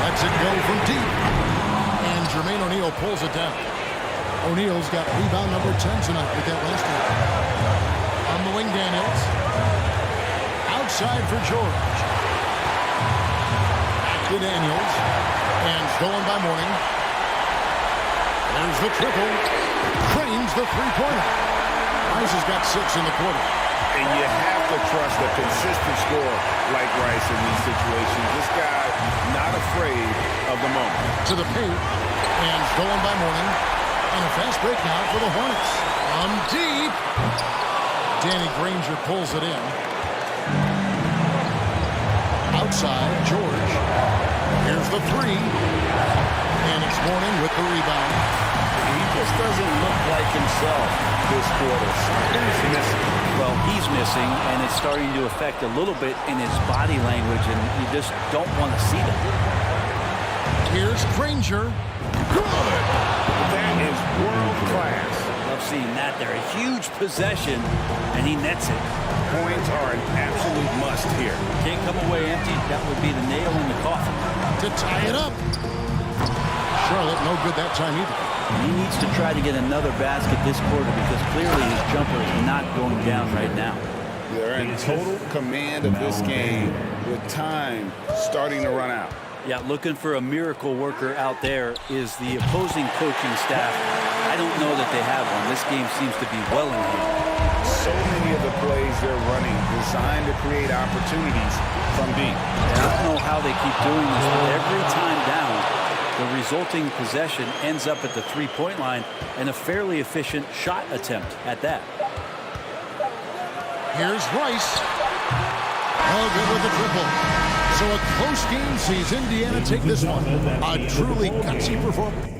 Lets it go from deep. And Jermaine O'Neal pulls it down. O'Neal's got rebound number 10 tonight with that last one. On the wing, Daniels. Outside for George. Back to Daniels. And stolen by Mourning. There's the triple. Cranes the three-pointer. Rice has got 6 in the quarter. And you have to trust a consistent scorer like Rice in these situations. This guy not afraid of the moment. To the paint. And stolen by Mourning. And a fast break now for the Hornets. On deep. Danny Granger pulls it in. Outside, George. Here's the 3. And it's Mourning with the rebound. He just doesn't look like himself this quarter. He's missing. Well, he's missing, and it's starting to affect a little bit in his body language, and you just don't want to see that. Here's Granger. Good! That is world class. Love seeing that there. A huge possession, and he nets it. Points are an absolute must here. Can't come away empty. That would be the nail in the coffin. To tie it up. Charlotte, no good that time either. He needs to try to get another basket this quarter because clearly his jumper is not going down right now. They're in total command of this game with time starting to run out. Yeah, looking for a miracle worker out there is the opposing coaching staff. I don't know that they have one. This game seems to be well in hand. So many of the plays they're running designed to create opportunities from deep. I don't know how they keep doing this, but every time down, the resulting possession ends up at the three-point line and a fairly efficient shot attempt at that. Here's Rice. Oh, good with the triple. So a close game sees Indiana take this one. A truly gutsy performance.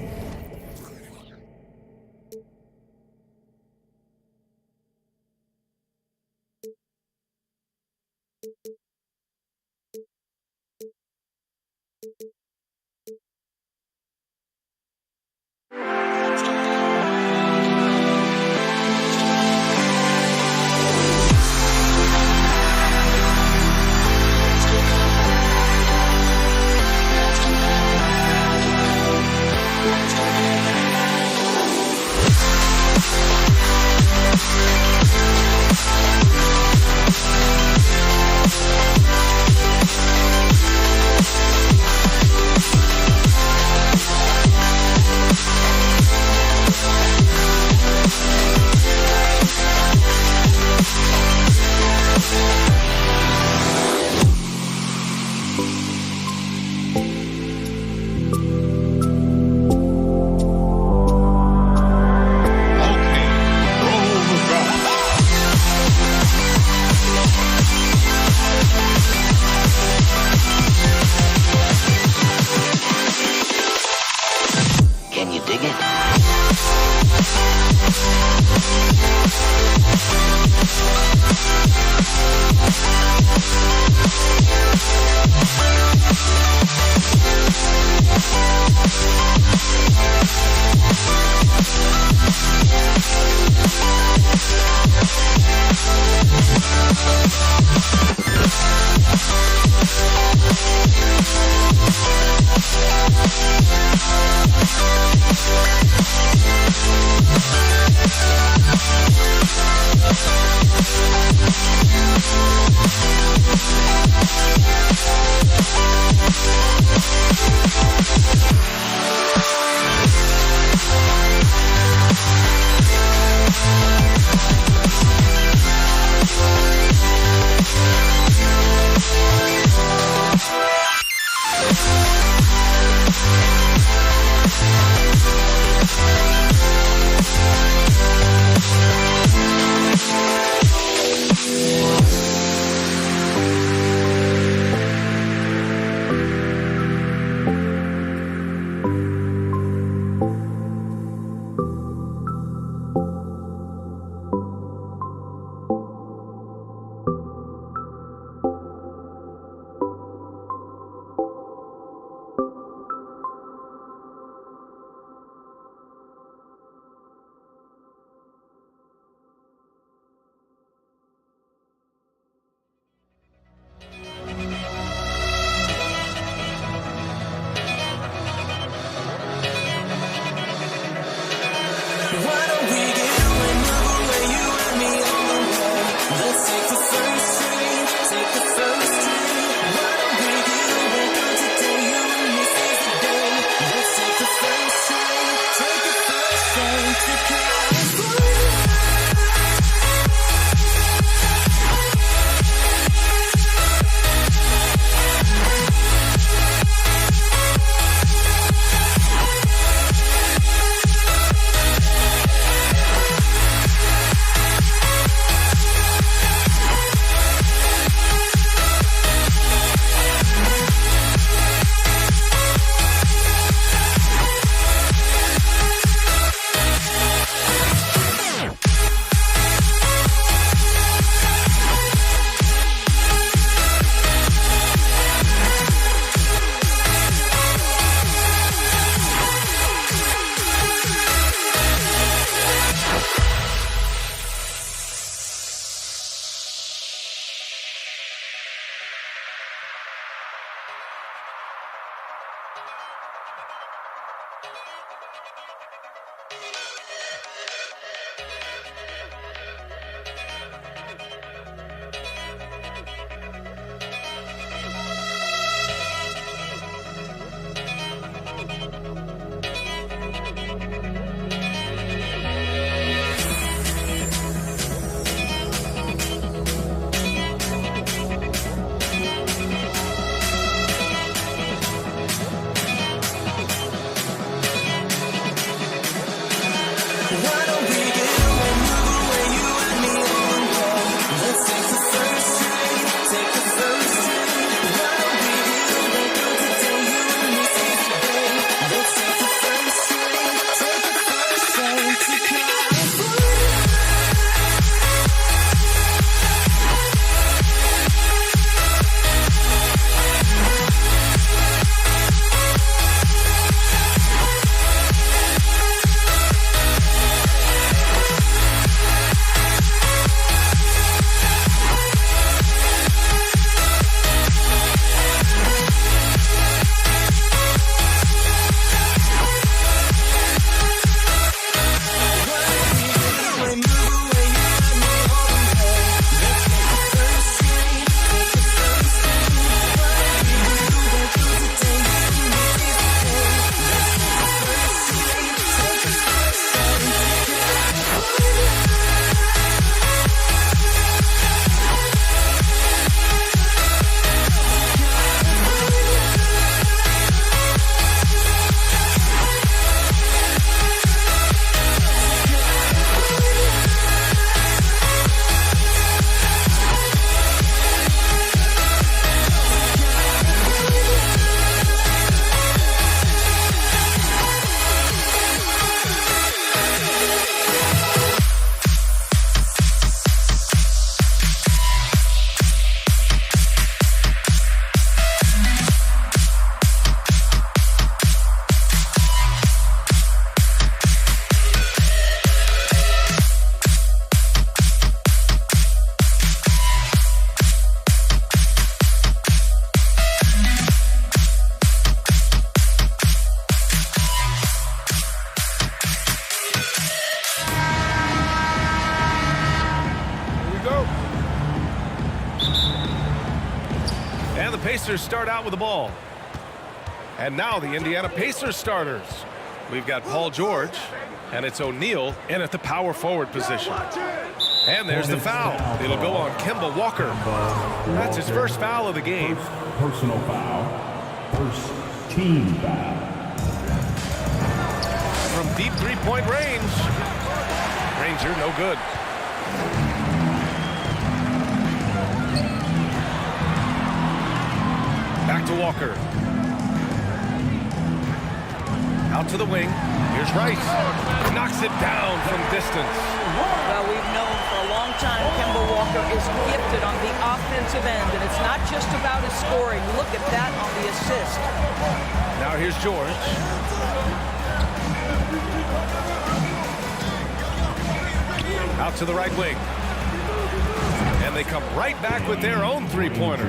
And the Pacers start out with the ball. And now the Indiana Pacers starters. We've got Paul George, and it's O'Neal in at the power forward position. And there's the foul. It'll go on Kemba Walker. That's his first foul of the game. Personal foul. First team foul. From deep three-point range. Ranger, no good. Back to Walker. Out to the wing. Here's Rice. Knocks it down from distance. Well, we've known for a long time Kemba Walker is gifted on the offensive end, and it's not just about his scoring. Look at that on the assist. Now here's George. Out to the right wing. And they come right back with their own three-pointer.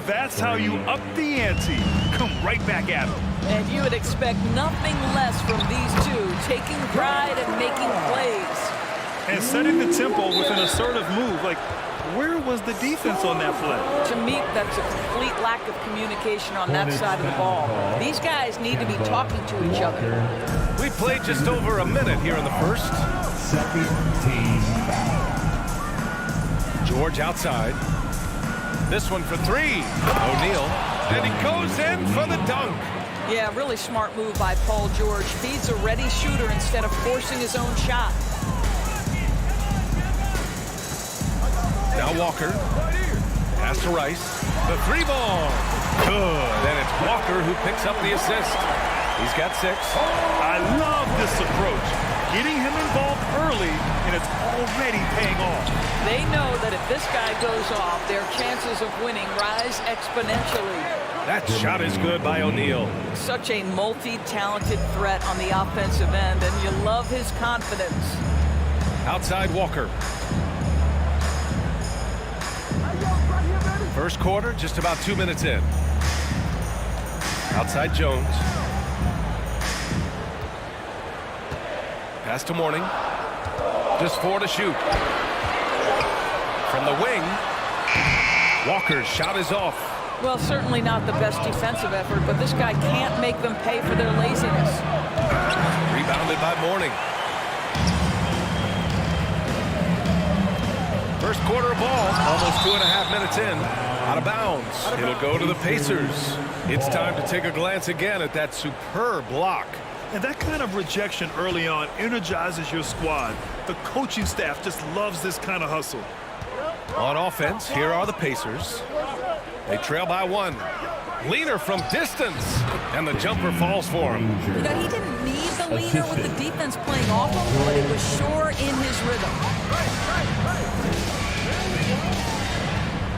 That's how you up the ante. Come right back at them. And you would expect nothing less from these two, taking pride and making plays. And setting the tempo with an assertive move. Like, where was the defense on that play? To me, that's a complete lack of communication on that side of the ball. These guys need to be talking to each other. We played just over a minute here in the first. Second team foul. George outside. This one for three. O'Neal. And he goes in for the dunk. Yeah, really smart move by Paul George. Feeds a ready shooter instead of forcing his own shot. Now Walker. Pass to Rice. The three ball. Good. And it's Walker who picks up the assist. He's got 6. I love this approach. Getting him involved early, and it's already paying off. They know that if this guy goes off, their chances of winning rise exponentially. That shot is good by O'Neal. Such a multi-talented threat on the offensive end, and you love his confidence. Outside Walker. First quarter, just about 2 minutes in. Outside Jones. Pass to Mourning. Just 4 to shoot. From the wing, Walker's shot is off. Well, certainly not the best defensive effort, but this guy can't make them pay for their laziness. Rebounded by Mourning. First quarter ball, almost 2.5 minutes in. Out of bounds. It'll go to the Pacers. It's time to take a glance again at that superb block. And that kind of rejection early on energizes your squad. The coaching staff just loves this kind of hustle. On offense, here are the Pacers. They trail by 1. Leaner from distance, and the jumper falls for him. You know, he didn't need the leaner with the defense playing off him, but it was sure in his rhythm.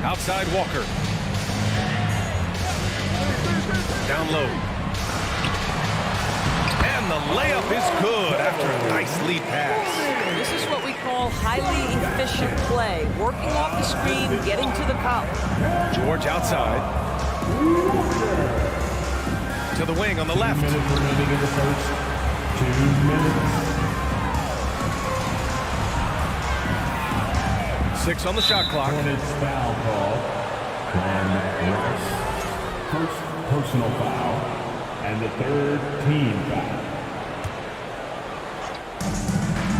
Outside Walker. Down low. And the layup is good after a nice lead pass. This is what we call highly efficient play. Working off the screen, getting to the cup. George outside. To the wing on the left. 2 minutes remaining in the first. 2 minutes. 6 on the shot clock. Hornets foul call from Rice. First personal foul and the 3rd team foul.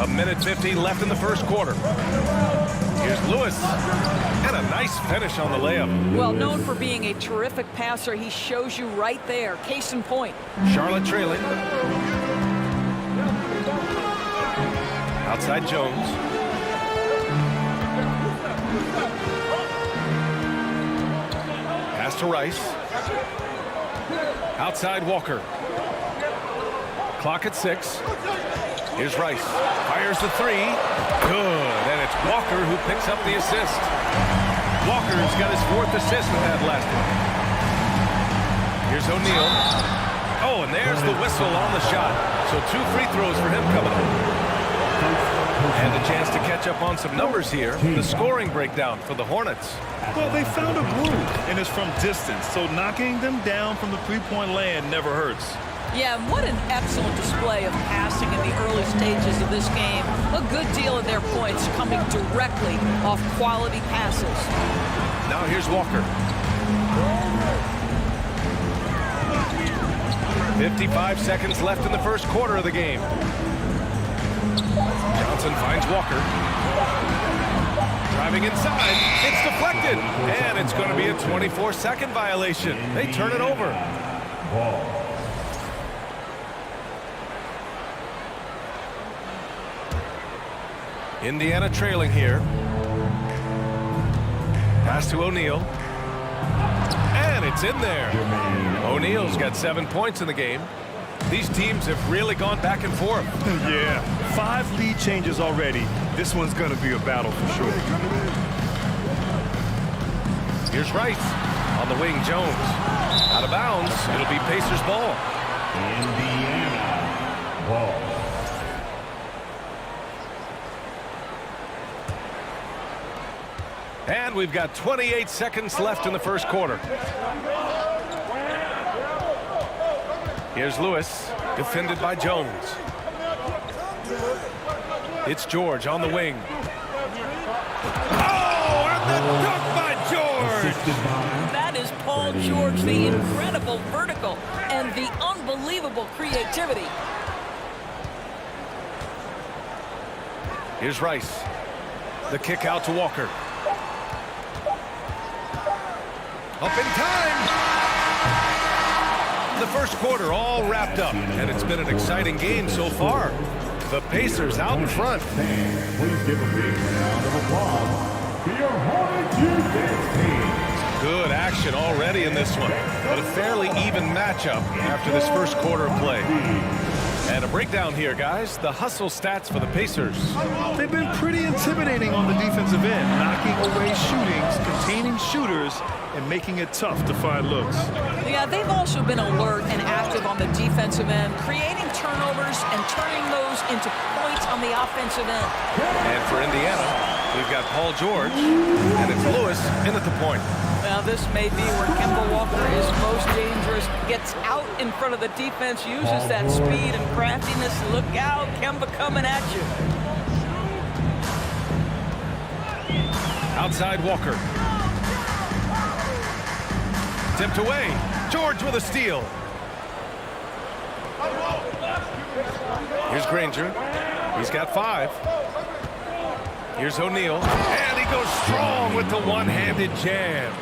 1:50 left in the first quarter. Here's Lewis. And a nice finish on the layup. Well, known for being a terrific passer, he shows you right there. Case in point. Charlotte trailing. Outside Jones. Pass to Rice. Outside Walker. Clock at 6. Here's Rice. Fires the 3. Good. And it's Walker who picks up the assist. Walker's got his 4th assist in that last one. Here's O'Neal. Oh, and there's the whistle on the shot. So 2 free throws for him coming up. And a chance to catch up on some numbers here. The scoring breakdown for the Hornets. Well, they found a groove, and it's from distance. So knocking them down from the three-point land never hurts. Yeah, and what an excellent display of passing in the early stages of this game. A good deal of their points coming directly off quality passes. Now here's Walker. 55 seconds left in the first quarter of the game. Johnson finds Walker. Driving inside. It's deflected. And it's going to be a 24-second violation. They turn it over. Ball. Indiana trailing here. Pass to O'Neal. And it's in there. O'Neal's got 7 points in the game. These teams have really gone back and forth. Yeah, 5 lead changes already. This one's going to be a battle for sure. Here's Rice. On the wing, Jones. Out of bounds. It'll be Pacers ball. Indiana ball. And we've got 28 seconds left in the first quarter. Here's Lewis, defended by Jones. It's George on the wing. Oh, and the dunk by George! That is Paul George, the incredible vertical and the unbelievable creativity. Here's Rice. The kick out to Walker. Up in time. The first quarter all wrapped up, and it's been an exciting game so far. The Pacers out in front. Please give a big round of applause for your Hornets team. Good action already in this one, but a fairly even matchup after this first quarter of play. And a breakdown here, guys. The hustle stats for the Pacers. They've been pretty intimidating on the defensive end, knocking away shootings, containing shooters, and making it tough to find looks. Yeah, they've also been alert and active on the defensive end, creating turnovers and turning those into points on the offensive end. And for Indiana, we've got Paul George, and it's Lewis in at the point. Well, Now this may be where Kemba Walker is most dangerous. Gets out in front of the defense, uses that speed and craftiness. Look out, Kemba coming at you. Outside Walker. Tipped away. George with a steal. Here's Granger. He's got 5. Here's O'Neal. And he goes strong with the one-handed jam.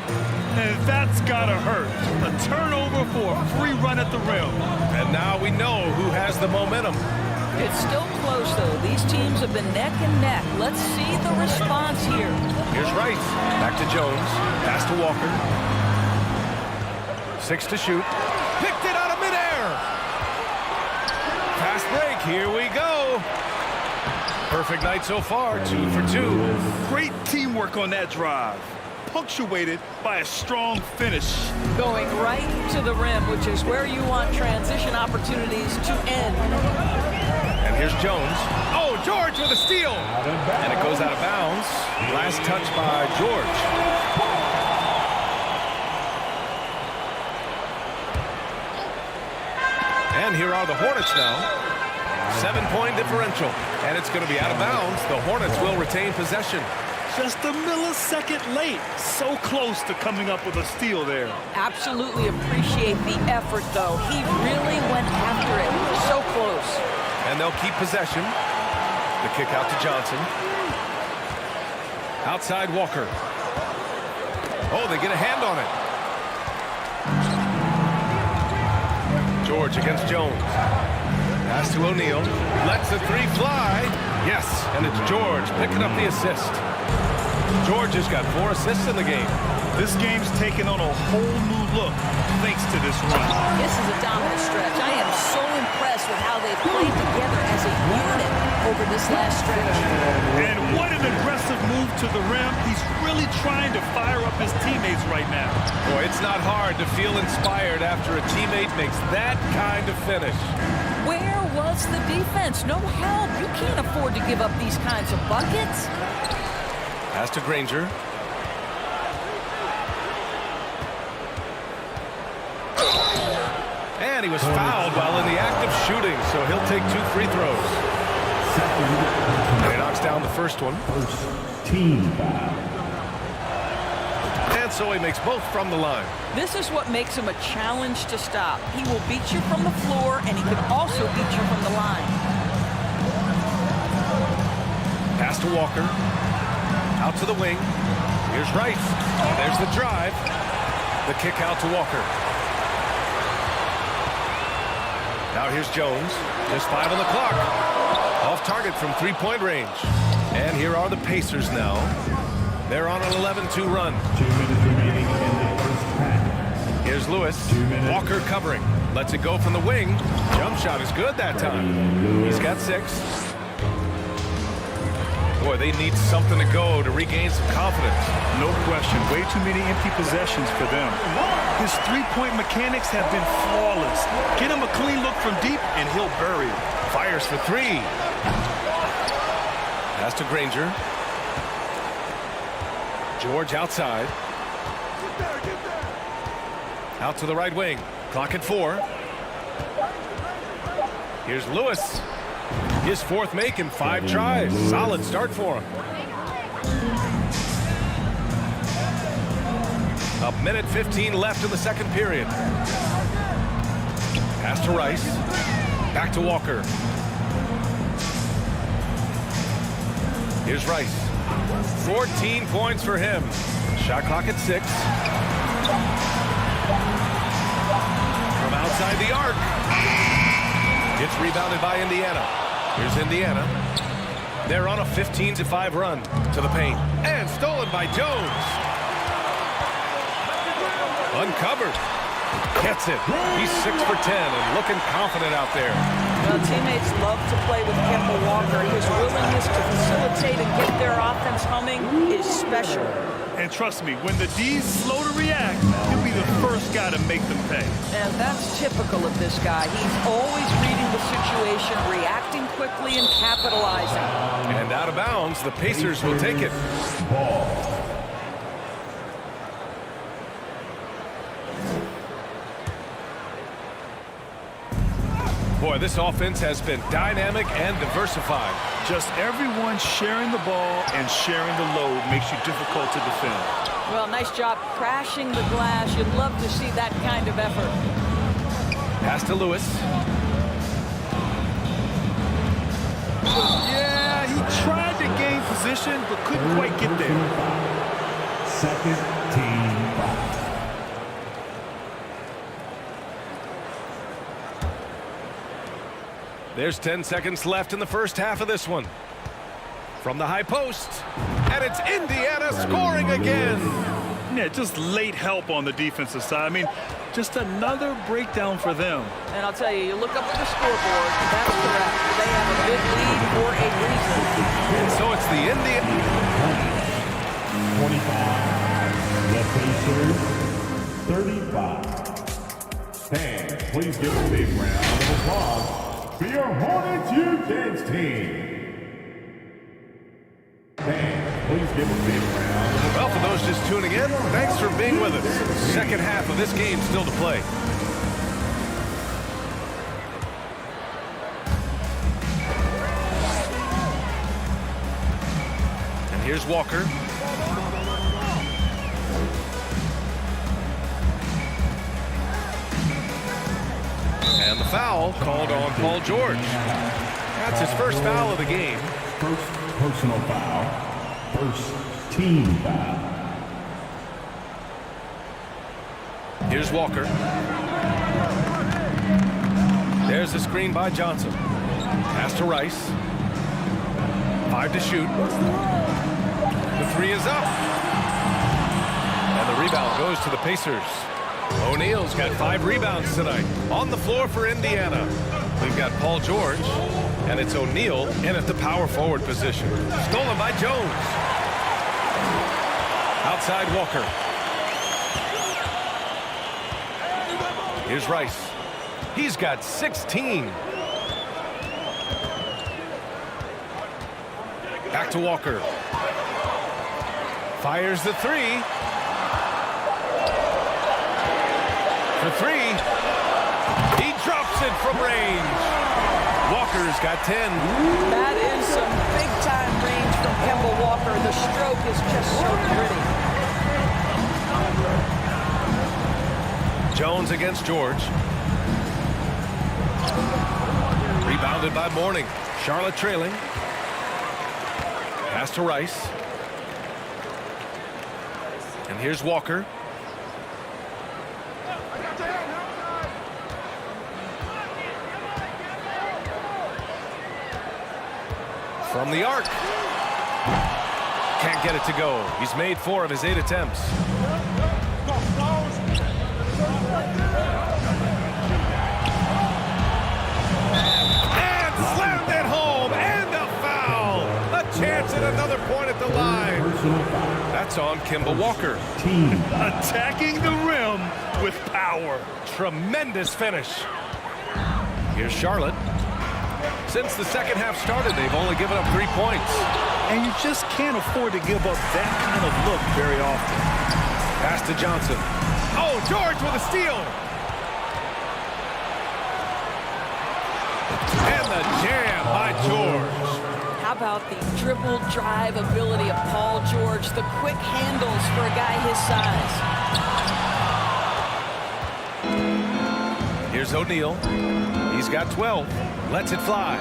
And that's gotta hurt. A turnover for a free run at the rim. And now we know who has the momentum. It's still close, though. These teams have been neck and neck. Let's see the response here. Here's Rice. Back to Jones. Pass to Walker. 6 to shoot. Picked it out of midair. Fast break. Here we go. Perfect night so far. 2 for 2. Great teamwork on that drive. Punctuated by a strong finish. Going right to the rim, which is where you want transition opportunities to end. And here's Jones. Oh, George with a steal. And it goes out of bounds. Last touch by George. And here are the Hornets now. 7-point differential. And it's going to be out of bounds. The Hornets will retain possession. Just a millisecond late. So close to coming up with a steal there. Absolutely appreciate the effort, though. He really went after it. So close. And they'll keep possession. The kick out to Johnson. Outside Walker. Oh, they get a hand on it. George against Jones. Pass to O'Neal. Lets the 3 fly. Yes, and it's George picking up the assist. George has got 4 assists in the game. This game's taken on a whole new look thanks to this run. This is a dominant stretch. I am so impressed with how they played together as a unit over this last stretch. And what an aggressive move to the rim. He's really trying to fire up his teammates right now. Boy, it's not hard to feel inspired after a teammate makes that kind of finish. Where was the defense? No help. You can't afford to give up these kinds of buckets. Pass to Granger. And he was fouled while in the act of shooting, so he'll take 2 free throws. And he knocks down the first one. Team foul. And so he makes both from the line. This is what makes him a challenge to stop. He will beat you from the floor, and he can also beat you from the line. Pass to Walker. Out to the wing. Here's Rice. There's the drive. The kick out to Walker. Now here's Jones. Just 5 on the clock. Off target from 3-point range. And here are the Pacers now. They're on an 11-2 run. 2 minutes remaining in the first half. Here's Lewis. Walker covering. Lets it go from the wing. Jump shot is good that time. He's got 6. Boy, they need something to go to regain some confidence. No question. Way too many empty possessions for them. His 3-point mechanics have been flawless. Get him a clean look from deep, and he'll bury it. Fires for 3. Pass to Granger. George outside. Out to the right wing. Clock at 4. Here's Lewis. His 4th make in 5 tries. Solid start for him. A minute 15 left in the second period. Pass to Rice. Back to Walker. Here's Rice. 14 points for him. Shot clock at 6. From outside the arc. It's rebounded by Indiana. Here's Indiana. They're on a 15-5 run to the paint. And stolen by Jones. Uncovered. Gets it. He's 6 for 10 and looking confident out there. Well, teammates love to play with Kemba Walker. His willingness to facilitate and get their offense humming is special. And trust me, when the D's slow to react, he'll be the first guy to make them pay. And that's typical of this guy. He's always reading the situation, reacting quickly, and capitalizing. And out of bounds, the Pacers will take it. Boy, this offense has been dynamic and diversified. Just everyone sharing the ball and sharing the load makes you difficult to defend. Well, nice job crashing the glass. You'd love to see that kind of effort. Pass to Lewis. Yeah, he tried to gain position, but couldn't quite get there. Second team foul. There's 10 seconds left in the first half of this one. From the high post, and it's Indiana scoring again. Yeah, just late help on the defensive side. I mean, just another breakdown for them. And I'll tell you, you look up at the scoreboard, that's correct. They have a big lead for a reason. And so it's the Indiana. 25. The Pacers, 35. Fans, please give a big round of applause for your Hornets U-Dance team. Fans, please give a big round. Well, for those just tuning in, thanks for being with us. Second half of this game still to play. And here's Walker. And the foul called on Paul George. That's his first foul of the game. First personal foul. First team foul. Here's Walker. There's the screen by Johnson. Pass to Rice. 5 to shoot. The three is up. And the rebound goes to the Pacers. O'Neal's got 5 rebounds tonight. On the floor for Indiana. We've got Paul George, and it's O'Neal in at the power forward position. Stolen by Jones. Outside Walker. Here's Rice. He's got 16. Back to Walker. Fires the three. For 3. He drops it from range. Walker's got 10. That is some big-time range from Kemba Walker. The stroke is just so pretty. Jones against George. Rebounded by Mourning. Charlotte trailing. Pass to Rice. And here's Walker. From the arc. Can't get it to go. He's made 4 of his 8 attempts. And slammed it home. And a foul. A chance at another point at the line. That's on Kemba Walker. Attacking the rim with power. Tremendous finish. Here's Charlotte. Since the second half started, they've only given up 3 points. And you just can't afford to give up that kind of look very often. Pass to Johnson. Oh, George with a steal. And the jam by George. How about the dribble drive ability of Paul George? The quick handles for a guy his size. Here's O'Neal. He's got 12. Lets it fly.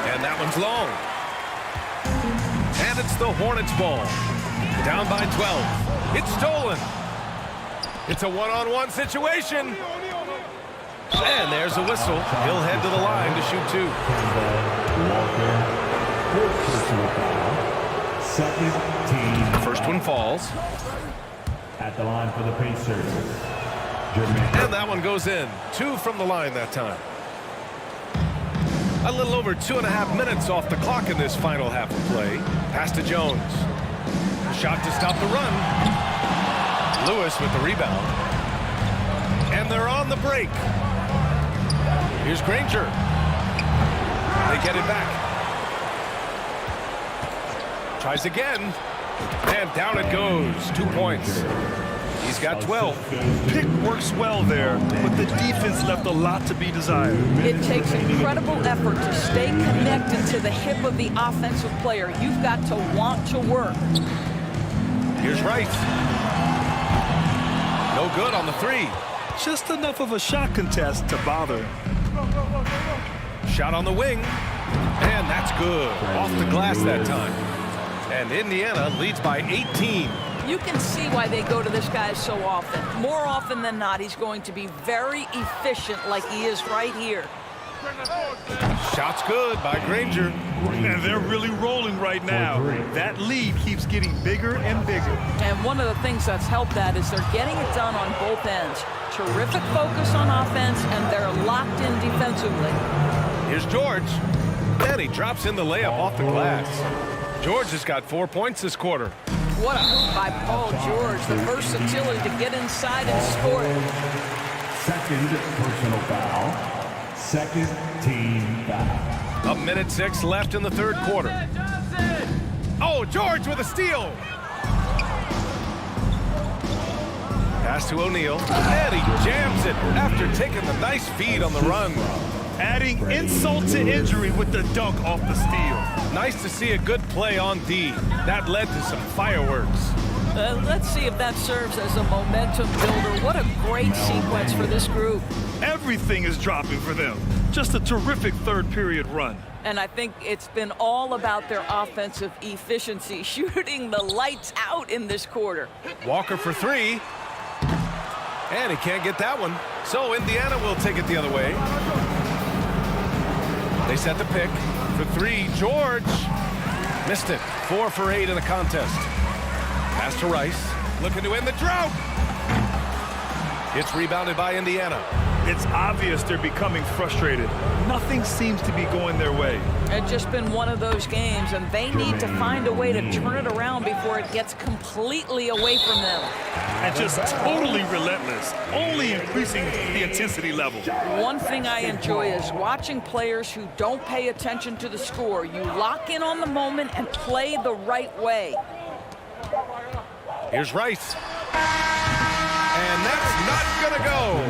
And that one's long. And it's the Hornets ball. Down by 12. It's stolen. It's a one-on-one situation. And there's a whistle. He'll head to the line to shoot 2. Second team. First one falls. At the line for the Pacers. And that one goes in. 2 from the line that time. A little over 2.5 minutes off the clock in this final half of play. Pass to Jones. Shot to stop the run. Lewis with the rebound. And they're on the break. Here's Granger. They get it back. Tries again. And down it goes. 2 points. He's He's got 12. Pick works well there, but the defense left a lot to be desired. It takes incredible effort to stay connected to the hip of the offensive player. You've got to want to work. Here's Rice. No good on the three. Just enough of a shot contest to bother. Shot on the wing. And that's good. Off the glass that time. And Indiana leads by 18. You can see why they go to this guy so often. More often than not, he's going to be very efficient like he is right here. Shot's good by Granger. And they're really rolling right now. That lead keeps getting bigger and bigger. And one of the things that's helped that is they're getting it done on both ends. Terrific focus on offense, and they're locked in defensively. Here's George. And he drops in the layup off the glass. George has got 4 points this quarter. What a hoop by Paul George. The versatility to get inside and score it. Second personal foul. Second team foul. 1:06 left in the third quarter. Oh, George with a steal. Pass to O'Neal. And he jams it after taking the nice feed on the run. Adding insult to injury with the dunk off the steal. Nice to see a good play on D. That led to some fireworks. Let's see if that serves as a momentum builder. What a great sequence for this group. Everything is dropping for them. Just a terrific third period run. And I think it's been all about their offensive efficiency, shooting the lights out in this quarter. Walker for three. And he can't get that one. So Indiana will take it the other way. They set the pick for three. George missed it. 4 for 8 in the contest. Pass to Rice. Looking to end the drought. It's rebounded by Indiana. It's obvious they're becoming frustrated. Nothing seems to be going their way. It's just been one of those games, and they need to find a way to turn it around before it gets completely away from them. And just totally relentless, only increasing the intensity level. One thing I enjoy is watching players who don't pay attention to the score. You lock in on the moment and play the right way. Here's Rice. And that's not going to go.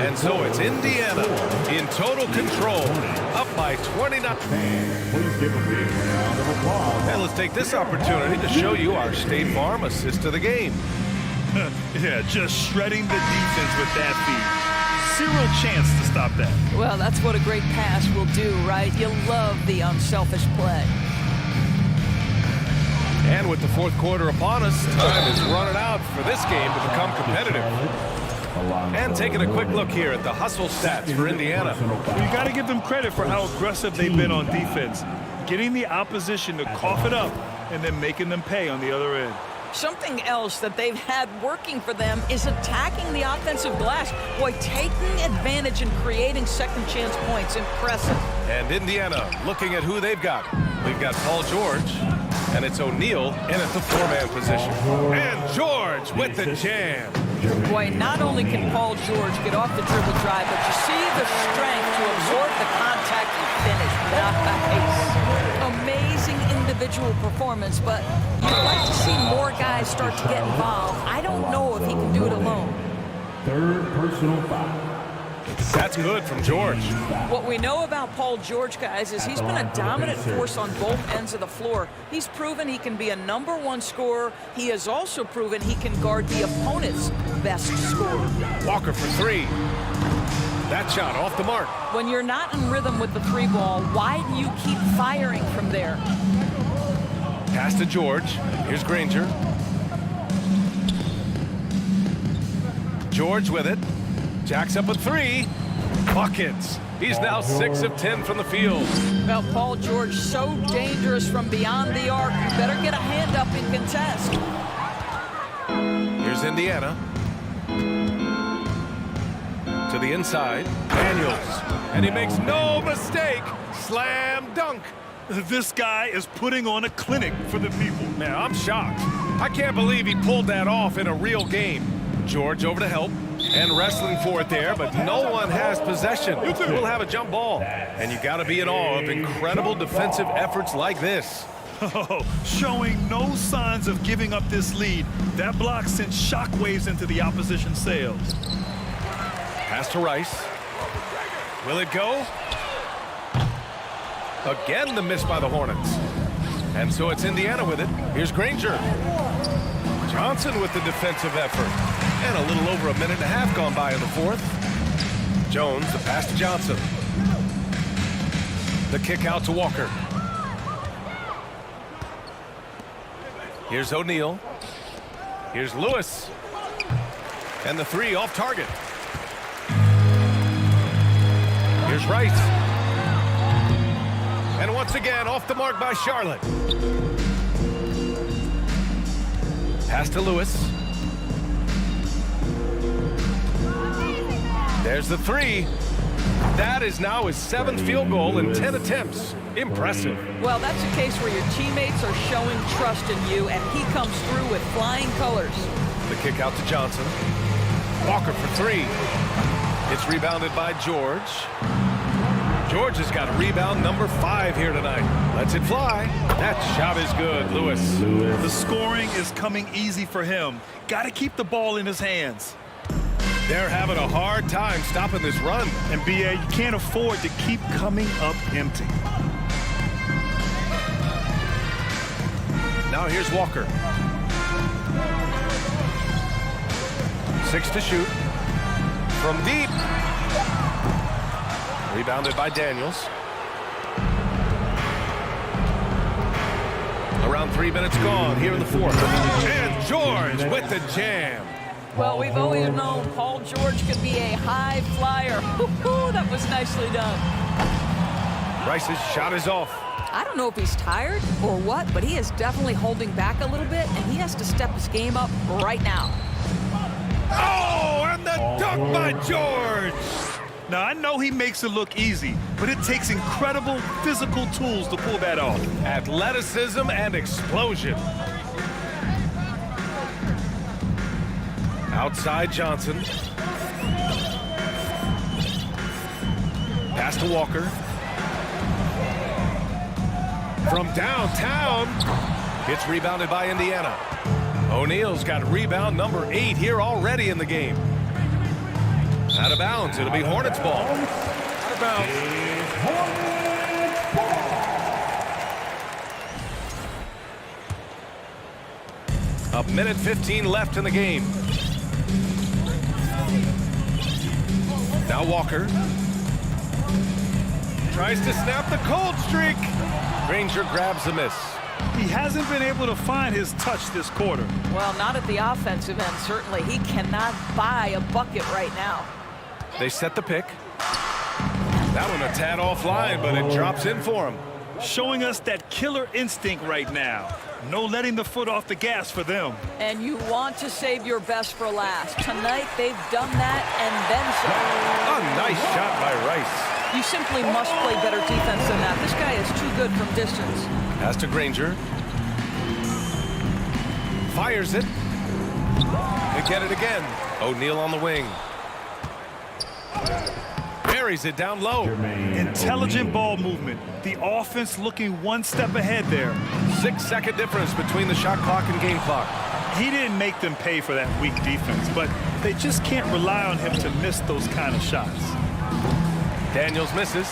And so it's Indiana in total control, up by 29. Please give a big round of applause. And let's take this opportunity to show you our State Farm assist of the game. Yeah, just shredding the defense with that feed. Zero chance to stop that. Well, that's what a great pass will do, right? You love the unselfish play. And with the fourth quarter upon us, time is running out for this game to become competitive. And taking a quick look here at the hustle stats for Indiana. You got to give them credit for how aggressive they've been on defense. Getting the opposition to cough it up and then making them pay on the other end. Something else that they've had working for them is attacking the offensive glass. Boy, taking advantage and creating second chance points. Impressive. And Indiana looking at who they've got. We've got Paul George, and it's O'Neal in at the 4-man position. And George with the jam. Boy, not only can Paul George get off the dribble drive, but you see the strength to absorb the contact and finish. Nice. Amazing individual performance, but you'd like to see more guys start to get involved. I don't know if he can do it alone. Third personal foul. That's good from George. What we know about Paul George, guys, is he's been a dominant force on both ends of the floor. He's proven he can be a #1 scorer. He has also proven he can guard the opponent's best scorer. Walker for three. That shot off the mark. When you're not in rhythm with the three ball, why do you keep firing from there? Pass to George. Here's Granger. George with it. Jacks up a three. Buckets. He's now 6 of 10 from the field. Well, Paul George, so dangerous from beyond the arc. You better get a hand up and contest. Here's Indiana. To the inside. Daniels. And he makes no mistake. Slam dunk. This guy is putting on a clinic for the people. Man, I'm shocked. I can't believe he pulled that off in a real game. George over to help. And wrestling for it there, but no one has possession. We'll have a jump ball. And you got to be in awe of incredible defensive efforts like this. Showing no signs of giving up this lead. That block sent shockwaves into the opposition sails. Pass to Rice. Will it go? Again, the miss by the Hornets. And so it's Indiana with it. Here's Granger. Johnson with the defensive effort. And a little over a minute and a half gone by in the fourth. Jones, the pass to Johnson. The kick out to Walker. Here's O'Neal. Here's Lewis. And the three off target. Here's Rice. And once again, off the mark by Charlotte. Pass to Lewis. There's the three. That is now his 7th field goal in 10 attempts. Impressive. Well, that's a case where your teammates are showing trust in you, and he comes through with flying colors. The kick out to Johnson. Walker for three. It's rebounded by George. George has got rebound number 5 here tonight. Lets it fly. That shot is good, Lewis. The scoring is coming easy for him. Got to keep the ball in his hands. They're having a hard time stopping this run. And B.A., you can't afford to keep coming up empty. Now here's Walker. 6 to shoot. From deep. Rebounded by Daniels. Around 3 minutes gone here in the fourth. And George with the jam. Well, we've always known Paul George could be a high flyer. That was nicely done. Rice's shot is off. I don't know if he's tired or what, but he is definitely holding back a little bit, and he has to step his game up right now. Oh, and the dunk by George. Now, I know he makes it look easy, but it takes incredible physical tools to pull that off. Athleticism and explosion. Outside Johnson. Pass to Walker. From downtown. It's rebounded by Indiana. O'Neal's got rebound number 8 here already in the game. Out of bounds. It'll be Hornets ball. Out of bounds. A minute 15 left in the game. Now Walker. Tries to snap the cold streak. Granger grabs the miss. He hasn't been able to find his touch this quarter. Well, not at the offensive end, certainly. He cannot buy a bucket right now. They set the pick. That one a tad offline, but it drops in for him. Showing us that killer instinct right now. No letting the foot off the gas for them. And you want to save your best for last. Tonight, they've done that and then some. A nice shot by Rice. You simply must play better defense than that. This guy is too good from distance. Pass to Granger. Fires it. They get it again. O'Neal on the wing. Buries it down low. Intelligent ball movement. The offense looking one step ahead there. 6-second difference between the shot clock and game clock. He didn't make them pay for that weak defense, but they just can't rely on him to miss those kind of shots. Daniels misses.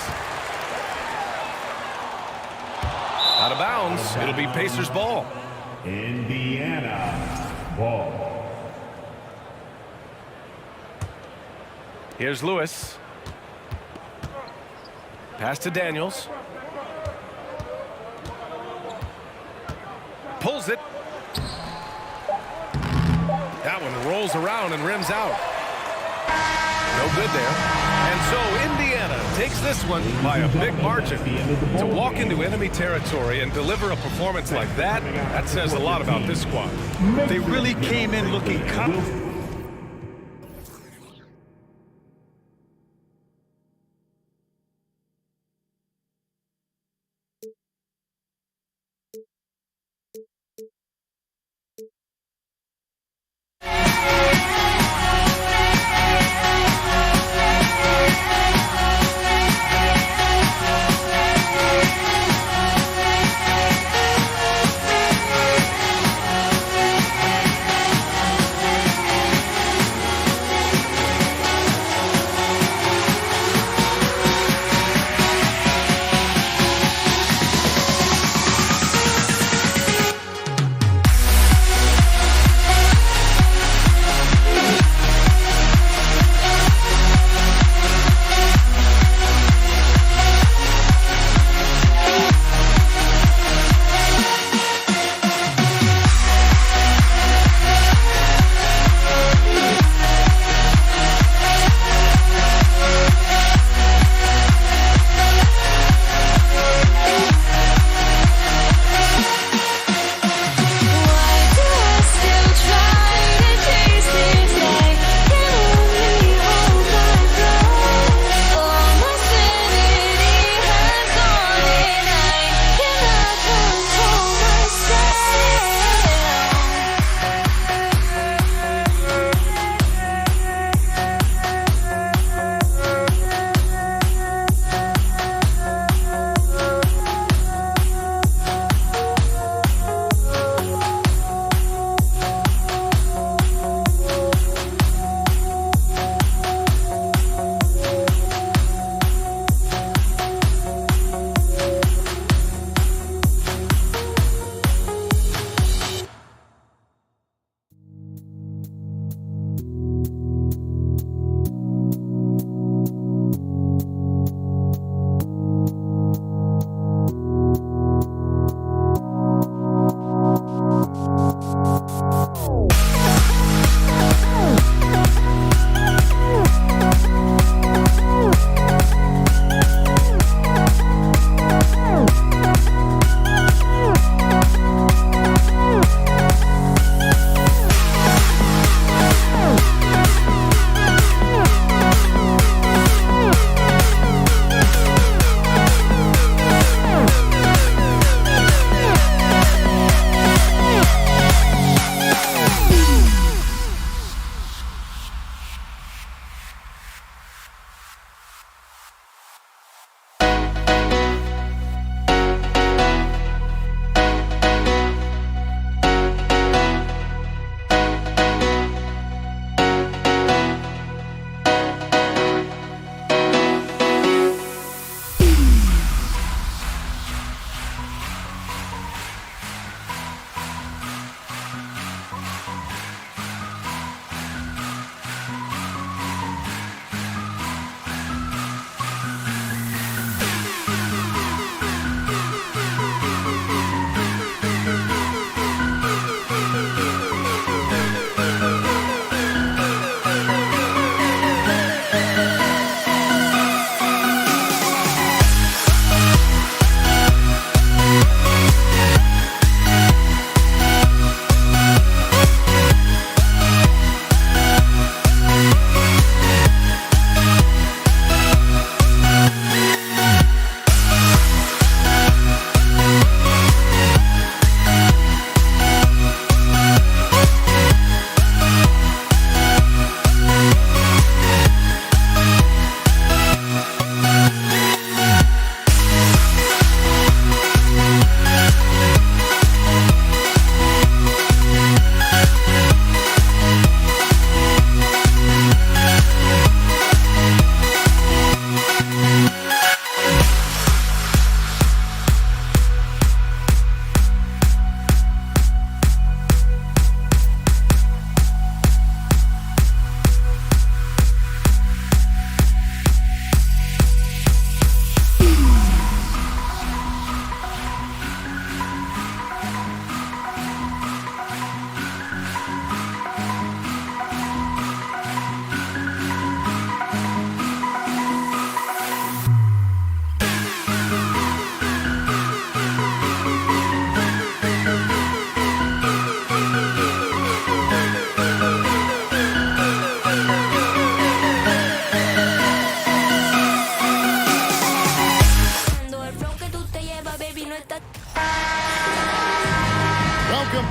Out of bounds. It'll be Pacers ball. Indiana ball. Here's Lewis. Pass to Daniels. Pulls it. That one rolls around and rims out. No good there. And so Indiana takes this one by a big margin. To walk into enemy territory and deliver a performance like that, that says a lot about this squad. They really came in looking confident.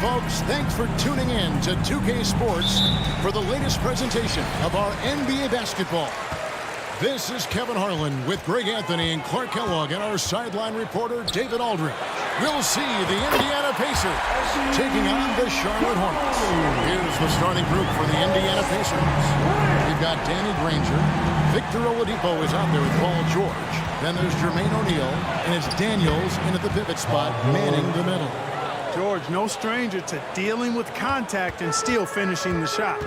folks. Thanks for tuning in to 2K Sports for the latest presentation of our NBA basketball. This is Kevin Harlan with Greg Anthony and Clark Kellogg and our sideline reporter, David Aldridge. We'll see the Indiana Pacers taking on the Charlotte Hornets. Here's the starting group for the Indiana Pacers. We've got Danny Granger. Victor Oladipo is out there with Paul George. Then there's Jermaine O'Neal, and it's Daniels in at the pivot spot, manning the middle. George, no stranger to dealing with contact and still finishing the shot.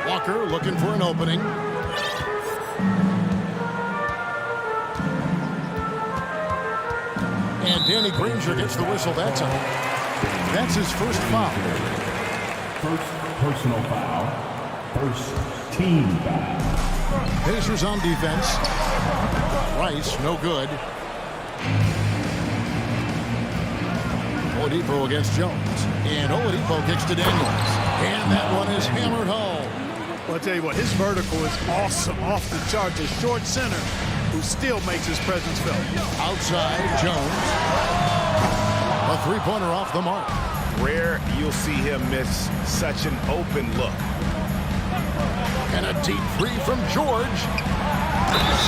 Walker looking for an opening. And Danny Granger gets the whistle that time. That's his first foul. First personal foul. First team foul. Pacers on defense. Rice, no good. Oladipo against Jones. And Oladipo kicks to Daniels. And that one is hammered home. Well, I'll tell you what, his vertical is awesome, off the charts. A short center who still makes his presence felt. Outside, Jones. A three-pointer off the mark. Rare you'll see him miss such an open look. And a deep three from George.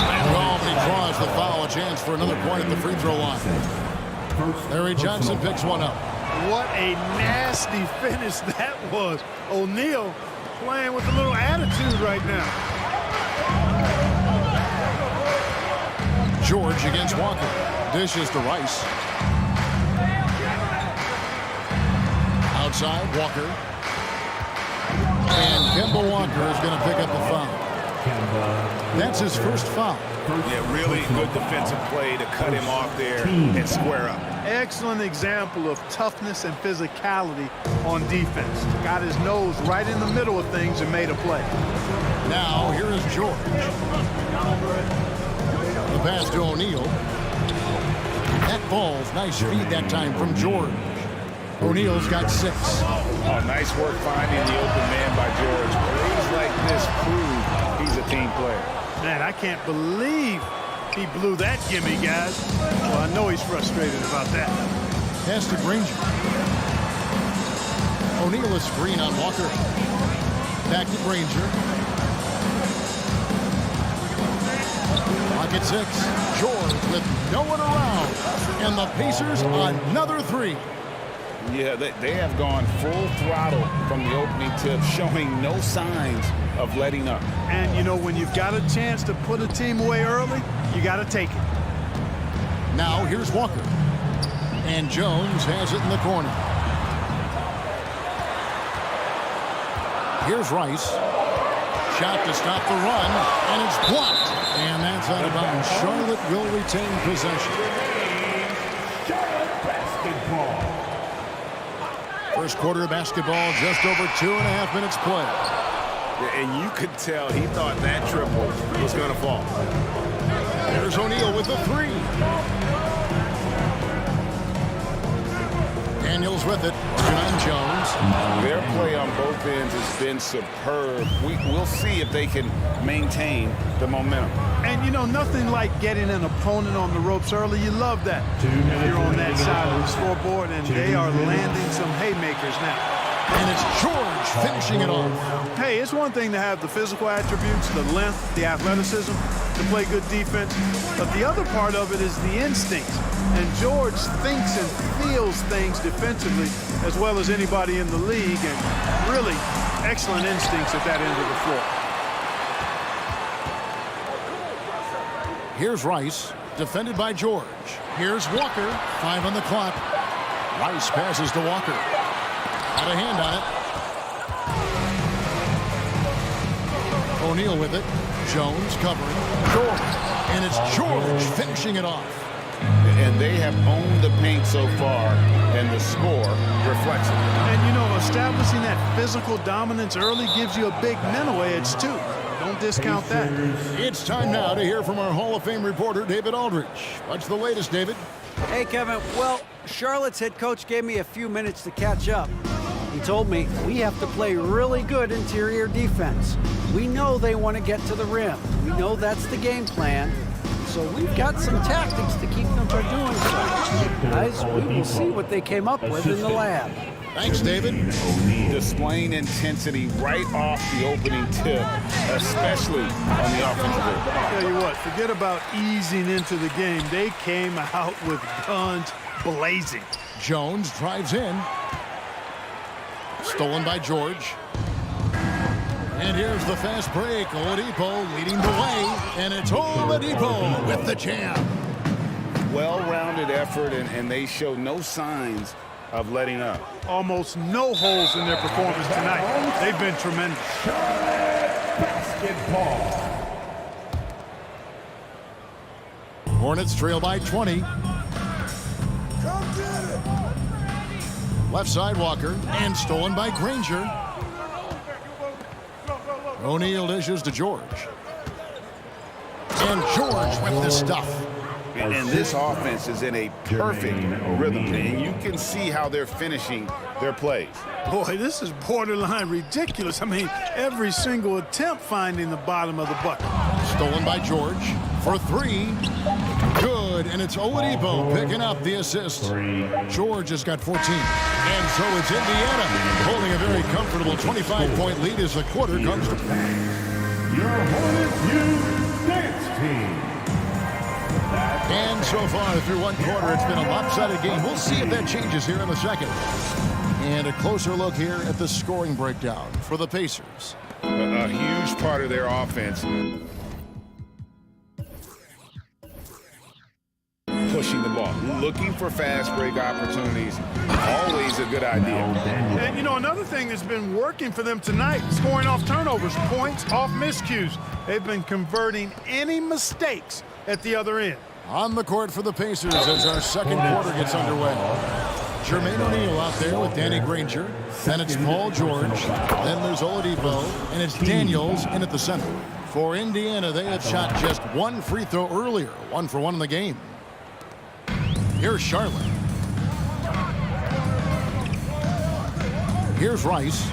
Slammed off, and he draws the foul. A chance for another point at the free throw line. Larry Johnson picks one up. What a nasty finish that was. O'Neal playing with a little attitude right now. George against Walker. Dishes to Rice. Outside, Walker. And Kemba Walker is going to pick up the foul. That's his first foul. Yeah, really good defensive play to cut him off there and square up. Excellent example of toughness and physicality on defense. Got his nose right in the middle of things and made a play. Now, here is George. The pass to O'Neal. That ball's nice feed that time from George. O'Neal's got 6. Oh, nice work finding the open man by George. Plays like this prove he's a team player. Man, I can't believe he blew that gimme, guys. Well, I know he's frustrated about that. Pass to Granger. O'Neal is screen on Walker. Back to Granger. Clock at 6. George with no one around. And the Pacers another 3. Yeah, they have gone full throttle from the opening tip, showing no signs of letting up. And, you know, when you've got a chance to put a team away early, you got to take it. Now, here's Walker. And Jones has it in the corner. Here's Rice. Shot to stop the run, and it's blocked. And that's out of bounds. Charlotte will retain possession. Charlotte basketball. First quarter of basketball, just over 2.5 minutes play. And you could tell he thought that triple was going to fall. There's O'Neal with the 3. Daniels with it. John Jones. Their play on both ends has been superb. We'll see if they can maintain the momentum. And, you know, nothing like getting an opponent on the ropes early. You love that. You're on that side of the scoreboard, and they are landing some haymakers now. And it's George finishing it off. Hey, it's one thing to have the physical attributes, the length, the athleticism, to play good defense. But the other part of it is the instinct. And George thinks and feels things defensively as well as anybody in the league. And really excellent instincts at that end of the floor. Here's Rice, defended by George. Here's Walker, 5 on the clock. Rice passes to Walker. Got a hand on it. O'Neal with it. Jones covering. George. And it's George finishing it off. And they have owned the paint so far, and the score reflects it. And, you know, establishing that physical dominance early gives you a big mental edge, too. Don't discount that. It's time now to hear from our Hall of Fame reporter, David Aldridge. What's the latest, David? Hey, Kevin. Well, Charlotte's head coach gave me a few minutes to catch up. He told me we have to play really good interior defense. We know they want to get to the rim. We know that's the game plan. so we've got some tactics to keep them from doing so. Guys, we will see what they came up with in the lab. Thanks, David. Displaying intensity right off the opening tip, especially on the offensive end. I'll tell you what, forget about easing into the game. They came out with guns blazing. Jones drives in. Stolen by George. And here's the fast break. Oladipo leading the way. And it's Oladipo with the jam. Well-rounded effort, and they show no signs of letting up. Almost no holes in their performance tonight. They've been tremendous. Basketball. Hornets trail by 20. Left side Walker, and stolen by Granger. O'Neal dishes to George. And George with the stuff. And this offense is in a perfect rhythm, and you can see how they're finishing their plays. Boy, this is borderline ridiculous. I mean, every single attempt finding the bottom of the bucket. Stolen by George for three. Good, and it's Oladipo picking up the assist. George has got 14. And so it's Indiana holding a very comfortable 25-point lead as the quarter comes to Your Hornets Youth Dance Team. And so far through one quarter, it's been a lopsided game. We'll see if that changes here in the second. And a closer look here at the scoring breakdown for the Pacers. A huge part of their offense. Pushing the ball, looking for fast break opportunities. Always a good idea. And, you know, another thing that's been working for them tonight, scoring off turnovers, points off miscues. They've been converting any mistakes at the other end. On the court for the Pacers as our second quarter gets underway. Jermaine O'Neal out there with Danny Granger. Then it's Paul George. Then there's Oladipo. And it's Daniels in at the center. For Indiana, they had shot just one free throw earlier. 1 for 1 in the game. Here's Charlotte. Here's Rice.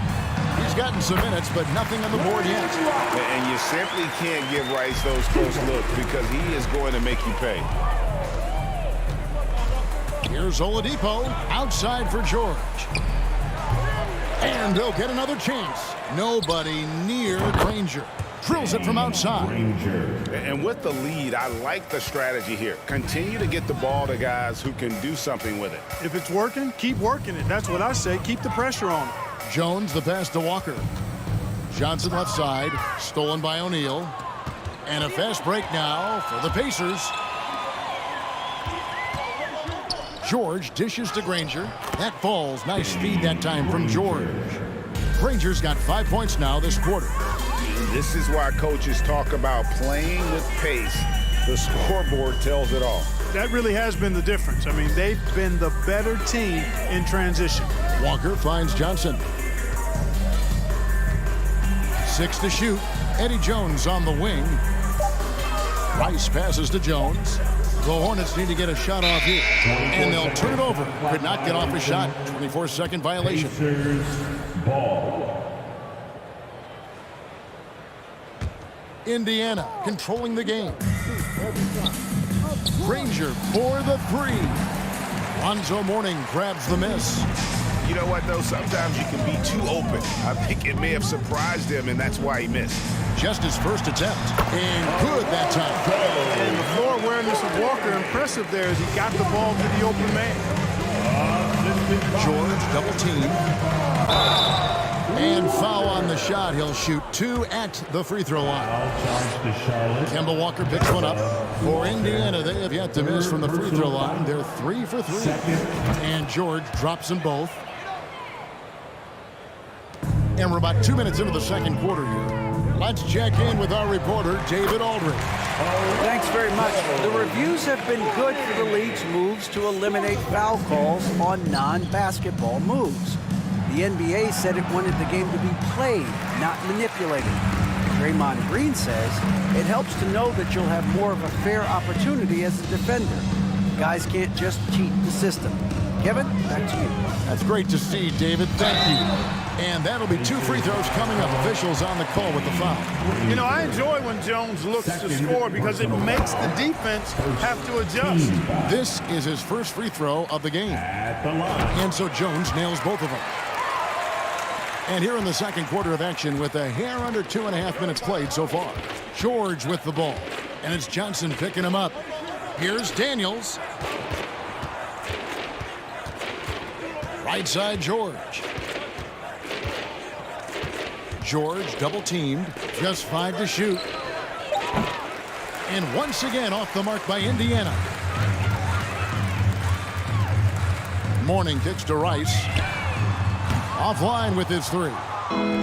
He's gotten some minutes, but nothing on the board yet. And you simply can't give Rice those close looks because he is going to make you pay. Here's Oladipo outside for George. And they'll get another chance. Nobody near Granger. Drills it from outside. And with the lead, I like the strategy here. Continue to get the ball to guys who can do something with it. If it's working, keep working it. That's what I say. Keep the pressure on it. Jones the pass to Walker. Johnson left side, stolen by O'Neal. And a fast break now for the Pacers. George dishes to Granger. That falls. Nice feed that time from George. Granger's got 5 points now this quarter. This is why coaches talk about playing with pace. The scoreboard tells it all. That really has been the difference. I mean, they've been the better team in transition. Walker finds Johnson. 6 to shoot. Eddie Jones on the wing. Rice passes to Jones. The Hornets need to get a shot off here. And they'll turn it over. Could not get off a shot. 24-second violation. Pacers ball. Indiana controlling the game. Granger for the three. Lonzo Mourning grabs the miss. You know what, though? Sometimes you can be too open. I think it may have surprised him, and that's why he missed. Just his first attempt. And good that time. And the floor awareness of Walker, impressive there as he got the ball to the open man. George double team. And foul on the shot. He'll shoot 2 at the free throw line. Kemba Walker picks one up. For Indiana, they have yet to miss from the free throw line. They're 3 for 3. And George drops them both. And we're about 2 minutes into the second quarter here. Let's check in with our reporter, David Aldridge. Thanks very much. The reviews have been good for the league's moves to eliminate foul calls on non-basketball moves. The NBA said it wanted the game to be played, not manipulated. Draymond Green says it helps to know that you'll have more of a fair opportunity as a defender. Guys can't just cheat the system. Kevin, back to you. That's great to see, David. Thank you. And that'll be 2 free throws coming up. Officials on the call with the foul. You know, I enjoy when Jones looks to score because it makes the defense have to adjust. This is his first free throw of the game. And so Jones nails both of them. And here in the second quarter of action with a hair under 2.5 minutes played so far. George with the ball. And it's Johnson picking him up. Here's Daniels. Right side, George. George double teamed. Just 5 to shoot. And once again off the mark by Indiana. Mourning kicks to Rice. Offline with his 3.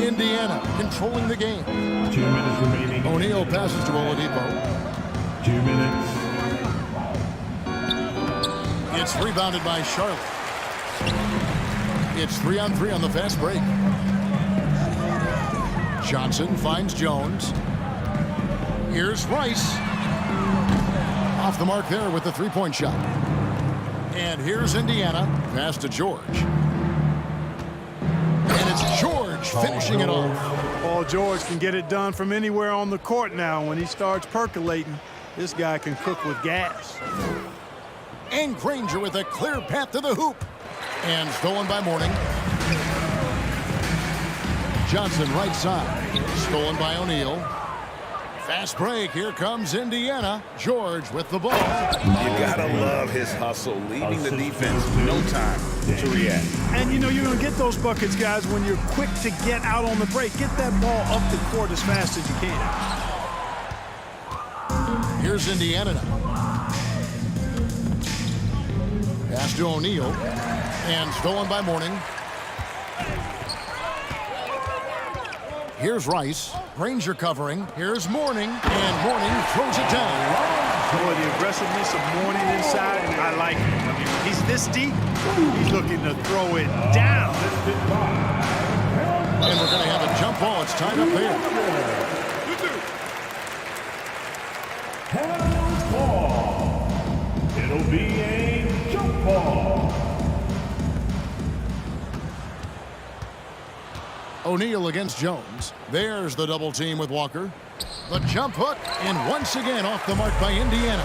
Indiana controlling the game. 2 minutes remaining. O'Neal passes to Oladipo. 2 minutes. It's rebounded by Charlotte. It's 3-on-3 on the fast break. Johnson finds Jones. Here's Rice. Off the mark there with the 3-point shot. And here's Indiana. Pass to George. And it's George finishing it off. Paul George can get it done from anywhere on the court now. When he starts percolating, this guy can cook with gas. And Granger with a clear path to the hoop. And stolen by Mourning. Johnson right side. Stolen by O'Neal. Fast break. Here comes Indiana. George with the ball. You gotta love his hustle, leaving the defense no time to react. And you know you're gonna get those buckets, guys, when you're quick to get out on the break. Get that ball up the court as fast as you can. Here's Indiana now. Pass to O'Neal. And stolen by Mourning. Here's Rice. Granger covering. Here's Mourning. And Mourning throws it down. Boy, the aggressiveness of Mourning inside, I like it. I mean, he's this deep. He's looking to throw it down. And we're going to have a jump ball. It's tied up there. Ball. It'll be a jump ball. O'Neal against Jones. There's the double team with Walker. The jump hook, and once again off the mark by Indiana.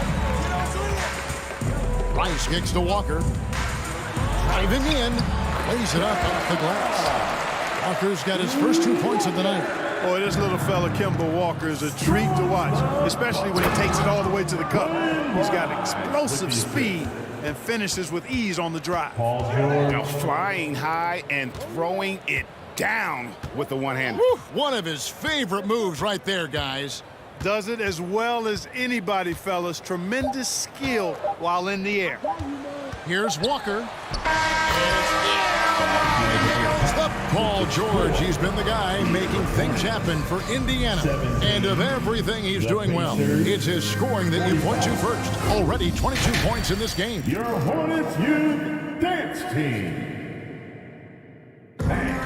Rice kicks to Walker. Driving in. Lays it up off the glass. Walker's got his first 2 points of the night. Boy, this little fella, Kemba Walker, is a treat to watch, especially when he takes it all the way to the cup. He's got explosive speed and finishes with ease on the drive. Now flying high and throwing it down with the one-hander. One of his favorite moves right there, guys. Does it as well as anybody, fellas. Tremendous skill while in the air. Here's Walker. Paul George, he's been the guy making things happen for Indiana. And of everything he's doing well, it's his scoring that you point to first. Already 22 points in this game. Your Hornets Youth Dance Team. And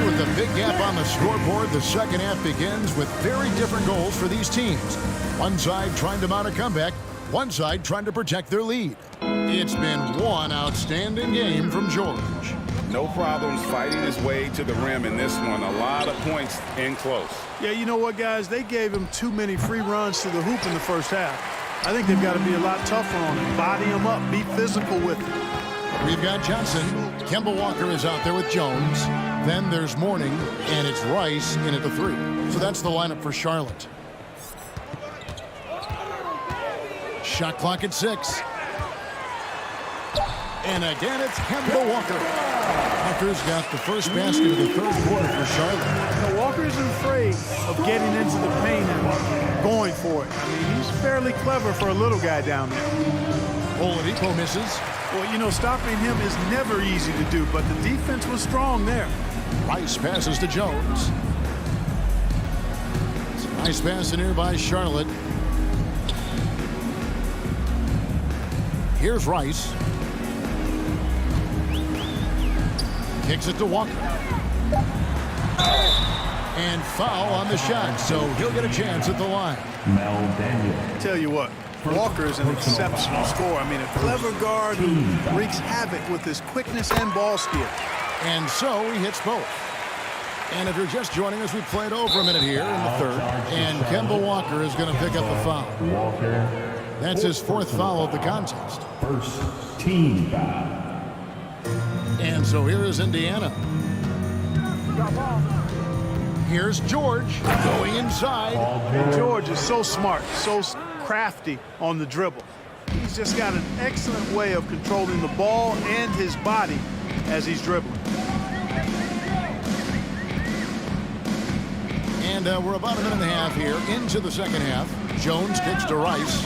with the big gap on the scoreboard, the second half begins with very different goals for these teams. One side trying to mount a comeback, one side trying to protect their lead. It's been one outstanding game from George. No problems fighting his way to the rim in this one. A lot of points in close. Yeah, you know what, guys? They gave him too many free runs to the hoop in the first half. I think they've got to be a lot tougher on him. Body him up. Be physical with him. We've got Johnson. Kemba Walker is out there with Jones. Then there's Mourning, and it's Rice in at the 3. So that's the lineup for Charlotte. Shot clock at 6. And again, it's Kemba Walker. Walker's got the first basket of the third quarter for Charlotte. Now, Walker isn't afraid of getting into the paint and going for it. I mean, he's fairly clever for a little guy down there. Oladipo misses. Well, you know, stopping him is never easy to do, but the defense was strong there. Rice passes to Jones. It's a nice pass in here by Charlotte. Here's Rice. Kicks it to Walker. And foul on the shot, so he'll get a chance at the line. Mel Daniel. Tell you what, Walker is an exceptional scorer. I mean, a clever guard who wreaks havoc with his quickness and ball skill. And so he hits both. And if you're just joining us, we played over a minute here in the third. And Kemba Walker is going to pick up the foul. That's his fourth foul of the contest. First team foul. And so here is Indiana. Here's George going inside. And George is so smart, so crafty on the dribble. He's just got an excellent way of controlling the ball and his body as he's dribbling. And we're about a minute and a half here into the second half. Jones kicks to Rice.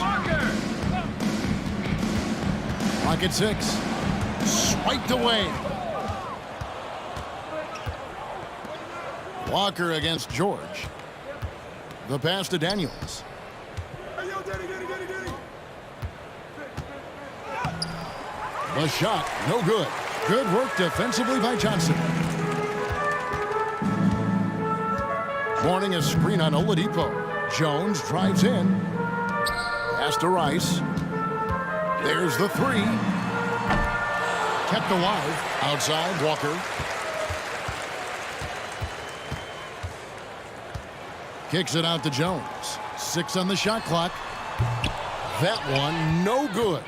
Clock at 6. Swiped away. Walker against George. The pass to Daniels. The shot, no good. Good work defensively by Johnson. Morning a screen on Oladipo. Jones drives in. Pass to Rice. There's the three. Kept alive. Outside, Walker. Kicks it out to Jones. 6 on the shot clock. That one, no good.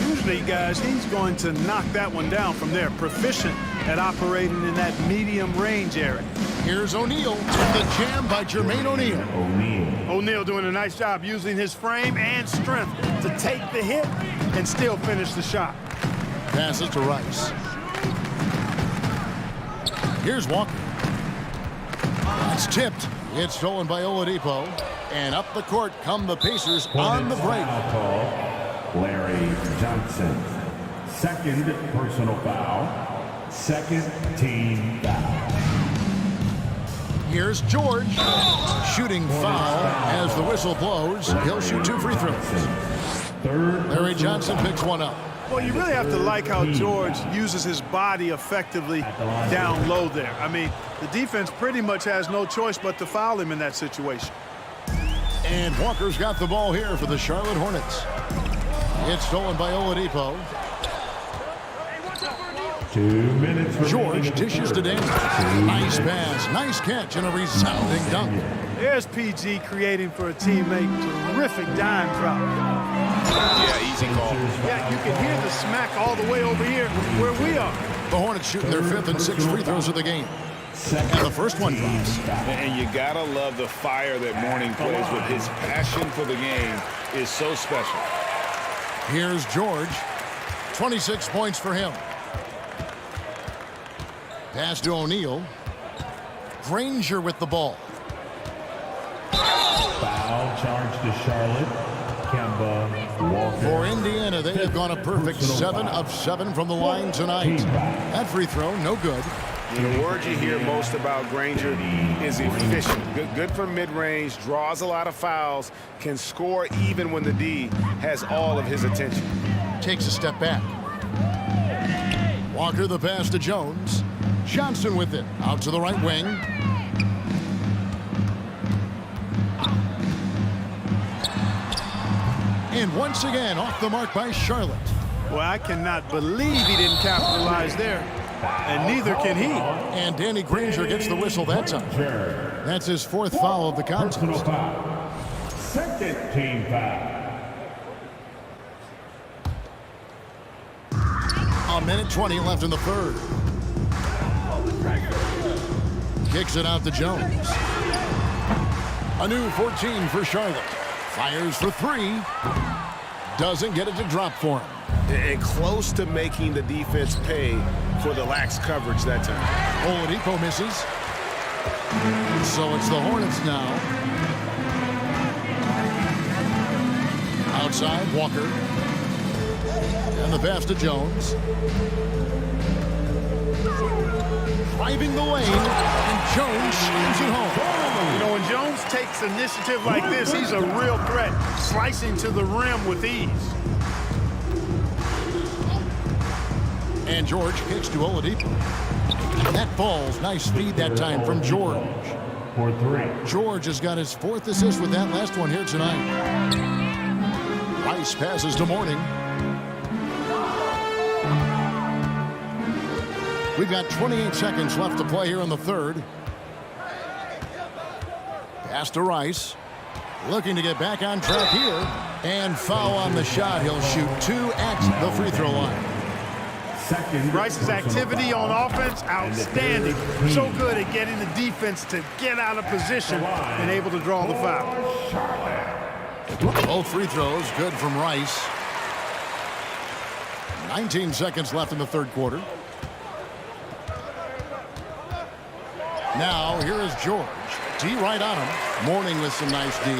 Usually, guys, he's going to knock that one down from there. Proficient at operating in that medium range area. Here's O'Neal. The jam by Jermaine O'Neal. O'Neal doing a nice job using his frame and strength to take the hit and still finish the shot. Passes to Rice. Here's Walker. It's tipped. It's stolen by Oladipo. And up the court come the Pacers on the break. Larry Johnson. Second personal foul. Second team foul. Here's George. Shooting foul as the whistle blows. He'll shoot 2 free throws. Larry Johnson picks one up. Well, you really have to like how George uses his body effectively down low there. I mean, the defense pretty much has no choice but to foul him in that situation. And Walker's got the ball here for the Charlotte Hornets. It's stolen by Oladipo. 2 minutes. George dishes to Daniels. Nice pass, nice catch, and a resounding dunk. There's PG creating for a teammate. Terrific dime drop. Yeah, easy call. Yeah, you can hear the smack all the way over here where we are. The Hornets shooting their 5th and 6th free throws of the game. And the first one drops. And you gotta love the fire that Mourning plays with. His passion for the game is so special. Here's George. 26 points for him. Pass to O'Neal. Granger with the ball. Foul charge to Charlotte. Kemba Walker. For Indiana, they have gone a perfect 7 of 7 from the line tonight. That free throw, no good. The word you hear most about Granger is efficient. Good from mid-range, draws a lot of fouls, can score even when the D has all of his attention. Takes a step back. Walker the pass to Jones. Johnson with it. Out to the right wing. And once again, off the mark by Charlotte. Well, I cannot believe he didn't capitalize there. And neither can he. And Danny Granger gets the whistle that time. That's his 4th foul of the contest. Second team foul. A minute 20 left in the third. Kicks it out to Jones. A new 14 for Charlotte. Fires for 3. Doesn't get it to drop for him. And close to making the defense pay for the lax coverage that time. Oladipo misses. So it's the Hornets now. Outside, Walker. And the pass to Jones. Driving the lane, and Jones slams it home. You know, when Jones takes initiative like this, he's a real threat, slicing to the rim with ease. And George kicks to Oladipo. And that falls. Nice feed that time from George. For 3. George has got his 4th assist with that last one here tonight. Rice passes to Mourning. We've got 28 seconds left to play here in the third. Pass to Rice. Looking to get back on track here. And foul on the shot. He'll shoot 2 at the free throw line. Rice's activity on offense, outstanding. So good at getting the defense to get out of position and able to draw the foul. Both free throws good from Rice. 19 seconds left in the third quarter. Now, here is George. D right on him. Mourning with some nice D.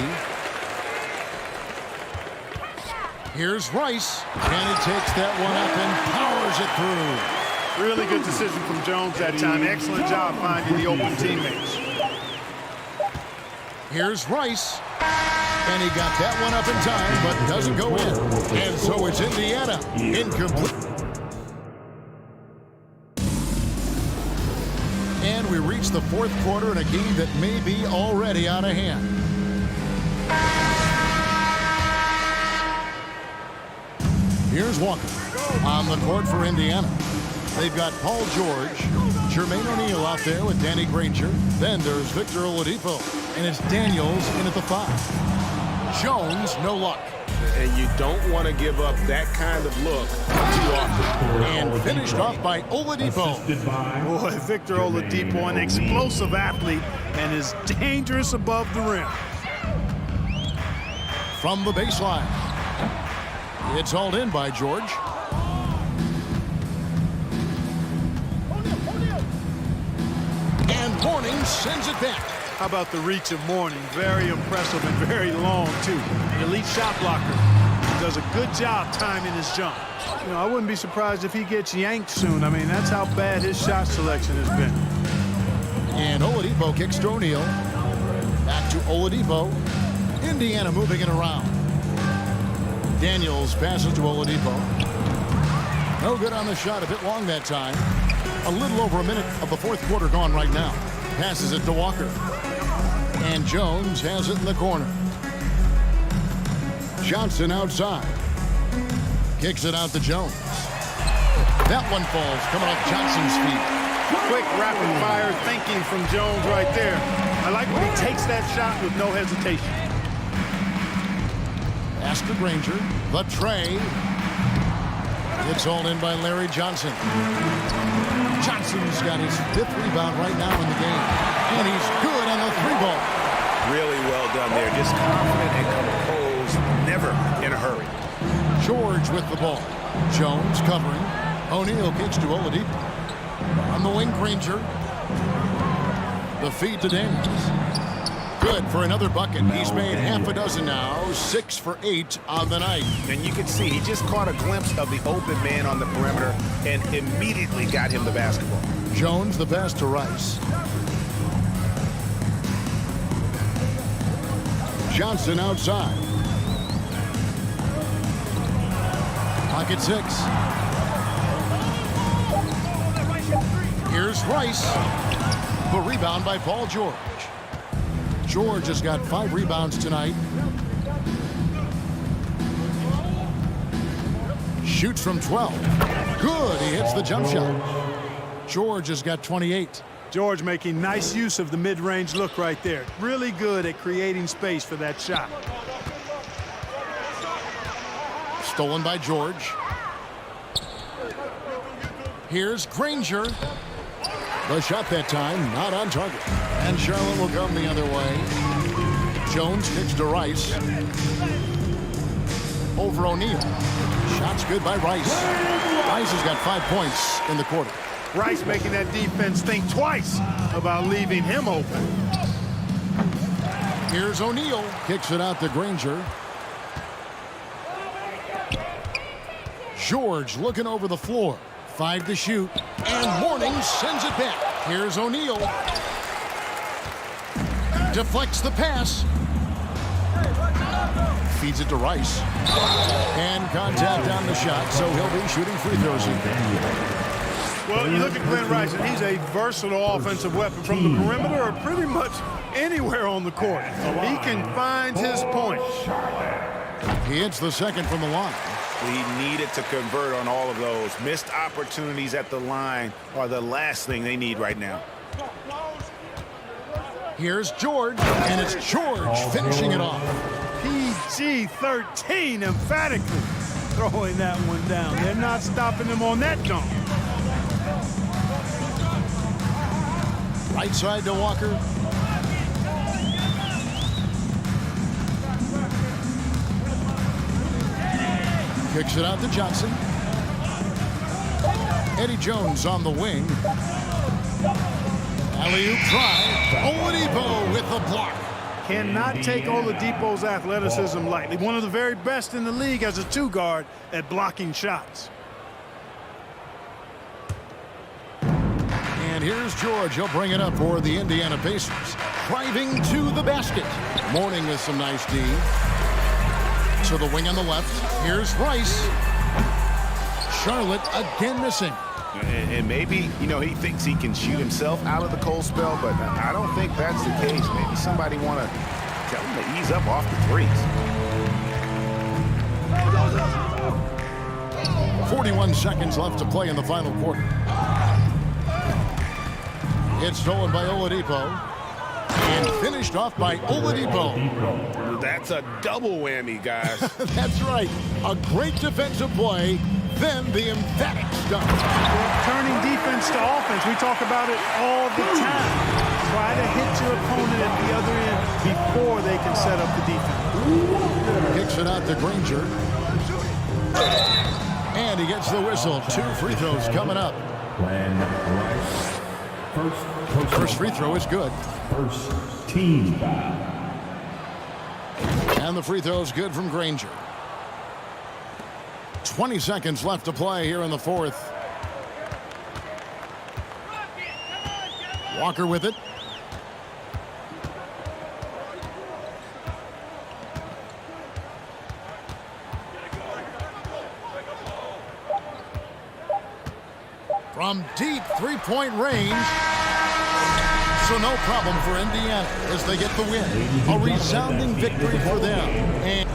Here's Rice. And he takes that one up and powers it through. Really good decision from Jones that time. Excellent job finding the open teammates. Here's Rice. And he got that one up in time, but doesn't go in. And so it's Indiana. Incomplete. And we reach the fourth quarter in a game that may be already out of hand. Here's Walker on the court for Indiana. They've got Paul George, Jermaine O'Neal out there with Danny Granger. Then there's Victor Oladipo, and it's Daniels in at the 5. Jones, no luck. And you don't want to give up that kind of look too often. And finished off by Oladipo. Boy, Victor Oladipo, an explosive athlete, and is dangerous above the rim. From the baseline. It's hauled in by George. And Mourning sends it back. How about the reach of Mourning? Very impressive and very long, too. An elite shot blocker. He does a good job timing his jump. You know, I wouldn't be surprised if he gets yanked soon. I mean, that's how bad his shot selection has been. And Oladipo kicks to O'Neal. Back to Oladipo. Indiana moving it around. Daniels passes to Oladipo. No good on the shot, a bit long that time. A little over a minute of the fourth quarter gone right now. Passes it to Walker. And Jones has it in the corner. Johnson outside. Kicks it out to Jones. That one falls coming off Johnson's feet. Quick, rapid-fire thinking from Jones right there. I like when he takes that shot with no hesitation. Pass to Granger. The tray. It's all in by Larry Johnson. Johnson's got his 5th rebound right now in the game. And he's good on the 3-ball. Really well done there. Just confident and composed. Never in a hurry. George with the ball. Jones covering. O'Neal kicks to Oladipo. On the wing, Granger. The feed to Daniels. Good for another bucket. He's made half a dozen now. 6 for 8 on the night. And you can see he just caught a glimpse of the open man on the perimeter and immediately got him the basketball. Jones the pass to Rice. Johnson outside. Pocket 6. Here's Rice. The rebound by Paul George. George has got 5 rebounds tonight. Shoots from 12. Good. He hits the jump shot. George has got 28. George making nice use of the mid-range look right there. Really good at creating space for that shot. Stolen by George. Here's Granger. The shot that time, not on target. And Charlotte will come the other way. Jones kicks to Rice. Over O'Neal. Shot's good by Rice. Rice has got 5 points in the quarter. Rice making that defense think twice about leaving him open. Here's O'Neal. Kicks it out to Granger. George looking over the floor. 5 to shoot. And Mourning sends it back. Here's O'Neal. Deflects the pass. Feeds it to Rice. And contact on the shot, so he'll be shooting free throws again. Well, you look at Glenn Rice, and he's a versatile offensive weapon from the perimeter or pretty much anywhere on the court. He can find his point. He hits the second from the line. He needed to convert on all of those. Missed opportunities at the line are the last thing they need right now. Here's George, and it's George finishing it off. PG-13 emphatically throwing that one down. They're not stopping him on that dunk. Right side to Walker. Kicks it out to Johnson. Eddie Jones on the wing. Alley-oop try. Oladipo with the block. Cannot take Oladipo's athleticism lightly. One of the very best in the league as a two-guard at blocking shots. And here's George. He'll bring it up for the Indiana Pacers. Driving to the basket. Mourning with some nice D. To the wing on the left. Here's Rice. Charlotte again missing. And maybe, you know, he thinks he can shoot himself out of the cold spell, but I don't think that's the case. Maybe somebody want to tell him to ease up off the threes. 41 seconds left to play in the final quarter. It's stolen by Oladipo. And finished off by Oladipo. That's a double whammy, guys. That's right. A great defensive play, then the emphatic dunk. Turning defense to offense. We talk about it all the time. Try to hit your opponent at the other end before they can set up the defense. Kicks it out to Granger. And he gets the whistle. 2 free throws coming up. First free throw is good. First team foul. And the free throw is good from Granger. 20 seconds left to play here in the fourth. Walker with it. From deep three-point range. So no problem for Indiana as they get the win. A resounding victory for them. And